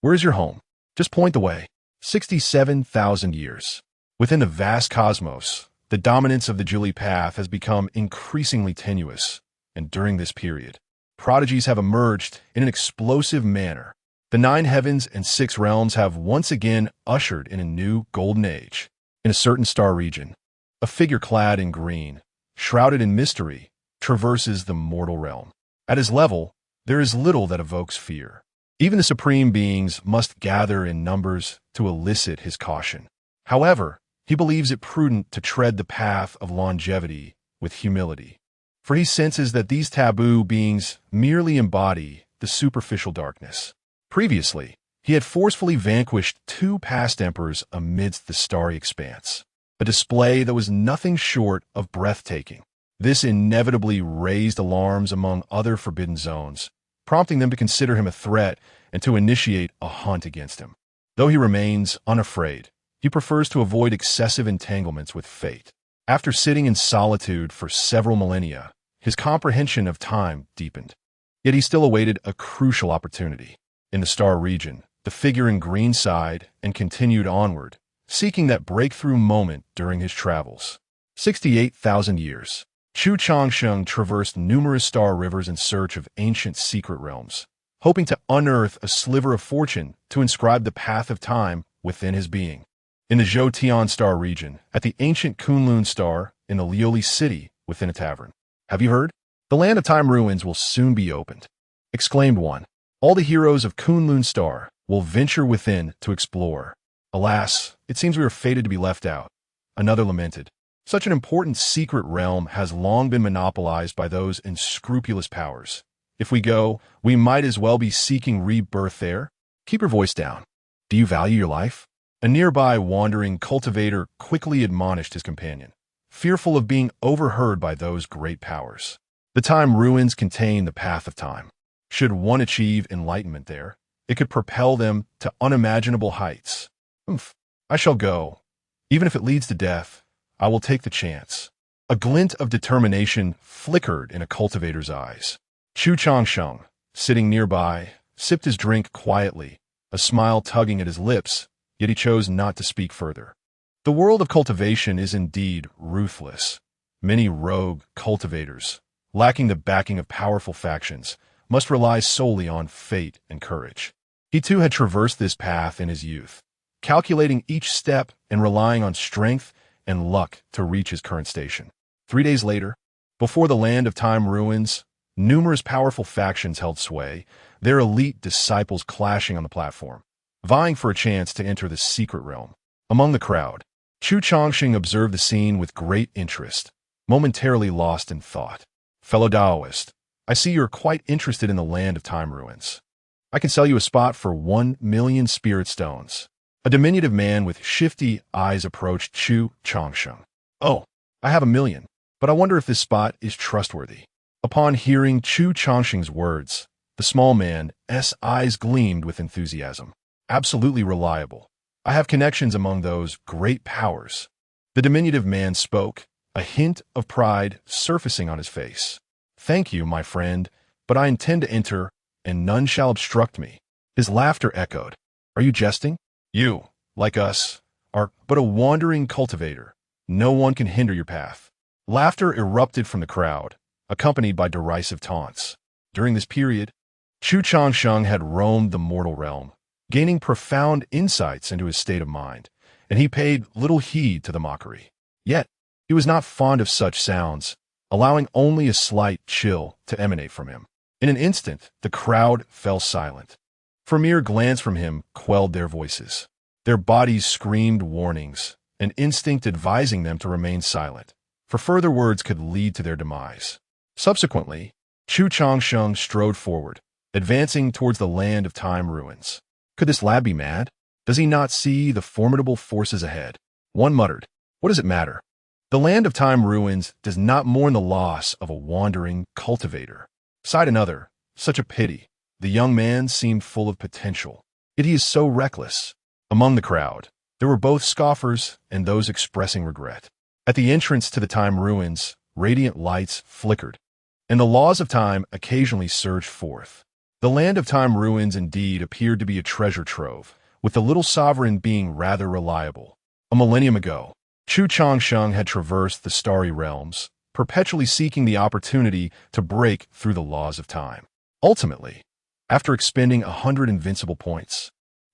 Where is your home? Just point the way. 67,000 years. Within the vast cosmos, the dominance of the Julie path has become increasingly tenuous, and during this period, prodigies have emerged in an explosive manner. The 9 heavens and 6 realms have once again ushered in a new golden age. In a certain star region, a figure clad in green, shrouded in mystery, traverses the mortal realm. At his level, there is little that evokes fear. Even the supreme beings must gather in numbers to elicit his caution. However, he believes it prudent to tread the path of longevity with humility, for he senses that these taboo beings merely embody the superficial darkness. Previously, he had forcefully vanquished 2 past emperors amidst the starry expanse, a display that was nothing short of breathtaking. This inevitably raised alarms among other forbidden zones, prompting them to consider him a threat and to initiate a hunt against him. Though he remains unafraid, he prefers to avoid excessive entanglements with fate. After sitting in solitude for several millennia, his comprehension of time deepened. Yet he still awaited a crucial opportunity. In the star region, the figure in green sighed and continued onward, seeking that breakthrough moment during his travels. 68,000 years. Chu Changsheng traversed numerous star rivers in search of ancient secret realms, hoping to unearth a sliver of fortune to inscribe the path of time within his being. In the Zhou star region, at the ancient Kunlun star in the Lioli city within a tavern. Have you heard? The Land of Time Ruins will soon be opened, exclaimed one. All the heroes of Kunlun star will venture within to explore. Alas, it seems we are fated to be left out. Another lamented. Such an important secret realm has long been monopolized by those unscrupulous powers. If we go, we might as well be seeking rebirth there. Keep your voice down. Do you value your life? A nearby wandering cultivator quickly admonished his companion, fearful of being overheard by those great powers. The Time Ruins contain the path of time. Should one achieve enlightenment there, it could propel them to unimaginable heights. I shall go. Even if it leads to death, I will take the chance. A glint of determination flickered in a cultivator's eyes. Chu Changsheng, sitting nearby, sipped his drink quietly, a smile tugging at his lips, yet he chose not to speak further. The world of cultivation is indeed ruthless. Many rogue cultivators, lacking the backing of powerful factions, must rely solely on fate and courage. He too had traversed this path in his youth, calculating each step and relying on strength and luck to reach his current station. 3 days later, before the Land of Time Ruins, numerous powerful factions held sway, their elite disciples clashing on the platform, vying for a chance to enter the secret realm. Among the crowd, Chu Changsheng observed the scene with great interest, momentarily lost in thought. Fellow Taoist, I see you're quite interested in the Land of Time Ruins. I can sell you a spot for 1,000,000 spirit stones. A diminutive man with shifty eyes approached Chu Changsheng. Oh, I have 1,000,000, but I wonder if this spot is trustworthy. Upon hearing Chu Changsheng's words, the small man's eyes gleamed with enthusiasm. Absolutely reliable. I have connections among those great powers. The diminutive man spoke, a hint of pride surfacing on his face. Thank you, my friend, but I intend to enter, and none shall obstruct me. His laughter echoed. Are you jesting? You, like us, are but a wandering cultivator. No one can hinder your path. Laughter erupted from the crowd, accompanied by derisive taunts. During this period, Chu Changsheng had roamed the mortal realm, gaining profound insights into his state of mind, and he paid little heed to the mockery. Yet, he was not fond of such sounds, allowing only a slight chill to emanate from him. In an instant, the crowd fell silent. For mere glance from him quelled their voices. Their bodies screamed warnings, an instinct advising them to remain silent, for further words could lead to their demise. Subsequently, Chu Changsheng strode forward, advancing towards the Land of Time Ruins. Could this lad be mad? Does he not see the formidable forces ahead? One muttered, "What does it matter? The land of time ruins does not mourn the loss of a wandering cultivator." Sighed another, "Such a pity. The young man seemed full of potential, yet he is so reckless." Among the crowd, there were both scoffers and those expressing regret. At the entrance to the time ruins, radiant lights flickered, and the laws of time occasionally surged forth. The land of time ruins indeed appeared to be a treasure trove, with the little sovereign being rather reliable. A millennium ago, Chu Changsheng had traversed the starry realms, perpetually seeking the opportunity to break through the laws of time. Ultimately, after expending 100 invincible points,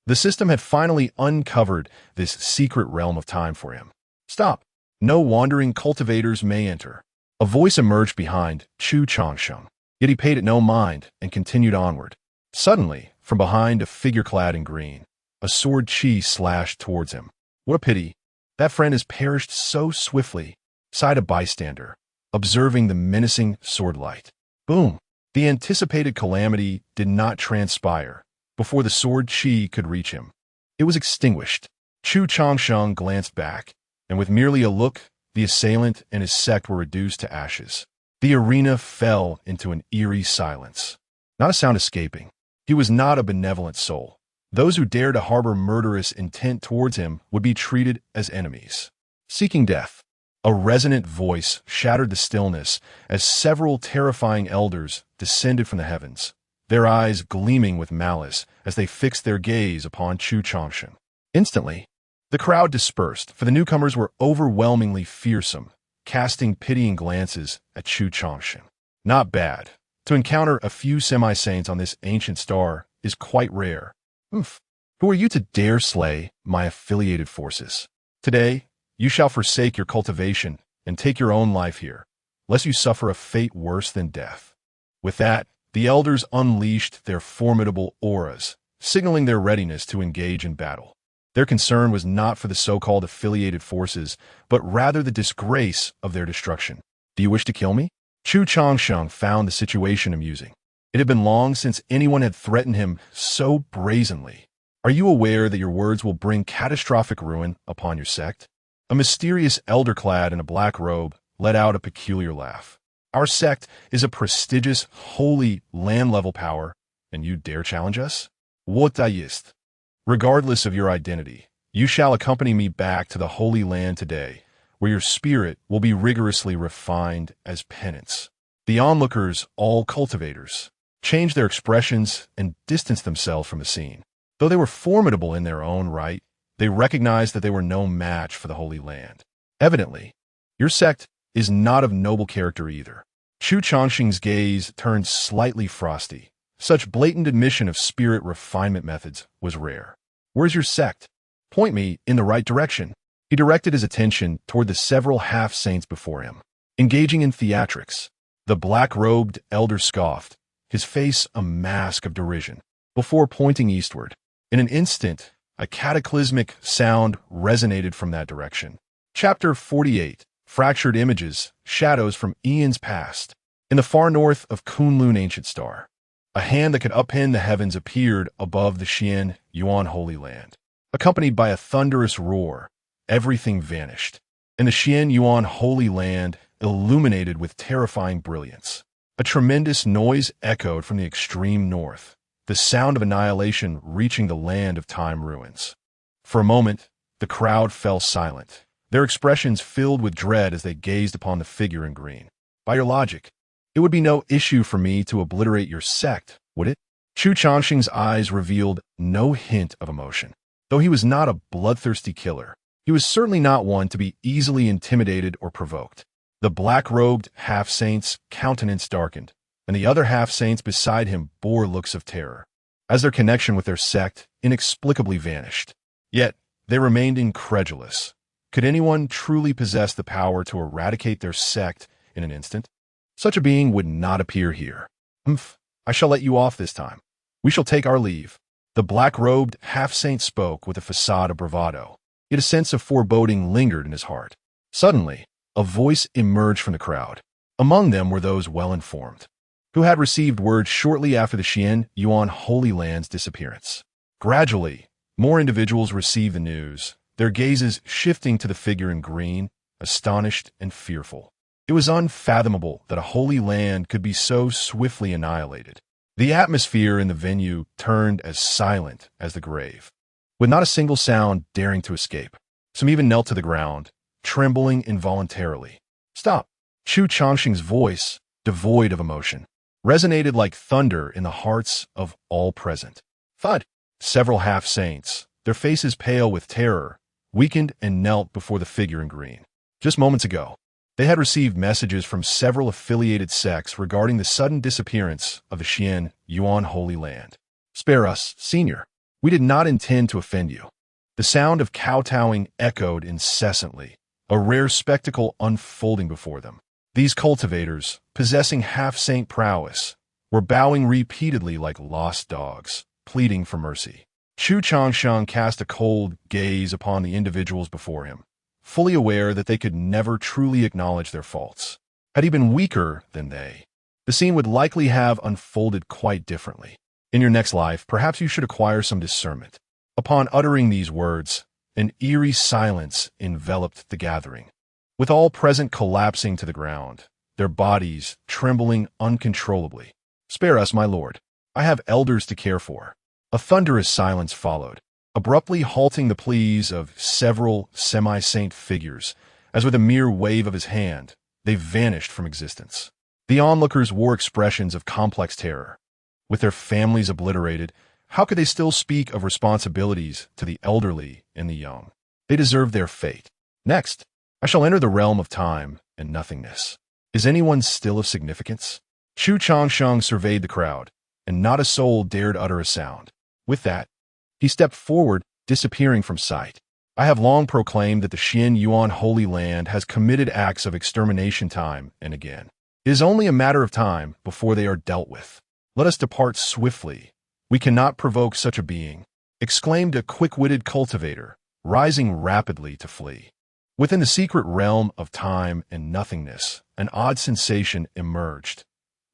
the system had finally uncovered this secret realm of time for him. "Stop! No wandering cultivators may enter." A voice emerged behind Chu Changsheng, yet he paid it no mind and continued onward. Suddenly, from behind a figure clad in green, a sword chi slashed towards him. "What a pity! That friend has perished so swiftly," sighed a bystander, observing the menacing sword light. Boom! The anticipated calamity did not transpire before the sword chi could reach him. It was extinguished. Chu Changsheng glanced back, and with merely a look, the assailant and his sect were reduced to ashes. The arena fell into an eerie silence. Not a sound escaping. He was not a benevolent soul. Those who dared to harbor murderous intent towards him would be treated as enemies. Seeking death. A resonant voice shattered the stillness as several terrifying elders descended from the heavens, their eyes gleaming with malice as they fixed their gaze upon Chu Changsheng. Instantly, the crowd dispersed, for the newcomers were overwhelmingly fearsome, casting pitying glances at Chu Changsheng. Not bad. To encounter a few semi-saints on this ancient star is quite rare. Who are you to dare slay my affiliated forces? Today, you shall forsake your cultivation and take your own life here, lest you suffer a fate worse than death. With that, the elders unleashed their formidable auras, signaling their readiness to engage in battle. Their concern was not for the so-called affiliated forces, but rather the disgrace of their destruction. "Do you wish to kill me?" Chu Changsheng found the situation amusing. It had been long since anyone had threatened him so brazenly. "Are you aware that your words will bring catastrophic ruin upon your sect?" A mysterious elder clad in a black robe let out a peculiar laugh. "Our sect is a prestigious, holy, land-level power, and you dare challenge us? What ist? Regardless of your identity, you shall accompany me back to the Holy Land today, where your spirit will be rigorously refined as penance." The onlookers, all cultivators, changed their expressions and distanced themselves from the scene. Though they were formidable in their own right, they recognized that they were no match for the Holy Land. "Evidently, your sect is not of noble character either." Chu Changsheng's gaze turned slightly frosty. Such blatant admission of spirit refinement methods was rare. "Where's your sect? Point me in the right direction." He directed his attention toward the several half-saints before him, engaging in theatrics. The black-robed elder scoffed, his face a mask of derision, before pointing eastward. In an instant, a cataclysmic sound resonated from that direction. Chapter 48, Fractured Images, Shadows from Eons Past. In the far north of Kunlun Ancient Star, a hand that could upend the heavens appeared above the Xian Yuan Holy Land. Accompanied by a thunderous roar, everything vanished, and the Xian Yuan Holy Land illuminated with terrifying brilliance. A tremendous noise echoed from the extreme north, the sound of annihilation reaching the land of time ruins. For a moment, the crowd fell silent, their expressions filled with dread as they gazed upon the figure in green. "By your logic, it would be no issue for me to obliterate your sect, would it?" Chu Changsheng's eyes revealed no hint of emotion. Though he was not a bloodthirsty killer, he was certainly not one to be easily intimidated or provoked. The black-robed half-saint's countenance darkened, and the other half-saints beside him bore looks of terror, as their connection with their sect inexplicably vanished. Yet, they remained incredulous. Could anyone truly possess the power to eradicate their sect in an instant? Such a being would not appear here. I shall let you off this time. We shall take our leave." The black-robed half-saint spoke with a facade of bravado, yet a sense of foreboding lingered in his heart. Suddenly, a voice emerged from the crowd. Among them were those well-informed, who had received word shortly after the Xian Yuan Holy Land's disappearance. Gradually, More individuals received the news, their gazes shifting to the figure in green, astonished and fearful. It was unfathomable that a holy land could be so swiftly annihilated. The atmosphere in the venue turned as silent as the grave, with not a single sound daring to escape. Some even knelt to the ground, trembling involuntarily. "Stop!" Chu Changsheng's voice, devoid of emotion, resonated like thunder in the hearts of all present. Thud! Several half-saints, their faces pale with terror, weakened and knelt before the figure in green. Just moments ago, they had received messages from several affiliated sects regarding the sudden disappearance of the Xian Yuan Holy Land. "Spare us, Senior. We did not intend to offend you." The sound of kowtowing echoed incessantly, a rare spectacle unfolding before them. These cultivators, possessing half-saint prowess, were bowing repeatedly like lost dogs, pleading for mercy. Chu Changsheng cast a cold gaze upon the individuals before him, fully aware that they could never truly acknowledge their faults. Had he been weaker than they, the scene would likely have unfolded quite differently. In your next life, perhaps you should acquire some discernment. Upon uttering these words, an eerie silence enveloped the gathering, with all present collapsing to the ground, their bodies trembling uncontrollably. "Spare us, my lord. I have elders to care for." A thunderous silence followed, abruptly halting the pleas of several semi-saint figures, as with a mere wave of his hand, they vanished from existence. The onlookers wore expressions of complex terror. With their families obliterated, how could they still speak of responsibilities to the elderly and the young? They deserved their fate. Next, I shall enter the realm of time and nothingness. Is anyone still of significance? Chu Changsheng surveyed the crowd, and not a soul dared utter a sound. With that, he stepped forward, disappearing from sight. "I have long proclaimed that the Xian Yuan Holy Land has committed acts of extermination time and again. It is only a matter of time before they are dealt with. Let us depart swiftly. We cannot provoke such a being," exclaimed a quick-witted cultivator, rising rapidly to flee. Within the secret realm of time and nothingness, an odd sensation emerged.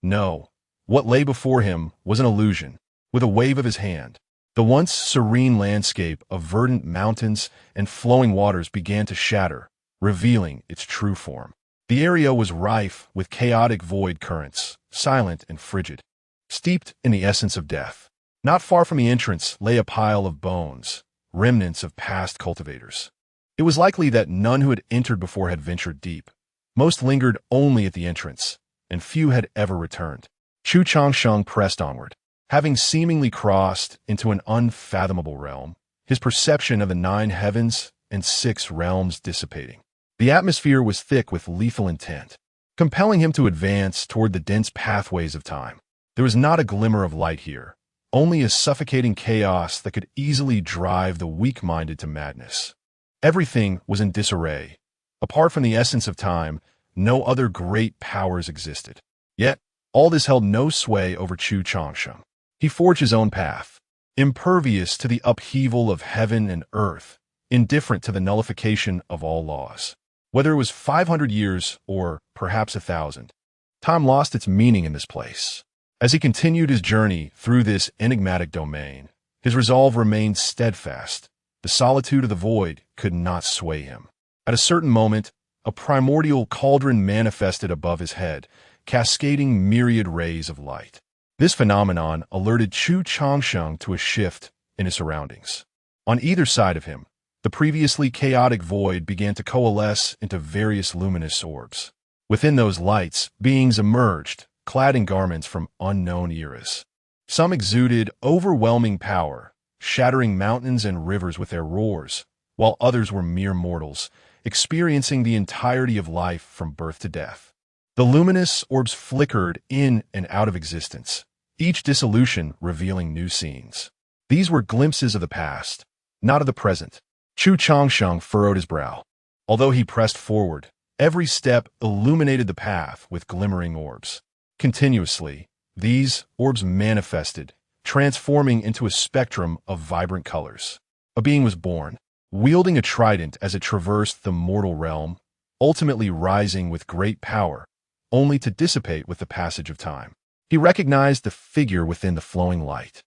No, what lay before him was an illusion. With a wave of his hand, the once serene landscape of verdant mountains and flowing waters began to shatter, revealing its true form. The area was rife with chaotic void currents, silent and frigid, steeped in the essence of death. Not far from the entrance lay a pile of bones, remnants of past cultivators. It was likely that none who had entered before had ventured deep. Most lingered only at the entrance, and few had ever returned. Chu Changsheng pressed onward. Having seemingly crossed into an unfathomable realm, his perception of the 9 heavens and 6 realms dissipating. The atmosphere was thick with lethal intent, compelling him to advance toward the dense pathways of time. There was not a glimmer of light here, only a suffocating chaos that could easily drive the weak-minded to madness. Everything was in disarray. Apart from the essence of time, no other great powers existed. Yet, all this held no sway over Chu Changsheng. He forged his own path, impervious to the upheaval of heaven and earth, indifferent to the nullification of all laws. Whether it was 500 years or perhaps 1,000, time lost its meaning in this place. As he continued his journey through this enigmatic domain, his resolve remained steadfast. The solitude of the void could not sway him. At a certain moment, a primordial cauldron manifested above his head, cascading myriad rays of light. This phenomenon alerted Chu Changsheng to a shift in his surroundings. On either side of him, the previously chaotic void began to coalesce into various luminous orbs. Within those lights, beings emerged, clad in garments from unknown eras. Some exuded overwhelming power, shattering mountains and rivers with their roars, while others were mere mortals, experiencing the entirety of life from birth to death. The luminous orbs flickered in and out of existence, each dissolution revealing new scenes. These were glimpses of the past, not of the present. Chu Changsheng furrowed his brow. Although he pressed forward, every step illuminated the path with glimmering orbs. Continuously, these orbs manifested, transforming into a spectrum of vibrant colors. A being was born, wielding a trident as it traversed the mortal realm, ultimately rising with great power, only to dissipate with the passage of time. He recognized the figure within the flowing light.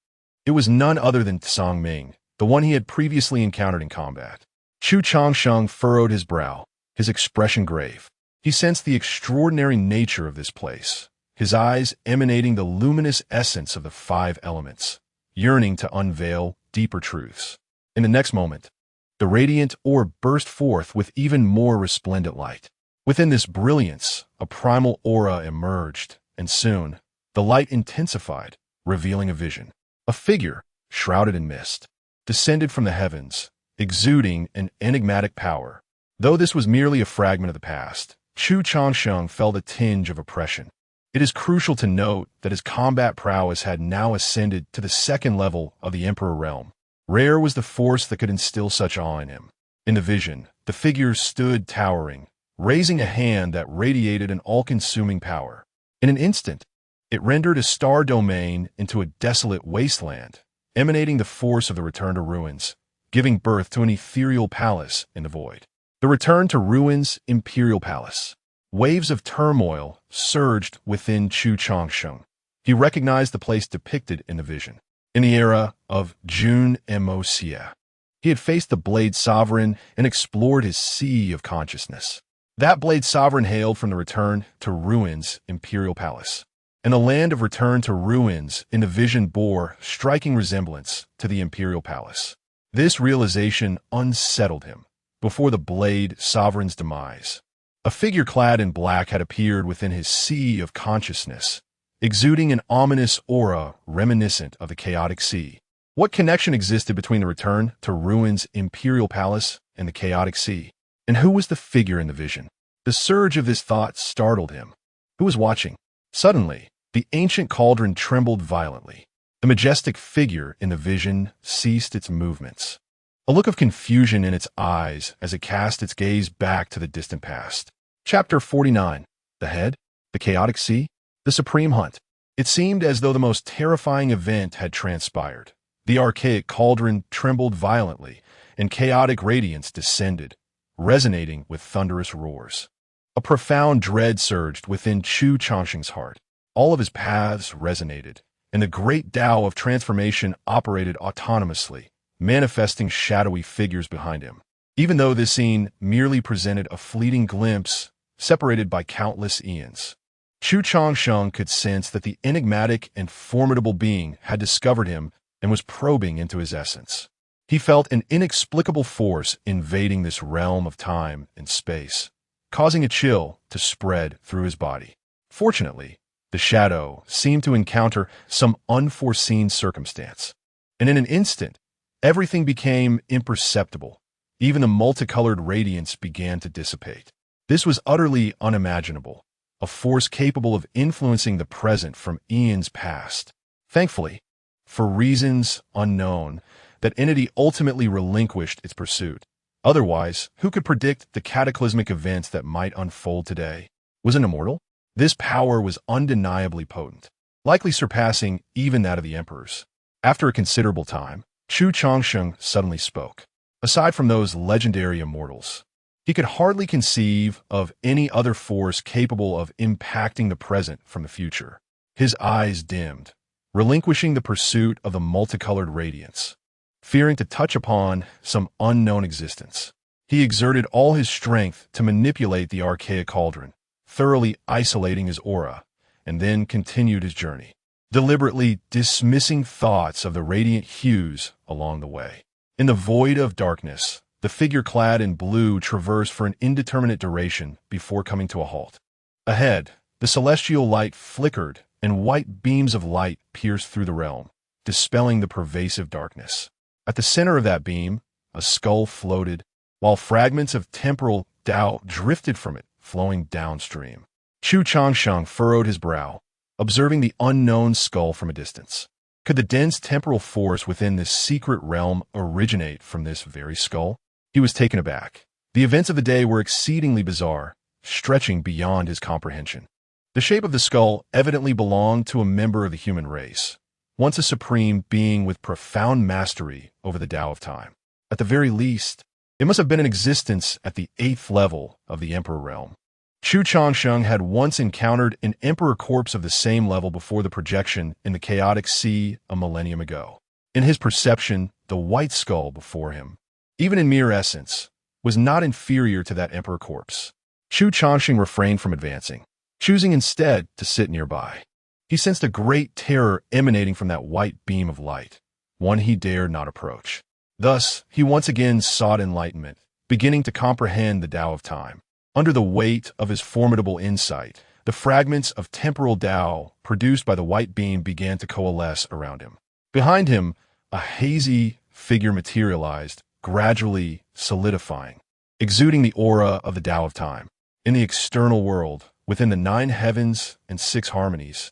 It was none other than Tsang Ming, the one he had previously encountered in combat. Chu Changsheng furrowed his brow, his expression grave. He sensed the extraordinary nature of this place, his eyes emanating the luminous essence of the five elements, yearning to unveil deeper truths. In the next moment, the radiant orb burst forth with even more resplendent light. Within this brilliance, a primal aura emerged, and soon, the light intensified, revealing a vision. A figure, shrouded in mist, descended from the heavens, exuding an enigmatic power. Though this was merely a fragment of the past, Chu Changsheng felt a tinge of oppression. It is crucial to note that his combat prowess had now ascended to the second level of the Emperor realm. Rare was the force that could instill such awe in him. In the vision, the figure stood towering, raising a hand that radiated an all-consuming power. In an instant, it rendered a star domain into a desolate wasteland, emanating the force of the return to ruins, giving birth to an ethereal palace in the void. The return to ruins imperial palace. Waves of turmoil surged within Chu Changsheng. He recognized the place depicted in the vision. In the era of Jun Emosia, he had faced the Blade Sovereign and explored his sea of consciousness. That Blade Sovereign hailed from the return to ruins imperial palace. And the land of return to ruins in the vision bore striking resemblance to the imperial palace. This realization unsettled him before the Blade Sovereign's demise. A figure clad in black had appeared within his sea of consciousness, exuding an ominous aura reminiscent of the chaotic sea. What connection existed between the return to ruins imperial palace and the chaotic sea? And who was the figure in the vision? The surge of this thought startled him. Who was watching? Suddenly, the ancient cauldron trembled violently. The majestic figure in the vision ceased its movements. A look of confusion in its eyes as it cast its gaze back to the distant past. Chapter 49. The Head, the Chaotic Sea, the Supreme Hunt. It seemed as though the most terrifying event had transpired. The archaic cauldron trembled violently, and chaotic radiance descended, resonating with thunderous roars. A profound dread surged within Chu Changsheng's heart. All of his paths resonated, and the great Tao of transformation operated autonomously, manifesting shadowy figures behind him. Even though this scene merely presented a fleeting glimpse, separated by countless eons, Chu Changsheng could sense that the enigmatic and formidable being had discovered him and was probing into his essence. He felt an inexplicable force invading this realm of time and space, causing a chill to spread through his body. Fortunately, the shadow seemed to encounter some unforeseen circumstance, and in an instant, everything became imperceptible. Even the multicolored radiance began to dissipate. This was utterly unimaginable, a force capable of influencing the present from eons past. Thankfully, for reasons unknown, that entity ultimately relinquished its pursuit. Otherwise, who could predict the cataclysmic events that might unfold today? Was it immortal? This power was undeniably potent, likely surpassing even that of the emperors. After a considerable time, Chu Changsheng suddenly spoke. Aside from those legendary immortals, he could hardly conceive of any other force capable of impacting the present from the future. His eyes dimmed, relinquishing the pursuit of the multicolored radiance. Fearing to touch upon some unknown existence, he exerted all his strength to manipulate the archaic cauldron, thoroughly isolating his aura, and then continued his journey, deliberately dismissing thoughts of the radiant hues along the way. In the void of darkness, the figure clad in blue traversed for an indeterminate duration before coming to a halt. Ahead, the celestial light flickered, and white beams of light pierced through the realm, dispelling the pervasive darkness. At the center of that beam, a skull floated, while fragments of temporal Tao drifted from it, flowing downstream. Chu Changsheng furrowed his brow, observing the unknown skull from a distance. Could the dense temporal force within this secret realm originate from this very skull? He was taken aback. The events of the day were exceedingly bizarre, stretching beyond his comprehension. The shape of the skull evidently belonged to a member of the human race, once a supreme being with profound mastery over the Tao of time. At the very least, it must have been in existence at the 8th level of the Emperor realm. Chu Changsheng had once encountered an Emperor corpse of the same level before the projection in the chaotic sea a millennium ago. In his perception, the white skull before him, even in mere essence, was not inferior to that emperor corpse. Chu Changsheng refrained from advancing, choosing instead to sit nearby. He sensed a great terror emanating from that white beam of light, one he dared not approach. Thus, he once again sought enlightenment, beginning to comprehend the Tao of time. Under the weight of his formidable insight, the fragments of temporal Tao produced by the white beam began to coalesce around him. Behind him, a hazy figure materialized, gradually solidifying, exuding the aura of the Tao of time. In the external world, within the 9 heavens and 6 harmonies,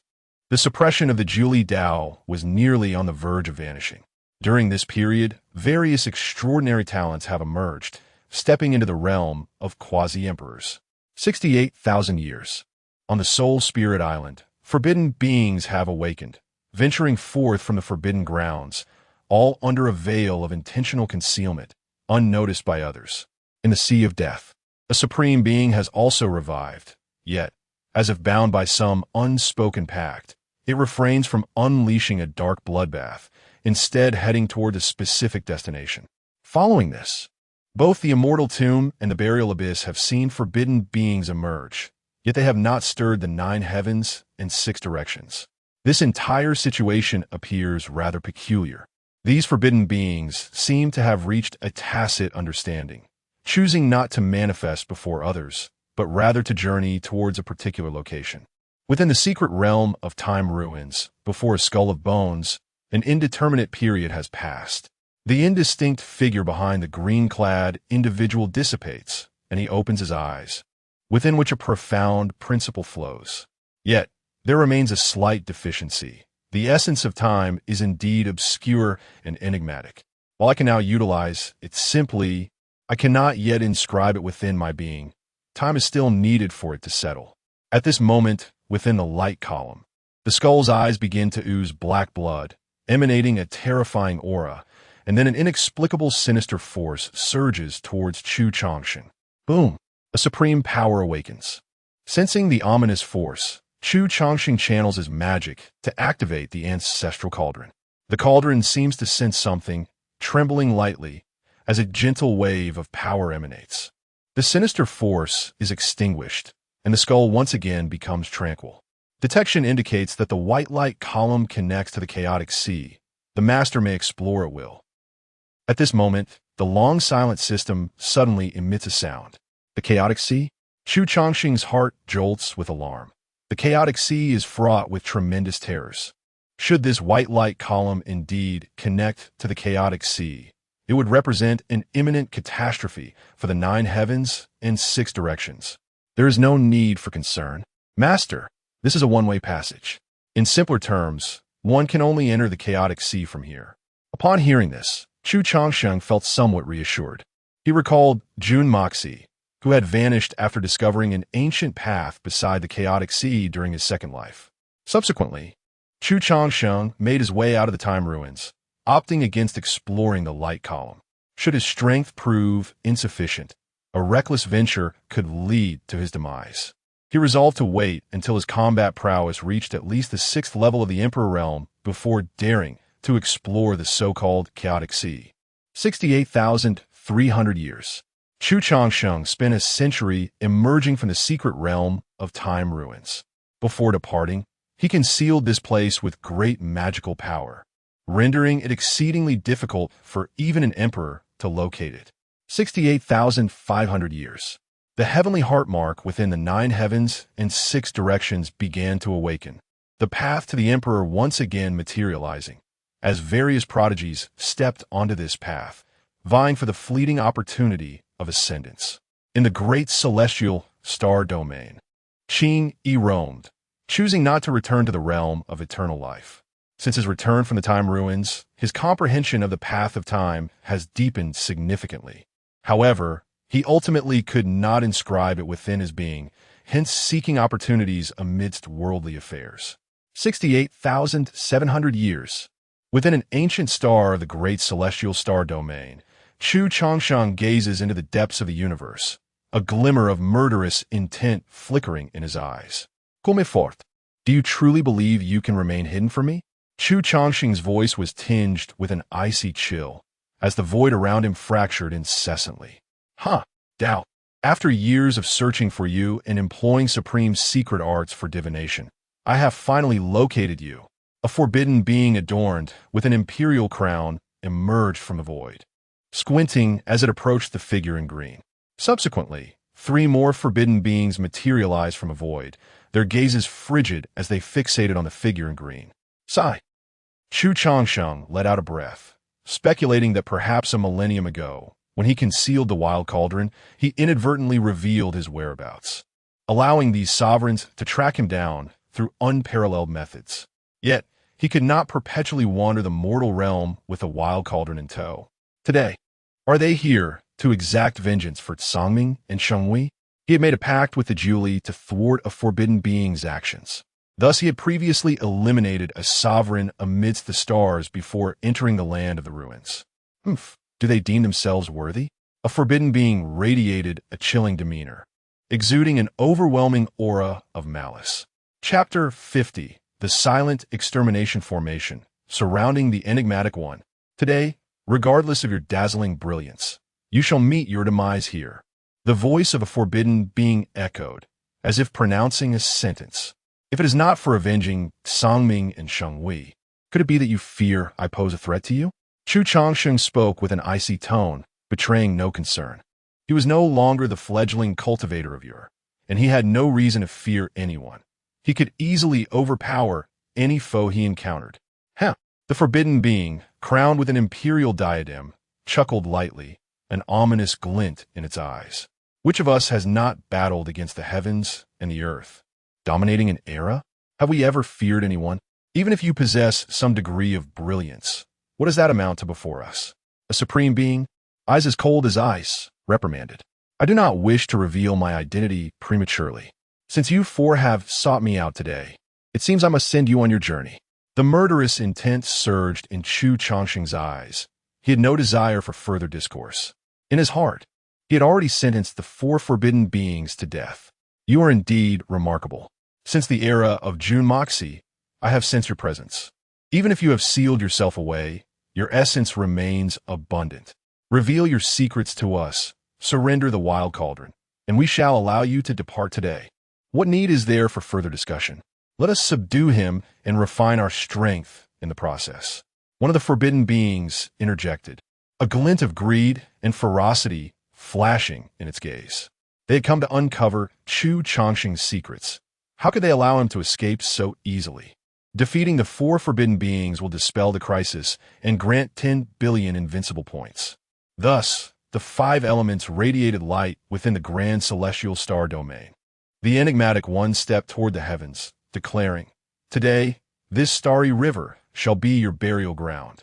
the suppression of the Julie Tao was nearly on the verge of vanishing. During this period, various extraordinary talents have emerged, stepping into the realm of quasi-emperors. 68,000 years. On the Soul Spirit Island, forbidden beings have awakened, venturing forth from the forbidden grounds, all under a veil of intentional concealment, unnoticed by others. In the Sea of Death, a supreme being has also revived, yet, as if bound by some unspoken pact, it refrains from unleashing a dark bloodbath, instead heading toward a specific destination. Following this, both the immortal tomb and the burial abyss have seen forbidden beings emerge, yet they have not stirred the 9 heavens and 6 directions. This entire situation appears rather peculiar. These forbidden beings seem to have reached a tacit understanding, choosing not to manifest before others, but rather to journey towards a particular location. Within the secret realm of time ruins, before a skull of bones, an indeterminate period has passed. The indistinct figure behind the green-clad individual dissipates, and he opens his eyes, within which a profound principle flows. Yet, there remains a slight deficiency. The essence of time is indeed obscure and enigmatic. While I can now utilize it simply, I cannot yet inscribe it within my being. Time is still needed for it to settle. At this moment, within the light column, the skull's eyes begin to ooze black blood, emanating a terrifying aura, and then an inexplicable sinister force surges towards Chu Changsheng. Boom! A supreme power awakens. Sensing the ominous force, Chu Changsheng channels his magic to activate the ancestral cauldron. The cauldron seems to sense something, trembling lightly, as a gentle wave of power emanates. The sinister force is extinguished, and the skull once again becomes tranquil. Detection indicates that the white light column connects to the chaotic sea. The master may explore at will. At this moment, the long silent system suddenly emits a sound. The chaotic sea? Chu Changsheng's heart jolts with alarm. The chaotic sea is fraught with tremendous terrors. Should this white light column indeed connect to the chaotic sea, it would represent an imminent catastrophe for the 9 heavens and 6 directions. There is no need for concern. Master, this is a one-way passage. In simpler terms, one can only enter the chaotic sea from here. Upon hearing this, Chu Changsheng felt somewhat reassured. He recalled Jun Moxie, who had vanished after discovering an ancient path beside the chaotic sea during his second life. Subsequently, Chu Changsheng made his way out of the time ruins, opting against exploring the light column. Should his strength prove insufficient, a reckless venture could lead to his demise. He resolved to wait until his combat prowess reached at least the 6th level of the Emperor realm before daring to explore the so-called chaotic sea. 68,300 years. Chu Changsheng spent a century emerging from the secret realm of time ruins. Before departing, he concealed this place with great magical power, rendering it exceedingly difficult for even an emperor to locate it. 68,500 years. The heavenly heart mark within the 9 heavens and 6 directions began to awaken, the path to the emperor once again materializing, as various prodigies stepped onto this path, vying for the fleeting opportunity of ascendance. In the great celestial star domain, Qing Yi roamed, choosing not to return to the realm of eternal life. Since his return from the time ruins, his comprehension of the path of time has deepened significantly. However, he ultimately could not inscribe it within his being, hence seeking opportunities amidst worldly affairs. 68,700 years. Within an ancient star of the great celestial star domain, Chu Changsheng gazes into the depths of the universe, a glimmer of murderous intent flickering in his eyes. Come fort. Do you truly believe you can remain hidden from me? Chu Changsheng's voice was tinged with an icy chill, as the void around him fractured incessantly. Doubt. After years of searching for you and employing Supreme's secret arts for divination, I have finally located you. A forbidden being adorned with an imperial crown emerged from the void, squinting as it approached the figure in green. Subsequently, 3 more forbidden beings materialized from a void, their gazes frigid as they fixated on the figure in green. Sigh. Chu Changsheng let out a breath, speculating that perhaps a millennium ago, when he concealed the wild cauldron, he inadvertently revealed his whereabouts, allowing these sovereigns to track him down through unparalleled methods. Yet, he could not perpetually wander the mortal realm with a wild cauldron in tow. Today, are they here to exact vengeance for Songming and Shenghui? He had made a pact with the Julie to thwart a forbidden being's actions. Thus, he had previously eliminated a sovereign amidst the stars before entering the land of the ruins. Do they deem themselves worthy? A forbidden being radiated a chilling demeanor, exuding an overwhelming aura of malice. Chapter 50. The Silent Extermination Formation, surrounding the enigmatic one. Today, regardless of your dazzling brilliance, you shall meet your demise here. The voice of a forbidden being echoed, as if pronouncing a sentence. If it is not for avenging Songming and Shenghui, could it be that you fear I pose a threat to you? Chu Changsheng spoke with an icy tone, betraying no concern. He was no longer the fledgling cultivator of Ur, and he had no reason to fear anyone. He could easily overpower any foe he encountered. The forbidden being, crowned with an imperial diadem, chuckled lightly, an ominous glint in its eyes. Which of us has not battled against the heavens and the earth? Dominating an era? Have we ever feared anyone? Even if you possess some degree of brilliance, what does that amount to before us? A supreme being, eyes as cold as ice, reprimanded. I do not wish to reveal my identity prematurely. Since you 4 have sought me out today, it seems I must send you on your journey. The murderous intent surged in Chu Changsheng's eyes. He had no desire for further discourse. In his heart, he had already sentenced the 4 forbidden beings to death. You are indeed remarkable. Since the era of Jun Moxie, I have sensed your presence. Even if you have sealed yourself away, your essence remains abundant. Reveal your secrets to us, surrender the wild cauldron, and we shall allow you to depart today. What need is there for further discussion? Let us subdue him and refine our strength in the process. One of the forbidden beings interjected, a glint of greed and ferocity flashing in its gaze. They had come to uncover Chu Changsheng's secrets. How could they allow him to escape so easily? Defeating the 4 forbidden beings will dispel the crisis and grant 10 billion invincible points. Thus, the 5 elements radiated light within the grand celestial star domain. The enigmatic one stepped toward the heavens, declaring, "Today, this starry river shall be your burial ground."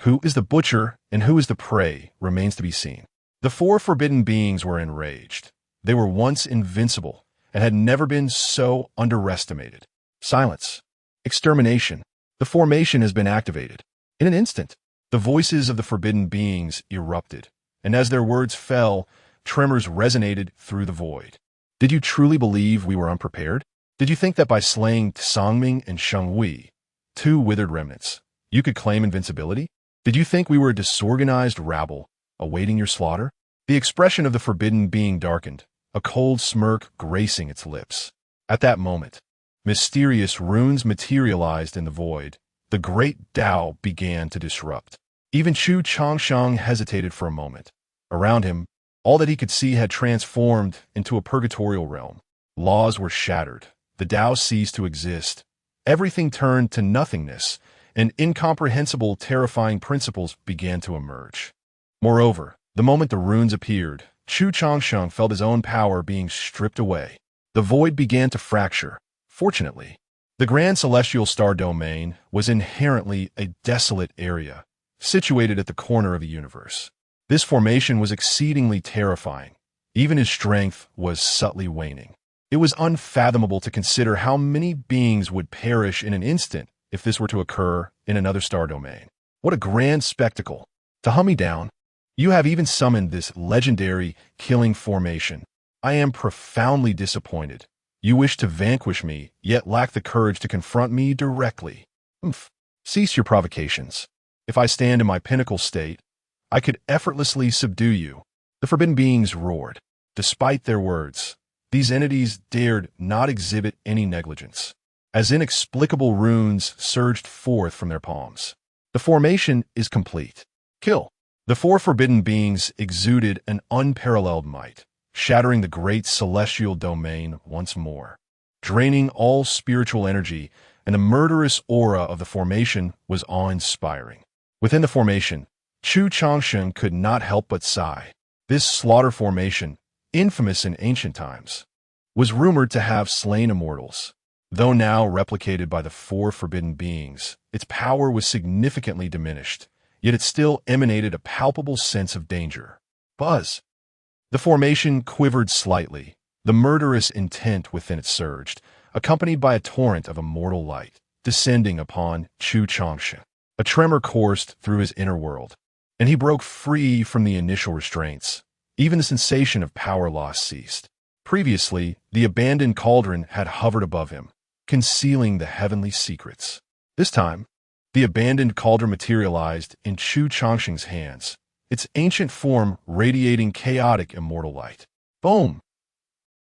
Who is the butcher and who is the prey remains to be seen. The 4 forbidden beings were enraged. They were once invincible and had never been so underestimated. Silence. Extermination. The formation has been activated. In an instant, the voices of the forbidden beings erupted, and as their words fell, tremors resonated through the void. Did you truly believe we were unprepared? Did you think that by slaying Songming and Shenghui, 2 withered remnants, you could claim invincibility? Did you think we were a disorganized rabble, awaiting your slaughter? The expression of the forbidden being darkened, a cold smirk gracing its lips. At that moment, mysterious runes materialized in the void. The great Tao began to disrupt. Even Chu Changsheng hesitated for a moment. Around him, all that he could see had transformed into a purgatorial realm. Laws were shattered. The Tao ceased to exist. Everything turned to nothingness, and incomprehensible, terrifying principles began to emerge. Moreover, the moment the runes appeared, Chu Changsheng felt his own power being stripped away. The void began to fracture. Fortunately, the grand celestial star domain was inherently a desolate area, situated at the corner of the universe. This formation was exceedingly terrifying. Even his strength was subtly waning. It was unfathomable to consider how many beings would perish in an instant if this were to occur in another star domain. What a grand spectacle. To hunt me down, you have even summoned this legendary killing formation. I am profoundly disappointed. You wish to vanquish me, yet lack the courage to confront me directly. Umph. Cease your provocations. If I stand in my pinnacle state, I could effortlessly subdue you. The forbidden beings roared. Despite their words, these entities dared not exhibit any negligence, as inexplicable runes surged forth from their palms. The formation is complete. Kill. The four forbidden beings exuded an unparalleled might, shattering the great celestial domain once more, draining all spiritual energy, and the murderous aura of the formation was awe-inspiring. Within the formation, Chu Changsheng could not help but sigh. This slaughter formation, infamous in ancient times, was rumored to have slain immortals. Though now replicated by the four forbidden beings, its power was significantly diminished, yet it still emanated a palpable sense of danger. Buzz. The formation quivered slightly. The murderous intent within it surged, accompanied by a torrent of immortal light, descending upon Chu Changsheng. A tremor coursed through his inner world, and he broke free from the initial restraints. Even the sensation of power loss ceased. Previously, the abandoned cauldron had hovered above him, concealing the heavenly secrets. This time, the abandoned cauldron materialized in Chu Changsheng's hands, its ancient form radiating chaotic immortal light. Boom!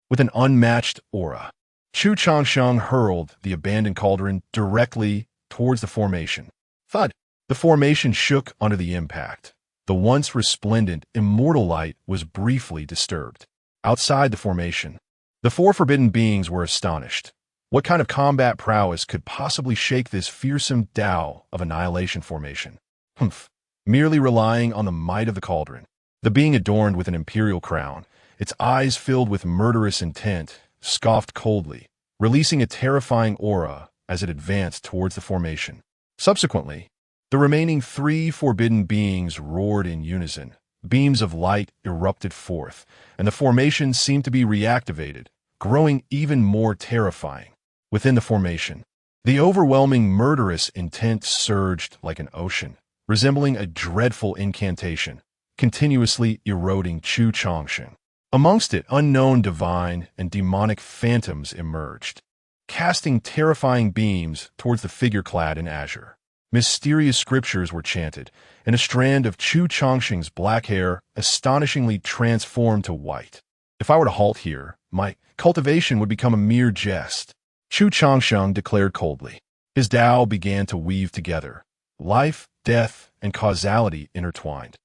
With an unmatched aura, Chu Changsheng hurled the abandoned cauldron directly towards the formation. Thud! The formation shook under the impact. The once resplendent, immortal light was briefly disturbed. Outside the formation, the four forbidden beings were astonished. What kind of combat prowess could possibly shake this fearsome Tao of annihilation formation? Humph! Merely relying on the might of the cauldron. The being adorned with an imperial crown, its eyes filled with murderous intent, scoffed coldly, releasing a terrifying aura as it advanced towards the formation. Subsequently, the remaining three forbidden beings roared in unison. Beams of light erupted forth, and the formation seemed to be reactivated, growing even more terrifying. Within the formation, the overwhelming murderous intent surged like an ocean, resembling a dreadful incantation, continuously eroding Chu Changsheng. Amongst it, unknown divine and demonic phantoms emerged, casting terrifying beams towards the figure clad in azure. Mysterious scriptures were chanted, and a strand of Chu Changsheng's black hair astonishingly transformed to white. If I were to halt here, my cultivation would become a mere jest, Chu Changsheng declared coldly. His Tao began to weave together, life, death, and causality intertwined,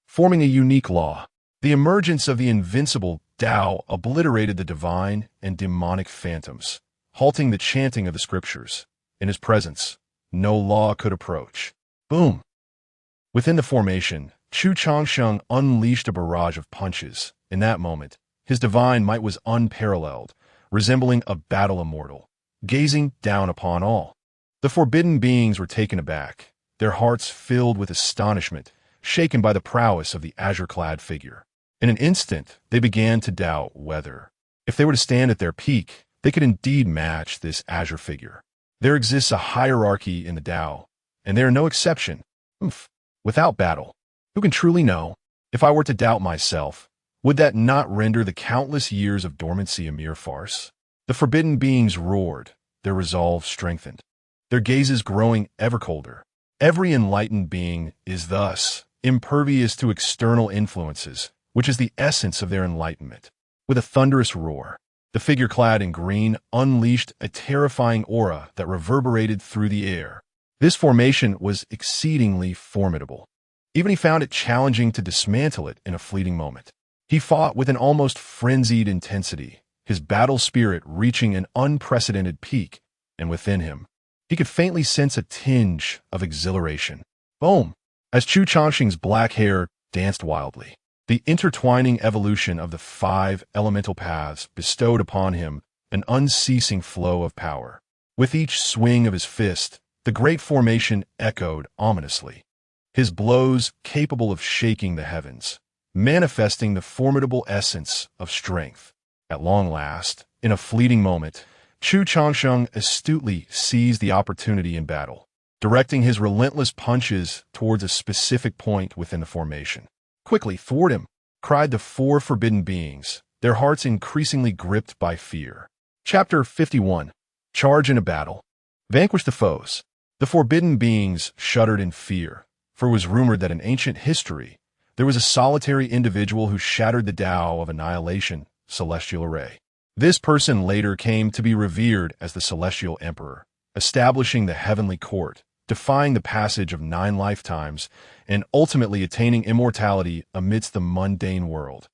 forming a unique law. The emergence of the invincible Tao obliterated the divine and demonic phantoms, halting the chanting of the scriptures. In his presence, no law could approach. Boom! Within the formation, Chu Changsheng unleashed a barrage of punches. In that moment, his divine might was unparalleled, resembling a battle immortal, gazing down upon all. The forbidden beings were taken aback, their hearts filled with astonishment, shaken by the prowess of the azure-clad figure. In an instant, they began to doubt whether, if they were to stand at their peak, they could indeed match this azure figure. There exists a hierarchy in the Tao, and they are no exception. Without battle, who can truly know? If I were to doubt myself, would that not render the countless years of dormancy a mere farce? The forbidden beings roared, their resolve strengthened, their gazes growing ever colder. Every enlightened being is thus impervious to external influences, which is the essence of their enlightenment. With a thunderous roar, the figure clad in green unleashed a terrifying aura that reverberated through the air. This formation was exceedingly formidable. Even he found it challenging to dismantle it in a fleeting moment. He fought with an almost frenzied intensity, his battle spirit reaching an unprecedented peak, and within him, he could faintly sense a tinge of exhilaration. Boom! As Chu Changsheng's black hair danced wildly, the intertwining evolution of the 5 elemental paths bestowed upon him an unceasing flow of power. With each swing of his fist, the great formation echoed ominously, his blows capable of shaking the heavens, manifesting the formidable essence of strength. At long last, in a fleeting moment, Chu Changsheng astutely seized the opportunity in battle, directing his relentless punches towards a specific point within the formation. Quickly, thwart him, cried the 4 forbidden beings, their hearts increasingly gripped by fear. Chapter 51. Charge in a battle. Vanquish the foes. The forbidden beings shuddered in fear, for it was rumored that in ancient history, there was a solitary individual who shattered the Tao of annihilation, celestial array. This person later came to be revered as the Celestial Emperor, establishing the heavenly court, defying the passage of 9 lifetimes, and ultimately attaining immortality amidst the mundane world.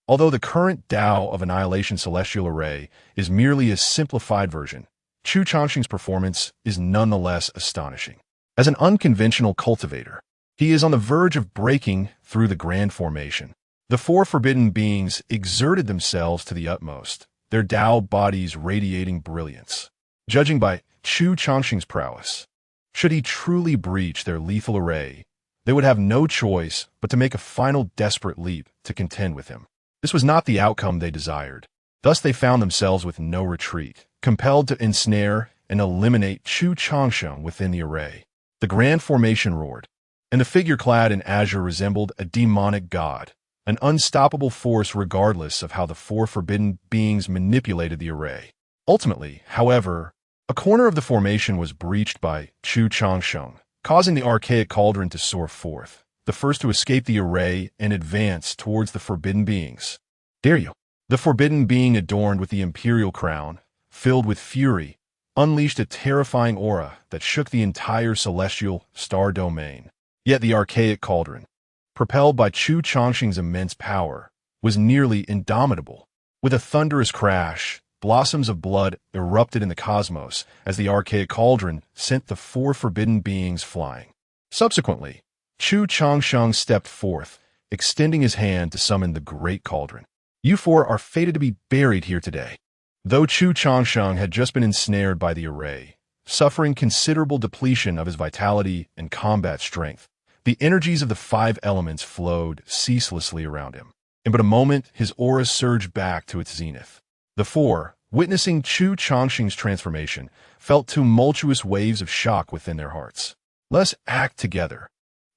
Although the current Tao of Annihilation Celestial Array is merely a simplified version, Chu Changsheng's performance is nonetheless astonishing. As an unconventional cultivator, he is on the verge of breaking through the grand formation. The 4 forbidden beings exerted themselves to the utmost, their Tao bodies radiating brilliance. Judging by Chu Changsheng's prowess, should he truly breach their lethal array, they would have no choice but to make a final desperate leap to contend with him. This was not the outcome they desired. Thus they found themselves with no retreat, compelled to ensnare and eliminate Chu Changsheng within the array. The grand formation roared, and the figure clad in azure resembled a demonic god, an unstoppable force regardless of how the 4 forbidden beings manipulated the array. Ultimately, however, a corner of the formation was breached by Chu Changsheng, causing the archaic cauldron to soar forth, the first to escape the array and advance towards the forbidden beings. Dare you? The forbidden being adorned with the imperial crown, filled with fury, unleashed a terrifying aura that shook the entire celestial star domain. Yet the archaic cauldron, propelled by Chu Changsheng's immense power, was nearly indomitable. With a thunderous crash, blossoms of blood erupted in the cosmos as the archaic cauldron sent the 4 forbidden beings flying. Subsequently, Chu Changsheng stepped forth, extending his hand to summon the great cauldron. You 4 are fated to be buried here today. Though Chu Changsheng had just been ensnared by the array, suffering considerable depletion of his vitality and combat strength, the energies of the 5 elements flowed ceaselessly around him. In but a moment, his aura surged back to its zenith. The 4, witnessing Chu Changsheng's transformation, felt tumultuous waves of shock within their hearts. Let's act together.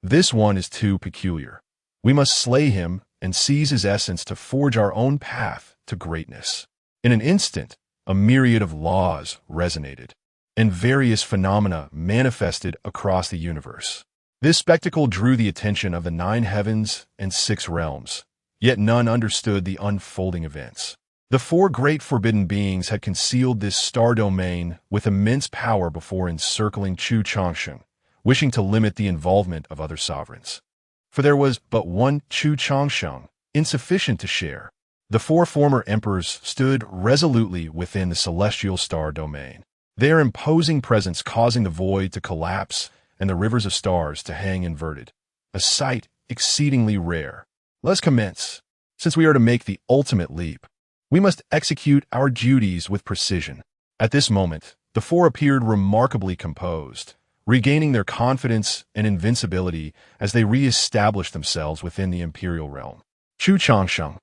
This one is too peculiar. We must slay him and seize his essence to forge our own path to greatness. In an instant, a myriad of laws resonated, and various phenomena manifested across the universe. This spectacle drew the attention of the 9 heavens and 6 realms, yet none understood the unfolding events. The 4 great forbidden beings had concealed this star domain with immense power before encircling Chu Changsheng, wishing to limit the involvement of other sovereigns. For there was but one Chu Changsheng, insufficient to share. The 4 former emperors stood resolutely within the celestial star domain, their imposing presence causing the void to collapse and the rivers of stars to hang inverted, a sight exceedingly rare. Let's commence. Since we are to make the ultimate leap, we must execute our duties with precision. At this moment, the 4 appeared remarkably composed, regaining their confidence and invincibility as they re-established themselves within the imperial realm. Chu Changsheng,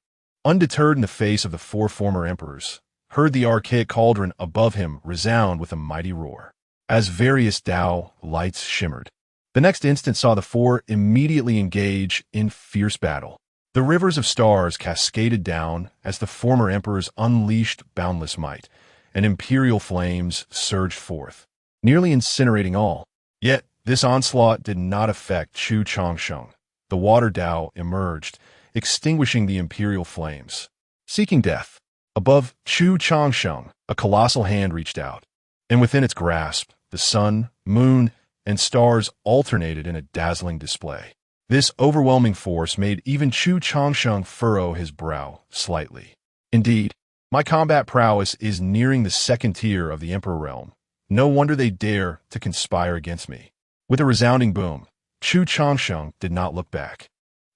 undeterred in the face of the 4 former emperors, heard the archaic cauldron above him resound with a mighty roar, as various Tao lights shimmered. The next instant saw the 4 immediately engage in fierce battle. The rivers of stars cascaded down as the former emperors unleashed boundless might, and imperial flames surged forth, nearly incinerating all. Yet this onslaught did not affect Chu Changsheng. The water Tao emerged, extinguishing the imperial flames. Seeking death, above Chu Changsheng, a colossal hand reached out, and within its grasp, the sun, moon, and stars alternated in a dazzling display. This overwhelming force made even Chu Changsheng furrow his brow slightly. Indeed, my combat prowess is nearing the 2nd tier of the Emperor realm. No wonder they dare to conspire against me. With a resounding boom, Chu Changsheng did not look back.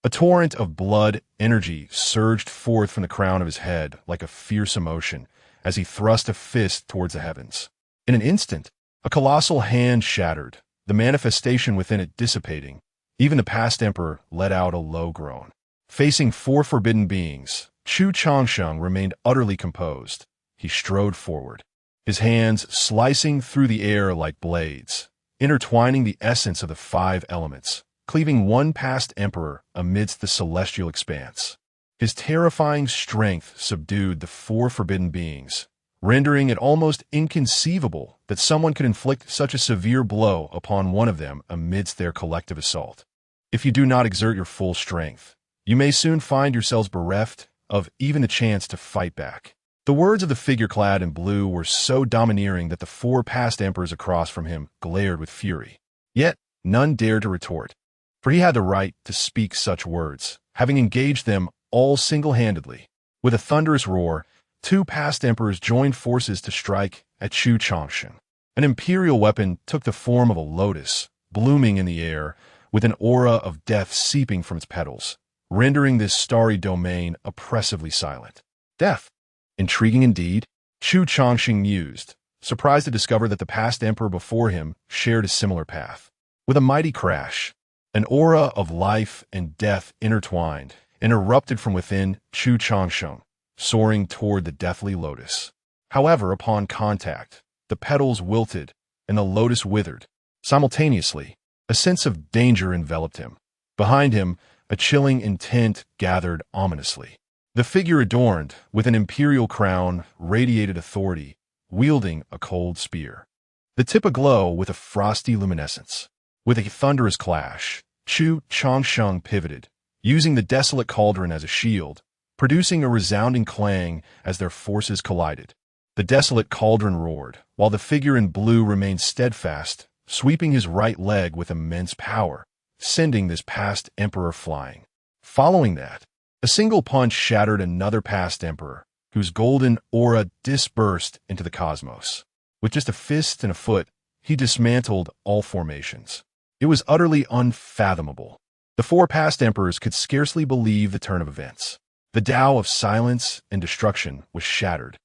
A torrent of blood energy surged forth from the crown of his head like a fierce emotion as he thrust a fist towards the heavens. In an instant, a colossal hand shattered, the manifestation within it dissipating. Even the past emperor let out a low groan. Facing 4 forbidden beings, Chu Changsheng remained utterly composed. He strode forward, his hands slicing through the air like blades, intertwining the essence of the 5 elements, cleaving one past emperor amidst the celestial expanse. His terrifying strength subdued the 4 forbidden beings, rendering it almost inconceivable that someone could inflict such a severe blow upon one of them amidst their collective assault. If you do not exert your full strength, you may soon find yourselves bereft of even the chance to fight back. The words of the figure clad in blue were so domineering that the four past emperors across from him glared with fury. Yet none dared to retort, for he had the right to speak such words, having engaged them all single-handedly. With a thunderous roar, two past emperors joined forces to strike at Chu Changsheng. An imperial weapon took the form of a lotus, blooming in the air, with an aura of death seeping from its petals, rendering this starry domain oppressively silent. Death. Intriguing indeed, Chu Changsheng mused, surprised to discover that the past emperor before him shared a similar path. With a mighty crash, an aura of life and death intertwined and erupted from within Chu Changsheng, soaring toward the deathly lotus. However, upon contact, the petals wilted and the lotus withered. Simultaneously, a sense of danger enveloped him. Behind him, a chilling intent gathered ominously. The figure adorned with an imperial crown radiated authority, wielding a cold spear, the tip aglow with a frosty luminescence. With a thunderous clash, Chu Changsheng pivoted, using the desolate cauldron as a shield, producing a resounding clang as their forces collided. The desolate cauldron roared, while the figure in blue remained steadfast, sweeping his right leg with immense power, sending this past emperor flying. Following that, a single punch shattered another past emperor, whose golden aura dispersed into the cosmos. With just a fist and a foot, he dismantled all formations. It was utterly unfathomable. The four past emperors could scarcely believe the turn of events. The Tao of silence and destruction was shattered,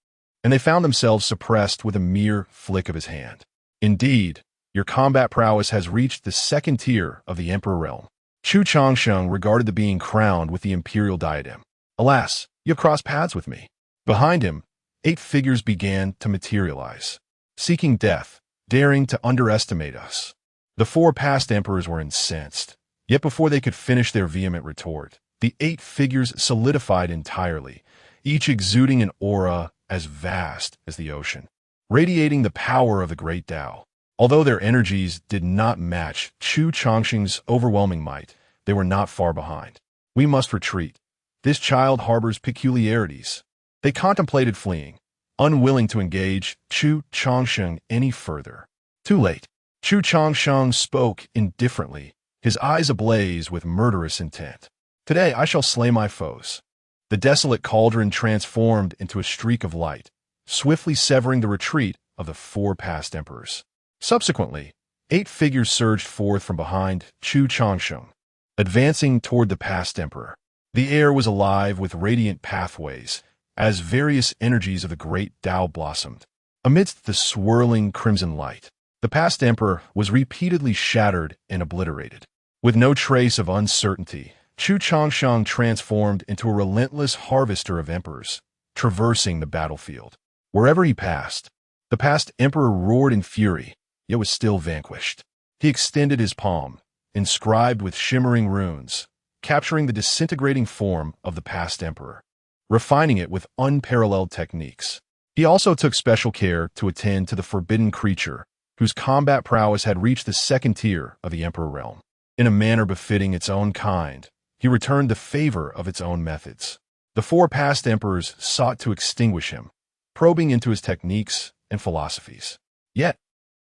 and they found themselves suppressed with a mere flick of his hand. Indeed, your combat prowess has reached the second tier of the emperor realm. Chu Changsheng regarded the being crowned with the imperial diadem. Alas, you have crossed paths with me. Behind him, 8 figures began to materialize, seeking death, daring to underestimate us. The 4 past emperors were incensed, yet before they could finish their vehement retort, the 8 figures solidified entirely, each exuding an aura as vast as the ocean, radiating the power of the great Tao. Although their energies did not match Chu Changsheng's overwhelming might, they were not far behind. We must retreat. This child harbors peculiarities. They contemplated fleeing, unwilling to engage Chu Changsheng any further. Too late. Chu Changsheng spoke indifferently, his eyes ablaze with murderous intent. Today I shall slay my foes. The desolate cauldron transformed into a streak of light, swiftly severing the retreat of the 4 past emperors. Subsequently, 8 figures surged forth from behind Chu Changsheng, advancing toward the past emperor. The air was alive with radiant pathways, as various energies of the great Tao blossomed. Amidst the swirling crimson light, the past emperor was repeatedly shattered and obliterated. With no trace of uncertainty, Chu Changsheng transformed into a relentless harvester of emperors, traversing the battlefield. Wherever he passed, the past emperor roared in fury, yet was still vanquished. He extended his palm, inscribed with shimmering runes, capturing the disintegrating form of the past emperor, refining it with unparalleled techniques. He also took special care to attend to the forbidden creature, whose combat prowess had reached the second tier of the emperor realm. In a manner befitting its own kind, he returned the favor of its own methods. The 4 past emperors sought to extinguish him, probing into his techniques and philosophies. Yet,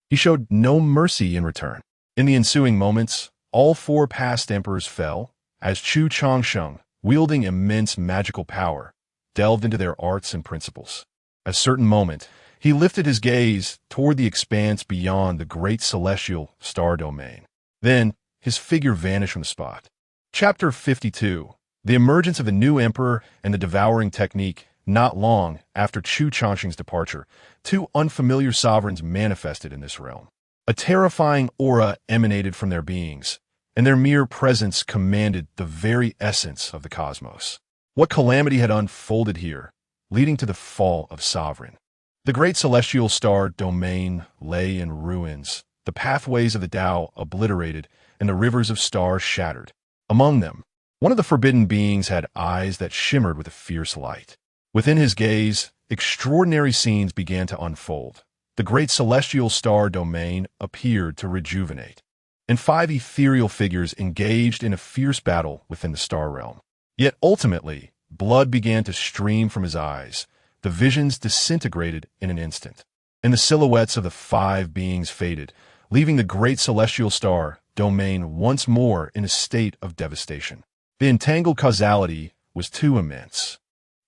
he showed no mercy in return. In the ensuing moments, all 4 past emperors fell, as Chu Changsheng, wielding immense magical power, delved into their arts and principles. At a certain moment, he lifted his gaze toward the expanse beyond the great celestial star domain. Then, his figure vanished from the spot. Chapter 52. The emergence of a new emperor and the devouring technique. Not long after Chu Changsheng's departure, 2 unfamiliar sovereigns manifested in this realm. A terrifying aura emanated from their beings, and their mere presence commanded the very essence of the cosmos. What calamity had unfolded here, leading to the fall of sovereign? The great celestial star domain lay in ruins, the pathways of the Tao obliterated, and the rivers of stars shattered. Among them, one of the forbidden beings had eyes that shimmered with a fierce light. Within his gaze, extraordinary scenes began to unfold. The great celestial star domain appeared to rejuvenate, and 5 ethereal figures engaged in a fierce battle within the star realm. Yet ultimately, blood began to stream from his eyes. The visions disintegrated in an instant, and the silhouettes of the 5 beings faded, leaving the great celestial star domain once more in a state of devastation. The entangled causality was too immense.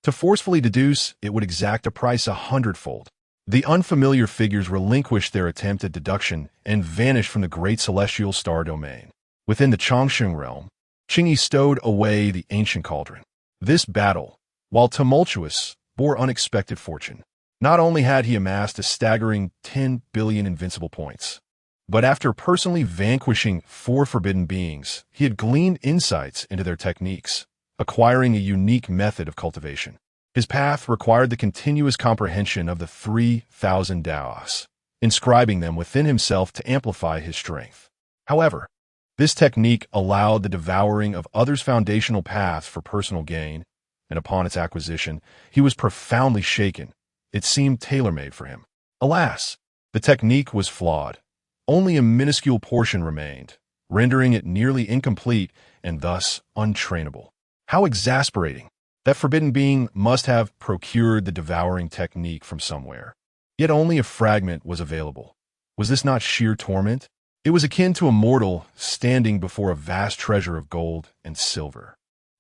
To forcefully deduce, it would exact a price 100-fold. The unfamiliar figures relinquished their attempt at deduction and vanished from the great celestial star domain. Within the Changsheng realm, Qingyi stowed away the ancient cauldron. This battle, while tumultuous, bore unexpected fortune. Not only had he amassed a staggering 10 billion invincible points, but after personally vanquishing 4 forbidden beings, he had gleaned insights into their techniques, acquiring a unique method of cultivation. His path required the continuous comprehension of the 3,000 Daos, inscribing them within himself to amplify his strength. However, this technique allowed the devouring of others' foundational paths for personal gain, and upon its acquisition, he was profoundly shaken. It seemed tailor-made for him. Alas, the technique was flawed. Only a minuscule portion remained, rendering it nearly incomplete and thus untrainable. How exasperating! That forbidden being must have procured the devouring technique from somewhere. Yet only a fragment was available. Was this not sheer torment? It was akin to a mortal standing before a vast treasure of gold and silver,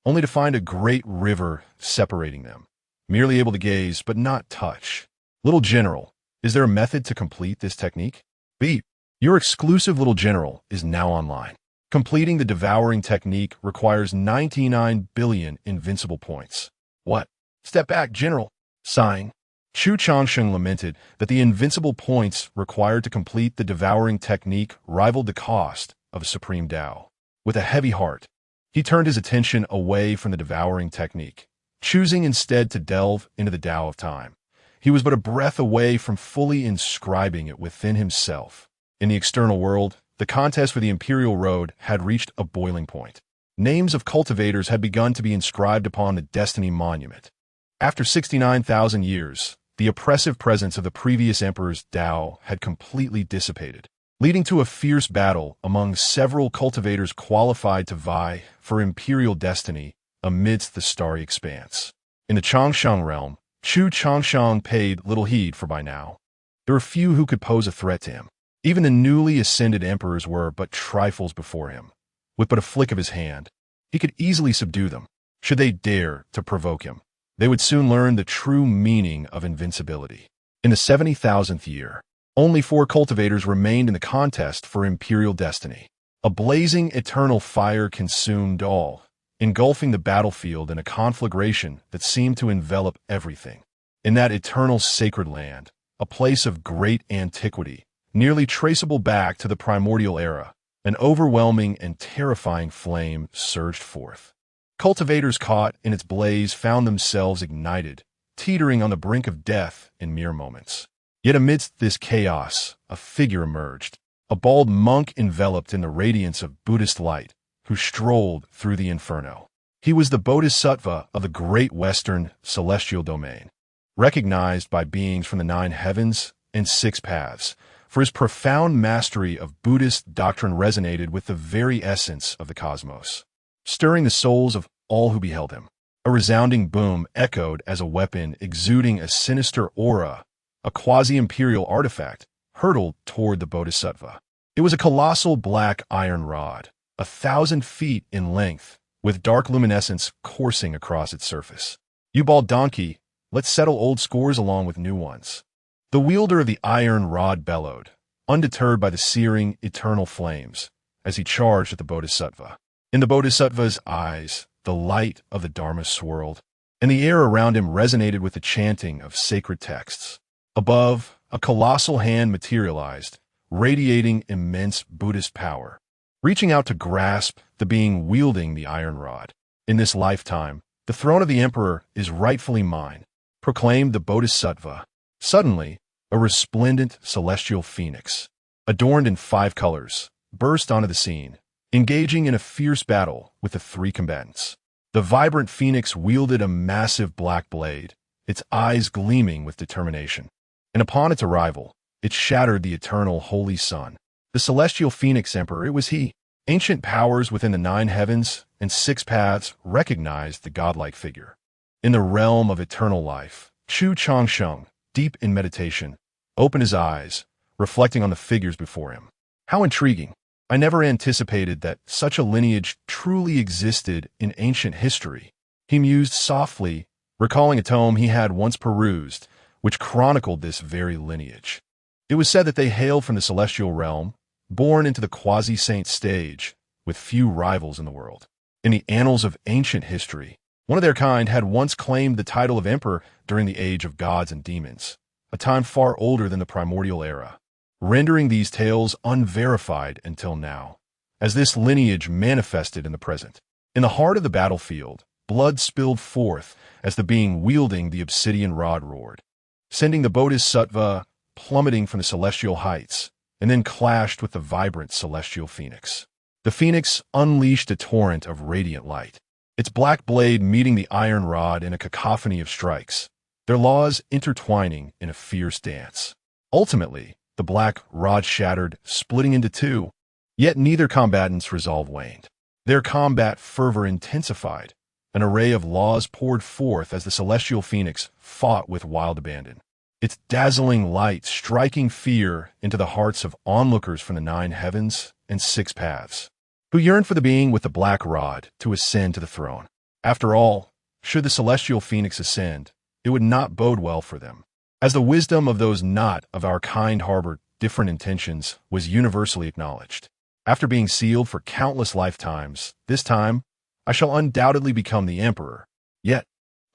only to find a great river separating them, merely able to gaze but not touch. Little General, is there a method to complete this technique? Beep. Your exclusive Little General is now online. Completing the devouring technique requires 99 billion invincible points. What? Step back, General. Sighing, Chu Changsheng lamented that the invincible points required to complete the devouring technique rivaled the cost of a supreme Tao. With a heavy heart, he turned his attention away from the devouring technique, choosing instead to delve into the Tao of time. He was but a breath away from fully inscribing it within himself. In the external world, the contest for the imperial road had reached a boiling point. Names of cultivators had begun to be inscribed upon the destiny monument. After 69,000 years, the oppressive presence of the previous emperor's Tao had completely dissipated, leading to a fierce battle among several cultivators qualified to vie for imperial destiny amidst the starry expanse. In the Changsheng realm, Chu Changsheng paid little heed, for by now there were few who could pose a threat to him. Even the newly ascended emperors were but trifles before him. With but a flick of his hand, he could easily subdue them. Should they dare to provoke him, they would soon learn the true meaning of invincibility. In the 70,000th year, only 4 cultivators remained in the contest for imperial destiny. A blazing eternal fire consumed all, engulfing the battlefield in a conflagration that seemed to envelop everything. In that eternal sacred land, a place of great antiquity, nearly traceable back to the primordial era, an overwhelming and terrifying flame surged forth. Cultivators caught in its blaze found themselves ignited, teetering on the brink of death in mere moments. Yet amidst this chaos, a figure emerged, a bald monk enveloped in the radiance of Buddhist light, who strolled through the inferno. He was the Bodhisattva of the great western celestial domain, recognized by beings from the 9 heavens and 6 paths. For his profound mastery of Buddhist doctrine resonated with the very essence of the cosmos, stirring the souls of all who beheld him. A resounding boom echoed as a weapon exuding a sinister aura, a quasi-imperial artifact, hurtled toward the Bodhisattva. It was a colossal black iron rod, 1,000 feet in length, with dark luminescence coursing across its surface. "You bald donkey, let's settle old scores along with new ones." The wielder of the iron rod bellowed, undeterred by the searing, eternal flames, as he charged at the Bodhisattva. In the Bodhisattva's eyes, the light of the Dharma swirled, and the air around him resonated with the chanting of sacred texts. Above, a colossal hand materialized, radiating immense Buddhist power, reaching out to grasp the being wielding the iron rod. "In this lifetime, the throne of the emperor is rightfully mine," proclaimed the Bodhisattva. Suddenly, a resplendent celestial phoenix, adorned in 5 colors, burst onto the scene, engaging in a fierce battle with the 3 combatants. The vibrant phoenix wielded a massive black blade, its eyes gleaming with determination. And upon its arrival, it shattered the eternal holy sun. The celestial phoenix emperor, it was he. Ancient powers within the 9 heavens and 6 paths recognized the godlike figure. In the realm of eternal life, Chu Changsheng, deep in meditation, opened his eyes, reflecting on the figures before him. How intriguing! I never anticipated that such a lineage truly existed in ancient history. He mused softly, recalling a tome he had once perused, which chronicled this very lineage. It was said that they hailed from the celestial realm, born into the quasi-saint stage, with few rivals in the world. In the annals of ancient history, one of their kind had once claimed the title of emperor during the age of gods and demons, a time far older than the primordial era, rendering these tales unverified until now. As this lineage manifested in the present, in the heart of the battlefield, blood spilled forth as the being wielding the obsidian rod roared, sending the bodhisattva plummeting from the celestial heights, and then clashed with the vibrant celestial phoenix. The phoenix unleashed a torrent of radiant light, its black blade meeting the iron rod in a cacophony of strikes, their laws intertwining in a fierce dance. Ultimately, the black rod shattered, splitting into 2, yet neither combatant's resolve waned. Their combat fervor intensified. An array of laws poured forth as the celestial phoenix fought with wild abandon, its dazzling light striking fear into the hearts of onlookers from the 9 heavens and 6 paths, who yearned for the being with the black rod to ascend to the throne. After all, should the celestial phoenix ascend, it would not bode well for them, as the wisdom of those not of our kind harbored different intentions was universally acknowledged. After being sealed for countless lifetimes, this time I shall undoubtedly become the emperor. Yet,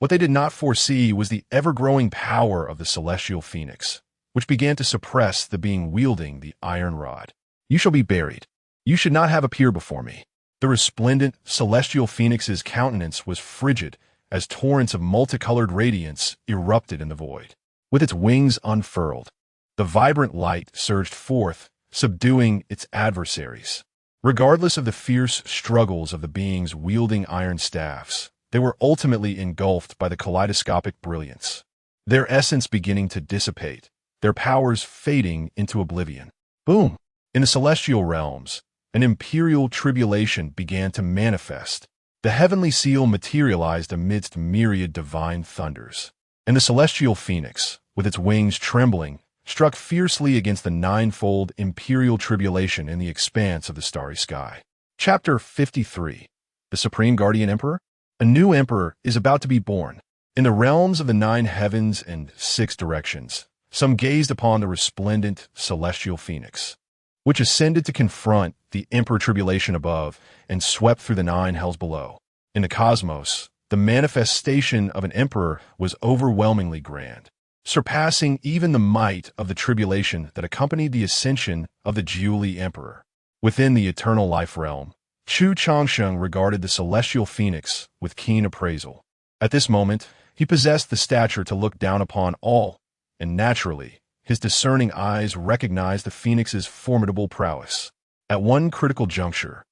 what they did not foresee was the ever-growing power of the celestial phoenix, which began to suppress the being wielding the iron rod. You shall be buried. You should not have appeared before me. The resplendent celestial phoenix's countenance was frigid as torrents of multicolored radiance erupted in the void. With its wings unfurled, the vibrant light surged forth, subduing its adversaries. Regardless of the fierce struggles of the beings wielding iron staffs, they were ultimately engulfed by the kaleidoscopic brilliance, their essence beginning to dissipate, their powers fading into oblivion. Boom! In the celestial realms, an imperial tribulation began to manifest. The heavenly seal materialized amidst myriad divine thunders, and the celestial phoenix, with its wings trembling, struck fiercely against the 9-fold imperial tribulation in the expanse of the starry sky. Chapter 53. The Supreme Guardian Emperor? A new emperor is about to be born. In the realms of the 9 heavens and 6 directions, some gazed upon the resplendent celestial phoenix, which ascended to confront the emperor tribulation above and swept through the 9 hells below. In the cosmos, the manifestation of an emperor was overwhelmingly grand, surpassing even the might of the tribulation that accompanied the ascension of the Jiuli Emperor. Within the eternal life realm, Chu Changsheng regarded the celestial phoenix with keen appraisal. At this moment, he possessed the stature to look down upon all, and naturally, his discerning eyes recognized the phoenix's formidable prowess. At one critical juncture,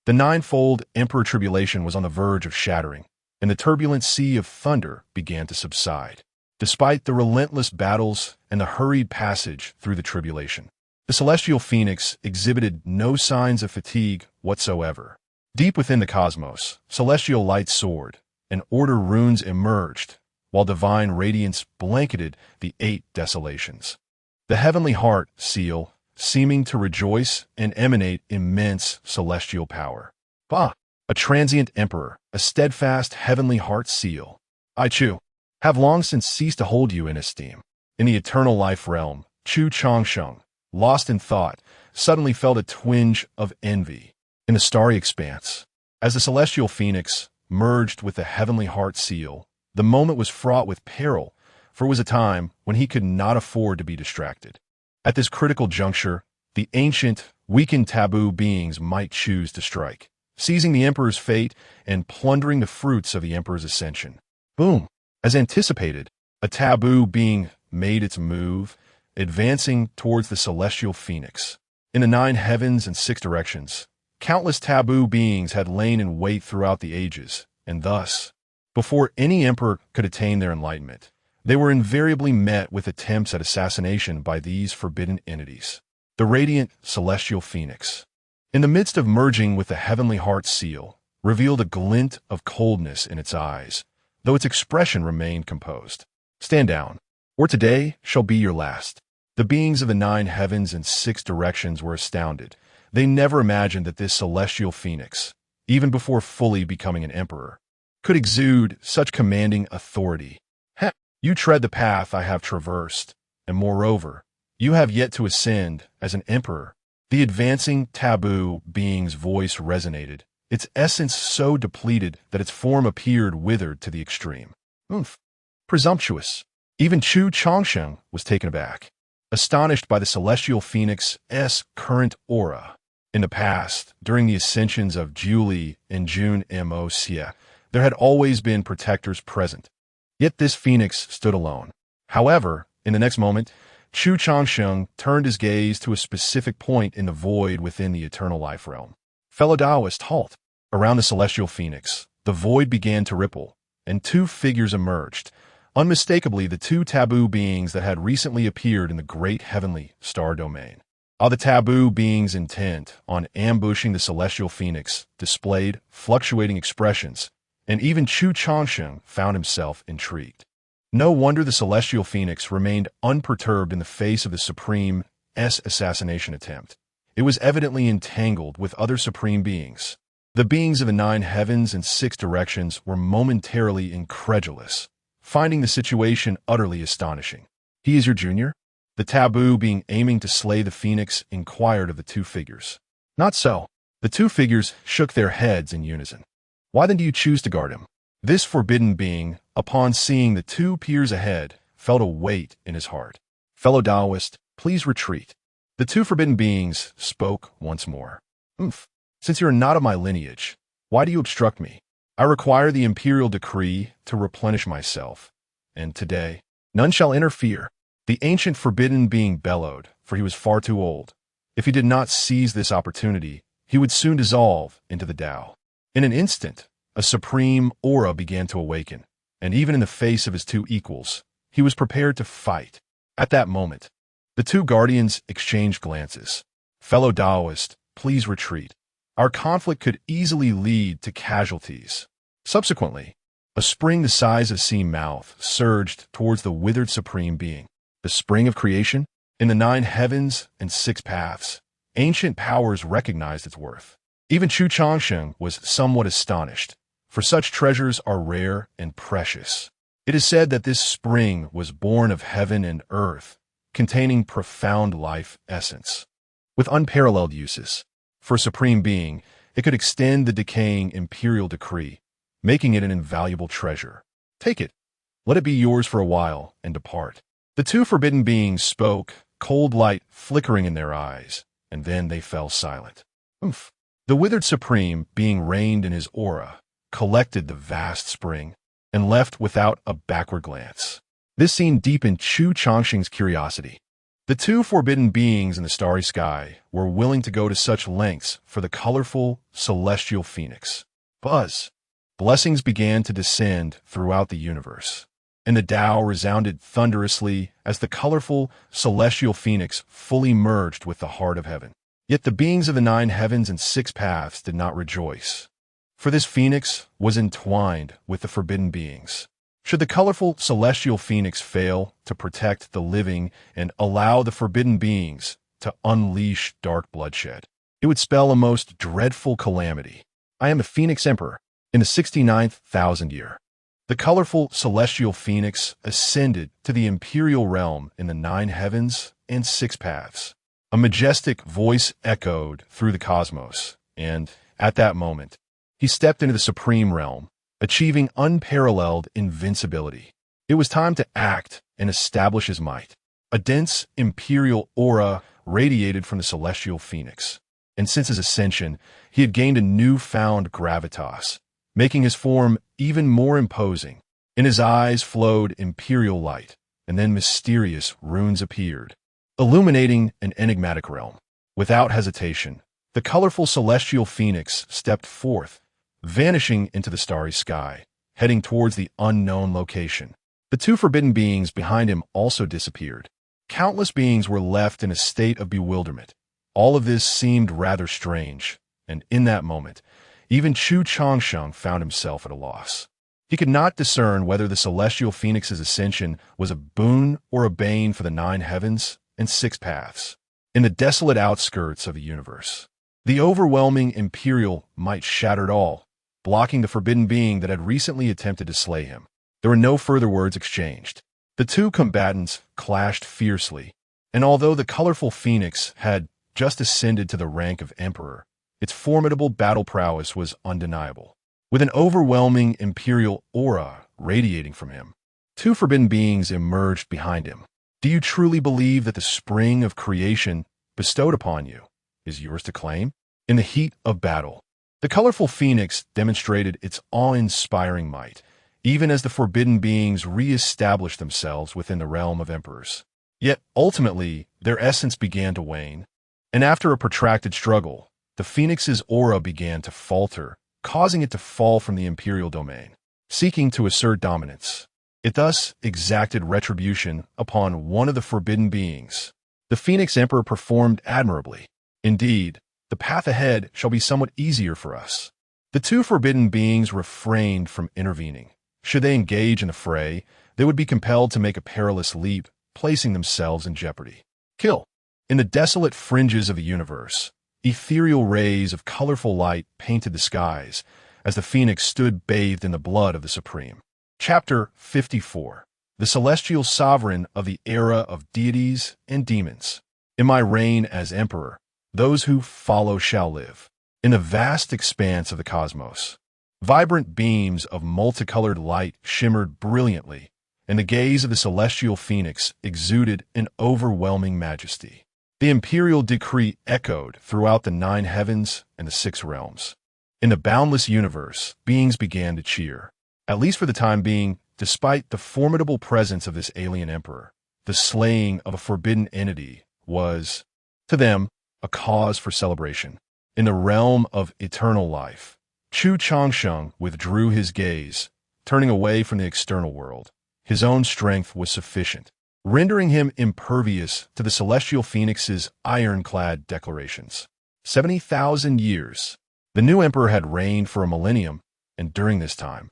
the 9-fold emperor tribulation was on the verge of shattering, and the turbulent sea of thunder began to subside. Despite the relentless battles and the hurried passage through the tribulation, the celestial phoenix exhibited no signs of fatigue whatsoever. Deep within the cosmos, celestial light soared, and order runes emerged, while divine radiance blanketed the 8 desolations. The heavenly heart seal, seeming to rejoice and emanate immense celestial power. Bah! A transient emperor, a steadfast heavenly heart seal. I, Chu, have long since ceased to hold you in esteem. In the eternal life realm, Chu Changsheng, lost in thought, suddenly felt a twinge of envy. In the starry expanse, as the celestial phoenix merged with the heavenly heart seal, the moment was fraught with peril, for it was a time when he could not afford to be distracted. At this critical juncture, the ancient, weakened taboo beings might choose to strike, seizing the emperor's fate and plundering the fruits of the emperor's ascension. Boom! As anticipated, a taboo being made its move, advancing towards the celestial phoenix. In the 9 heavens and 6 directions, countless taboo beings had lain in wait throughout the ages, and thus, before any emperor could attain their enlightenment, they were invariably met with attempts at assassination by these forbidden entities. The radiant celestial phoenix, in the midst of merging with the heavenly heart seal, revealed a glint of coldness in its eyes, though its expression remained composed. Stand down, or today shall be your last. The beings of the 9 heavens and 6 directions were astounded. They never imagined that this celestial phoenix, even before fully becoming an emperor, could exude such commanding authority. You tread the path I have traversed, and moreover, you have yet to ascend as an emperor. The advancing taboo being's voice resonated, its essence so depleted that its form appeared withered to the extreme. Presumptuous. Even Chu Changsheng was taken aback, astonished by the celestial phoenix's current aura. In the past, during the ascensions of Julie and June Moxia, there had always been protectors present. Yet this phoenix stood alone. However, in the next moment, Chu Changsheng turned his gaze to a specific point in the void within the eternal life realm. Fellow Taoist, halt! Around the celestial phoenix, the void began to ripple, and 2 figures emerged, unmistakably the 2 taboo beings that had recently appeared in the great heavenly star domain. All the taboo beings' intent on ambushing the celestial phoenix displayed fluctuating expressions, and even Chu Changsheng found himself intrigued. No wonder the celestial phoenix remained unperturbed in the face of the Supreme's assassination attempt. It was evidently entangled with other supreme beings. The beings of the 9 heavens and 6 directions were momentarily incredulous, finding the situation utterly astonishing. He is your junior? The taboo being aiming to slay the phoenix inquired of the 2 figures. Not so. The 2 figures shook their heads in unison. Why then do you choose to guard him? This forbidden being, upon seeing the 2 peers ahead, felt a weight in his heart. Fellow Taoist, please retreat. The 2 forbidden beings spoke once more. Since you are not of my lineage, why do you obstruct me? I require the imperial decree to replenish myself, and today, none shall interfere. The ancient forbidden being bellowed, for he was far too old. If he did not seize this opportunity, he would soon dissolve into the Tao. In an instant, a supreme aura began to awaken, and even in the face of his 2 equals, he was prepared to fight. At that moment, the 2 guardians exchanged glances. Fellow Taoist, please retreat. Our conflict could easily lead to casualties. Subsequently, a spring the size of sea mouth surged towards the withered supreme being. The spring of creation? In the 9 heavens and 6 paths, ancient powers recognized its worth. Even Chu Changsheng was somewhat astonished, for such treasures are rare and precious. It is said that this spring was born of heaven and earth, containing profound life essence. With unparalleled uses, for a supreme being, it could extend the decaying imperial decree, making it an invaluable treasure. Take it, let it be yours for a while, and depart. The 2 forbidden beings spoke, cold light flickering in their eyes, and then they fell silent. The withered supreme being reined in his aura, collected the vast spring, and left without a backward glance. This scene deepened Chu Changsheng's curiosity. The 2 forbidden beings in the starry sky were willing to go to such lengths for the colorful celestial phoenix. Buzz. Blessings began to descend throughout the universe, and the Tao resounded thunderously as the colorful celestial phoenix fully merged with the heart of heaven. Yet the beings of the 9 heavens and 6 paths did not rejoice, for this phoenix was entwined with the forbidden beings. Should the colorful celestial phoenix fail to protect the living and allow the forbidden beings to unleash dark bloodshed, it would spell a most dreadful calamity. I am the Phoenix Emperor in the 69th thousand year. The colorful celestial phoenix ascended to the imperial realm in the 9 heavens and 6 paths. A majestic voice echoed through the cosmos, and, at that moment, he stepped into the supreme realm, achieving unparalleled invincibility. It was time to act and establish his might. A dense imperial aura radiated from the celestial phoenix, and since his ascension, he had gained a newfound gravitas, making his form even more imposing. In his eyes flowed imperial light, and then mysterious runes appeared, illuminating an enigmatic realm. Without hesitation, the colorful celestial phoenix stepped forth, vanishing into the starry sky, heading towards the unknown location. The two forbidden beings behind him also disappeared. Countless beings were left in a state of bewilderment. All of this seemed rather strange, and in that moment, even Chu Changsheng found himself at a loss. He could not discern whether the celestial phoenix's ascension was a boon or a bane for the 9 heavens and 6 paths. In the desolate outskirts of the universe, the overwhelming imperial might shattered all, blocking the forbidden being that had recently attempted to slay him. There were no further words exchanged. The two combatants clashed fiercely, and although the colorful phoenix had just ascended to the rank of emperor, its formidable battle prowess was undeniable. With an overwhelming imperial aura radiating from him, 2 forbidden beings emerged behind him. Do you truly believe that the spring of creation bestowed upon you is yours to claim? In the heat of battle, the colorful phoenix demonstrated its awe-inspiring might, even as the forbidden beings re-established themselves within the realm of emperors. Yet, ultimately, their essence began to wane, and after a protracted struggle, the phoenix's aura began to falter, causing it to fall from the imperial domain. Seeking to assert dominance, it thus exacted retribution upon one of the forbidden beings. The Phoenix Emperor performed admirably. Indeed, the path ahead shall be somewhat easier for us. The 2 forbidden beings refrained from intervening. Should they engage in the fray, they would be compelled to make a perilous leap, placing themselves in jeopardy. Kill. In the desolate fringes of the universe, ethereal rays of colorful light painted the skies as the phoenix stood bathed in the blood of the Supreme. Chapter 54. The Celestial Sovereign of the Era of Deities and Demons. In my reign as Emperor, those who follow shall live. In the vast expanse of the cosmos, vibrant beams of multicolored light shimmered brilliantly, and the gaze of the celestial phoenix exuded an overwhelming majesty. The imperial decree echoed throughout the 9 heavens and the 6 realms. In the boundless universe, beings began to cheer. At least for the time being, despite the formidable presence of this alien emperor, the slaying of a forbidden entity was, to them, a cause for celebration. In the realm of eternal life, Chu Changsheng withdrew his gaze, turning away from the external world. His own strength was sufficient, rendering him impervious to the celestial phoenix's ironclad declarations. 70,000 years. The new emperor had reigned for a millennium, and during this time,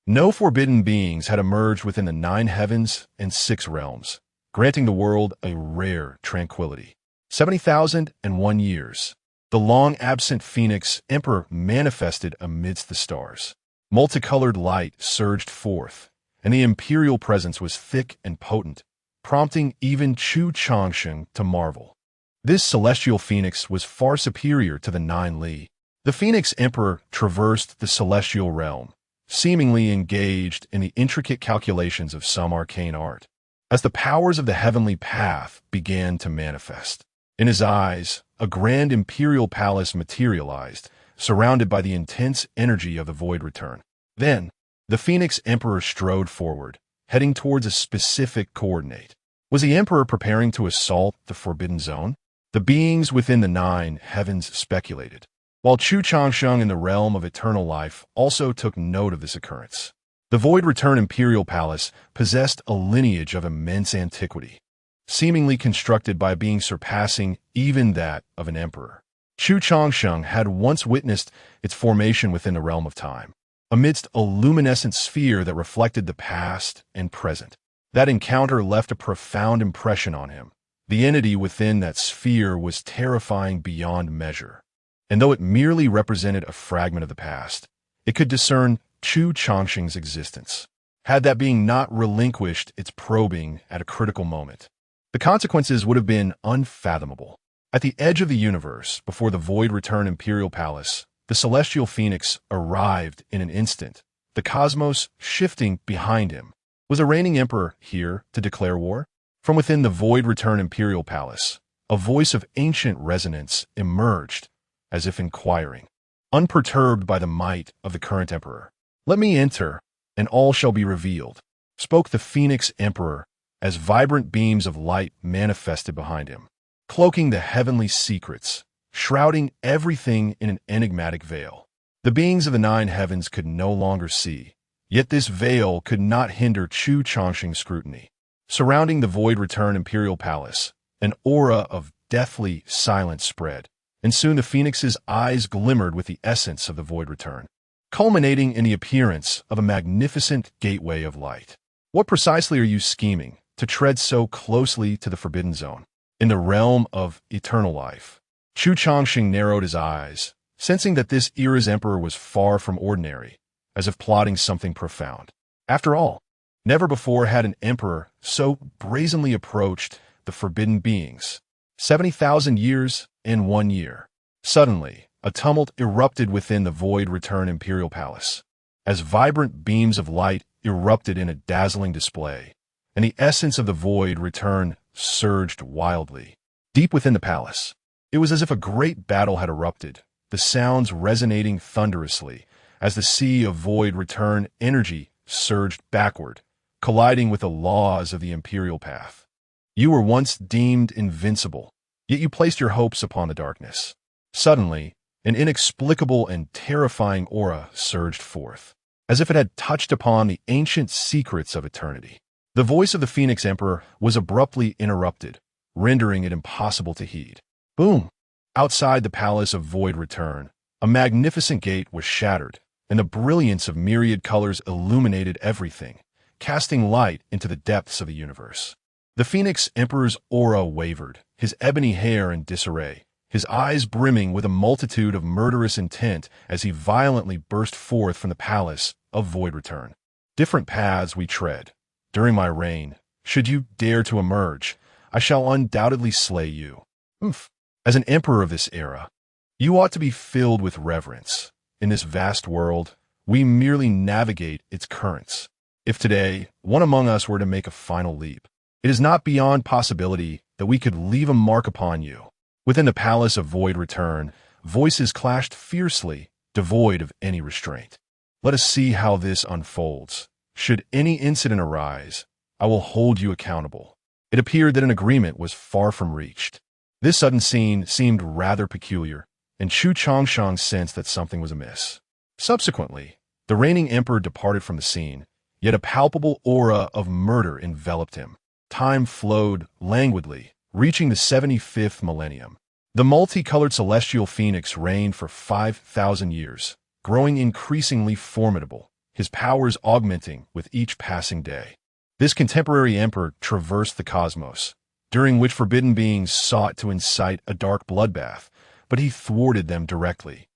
no forbidden beings had emerged within the 9 heavens and 6 realms, granting the world a rare tranquility. 70,001 years. The long-absent Phoenix Emperor manifested amidst the stars. Multicolored light surged forth, and the imperial presence was thick and potent, prompting even Chu Changsheng to marvel. This celestial phoenix was far superior to the 9 Li. The Phoenix Emperor traversed the celestial realm, seemingly engaged in the intricate calculations of some arcane art. As the powers of the heavenly path began to manifest, in his eyes, a grand imperial palace materialized, surrounded by the intense energy of the void return. Then, the Phoenix Emperor strode forward, heading towards a specific coordinate. Was the Emperor preparing to assault the Forbidden Zone? The beings within the 9 heavens speculated, while Chu Changsheng in the realm of eternal life also took note of this occurrence. The Void Return Imperial Palace possessed a lineage of immense antiquity, seemingly constructed by a being surpassing even that of an emperor. Chu Changsheng had once witnessed its formation within the realm of time, amidst a luminescent sphere that reflected the past and present. That encounter left a profound impression on him. The entity within that sphere was terrifying beyond measure, and though it merely represented a fragment of the past, it could discern Chu Changsheng's existence. Had that being not relinquished its probing at a critical moment, the consequences would have been unfathomable. At the edge of the universe, before the Void Return Imperial Palace, the celestial phoenix arrived in an instant, the cosmos shifting behind him. Was a reigning emperor here to declare war? From within the Void Return Imperial Palace, a voice of ancient resonance emerged, as if inquiring, unperturbed by the might of the current emperor. "Let me enter, and all shall be revealed," spoke the Phoenix Emperor, as vibrant beams of light manifested behind him, cloaking the heavenly secrets, shrouding everything in an enigmatic veil. The beings of the 9 heavens could no longer see, Yet this veil could not hinder Chu Changsheng's scrutiny. Surrounding the void return imperial palace, an aura of deathly silence spread, and soon the phoenix's eyes glimmered with the essence of the void return, culminating in the appearance of a magnificent gateway of light. What precisely are you scheming to tread so closely to the forbidden zone? In the realm of eternal life. Chu Changsheng narrowed his eyes, sensing that this era's emperor was far from ordinary, as if plotting something profound. After all, never before had an emperor so brazenly approached the forbidden beings. 70,000 years in 1 year. Suddenly, a tumult erupted within the void return imperial palace, as vibrant beams of light erupted in a dazzling display, and the essence of the void return surged wildly. Deep within the palace, it was as if a great battle had erupted, the sounds resonating thunderously as the sea of void return energy surged backward, colliding with the laws of the imperial path. You were once deemed invincible, yet you placed your hopes upon the darkness. Suddenly, an inexplicable and terrifying aura surged forth, as if it had touched upon the ancient secrets of eternity. The voice of the Phoenix Emperor was abruptly interrupted, rendering it impossible to heed. Boom! Outside the Palace of Void Return, a magnificent gate was shattered, and the brilliance of myriad colors illuminated everything, casting light into the depths of the universe. The Phoenix Emperor's aura wavered, his ebony hair in disarray, his eyes brimming with a multitude of murderous intent as he violently burst forth from the Palace of Void Return. Different paths we tread. During my reign, should you dare to emerge, I shall undoubtedly slay you. As an emperor of this era, you ought to be filled with reverence. In this vast world, we merely navigate its currents. If today, one among us were to make a final leap, it is not beyond possibility that we could leave a mark upon you. Within the Palace of Void Return, voices clashed fiercely, devoid of any restraint. Let us see how this unfolds. Should any incident arise, I will hold you accountable. It appeared that an agreement was far from reached. This sudden scene seemed rather peculiar, and Chu Changsheng sensed that something was amiss. Subsequently, the reigning emperor departed from the scene, yet a palpable aura of murder enveloped him. Time flowed languidly, reaching the 75th millennium. The multicolored celestial phoenix reigned for 5,000 years, growing increasingly formidable, his powers augmenting with each passing day. This contemporary emperor traversed the cosmos, during which forbidden beings sought to incite a dark bloodbath, but he thwarted them directly,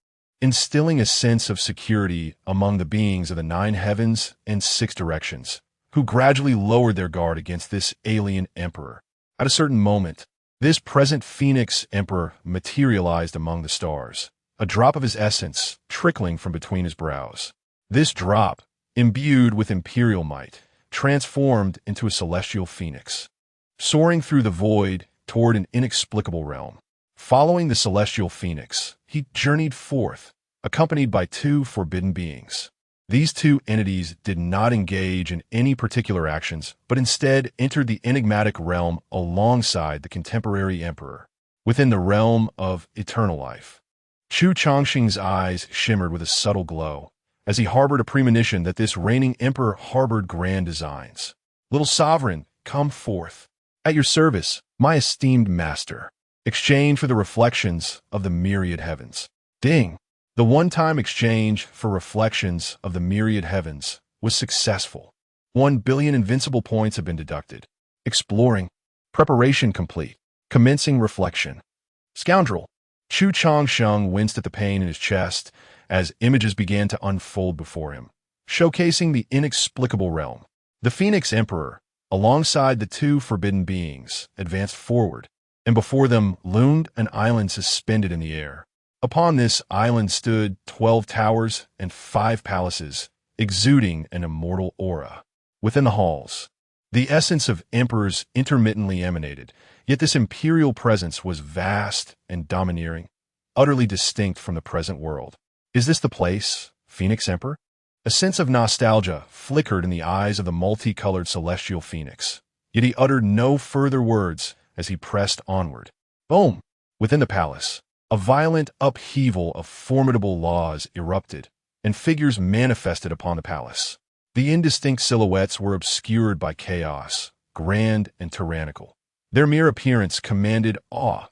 instilling a sense of security among the beings of the 9 heavens and 6 directions, who gradually lowered their guard against this alien emperor. At a certain moment, this present Phoenix Emperor materialized among the stars, a drop of his essence trickling from between his brows. This drop, imbued with imperial might, transformed into a celestial phoenix, soaring through the void toward an inexplicable realm. Following the celestial phoenix, he journeyed forth, accompanied by 2 forbidden beings. These 2 entities did not engage in any particular actions, but instead entered the enigmatic realm alongside the contemporary emperor, within the realm of eternal life. Chu Changsheng's eyes shimmered with a subtle glow, as he harbored a premonition that this reigning emperor harbored grand designs. Little sovereign, come forth. At your service, my esteemed master. Exchange for the reflections of the myriad heavens. Ding! The one-time exchange for reflections of the myriad heavens was successful. 1 billion invincible points have been deducted. Exploring. Preparation complete. Commencing reflection. Scoundrel. Chu Changsheng winced at the pain in his chest as images began to unfold before him, showcasing the inexplicable realm. The Phoenix Emperor, alongside the 2 forbidden beings, advanced forward, and before them loomed an island suspended in the air. Upon this island stood 12 towers and 5 palaces, exuding an immortal aura. Within the halls, the essence of emperors intermittently emanated, yet this imperial presence was vast and domineering, utterly distinct from the present world. Is this the place, Phoenix Emperor? A sense of nostalgia flickered in the eyes of the multicolored celestial phoenix, yet he uttered no further words as he pressed onward. Boom! Within the palace, a violent upheaval of formidable laws erupted, and figures manifested upon the palace. The indistinct silhouettes were obscured by chaos, grand and tyrannical. Their mere appearance commanded awe.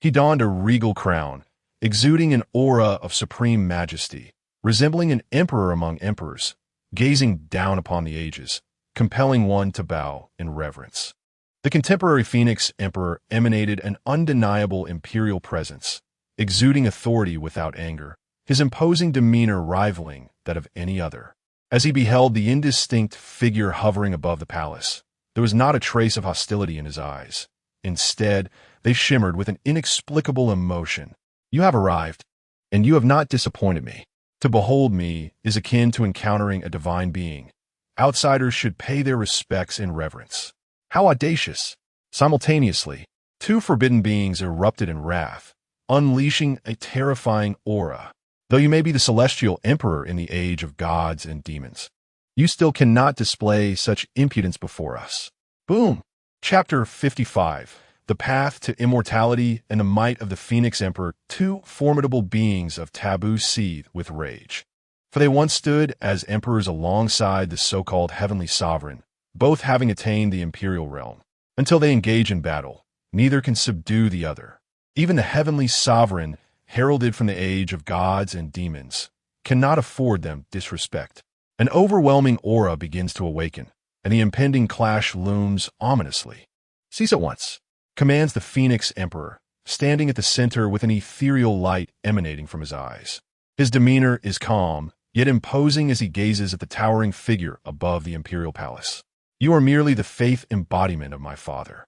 He donned a regal crown, exuding an aura of supreme majesty, resembling an emperor among emperors, gazing down upon the ages, compelling one to bow in reverence. The contemporary Phoenix Emperor emanated an undeniable imperial presence, exuding authority without anger, his imposing demeanor rivaling that of any other. As he beheld the indistinct figure hovering above the palace, there was not a trace of hostility in his eyes. Instead, they shimmered with an inexplicable emotion. You have arrived, and you have not disappointed me. To behold me is akin to encountering a divine being. Outsiders should pay their respects in reverence. How audacious! Simultaneously, two forbidden beings erupted in wrath, unleashing a terrifying aura. Though you may be the celestial emperor in the age of gods and demons, you still cannot display such impudence before us. Boom! Chapter 55. The Path to Immortality and the Might of the Phoenix Emperor. Two formidable beings of taboo seethe with rage. For they once stood as emperors alongside the so-called heavenly sovereign, both having attained the imperial realm. Until they engage in battle, neither can subdue the other. Even the heavenly sovereign, heralded from the age of gods and demons, cannot afford them disrespect. An overwhelming aura begins to awaken, and the impending clash looms ominously. "Cease at once," commands the Phoenix Emperor, standing at the center with an ethereal light emanating from his eyes. His demeanor is calm, yet imposing as he gazes at the towering figure above the imperial palace. "You are merely the faith embodiment of my father.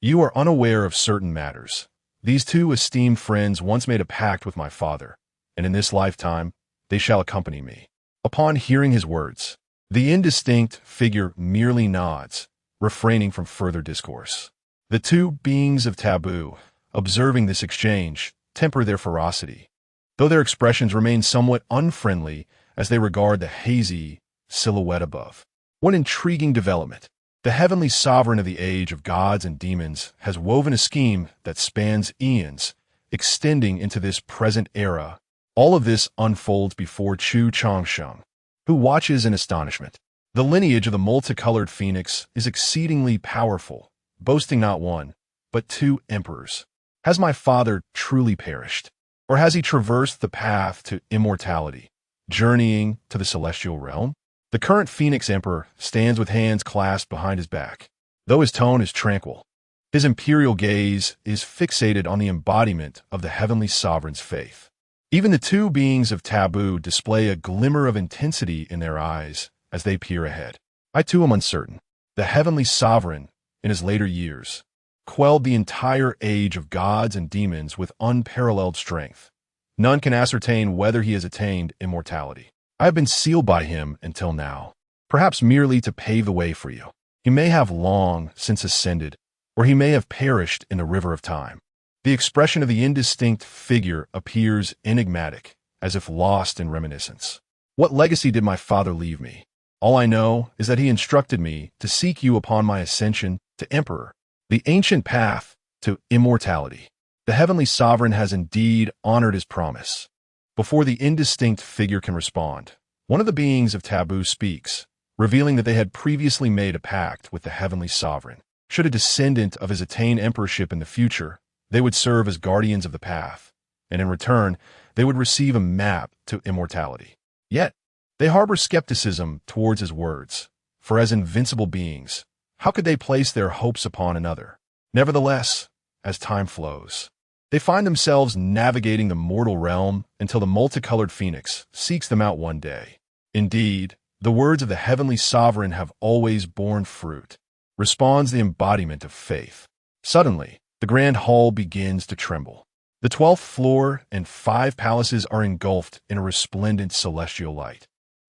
You are unaware of certain matters. These two esteemed friends once made a pact with my father, and in this lifetime they shall accompany me." Upon hearing his words, the indistinct figure merely nods, refraining from further discourse. The two beings of taboo, observing this exchange, temper their ferocity, though their expressions remain somewhat unfriendly as they regard the hazy silhouette above. One intriguing development. The heavenly sovereign of the age of gods and demons has woven a scheme that spans eons, extending into this present era. All of this unfolds before Chu Changsheng, who watches in astonishment. The lineage of the multicolored phoenix is exceedingly powerful, boasting not one, but two emperors. Has my father truly perished? Or has he traversed the path to immortality, journeying to the celestial realm? The current Phoenix Emperor stands with hands clasped behind his back. Though his tone is tranquil, his imperial gaze is fixated on the embodiment of the heavenly sovereign's faith. Even the two beings of taboo display a glimmer of intensity in their eyes as they peer ahead. I too am uncertain. The heavenly sovereign, in his later years, quelled the entire age of gods and demons with unparalleled strength. None can ascertain whether he has attained immortality. I have been sealed by him until now, perhaps merely to pave the way for you. He may have long since ascended, or he may have perished in the river of time. The expression of the indistinct figure appears enigmatic, as if lost in reminiscence. What legacy did my father leave me? All I know is that he instructed me to seek you upon my ascension to emperor, the ancient path to immortality. The heavenly sovereign has indeed honored his promise. Before the indistinct figure can respond, one of the beings of taboo speaks, revealing that they had previously made a pact with the heavenly sovereign. Should a descendant of his attain emperorship in the future, they would serve as guardians of the path, and in return, they would receive a map to immortality. Yet, they harbor skepticism towards his words, for as invincible beings, how could they place their hopes upon another? Nevertheless, as time flows, they find themselves navigating the mortal realm until the multicolored phoenix seeks them out one day. Indeed, the words of the heavenly sovereign have always borne fruit, responds the embodiment of faith. Suddenly, the grand hall begins to tremble. The 12th floor and 5 palaces are engulfed in a resplendent celestial light,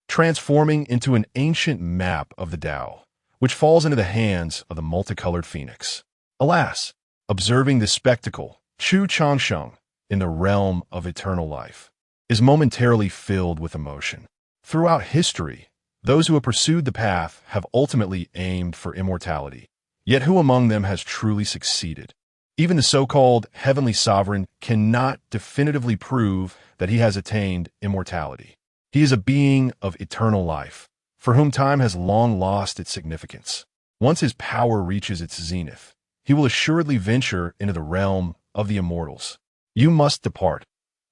transforming into an ancient map of the Tao, which falls into the hands of the multicolored phoenix. Alas, observing this spectacle, Chu Changsheng, in the realm of eternal life, is momentarily filled with emotion. Throughout history, those who have pursued the path have ultimately aimed for immortality. Yet who among them has truly succeeded? Even the so-called heavenly sovereign cannot definitively prove that he has attained immortality. He is a being of eternal life, for whom time has long lost its significance. Once his power reaches its zenith, he will assuredly venture into the realm of the immortals. You must depart.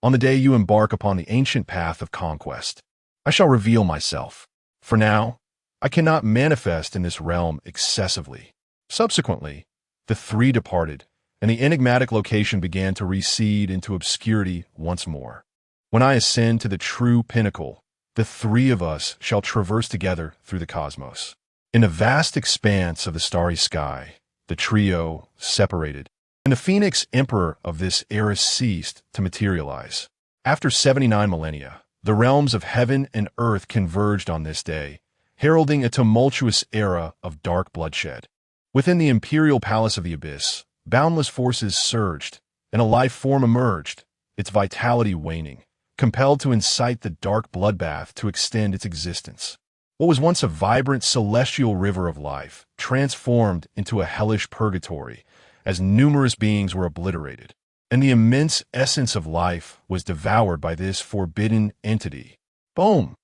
On the day you embark upon the ancient path of conquest, I shall reveal myself. For now, I cannot manifest in this realm excessively. Subsequently, the three departed, and the enigmatic location began to recede into obscurity once more. When I ascend to the true pinnacle, the three of us shall traverse together through the cosmos. In the vast expanse of the starry sky, the trio separated, and the Phoenix Emperor of this era ceased to materialize. After 79 millennia, the realms of heaven and earth converged on this day, heralding a tumultuous era of dark bloodshed. Within the imperial palace of the abyss, boundless forces surged, and a life form emerged, its vitality waning, compelled to incite the dark bloodbath to extend its existence. What was once a vibrant celestial river of life transformed into a hellish purgatory as numerous beings were obliterated, and the immense essence of life was devoured by this forbidden entity. Boom!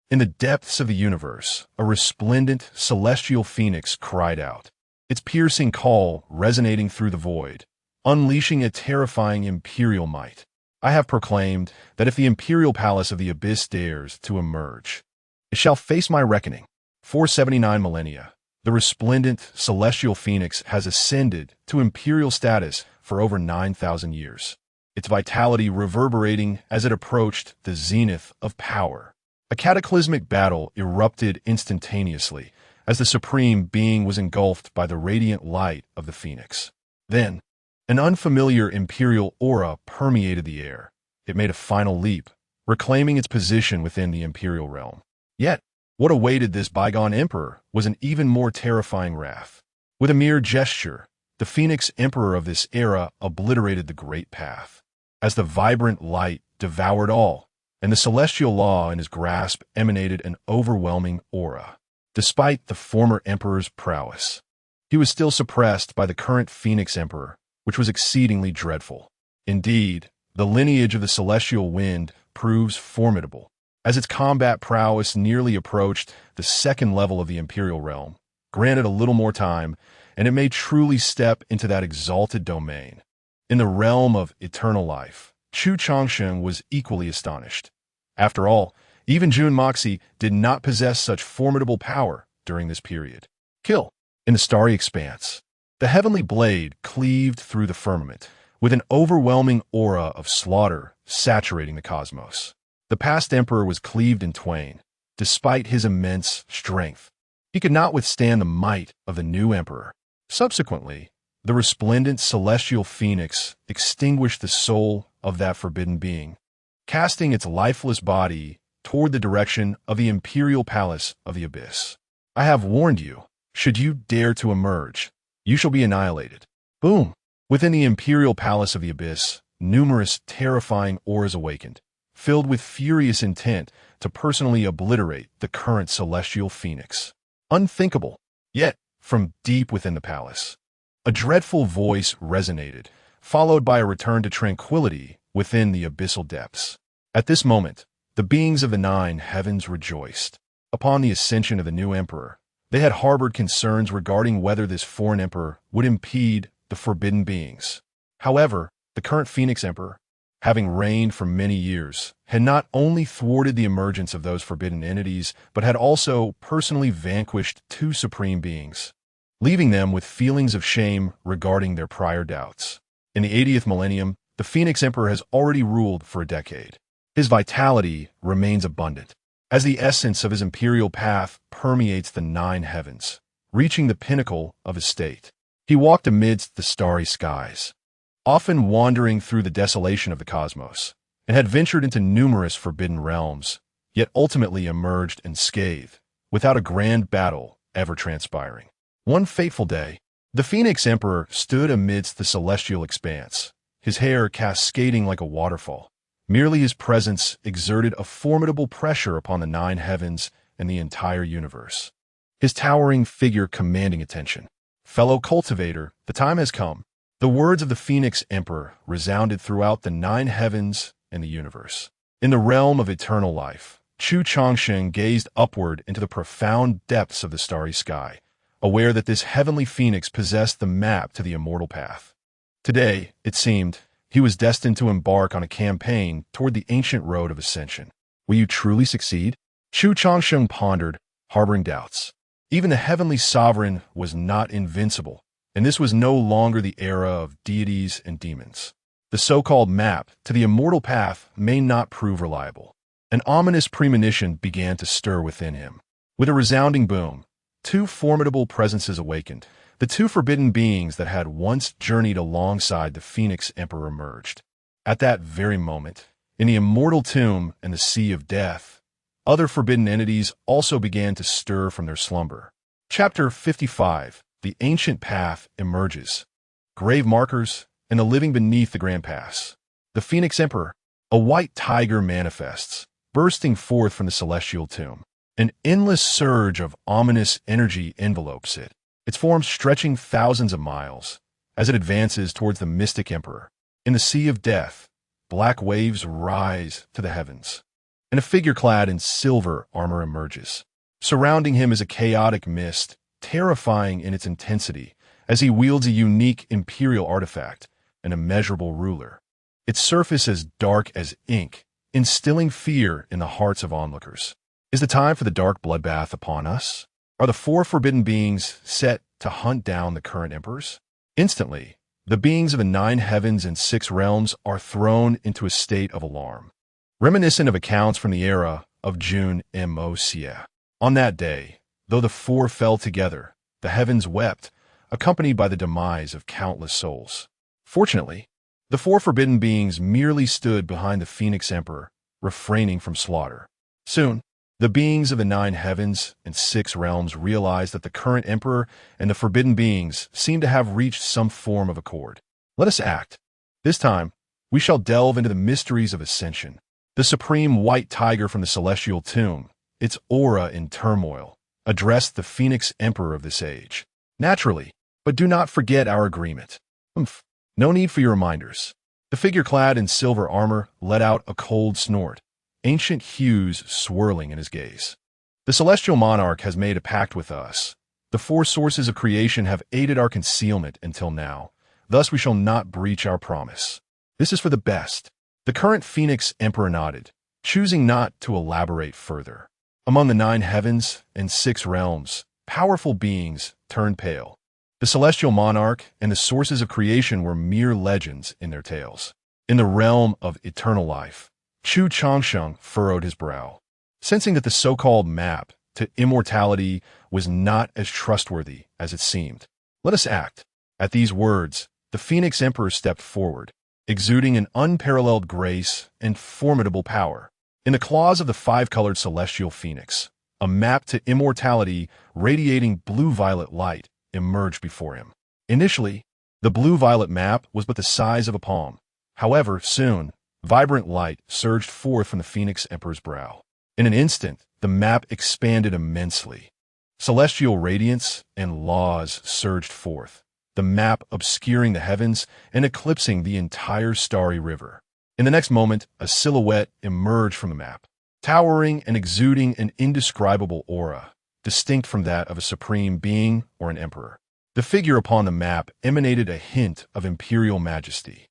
In the depths of the universe, a resplendent celestial phoenix cried out, its piercing call resonating through the void, unleashing a terrifying imperial might. I have proclaimed that if the imperial palace of the abyss dares to emerge, it shall face my reckoning. For 79 millennia, the resplendent celestial phoenix has ascended to imperial status for over 9,000 years, its vitality reverberating as it approached the zenith of power. A cataclysmic battle erupted instantaneously as the Supreme Being was engulfed by the radiant light of the phoenix. Then, an unfamiliar imperial aura permeated the air. It made a final leap, reclaiming its position within the imperial realm. Yet, what awaited this bygone emperor was an even more terrifying wrath. With a mere gesture, the Phoenix Emperor of this era obliterated the great path. As the vibrant light devoured all, and the celestial law in his grasp emanated an overwhelming aura. Despite the former emperor's prowess, he was still suppressed by the current Phoenix Emperor, which was exceedingly dreadful. Indeed, the lineage of the celestial wind proves formidable, as its combat prowess nearly approached the second level of the imperial realm. Granted a little more time, and it may truly step into that exalted domain. In the realm of eternal life, Chu Changsheng was equally astonished. After all, even Jun Moxie did not possess such formidable power during this period. Kill. In the starry expanse, the heavenly blade cleaved through the firmament, with an overwhelming aura of slaughter saturating the cosmos. The past emperor was cleaved in twain. Despite his immense strength, he could not withstand the might of the new emperor. Subsequently, the resplendent celestial phoenix extinguished the soul of that forbidden being, casting its lifeless body toward the direction of the imperial palace of the abyss. I have warned you, should you dare to emerge, you shall be annihilated. Boom! Within the imperial palace of the abyss, numerous terrifying auras awakened, filled with furious intent to personally obliterate the current celestial phoenix. Unthinkable! Yet, from deep within the palace, a dreadful voice resonated, followed by a return to tranquility within the abyssal depths. At this moment, the beings of the nine heavens rejoiced. Upon the ascension of the new emperor, they had harbored concerns regarding whether this foreign emperor would impede the forbidden beings. However, the current Phoenix Emperor, having reigned for many years, had not only thwarted the emergence of those forbidden entities, but had also personally vanquished two supreme beings, leaving them with feelings of shame regarding their prior doubts. In the 80th millennium, the Phoenix Emperor has already ruled for a decade. His vitality remains abundant, as the essence of his imperial path permeates the nine heavens, reaching the pinnacle of his state. He walked amidst the starry skies, often wandering through the desolation of the cosmos, and had ventured into numerous forbidden realms, yet ultimately emerged unscathed, without a grand battle ever transpiring. One fateful day, the Phoenix Emperor stood amidst the celestial expanse, his hair cascading like a waterfall. Merely his presence exerted a formidable pressure upon the nine heavens and the entire universe, his towering figure commanding attention. Fellow cultivator, the time has come. The words of the Phoenix Emperor resounded throughout the nine heavens and the universe. In the realm of eternal life, Chu Changsheng gazed upward into the profound depths of the starry sky, aware that this heavenly phoenix possessed the map to the immortal path. Today, it seemed, he was destined to embark on a campaign toward the ancient road of ascension. Will you truly succeed? Chu Changsheng pondered, harboring doubts. Even the heavenly sovereign was not invincible, and this was no longer the era of deities and demons. The so-called map to the immortal path may not prove reliable. An ominous premonition began to stir within him. With a resounding boom, two formidable presences awakened. The two forbidden beings that had once journeyed alongside the Phoenix Emperor emerged. At that very moment, in the immortal tomb and the sea of death, other forbidden entities also began to stir from their slumber. Chapter 55. The Ancient Path emerges. Grave markers and the living beneath the Grand Pass. The Phoenix Emperor, a white tiger, manifests, bursting forth from the celestial tomb. An endless surge of ominous energy envelopes it, its form stretching thousands of miles. As it advances towards the mystic emperor, in the sea of death, black waves rise to the heavens, and a figure clad in silver armor emerges. Surrounding him is a chaotic mist, terrifying in its intensity, as he wields a unique imperial artifact, an immeasurable ruler. Its surface as dark as ink, instilling fear in the hearts of onlookers. Is the time for the dark bloodbath upon us? Are the four forbidden beings set to hunt down the current emperors? Instantly, the beings of the 9 heavens and 6 realms are thrown into a state of alarm, reminiscent of accounts from the era of June Mosia. On that day, though the four fell together, the heavens wept, accompanied by the demise of countless souls. Fortunately, the four forbidden beings merely stood behind the Phoenix Emperor, refraining from slaughter. Soon, the beings of the 9 heavens and 6 realms realized that the current emperor and the forbidden beings seemed to have reached some form of accord. Let us act. This time, we shall delve into the mysteries of ascension. The supreme white tiger from the celestial tomb, its aura in turmoil, addressed the Phoenix Emperor of this age. Naturally, but do not forget our agreement. No need for your reminders. The figure clad in silver armor let out a cold snort, ancient hues swirling in his gaze. The celestial monarch has made a pact with us. The 4 sources of creation have aided our concealment until now. Thus we shall not breach our promise. This is for the best. The current Phoenix Emperor nodded, choosing not to elaborate further. Among the 9 heavens and 6 realms, powerful beings turned pale. The celestial monarch and the sources of creation were mere legends in their tales. In the realm of eternal life, Chu Changsheng furrowed his brow, sensing that the so-called map to immortality was not as trustworthy as it seemed. Let us act. At these words, the Phoenix Emperor stepped forward, exuding an unparalleled grace and formidable power. In the claws of the 5-colored celestial phoenix, a map to immortality radiating blue-violet light emerged before him. Initially, the blue-violet map was but the size of a palm. However, soon, vibrant light surged forth from the Phoenix Emperor's brow. In an instant, the map expanded immensely. Celestial radiance and laws surged forth, the map obscuring the heavens and eclipsing the entire starry river. In the next moment, a silhouette emerged from the map, towering and exuding an indescribable aura, distinct from that of a supreme being or an emperor. The figure upon the map emanated a hint of imperial majesty,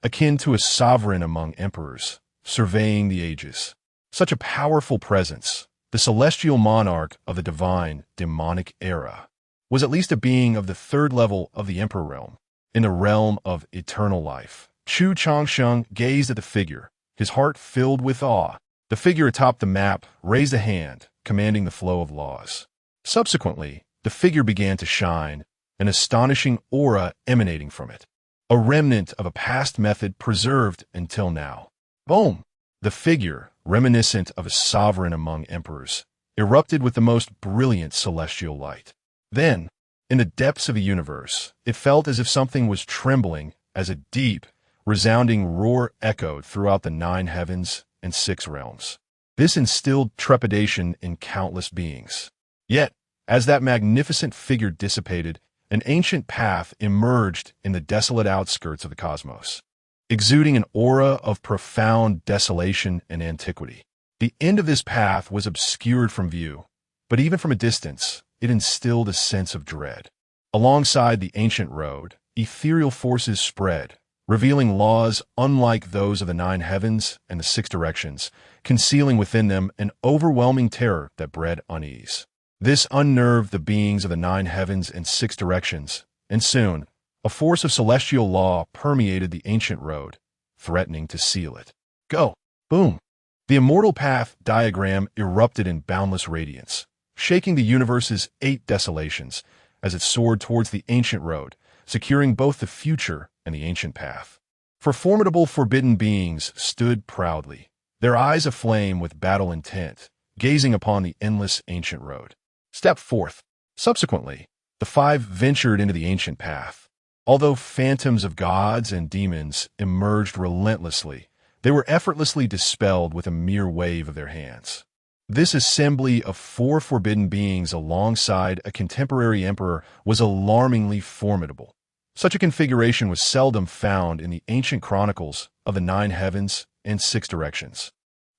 akin to a sovereign among emperors, surveying the ages. Such a powerful presence, the celestial monarch of the divine, demonic era, was at least a being of the 3rd level of the emperor realm. In the realm of eternal life, Chu Changsheng gazed at the figure, his heart filled with awe. The figure atop the map raised a hand, commanding the flow of laws. Subsequently, the figure began to shine, an astonishing aura emanating from it, a remnant of a past method preserved until now. Boom! The figure, reminiscent of a sovereign among emperors, erupted with the most brilliant celestial light. Then, in the depths of the universe, it felt as if something was trembling as a deep, resounding roar echoed throughout the 9 heavens and 6 realms. This instilled trepidation in countless beings. Yet, as that magnificent figure dissipated, an ancient path emerged in the desolate outskirts of the cosmos, exuding an aura of profound desolation and antiquity. The end of this path was obscured from view, but even from a distance, it instilled a sense of dread. Alongside the ancient road, ethereal forces spread, revealing laws unlike those of the 9 heavens and the 6 directions, concealing within them an overwhelming terror that bred unease. This unnerved the beings of the 9 heavens and 6 directions, and soon, a force of celestial law permeated the ancient road, threatening to seal it. Go! Boom! The immortal path diagram erupted in boundless radiance, shaking the universe's 8 desolations as it soared towards the ancient road, securing both the future and the ancient path. For formidable forbidden beings stood proudly, their eyes aflame with battle intent, gazing upon the endless ancient road. Step forth. Subsequently, the 5 ventured into the ancient path. Although phantoms of gods and demons emerged relentlessly, they were effortlessly dispelled with a mere wave of their hands. This assembly of 4 forbidden beings alongside a contemporary emperor was alarmingly formidable. Such a configuration was seldom found in the ancient chronicles of the 9 heavens and 6 directions.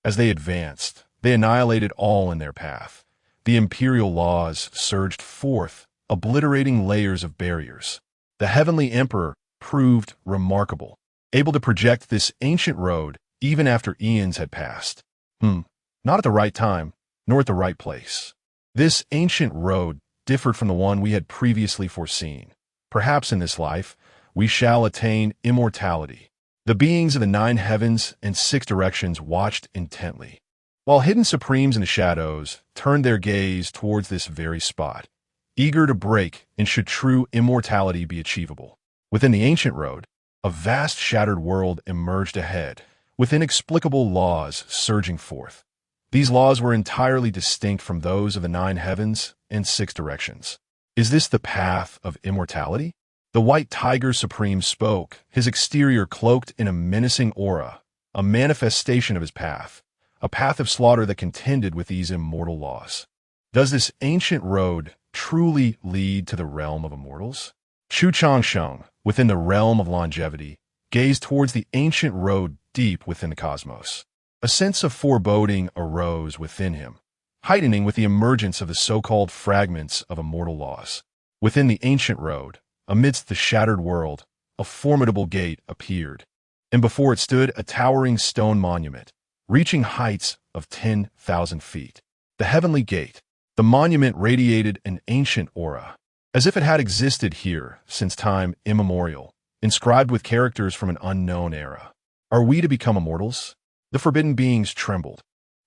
As they advanced, they annihilated all in their path. The imperial laws surged forth, obliterating layers of barriers. The heavenly emperor proved remarkable, able to project this ancient road even after eons had passed. Not at the right time, nor at the right place. This ancient road differed from the one we had previously foreseen. Perhaps in this life, we shall attain immortality. The beings of the 9 heavens and 6 directions watched intently, while hidden supremes in the shadows turned their gaze towards this very spot, eager to break and should true immortality be achievable. Within the ancient road, a vast shattered world emerged ahead, with inexplicable laws surging forth. These laws were entirely distinct from those of the 9 heavens and 6 directions. Is this the path of immortality? The white tiger supreme spoke, his exterior cloaked in a menacing aura, a manifestation of his path, a path of slaughter that contended with these immortal laws. Does this ancient road truly lead to the realm of immortals? Chu Changsheng, within the realm of longevity, gazed towards the ancient road deep within the cosmos. A sense of foreboding arose within him, heightening with the emergence of the so-called fragments of immortal laws. Within the ancient road, amidst the shattered world, a formidable gate appeared, and before it stood a towering stone monument, reaching heights of 10,000 feet. The heavenly gate. The monument radiated an ancient aura, as if it had existed here since time immemorial, inscribed with characters from an unknown era. Are we to become immortals? The forbidden beings trembled,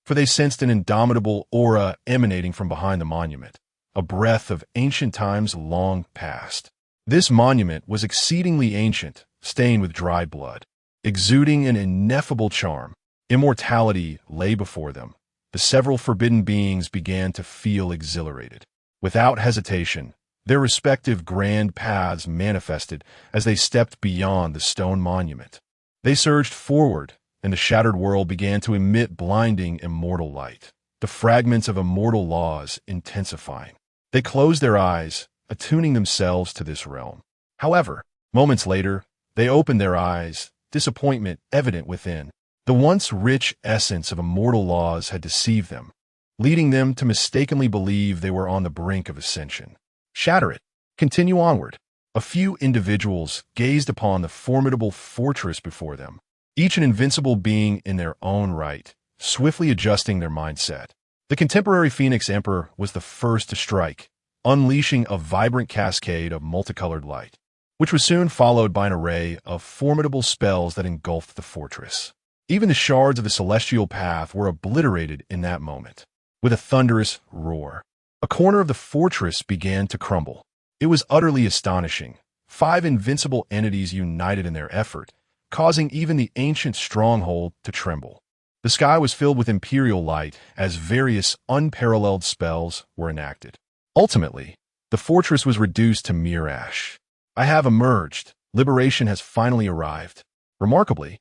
for they sensed an indomitable aura emanating from behind the monument, a breath of ancient times long past. This monument was exceedingly ancient, stained with dried blood, exuding an ineffable charm. Immortality lay before them. The several forbidden beings began to feel exhilarated. Without hesitation, their respective grand paths manifested as they stepped beyond the stone monument. They surged forward, and the shattered world began to emit blinding immortal light, the fragments of immortal laws intensifying. They closed their eyes, attuning themselves to this realm. However, moments later, they opened their eyes, disappointment evident within. The once rich essence of immortal laws had deceived them, leading them to mistakenly believe they were on the brink of ascension. Shatter it. Continue onward. A few individuals gazed upon the formidable fortress before them, each an invincible being in their own right, swiftly adjusting their mindset. The contemporary Phoenix Emperor was the first to strike, unleashing a vibrant cascade of multicolored light, which was soon followed by an array of formidable spells that engulfed the fortress. Even the shards of the celestial path were obliterated in that moment. With a thunderous roar, a corner of the fortress began to crumble. It was utterly astonishing. 5 invincible entities united in their effort, causing even the ancient stronghold to tremble. The sky was filled with imperial light as various unparalleled spells were enacted. Ultimately, the fortress was reduced to mere ash. I have emerged. Liberation has finally arrived. Remarkably,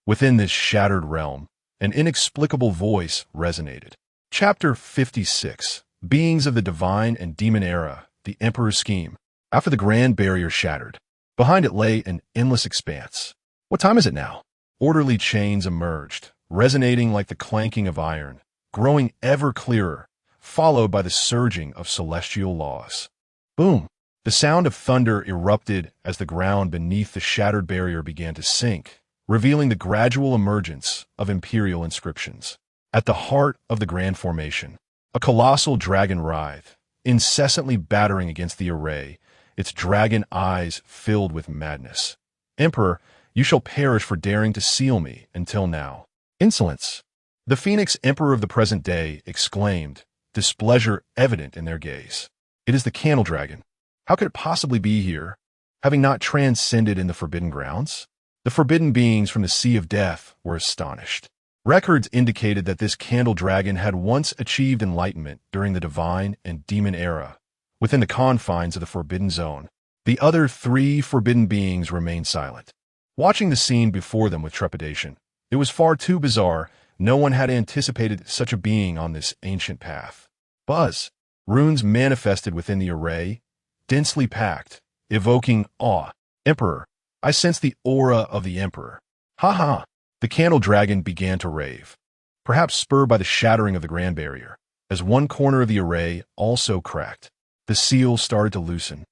within this shattered realm, an inexplicable voice resonated. Chapter 56. Beings of the Divine and Demon Era, the Emperor's Scheme. After the Grand Barrier shattered, behind it lay an endless expanse. What time is it now? Orderly chains emerged, resonating like the clanking of iron, growing ever clearer, followed by the surging of celestial laws. Boom! The sound of thunder erupted as the ground beneath the shattered barrier began to sink, revealing the gradual emergence of imperial inscriptions. At the heart of the grand formation, a colossal dragon writhed, incessantly battering against the array, its dragon eyes filled with madness. "Emperor, you shall perish for daring to seal me until now." "Insolence!" The Phoenix Emperor of the present day exclaimed, displeasure evident in their gaze. "It is the candle dragon. How could it possibly be here, having not transcended in the forbidden grounds?" The forbidden beings from the Sea of Death were astonished. Records indicated that this candle dragon had once achieved enlightenment during the divine and demon era, within the confines of the forbidden zone. The other three forbidden beings remained silent, watching the scene before them with trepidation. It was far too bizarre. No one had anticipated such a being on this ancient path. Buzz! Runes manifested within the array, densely packed, evoking awe. "Emperor, I sense the aura of the Emperor." "Ha ha!" The candle dragon began to rave, perhaps spurred by the shattering of the Grand Barrier. As one corner of the array also cracked, the seal started to loosen,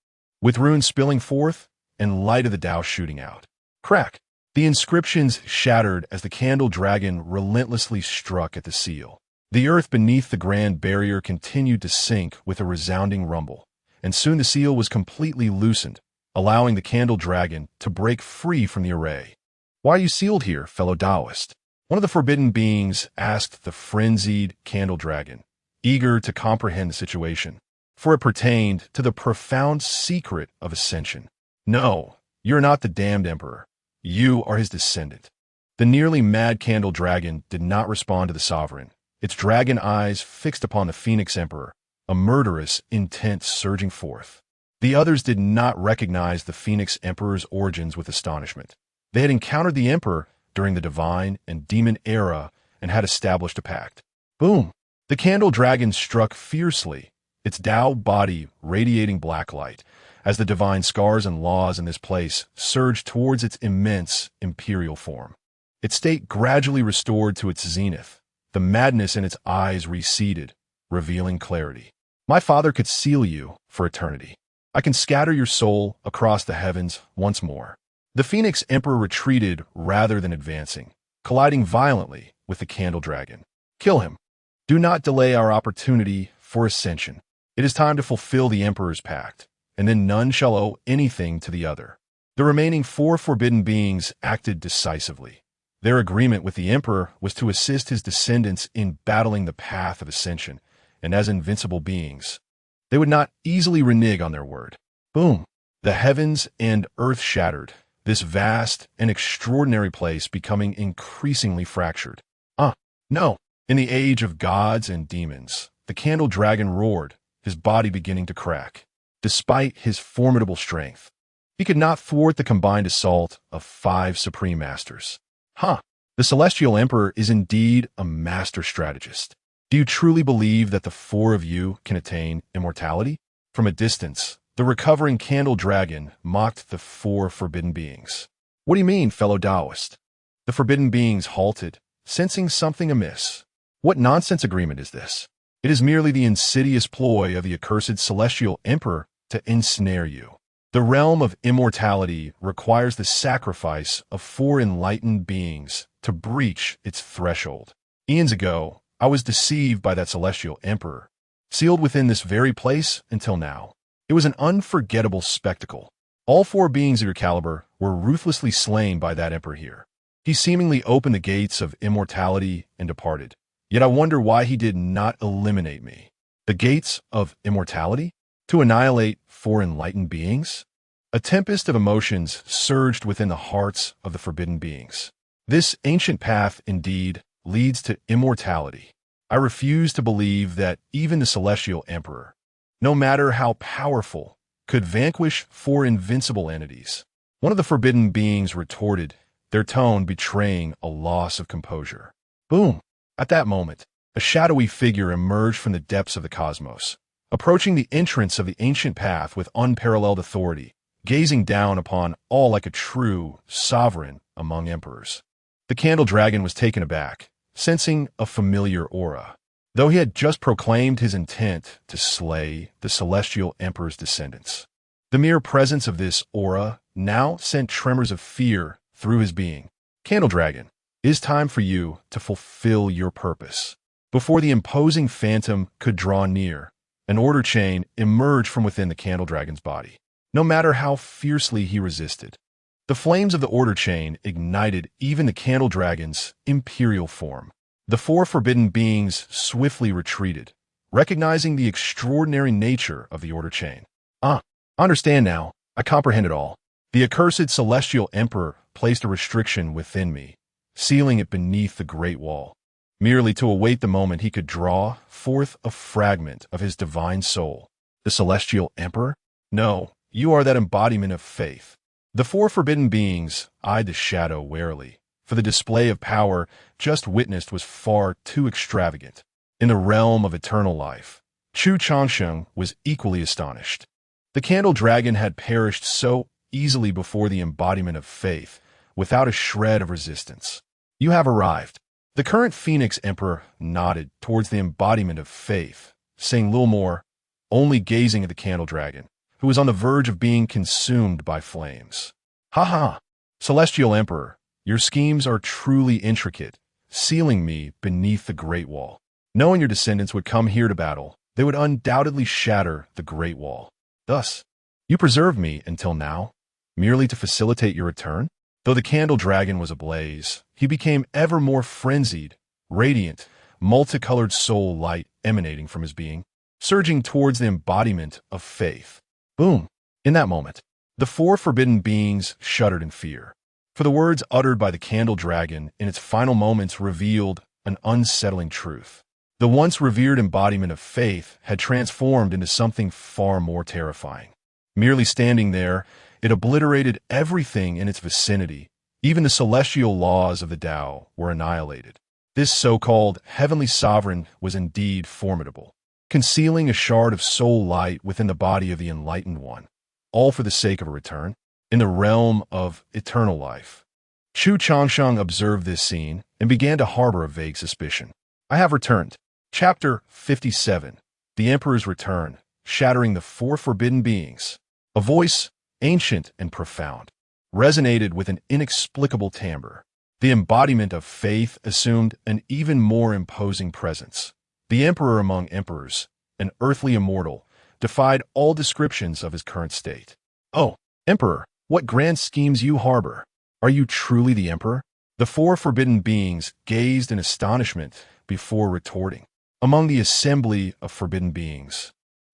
with runes spilling forth and light of the Tao shooting out. Crack! The inscriptions shattered as the candle dragon relentlessly struck at the seal. The earth beneath the Grand Barrier continued to sink with a resounding rumble, and soon the seal was completely loosened, allowing the candle dragon to break free from the array. "Why are you sealed here, fellow Taoist?" one of the forbidden beings asked the frenzied candle dragon, eager to comprehend the situation, for it pertained to the profound secret of ascension. "No, you're not the damned emperor. You are his descendant." The nearly mad candle dragon did not respond to the sovereign, its dragon eyes fixed upon the Phoenix Emperor, a murderous intent surging forth. The others did not recognize the Phoenix Emperor's origins with astonishment. They had encountered the Emperor during the divine and demon era and had established a pact. Boom! The candle dragon struck fiercely, its Tao body radiating black light, as the divine scars and laws in this place surged towards its immense imperial form. Its state gradually restored to its zenith. The madness in its eyes receded, revealing clarity. "My father could seal you for eternity. I can scatter your soul across the heavens once more." The Phoenix Emperor retreated rather than advancing, colliding violently with the candle dragon. "Kill him. Do not delay our opportunity for ascension. It is time to fulfill the Emperor's pact, and then none shall owe anything to the other." The remaining four forbidden beings acted decisively. Their agreement with the Emperor was to assist his descendants in battling the path of ascension, and as invincible beings, they would not easily renege on their word. Boom! The heavens and earth shattered, this vast and extraordinary place becoming increasingly fractured. No! In the age of gods and demons, the candle dragon roared, his body beginning to crack. Despite his formidable strength, he could not thwart the combined assault of 5 supreme masters. The Celestial Emperor is indeed a master strategist. Do you truly believe that the 4 of you can attain immortality? From a distance, the recovering candle dragon mocked the 4 forbidden beings. "What do you mean, fellow Taoist?" The forbidden beings halted, sensing something amiss. "What nonsense agreement is this? It is merely the insidious ploy of the accursed Celestial Emperor to ensnare you. The realm of immortality requires the sacrifice of 4 enlightened beings to breach its threshold. Eons ago, I was deceived by that Celestial Emperor, sealed within this very place until now. It was an unforgettable spectacle. All 4 beings of your caliber were ruthlessly slain by that Emperor here. He seemingly opened the gates of immortality and departed. Yet I wonder why he did not eliminate me. The gates of immortality? To annihilate 4 enlightened beings?" A tempest of emotions surged within the hearts of the forbidden beings. This ancient path, indeed, leads to immortality. I refuse to believe that even the Celestial Emperor, no matter how powerful, could vanquish 4 invincible entities. One of the forbidden beings retorted, their tone betraying a loss of composure. Boom! At that moment, a shadowy figure emerged from the depths of the cosmos, approaching the entrance of the ancient path with unparalleled authority, gazing down upon all like a true sovereign among emperors. The candle dragon was taken aback, sensing a familiar aura. Though he had just proclaimed his intent to slay the celestial emperor's descendants, the mere presence of this aura now sent tremors of fear through his being. Candle dragon, it is time for you to fulfill your purpose. Before the imposing phantom could draw near, an order chain emerged from within the candle dragon's body. No matter how fiercely he resisted, the flames of the order chain ignited even the candle dragon's imperial form. The four forbidden beings swiftly retreated, recognizing the extraordinary nature of the order chain. I understand now. I comprehend it all. The accursed celestial emperor placed a restriction within me, sealing it beneath the Great Wall, merely to await the moment he could draw forth a fragment of his divine soul. The celestial emperor? No, you are that embodiment of faith. The four forbidden beings eyed the shadow warily, for the display of power just witnessed was far too extravagant. In the realm of eternal life, Chu Changsheng was equally astonished. The candle dragon had perished so easily before the embodiment of faith, without a shred of resistance. You have arrived. The current Phoenix Emperor nodded towards the embodiment of faith, saying little more, only gazing at the candle dragon, who was on the verge of being consumed by flames. Ha ha! Celestial Emperor, your schemes are truly intricate, sealing me beneath the Great Wall. Knowing your descendants would come here to battle, they would undoubtedly shatter the Great Wall. Thus, you preserved me until now, merely to facilitate your return? Though the candle dragon was ablaze, he became ever more frenzied, radiant, multicolored soul light emanating from his being, surging towards the embodiment of faith. Boom! In that moment, the four forbidden beings shuddered in fear, for the words uttered by the candle dragon in its final moments revealed an unsettling truth. The once revered embodiment of faith had transformed into something far more terrifying. Merely standing there, it obliterated everything in its vicinity. Even the celestial laws of the Tao were annihilated. This so-called heavenly sovereign was indeed formidable, concealing a shard of soul light within the body of the enlightened one, all for the sake of a return, in the realm of eternal life. Chu Changsheng observed this scene and began to harbor a vague suspicion. I have returned. Chapter 57. The Emperor's Return, shattering the four forbidden beings. A voice, ancient and profound, resonated with an inexplicable timbre. The embodiment of faith assumed an even more imposing presence. The emperor among emperors, an earthly immortal, defied all descriptions of his current state. Oh, Emperor, what grand schemes you harbor! Are you truly the emperor? The four forbidden beings gazed in astonishment before retorting. Among the assembly of forbidden beings,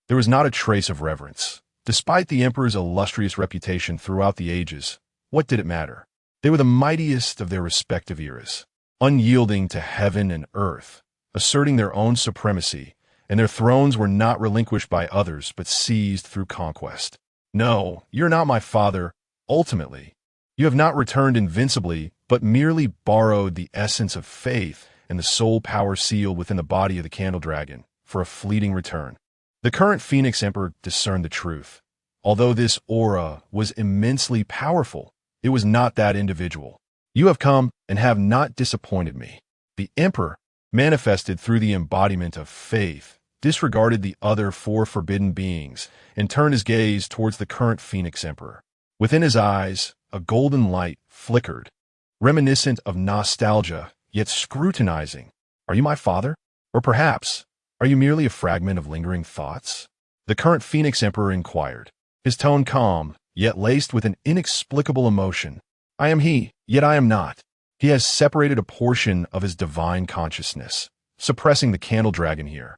there was not a trace of reverence. Despite the emperor's illustrious reputation throughout the ages, what did it matter? They were the mightiest of their respective eras, unyielding to heaven and earth, asserting their own supremacy, and their thrones were not relinquished by others but seized through conquest. No, you're not my father. Ultimately, you have not returned invincibly, but merely borrowed the essence of faith and the soul power sealed within the body of the candle dragon for a fleeting return. The current Phoenix Emperor discerned the truth. Although this aura was immensely powerful, it was not that individual. You have come and have not disappointed me. The Emperor, manifested through the embodiment of faith, disregarded the other four forbidden beings and turned his gaze towards the current Phoenix Emperor. Within his eyes, a golden light flickered, reminiscent of nostalgia, yet scrutinizing. Are you my father? Or perhaps, are you merely a fragment of lingering thoughts? The current Phoenix Emperor inquired, his tone calm, yet laced with an inexplicable emotion. I am he, yet I am not. He has separated a portion of his divine consciousness, suppressing the candle dragon here,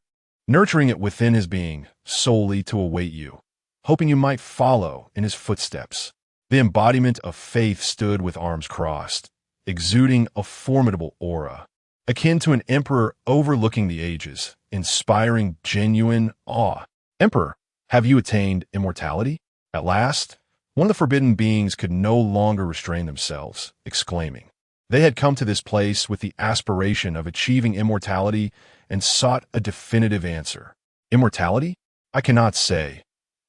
nurturing it within his being, solely to await you, hoping you might follow in his footsteps. The embodiment of faith stood with arms crossed, exuding a formidable aura, akin to an emperor overlooking the ages, inspiring genuine awe. Emperor, have you attained immortality? At last, one of the forbidden beings could no longer restrain themselves, exclaiming. They had come to this place with the aspiration of achieving immortality and sought a definitive answer. Immortality? I cannot say.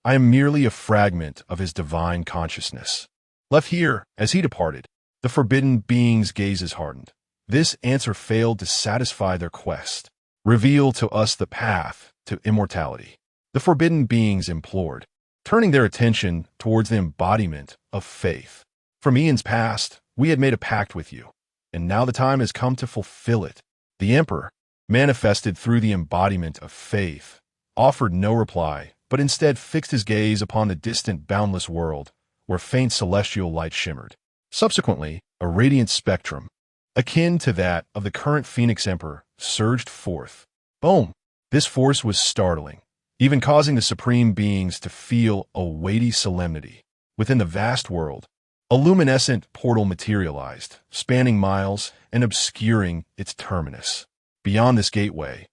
I am merely a fragment of his divine consciousness. Left here, as he departed, The forbidden beings' gazes hardened. This answer failed to satisfy their quest. Reveal to us the path to immortality. The forbidden beings implored, turning their attention towards the embodiment of faith. From eons past, we had made a pact with you, and now the time has come to fulfill it. The Emperor, manifested through the embodiment of faith, offered no reply, but instead fixed his gaze upon the distant, boundless world, where faint celestial light shimmered. Subsequently, a radiant spectrum, akin to that of the current Phoenix Emperor, surged forth. Boom! This force was startling, even causing the supreme beings to feel a weighty solemnity. Within the vast world, a luminescent portal materialized, spanning miles and obscuring its terminus. Beyond this gateway,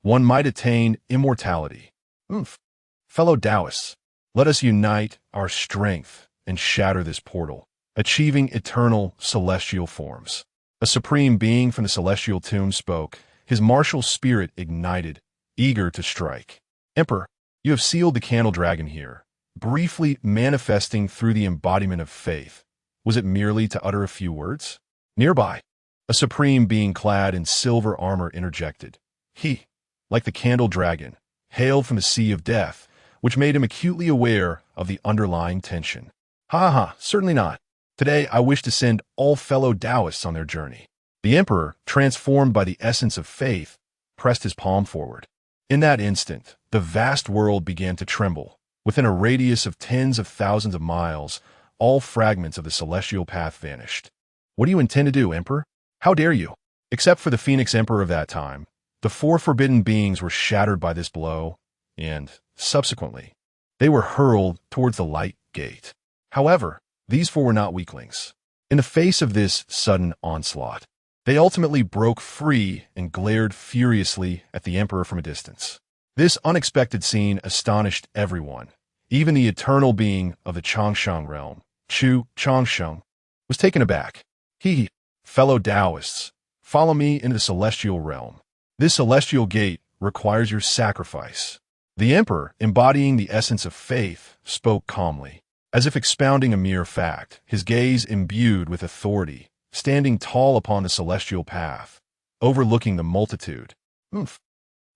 one might attain immortality. Fellow Taoists, let us unite our strength and shatter this portal, achieving eternal celestial forms. A supreme being from the celestial tomb spoke, his martial spirit ignited, eager to strike. Emperor, you have sealed the candle dragon here, briefly manifesting through the embodiment of faith. Was it merely to utter a few words? Nearby, a supreme being clad in silver armor interjected. He, like the candle dragon, hailed from the sea of death, which made him acutely aware of the underlying tension. Certainly not. Today I wish to send all fellow Taoists on their journey. The Emperor, transformed by the essence of faith, pressed his palm forward. In that instant, the vast world began to tremble. Within a radius of tens of thousands of miles, all fragments of the celestial path vanished. What do you intend to do, Emperor? How dare you? Except for the Phoenix Emperor of that time, the four forbidden beings were shattered by this blow, and, subsequently, they were hurled towards the light gate. However, these four were not weaklings. In the face of this sudden onslaught, they ultimately broke free and glared furiously at the Emperor from a distance. This unexpected scene astonished everyone. Even the eternal being of the Changsheng realm, Chu Changsheng, was taken aback. Fellow Taoists, follow me into the celestial realm. This celestial gate requires your sacrifice. The Emperor, embodying the essence of faith, spoke calmly, as if expounding a mere fact, his gaze imbued with authority, standing tall upon the celestial path, overlooking the multitude.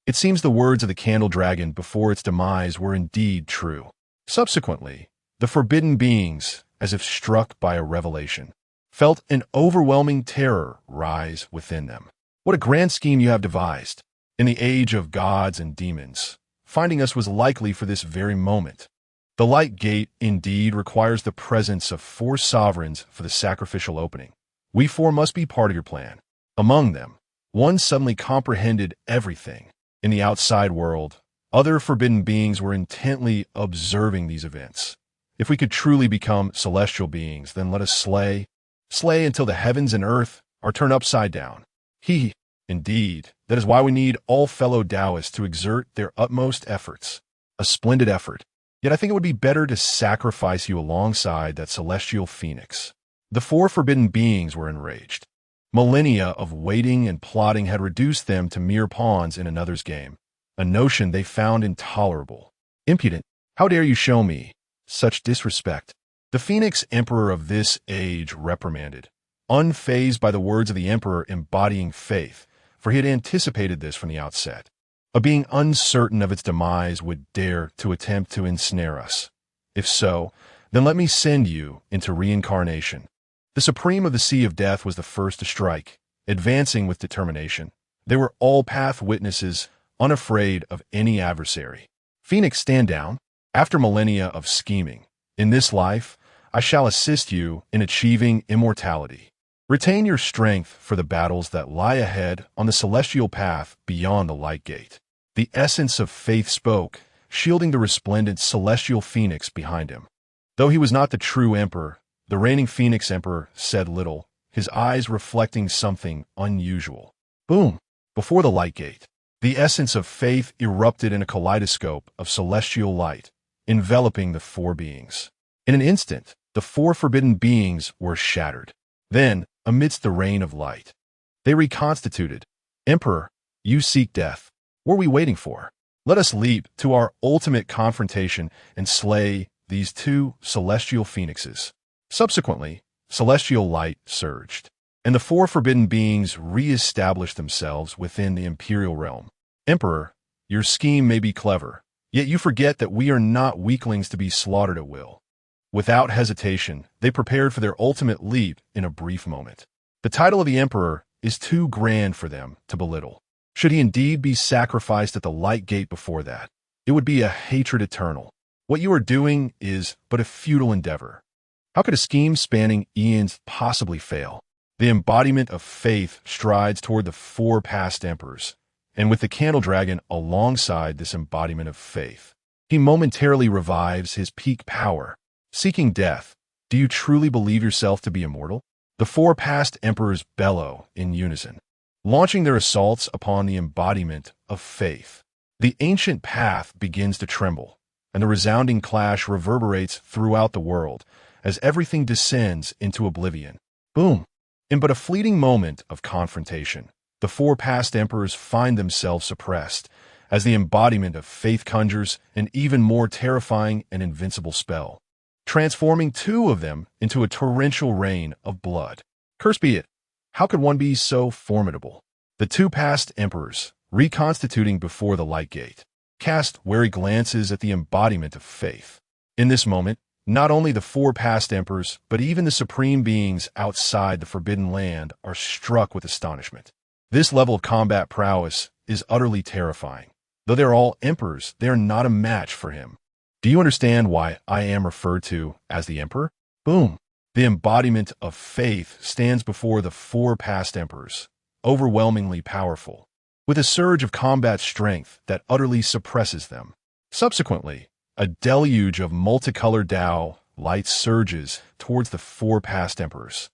It seems the words of the candle dragon before its demise were indeed true. Subsequently, the forbidden beings, as if struck by a revelation, felt an overwhelming terror rise within them. What a grand scheme you have devised. In the age of gods and demons, finding us was likely for this very moment. The light gate indeed requires the presence of four sovereigns for the sacrificial opening. We four must be part of your plan. Among them, one suddenly comprehended everything. In the outside world, other forbidden beings were intently observing these events. If we could truly become celestial beings, then let us slay until the heavens and earth are turned upside down. Indeed, that is why we need all fellow Taoists to exert their utmost efforts. A splendid effort. Yet I think it would be better to sacrifice you alongside that celestial phoenix. The four forbidden beings were enraged. Millennia of waiting and plotting had reduced them to mere pawns in another's game, a notion they found intolerable. Impudent, how dare you show me such disrespect? The Phoenix Emperor of this age reprimanded, unfazed by the words of the Emperor embodying faith, for he had anticipated this from the outset. A being uncertain of its demise would dare to attempt to ensnare us. If so, then let me send you into reincarnation. The Supreme of the Sea of Death was the first to strike, advancing with determination. They were all path witnesses, unafraid of any adversary. Phoenix, stand down. After millennia of scheming, in this life, I shall assist you in achieving immortality. Retain your strength for the battles that lie ahead on the celestial path beyond the light gate. The essence of faith spoke, shielding the resplendent celestial phoenix behind him. Though he was not the true emperor, the reigning Phoenix Emperor said little, his eyes reflecting something unusual. Boom! Before the light gate, the essence of faith erupted in a kaleidoscope of celestial light, enveloping the four beings. In an instant, the four forbidden beings were shattered. Then, amidst the rain of light, they reconstituted. Emperor, you seek death. What are we waiting for? Let us leap to our ultimate confrontation and slay these two celestial phoenixes. Subsequently, celestial light surged, and the four forbidden beings re-established themselves within the imperial realm. Emperor, your scheme may be clever, yet you forget that we are not weaklings to be slaughtered at will. Without hesitation, they prepared for their ultimate leap in a brief moment. The title of the Emperor is too grand for them to belittle. Should he indeed be sacrificed at the light gate before that, it would be a hatred eternal. What you are doing is but a futile endeavor. How could a scheme spanning eons possibly fail? The embodiment of faith strides toward the four past emperors, and with the candle dragon alongside this embodiment of faith, he momentarily revives his peak power. Seeking death, do you truly believe yourself to be immortal? The four past emperors bellow in unison, launching their assaults upon the embodiment of faith. The ancient path begins to tremble, and the resounding clash reverberates throughout the world as everything descends into oblivion. Boom! In but a fleeting moment of confrontation, the four past emperors find themselves suppressed as the embodiment of faith conjures an even more terrifying and invincible spell, transforming two of them into a torrential rain of blood. Cursed be it! How could one be so formidable? The two past emperors, reconstituting before the light gate, cast wary glances at the embodiment of faith. In this moment, not only the four past emperors, but even the supreme beings outside the Forbidden Land are struck with astonishment. This level of combat prowess is utterly terrifying. Though they're all emperors, they are not a match for him. Do you understand why I am referred to as the Emperor? Boom! The embodiment of faith stands before the four past emperors, overwhelmingly powerful, with a surge of combat strength that utterly suppresses them. Subsequently, a deluge of multicolored Tao light surges towards the four past emperors.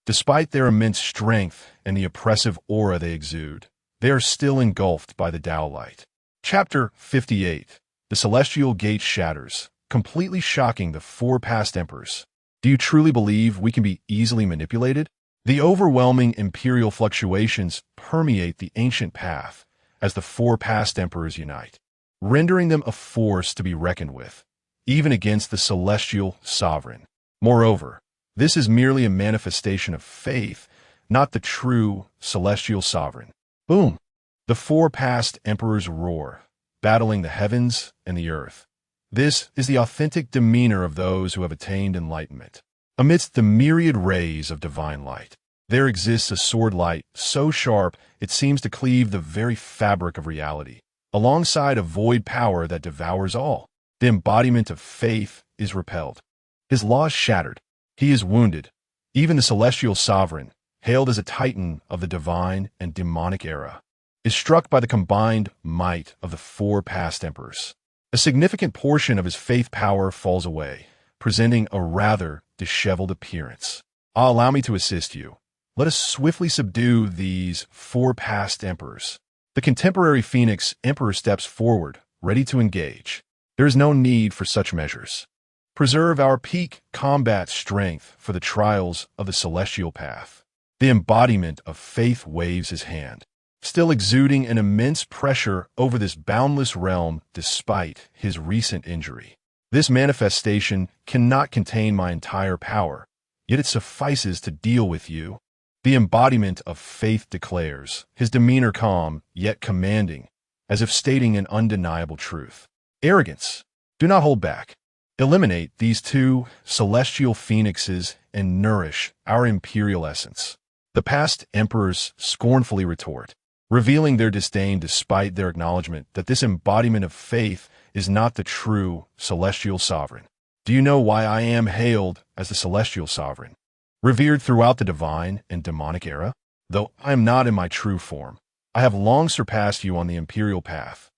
Despite their immense strength and the oppressive aura they exude, they are still engulfed by the Tao light. Chapter 58. The Celestial Gate shatters, completely shocking the four past emperors. Do you truly believe we can be easily manipulated? The overwhelming imperial fluctuations permeate the ancient path as the four past emperors unite, rendering them a force to be reckoned with, even against the celestial sovereign. Moreover, this is merely a manifestation of faith, not the true celestial sovereign. Boom! The four past emperors roar, battling the heavens and the earth. This is the authentic demeanor of those who have attained enlightenment. Amidst the myriad rays of divine light, there exists a sword light so sharp it seems to cleave the very fabric of reality, alongside a void power that devours all. The embodiment of faith is repelled. His laws shattered. He is wounded. Even the celestial sovereign, hailed as a titan of the divine and demonic era, is struck by the combined might of the four past emperors. A significant portion of his faith power falls away, presenting a rather disheveled appearance. Allow me to assist you. Let us swiftly subdue these four past emperors. The contemporary Phoenix Emperor steps forward, ready to engage. There is no need for such measures. Preserve our peak combat strength for the trials of the celestial path. The embodiment of faith waves his hand, still exuding an immense pressure over this boundless realm despite his recent injury. This manifestation cannot contain my entire power, yet it suffices to deal with you. The embodiment of faith declares, his demeanor calm yet commanding, as if stating an undeniable truth. Arrogance. Do not hold back. Eliminate these two celestial phoenixes and nourish our imperial essence. The past emperors scornfully retort, revealing their disdain despite their acknowledgement that this embodiment of faith is not the true celestial sovereign. Do you know why I am hailed as the celestial sovereign, revered throughout the divine and demonic era? Though I am not in my true form, I have long surpassed you on the imperial path.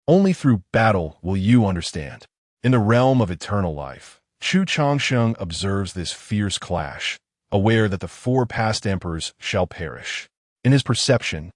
Only through battle will you understand. In the realm of eternal life, Chu Changsheng observes this fierce clash, aware that the four past emperors shall perish. In his perception,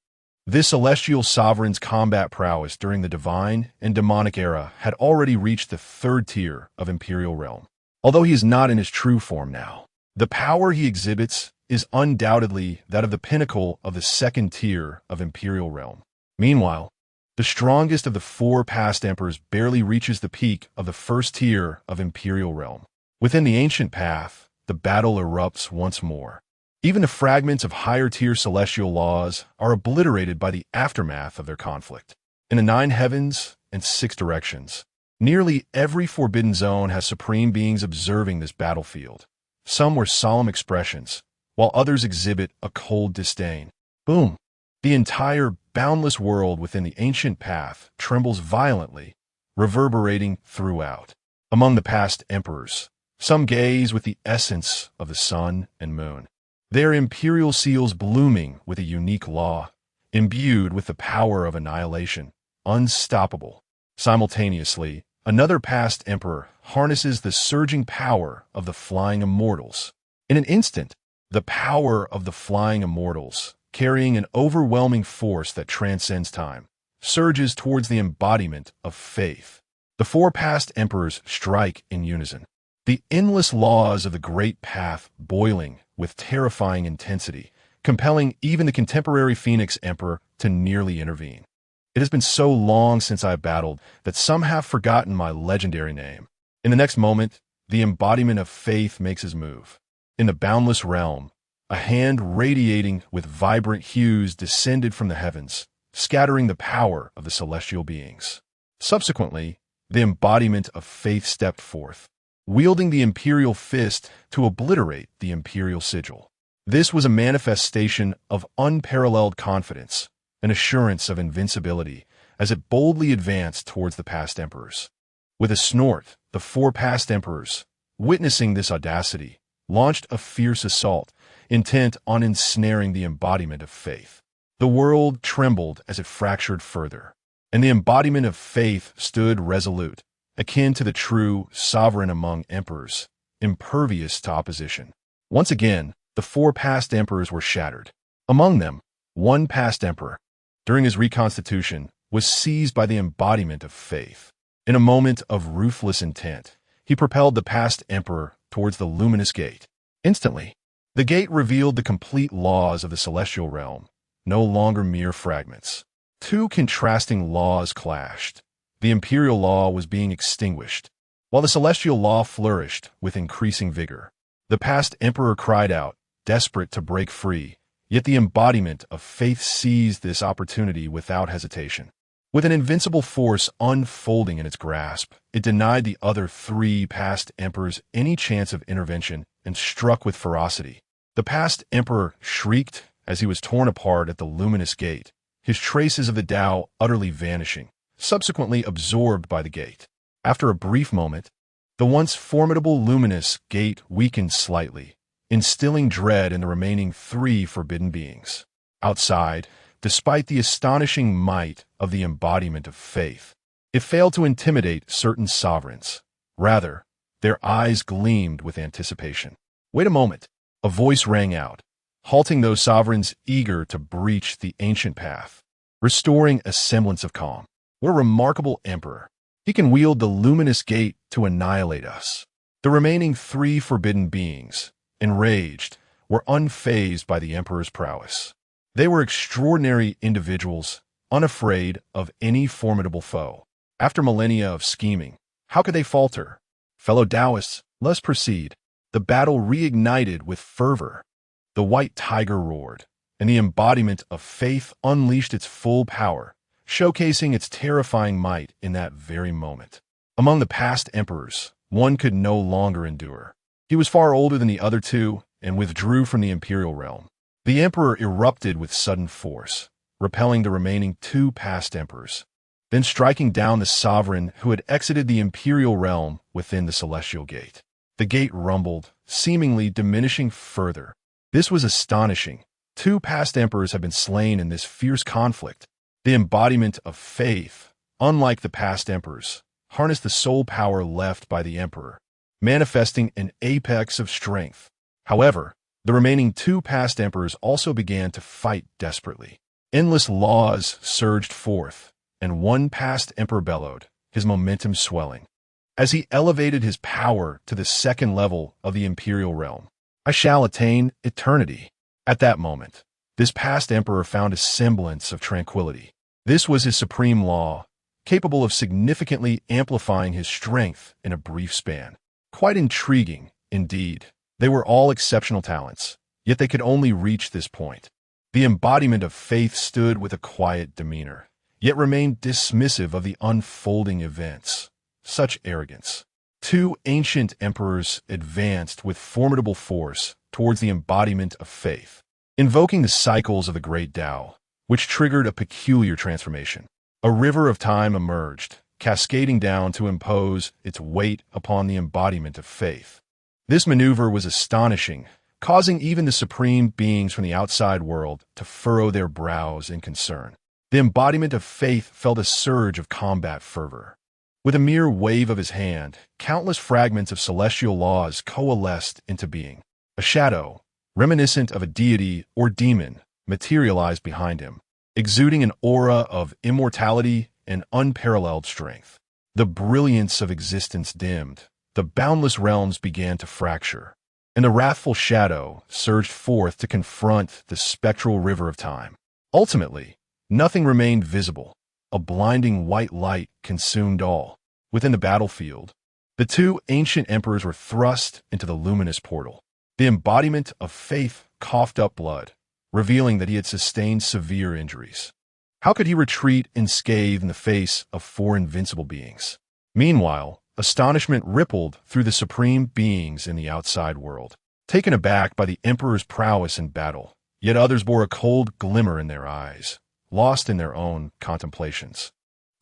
this celestial sovereign's combat prowess during the divine and demonic era had already reached the third tier of imperial realm. Although he is not in his true form now, the power he exhibits is undoubtedly that of the pinnacle of the second tier of imperial realm. Meanwhile, the strongest of the four past emperors barely reaches the peak of the first tier of imperial realm. Within the ancient path, the battle erupts once more. Even the fragments of higher-tier celestial laws are obliterated by the aftermath of their conflict. In the 9 heavens and 6 directions, nearly every forbidden zone has supreme beings observing this battlefield. Some wear solemn expressions, while others exhibit a cold disdain. Boom! The entire boundless world within the ancient path trembles violently, reverberating throughout. Among the past emperors, some gaze with the essence of the sun and moon, their imperial seals blooming with a unique law, imbued with the power of annihilation, unstoppable. Simultaneously, another past emperor harnesses the surging power of the flying immortals. In an instant, the power of the flying immortals, carrying an overwhelming force that transcends time, surges towards the embodiment of faith. The 4 past emperors strike in unison, the endless laws of the great path boiling with terrifying intensity, compelling even the contemporary Phoenix Emperor to nearly intervene. It has been so long since I battled that some have forgotten my legendary name. In the next moment, the embodiment of faith makes his move. In the boundless realm, a hand radiating with vibrant hues descended from the heavens, scattering the power of the celestial beings. Subsequently, the embodiment of faith stepped forth, wielding the imperial fist to obliterate the imperial sigil. This was a manifestation of unparalleled confidence, an assurance of invincibility, as it boldly advanced towards the past emperors. With a snort, the 4 past emperors, witnessing this audacity, launched a fierce assault, intent on ensnaring the embodiment of faith. The world trembled as it fractured further, and the embodiment of faith stood resolute, akin to the true sovereign among emperors, impervious to opposition. Once again, the 4 past emperors were shattered. Among them, one past emperor, during his reconstitution, was seized by the embodiment of faith. In a moment of ruthless intent, he propelled the past emperor towards the luminous gate. Instantly, the gate revealed the complete laws of the celestial realm, no longer mere fragments. 2 contrasting laws clashed. The imperial law was being extinguished, while the celestial law flourished with increasing vigor. The past emperor cried out, desperate to break free, yet the embodiment of faith seized this opportunity without hesitation. With an invincible force unfolding in its grasp, it denied the other 3 past emperors any chance of intervention and struck with ferocity. The past emperor shrieked as he was torn apart at the luminous gate, his traces of the Tao utterly vanishing, subsequently absorbed by the gate. After a brief moment, the once formidable luminous gate weakened slightly, instilling dread in the remaining 3 forbidden beings. Outside, despite the astonishing might of the embodiment of faith, it failed to intimidate certain sovereigns. Rather, their eyes gleamed with anticipation. Wait a moment, a voice rang out, halting those sovereigns eager to breach the ancient path, restoring a semblance of calm. What a remarkable emperor! He can wield the luminous gate to annihilate us. The remaining 3 forbidden beings, enraged, were unfazed by the emperor's prowess. They were extraordinary individuals, unafraid of any formidable foe. After millennia of scheming, how could they falter? Fellow Taoists, let's proceed. The battle reignited with fervor. The white tiger roared, and the embodiment of faith unleashed its full power, showcasing its terrifying might in that very moment. Among the past emperors, one could no longer endure. He was far older than the other 2 and withdrew from the imperial realm. The emperor erupted with sudden force, repelling the remaining 2 past emperors, then striking down the sovereign who had exited the imperial realm within the celestial gate. The gate rumbled, seemingly diminishing further. This was astonishing. 2 past emperors had been slain in this fierce conflict. The embodiment of faith, unlike the past emperors, harnessed the sole power left by the emperor, manifesting an apex of strength. However, the remaining 2 past emperors also began to fight desperately. Endless laws surged forth, and one past emperor bellowed, his momentum swelling. As he elevated his power to the 2nd level of the imperial realm, I shall attain eternity. At that moment, this past emperor found a semblance of tranquility. This was his supreme law, capable of significantly amplifying his strength in a brief span. Quite intriguing, indeed. They were all exceptional talents, yet they could only reach this point. The embodiment of faith stood with a quiet demeanor, yet remained dismissive of the unfolding events. Such arrogance. Two ancient emperors advanced with formidable force towards the embodiment of faith, invoking the cycles of the great Tao, which triggered a peculiar transformation. A river of time emerged, cascading down to impose its weight upon the embodiment of faith. This maneuver was astonishing, causing even the supreme beings from the outside world to furrow their brows in concern. The embodiment of faith felt a surge of combat fervor. With a mere wave of his hand, countless fragments of celestial laws coalesced into being. A shadow, reminiscent of a deity or demon, materialized behind him, exuding an aura of immortality and unparalleled strength. The brilliance of existence dimmed, the boundless realms began to fracture, and the wrathful shadow surged forth to confront the spectral river of time. Ultimately, nothing remained visible. A blinding white light consumed all. Within the battlefield, the two ancient emperors were thrust into the luminous portal. The embodiment of faith coughed up blood, revealing that he had sustained severe injuries. How could he retreat unscathed in the face of four invincible beings? Meanwhile, astonishment rippled through the supreme beings in the outside world. Taken aback by the emperor's prowess in battle, yet others bore a cold glimmer in their eyes, lost in their own contemplations.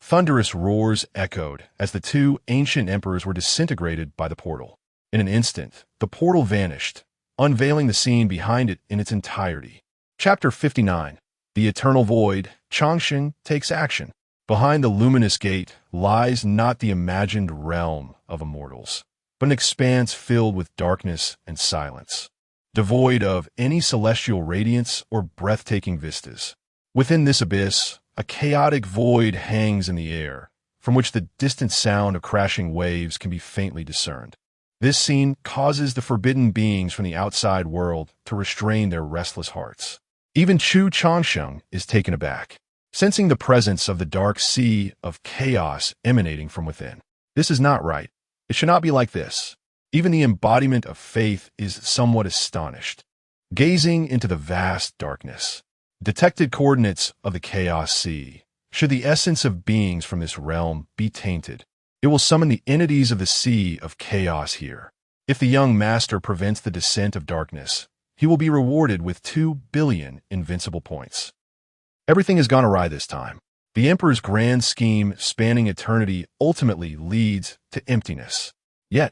Thunderous roars echoed as the two ancient emperors were disintegrated by the portal. In an instant, the portal vanished, unveiling the scene behind it in its entirety. Chapter 59. The Eternal Void. Changsheng takes action. Behind the luminous gate lies not the imagined realm of immortals, but an expanse filled with darkness and silence, devoid of any celestial radiance or breathtaking vistas. Within this abyss, a chaotic void hangs in the air, from which the distant sound of crashing waves can be faintly discerned. This scene causes the forbidden beings from the outside world to restrain their restless hearts. Even Chu Changsheng is taken aback, sensing the presence of the dark sea of chaos emanating from within. This is not right. It should not be like this. Even the embodiment of faith is somewhat astonished, gazing into the vast darkness. Detected coordinates of the chaos sea. Should the essence of beings from this realm be tainted, it will summon the entities of the sea of chaos here. If the young master prevents the descent of darkness, he will be rewarded with 2 billion invincible points. Everything has gone awry this time. The Emperor's grand scheme spanning eternity ultimately leads to emptiness. Yet,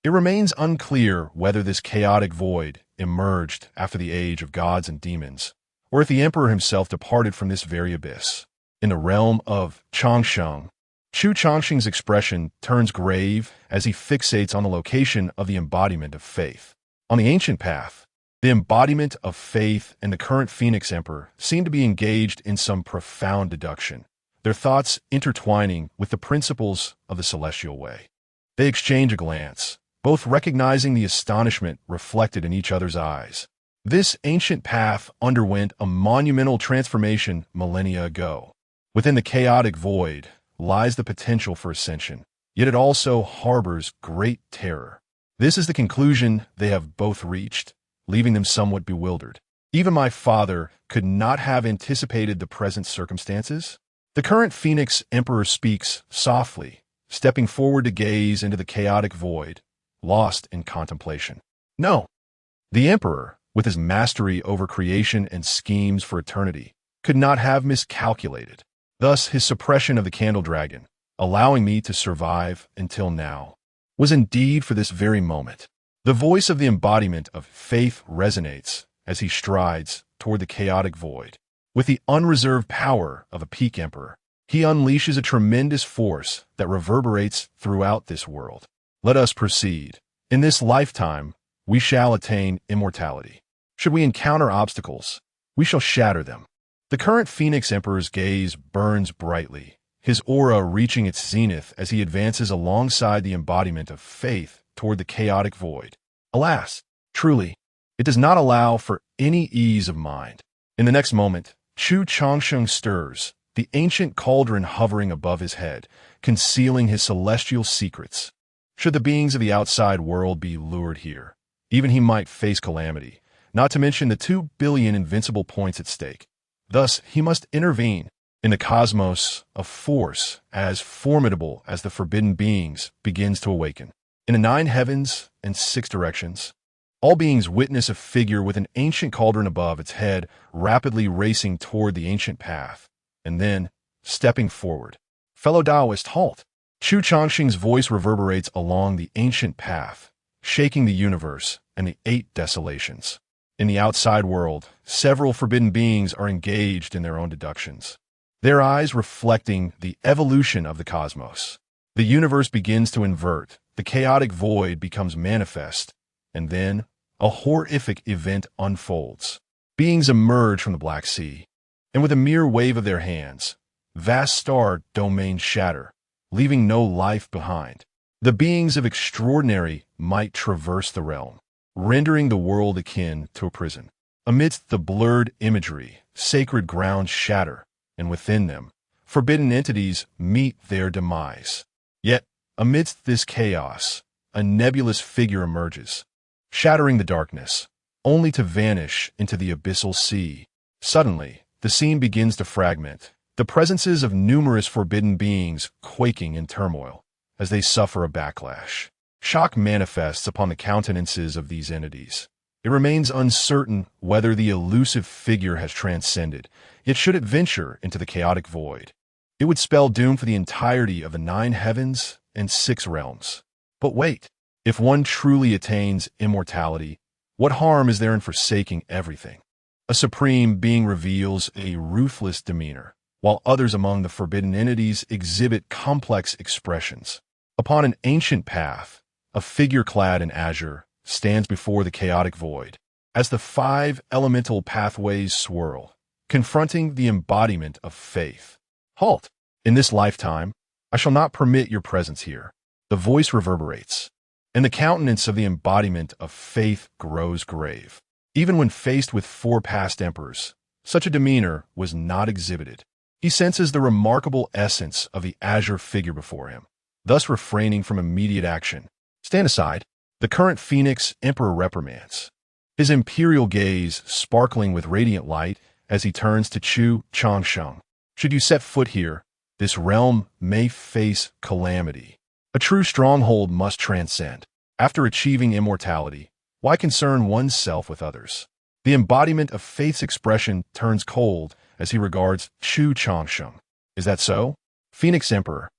it remains unclear whether this chaotic void emerged after the age of gods and demons, or if the Emperor himself departed from this very abyss. In the realm of Changsheng, Chu Changsheng's expression turns grave as he fixates on the location of the embodiment of faith. On the ancient path, the embodiment of faith and the current Phoenix Emperor seem to be engaged in some profound deduction, their thoughts intertwining with the principles of the celestial way. They exchange a glance, both recognizing the astonishment reflected in each other's eyes. This ancient path underwent a monumental transformation millennia ago. Within the chaotic void lies the potential for ascension, yet it also harbors great terror. This is the conclusion they have both reached, leaving them somewhat bewildered. Even my father could not have anticipated the present circumstances. The current Phoenix Emperor speaks softly, stepping forward to gaze into the chaotic void, lost in contemplation. No, the Emperor, with his mastery over creation and schemes for eternity, could not have miscalculated. Thus, his suppression of the candle dragon, allowing me to survive until now, was indeed for this very moment. The voice of the embodiment of faith resonates as he strides toward the chaotic void. With the unreserved power of a peak emperor, he unleashes a tremendous force that reverberates throughout this world. Let us proceed. In this lifetime, we shall attain immortality. Should we encounter obstacles, we shall shatter them. The current Phoenix Emperor's gaze burns brightly, his aura reaching its zenith as he advances alongside the embodiment of faith toward the chaotic void. Alas, truly, it does not allow for any ease of mind. In the next moment, Chu Changsheng stirs, the ancient cauldron hovering above his head, concealing his celestial secrets. Should the beings of the outside world be lured here, Even he might face calamity, not to mention the 2 billion invincible points at stake. Thus, he must intervene. In the cosmos, a force as formidable as the forbidden beings begins to awaken. In the 9 heavens and 6 directions, all beings witness a figure with an ancient cauldron above its head rapidly racing toward the ancient path, and then stepping forward. Fellow Taoist, halt! Chu Changsheng's voice reverberates along the ancient path, shaking the universe and the 8 desolations. In the outside world, several forbidden beings are engaged in their own deductions, their eyes reflecting the evolution of the cosmos. The universe begins to invert, the chaotic void becomes manifest, and then a horrific event unfolds. Beings emerge from the Black Sea, and with a mere wave of their hands, vast star domains shatter, leaving no life behind. The beings of extraordinary might traverse the realm, rendering the world akin to a prison. Amidst the blurred imagery, sacred grounds shatter, and within them, forbidden entities meet their demise. Yet, amidst this chaos, a nebulous figure emerges, shattering the darkness, only to vanish into the abyssal sea. Suddenly, the scene begins to fragment, the presences of numerous forbidden beings quaking in turmoil as they suffer a backlash. Shock manifests upon the countenances of these entities. It remains uncertain whether the elusive figure has transcended, yet should it venture into the chaotic void, it would spell doom for the entirety of the 9 heavens and 6 realms. But wait, if one truly attains immortality, what harm is there in forsaking everything? A supreme being reveals a ruthless demeanor, while others among the forbidden entities exhibit complex expressions. Upon an ancient path, a figure clad in azure stands before the chaotic void. As the 5 elemental pathways swirl, confronting the embodiment of faith. Halt! In this lifetime, I shall not permit your presence here. The voice reverberates, and the countenance of the embodiment of faith grows grave. Even when faced with 4 past emperors, such a demeanor was not exhibited. He senses the remarkable essence of the azure figure before him, thus refraining from immediate action. Stand aside. The current Phoenix Emperor reprimands, his imperial gaze sparkling with radiant light as he turns to Chu Changsheng. Should you set foot here, this realm may face calamity. A true stronghold must transcend. After achieving immortality, why concern oneself with others? The embodiment of faith's expression turns cold as he regards Chu Changsheng. Is that so? Phoenix Emperor,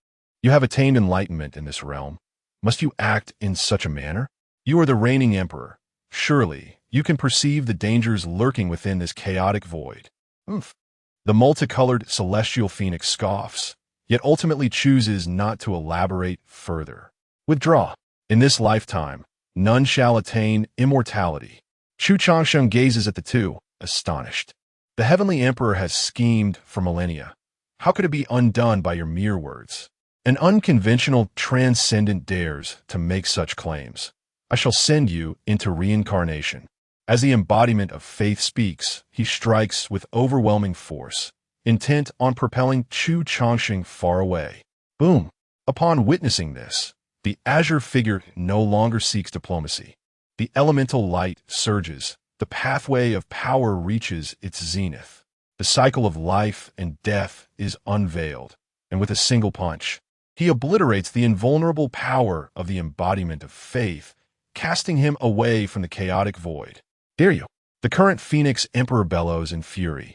you have attained enlightenment in this realm. Must you act in such a manner? You are the reigning emperor. Surely, you can perceive the dangers lurking within this chaotic void. The multicolored celestial phoenix scoffs, yet ultimately chooses not to elaborate further. Withdraw. In this lifetime, none shall attain immortality. Chu Changsheng gazes at the two, astonished. The heavenly emperor has schemed for millennia. How could it be undone by your mere words? An unconventional transcendent dares to make such claims. I shall send you into reincarnation. As the embodiment of faith speaks, he strikes with overwhelming force, intent on propelling Chu Changsheng far away. Boom! Upon witnessing this, the azure figure no longer seeks diplomacy. The elemental light surges. The pathway of power reaches its zenith. The cycle of life and death is unveiled, and with a single punch, he obliterates the invulnerable power of the embodiment of faith, casting him away from the chaotic void. Dare you! The current Phoenix Emperor bellows in fury,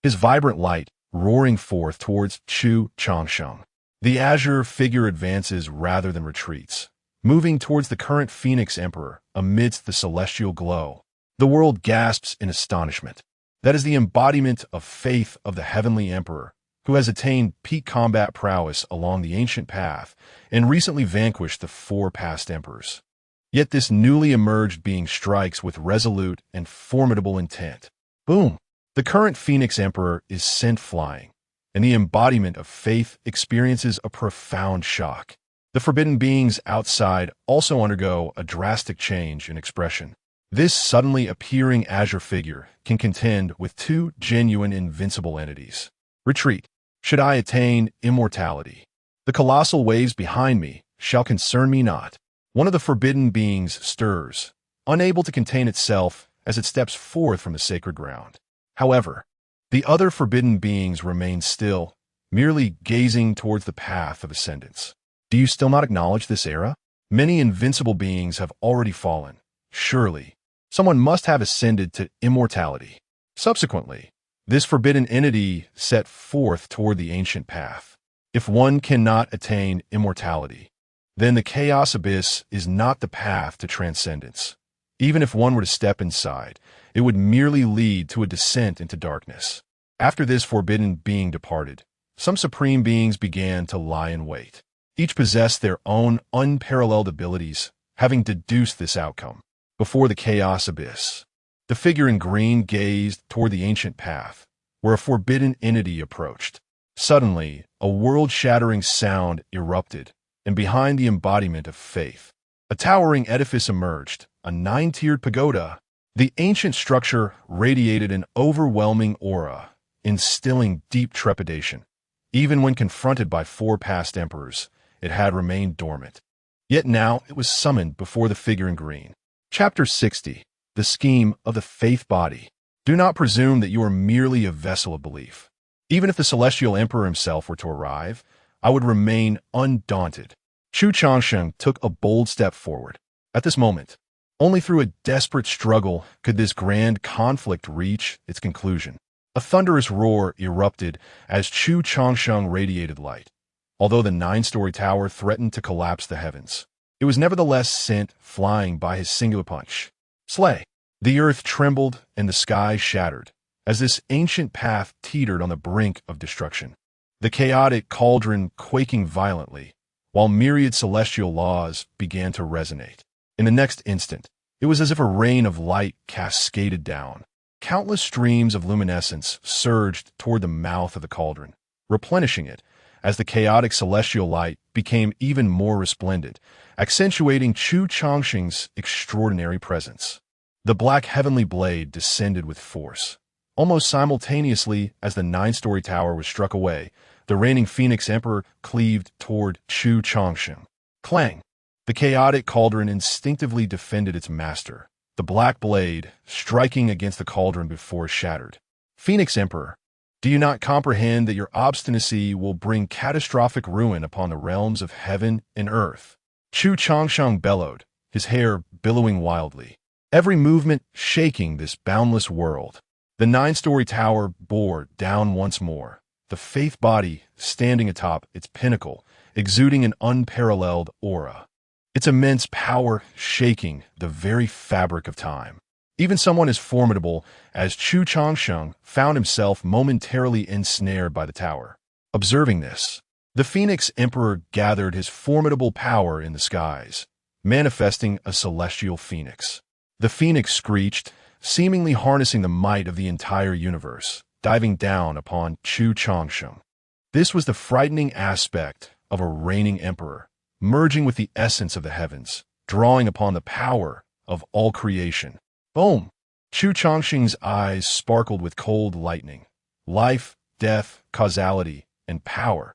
his vibrant light roaring forth towards Chu Changsheng. The azure figure advances rather than retreats, moving towards the current Phoenix Emperor amidst the celestial glow. The world gasps in astonishment. That is the embodiment of faith of the heavenly emperor, who has attained peak combat prowess along the ancient path and recently vanquished the 4 past emperors. Yet this newly emerged being strikes with resolute and formidable intent. Boom! The current Phoenix Emperor is sent flying, and the embodiment of faith experiences a profound shock. The forbidden beings outside also undergo a drastic change in expression. This suddenly appearing azure figure can contend with 2 genuine invincible entities. Retreat. Should I attain immortality, the colossal waves behind me shall concern me not. One of the forbidden beings stirs, unable to contain itself as it steps forth from the sacred ground. However, the other forbidden beings remain still, merely gazing towards the path of ascendance. Do you still not acknowledge this era? Many invincible beings have already fallen. Surely, someone must have ascended to immortality. Subsequently, this forbidden entity set forth toward the ancient path. If one cannot attain immortality, then the chaos abyss is not the path to transcendence. Even if one were to step inside, it would merely lead to a descent into darkness. After this forbidden being departed, some supreme beings began to lie in wait. Each possessed their own unparalleled abilities, having deduced this outcome. Before the chaos abyss, the figure in green gazed toward the ancient path, where a forbidden entity approached. Suddenly, a world-shattering sound erupted, and behind the embodiment of faith, a towering edifice emerged, a 9-tiered pagoda. The ancient structure radiated an overwhelming aura, instilling deep trepidation. Even when confronted by 4 past emperors, it had remained dormant. Yet now it was summoned before the figure in green. Chapter 60. The Scheme of the Faith Body. Do not presume that you are merely a vessel of belief. Even if the celestial emperor himself were to arrive, I would remain undaunted. Chu Changsheng took a bold step forward. At this moment, only through a desperate struggle could this grand conflict reach its conclusion. A thunderous roar erupted as Chu Changsheng radiated light. Although the 9-story tower threatened to collapse the heavens, it was nevertheless sent flying by his singular punch. Slay! The earth trembled and the sky shattered, as this ancient path teetered on the brink of destruction. The chaotic cauldron quaking violently, while myriad celestial laws began to resonate. In the next instant, it was as if a rain of light cascaded down. Countless streams of luminescence surged toward the mouth of the cauldron, replenishing it as the chaotic celestial light became even more resplendent, accentuating Chu Changsheng's extraordinary presence. The black heavenly blade descended with force. Almost simultaneously as the 9-story tower was struck away, the reigning Phoenix Emperor cleaved toward Chu Changsheng. Clang! The chaotic cauldron instinctively defended its master, the black blade striking against the cauldron before it shattered. Phoenix Emperor, do you not comprehend that your obstinacy will bring catastrophic ruin upon the realms of heaven and earth? Chu Changsheng bellowed, his hair billowing wildly, every movement shaking this boundless world. The 9-story tower bore down once more, the faith body standing atop its pinnacle, exuding an unparalleled aura. Its immense power shaking the very fabric of time. Even someone as formidable as Chu Changsheng found himself momentarily ensnared by the tower. Observing this, the Phoenix Emperor gathered his formidable power in the skies, manifesting a celestial phoenix. The phoenix screeched, seemingly harnessing the might of the entire universe, diving down upon Chu Changsheng. This was the frightening aspect of a reigning emperor, merging with the essence of the heavens, drawing upon the power of all creation. Boom! Chu Changsheng's eyes sparkled with cold lightning. Life, death, causality, and power.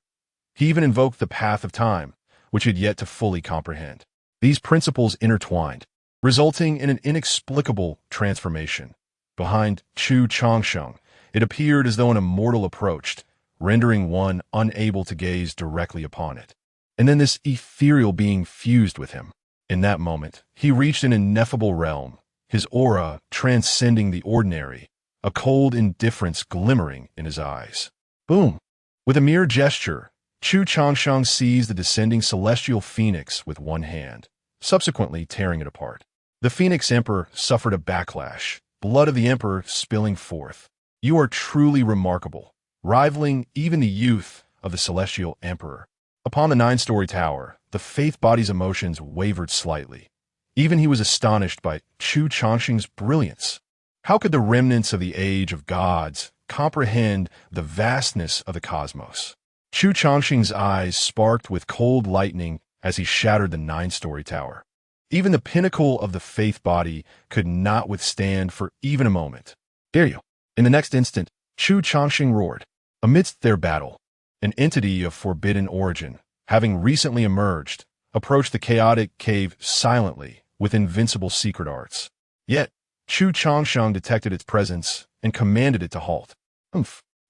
He even invoked the path of time, which he had yet to fully comprehend. These principles intertwined, resulting in an inexplicable transformation. Behind Chu Changsheng, it appeared as though an immortal approached, rendering one unable to gaze directly upon it. And then this ethereal being fused with him. In that moment, he reached an ineffable realm, his aura transcending the ordinary, a cold indifference glimmering in his eyes. Boom! With a mere gesture, Chu Changsheng seized the descending celestial phoenix with one hand, subsequently tearing it apart. The Phoenix Emperor suffered a backlash, blood of the Emperor spilling forth. You are truly remarkable, rivaling even the youth of the Celestial Emperor. Upon the 9-story tower, the faith body's emotions wavered slightly. Even he was astonished by Chu Changsheng's brilliance. How could the remnants of the age of gods comprehend the vastness of the cosmos? Chu Changsheng's eyes sparked with cold lightning as he shattered the 9-story tower. Even the pinnacle of the faith body could not withstand for even a moment. Dare you? In the next instant, Chu Changsheng roared. Amidst their battle, an entity of forbidden origin, having recently emerged, approached the chaotic cave silently, with invincible secret arts. Yet, Chu Changsheng detected its presence and commanded it to halt.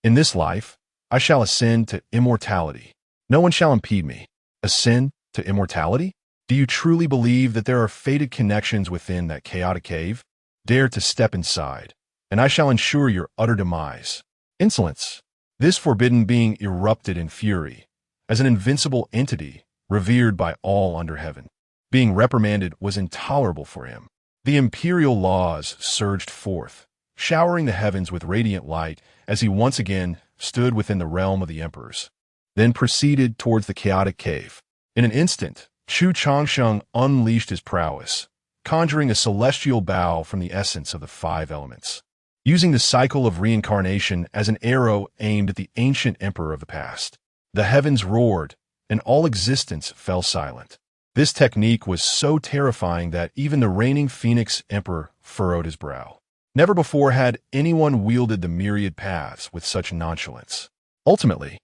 In this life, I shall ascend to immortality. No one shall impede me. Ascend to immortality? Do you truly believe that there are fated connections within that chaotic cave? Dare to step inside, and I shall ensure your utter demise. Insolence. This forbidden being erupted in fury, as an invincible entity revered by all under heaven. Being reprimanded was intolerable for him. The imperial laws surged forth, showering the heavens with radiant light as he once again stood within the realm of the emperors, then proceeded towards the chaotic cave. In an instant, Chu Changsheng unleashed his prowess, conjuring a celestial bow from the essence of the five elements. Using the cycle of reincarnation as an arrow aimed at the ancient emperor of the past, the heavens roared, and all existence fell silent. This technique was so terrifying that even the reigning Phoenix Emperor furrowed his brow. Never before had anyone wielded the myriad paths with such nonchalance. Ultimately,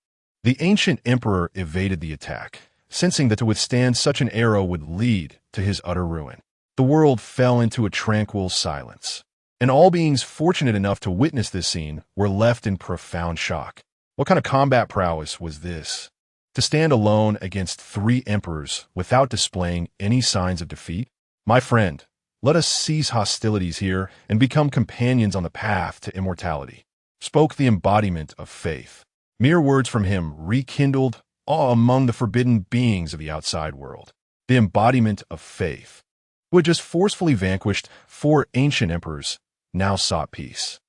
the ancient emperor evaded the attack, sensing that to withstand such an arrow would lead to his utter ruin. The world fell into a tranquil silence, and all beings fortunate enough to witness this scene were left in profound shock. What kind of combat prowess was this? To stand alone against three emperors without displaying any signs of defeat? My friend, let us cease hostilities here and become companions on the path to immortality, spoke the embodiment of faith. Mere words from him rekindled awe among the forbidden beings of the outside world. The embodiment of faith, who had just forcefully vanquished four ancient emperors, now sought peace.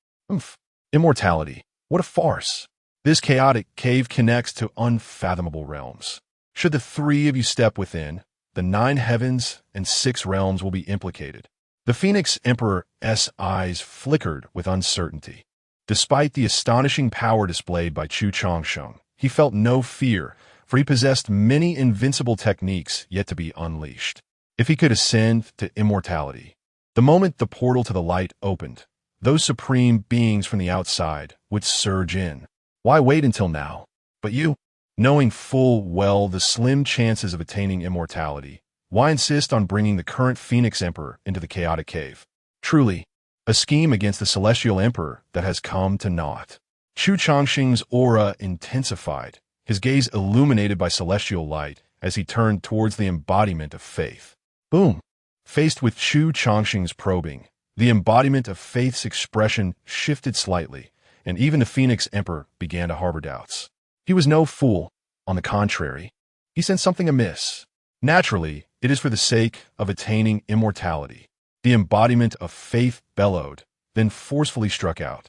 Immortality. What a farce. This chaotic cave connects to unfathomable realms. Should the three of you step within, the 9 heavens and 6 realms will be implicated. The Phoenix Emperor's eyes flickered with uncertainty. Despite the astonishing power displayed by Chu Changsheng, he felt no fear, for he possessed many invincible techniques yet to be unleashed. If he could ascend to immortality, the moment the portal to the light opened, those supreme beings from the outside would surge in. Why wait until now? But you, knowing full well the slim chances of attaining immortality, why insist on bringing the current Phoenix Emperor into the chaotic cave? Truly, a scheme against the celestial emperor that has come to naught. Chu Changsheng's aura intensified, his gaze illuminated by celestial light as he turned towards the embodiment of faith. Boom! Faced with Chu Changsheng's probing, the embodiment of faith's expression shifted slightly, and even the Phoenix Emperor began to harbor doubts. He was no fool. On the contrary, he sensed something amiss. Naturally, it is for the sake of attaining immortality. The embodiment of faith bellowed, then forcefully struck out.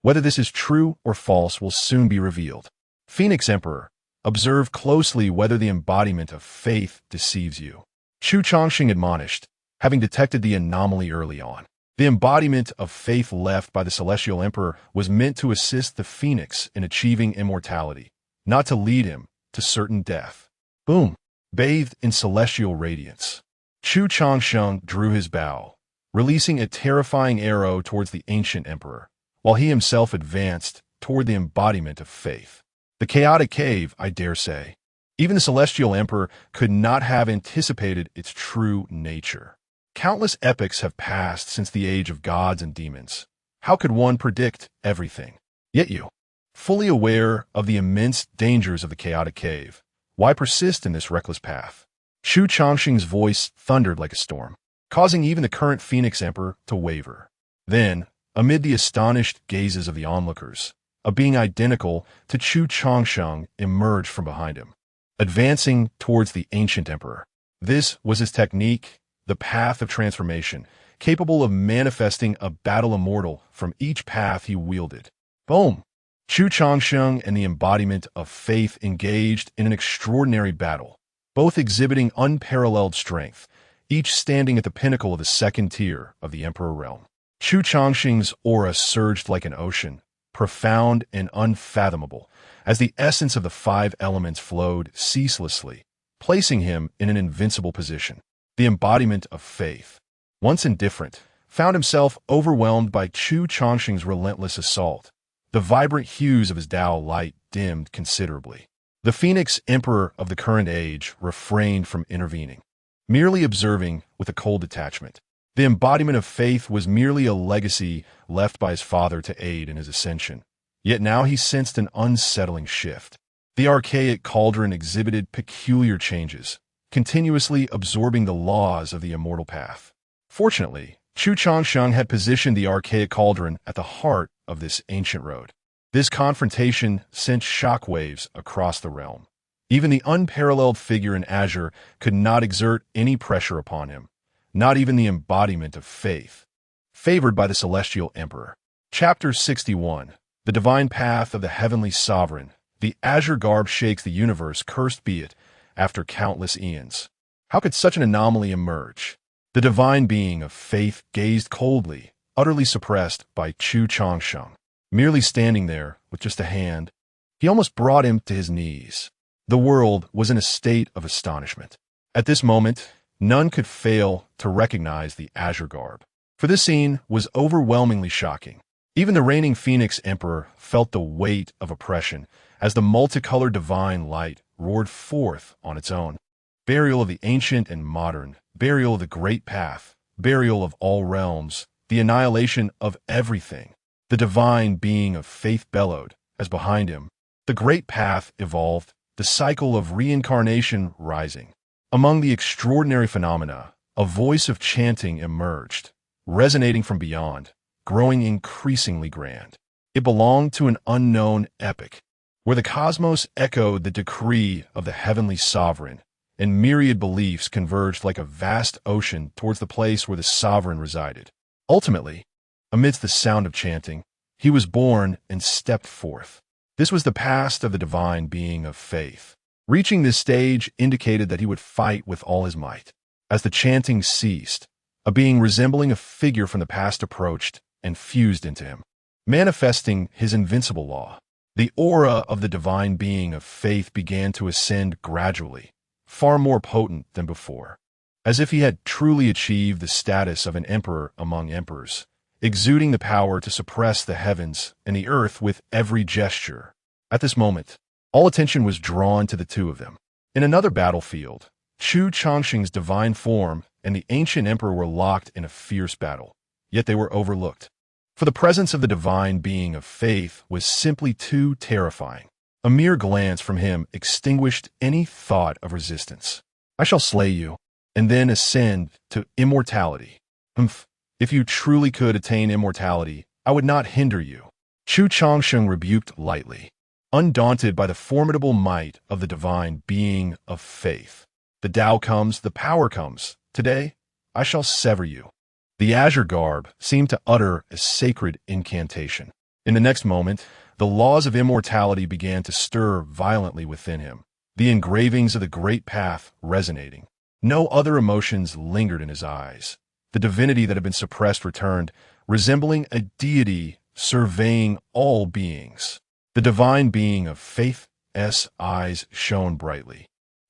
Whether this is true or false will soon be revealed. Phoenix Emperor, observe closely whether the embodiment of faith deceives you. Chu Changsheng admonished, having detected the anomaly early on. The embodiment of faith left by the celestial emperor was meant to assist the phoenix in achieving immortality, not to lead him to certain death. Boom! Bathed in celestial radiance, Chu Changsheng drew his bow, releasing a terrifying arrow towards the ancient emperor, while he himself advanced toward the embodiment of faith. The chaotic cave, I dare say. Even the celestial emperor could not have anticipated its true nature. Countless epochs have passed since the age of gods and demons. How could one predict everything? Yet you, fully aware of the immense dangers of the chaotic cave, why persist in this reckless path? Chu Changsheng's voice thundered like a storm, causing even the current Phoenix Emperor to waver. Then, amid the astonished gazes of the onlookers, a being identical to Chu Changsheng emerged from behind him, advancing towards the ancient emperor. This was his technique, the path of transformation, capable of manifesting a battle immortal from each path he wielded. Boom! Chu Changsheng and the embodiment of faith engaged in an extraordinary battle, both exhibiting unparalleled strength, each standing at the pinnacle of the second tier of the Emperor realm. Chu Changsheng's aura surged like an ocean, profound and unfathomable, as the essence of the 5 elements flowed ceaselessly, placing him in an invincible position. The embodiment of faith, once indifferent, found himself overwhelmed by Chu Changsheng's relentless assault. The vibrant hues of his Tao light dimmed considerably. The Phoenix Emperor of the current age refrained from intervening. merely observing with a cold detachment. The embodiment of faith was merely a legacy left by his father to aid in his ascension. Yet now he sensed an unsettling shift. The archaic cauldron exhibited peculiar changes, continuously absorbing the laws of the immortal path. Fortunately, Chu Changsheng had positioned the archaic cauldron at the heart of this ancient road. This confrontation sent shockwaves across the realm. Even the unparalleled figure in azure could not exert any pressure upon him, not even the embodiment of faith, favored by the celestial emperor. Chapter 61. The divine path of the heavenly sovereign. The azure garb shakes the universe, cursed be it, after countless eons. How could such an anomaly emerge? The divine being of faith gazed coldly, utterly suppressed by Chu Changsheng. Merely standing there with just a hand, he almost brought him to his knees. The world was in a state of astonishment. At this moment, none could fail to recognize the azure garb, for this scene was overwhelmingly shocking. Even the reigning Phoenix Emperor felt the weight of oppression as the multicolored divine light roared forth on its own. Burial of the ancient and modern, burial of the great path, burial of all realms, the annihilation of everything. The divine being of faith bellowed, as behind him, the great path evolved, the cycle of reincarnation rising. Among the extraordinary phenomena, a voice of chanting emerged, resonating from beyond, growing increasingly grand. It belonged to an unknown epoch, where the cosmos echoed the decree of the heavenly sovereign, and myriad beliefs converged like a vast ocean towards the place where the sovereign resided. Ultimately, amidst the sound of chanting, he was born and stepped forth. This was the past of the divine being of faith. Reaching this stage indicated that he would fight with all his might. As the chanting ceased, a being resembling a figure from the past approached and fused into him, manifesting his invincible law. The aura of the divine being of faith began to ascend gradually, far more potent than before, as if he had truly achieved the status of an emperor among emperors, exuding the power to suppress the heavens and the earth with every gesture. At this moment, all attention was drawn to the two of them. In another battlefield, Chu Changsheng's divine form and the ancient emperor were locked in a fierce battle, yet they were overlooked. For the presence of the divine being of faith was simply too terrifying. A mere glance from him extinguished any thought of resistance. I shall slay you, and then ascend to immortality. If you truly could attain immortality, I would not hinder you. Chu Changsheng rebuked lightly, undaunted by the formidable might of the divine being of faith. The Tao comes, the power comes. Today, I shall sever you. The azure garb seemed to utter a sacred incantation. In the next moment, the laws of immortality began to stir violently within him, the engravings of the great path resonating. No other emotions lingered in his eyes. The divinity that had been suppressed returned, resembling a deity surveying all beings. The divine being of faith's eyes shone brightly.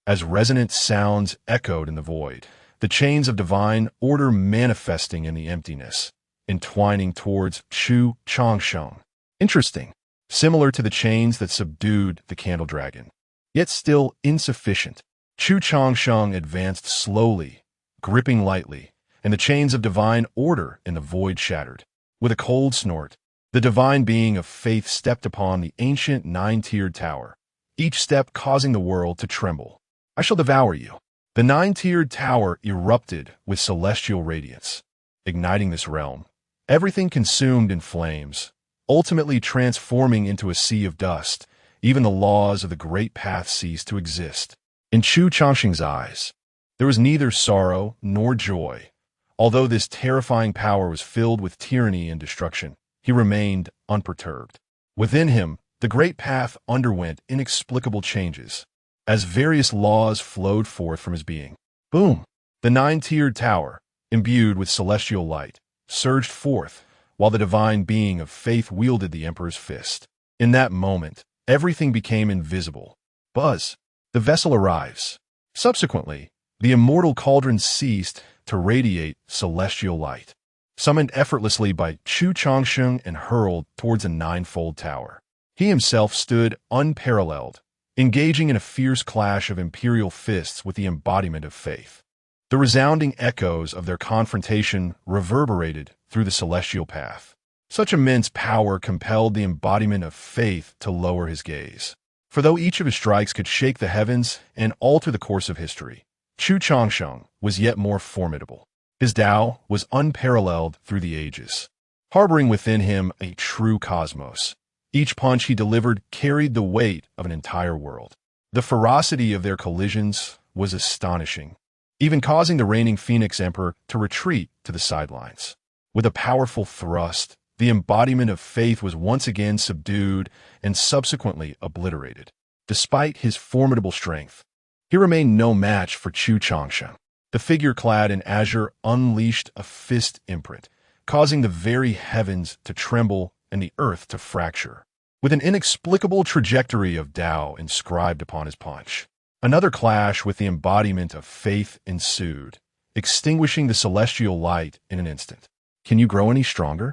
As resonant sounds echoed in the void, the chains of divine order manifesting in the emptiness, entwining towards Chu Changsheng. Interesting, similar to the chains that subdued the candle dragon, yet still insufficient. Chu Changsheng advanced slowly, gripping lightly, and the chains of divine order in the void shattered. With a cold snort, the divine being of faith stepped upon the ancient nine-tiered tower, each step causing the world to tremble. I shall devour you. The nine-tiered tower erupted with celestial radiance, igniting this realm. Everything consumed in flames, ultimately transforming into a sea of dust. Even the laws of the great path ceased to exist. In Chu Changsheng's eyes, there was neither sorrow nor joy. Although this terrifying power was filled with tyranny and destruction, he remained unperturbed. Within him, the great path underwent inexplicable changes, as various laws flowed forth from his being. Boom! The nine-tiered tower, imbued with celestial light, surged forth, while the divine being of faith wielded the emperor's fist. In that moment, everything became invisible. Buzz! The vessel arrives. Subsequently, the immortal cauldron ceased to radiate celestial light, summoned effortlessly by Chu Changsheng and hurled towards a ninefold tower. He himself stood unparalleled, engaging in a fierce clash of imperial fists with the embodiment of faith. The resounding echoes of their confrontation reverberated through the celestial path. Such immense power compelled the embodiment of faith to lower his gaze. For though each of his strikes could shake the heavens and alter the course of history, Chu Changsheng was yet more formidable. His Tao was unparalleled through the ages, harboring within him a true cosmos. Each punch he delivered carried the weight of an entire world. The ferocity of their collisions was astonishing, even causing the reigning Phoenix Emperor to retreat to the sidelines. With a powerful thrust, the embodiment of faith was once again subdued and subsequently obliterated. Despite his formidable strength, he remained no match for Chu Changsheng. The figure clad in azure unleashed a fist imprint, causing the very heavens to tremble and the earth to fracture. With an inexplicable trajectory of Tao inscribed upon his punch, another clash with the embodiment of faith ensued, extinguishing the celestial light in an instant. "Can you grow any stronger?"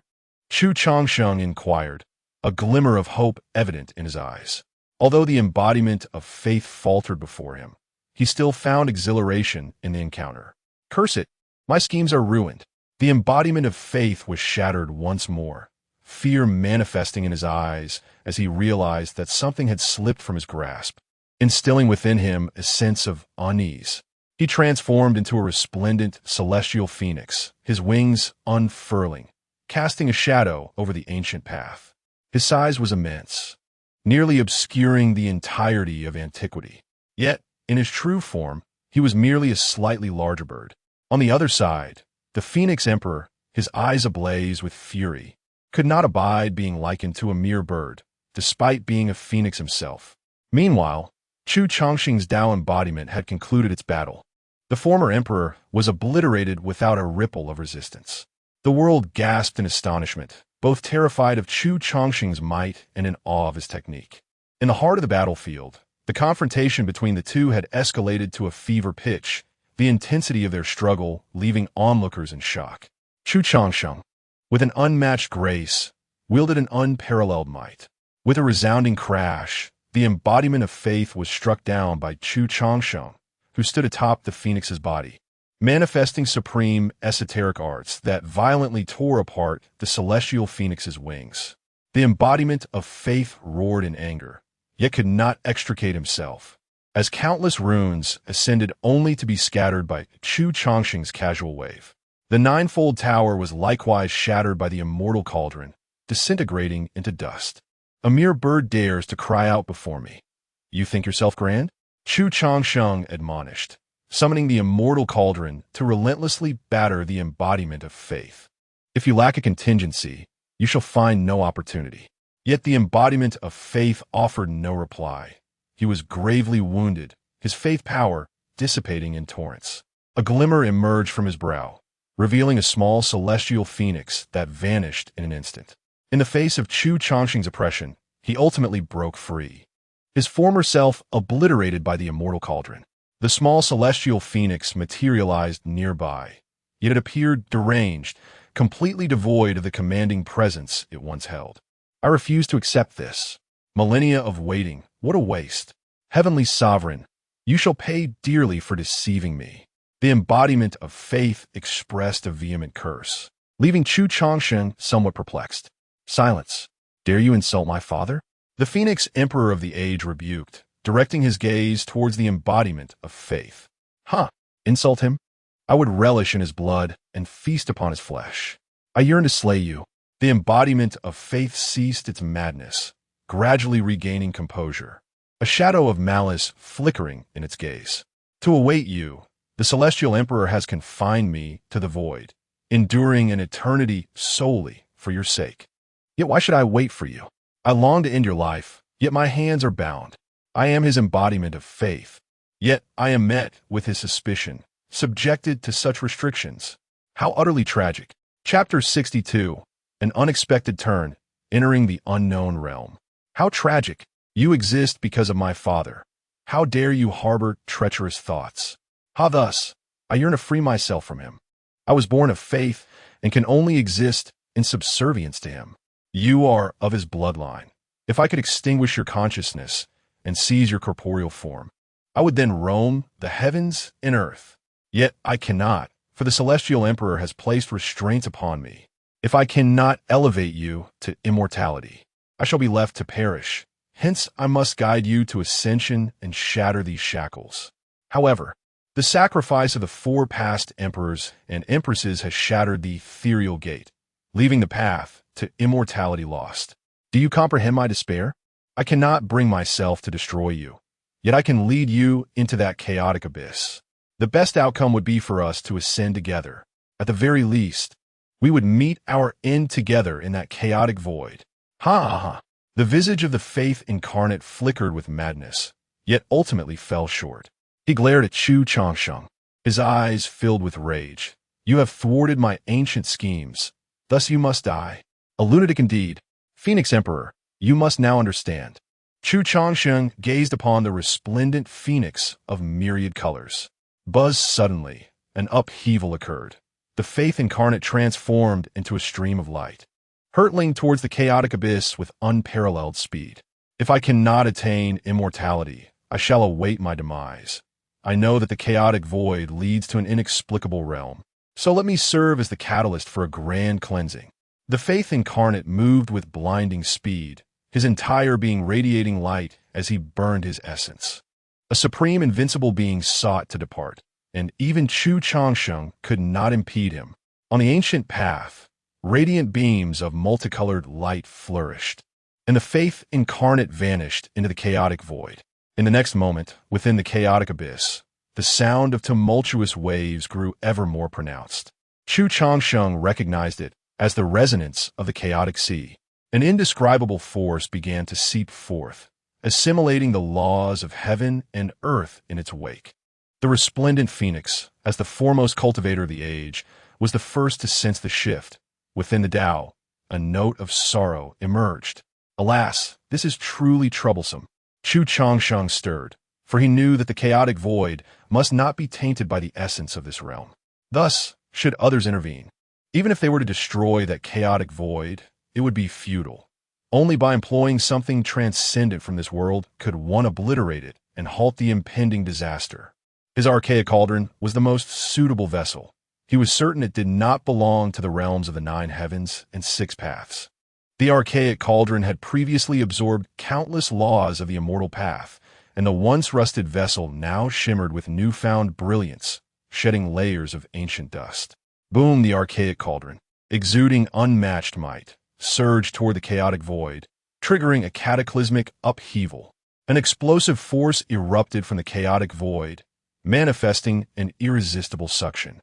Chu Changsheng inquired, a glimmer of hope evident in his eyes. Although the embodiment of faith faltered before him, he still found exhilaration in the encounter. "Curse it! My schemes are ruined." The embodiment of faith was shattered once more, fear manifesting in his eyes as he realized that something had slipped from his grasp, instilling within him a sense of unease. He transformed into a resplendent celestial phoenix, his wings unfurling, casting a shadow over the ancient path. His size was immense, nearly obscuring the entirety of antiquity. Yet, in his true form, he was merely a slightly larger bird. On the other side, the Phoenix Emperor, his eyes ablaze with fury, could not abide being likened to a mere bird, despite being a phoenix himself. Meanwhile, Chu Changsheng's Tao embodiment had concluded its battle. The former emperor was obliterated without a ripple of resistance. The world gasped in astonishment, both terrified of Chu Changsheng's might and in awe of his technique. In the heart of the battlefield, the confrontation between the two had escalated to a fever pitch, the intensity of their struggle leaving onlookers in shock. Chu Changsheng, with an unmatched grace, wielded an unparalleled might. With a resounding crash, the embodiment of faith was struck down by Chu Changsheng, who stood atop the phoenix's body, manifesting supreme esoteric arts that violently tore apart the celestial phoenix's wings. The embodiment of faith roared in anger, yet could not extricate himself, as countless runes ascended only to be scattered by Chu Changsheng's casual wave. The ninefold tower was likewise shattered by the immortal cauldron, disintegrating into dust. "A mere bird dares to cry out before me. You think yourself grand?" Chu Changsheng admonished, summoning the immortal cauldron to relentlessly batter the embodiment of faith. "If you lack a contingency, you shall find no opportunity." Yet the embodiment of faith offered no reply. He was gravely wounded, his faith power dissipating in torrents. A glimmer emerged from his brow, revealing a small celestial phoenix that vanished in an instant. In the face of Chu Changsheng's oppression, he ultimately broke free, his former self obliterated by the immortal cauldron. The small celestial phoenix materialized nearby, yet it appeared deranged, completely devoid of the commanding presence it once held. "I refuse to accept this. Millennia of waiting, what a waste. Heavenly Sovereign, you shall pay dearly for deceiving me." The embodiment of faith expressed a vehement curse, leaving Chu Changsheng somewhat perplexed. "Silence. Dare you insult my father?" The Phoenix Emperor of the Age rebuked, directing his gaze towards the embodiment of faith. "Huh, insult him? I would relish in his blood and feast upon his flesh. I yearn to slay you." The embodiment of faith ceased its madness, gradually regaining composure, a shadow of malice flickering in its gaze. "To await you, the Celestial Emperor has confined me to the void, enduring an eternity solely for your sake. Yet why should I wait for you? I long to end your life, yet my hands are bound. I am his embodiment of faith, yet I am met with his suspicion, subjected to such restrictions. How utterly tragic." Chapter 62, An Unexpected Turn, Entering the Unknown Realm. How tragic. You exist because of my father. How dare you harbor treacherous thoughts? How thus? I yearn to free myself from him. I was born of faith and can only exist in subservience to him. You are of his bloodline. If I could extinguish your consciousness and seize your corporeal form, I would then roam the heavens and earth, Yet I cannot, for the Celestial Emperor has placed restraints upon me. If I cannot elevate you to immortality, I shall be left to perish. Hence, I must guide you to ascension and shatter these shackles. However, the sacrifice of the 4 past emperors and empresses has shattered the ethereal gate, leaving the path to immortality lost. Do you comprehend my despair? I cannot bring myself to destroy you, yet I can lead you into that chaotic abyss. The best outcome would be for us to ascend together. At the very least, we would meet our end together in that chaotic void. Ha ha ha. The visage of the faith incarnate flickered with madness, yet ultimately fell short. He glared at Chu Changsheng, his eyes filled with rage. You have thwarted my ancient schemes, thus you must die. A lunatic indeed. Phoenix Emperor, you must now understand. Chu Changsheng gazed upon the resplendent phoenix of myriad colors. Buzz suddenly, an upheaval occurred. The faith incarnate transformed into a stream of light, hurtling towards the chaotic abyss with unparalleled speed. If I cannot attain immortality, I shall await my demise. I know that the chaotic void leads to an inexplicable realm, so let me serve as the catalyst for a grand cleansing. The faith incarnate moved with blinding speed, his entire being radiating light as he burned his essence. A supreme invincible being sought to depart, and even Chu Changsheng could not impede him. On the ancient path, radiant beams of multicolored light flourished, and the faith incarnate vanished into the chaotic void. In the next moment, within the chaotic abyss, the sound of tumultuous waves grew ever more pronounced. Chu Changsheng recognized it as the resonance of the chaotic sea. An indescribable force began to seep forth, assimilating the laws of heaven and earth in its wake. The resplendent phoenix, as the foremost cultivator of the age, was the first to sense the shift. Within the Tao, a note of sorrow emerged. Alas, this is truly troublesome. Chu Changsheng stirred, for he knew that the chaotic void must not be tainted by the essence of this realm. Thus, should others intervene, even if they were to destroy that chaotic void, it would be futile. Only by employing something transcendent from this world could one obliterate it and halt the impending disaster. His archaic cauldron was the most suitable vessel. He was certain it did not belong to the realms of the 9 heavens and 6 paths. The archaic cauldron had previously absorbed countless laws of the immortal path, and the once rusted vessel now shimmered with newfound brilliance, shedding layers of ancient dust. Boom, the archaic cauldron, exuding unmatched might, surged toward the chaotic void, triggering a cataclysmic upheaval. An explosive force erupted from the chaotic void, manifesting an irresistible suction.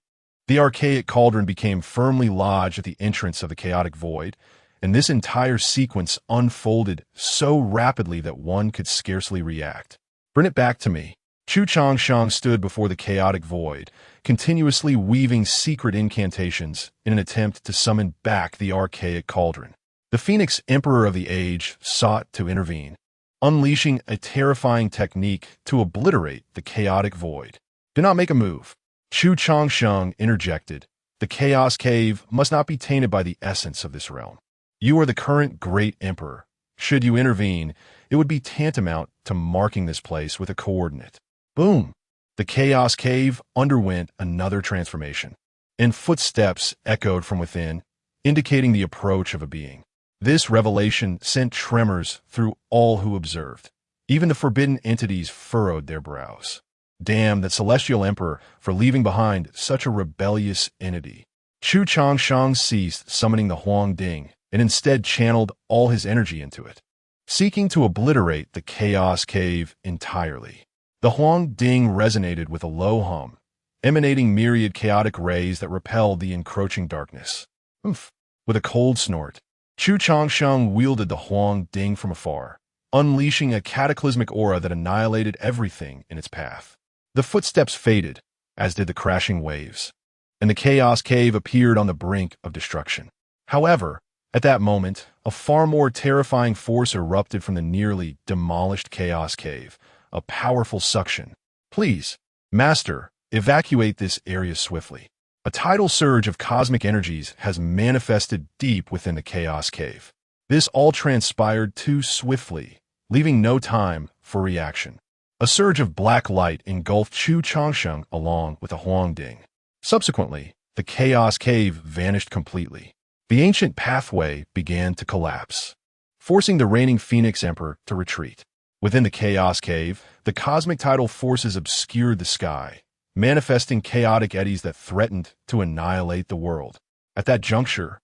The archaic cauldron became firmly lodged at the entrance of the chaotic void, and this entire sequence unfolded so rapidly that one could scarcely react. Bring it back to me. Chu Changsheng stood before the chaotic void, continuously weaving secret incantations in an attempt to summon back the archaic cauldron. The Phoenix Emperor of the Age sought to intervene, unleashing a terrifying technique to obliterate the chaotic void. Do not make a move. Chu Changsheng interjected. The Chaos Cave must not be tainted by the essence of this realm. You are the current great emperor. Should you intervene, it would be tantamount to marking this place with a coordinate. Boom! The Chaos Cave underwent another transformation, and footsteps echoed from within, indicating the approach of a being. This revelation sent tremors through all who observed. Even the forbidden entities furrowed their brows. Damn that celestial emperor for leaving behind such a rebellious entity. Chu Changsheng ceased summoning the Huang Ding and instead channeled all his energy into it, seeking to obliterate the Chaos Cave entirely. The Huang Ding resonated with a low hum, emanating myriad chaotic rays that repelled the encroaching darkness. Oof! With a cold snort, Chu Changsheng wielded the Huang Ding from afar, unleashing a cataclysmic aura that annihilated everything in its path. The footsteps faded, as did the crashing waves, and the Chaos Cave appeared on the brink of destruction. However, at that moment, a far more terrifying force erupted from the nearly demolished Chaos Cave, a powerful suction. Please, Master, evacuate this area swiftly. A tidal surge of cosmic energies has manifested deep within the Chaos Cave. This all transpired too swiftly, leaving no time for reaction. A surge of black light engulfed Chu Changsheng along with the Huangding. Subsequently, the Chaos Cave vanished completely. The ancient pathway began to collapse, forcing the reigning Phoenix Emperor to retreat. Within the Chaos Cave, the cosmic tidal forces obscured the sky, manifesting chaotic eddies that threatened to annihilate the world. At that juncture,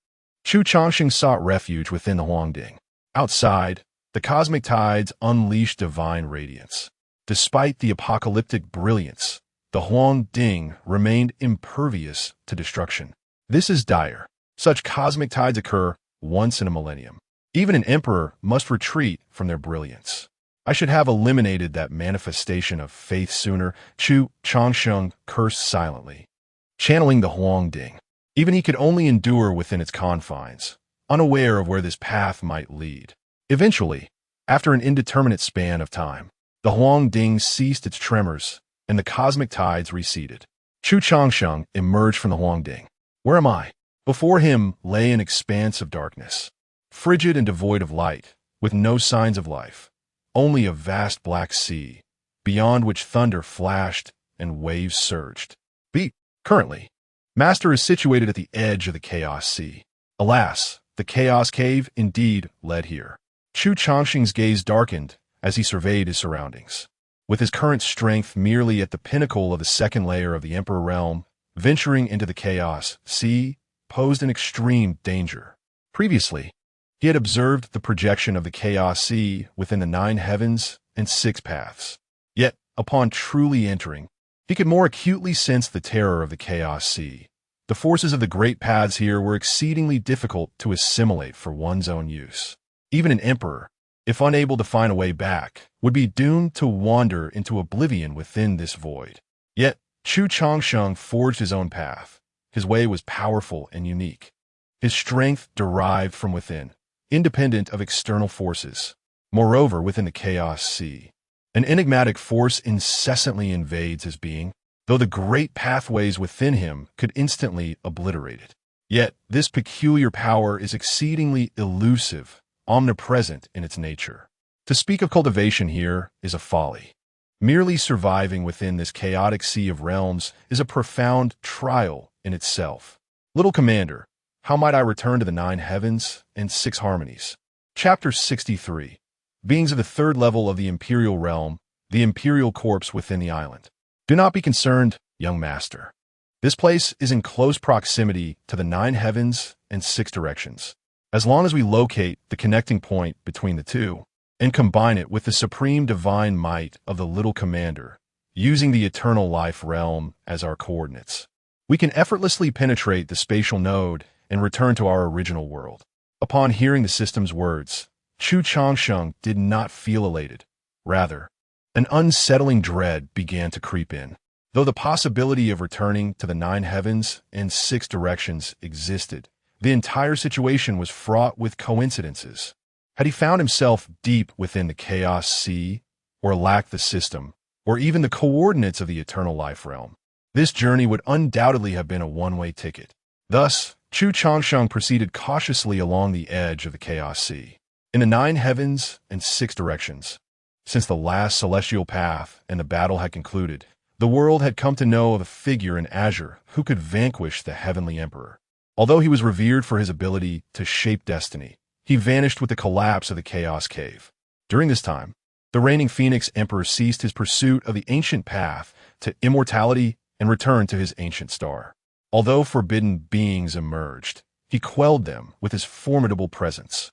Chu Changsheng sought refuge within the Huangding. Outside, the cosmic tides unleashed divine radiance. Despite the apocalyptic brilliance, the Huangding remained impervious to destruction. This is dire. Such cosmic tides occur once in a millennium. Even an emperor must retreat from their brilliance. I should have eliminated that manifestation of faith sooner, Chu Changsheng cursed silently, channeling the Huangding. Even he could only endure within its confines, unaware of where this path might lead. Eventually, after an indeterminate span of time, the Huangding ceased its tremors, and the cosmic tides receded. Chu Changsheng emerged from the Huangding. Where am I? Before him lay an expanse of darkness, frigid and devoid of light, with no signs of life, only a vast black sea, beyond which thunder flashed and waves surged. Currently, Master is situated at the edge of the Chaos Sea. Alas, the Chaos Cave indeed led here. Chu Changsheng's gaze darkened as he surveyed his surroundings. With his current strength merely at the pinnacle of the second layer of the Emperor realm, venturing into the Chaos Sea posed an extreme danger. Previously, he had observed the projection of the Chaos Sea within the 9 heavens and 6 paths. Yet, upon truly entering, he could more acutely sense the terror of the Chaos Sea. The forces of the great paths here were exceedingly difficult to assimilate for one's own use. Even an emperor, if unable to find a way back, would be doomed to wander into oblivion within this void. Yet, Chu Changsheng forged his own path. His way was powerful and unique. His strength derived from within, independent of external forces. Moreover, within the Chaos Sea, an enigmatic force incessantly invades his being, though the great pathways within him could instantly obliterate it. Yet, this peculiar power is exceedingly elusive, omnipresent in its nature. To speak of cultivation here is a folly. Merely surviving within this chaotic sea of realms is a profound trial in itself. Little Commander, how might I return to the 9 heavens and 6 harmonies? Chapter 63. Beings of the 3rd level of the Imperial Realm, the Imperial Corpse within the island. Do not be concerned, young master. This place is in close proximity to the 9 heavens and 6 directions. As long as we locate the connecting point between the two, and combine it with the supreme divine might of the Little Commander, using the eternal life realm as our coordinates, we can effortlessly penetrate the spatial node and return to our original world. Upon hearing the system's words, Chu Changsheng did not feel elated. Rather, an unsettling dread began to creep in. Though the possibility of returning to the 9 heavens and 6 directions existed, the entire situation was fraught with coincidences. Had he found himself deep within the Chaos Sea, or lacked the system, or even the coordinates of the eternal life realm, this journey would undoubtedly have been a one-way ticket. Thus, Chu Changsheng proceeded cautiously along the edge of the Chaos Sea, in the 9 heavens and 6 directions. Since the last celestial path and the battle had concluded, the world had come to know of a figure in azure who could vanquish the heavenly emperor. Although he was revered for his ability to shape destiny, he vanished with the collapse of the Chaos Cave. During this time, the reigning Phoenix Emperor ceased his pursuit of the ancient path to immortality and returned to his ancient star. Although forbidden beings emerged, he quelled them with his formidable presence.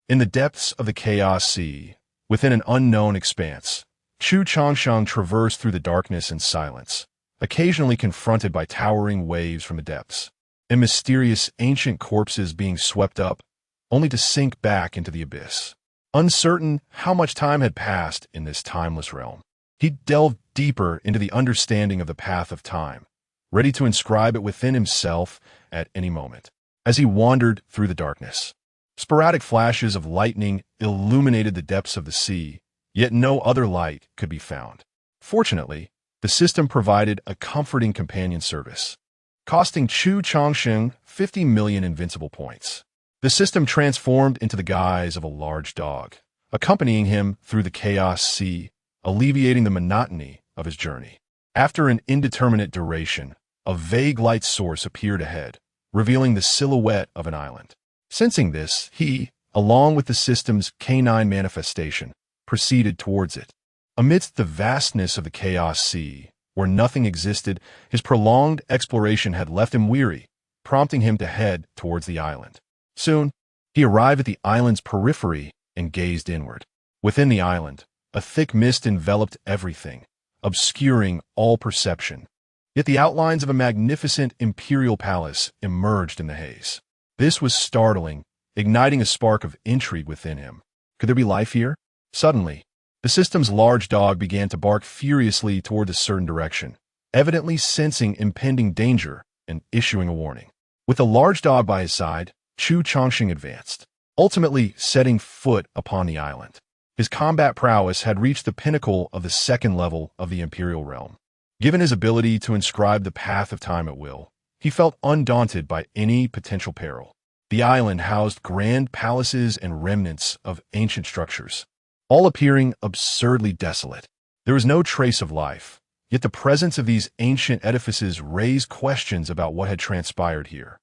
In the depths of the Chaos Sea, within an unknown expanse, Chu Changsheng traversed through the darkness and silence, occasionally confronted by towering waves from the depths, and mysterious ancient corpses being swept up, only to sink back into the abyss. Uncertain how much time had passed in this timeless realm, he delved deeper into the understanding of the path of time, ready to inscribe it within himself at any moment. As he wandered through the darkness, sporadic flashes of lightning illuminated the depths of the sea, yet no other light could be found. Fortunately, the system provided a comforting companion service, costing Chu Changsheng 50 million invincible points. The system transformed into the guise of a large dog, accompanying him through the Chaos Sea, alleviating the monotony of his journey. After an indeterminate duration, a vague light source appeared ahead, revealing the silhouette of an island. Sensing this, he, along with the system's canine manifestation, proceeded towards it. Amidst the vastness of the chaos sea, where nothing existed, his prolonged exploration had left him weary, prompting him to head towards the island. Soon, he arrived at the island's periphery and gazed inward. Within the island, a thick mist enveloped everything, obscuring all perception. Yet the outlines of a magnificent imperial palace emerged in the haze. This was startling, igniting a spark of intrigue within him. Could there be life here? Suddenly, the system's large dog began to bark furiously toward a certain direction, evidently sensing impending danger and issuing a warning. With the large dog by his side, Chu Changsheng advanced, ultimately setting foot upon the island. His combat prowess had reached the pinnacle of the second level of the imperial realm. Given his ability to inscribe the path of time at will, he felt undaunted by any potential peril. The island housed grand palaces and remnants of ancient structures, all appearing absurdly desolate. There was no trace of life, yet the presence of these ancient edifices raised questions about what had transpired here.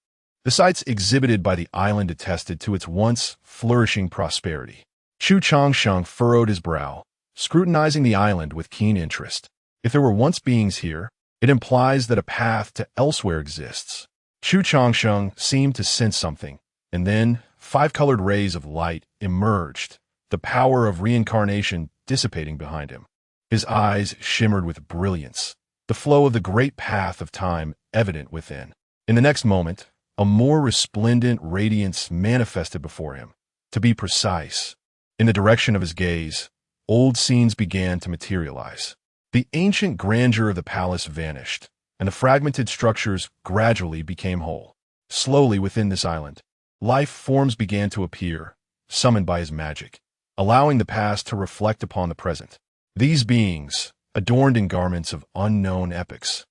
The sights exhibited by the island attested to its once flourishing prosperity. Chu Changsheng furrowed his brow, scrutinizing the island with keen interest. If there were once beings here, it implies that a path to elsewhere exists. Chu Changsheng seemed to sense something, and then 5 colored rays of light emerged, the power of reincarnation dissipating behind him. His eyes shimmered with brilliance, the flow of the great path of time evident within. In the next moment, a more resplendent radiance manifested before him. To be precise, in the direction of his gaze, old scenes began to materialize. The ancient grandeur of the palace vanished, and the fragmented structures gradually became whole. Slowly within this island, life forms began to appear, summoned by his magic, allowing the past to reflect upon the present. These beings, adorned in garments of unknown epochs,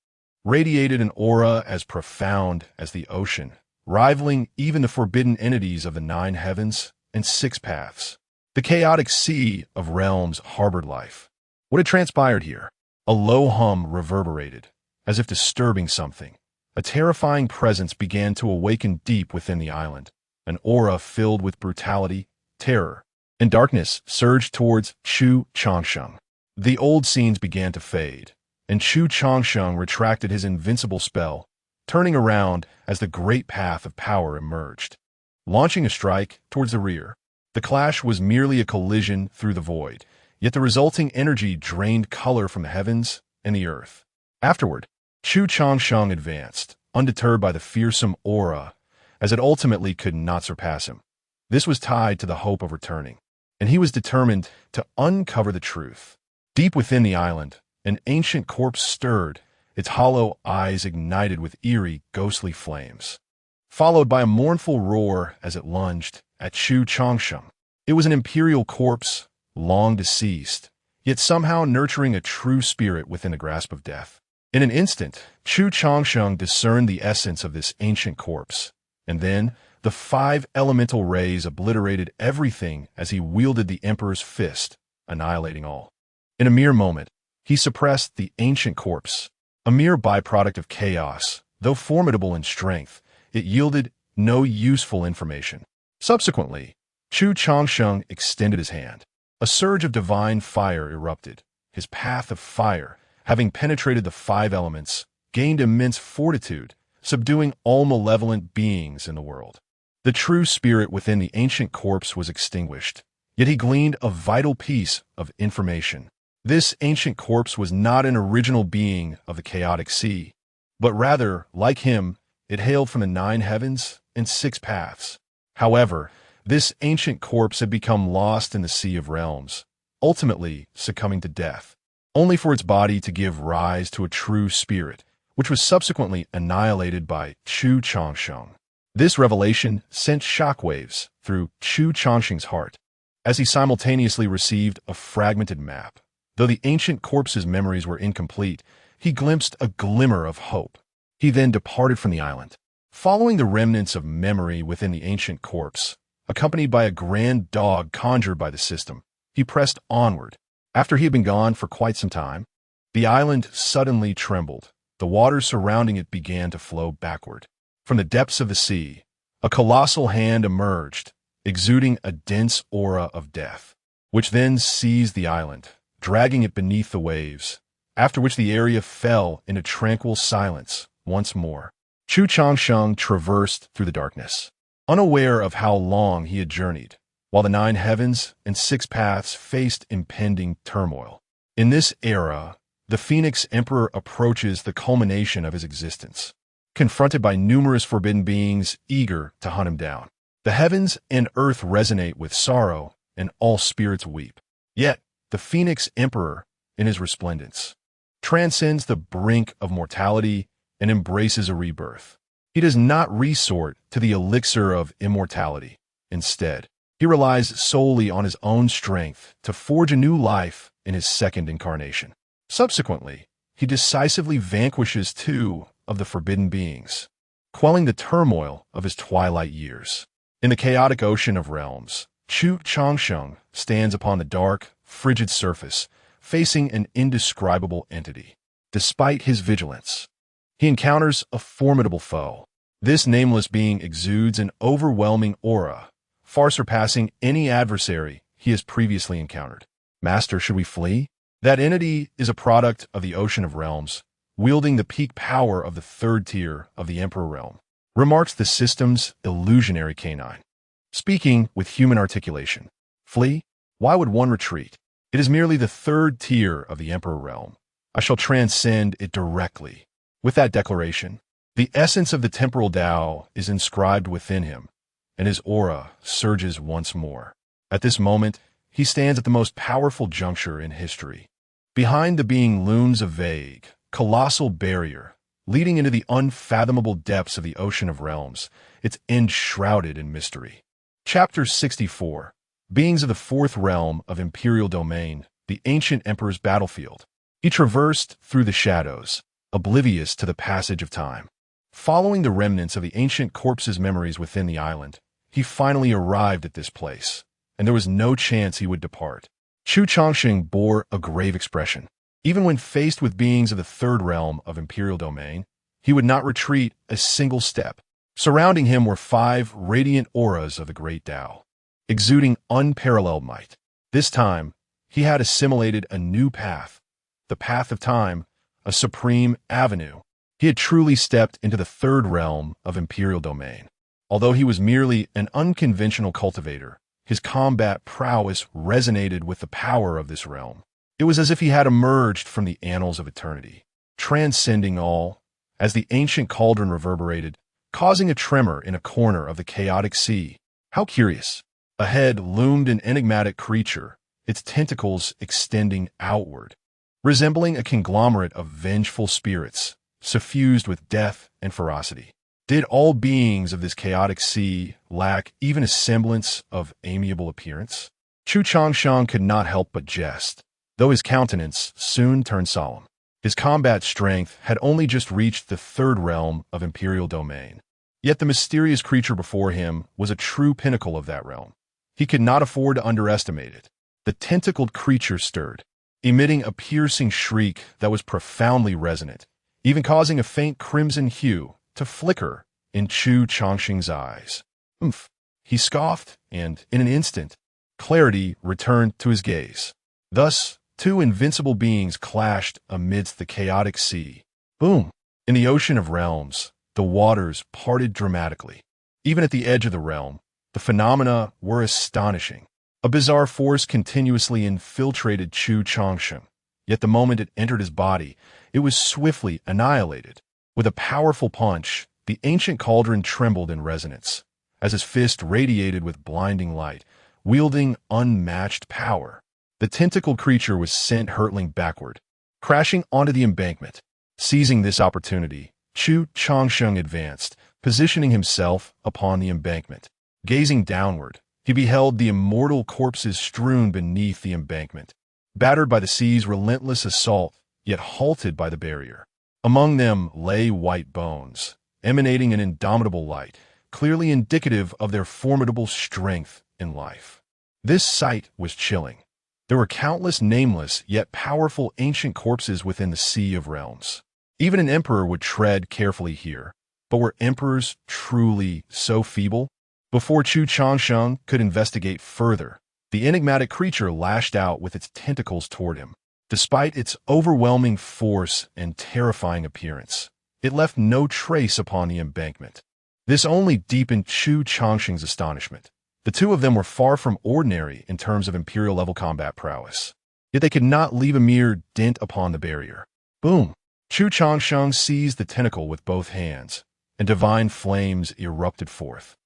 radiated an aura as profound as the ocean, rivaling even the forbidden entities of the 9 heavens and 6 paths. The chaotic sea of realms harbored life. What had transpired here? A low hum reverberated, as if disturbing something. A terrifying presence began to awaken deep within the island, an aura filled with brutality, terror, and darkness surged towards Chu Changsheng. The old scenes began to fade, and Chu Changsheng retracted his invincible spell, turning around as the great path of power emerged. Launching a strike towards the rear, the clash was merely a collision through the void, yet the resulting energy drained color from the heavens and the earth. Afterward, Chu Changsheng advanced, undeterred by the fearsome aura, as it ultimately could not surpass him. This was tied to the hope of returning, and he was determined to uncover the truth. Deep within the island, an ancient corpse stirred, its hollow eyes ignited with eerie, ghostly flames, followed by a mournful roar as it lunged at Chu Changsheng. It was an imperial corpse, long deceased, yet somehow nurturing a true spirit within the grasp of death. In an instant, Chu Changsheng discerned the essence of this ancient corpse, and then the 5 elemental rays obliterated everything as he wielded the Emperor's fist, annihilating all. In a mere moment, he suppressed the ancient corpse, a mere byproduct of chaos. Though formidable in strength, it yielded no useful information. Subsequently, Chu Changsheng extended his hand. A surge of divine fire erupted. His path of fire, having penetrated the 5 elements, gained immense fortitude, subduing all malevolent beings in the world. The true spirit within the ancient corpse was extinguished, yet he gleaned a vital piece of information. This ancient corpse was not an original being of the chaotic sea, but rather, like him, it hailed from the 9 heavens and 6 paths. However, this ancient corpse had become lost in the sea of realms, ultimately succumbing to death, only for its body to give rise to a true spirit, which was subsequently annihilated by Chu Changsheng. This revelation sent shockwaves through Chu Changsheng's heart, as he simultaneously received a fragmented map. Though the ancient corpse's memories were incomplete, he glimpsed a glimmer of hope. He then departed from the island. Following the remnants of memory within the ancient corpse, accompanied by a grand dog conjured by the system, he pressed onward. After he had been gone for quite some time, the island suddenly trembled. The water surrounding it began to flow backward. From the depths of the sea, a colossal hand emerged, exuding a dense aura of death, which then seized the island, dragging it beneath the waves, after which the area fell into tranquil silence once more. Chu Changsheng traversed through the darkness, unaware of how long he had journeyed, while the 9 heavens and 6 paths faced impending turmoil. In this era, the Phoenix Emperor approaches the culmination of his existence, confronted by numerous forbidden beings eager to hunt him down. The heavens and earth resonate with sorrow, and all spirits weep. Yet, the Phoenix Emperor, in his resplendence, transcends the brink of mortality and embraces a rebirth. He does not resort to the elixir of immortality. Instead, he relies solely on his own strength to forge a new life in his second incarnation. Subsequently, he decisively vanquishes 2 of the forbidden beings, quelling the turmoil of his twilight years. In the chaotic ocean of realms, Chu Changsheng stands upon the dark, frigid surface, facing an indescribable entity. Despite his vigilance, he encounters a formidable foe. This nameless being exudes an overwhelming aura, far surpassing any adversary he has previously encountered. Master, should we flee? That entity is a product of the Ocean of Realms, wielding the peak power of the 3rd tier of the Emperor Realm, remarks the system's illusionary canine, speaking with human articulation. Flee? Why would one retreat? It is merely the 3rd tier of the Emperor Realm. I shall transcend it directly. With that declaration, the essence of the temporal Tao is inscribed within him, and his aura surges once more. At this moment, he stands at the most powerful juncture in history. Behind the being looms a vague, colossal barrier, leading into the unfathomable depths of the Ocean of Realms, its end shrouded in mystery. Chapter 64. Beings of the 4th Realm of Imperial Domain, the Ancient Emperor's Battlefield. He traversed through the shadows, oblivious to the passage of time. Following the remnants of the ancient corpse's memories within the island, he finally arrived at this place, and there was no chance he would depart. Chu Changsheng bore a grave expression. Even when faced with beings of the 3rd Realm of Imperial Domain, he would not retreat a single step. Surrounding him were 5 radiant auras of the Great Tao, exuding unparalleled might. This time, he had assimilated a new path, the path of time, a supreme avenue. He had truly stepped into the 3rd Realm of Imperial Domain. Although he was merely an unconventional cultivator, his combat prowess resonated with the power of this realm. It was as if he had emerged from the annals of eternity, transcending all, as the ancient cauldron reverberated, causing a tremor in a corner of the chaotic sea. How curious! Ahead loomed an enigmatic creature, its tentacles extending outward, resembling a conglomerate of vengeful spirits, suffused with death and ferocity. Did all beings of this chaotic sea lack even a semblance of amiable appearance? Chu Changsheng could not help but jest, though his countenance soon turned solemn. His combat strength had only just reached the 3rd Realm of Imperial Domain. Yet the mysterious creature before him was a true pinnacle of that realm. He could not afford to underestimate it. The tentacled creature stirred, emitting a piercing shriek that was profoundly resonant, even causing a faint crimson hue to flicker in Chu Changsheng's eyes. Umph! He scoffed, and, in an instant, clarity returned to his gaze. Thus, 2 invincible beings clashed amidst the chaotic sea. Boom! In the Ocean of Realms, the waters parted dramatically. Even at the edge of the realm, the phenomena were astonishing. A bizarre force continuously infiltrated Chu Changsheng, yet the moment it entered his body, it was swiftly annihilated. With a powerful punch, the ancient cauldron trembled in resonance, as his fist radiated with blinding light, wielding unmatched power. The tentacled creature was sent hurtling backward, crashing onto the embankment. Seizing this opportunity, Chu Changsheng advanced, positioning himself upon the embankment. Gazing downward, he beheld the immortal corpses strewn beneath the embankment, battered by the sea's relentless assault, yet halted by the barrier. Among them lay white bones, emanating an indomitable light, clearly indicative of their formidable strength in life. This sight was chilling. There were countless nameless yet powerful ancient corpses within the Sea of Realms. Even an emperor would tread carefully here. But were emperors truly so feeble? Before Chu Changsheng could investigate further, the enigmatic creature lashed out with its tentacles toward him. Despite its overwhelming force and terrifying appearance, it left no trace upon the embankment. This only deepened Chu Changsheng's astonishment. The two of them were far from ordinary in terms of Imperial-level combat prowess. Yet they could not leave a mere dent upon the barrier. Boom! Chu Changsheng seized the tentacle with both hands, and divine flames erupted forth,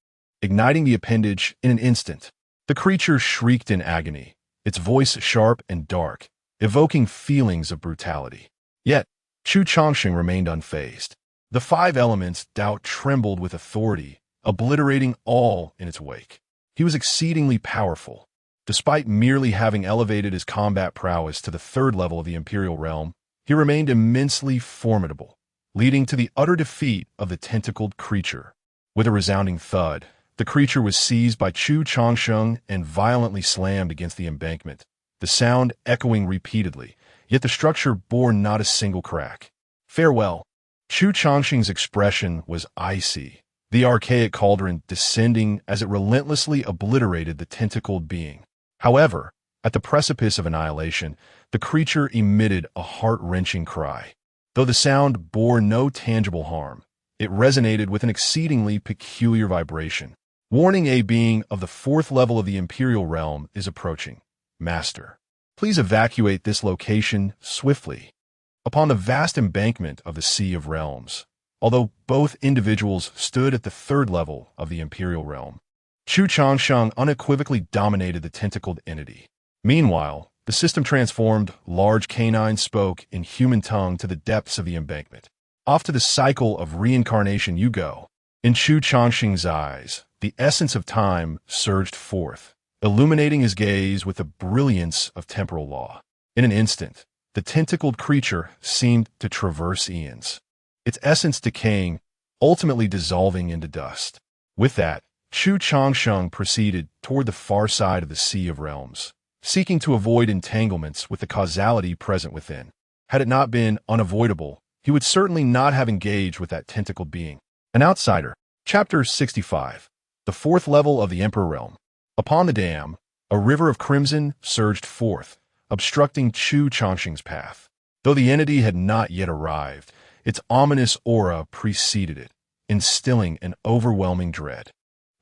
igniting the appendage in an instant. The creature shrieked in agony, its voice sharp and dark, evoking feelings of brutality. Yet, Chu Changsheng remained unfazed. The five elements doubt trembled with authority, obliterating all in its wake. He was exceedingly powerful. Despite merely having elevated his combat prowess to the third level of the Imperial realm, he remained immensely formidable, leading to the utter defeat of the tentacled creature. With a resounding thud, the creature was seized by Chu Changsheng and violently slammed against the embankment, the sound echoing repeatedly, yet the structure bore not a single crack. Farewell. Chu Changsheng's expression was icy, the archaic cauldron descending as it relentlessly obliterated the tentacled being. However, at the precipice of annihilation, the creature emitted a heart-wrenching cry. Though the sound bore no tangible harm, it resonated with an exceedingly peculiar vibration, warning a being of the fourth level of the Imperial realm is approaching. Master, please evacuate this location swiftly. Upon the vast embankment of the Sea of Realms, although both individuals stood at the third level of the Imperial realm, Chu Changsheng unequivocally dominated the tentacled entity. Meanwhile, the system transformed large canine spoke in human tongue to the depths of the embankment. Off to the cycle of reincarnation you go. In Chu Changsheng's eyes, the essence of time surged forth, illuminating his gaze with the brilliance of temporal law. In an instant, the tentacled creature seemed to traverse eons, its essence decaying, ultimately dissolving into dust. With that, Chu Changsheng proceeded toward the far side of the Sea of Realms, seeking to avoid entanglements with the causality present within. Had it not been unavoidable, he would certainly not have engaged with that tentacled being. An outsider. Chapter 65. The fourth level of the Emperor Realm. Upon the dam, a river of crimson surged forth, obstructing Chu Changsheng's path. Though the entity had not yet arrived, its ominous aura preceded it, instilling an overwhelming dread.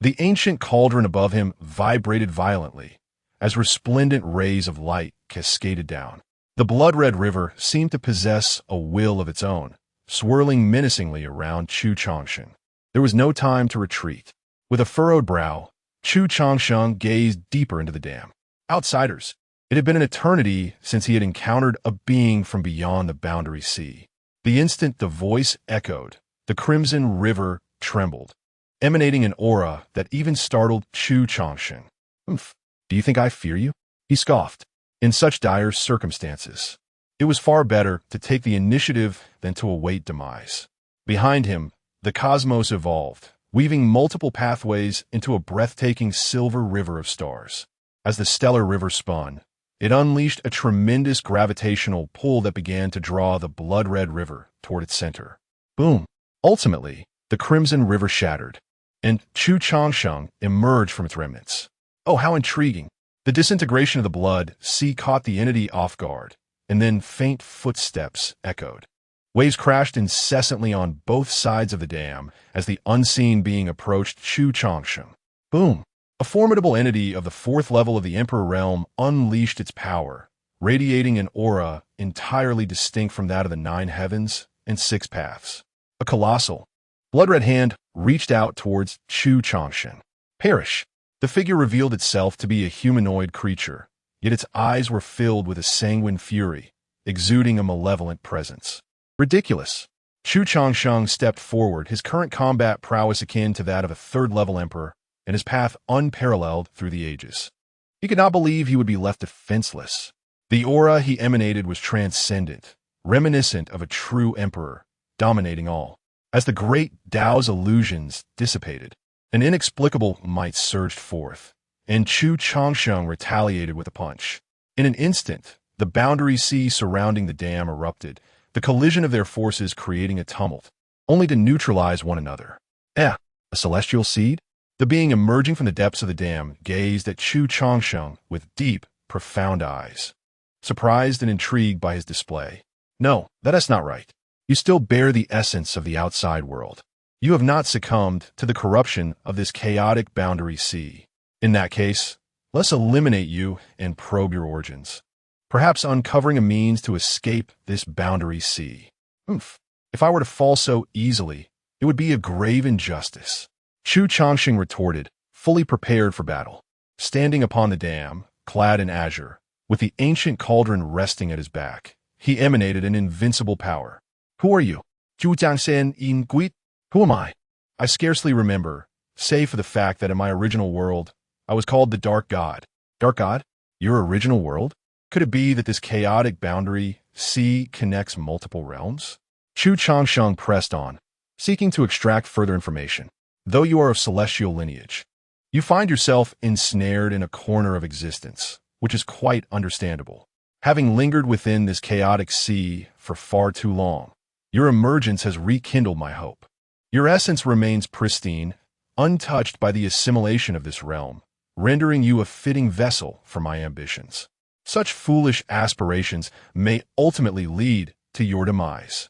The ancient cauldron above him vibrated violently, as resplendent rays of light cascaded down. The blood-red river seemed to possess a will of its own, swirling menacingly around Chu Changsheng. There was no time to retreat. With a furrowed brow, Chu Changsheng gazed deeper into the dam. Outsiders. It had been an eternity since he had encountered a being from beyond the boundary sea. The instant the voice echoed, the crimson river trembled, emanating an aura that even startled Chu Changsheng. "Humph, do you think I fear you?" he scoffed. In such dire circumstances, it was far better to take the initiative than to await demise. Behind him, the cosmos evolved, weaving multiple pathways into a breathtaking silver river of stars. As the stellar river spun, it unleashed a tremendous gravitational pull that began to draw the blood-red river toward its center. Boom! Ultimately, the crimson river shattered, and Chu Changsheng emerged from its remnants. Oh, how intriguing! The disintegration of the blood sea caught the entity off guard, and then faint footsteps echoed. Waves crashed incessantly on both sides of the dam as the unseen being approached Chu Changsheng. Boom! A formidable entity of the fourth level of the Emperor realm unleashed its power, radiating an aura entirely distinct from that of the 9 heavens and 6 paths. A colossal, blood-red hand reached out towards Chu Changsheng. Perish! The figure revealed itself to be a humanoid creature, yet its eyes were filled with a sanguine fury, exuding a malevolent presence. Ridiculous! Chu Changsheng stepped forward, his current combat prowess akin to that of a third-level emperor, and his path unparalleled through the ages. He could not believe he would be left defenseless. The aura he emanated was transcendent, reminiscent of a true emperor, dominating all. As the great Tao's illusions dissipated, an inexplicable might surged forth, and Chu Changsheng retaliated with a punch. In an instant, the boundary sea surrounding the dam erupted, the collision of their forces creating a tumult, only to neutralize one another. A celestial seed? The being emerging from the depths of the dam gazed at Chu Changsheng with deep, profound eyes, surprised and intrigued by his display. No, that is not right. You still bear the essence of the outside world. You have not succumbed to the corruption of this chaotic boundary sea. In that case, let's eliminate you and probe your origins, perhaps uncovering a means to escape this boundary sea. If I were to fall so easily, it would be a grave injustice. Chu Changsheng retorted, fully prepared for battle. Standing upon the dam, clad in azure, with the ancient cauldron resting at his back, he emanated an invincible power. Who are you? Chu Changsheng in Guit? Who am I? I scarcely remember, save for the fact that in my original world, I was called the Dark God. Dark God? Your original world? Could it be that this chaotic boundary sea connects multiple realms? Chu Changsheng pressed on, seeking to extract further information. Though you are of celestial lineage, you find yourself ensnared in a corner of existence, which is quite understandable. Having lingered within this chaotic sea for far too long, your emergence has rekindled my hope. Your essence remains pristine, untouched by the assimilation of this realm, rendering you a fitting vessel for my ambitions. Such foolish aspirations may ultimately lead to your demise.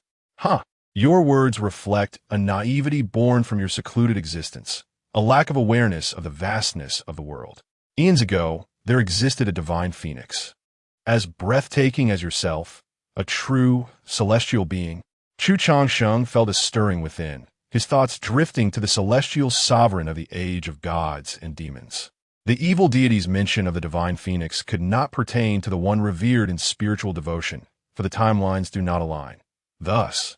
Your words reflect a naivety born from your secluded existence, a lack of awareness of the vastness of the world. Eons ago, there existed a divine phoenix. As breathtaking as yourself, a true, celestial being, Chu Changsheng felt a stirring within, his thoughts drifting to the celestial sovereign of the age of gods and demons. The evil deity's mention of the divine phoenix could not pertain to the one revered in spiritual devotion, for the timelines do not align. Thus,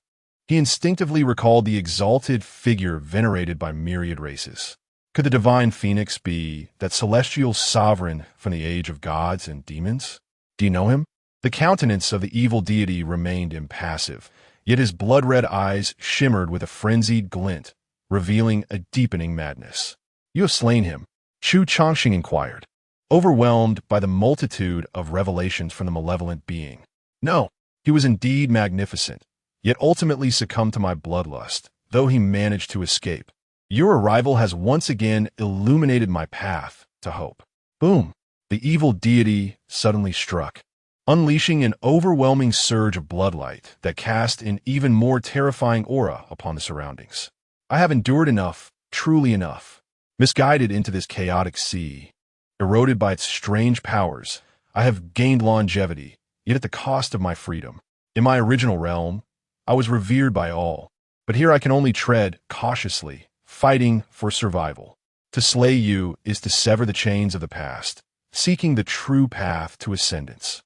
he instinctively recalled the exalted figure venerated by myriad races. Could the divine phoenix be that celestial sovereign from the age of gods and demons? Do you know him? The countenance of the evil deity remained impassive, yet his blood-red eyes shimmered with a frenzied glint, revealing a deepening madness. You have slain him, Chu Changsheng inquired, overwhelmed by the multitude of revelations from the malevolent being. No, he was indeed magnificent, yet ultimately succumbed to my bloodlust, though he managed to escape. Your arrival has once again illuminated my path to hope. Boom! The evil deity suddenly struck, unleashing an overwhelming surge of bloodlight that cast an even more terrifying aura upon the surroundings. I have endured enough, truly enough. Misguided into this chaotic sea, eroded by its strange powers, I have gained longevity, yet at the cost of my freedom. In my original realm, I was revered by all, but here I can only tread cautiously, fighting for survival. To slay you is to sever the chains of the past, seeking the true path to ascendance.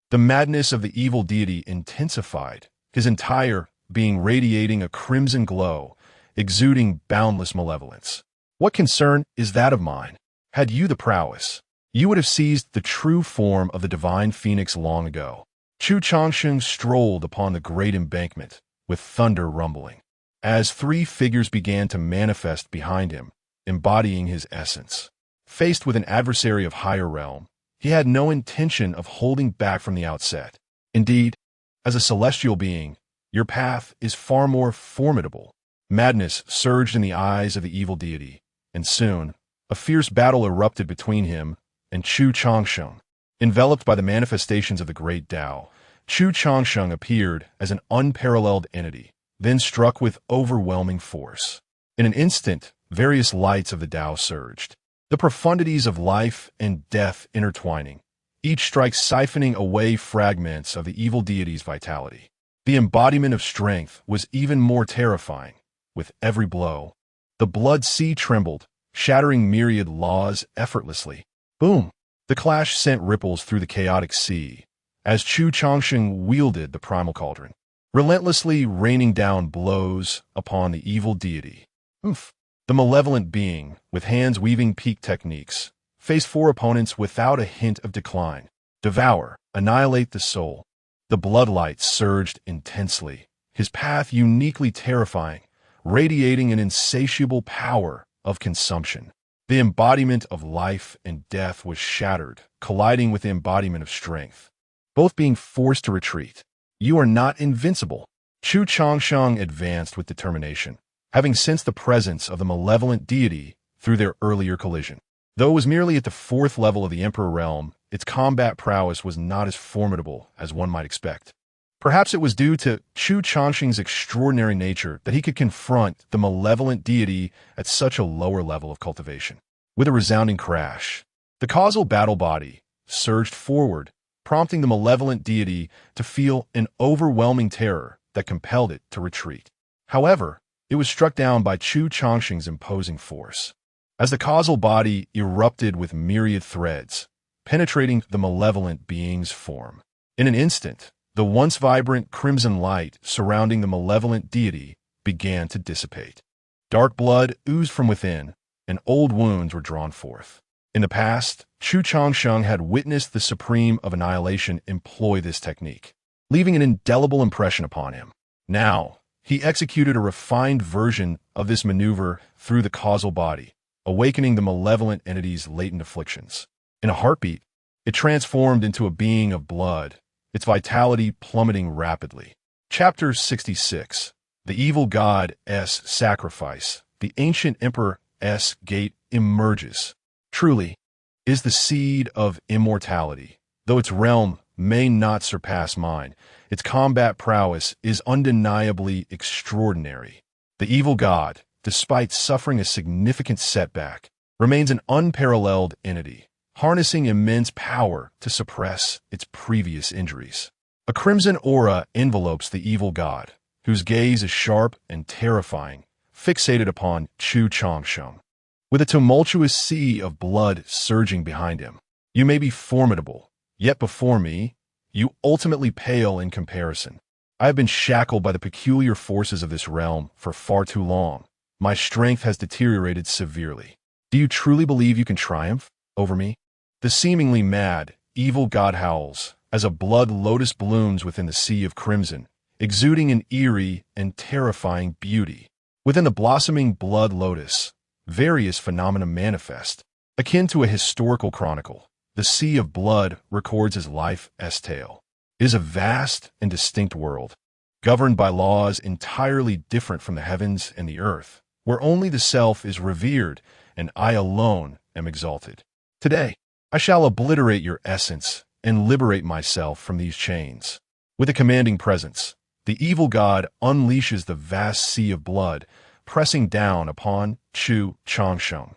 The madness of the evil deity intensified, his entire being radiating a crimson glow, exuding boundless malevolence. What concern is that of mine? Had you the prowess, you would have seized the true form of the divine phoenix long ago. Chu Changsheng strolled upon the great embankment, with thunder rumbling, as three figures began to manifest behind him, embodying his essence. Faced with an adversary of higher realm, he had no intention of holding back from the outset. Indeed, as a celestial being, your path is far more formidable. Madness surged in the eyes of the evil deity, and soon, a fierce battle erupted between him and Chu Changsheng. Enveloped by the manifestations of the great Tao, Chu Changsheng appeared as an unparalleled entity, then struck with overwhelming force. In an instant, various lights of the Tao surged, the profundities of life and death intertwining, each strike siphoning away fragments of the evil deity's vitality. The embodiment of strength was even more terrifying. With every blow, the blood sea trembled, shattering myriad laws effortlessly. Boom! The clash sent ripples through the chaotic sea, as Chu Changsheng wielded the primal cauldron, relentlessly raining down blows upon the evil deity. The malevolent being, with hands weaving peak techniques, faced four opponents without a hint of decline. Devour, annihilate the soul. The bloodlight surged intensely, his path uniquely terrifying, radiating an insatiable power of consumption. The embodiment of life and death was shattered, colliding with the embodiment of strength, both being forced to retreat. You are not invincible. Chu Changsheng advanced with determination, having sensed the presence of the malevolent deity through their earlier collision. Though it was merely at the fourth level of the Emperor realm, its combat prowess was not as formidable as one might expect. Perhaps it was due to Chu Changsheng's extraordinary nature that he could confront the malevolent deity at such a lower level of cultivation. With a resounding crash, the causal battle body surged forward, prompting the malevolent deity to feel an overwhelming terror that compelled it to retreat. However, it was struck down by Chu Changsheng's imposing force. As the causal body erupted with myriad threads, penetrating the malevolent being's form. In an instant, the once vibrant crimson light surrounding the malevolent deity began to dissipate. Dark blood oozed from within, and old wounds were drawn forth. In the past, Chu Changsheng had witnessed the Supreme of Annihilation employ this technique, leaving an indelible impression upon him. Now, he executed a refined version of this maneuver through the causal body, awakening the malevolent entity's latent afflictions. In a heartbeat, it transformed into a being of blood, its vitality plummeting rapidly. Chapter 66. The Evil God's Sacrifice. The Ancient Emperor's Gate emerges. Truly, is the seed of immortality. Though its realm may not surpass mine, its combat prowess is undeniably extraordinary. The evil god, despite suffering a significant setback, remains an unparalleled entity, harnessing immense power to suppress its previous injuries. A crimson aura envelopes the evil god, whose gaze is sharp and terrifying, fixated upon Chu Changsheng. With a tumultuous sea of blood surging behind him, you may be formidable, yet before me, you ultimately pale in comparison. I have been shackled by the peculiar forces of this realm for far too long. My strength has deteriorated severely. Do you truly believe you can triumph over me? The seemingly mad, evil god howls, as a blood lotus blooms within the sea of crimson, exuding an eerie and terrifying beauty. Within the blossoming blood lotus, various phenomena manifest. Akin to a historical chronicle, the sea of blood records his life's tale. It is a vast and distinct world, governed by laws entirely different from the heavens and the earth, where only the self is revered and I alone am exalted. Today, I shall obliterate your essence and liberate myself from these chains. With a commanding presence, the evil god unleashes the vast sea of blood, pressing down upon Chu Changsheng.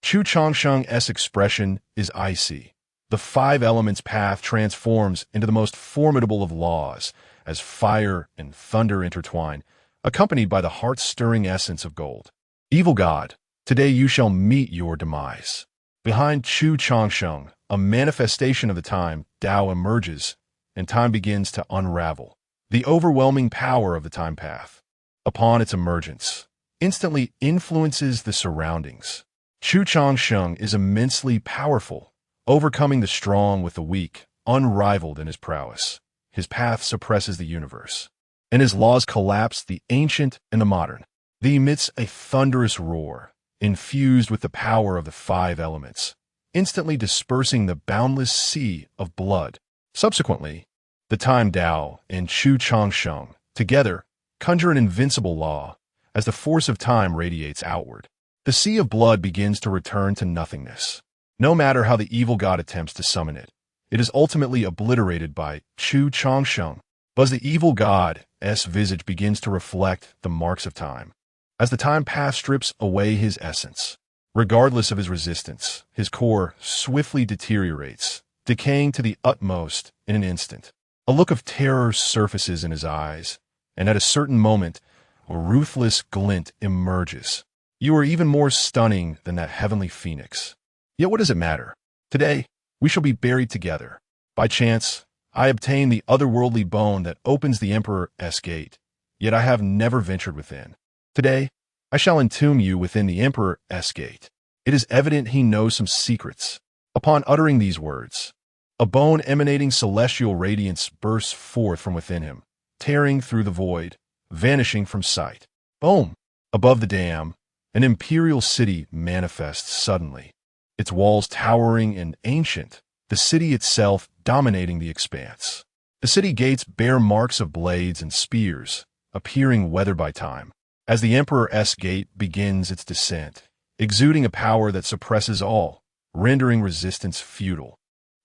Chu Changsheng's expression is icy. The five elements path transforms into the most formidable of laws, as fire and thunder intertwine, accompanied by the heart-stirring essence of gold. Evil god, today you shall meet your demise. Behind Chu Changsheng, a manifestation of the time Tao emerges, and time begins to unravel. The overwhelming power of the time path, upon its emergence, instantly influences the surroundings. Chu Changsheng is immensely powerful, overcoming the strong with the weak, unrivaled in his prowess. His path suppresses the universe, and his laws collapse the ancient and the modern. He emits a thunderous roar, infused with the power of the five elements, instantly dispersing the boundless sea of blood. Subsequently, the time Tao and Chu Changsheng, together, conjure an invincible law as the force of time radiates outward. The sea of blood begins to return to nothingness. No matter how the evil god attempts to summon it, it is ultimately obliterated by Chu Changsheng. But the evil god's visage begins to reflect the marks of time. As the time path strips away his essence, regardless of his resistance, his core swiftly deteriorates, decaying to the utmost in an instant. A look of terror surfaces in his eyes, and at a certain moment, a ruthless glint emerges. You are even more stunning than that heavenly phoenix. Yet what does it matter? Today, we shall be buried together. By chance, I obtain the otherworldly bone that opens the Emperor's gate, yet I have never ventured within. Today, I shall entomb you within the Emperor's gate. It is evident he knows some secrets. Upon uttering these words, a bone emanating celestial radiance bursts forth from within him, tearing through the void, vanishing from sight. Boom! Above the dam, An imperial city manifests suddenly, its walls towering and ancient, the city itself dominating the expanse. The city gates bear marks of blades and spears, appearing weathered by time. As the Emperor's gate begins its descent, exuding a power that suppresses all, rendering resistance futile.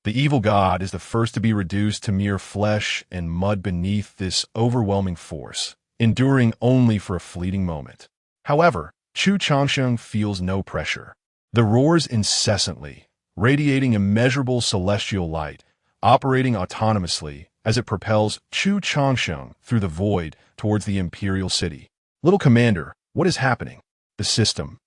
The evil god is the first to be reduced to mere flesh and mud beneath this overwhelming force, enduring only for a fleeting moment. However, Chu Changsheng feels no pressure. The roars incessantly, radiating immeasurable celestial light, operating autonomously as it propels Chu Changsheng through the void towards the imperial city. Little commander, what is happening? The system,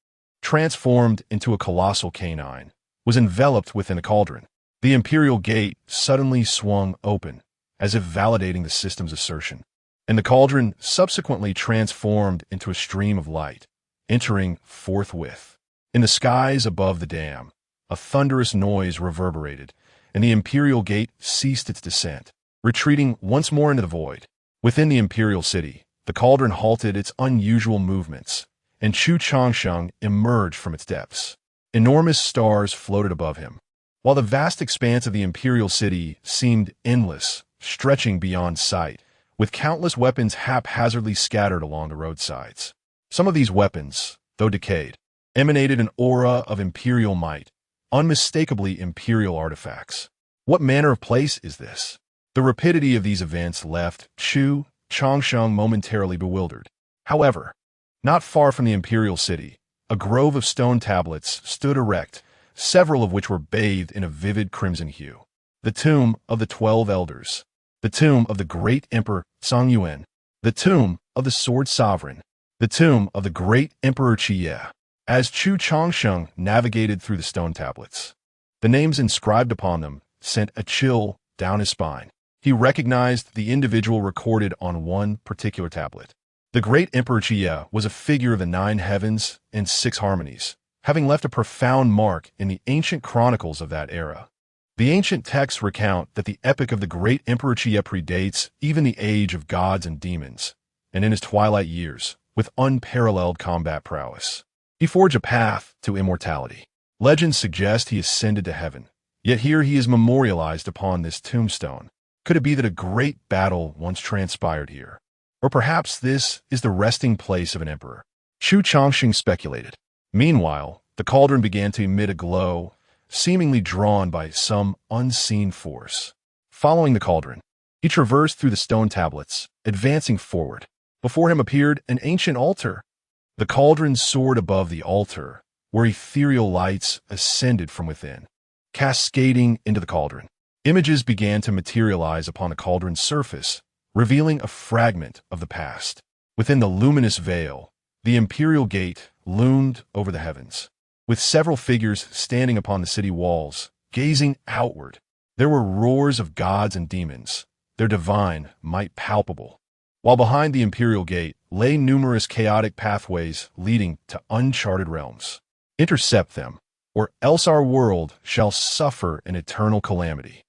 transformed into a colossal canine, was enveloped within a cauldron. The imperial gate suddenly swung open, as if validating the system's assertion, and the cauldron subsequently transformed into a stream of light, entering forthwith. In the skies above the dam, a thunderous noise reverberated, and the imperial gate ceased its descent, retreating once more into the void. Within the imperial city, the cauldron halted its unusual movements, and Chu Changsheng emerged from its depths. Enormous stars floated above him, while the vast expanse of the imperial city seemed endless, stretching beyond sight, with countless weapons haphazardly scattered along the roadsides. Some of these weapons, though decayed, emanated an aura of imperial might, unmistakably imperial artifacts. What manner of place is this? The rapidity of these events left Chu Changsheng momentarily bewildered. However, not far from the imperial city, a grove of stone tablets stood erect, several of which were bathed in a vivid crimson hue. The tomb of the 12 elders, the tomb of the great emperor Songyuan, the tomb of the sword sovereign, the tomb of the great emperor Qie. As Chu Changsheng navigated through the stone tablets, the names inscribed upon them sent a chill down his spine. He recognized the individual recorded on one particular tablet. The great emperor Qie was a figure of the 9 heavens and 6 harmonies, having left a profound mark in the ancient chronicles of that era. The ancient texts recount that the epic of the great Emperor Qie predates even the age of gods and demons, and in his twilight years, with unparalleled combat prowess, he forged a path to immortality. Legends suggest he ascended to heaven, yet here he is memorialized upon this tombstone. Could it be that a great battle once transpired here? Or perhaps this is the resting place of an emperor? Chu Changsheng speculated. Meanwhile, the cauldron began to emit a glow, seemingly drawn by some unseen force. Following the cauldron, he traversed through the stone tablets, advancing forward. Before him appeared an ancient altar. The cauldron soared above the altar, where ethereal lights ascended from within, cascading into the cauldron. Images began to materialize upon the cauldron's surface, revealing a fragment of the past. Within the luminous veil, the imperial gate loomed over the heavens, with several figures standing upon the city walls, gazing outward. There were roars of gods and demons, their divine might palpable, while behind the imperial gate lay numerous chaotic pathways leading to uncharted realms. Intercept them, or else our world shall suffer an eternal calamity.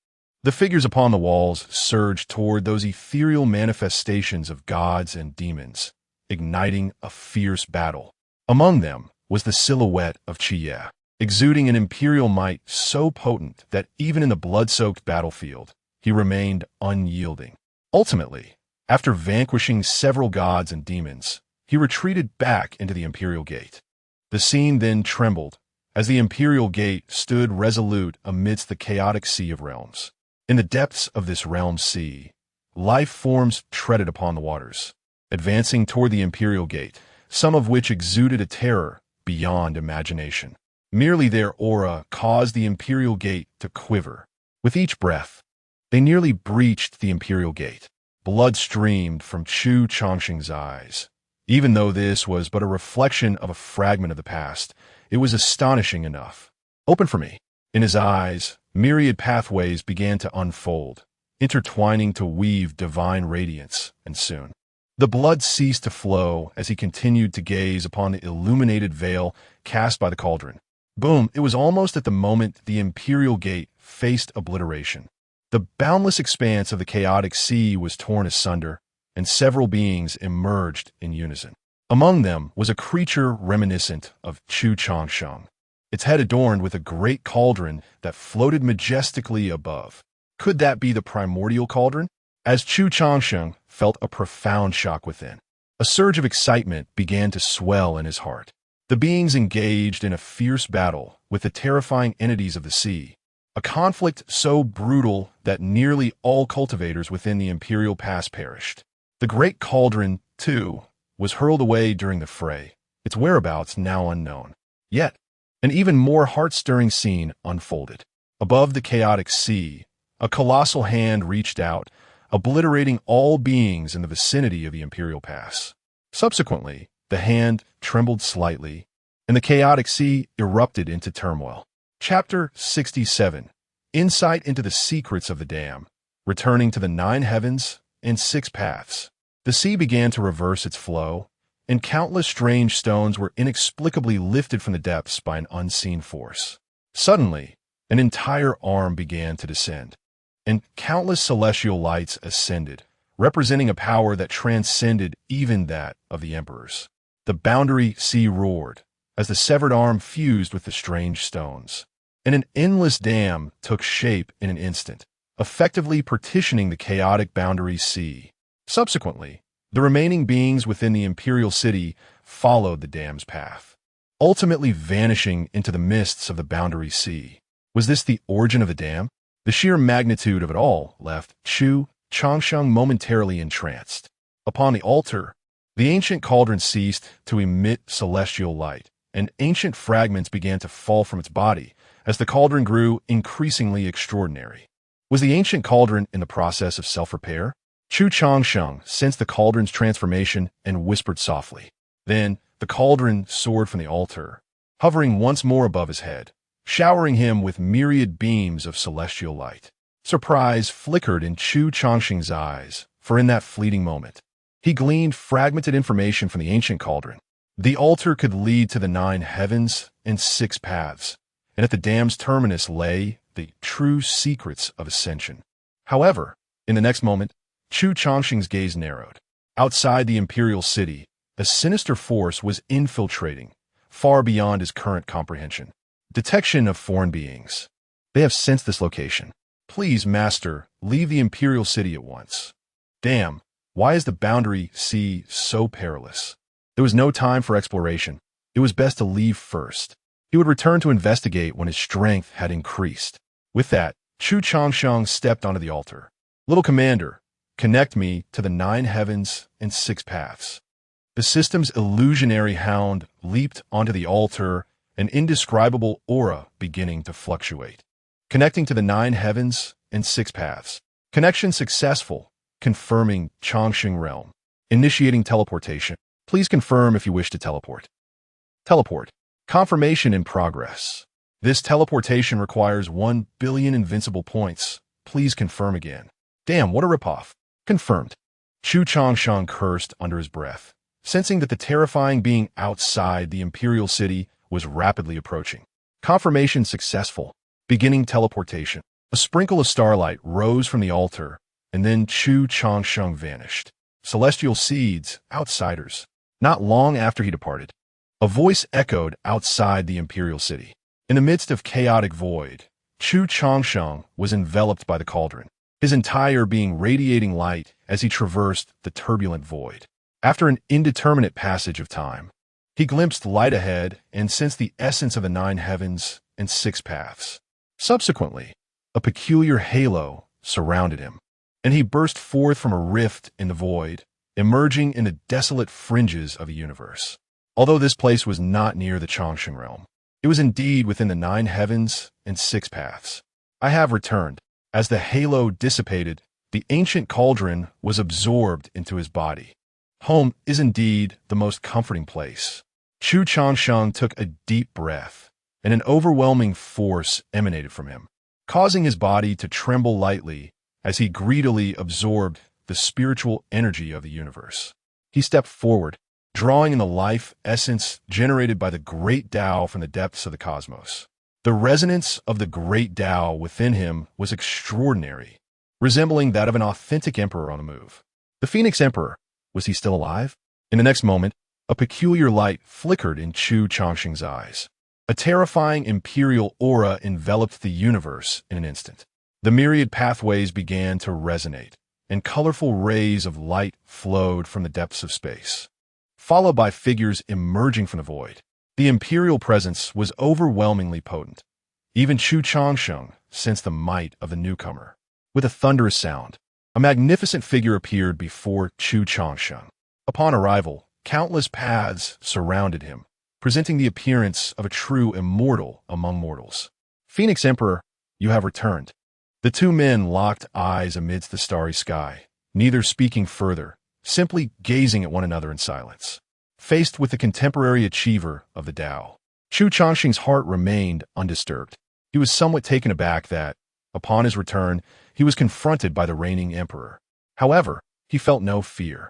The figures upon the walls surged toward those ethereal manifestations of gods and demons, igniting a fierce battle. Among them was the silhouette of Qie, exuding an imperial might so potent that even in the blood-soaked battlefield, he remained unyielding. Ultimately, after vanquishing several gods and demons, he retreated back into the imperial gate. The scene then trembled, as the imperial gate stood resolute amidst the chaotic sea of realms. In the depths of this realm sea, life forms treaded upon the waters, advancing toward the imperial gate, some of which exuded a terror beyond imagination. Merely their aura caused the imperial gate to quiver. With each breath, they nearly breached the imperial gate. Blood streamed from Chu Changsheng's eyes. Even though this was but a reflection of a fragment of the past, it was astonishing enough. Open for me. In his eyes, myriad pathways began to unfold, intertwining to weave divine radiance, and soon the blood ceased to flow as he continued to gaze upon the illuminated veil cast by the cauldron. Boom! It was almost at the moment the imperial gate faced obliteration. The boundless expanse of the chaotic sea was torn asunder, and several beings emerged in unison. Among them was a creature reminiscent of Chu Changsheng, its head adorned with a great cauldron that floated majestically above. Could that be the primordial cauldron? As Chu Changsheng felt a profound shock within, a surge of excitement began to swell in his heart. The beings engaged in a fierce battle with the terrifying entities of the sea, a conflict so brutal that nearly all cultivators within the Imperial Pass perished. The great cauldron, too, was hurled away during the fray, its whereabouts now unknown. Yet, an even more heart-stirring scene unfolded. Above the chaotic sea, a colossal hand reached out, obliterating all beings in the vicinity of the Imperial Pass. Subsequently, the hand trembled slightly, and the chaotic sea erupted into turmoil. Chapter 67. Insight into the secrets of the dam, returning to the 9 heavens and 6 paths. The sea began to reverse its flow, and countless strange stones were inexplicably lifted from the depths by an unseen force. Suddenly, an entire arm began to descend, and countless celestial lights ascended, representing a power that transcended even that of the emperors. The boundary sea roared, as the severed arm fused with the strange stones, and an endless dam took shape in an instant, effectively partitioning the chaotic boundary sea. Subsequently, the remaining beings within the imperial city followed the dam's path, ultimately vanishing into the mists of the boundary sea. Was this the origin of the dam? The sheer magnitude of it all left Chu Changsheng momentarily entranced. Upon the altar, the ancient cauldron ceased to emit celestial light, and ancient fragments began to fall from its body as the cauldron grew increasingly extraordinary. Was the ancient cauldron in the process of self-repair? Chu Changsheng sensed the cauldron's transformation and whispered softly. Then, the cauldron soared from the altar, hovering once more above his head, showering him with myriad beams of celestial light. Surprise flickered in Chu Changsheng's eyes, for in that fleeting moment, he gleaned fragmented information from the ancient cauldron. The altar could lead to the 9 heavens and 6 paths, and at the dam's terminus lay the true secrets of ascension. However, in the next moment, Chu Changsheng's gaze narrowed. Outside the imperial city, a sinister force was infiltrating, far beyond his current comprehension. Detection of foreign beings. They have sensed this location. Please, Master, leave the imperial city at once. Damn, why is the boundary sea so perilous? There was no time for exploration. It was best to leave first. He would return to investigate when his strength had increased. With that, Chu Changsheng stepped onto the altar. Little commander, connect me to the 9 heavens and 6 paths. The system's illusionary hound leaped onto the altar, an indescribable aura beginning to fluctuate. Connecting to the 9 heavens and 6 paths. Connection successful, confirming Changsheng realm. Initiating teleportation. Please confirm if you wish to teleport. Teleport. Confirmation in progress. This teleportation requires 1 billion invincible points. Please confirm again. Damn, what a ripoff. Confirmed. Chu Changsheng cursed under his breath, sensing that the terrifying being outside the imperial city was rapidly approaching. Confirmation successful. Beginning teleportation. A sprinkle of starlight rose from the altar, and then Chu Changsheng vanished. Celestial seeds, outsiders. Not long after he departed, a voice echoed outside the imperial city. In the midst of chaotic void, Chu Changsheng was enveloped by the cauldron, his entire being radiating light as he traversed the turbulent void. After an indeterminate passage of time, he glimpsed light ahead and sensed the essence of the 9 heavens and 6 paths. Subsequently, a peculiar halo surrounded him, and he burst forth from a rift in the void, emerging in the desolate fringes of the universe. Although this place was not near the Changsheng realm, it was indeed within the 9 heavens and 6 paths. I have returned. As the halo dissipated, the ancient cauldron was absorbed into his body. Home is indeed the most comforting place. Chu Changsheng took a deep breath, and an overwhelming force emanated from him, causing his body to tremble lightly as he greedily absorbed the spiritual energy of the universe. He stepped forward, drawing in the life essence generated by the great Tao from the depths of the cosmos. The resonance of the great Tao within him was extraordinary, resembling that of an authentic emperor on the move. The Phoenix Emperor, was he still alive? In the next moment, A peculiar light flickered in Chu Changsheng's eyes. A terrifying imperial aura enveloped the universe in an instant. The myriad pathways began to resonate, and colorful rays of light flowed from the depths of space, followed by figures emerging from the void. The imperial presence was overwhelmingly potent. Even Chu Changsheng sensed the might of the newcomer. With a thunderous sound, a magnificent figure appeared before Chu Changsheng. Upon arrival, countless paths surrounded him, presenting the appearance of a true immortal among mortals. Phoenix Emperor, you have returned. The two men locked eyes amidst the starry sky, neither speaking further, simply gazing at one another in silence. Faced with the contemporary achiever of the Tao, Chu Changsheng's heart remained undisturbed. He was somewhat taken aback that, upon his return, he was confronted by the reigning emperor. However, he felt no fear.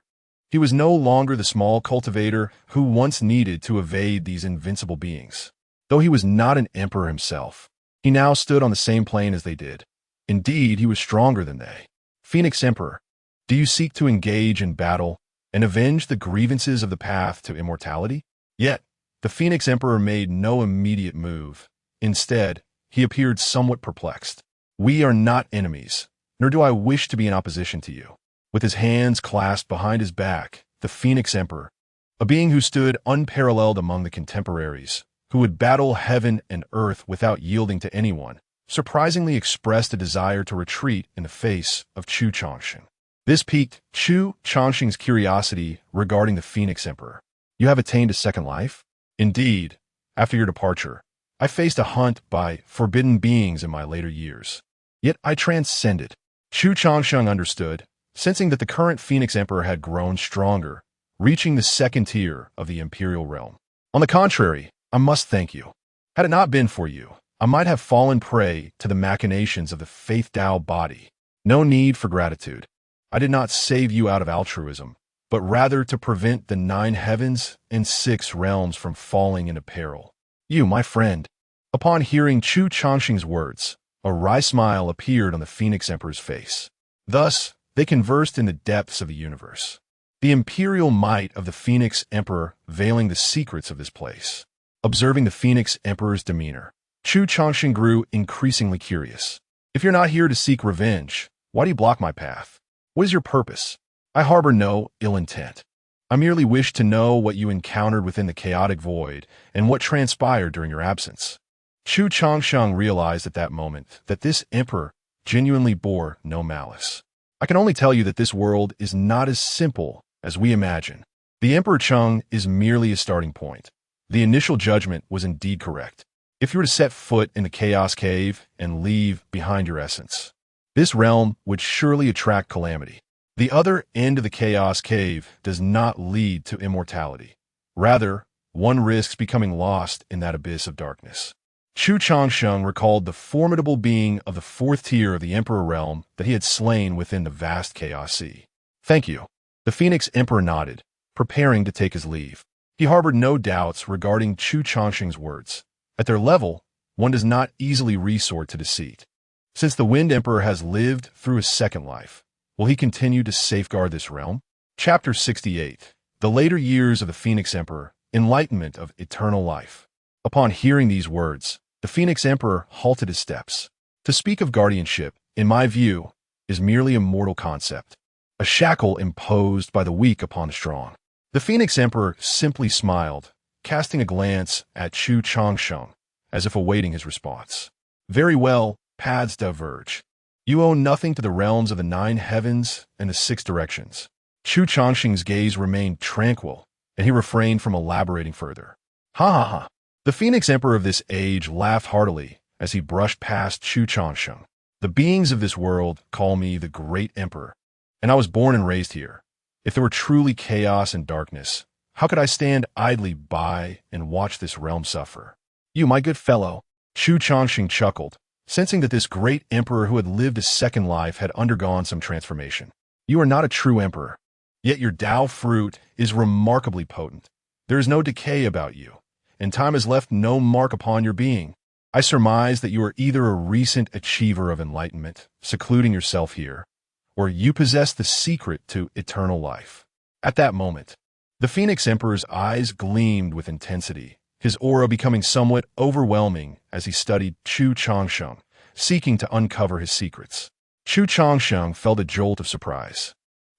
He was no longer the small cultivator who once needed to evade these invincible beings. Though he was not an emperor himself, he now stood on the same plane as they did. Indeed, he was stronger than they. Phoenix Emperor, do you seek to engage in battle and avenge the grievances of the path to immortality? Yet, the Phoenix Emperor made no immediate move. Instead, he appeared somewhat perplexed. We are not enemies, nor do I wish to be in opposition to you. With his hands clasped behind his back, the Phoenix Emperor, a being who stood unparalleled among the contemporaries, who would battle heaven and earth without yielding to anyone, surprisingly expressed a desire to retreat in the face of Chu Changsheng. This piqued Chu Changsheng's curiosity regarding the Phoenix Emperor. You have attained a second life? Indeed, after your departure, I faced a hunt by forbidden beings in my later years. Yet I transcended. Chu Changsheng understood, sensing that the current Phoenix Emperor had grown stronger, reaching the second tier of the imperial realm. On the contrary, I must thank you. Had it not been for you, I might have fallen prey to the machinations of the Faith Tao body. No need for gratitude. I did not save you out of altruism, but rather to prevent the 9 heavens and 6 realms from falling into peril. You, my friend. Upon hearing Chu Changsheng's words, a wry smile appeared on the Phoenix Emperor's face. Thus, they conversed in the depths of the universe. The imperial might of the Phoenix Emperor veiling the secrets of this place. Observing the Phoenix Emperor's demeanor, Chu Changsheng grew increasingly curious. If you're not here to seek revenge, why do you block my path? What is your purpose? I harbor no ill intent. I merely wish to know what you encountered within the chaotic void and what transpired during your absence. Chu Changsheng realized at that moment that this emperor genuinely bore no malice. I can only tell you that this world is not as simple as we imagine. The Emperor Cheng is merely a starting point. The initial judgment was indeed correct. If you were to set foot in the Chaos Cave and leave behind your essence, this realm would surely attract calamity. The other end of the Chaos Cave does not lead to immortality. Rather, one risks becoming lost in that abyss of darkness. Chu Changsheng recalled the formidable being of the 4th tier of the Emperor realm that he had slain within the vast Chaos Sea. Thank you. The Phoenix Emperor nodded, preparing to take his leave. He harbored no doubts regarding Chu Changsheng's words. At their level, one does not easily resort to deceit. Since the Wind Emperor has lived through a second life, will he continue to safeguard this realm? Chapter 68. The Later Years of the Phoenix Emperor, Enlightenment of Eternal Life. Upon hearing these words, the Phoenix Emperor halted his steps. To speak of guardianship, in my view, is merely a mortal concept, a shackle imposed by the weak upon the strong. The Phoenix Emperor simply smiled, casting a glance at Chu Changsheng, as if awaiting his response. Very well, paths diverge. You owe nothing to the realms of the 9 heavens and the 6 directions. Chu Changsheng's gaze remained tranquil, and he refrained from elaborating further. Ha ha ha. The Phoenix Emperor of this age laughed heartily as he brushed past Chu Changsheng. The beings of this world call me the Great Emperor, and I was born and raised here. If there were truly chaos and darkness, how could I stand idly by and watch this realm suffer? You, my good fellow, Chu Changsheng chuckled, sensing that this great emperor who had lived a second life had undergone some transformation. You are not a true emperor, yet your Tao fruit is remarkably potent. There is no decay about you, and time has left no mark upon your being. I surmise that you are either a recent achiever of enlightenment, secluding yourself here, or you possess the secret to eternal life. At that moment, The Phoenix Emperor's eyes gleamed with intensity, his aura becoming somewhat overwhelming as he studied Chu Changsheng, seeking to uncover his secrets. Chu Changsheng felt a jolt of surprise,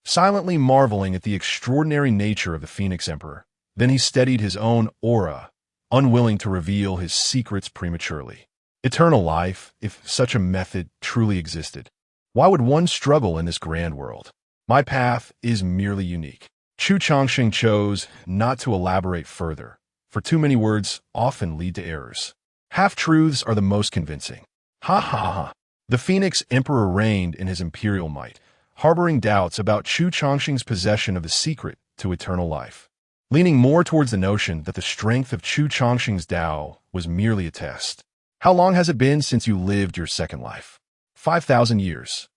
silently marveling at the extraordinary nature of the Phoenix Emperor. Then he steadied his own aura, unwilling to reveal his secrets prematurely. Eternal life, if such a method truly existed. Why would one struggle in this grand world? My path is merely unique. Chu Changsheng chose not to elaborate further, for too many words often lead to errors. Half-truths are the most convincing. Ha ha ha. The Phoenix Emperor reigned in his imperial might, harboring doubts about Chu Changsheng's possession of the secret to eternal life, leaning more towards the notion that the strength of Chu Changsheng's Tao was merely a test. How long has it been since you lived your second life? 5,000 years.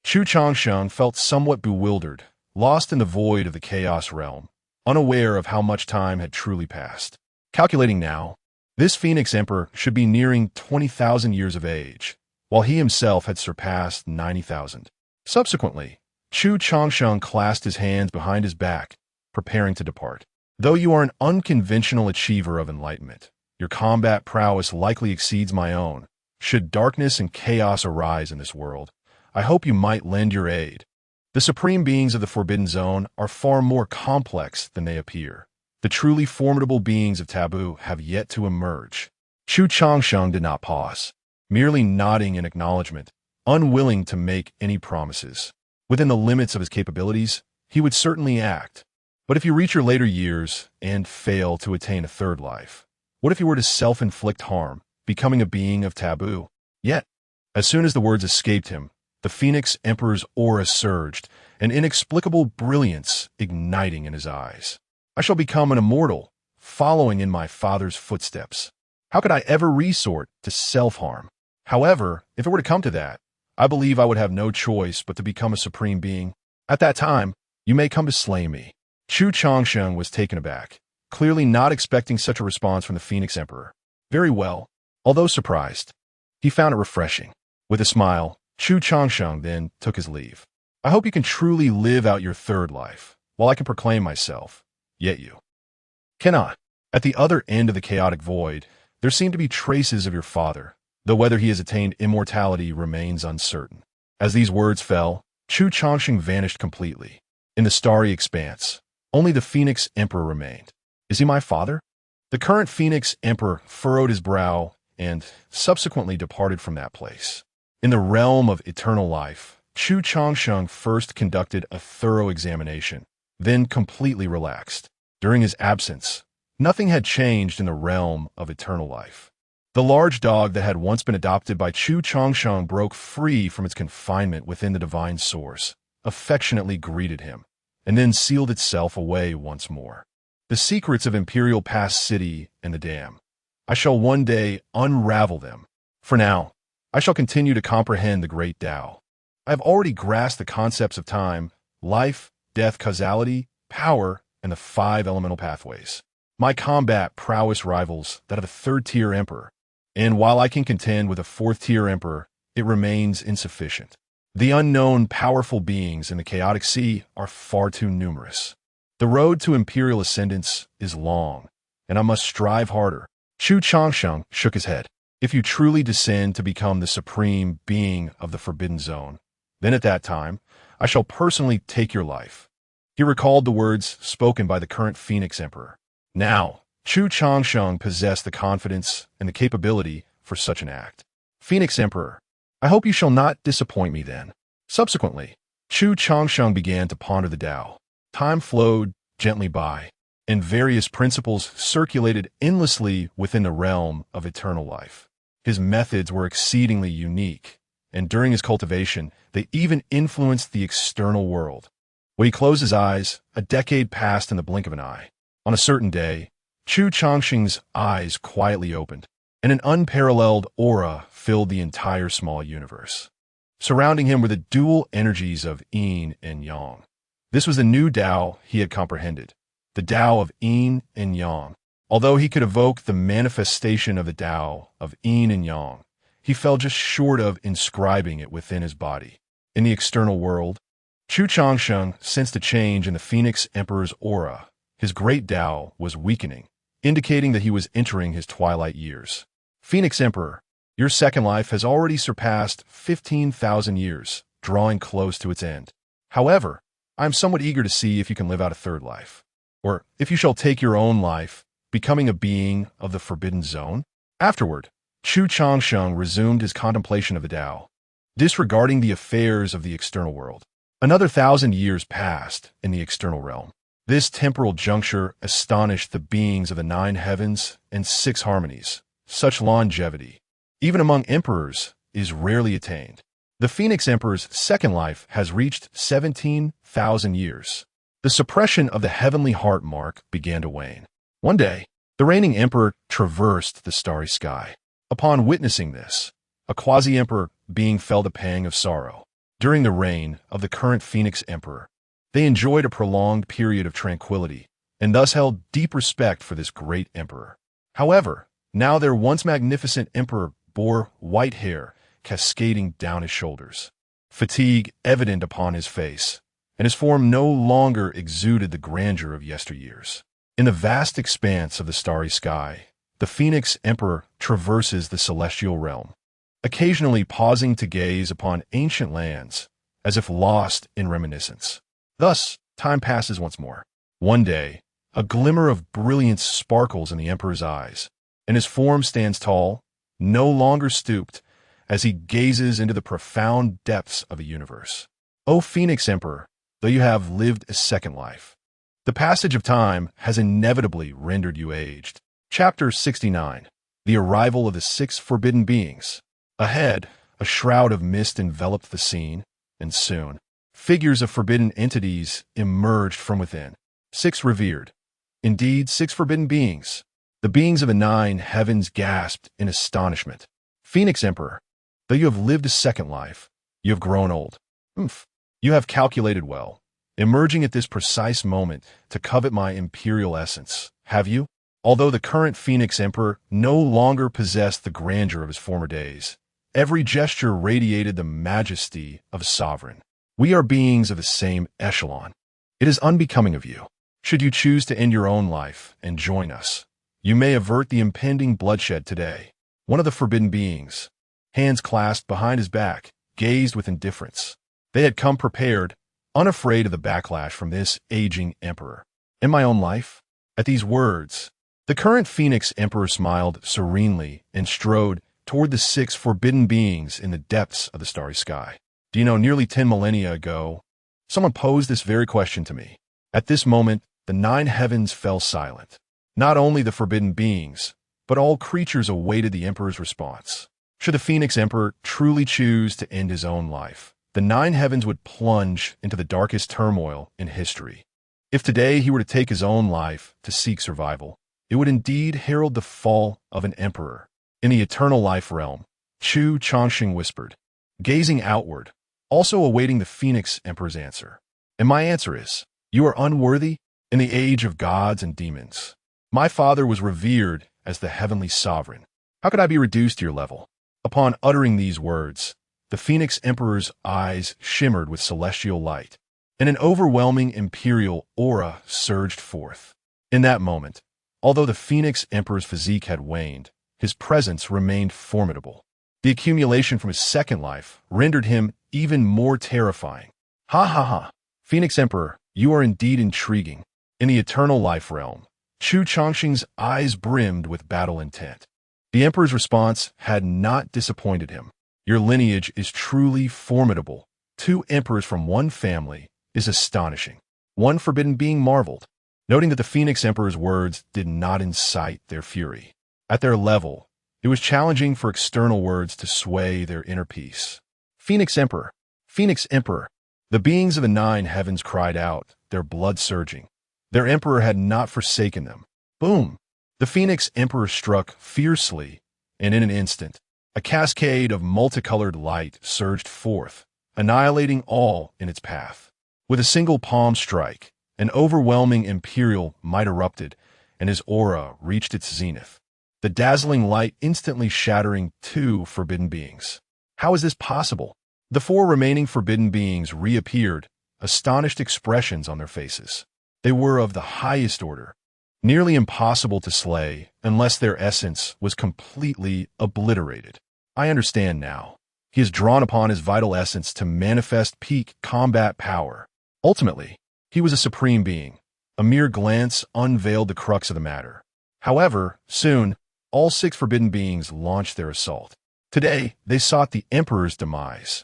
Chu Changsheng felt somewhat bewildered, lost in the void of the chaos realm, unaware of how much time had truly passed. Calculating now, this Phoenix Emperor should be nearing 20,000 years of age, while he himself had surpassed 90,000. Subsequently, Chu Changsheng clasped his hands behind his back, preparing to depart. Though you are an unconventional achiever of enlightenment, your combat prowess likely exceeds my own. Should darkness and chaos arise in this world, I hope you might lend your aid. The supreme beings of the Forbidden Zone are far more complex than they appear. The truly formidable beings of Taboo have yet to emerge. Chu Changsheng did not pause, merely nodding in acknowledgement, unwilling to make any promises. Within the limits of his capabilities, he would certainly act. But if you reach your later years and fail to attain a third life, what if you were to self-inflict harm, becoming a being of Taboo? Yet, as soon as the words escaped him, the Phoenix Emperor's aura surged, an inexplicable brilliance igniting in his eyes. I shall become an immortal, following in my father's footsteps. How could I ever resort to self-harm? However, if it were to come to that, I believe I would have no choice but to become a supreme being. At that time, you may come to slay me. Chu Changsheng was taken aback, clearly not expecting such a response from the Phoenix Emperor. Very well. Although surprised, he found it refreshing. With a smile, Chu Changsheng then took his leave. I hope you can truly live out your third life, while I can proclaim myself. Yet you cannot. At the other end of the chaotic void, there seem to be traces of your father, though whether he has attained immortality remains uncertain. As these words fell, Chu Changsheng vanished completely. In the starry expanse, only the Phoenix Emperor remained. Is he my father? The current Phoenix Emperor furrowed his brow and subsequently departed from that place. In the realm of eternal life, Chu Changsheng first conducted a thorough examination, then completely relaxed. During his absence, nothing had changed in the realm of eternal life. The large dog that had once been adopted by Chu Changsheng broke free from its confinement within the divine source, affectionately greeted him, and then sealed itself away once more. The secrets of Imperial Pass City and the Dam. I shall one day unravel them. For now, I shall continue to comprehend the great Tao. I have already grasped the concepts of time, life, death, causality, power, and the 5 elemental pathways. My combat prowess rivals that of a third-tier emperor, and while I can contend with a 4th-tier emperor, it remains insufficient. The unknown powerful beings in the chaotic sea are far too numerous. The road to imperial ascendance is long, and I must strive harder. Chu Changsheng shook his head. If you truly descend to become the supreme being of the Forbidden Zone, then at that time, I shall personally take your life. He recalled the words spoken by the current Phoenix Emperor. Now, Chu Changsheng possessed the confidence and the capability for such an act. Phoenix Emperor, I hope you shall not disappoint me then. Subsequently, Chu Changsheng began to ponder the Tao. Time flowed gently by, and various principles circulated endlessly within the realm of eternal life. His methods were exceedingly unique, and during his cultivation, they even influenced the external world. When he closed his eyes, a decade passed in the blink of an eye. On a certain day, Chu Changsheng's eyes quietly opened, and an unparalleled aura filled the entire small universe. Surrounding him were the dual energies of yin and yang. This was the new Tao he had comprehended, the Tao of yin and yang. Although he could evoke the manifestation of the Tao of yin and yang, he fell just short of inscribing it within his body. In the external world, Chu Changsheng sensed a change in the Phoenix Emperor's aura, His great Tao was weakening, indicating that he was entering his twilight years. Phoenix Emperor, your second life has already surpassed 15,000 years, drawing close to its end. However, I am somewhat eager to see if you can live out a third life. Or if you shall take your own life, becoming a being of the forbidden zone. Afterward, Chu Changsheng resumed his contemplation of the Tao, disregarding the affairs of the external world. Another 1,000 years passed in the external realm. This temporal juncture astonished the beings of the 9 heavens and 6 harmonies. Such longevity, even among emperors, is rarely attained. The Phoenix Emperor's second life has reached 17,000 years. The suppression of the heavenly heart mark began to wane. One day, the reigning emperor traversed the starry sky. Upon witnessing this, a quasi-emperor being felt a pang of sorrow. During the reign of the current Phoenix Emperor, they enjoyed a prolonged period of tranquility and thus held deep respect for this great emperor. However, now their once magnificent emperor bore white hair cascading down his shoulders, fatigue evident upon his face, and his form no longer exuded the grandeur of yesteryears. In the vast expanse of the starry sky, the Phoenix Emperor traverses the celestial realm, occasionally pausing to gaze upon ancient lands as if lost in reminiscence. Thus, time passes once more. One day, a glimmer of brilliance sparkles in the emperor's eyes, and his form stands tall, no longer stooped, as he gazes into the profound depths of a universe. O Phoenix Emperor, though you have lived a second life, the passage of time has inevitably rendered you aged. Chapter 69. The Arrival of the 6 Forbidden Beings. Ahead, a shroud of mist enveloped the scene, and soon, figures of forbidden entities emerged from within. 6 revered. Indeed, 6 forbidden beings. The beings of the 9 heavens gasped in astonishment. Phoenix Emperor, though you have lived a second life, you have grown old. You have calculated well, emerging at this precise moment to covet my imperial essence, have you? Although the current Phoenix Emperor no longer possessed the grandeur of his former days, every gesture radiated the majesty of a sovereign. We are beings of the same echelon. It is unbecoming of you. Should you choose to end your own life and join us, you may avert the impending bloodshed today. One of the forbidden beings, hands clasped behind his back, gazed with indifference. They had come prepared, unafraid of the backlash from this aging emperor. In my own life? At these words, the current Phoenix Emperor smiled serenely and strode toward the 6 forbidden beings in the depths of the starry sky. Do you know, nearly 10 millennia ago, someone posed this very question to me. At this moment, the 9 heavens fell silent. Not only the forbidden beings, but all creatures awaited the emperor's response. Should the Phoenix Emperor truly choose to end his own life, the 9 heavens would plunge into the darkest turmoil in history. If today he were to take his own life to seek survival, it would indeed herald the fall of an emperor. In the eternal life realm, Chu Changsheng whispered, gazing outward, also awaiting the Phoenix Emperor's answer. And my answer is, you are unworthy in the age of gods and demons. My father was revered as the heavenly sovereign. How could I be reduced to your level? Upon uttering these words, the Phoenix Emperor's eyes shimmered with celestial light, and an overwhelming imperial aura surged forth. In that moment, although the Phoenix Emperor's physique had waned, his presence remained formidable. The accumulation from his second life rendered him even more terrifying. Ha ha ha! Phoenix Emperor, you are indeed intriguing. In the eternal life realm, Chu Changsheng's eyes brimmed with battle intent. The emperor's response had not disappointed him. Your lineage is truly formidable. 2 emperors from one family is astonishing. One forbidden being marveled, noting that the Phoenix Emperor's words did not incite their fury. At their level, it was challenging for external words to sway their inner peace. Phoenix Emperor, Phoenix Emperor, the beings of the 9 heavens cried out, their blood surging. Their emperor had not forsaken them. Boom! The Phoenix Emperor struck fiercely, and in an instant, a cascade of multicolored light surged forth, annihilating all in its path. With a single palm strike, an overwhelming imperial might erupted, and his aura reached its zenith. The dazzling light instantly shattering 2 forbidden beings. How is this possible? The 4 remaining forbidden beings reappeared, astonished expressions on their faces. They were of the highest order, nearly impossible to slay unless their essence was completely obliterated. I understand now. He has drawn upon his vital essence to manifest peak combat power. Ultimately, he was a supreme being. A mere glance unveiled the crux of the matter. However, soon, all 6 forbidden beings launched their assault. Today, they sought the Emperor's demise,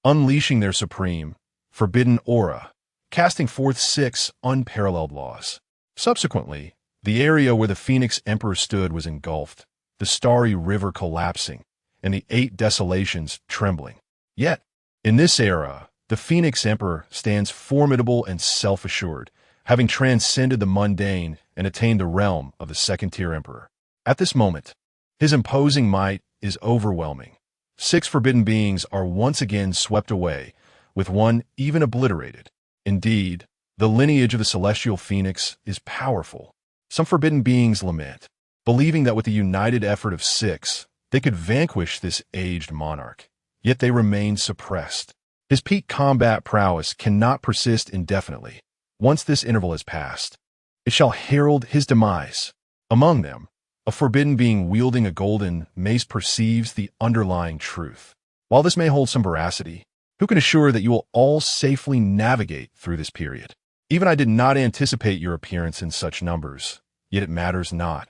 unleashing their supreme, forbidden aura, casting forth 6 unparalleled laws. Subsequently, the area where the Phoenix Emperor stood was engulfed, the starry river collapsing, and the 8 desolations trembling. Yet, in this era, the Phoenix Emperor stands formidable and self-assured, having transcended the mundane and attained the realm of the second-tier Emperor. At this moment, his imposing might is overwhelming. 6 forbidden beings are once again swept away, with one even obliterated. Indeed, the lineage of the celestial phoenix is powerful. Some forbidden beings lament, believing that with the united effort of 6, they could vanquish this aged monarch. Yet they remain suppressed. His peak combat prowess cannot persist indefinitely. Once this interval has passed, it shall herald his demise. Among them, a forbidden being wielding a golden mace perceives the underlying truth. While this may hold some veracity, who can assure that you will all safely navigate through this period? Even I did not anticipate your appearance in such numbers, yet it matters not.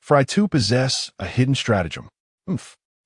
For I too possess a hidden stratagem.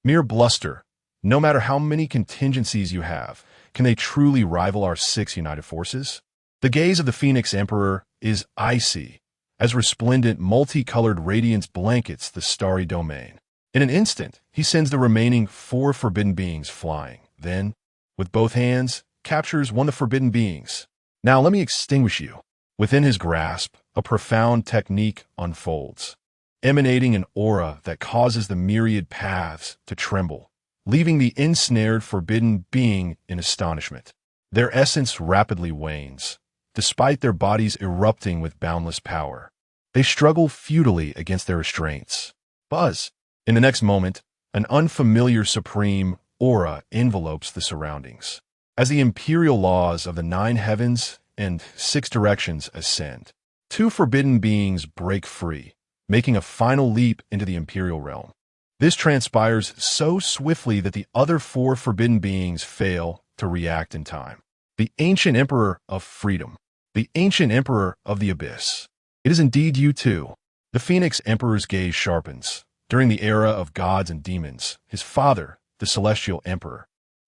Mere bluster. No matter how many contingencies you have, can they truly rival our 6 united forces? The gaze of the Phoenix Emperor is icy, as resplendent, multicolored radiance blankets the starry domain. In an instant, he sends the remaining 4 forbidden beings flying. Then, with both hands, captures one of the forbidden beings. Now let me extinguish you. Within his grasp, a profound technique unfolds, emanating an aura that causes the myriad paths to tremble, leaving the ensnared forbidden being in astonishment. Their essence rapidly wanes, despite their bodies erupting with boundless power. They struggle futilely against their restraints. Buzz! In the next moment, an unfamiliar supreme aura envelopes the surroundings. As the imperial laws of the 9 heavens and 6 directions ascend, 2 forbidden beings break free, making a final leap into the imperial realm. This transpires so swiftly that the other 4 forbidden beings fail to react in time. The ancient Emperor of Freedom, the ancient Emperor of the Abyss. It is indeed you too. The Phoenix Emperor's gaze sharpens. During the era of gods and demons, his father, the Celestial Emperor,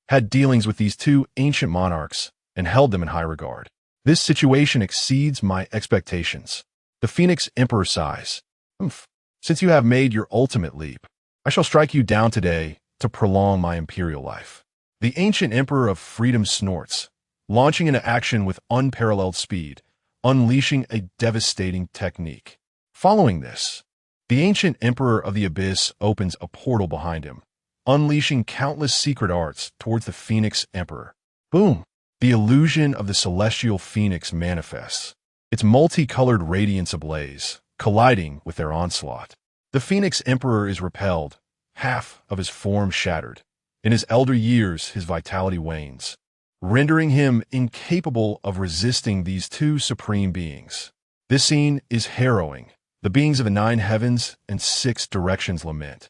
had dealings with these 2 ancient monarchs and held them in high regard. This situation exceeds my expectations. The Phoenix Emperor sighs. Since you have made your ultimate leap, I shall strike you down today to prolong my imperial life. The ancient Emperor of Freedom snorts, launching into action with unparalleled speed, unleashing a devastating technique. Following this, the ancient Emperor of the Abyss opens a portal behind him, unleashing countless secret arts towards the Phoenix Emperor. Boom! The illusion of the celestial phoenix manifests, its multicolored radiance ablaze, colliding with their onslaught. The Phoenix Emperor is repelled, half of his form shattered. In his elder years, his vitality wanes, rendering him incapable of resisting these 2 supreme beings. This scene is harrowing. The beings of the 9 heavens and 6 directions lament,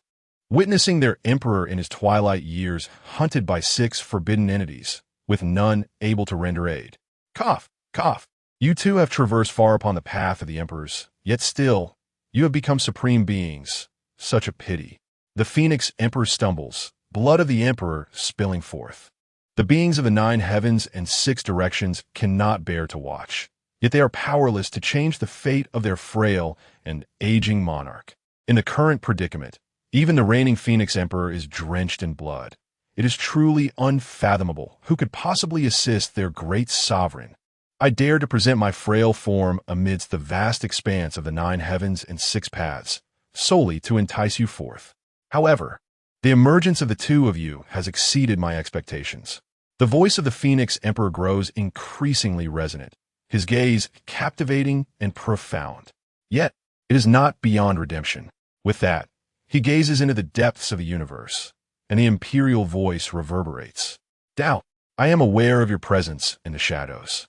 witnessing their emperor in his twilight years hunted by 6 forbidden entities, with none able to render aid. Cough, cough. You too have traversed far upon the path of the emperors, yet still, you have become supreme beings. Such a pity. The Phoenix Emperor stumbles, blood of the emperor spilling forth. The beings of the 9 heavens and 6 directions cannot bear to watch, yet they are powerless to change the fate of their frail and aging monarch. In the current predicament, even the reigning Phoenix Emperor is drenched in blood. It is truly unfathomable who could possibly assist their great sovereign. I dare to present my frail form amidst the vast expanse of the 9 heavens and 6 paths, solely to entice you forth. However, the emergence of the 2 of you has exceeded my expectations. The voice of the Phoenix Emperor grows increasingly resonant, his gaze captivating and profound. Yet, it is not beyond redemption. With that, he gazes into the depths of the universe, and the imperial voice reverberates. Doubt, I am aware of your presence in the shadows.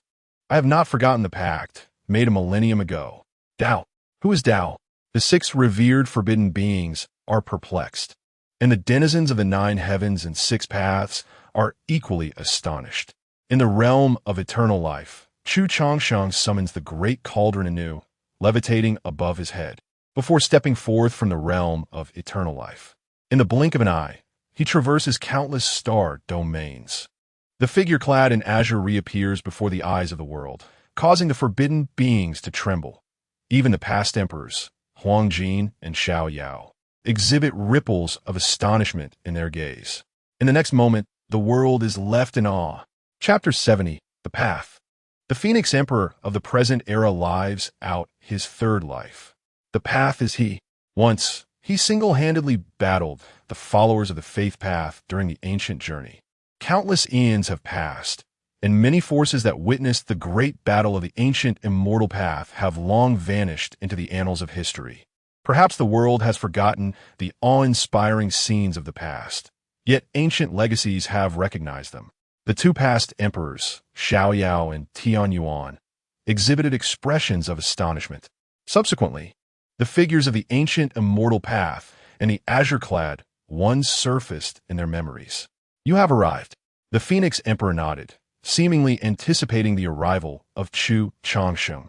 I have not forgotten the pact, made a millennium ago. Tao. Who is Tao? The six revered forbidden beings are perplexed, and the denizens of the nine heavens and six paths are equally astonished. In the realm of eternal life, Chu Changsheng summons the great cauldron anew, levitating above his head, before stepping forth from the realm of eternal life. In the blink of an eye, he traverses countless star domains. The figure clad in azure reappears before the eyes of the world, causing the forbidden beings to tremble. Even the past emperors, Huangjin and Xiao Yao, exhibit ripples of astonishment in their gaze. In the next moment, the world is left in awe. Chapter 70, The Path. The Phoenix Emperor of the present era lives out his third life. The path is he. Once, he single-handedly battled the followers of the faith path during the ancient journey. Countless eons have passed, and many forces that witnessed the great battle of the ancient immortal path have long vanished into the annals of history. Perhaps the world has forgotten the awe-inspiring scenes of the past, yet ancient legacies have recognized them. The two past emperors, Xiao Yao and Tianyuan, exhibited expressions of astonishment. Subsequently, the figures of the ancient immortal path and the azure-clad one surfaced in their memories. You have arrived. The Phoenix Emperor nodded, seemingly anticipating the arrival of Chu Changsheng.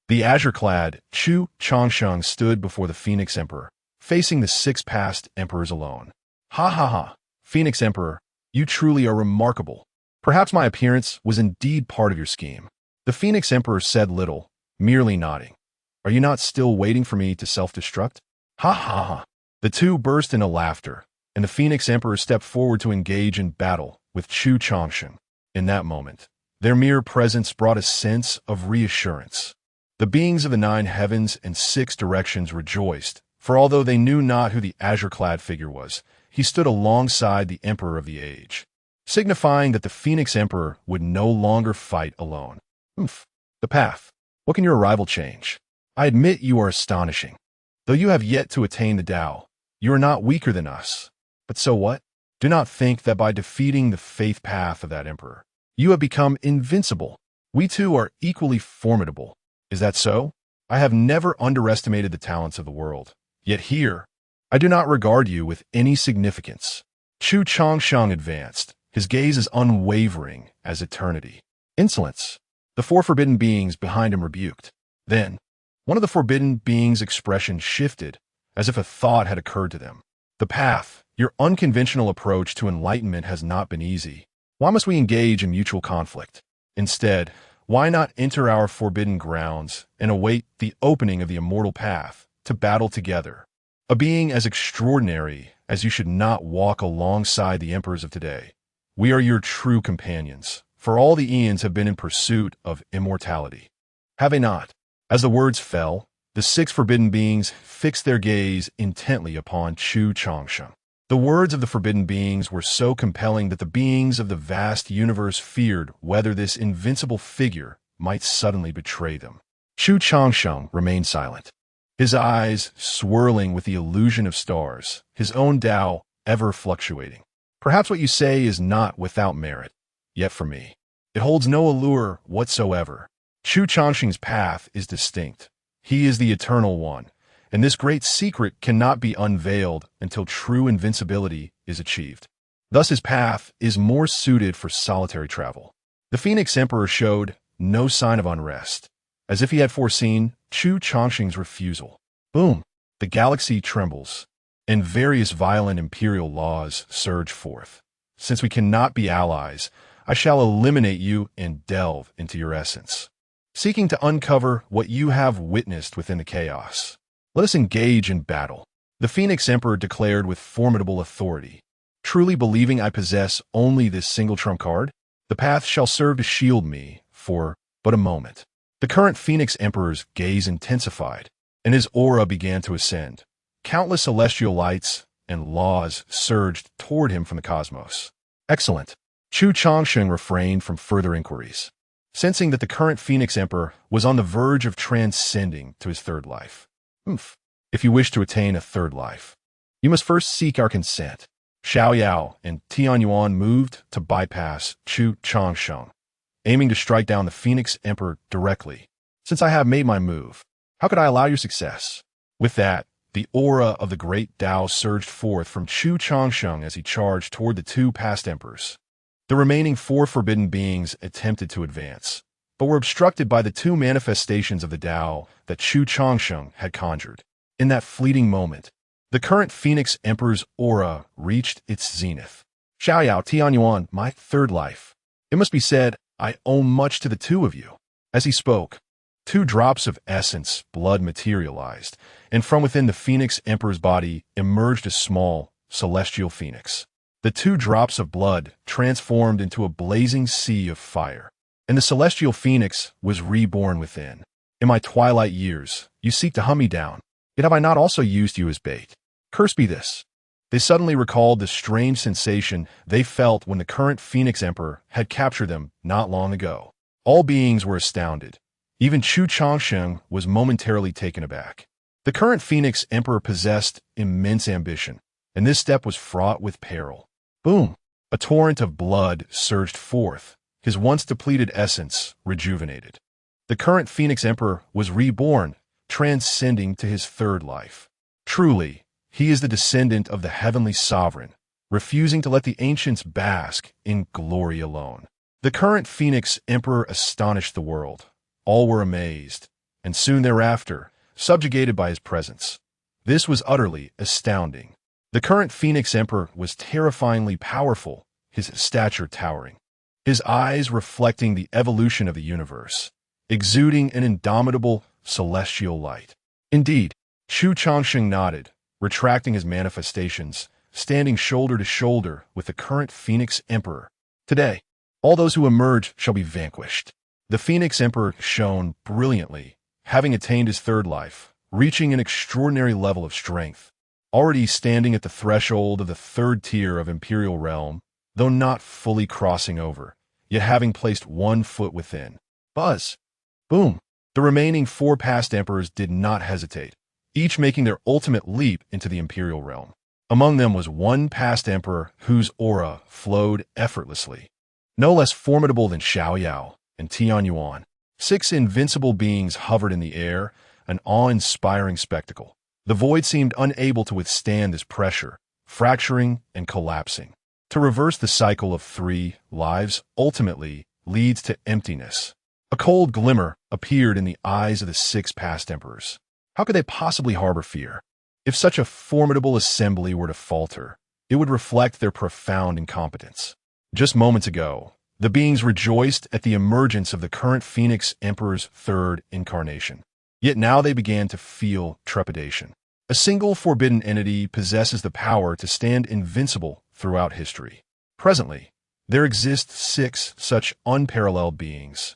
The azure-clad Chu Changsheng stood before the Phoenix Emperor, facing the six past emperors alone. Ha ha ha, Phoenix Emperor, you truly are remarkable. Perhaps my appearance was indeed part of your scheme. The Phoenix Emperor said little, merely nodding. Are you not still waiting for me to self-destruct? Ha ha ha. The two burst into laughter, and the Phoenix Emperor stepped forward to engage in battle with Chu Changsheng. In that moment, their mere presence brought a sense of reassurance. The beings of the nine heavens and six directions rejoiced, for although they knew not who the azure-clad figure was, he stood alongside the Emperor of the age, signifying that the Phoenix Emperor would no longer fight alone. The path. What can your arrival change? I admit you are astonishing. Though you have yet to attain the Tao, you are not weaker than us. But so what? Do not think that by defeating the faith path of that emperor, you have become invincible. We too are equally formidable. Is that so? I have never underestimated the talents of the world. Yet here, I do not regard you with any significance. Chu Changsheng advanced, his gaze as unwavering as eternity. Insolence. The four forbidden beings behind him rebuked. Then, one of the forbidden beings' expression shifted, as if a thought had occurred to them. The path, your unconventional approach to enlightenment has not been easy. Why must we engage in mutual conflict? Instead, why not enter our forbidden grounds and await the opening of the immortal path to battle together? A being as extraordinary as you should not walk alongside the emperors of today. We are your true companions, for all the eons have been in pursuit of immortality. Have they not? As the words fell, the six forbidden beings fixed their gaze intently upon Chu Changsheng. The words of the forbidden beings were so compelling that the beings of the vast universe feared whether this invincible figure might suddenly betray them. Chu Changsheng remained silent, his eyes swirling with the illusion of stars, his own Tao ever fluctuating. Perhaps what you say is not without merit, yet for me, it holds no allure whatsoever. Chu Changsheng's path is distinct. He is the Eternal One, and this great secret cannot be unveiled until true invincibility is achieved. Thus his path is more suited for solitary travel. The Phoenix Emperor showed no sign of unrest, as if he had foreseen Chu Changsheng's refusal. Boom! The galaxy trembles, and various violent imperial laws surge forth. Since we cannot be allies, I shall eliminate you and delve into your essence, seeking to uncover what you have witnessed within the chaos. Let us engage in battle. The Phoenix Emperor declared with formidable authority. Truly believing I possess only this single trump card, the path shall serve to shield me for but a moment. The current Phoenix Emperor's gaze intensified, and his aura began to ascend. Countless celestial lights and laws surged toward him from the cosmos. Excellent. Chu Changsheng refrained from further inquiries, sensing that the current Phoenix Emperor was on the verge of transcending to his third life. If you wish to attain a third life, you must first seek our consent. Xiao Yao and Tianyuan moved to bypass Chu Changsheng, aiming to strike down the Phoenix Emperor directly. Since I have made my move, how could I allow your success? With that, the aura of the great Tao surged forth from Chu Changsheng as he charged toward the two past emperors. The remaining four forbidden beings attempted to advance, but were obstructed by the two manifestations of the Tao that Chu Changsheng had conjured. In that fleeting moment, the current Phoenix Emperor's aura reached its zenith. Xiao Tianyuan, my third life. It must be said, I owe much to the two of you. As he spoke, 2 drops of essence blood materialized, and from within the Phoenix Emperor's body emerged a small, celestial phoenix. The 2 drops of blood transformed into a blazing sea of fire, and the celestial phoenix was reborn within. In my twilight years, you seek to hunt me down, yet have I not also used you as bait? Curse be this. They suddenly recalled the strange sensation they felt when the current Phoenix Emperor had captured them not long ago. All beings were astounded. Even Chu Changsheng was momentarily taken aback. The current Phoenix Emperor possessed immense ambition, and this step was fraught with peril. Boom! A torrent of blood surged forth, his once depleted essence rejuvenated. The current Phoenix Emperor was reborn, transcending to his third life. Truly, he is the descendant of the heavenly sovereign, refusing to let the ancients bask in glory alone. The current Phoenix Emperor astonished the world. All were amazed, and soon thereafter, subjugated by his presence. This was utterly astounding. The current Phoenix Emperor was terrifyingly powerful, his stature towering, his eyes reflecting the evolution of the universe, exuding an indomitable celestial light. Indeed, Chu Changsheng nodded, retracting his manifestations, standing shoulder to shoulder with the current Phoenix Emperor. Today, all those who emerge shall be vanquished. The Phoenix Emperor shone brilliantly, having attained his third life, reaching an extraordinary level of strength. Already standing at the threshold of the 3rd tier of Imperial Realm, though not fully crossing over, yet having placed 1 foot within. Buzz! Boom! The remaining 4 past emperors did not hesitate, each making their ultimate leap into the Imperial Realm. Among them was 1 past emperor whose aura flowed effortlessly. No less formidable than Xiao and Tianyuan. 6 invincible beings hovered in the air, an awe-inspiring spectacle. The void seemed unable to withstand this pressure, fracturing and collapsing. To reverse the cycle of 3 lives ultimately leads to emptiness. A cold glimmer appeared in the eyes of the 6 past emperors. How could they possibly harbor fear? If such a formidable assembly were to falter, it would reflect their profound incompetence. Just moments ago, the beings rejoiced at the emergence of the current Phoenix Emperor's 3rd incarnation. Yet now they began to feel trepidation. A single forbidden entity possesses the power to stand invincible throughout history. Presently, there exist 6 such unparalleled beings,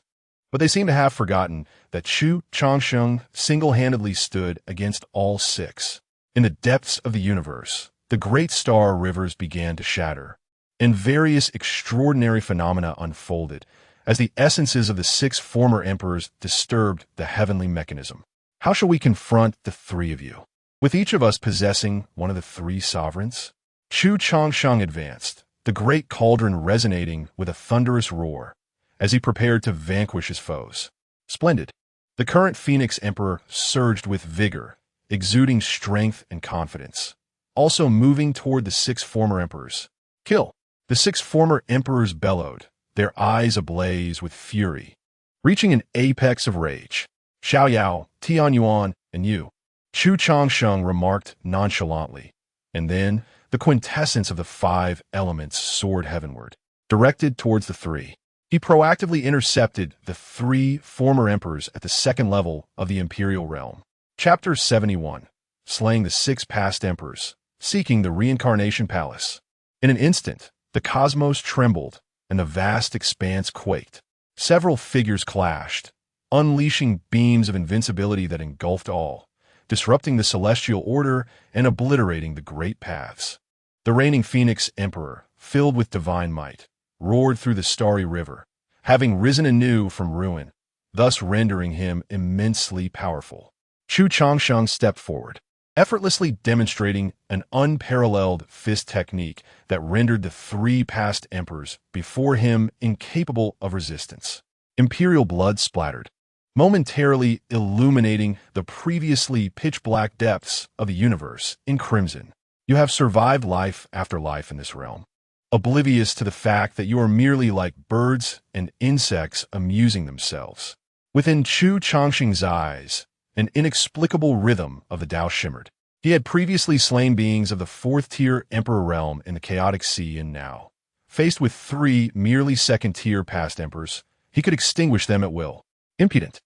but they seem to have forgotten that Chu Changsheng single-handedly stood against all 6. In the depths of the universe, the great star rivers began to shatter, and various extraordinary phenomena unfolded as the essences of the 6 former emperors disturbed the heavenly mechanism. How shall we confront the 3 of you, with each of us possessing one of the 3 sovereigns? Chu Changsheng advanced, the great cauldron resonating with a thunderous roar, as he prepared to vanquish his foes. Splendid! The current Phoenix Emperor surged with vigor, exuding strength and confidence, also moving toward the 6 former emperors. Kill! The 6 former emperors bellowed, their eyes ablaze with fury, reaching an apex of rage. Xiao, Tianyuan, and you, Chu Changsheng remarked nonchalantly, and then the quintessence of the 5 elements soared heavenward, directed towards the 3. He proactively intercepted the 3 former emperors at the 2nd level of the Imperial Realm. Chapter 71, Slaying the 6 Past Emperors, Seeking the Reincarnation Palace. In an instant, the cosmos trembled, and the vast expanse quaked. Several figures clashed, unleashing beams of invincibility that engulfed all, disrupting the celestial order and obliterating the great paths. The reigning Phoenix Emperor, filled with divine might, roared through the starry river, having risen anew from ruin, thus rendering him immensely powerful. Chu Changsheng stepped forward, effortlessly demonstrating an unparalleled fist technique that rendered the 3 past emperors before him incapable of resistance. Imperial blood splattered. momentarily illuminating the previously pitch-black depths of the universe in crimson. You have survived life after life in this realm, oblivious to the fact that you are merely like birds and insects amusing themselves. Within Chu Changsheng's eyes, an inexplicable rhythm of the Tao shimmered. He had previously slain beings of the fourth-tier Emperor realm in the chaotic sea, and now, faced with three merely second-tier past emperors, he could extinguish them at will. Impudent.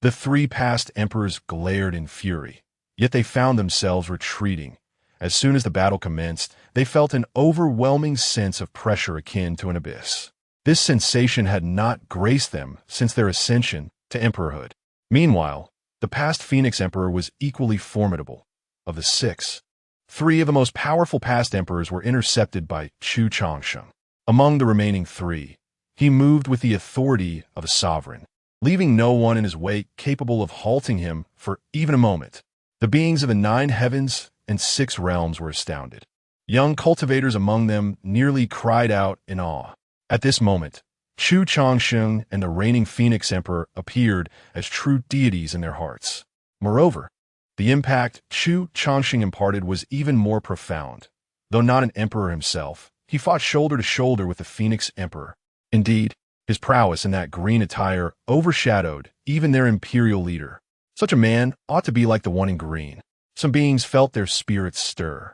The three past emperors glared in fury, yet they found themselves retreating. As soon as the battle commenced, they felt an overwhelming sense of pressure akin to an abyss. This sensation had not graced them since their ascension to emperorhood. Meanwhile, the past Phoenix Emperor was equally formidable. Of the six, three of the most powerful past emperors were intercepted by Chu Changsheng. Among the remaining three, he moved with the authority of a sovereign, leaving no one in his wake capable of halting him for even a moment. The beings of the 9 heavens and 6 realms were astounded. Young cultivators among them nearly cried out in awe. At this moment, Chu Changsheng and the reigning Phoenix Emperor appeared as true deities in their hearts. Moreover, the impact Chu Changsheng imparted was even more profound. Though not an emperor himself, he fought shoulder to shoulder with the Phoenix Emperor. Indeed, his prowess in that green attire overshadowed even their imperial leader. Such a man ought to be like the one in green. Some beings felt their spirits stir,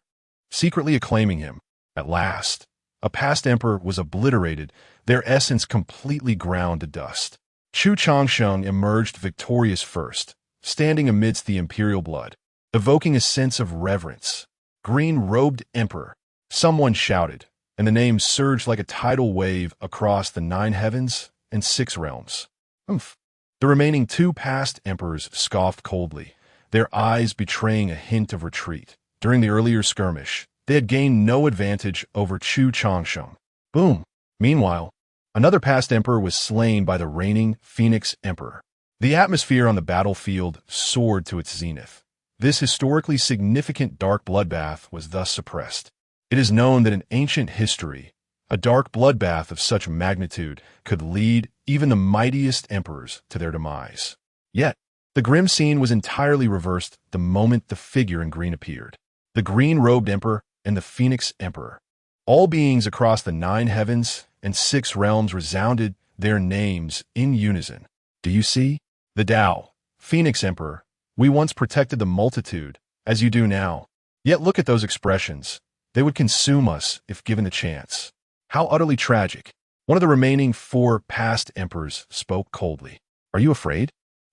secretly acclaiming him. At last, a past emperor was obliterated, their essence completely ground to dust. Chu Changsheng emerged victorious first, standing amidst the imperial blood, evoking a sense of reverence. Green-robed emperor, someone shouted, and the name surged like a tidal wave across the 9 heavens and 6 realms. Oomph. The remaining 2 past emperors scoffed coldly, their eyes betraying a hint of retreat. During the earlier skirmish, they had gained no advantage over Chu Changsheng. Boom! Meanwhile, another past emperor was slain by the reigning Phoenix Emperor. The atmosphere on the battlefield soared to its zenith. This historically significant dark bloodbath was thus suppressed. It is known that in ancient history, a dark bloodbath of such magnitude could lead even the mightiest emperors to their demise. Yet, the grim scene was entirely reversed the moment the figure in green appeared. The green-robed emperor and the Phoenix Emperor. All beings across the 9 heavens and 6 realms resounded their names in unison. Do you see? The Tao, Phoenix Emperor, we once protected the multitude, as you do now. Yet look at those expressions. They would consume us if given the chance. How utterly tragic. One of the remaining 4 past emperors spoke coldly. Are you afraid?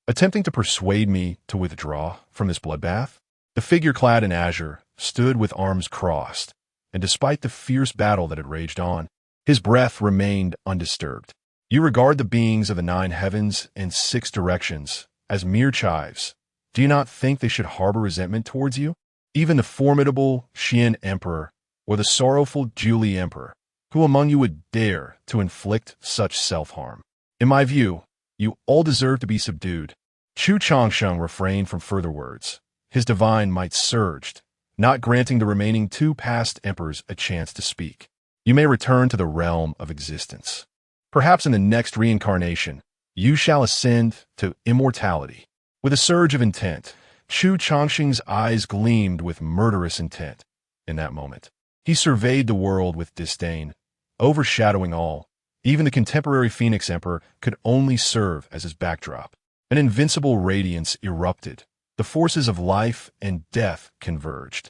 Attempting to persuade me to withdraw from this bloodbath? The figure clad in azure stood with arms crossed, and despite the fierce battle that had raged on, his breath remained undisturbed. You regard the beings of the 9 heavens and 6 directions as mere chives. Do you not think they should harbor resentment towards you? Even the formidable Xian Emperor or the sorrowful Julie Emperor, who among you would dare to inflict such self-harm? In my view, you all deserve to be subdued. Chu Changsheng refrained from further words. His divine might surged, not granting the remaining 2 past emperors a chance to speak. You may return to the realm of existence. Perhaps in the next reincarnation, you shall ascend to immortality. With a surge of intent, Chu Changsheng's eyes gleamed with murderous intent. In that moment, he surveyed the world with disdain, overshadowing all. Even the contemporary Phoenix Emperor could only serve as his backdrop. An invincible radiance erupted. The forces of life and death converged,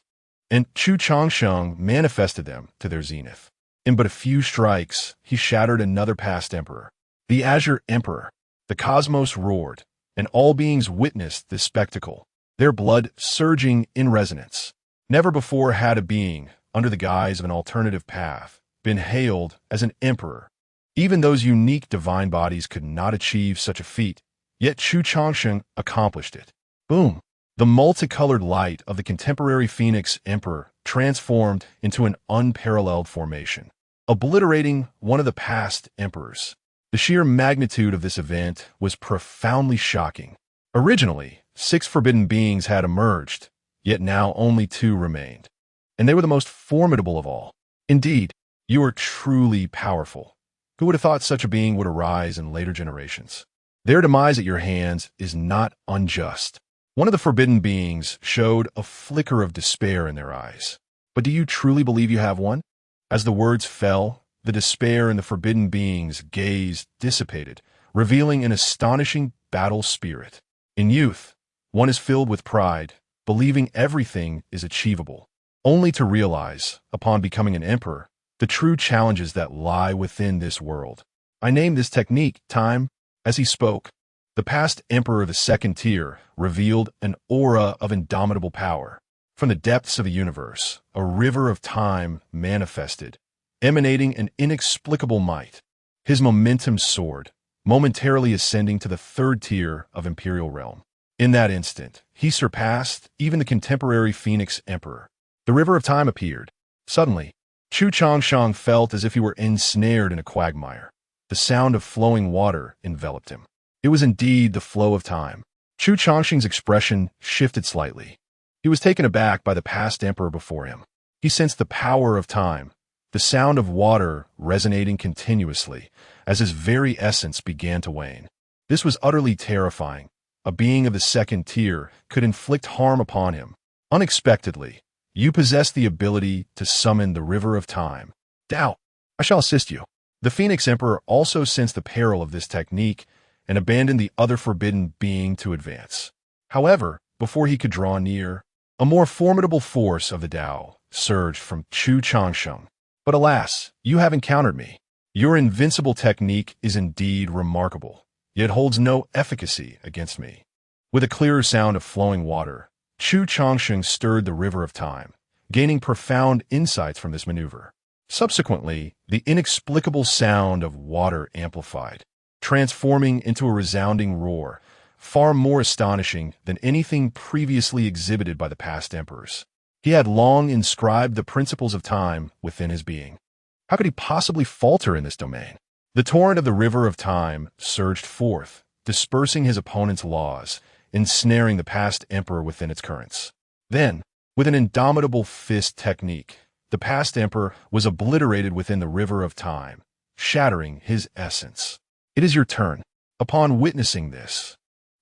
and Chu Changsheng manifested them to their zenith. In but a few strikes, he shattered another past emperor. The Azure Emperor. The cosmos roared, and all beings witnessed this spectacle, their blood surging in resonance. Never before had a being, under the guise of an alternative path, been hailed as an emperor. Even those unique divine bodies could not achieve such a feat, yet Chu Changsheng accomplished it. Boom! The multicolored light of the contemporary Phoenix Emperor transformed into an unparalleled formation, obliterating one of the past emperors. The sheer magnitude of this event was profoundly shocking. Originally, 6 forbidden beings had emerged, yet now only 2 remained. And they were the most formidable of all. Indeed, you are truly powerful. Who would have thought such a being would arise in later generations? Their demise at your hands is not unjust. One of the forbidden beings showed a flicker of despair in their eyes. But do you truly believe you have one? As the words fell, the despair in the forbidden being's gaze dissipated, revealing an astonishing battle spirit. In youth, one is filled with pride, believing everything is achievable, only to realize, upon becoming an emperor, the true challenges that lie within this world. I named this technique time. As he spoke, the past emperor of the second tier revealed an aura of indomitable power. From the depths of the universe, a river of time manifested, emanating an inexplicable might. His momentum soared, momentarily ascending to the third tier of imperial realm. In that instant, he surpassed even the contemporary Phoenix Emperor. The river of time appeared. Suddenly, Chu Changsheng felt as if he were ensnared in a quagmire. The sound of flowing water enveloped him. It was indeed the flow of time. Chu Changsheng's expression shifted slightly. He was taken aback by the past emperor before him. He sensed the power of time, the sound of water resonating continuously as his very essence began to wane. This was utterly terrifying. A being of the second tier could inflict harm upon him. Unexpectedly, you possess the ability to summon the river of time. Doubt, I shall assist you. The Phoenix Emperor also sensed the peril of this technique and abandoned the other forbidden being to advance. However, before he could draw near, a more formidable force of the Tao surged from Chu Changsheng. But alas, you have encountered me. Your invincible technique is indeed remarkable, yet holds no efficacy against me. With a clearer sound of flowing water, Chu Changsheng stirred the river of time, gaining profound insights from this maneuver. Subsequently, the inexplicable sound of water amplified, transforming into a resounding roar, far more astonishing than anything previously exhibited by the past emperors. He had long inscribed the principles of time within his being. How could he possibly falter in this domain? The torrent of the river of time surged forth, dispersing his opponent's laws, ensnaring the past emperor within its currents. Then, with an indomitable fist technique, the past emperor was obliterated within the river of time, shattering his essence. It is your turn. Upon witnessing this,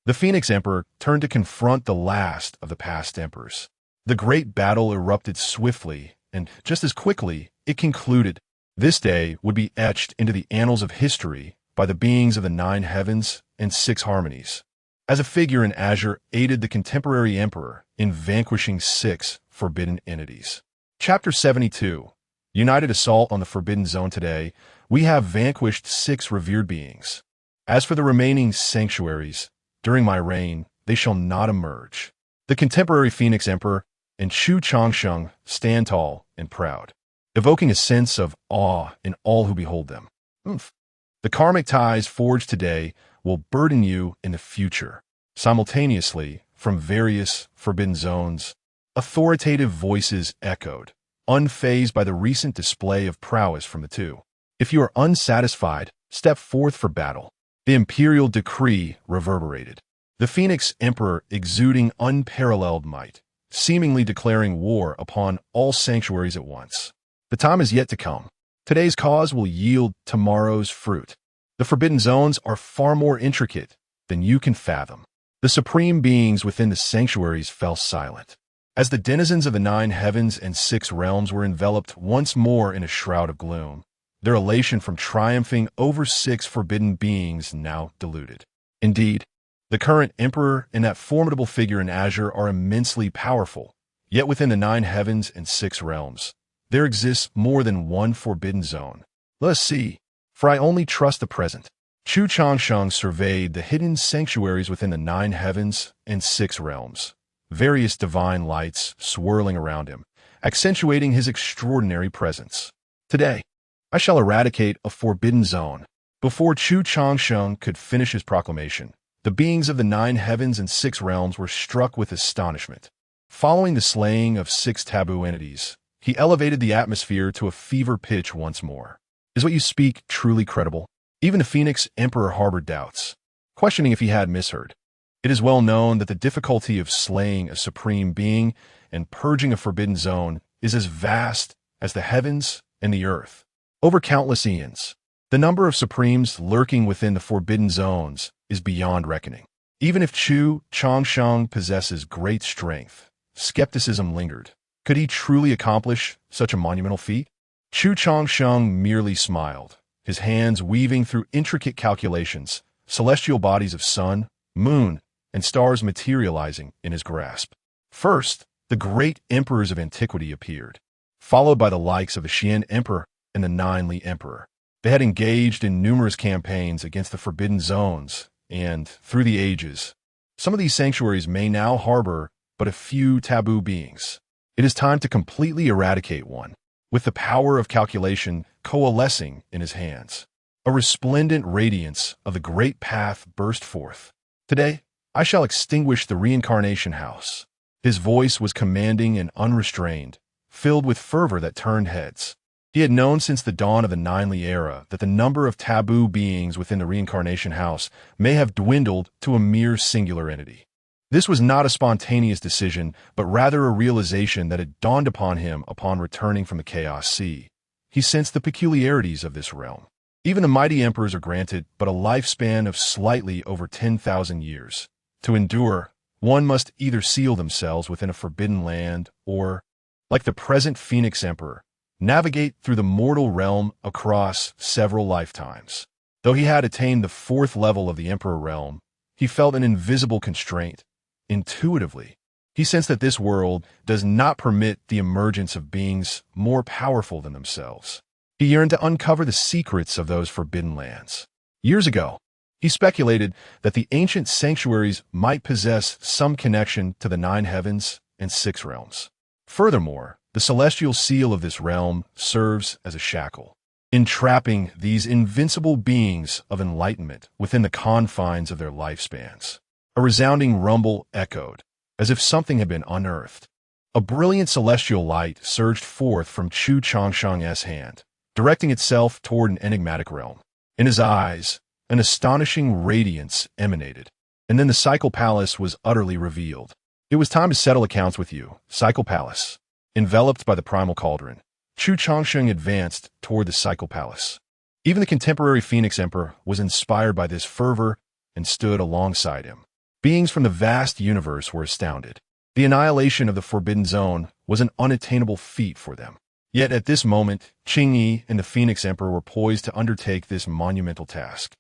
the Phoenix Emperor turned to confront the last of the past emperors. The great battle erupted swiftly, and just as quickly, it concluded. This day would be etched into the annals of history by the beings of the 9 heavens and 6 harmonies. As a figure in azure aided the contemporary emperor in vanquishing 6 forbidden entities. Chapter 72. United assault on the Forbidden Zone. Today, we have vanquished 6 revered beings. As for the remaining sanctuaries, during my reign, they shall not emerge. The contemporary Phoenix Emperor and Chu Changsheng stand tall and proud, evoking a sense of awe in all who behold them. The karmic ties forged today will burden you in the future. Simultaneously, from various forbidden zones, authoritative voices echoed, unfazed by the recent display of prowess from the two. If you are unsatisfied, step forth for battle. The imperial decree reverberated. The Phoenix Emperor exuding unparalleled might, seemingly declaring war upon all sanctuaries at once. The time is yet to come. Today's cause will yield tomorrow's fruit. The forbidden zones are far more intricate than you can fathom. The supreme beings within the sanctuaries fell silent, as the denizens of the 9 heavens and 6 realms were enveloped once more in a shroud of gloom, their elation from triumphing over 6 forbidden beings now diluted. Indeed, the current emperor and that formidable figure in azure are immensely powerful, yet within the 9 heavens and 6 realms, there exists more than one forbidden zone. Let us see, for I only trust the present. Chu Changsheng surveyed the hidden sanctuaries within the 9 heavens and 6 realms, various divine lights swirling around him, accentuating his extraordinary presence. Today, I shall eradicate a forbidden zone. Before Chu Changsheng could finish his proclamation, the beings of the 9 heavens and 6 realms were struck with astonishment. Following the slaying of 6 taboo entities, he elevated the atmosphere to a fever pitch once more. Is what you speak truly credible? Even the Phoenix Emperor harbored doubts, questioning if he had misheard. It is well known that the difficulty of slaying a supreme being and purging a forbidden zone is as vast as the heavens and the earth. Over countless eons, the number of supremes lurking within the forbidden zones is beyond reckoning. Even if Chu Changsheng possesses great strength, skepticism lingered. Could he truly accomplish such a monumental feat? Chu Changsheng merely smiled, his hands weaving through intricate calculations, celestial bodies of sun, moon, and stars materializing in his grasp. First, the great emperors of antiquity appeared, followed by the likes of the Xian Emperor and the Nine Li Emperor. They had engaged in numerous campaigns against the Forbidden Zones, and, through the ages, some of these sanctuaries may now harbor but a few taboo beings. It is time to completely eradicate one, with the power of calculation coalescing in his hands. A resplendent radiance of the great path burst forth. Today, I shall extinguish the reincarnation house. His voice was commanding and unrestrained, filled with fervor that turned heads. He had known since the dawn of the Nine Li era that the number of taboo beings within the reincarnation house may have dwindled to a mere singular entity. This was not a spontaneous decision, but rather a realization that had dawned upon him upon returning from the Chaos Sea. He sensed the peculiarities of this realm. Even the mighty emperors are granted but a lifespan of slightly over 10,000 years. To endure, one must either seal themselves within a forbidden land or, like the present Phoenix Emperor, navigate through the mortal realm across several lifetimes. Though he had attained the 4th level of the Emperor realm, he felt an invisible constraint. Intuitively, he sensed that this world does not permit the emergence of beings more powerful than themselves. He yearned to uncover the secrets of those forbidden lands. Years ago, he speculated that the ancient sanctuaries might possess some connection to the 9 heavens and 6 realms. Furthermore, the celestial seal of this realm serves as a shackle, entrapping these invincible beings of enlightenment within the confines of their lifespans. A resounding rumble echoed, as if something had been unearthed. A brilliant celestial light surged forth from Chu Changsheng's hand, directing itself toward an enigmatic realm. In his eyes, an astonishing radiance emanated, and then the Cycle Palace was utterly revealed. It was time to settle accounts with you, Cycle Palace. Enveloped by the primal cauldron, Chu Changsheng advanced toward the Cycle Palace. Even the contemporary Phoenix Emperor was inspired by this fervor and stood alongside him. Beings from the vast universe were astounded. The annihilation of the Forbidden Zone was an unattainable feat for them. Yet at this moment, Qingyi and the Phoenix Emperor were poised to undertake this monumental task.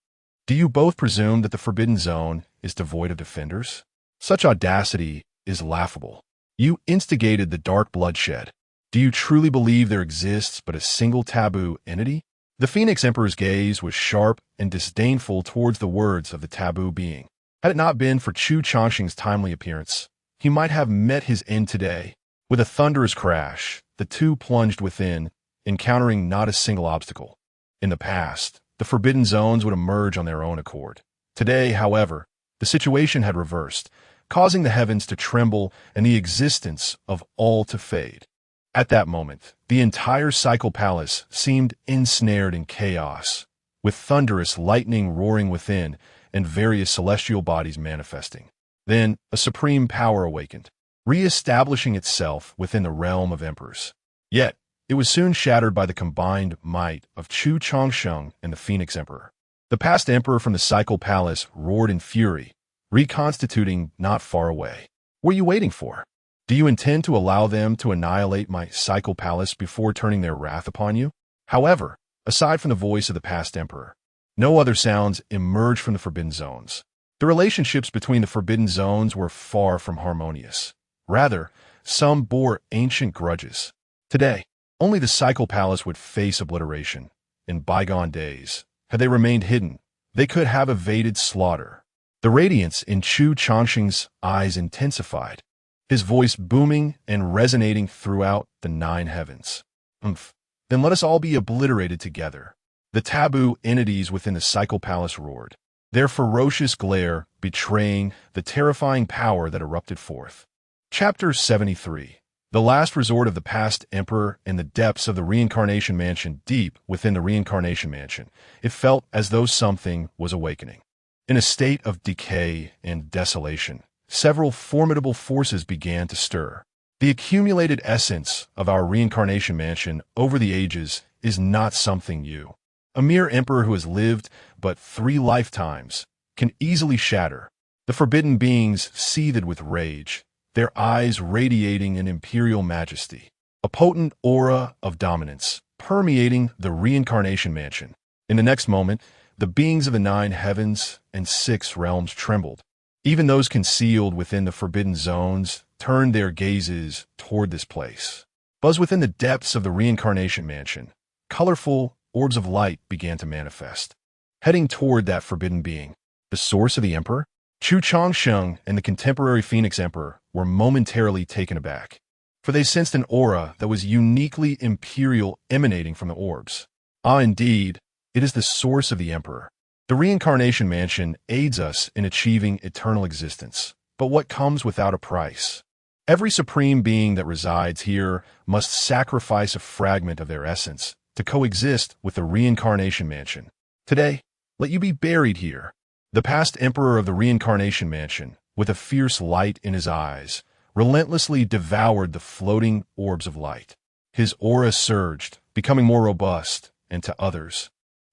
Do you both presume that the Forbidden Zone is devoid of defenders? Such audacity is laughable. You instigated the dark bloodshed. Do you truly believe there exists but a single taboo entity? The Phoenix Emperor's gaze was sharp and disdainful towards the words of the taboo being. Had it not been for Chu Changsheng's timely appearance, he might have met his end today. With a thunderous crash, the two plunged within, encountering not a single obstacle. In the past, the Forbidden Zones would emerge on their own accord. Today, however, the situation had reversed, causing the heavens to tremble and the existence of all to fade. At that moment, the entire Cycle Palace seemed ensnared in chaos, with thunderous lightning roaring within and various celestial bodies manifesting. Then, a supreme power awakened, re-establishing itself within the realm of emperors. Yet, it was soon shattered by the combined might of Chu Changsheng and the Phoenix Emperor. The past emperor from the Cycle Palace roared in fury, reconstituting not far away. What are you waiting for? Do you intend to allow them to annihilate my Cycle Palace before turning their wrath upon you? However, aside from the voice of the past emperor, no other sounds emerged from the Forbidden Zones. The relationships between the Forbidden Zones were far from harmonious. Rather, some bore ancient grudges. Today, only the Cycle Palace would face obliteration. In bygone days, had they remained hidden, they could have evaded slaughter. The radiance in Chu Changsheng's eyes intensified, his voice booming and resonating throughout the 9 heavens. Then let us all be obliterated together. The taboo entities within the Cycle Palace roared, their ferocious glare betraying the terrifying power that erupted forth. Chapter 73. The last resort of the past emperor in the depths of the Reincarnation Mansion. Deep within the Reincarnation Mansion, it felt as though something was awakening. In a state of decay and desolation, several formidable forces began to stir. The accumulated essence of our Reincarnation Mansion over the ages is not something new. A mere emperor who has lived but 3 lifetimes can easily shatter. The forbidden beings seethed with rage, their eyes radiating an imperial majesty, a potent aura of dominance permeating the reincarnation mansion. In the next moment, the beings of the 9 heavens and 6 realms trembled. Even those concealed within the forbidden zones turned their gazes toward this place. Buzz within the depths of the reincarnation mansion, colorful orbs of light began to manifest, heading toward that forbidden being. The source of the emperor? Chu Changsheng and the contemporary Phoenix Emperor were momentarily taken aback, for they sensed an aura that was uniquely imperial emanating from the orbs. Ah, indeed, it is the source of the emperor. The reincarnation mansion aids us in achieving eternal existence, but what comes without a price? Every supreme being that resides here must sacrifice a fragment of their essence to coexist with the reincarnation mansion. Today, let you be buried here. The past emperor of the reincarnation mansion, with a fierce light in his eyes, relentlessly devoured the floating orbs of light. His aura surged, becoming more robust, and to others,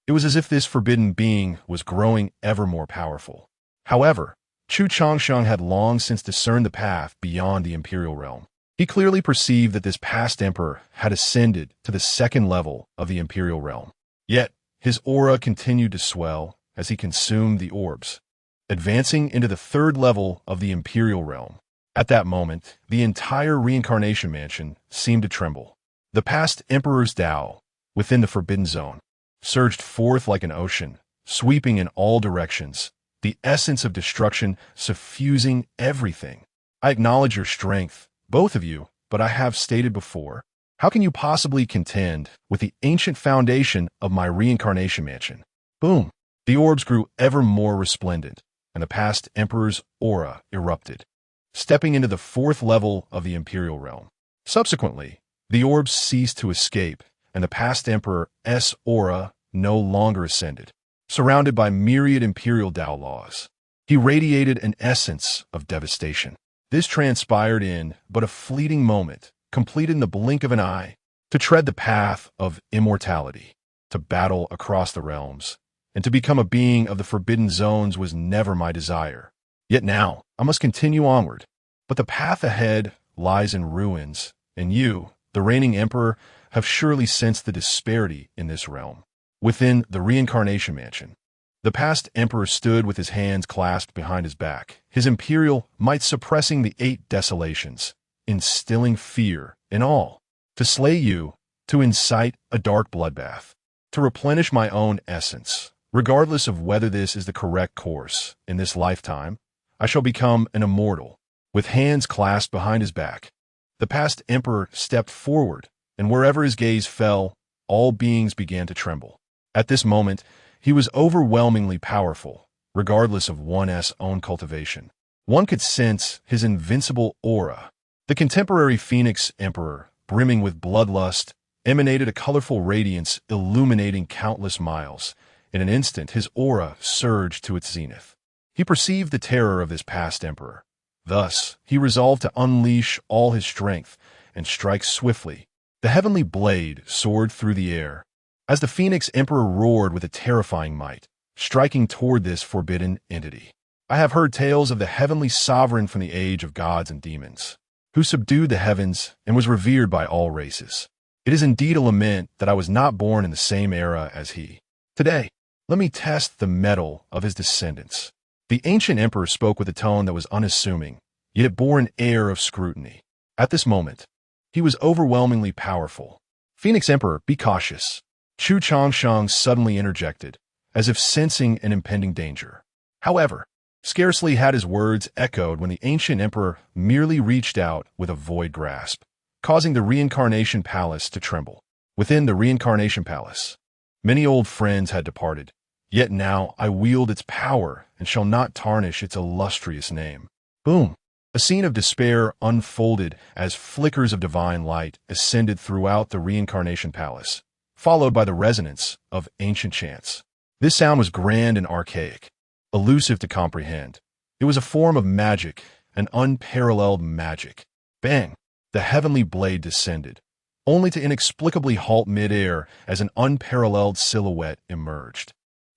it was as if this forbidden being was growing ever more powerful. However, Chu Changsheng had long since discerned the path beyond the imperial realm. He clearly perceived that this past emperor had ascended to the 2nd level of the imperial realm. Yet, his aura continued to swell as he consumed the orbs, advancing into the 3rd level of the imperial realm. At that moment, the entire reincarnation mansion seemed to tremble. The past emperor's Tao, within the forbidden zone, surged forth like an ocean, sweeping in all directions, the essence of destruction suffusing everything. I acknowledge your strength, both of you, but I have stated before, how can you possibly contend with the ancient foundation of my reincarnation mansion? Boom! The orbs grew ever more resplendent, and the past emperor's aura erupted, stepping into the 4th level of the imperial realm. Subsequently, the orbs ceased to escape, and the past emperor's aura no longer ascended. Surrounded by myriad imperial Tao laws, he radiated an essence of devastation. This transpired in but a fleeting moment, completed in the blink of an eye. To tread the path of immortality, to battle across the realms, and to become a being of the forbidden zones was never my desire. Yet now, I must continue onward. But the path ahead lies in ruins, and you, the reigning emperor, have surely sensed the disparity in this realm. Within the reincarnation mansion, the past emperor stood with his hands clasped behind his back, his imperial might suppressing the 8 desolations, instilling fear in all. To slay you, to incite a dark bloodbath, to replenish my own essence. Regardless of whether this is the correct course in this lifetime, I shall become an immortal. With hands clasped behind his back, the past emperor stepped forward, and wherever his gaze fell, all beings began to tremble. At this moment, he was overwhelmingly powerful, regardless of one's own cultivation. One could sense his invincible aura. The contemporary Phoenix Emperor, brimming with bloodlust, emanated a colorful radiance illuminating countless miles. In an instant, his aura surged to its zenith. He perceived the terror of this past emperor. Thus, he resolved to unleash all his strength and strike swiftly. The heavenly blade soared through the air, as the Phoenix Emperor roared with a terrifying might, striking toward this forbidden entity. I have heard tales of the heavenly sovereign from the age of gods and demons, who subdued the heavens and was revered by all races. It is indeed a lament that I was not born in the same era as he. Today, let me test the mettle of his descendants. The ancient emperor spoke with a tone that was unassuming, yet it bore an air of scrutiny. At this moment, he was overwhelmingly powerful. Phoenix Emperor, be cautious. Chu Changsheng suddenly interjected, as if sensing an impending danger. However, scarcely had his words echoed when the ancient emperor merely reached out with a void grasp, causing the reincarnation palace to tremble. Within the reincarnation palace, many old friends had departed, yet now I wield its power and shall not tarnish its illustrious name. Boom! A scene of despair unfolded as flickers of divine light ascended throughout the reincarnation palace, followed by the resonance of ancient chants. This sound was grand and archaic, elusive to comprehend. It was a form of magic, an unparalleled magic. Bang! The heavenly blade descended, only to inexplicably halt mid-air as an unparalleled silhouette emerged,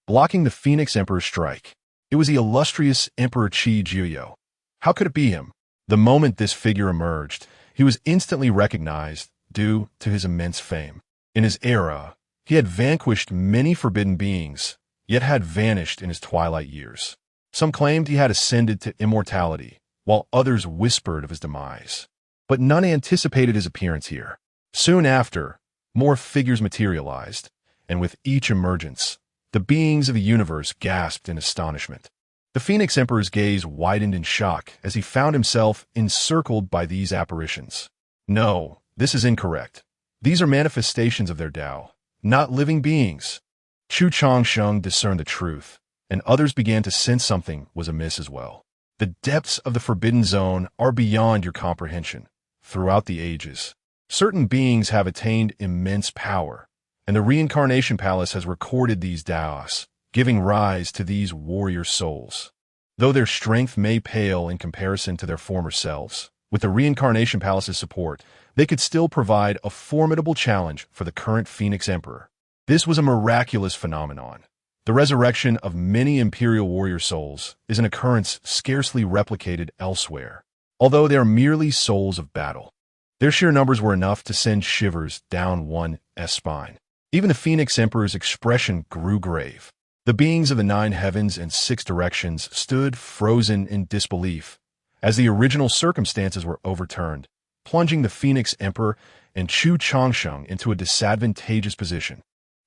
blocking the Phoenix Emperor's strike. It was the illustrious Emperor Qi Jiuyo. How could it be him? The moment this figure emerged, he was instantly recognized due to his immense fame. In his era, he had vanquished many forbidden beings, yet had vanished in his twilight years. Some claimed he had ascended to immortality, while others whispered of his demise. But none anticipated his appearance here. Soon after, more figures materialized, and with each emergence, the beings of the universe gasped in astonishment. The Phoenix Emperor's gaze widened in shock as he found himself encircled by these apparitions. No, this is incorrect. These are manifestations of their Tao, not living beings. Chu Changsheng discerned the truth, and others began to sense something was amiss as well. The depths of the forbidden zone are beyond your comprehension. Throughout the ages, certain beings have attained immense power, and the Reincarnation Palace has recorded these Taos, giving rise to these warrior souls. Though their strength may pale in comparison to their former selves, with the Reincarnation Palace's support, they could still provide a formidable challenge for the current Phoenix Emperor. This was a miraculous phenomenon. The resurrection of many imperial warrior souls is an occurrence scarcely replicated elsewhere, although they are merely souls of battle. Their sheer numbers were enough to send shivers down one's spine. Even the Phoenix Emperor's expression grew grave. The beings of the 9 heavens and 6 directions stood frozen in disbelief as the original circumstances were overturned, plunging the Phoenix Emperor and Chu Changsheng into a disadvantageous position.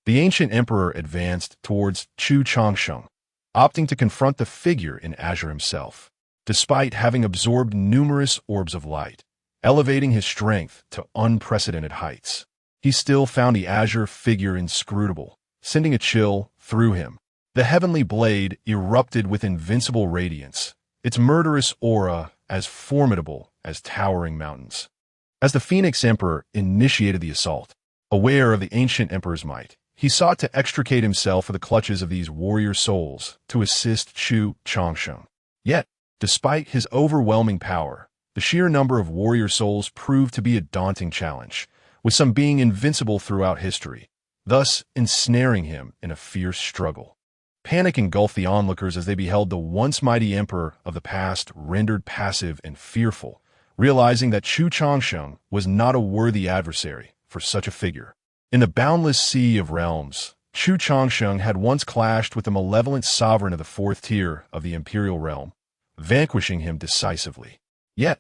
The ancient emperor advanced towards Chu Changsheng, opting to confront the figure in azure himself. Despite having absorbed numerous orbs of light, elevating his strength to unprecedented heights, he still found the azure figure inscrutable, sending a chill through him. The heavenly blade erupted with invincible radiance, its murderous aura as formidable as towering mountains. As the Phoenix Emperor initiated the assault, aware of the ancient emperor's might, he sought to extricate himself from the clutches of these warrior souls to assist Chu Changsheng. Yet, despite his overwhelming power, the sheer number of warrior souls proved to be a daunting challenge, with some being invincible throughout history, thus ensnaring him in a fierce struggle. Panic engulfed the onlookers as they beheld the once mighty emperor of the past rendered passive and fearful, realizing that Chu Changsheng was not a worthy adversary for such a figure. In the boundless sea of realms, Chu Changsheng had once clashed with the malevolent sovereign of the 4th tier of the imperial realm, vanquishing him decisively. Yet,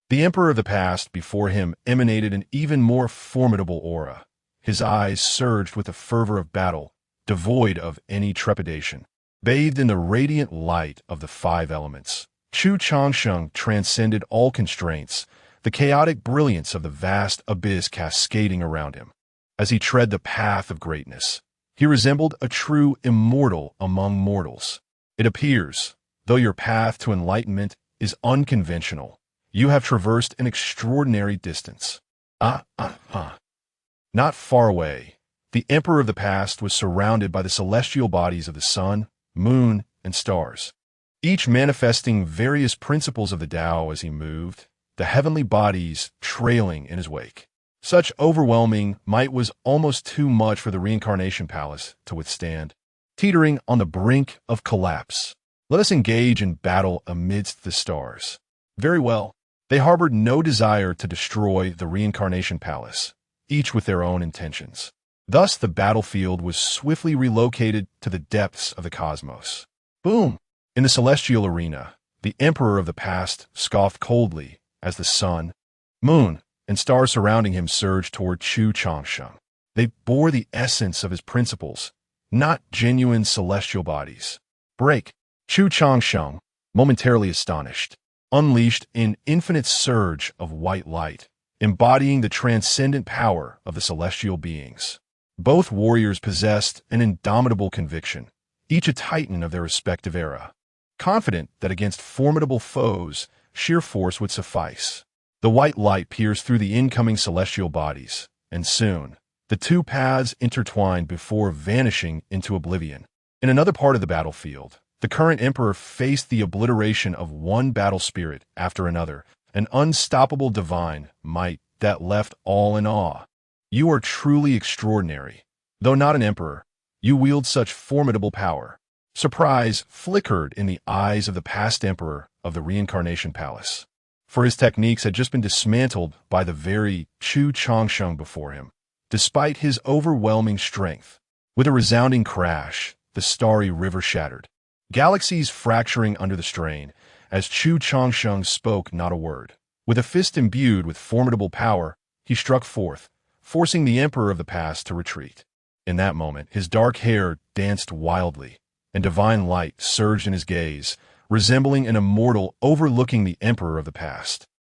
the emperor of the past before him emanated an even more formidable aura. His eyes surged with the fervor of battle, devoid of any trepidation. Bathed in the radiant light of the 5 elements, Chu Changsheng transcended all constraints, the chaotic brilliance of the vast abyss cascading around him. As he tread the path of greatness, he resembled a true immortal among mortals. It appears, though your path to enlightenment is unconventional, you have traversed an extraordinary distance. Not far away, the emperor of the past was surrounded by the celestial bodies of the sun, moon, and stars, each manifesting various principles of the Tao as he moved, the heavenly bodies trailing in his wake. Such overwhelming might was almost too much for the Reincarnation Palace to withstand. Teetering on the brink of collapse, let us engage in battle amidst the stars. Very well. They harbored no desire to destroy the Reincarnation Palace, each with their own intentions. Thus, the battlefield was swiftly relocated to the depths of the cosmos. Boom! In the celestial arena, the emperor of the past scoffed coldly as the sun, moon, and stars surrounding him surged toward Chu Changsheng. They bore the essence of his principles, not genuine celestial bodies. Break! Chu Changsheng, momentarily astonished, unleashed an infinite surge of white light, embodying the transcendent power of the celestial beings. Both warriors possessed an indomitable conviction, each a titan of their respective era, confident that against formidable foes, sheer force would suffice. The white light pierced through the incoming celestial bodies, and soon, the 2 paths intertwined before vanishing into oblivion. In another part of the battlefield, the current emperor faced the obliteration of one battle spirit after another, an unstoppable divine might that left all in awe. You are truly extraordinary. Though not an emperor, you wield such formidable power. Surprise flickered in the eyes of the past emperor of the Reincarnation Palace, for his techniques had just been dismantled by the very Chu Changsheng before him. Despite his overwhelming strength, with a resounding crash, the starry river shattered, galaxies fracturing under the strain, as Chu Changsheng spoke not a word. With a fist imbued with formidable power, he struck forth, forcing the emperor of the past to retreat. In that moment, his dark hair danced wildly, and divine light surged in his gaze, resembling an immortal overlooking the emperor of the past.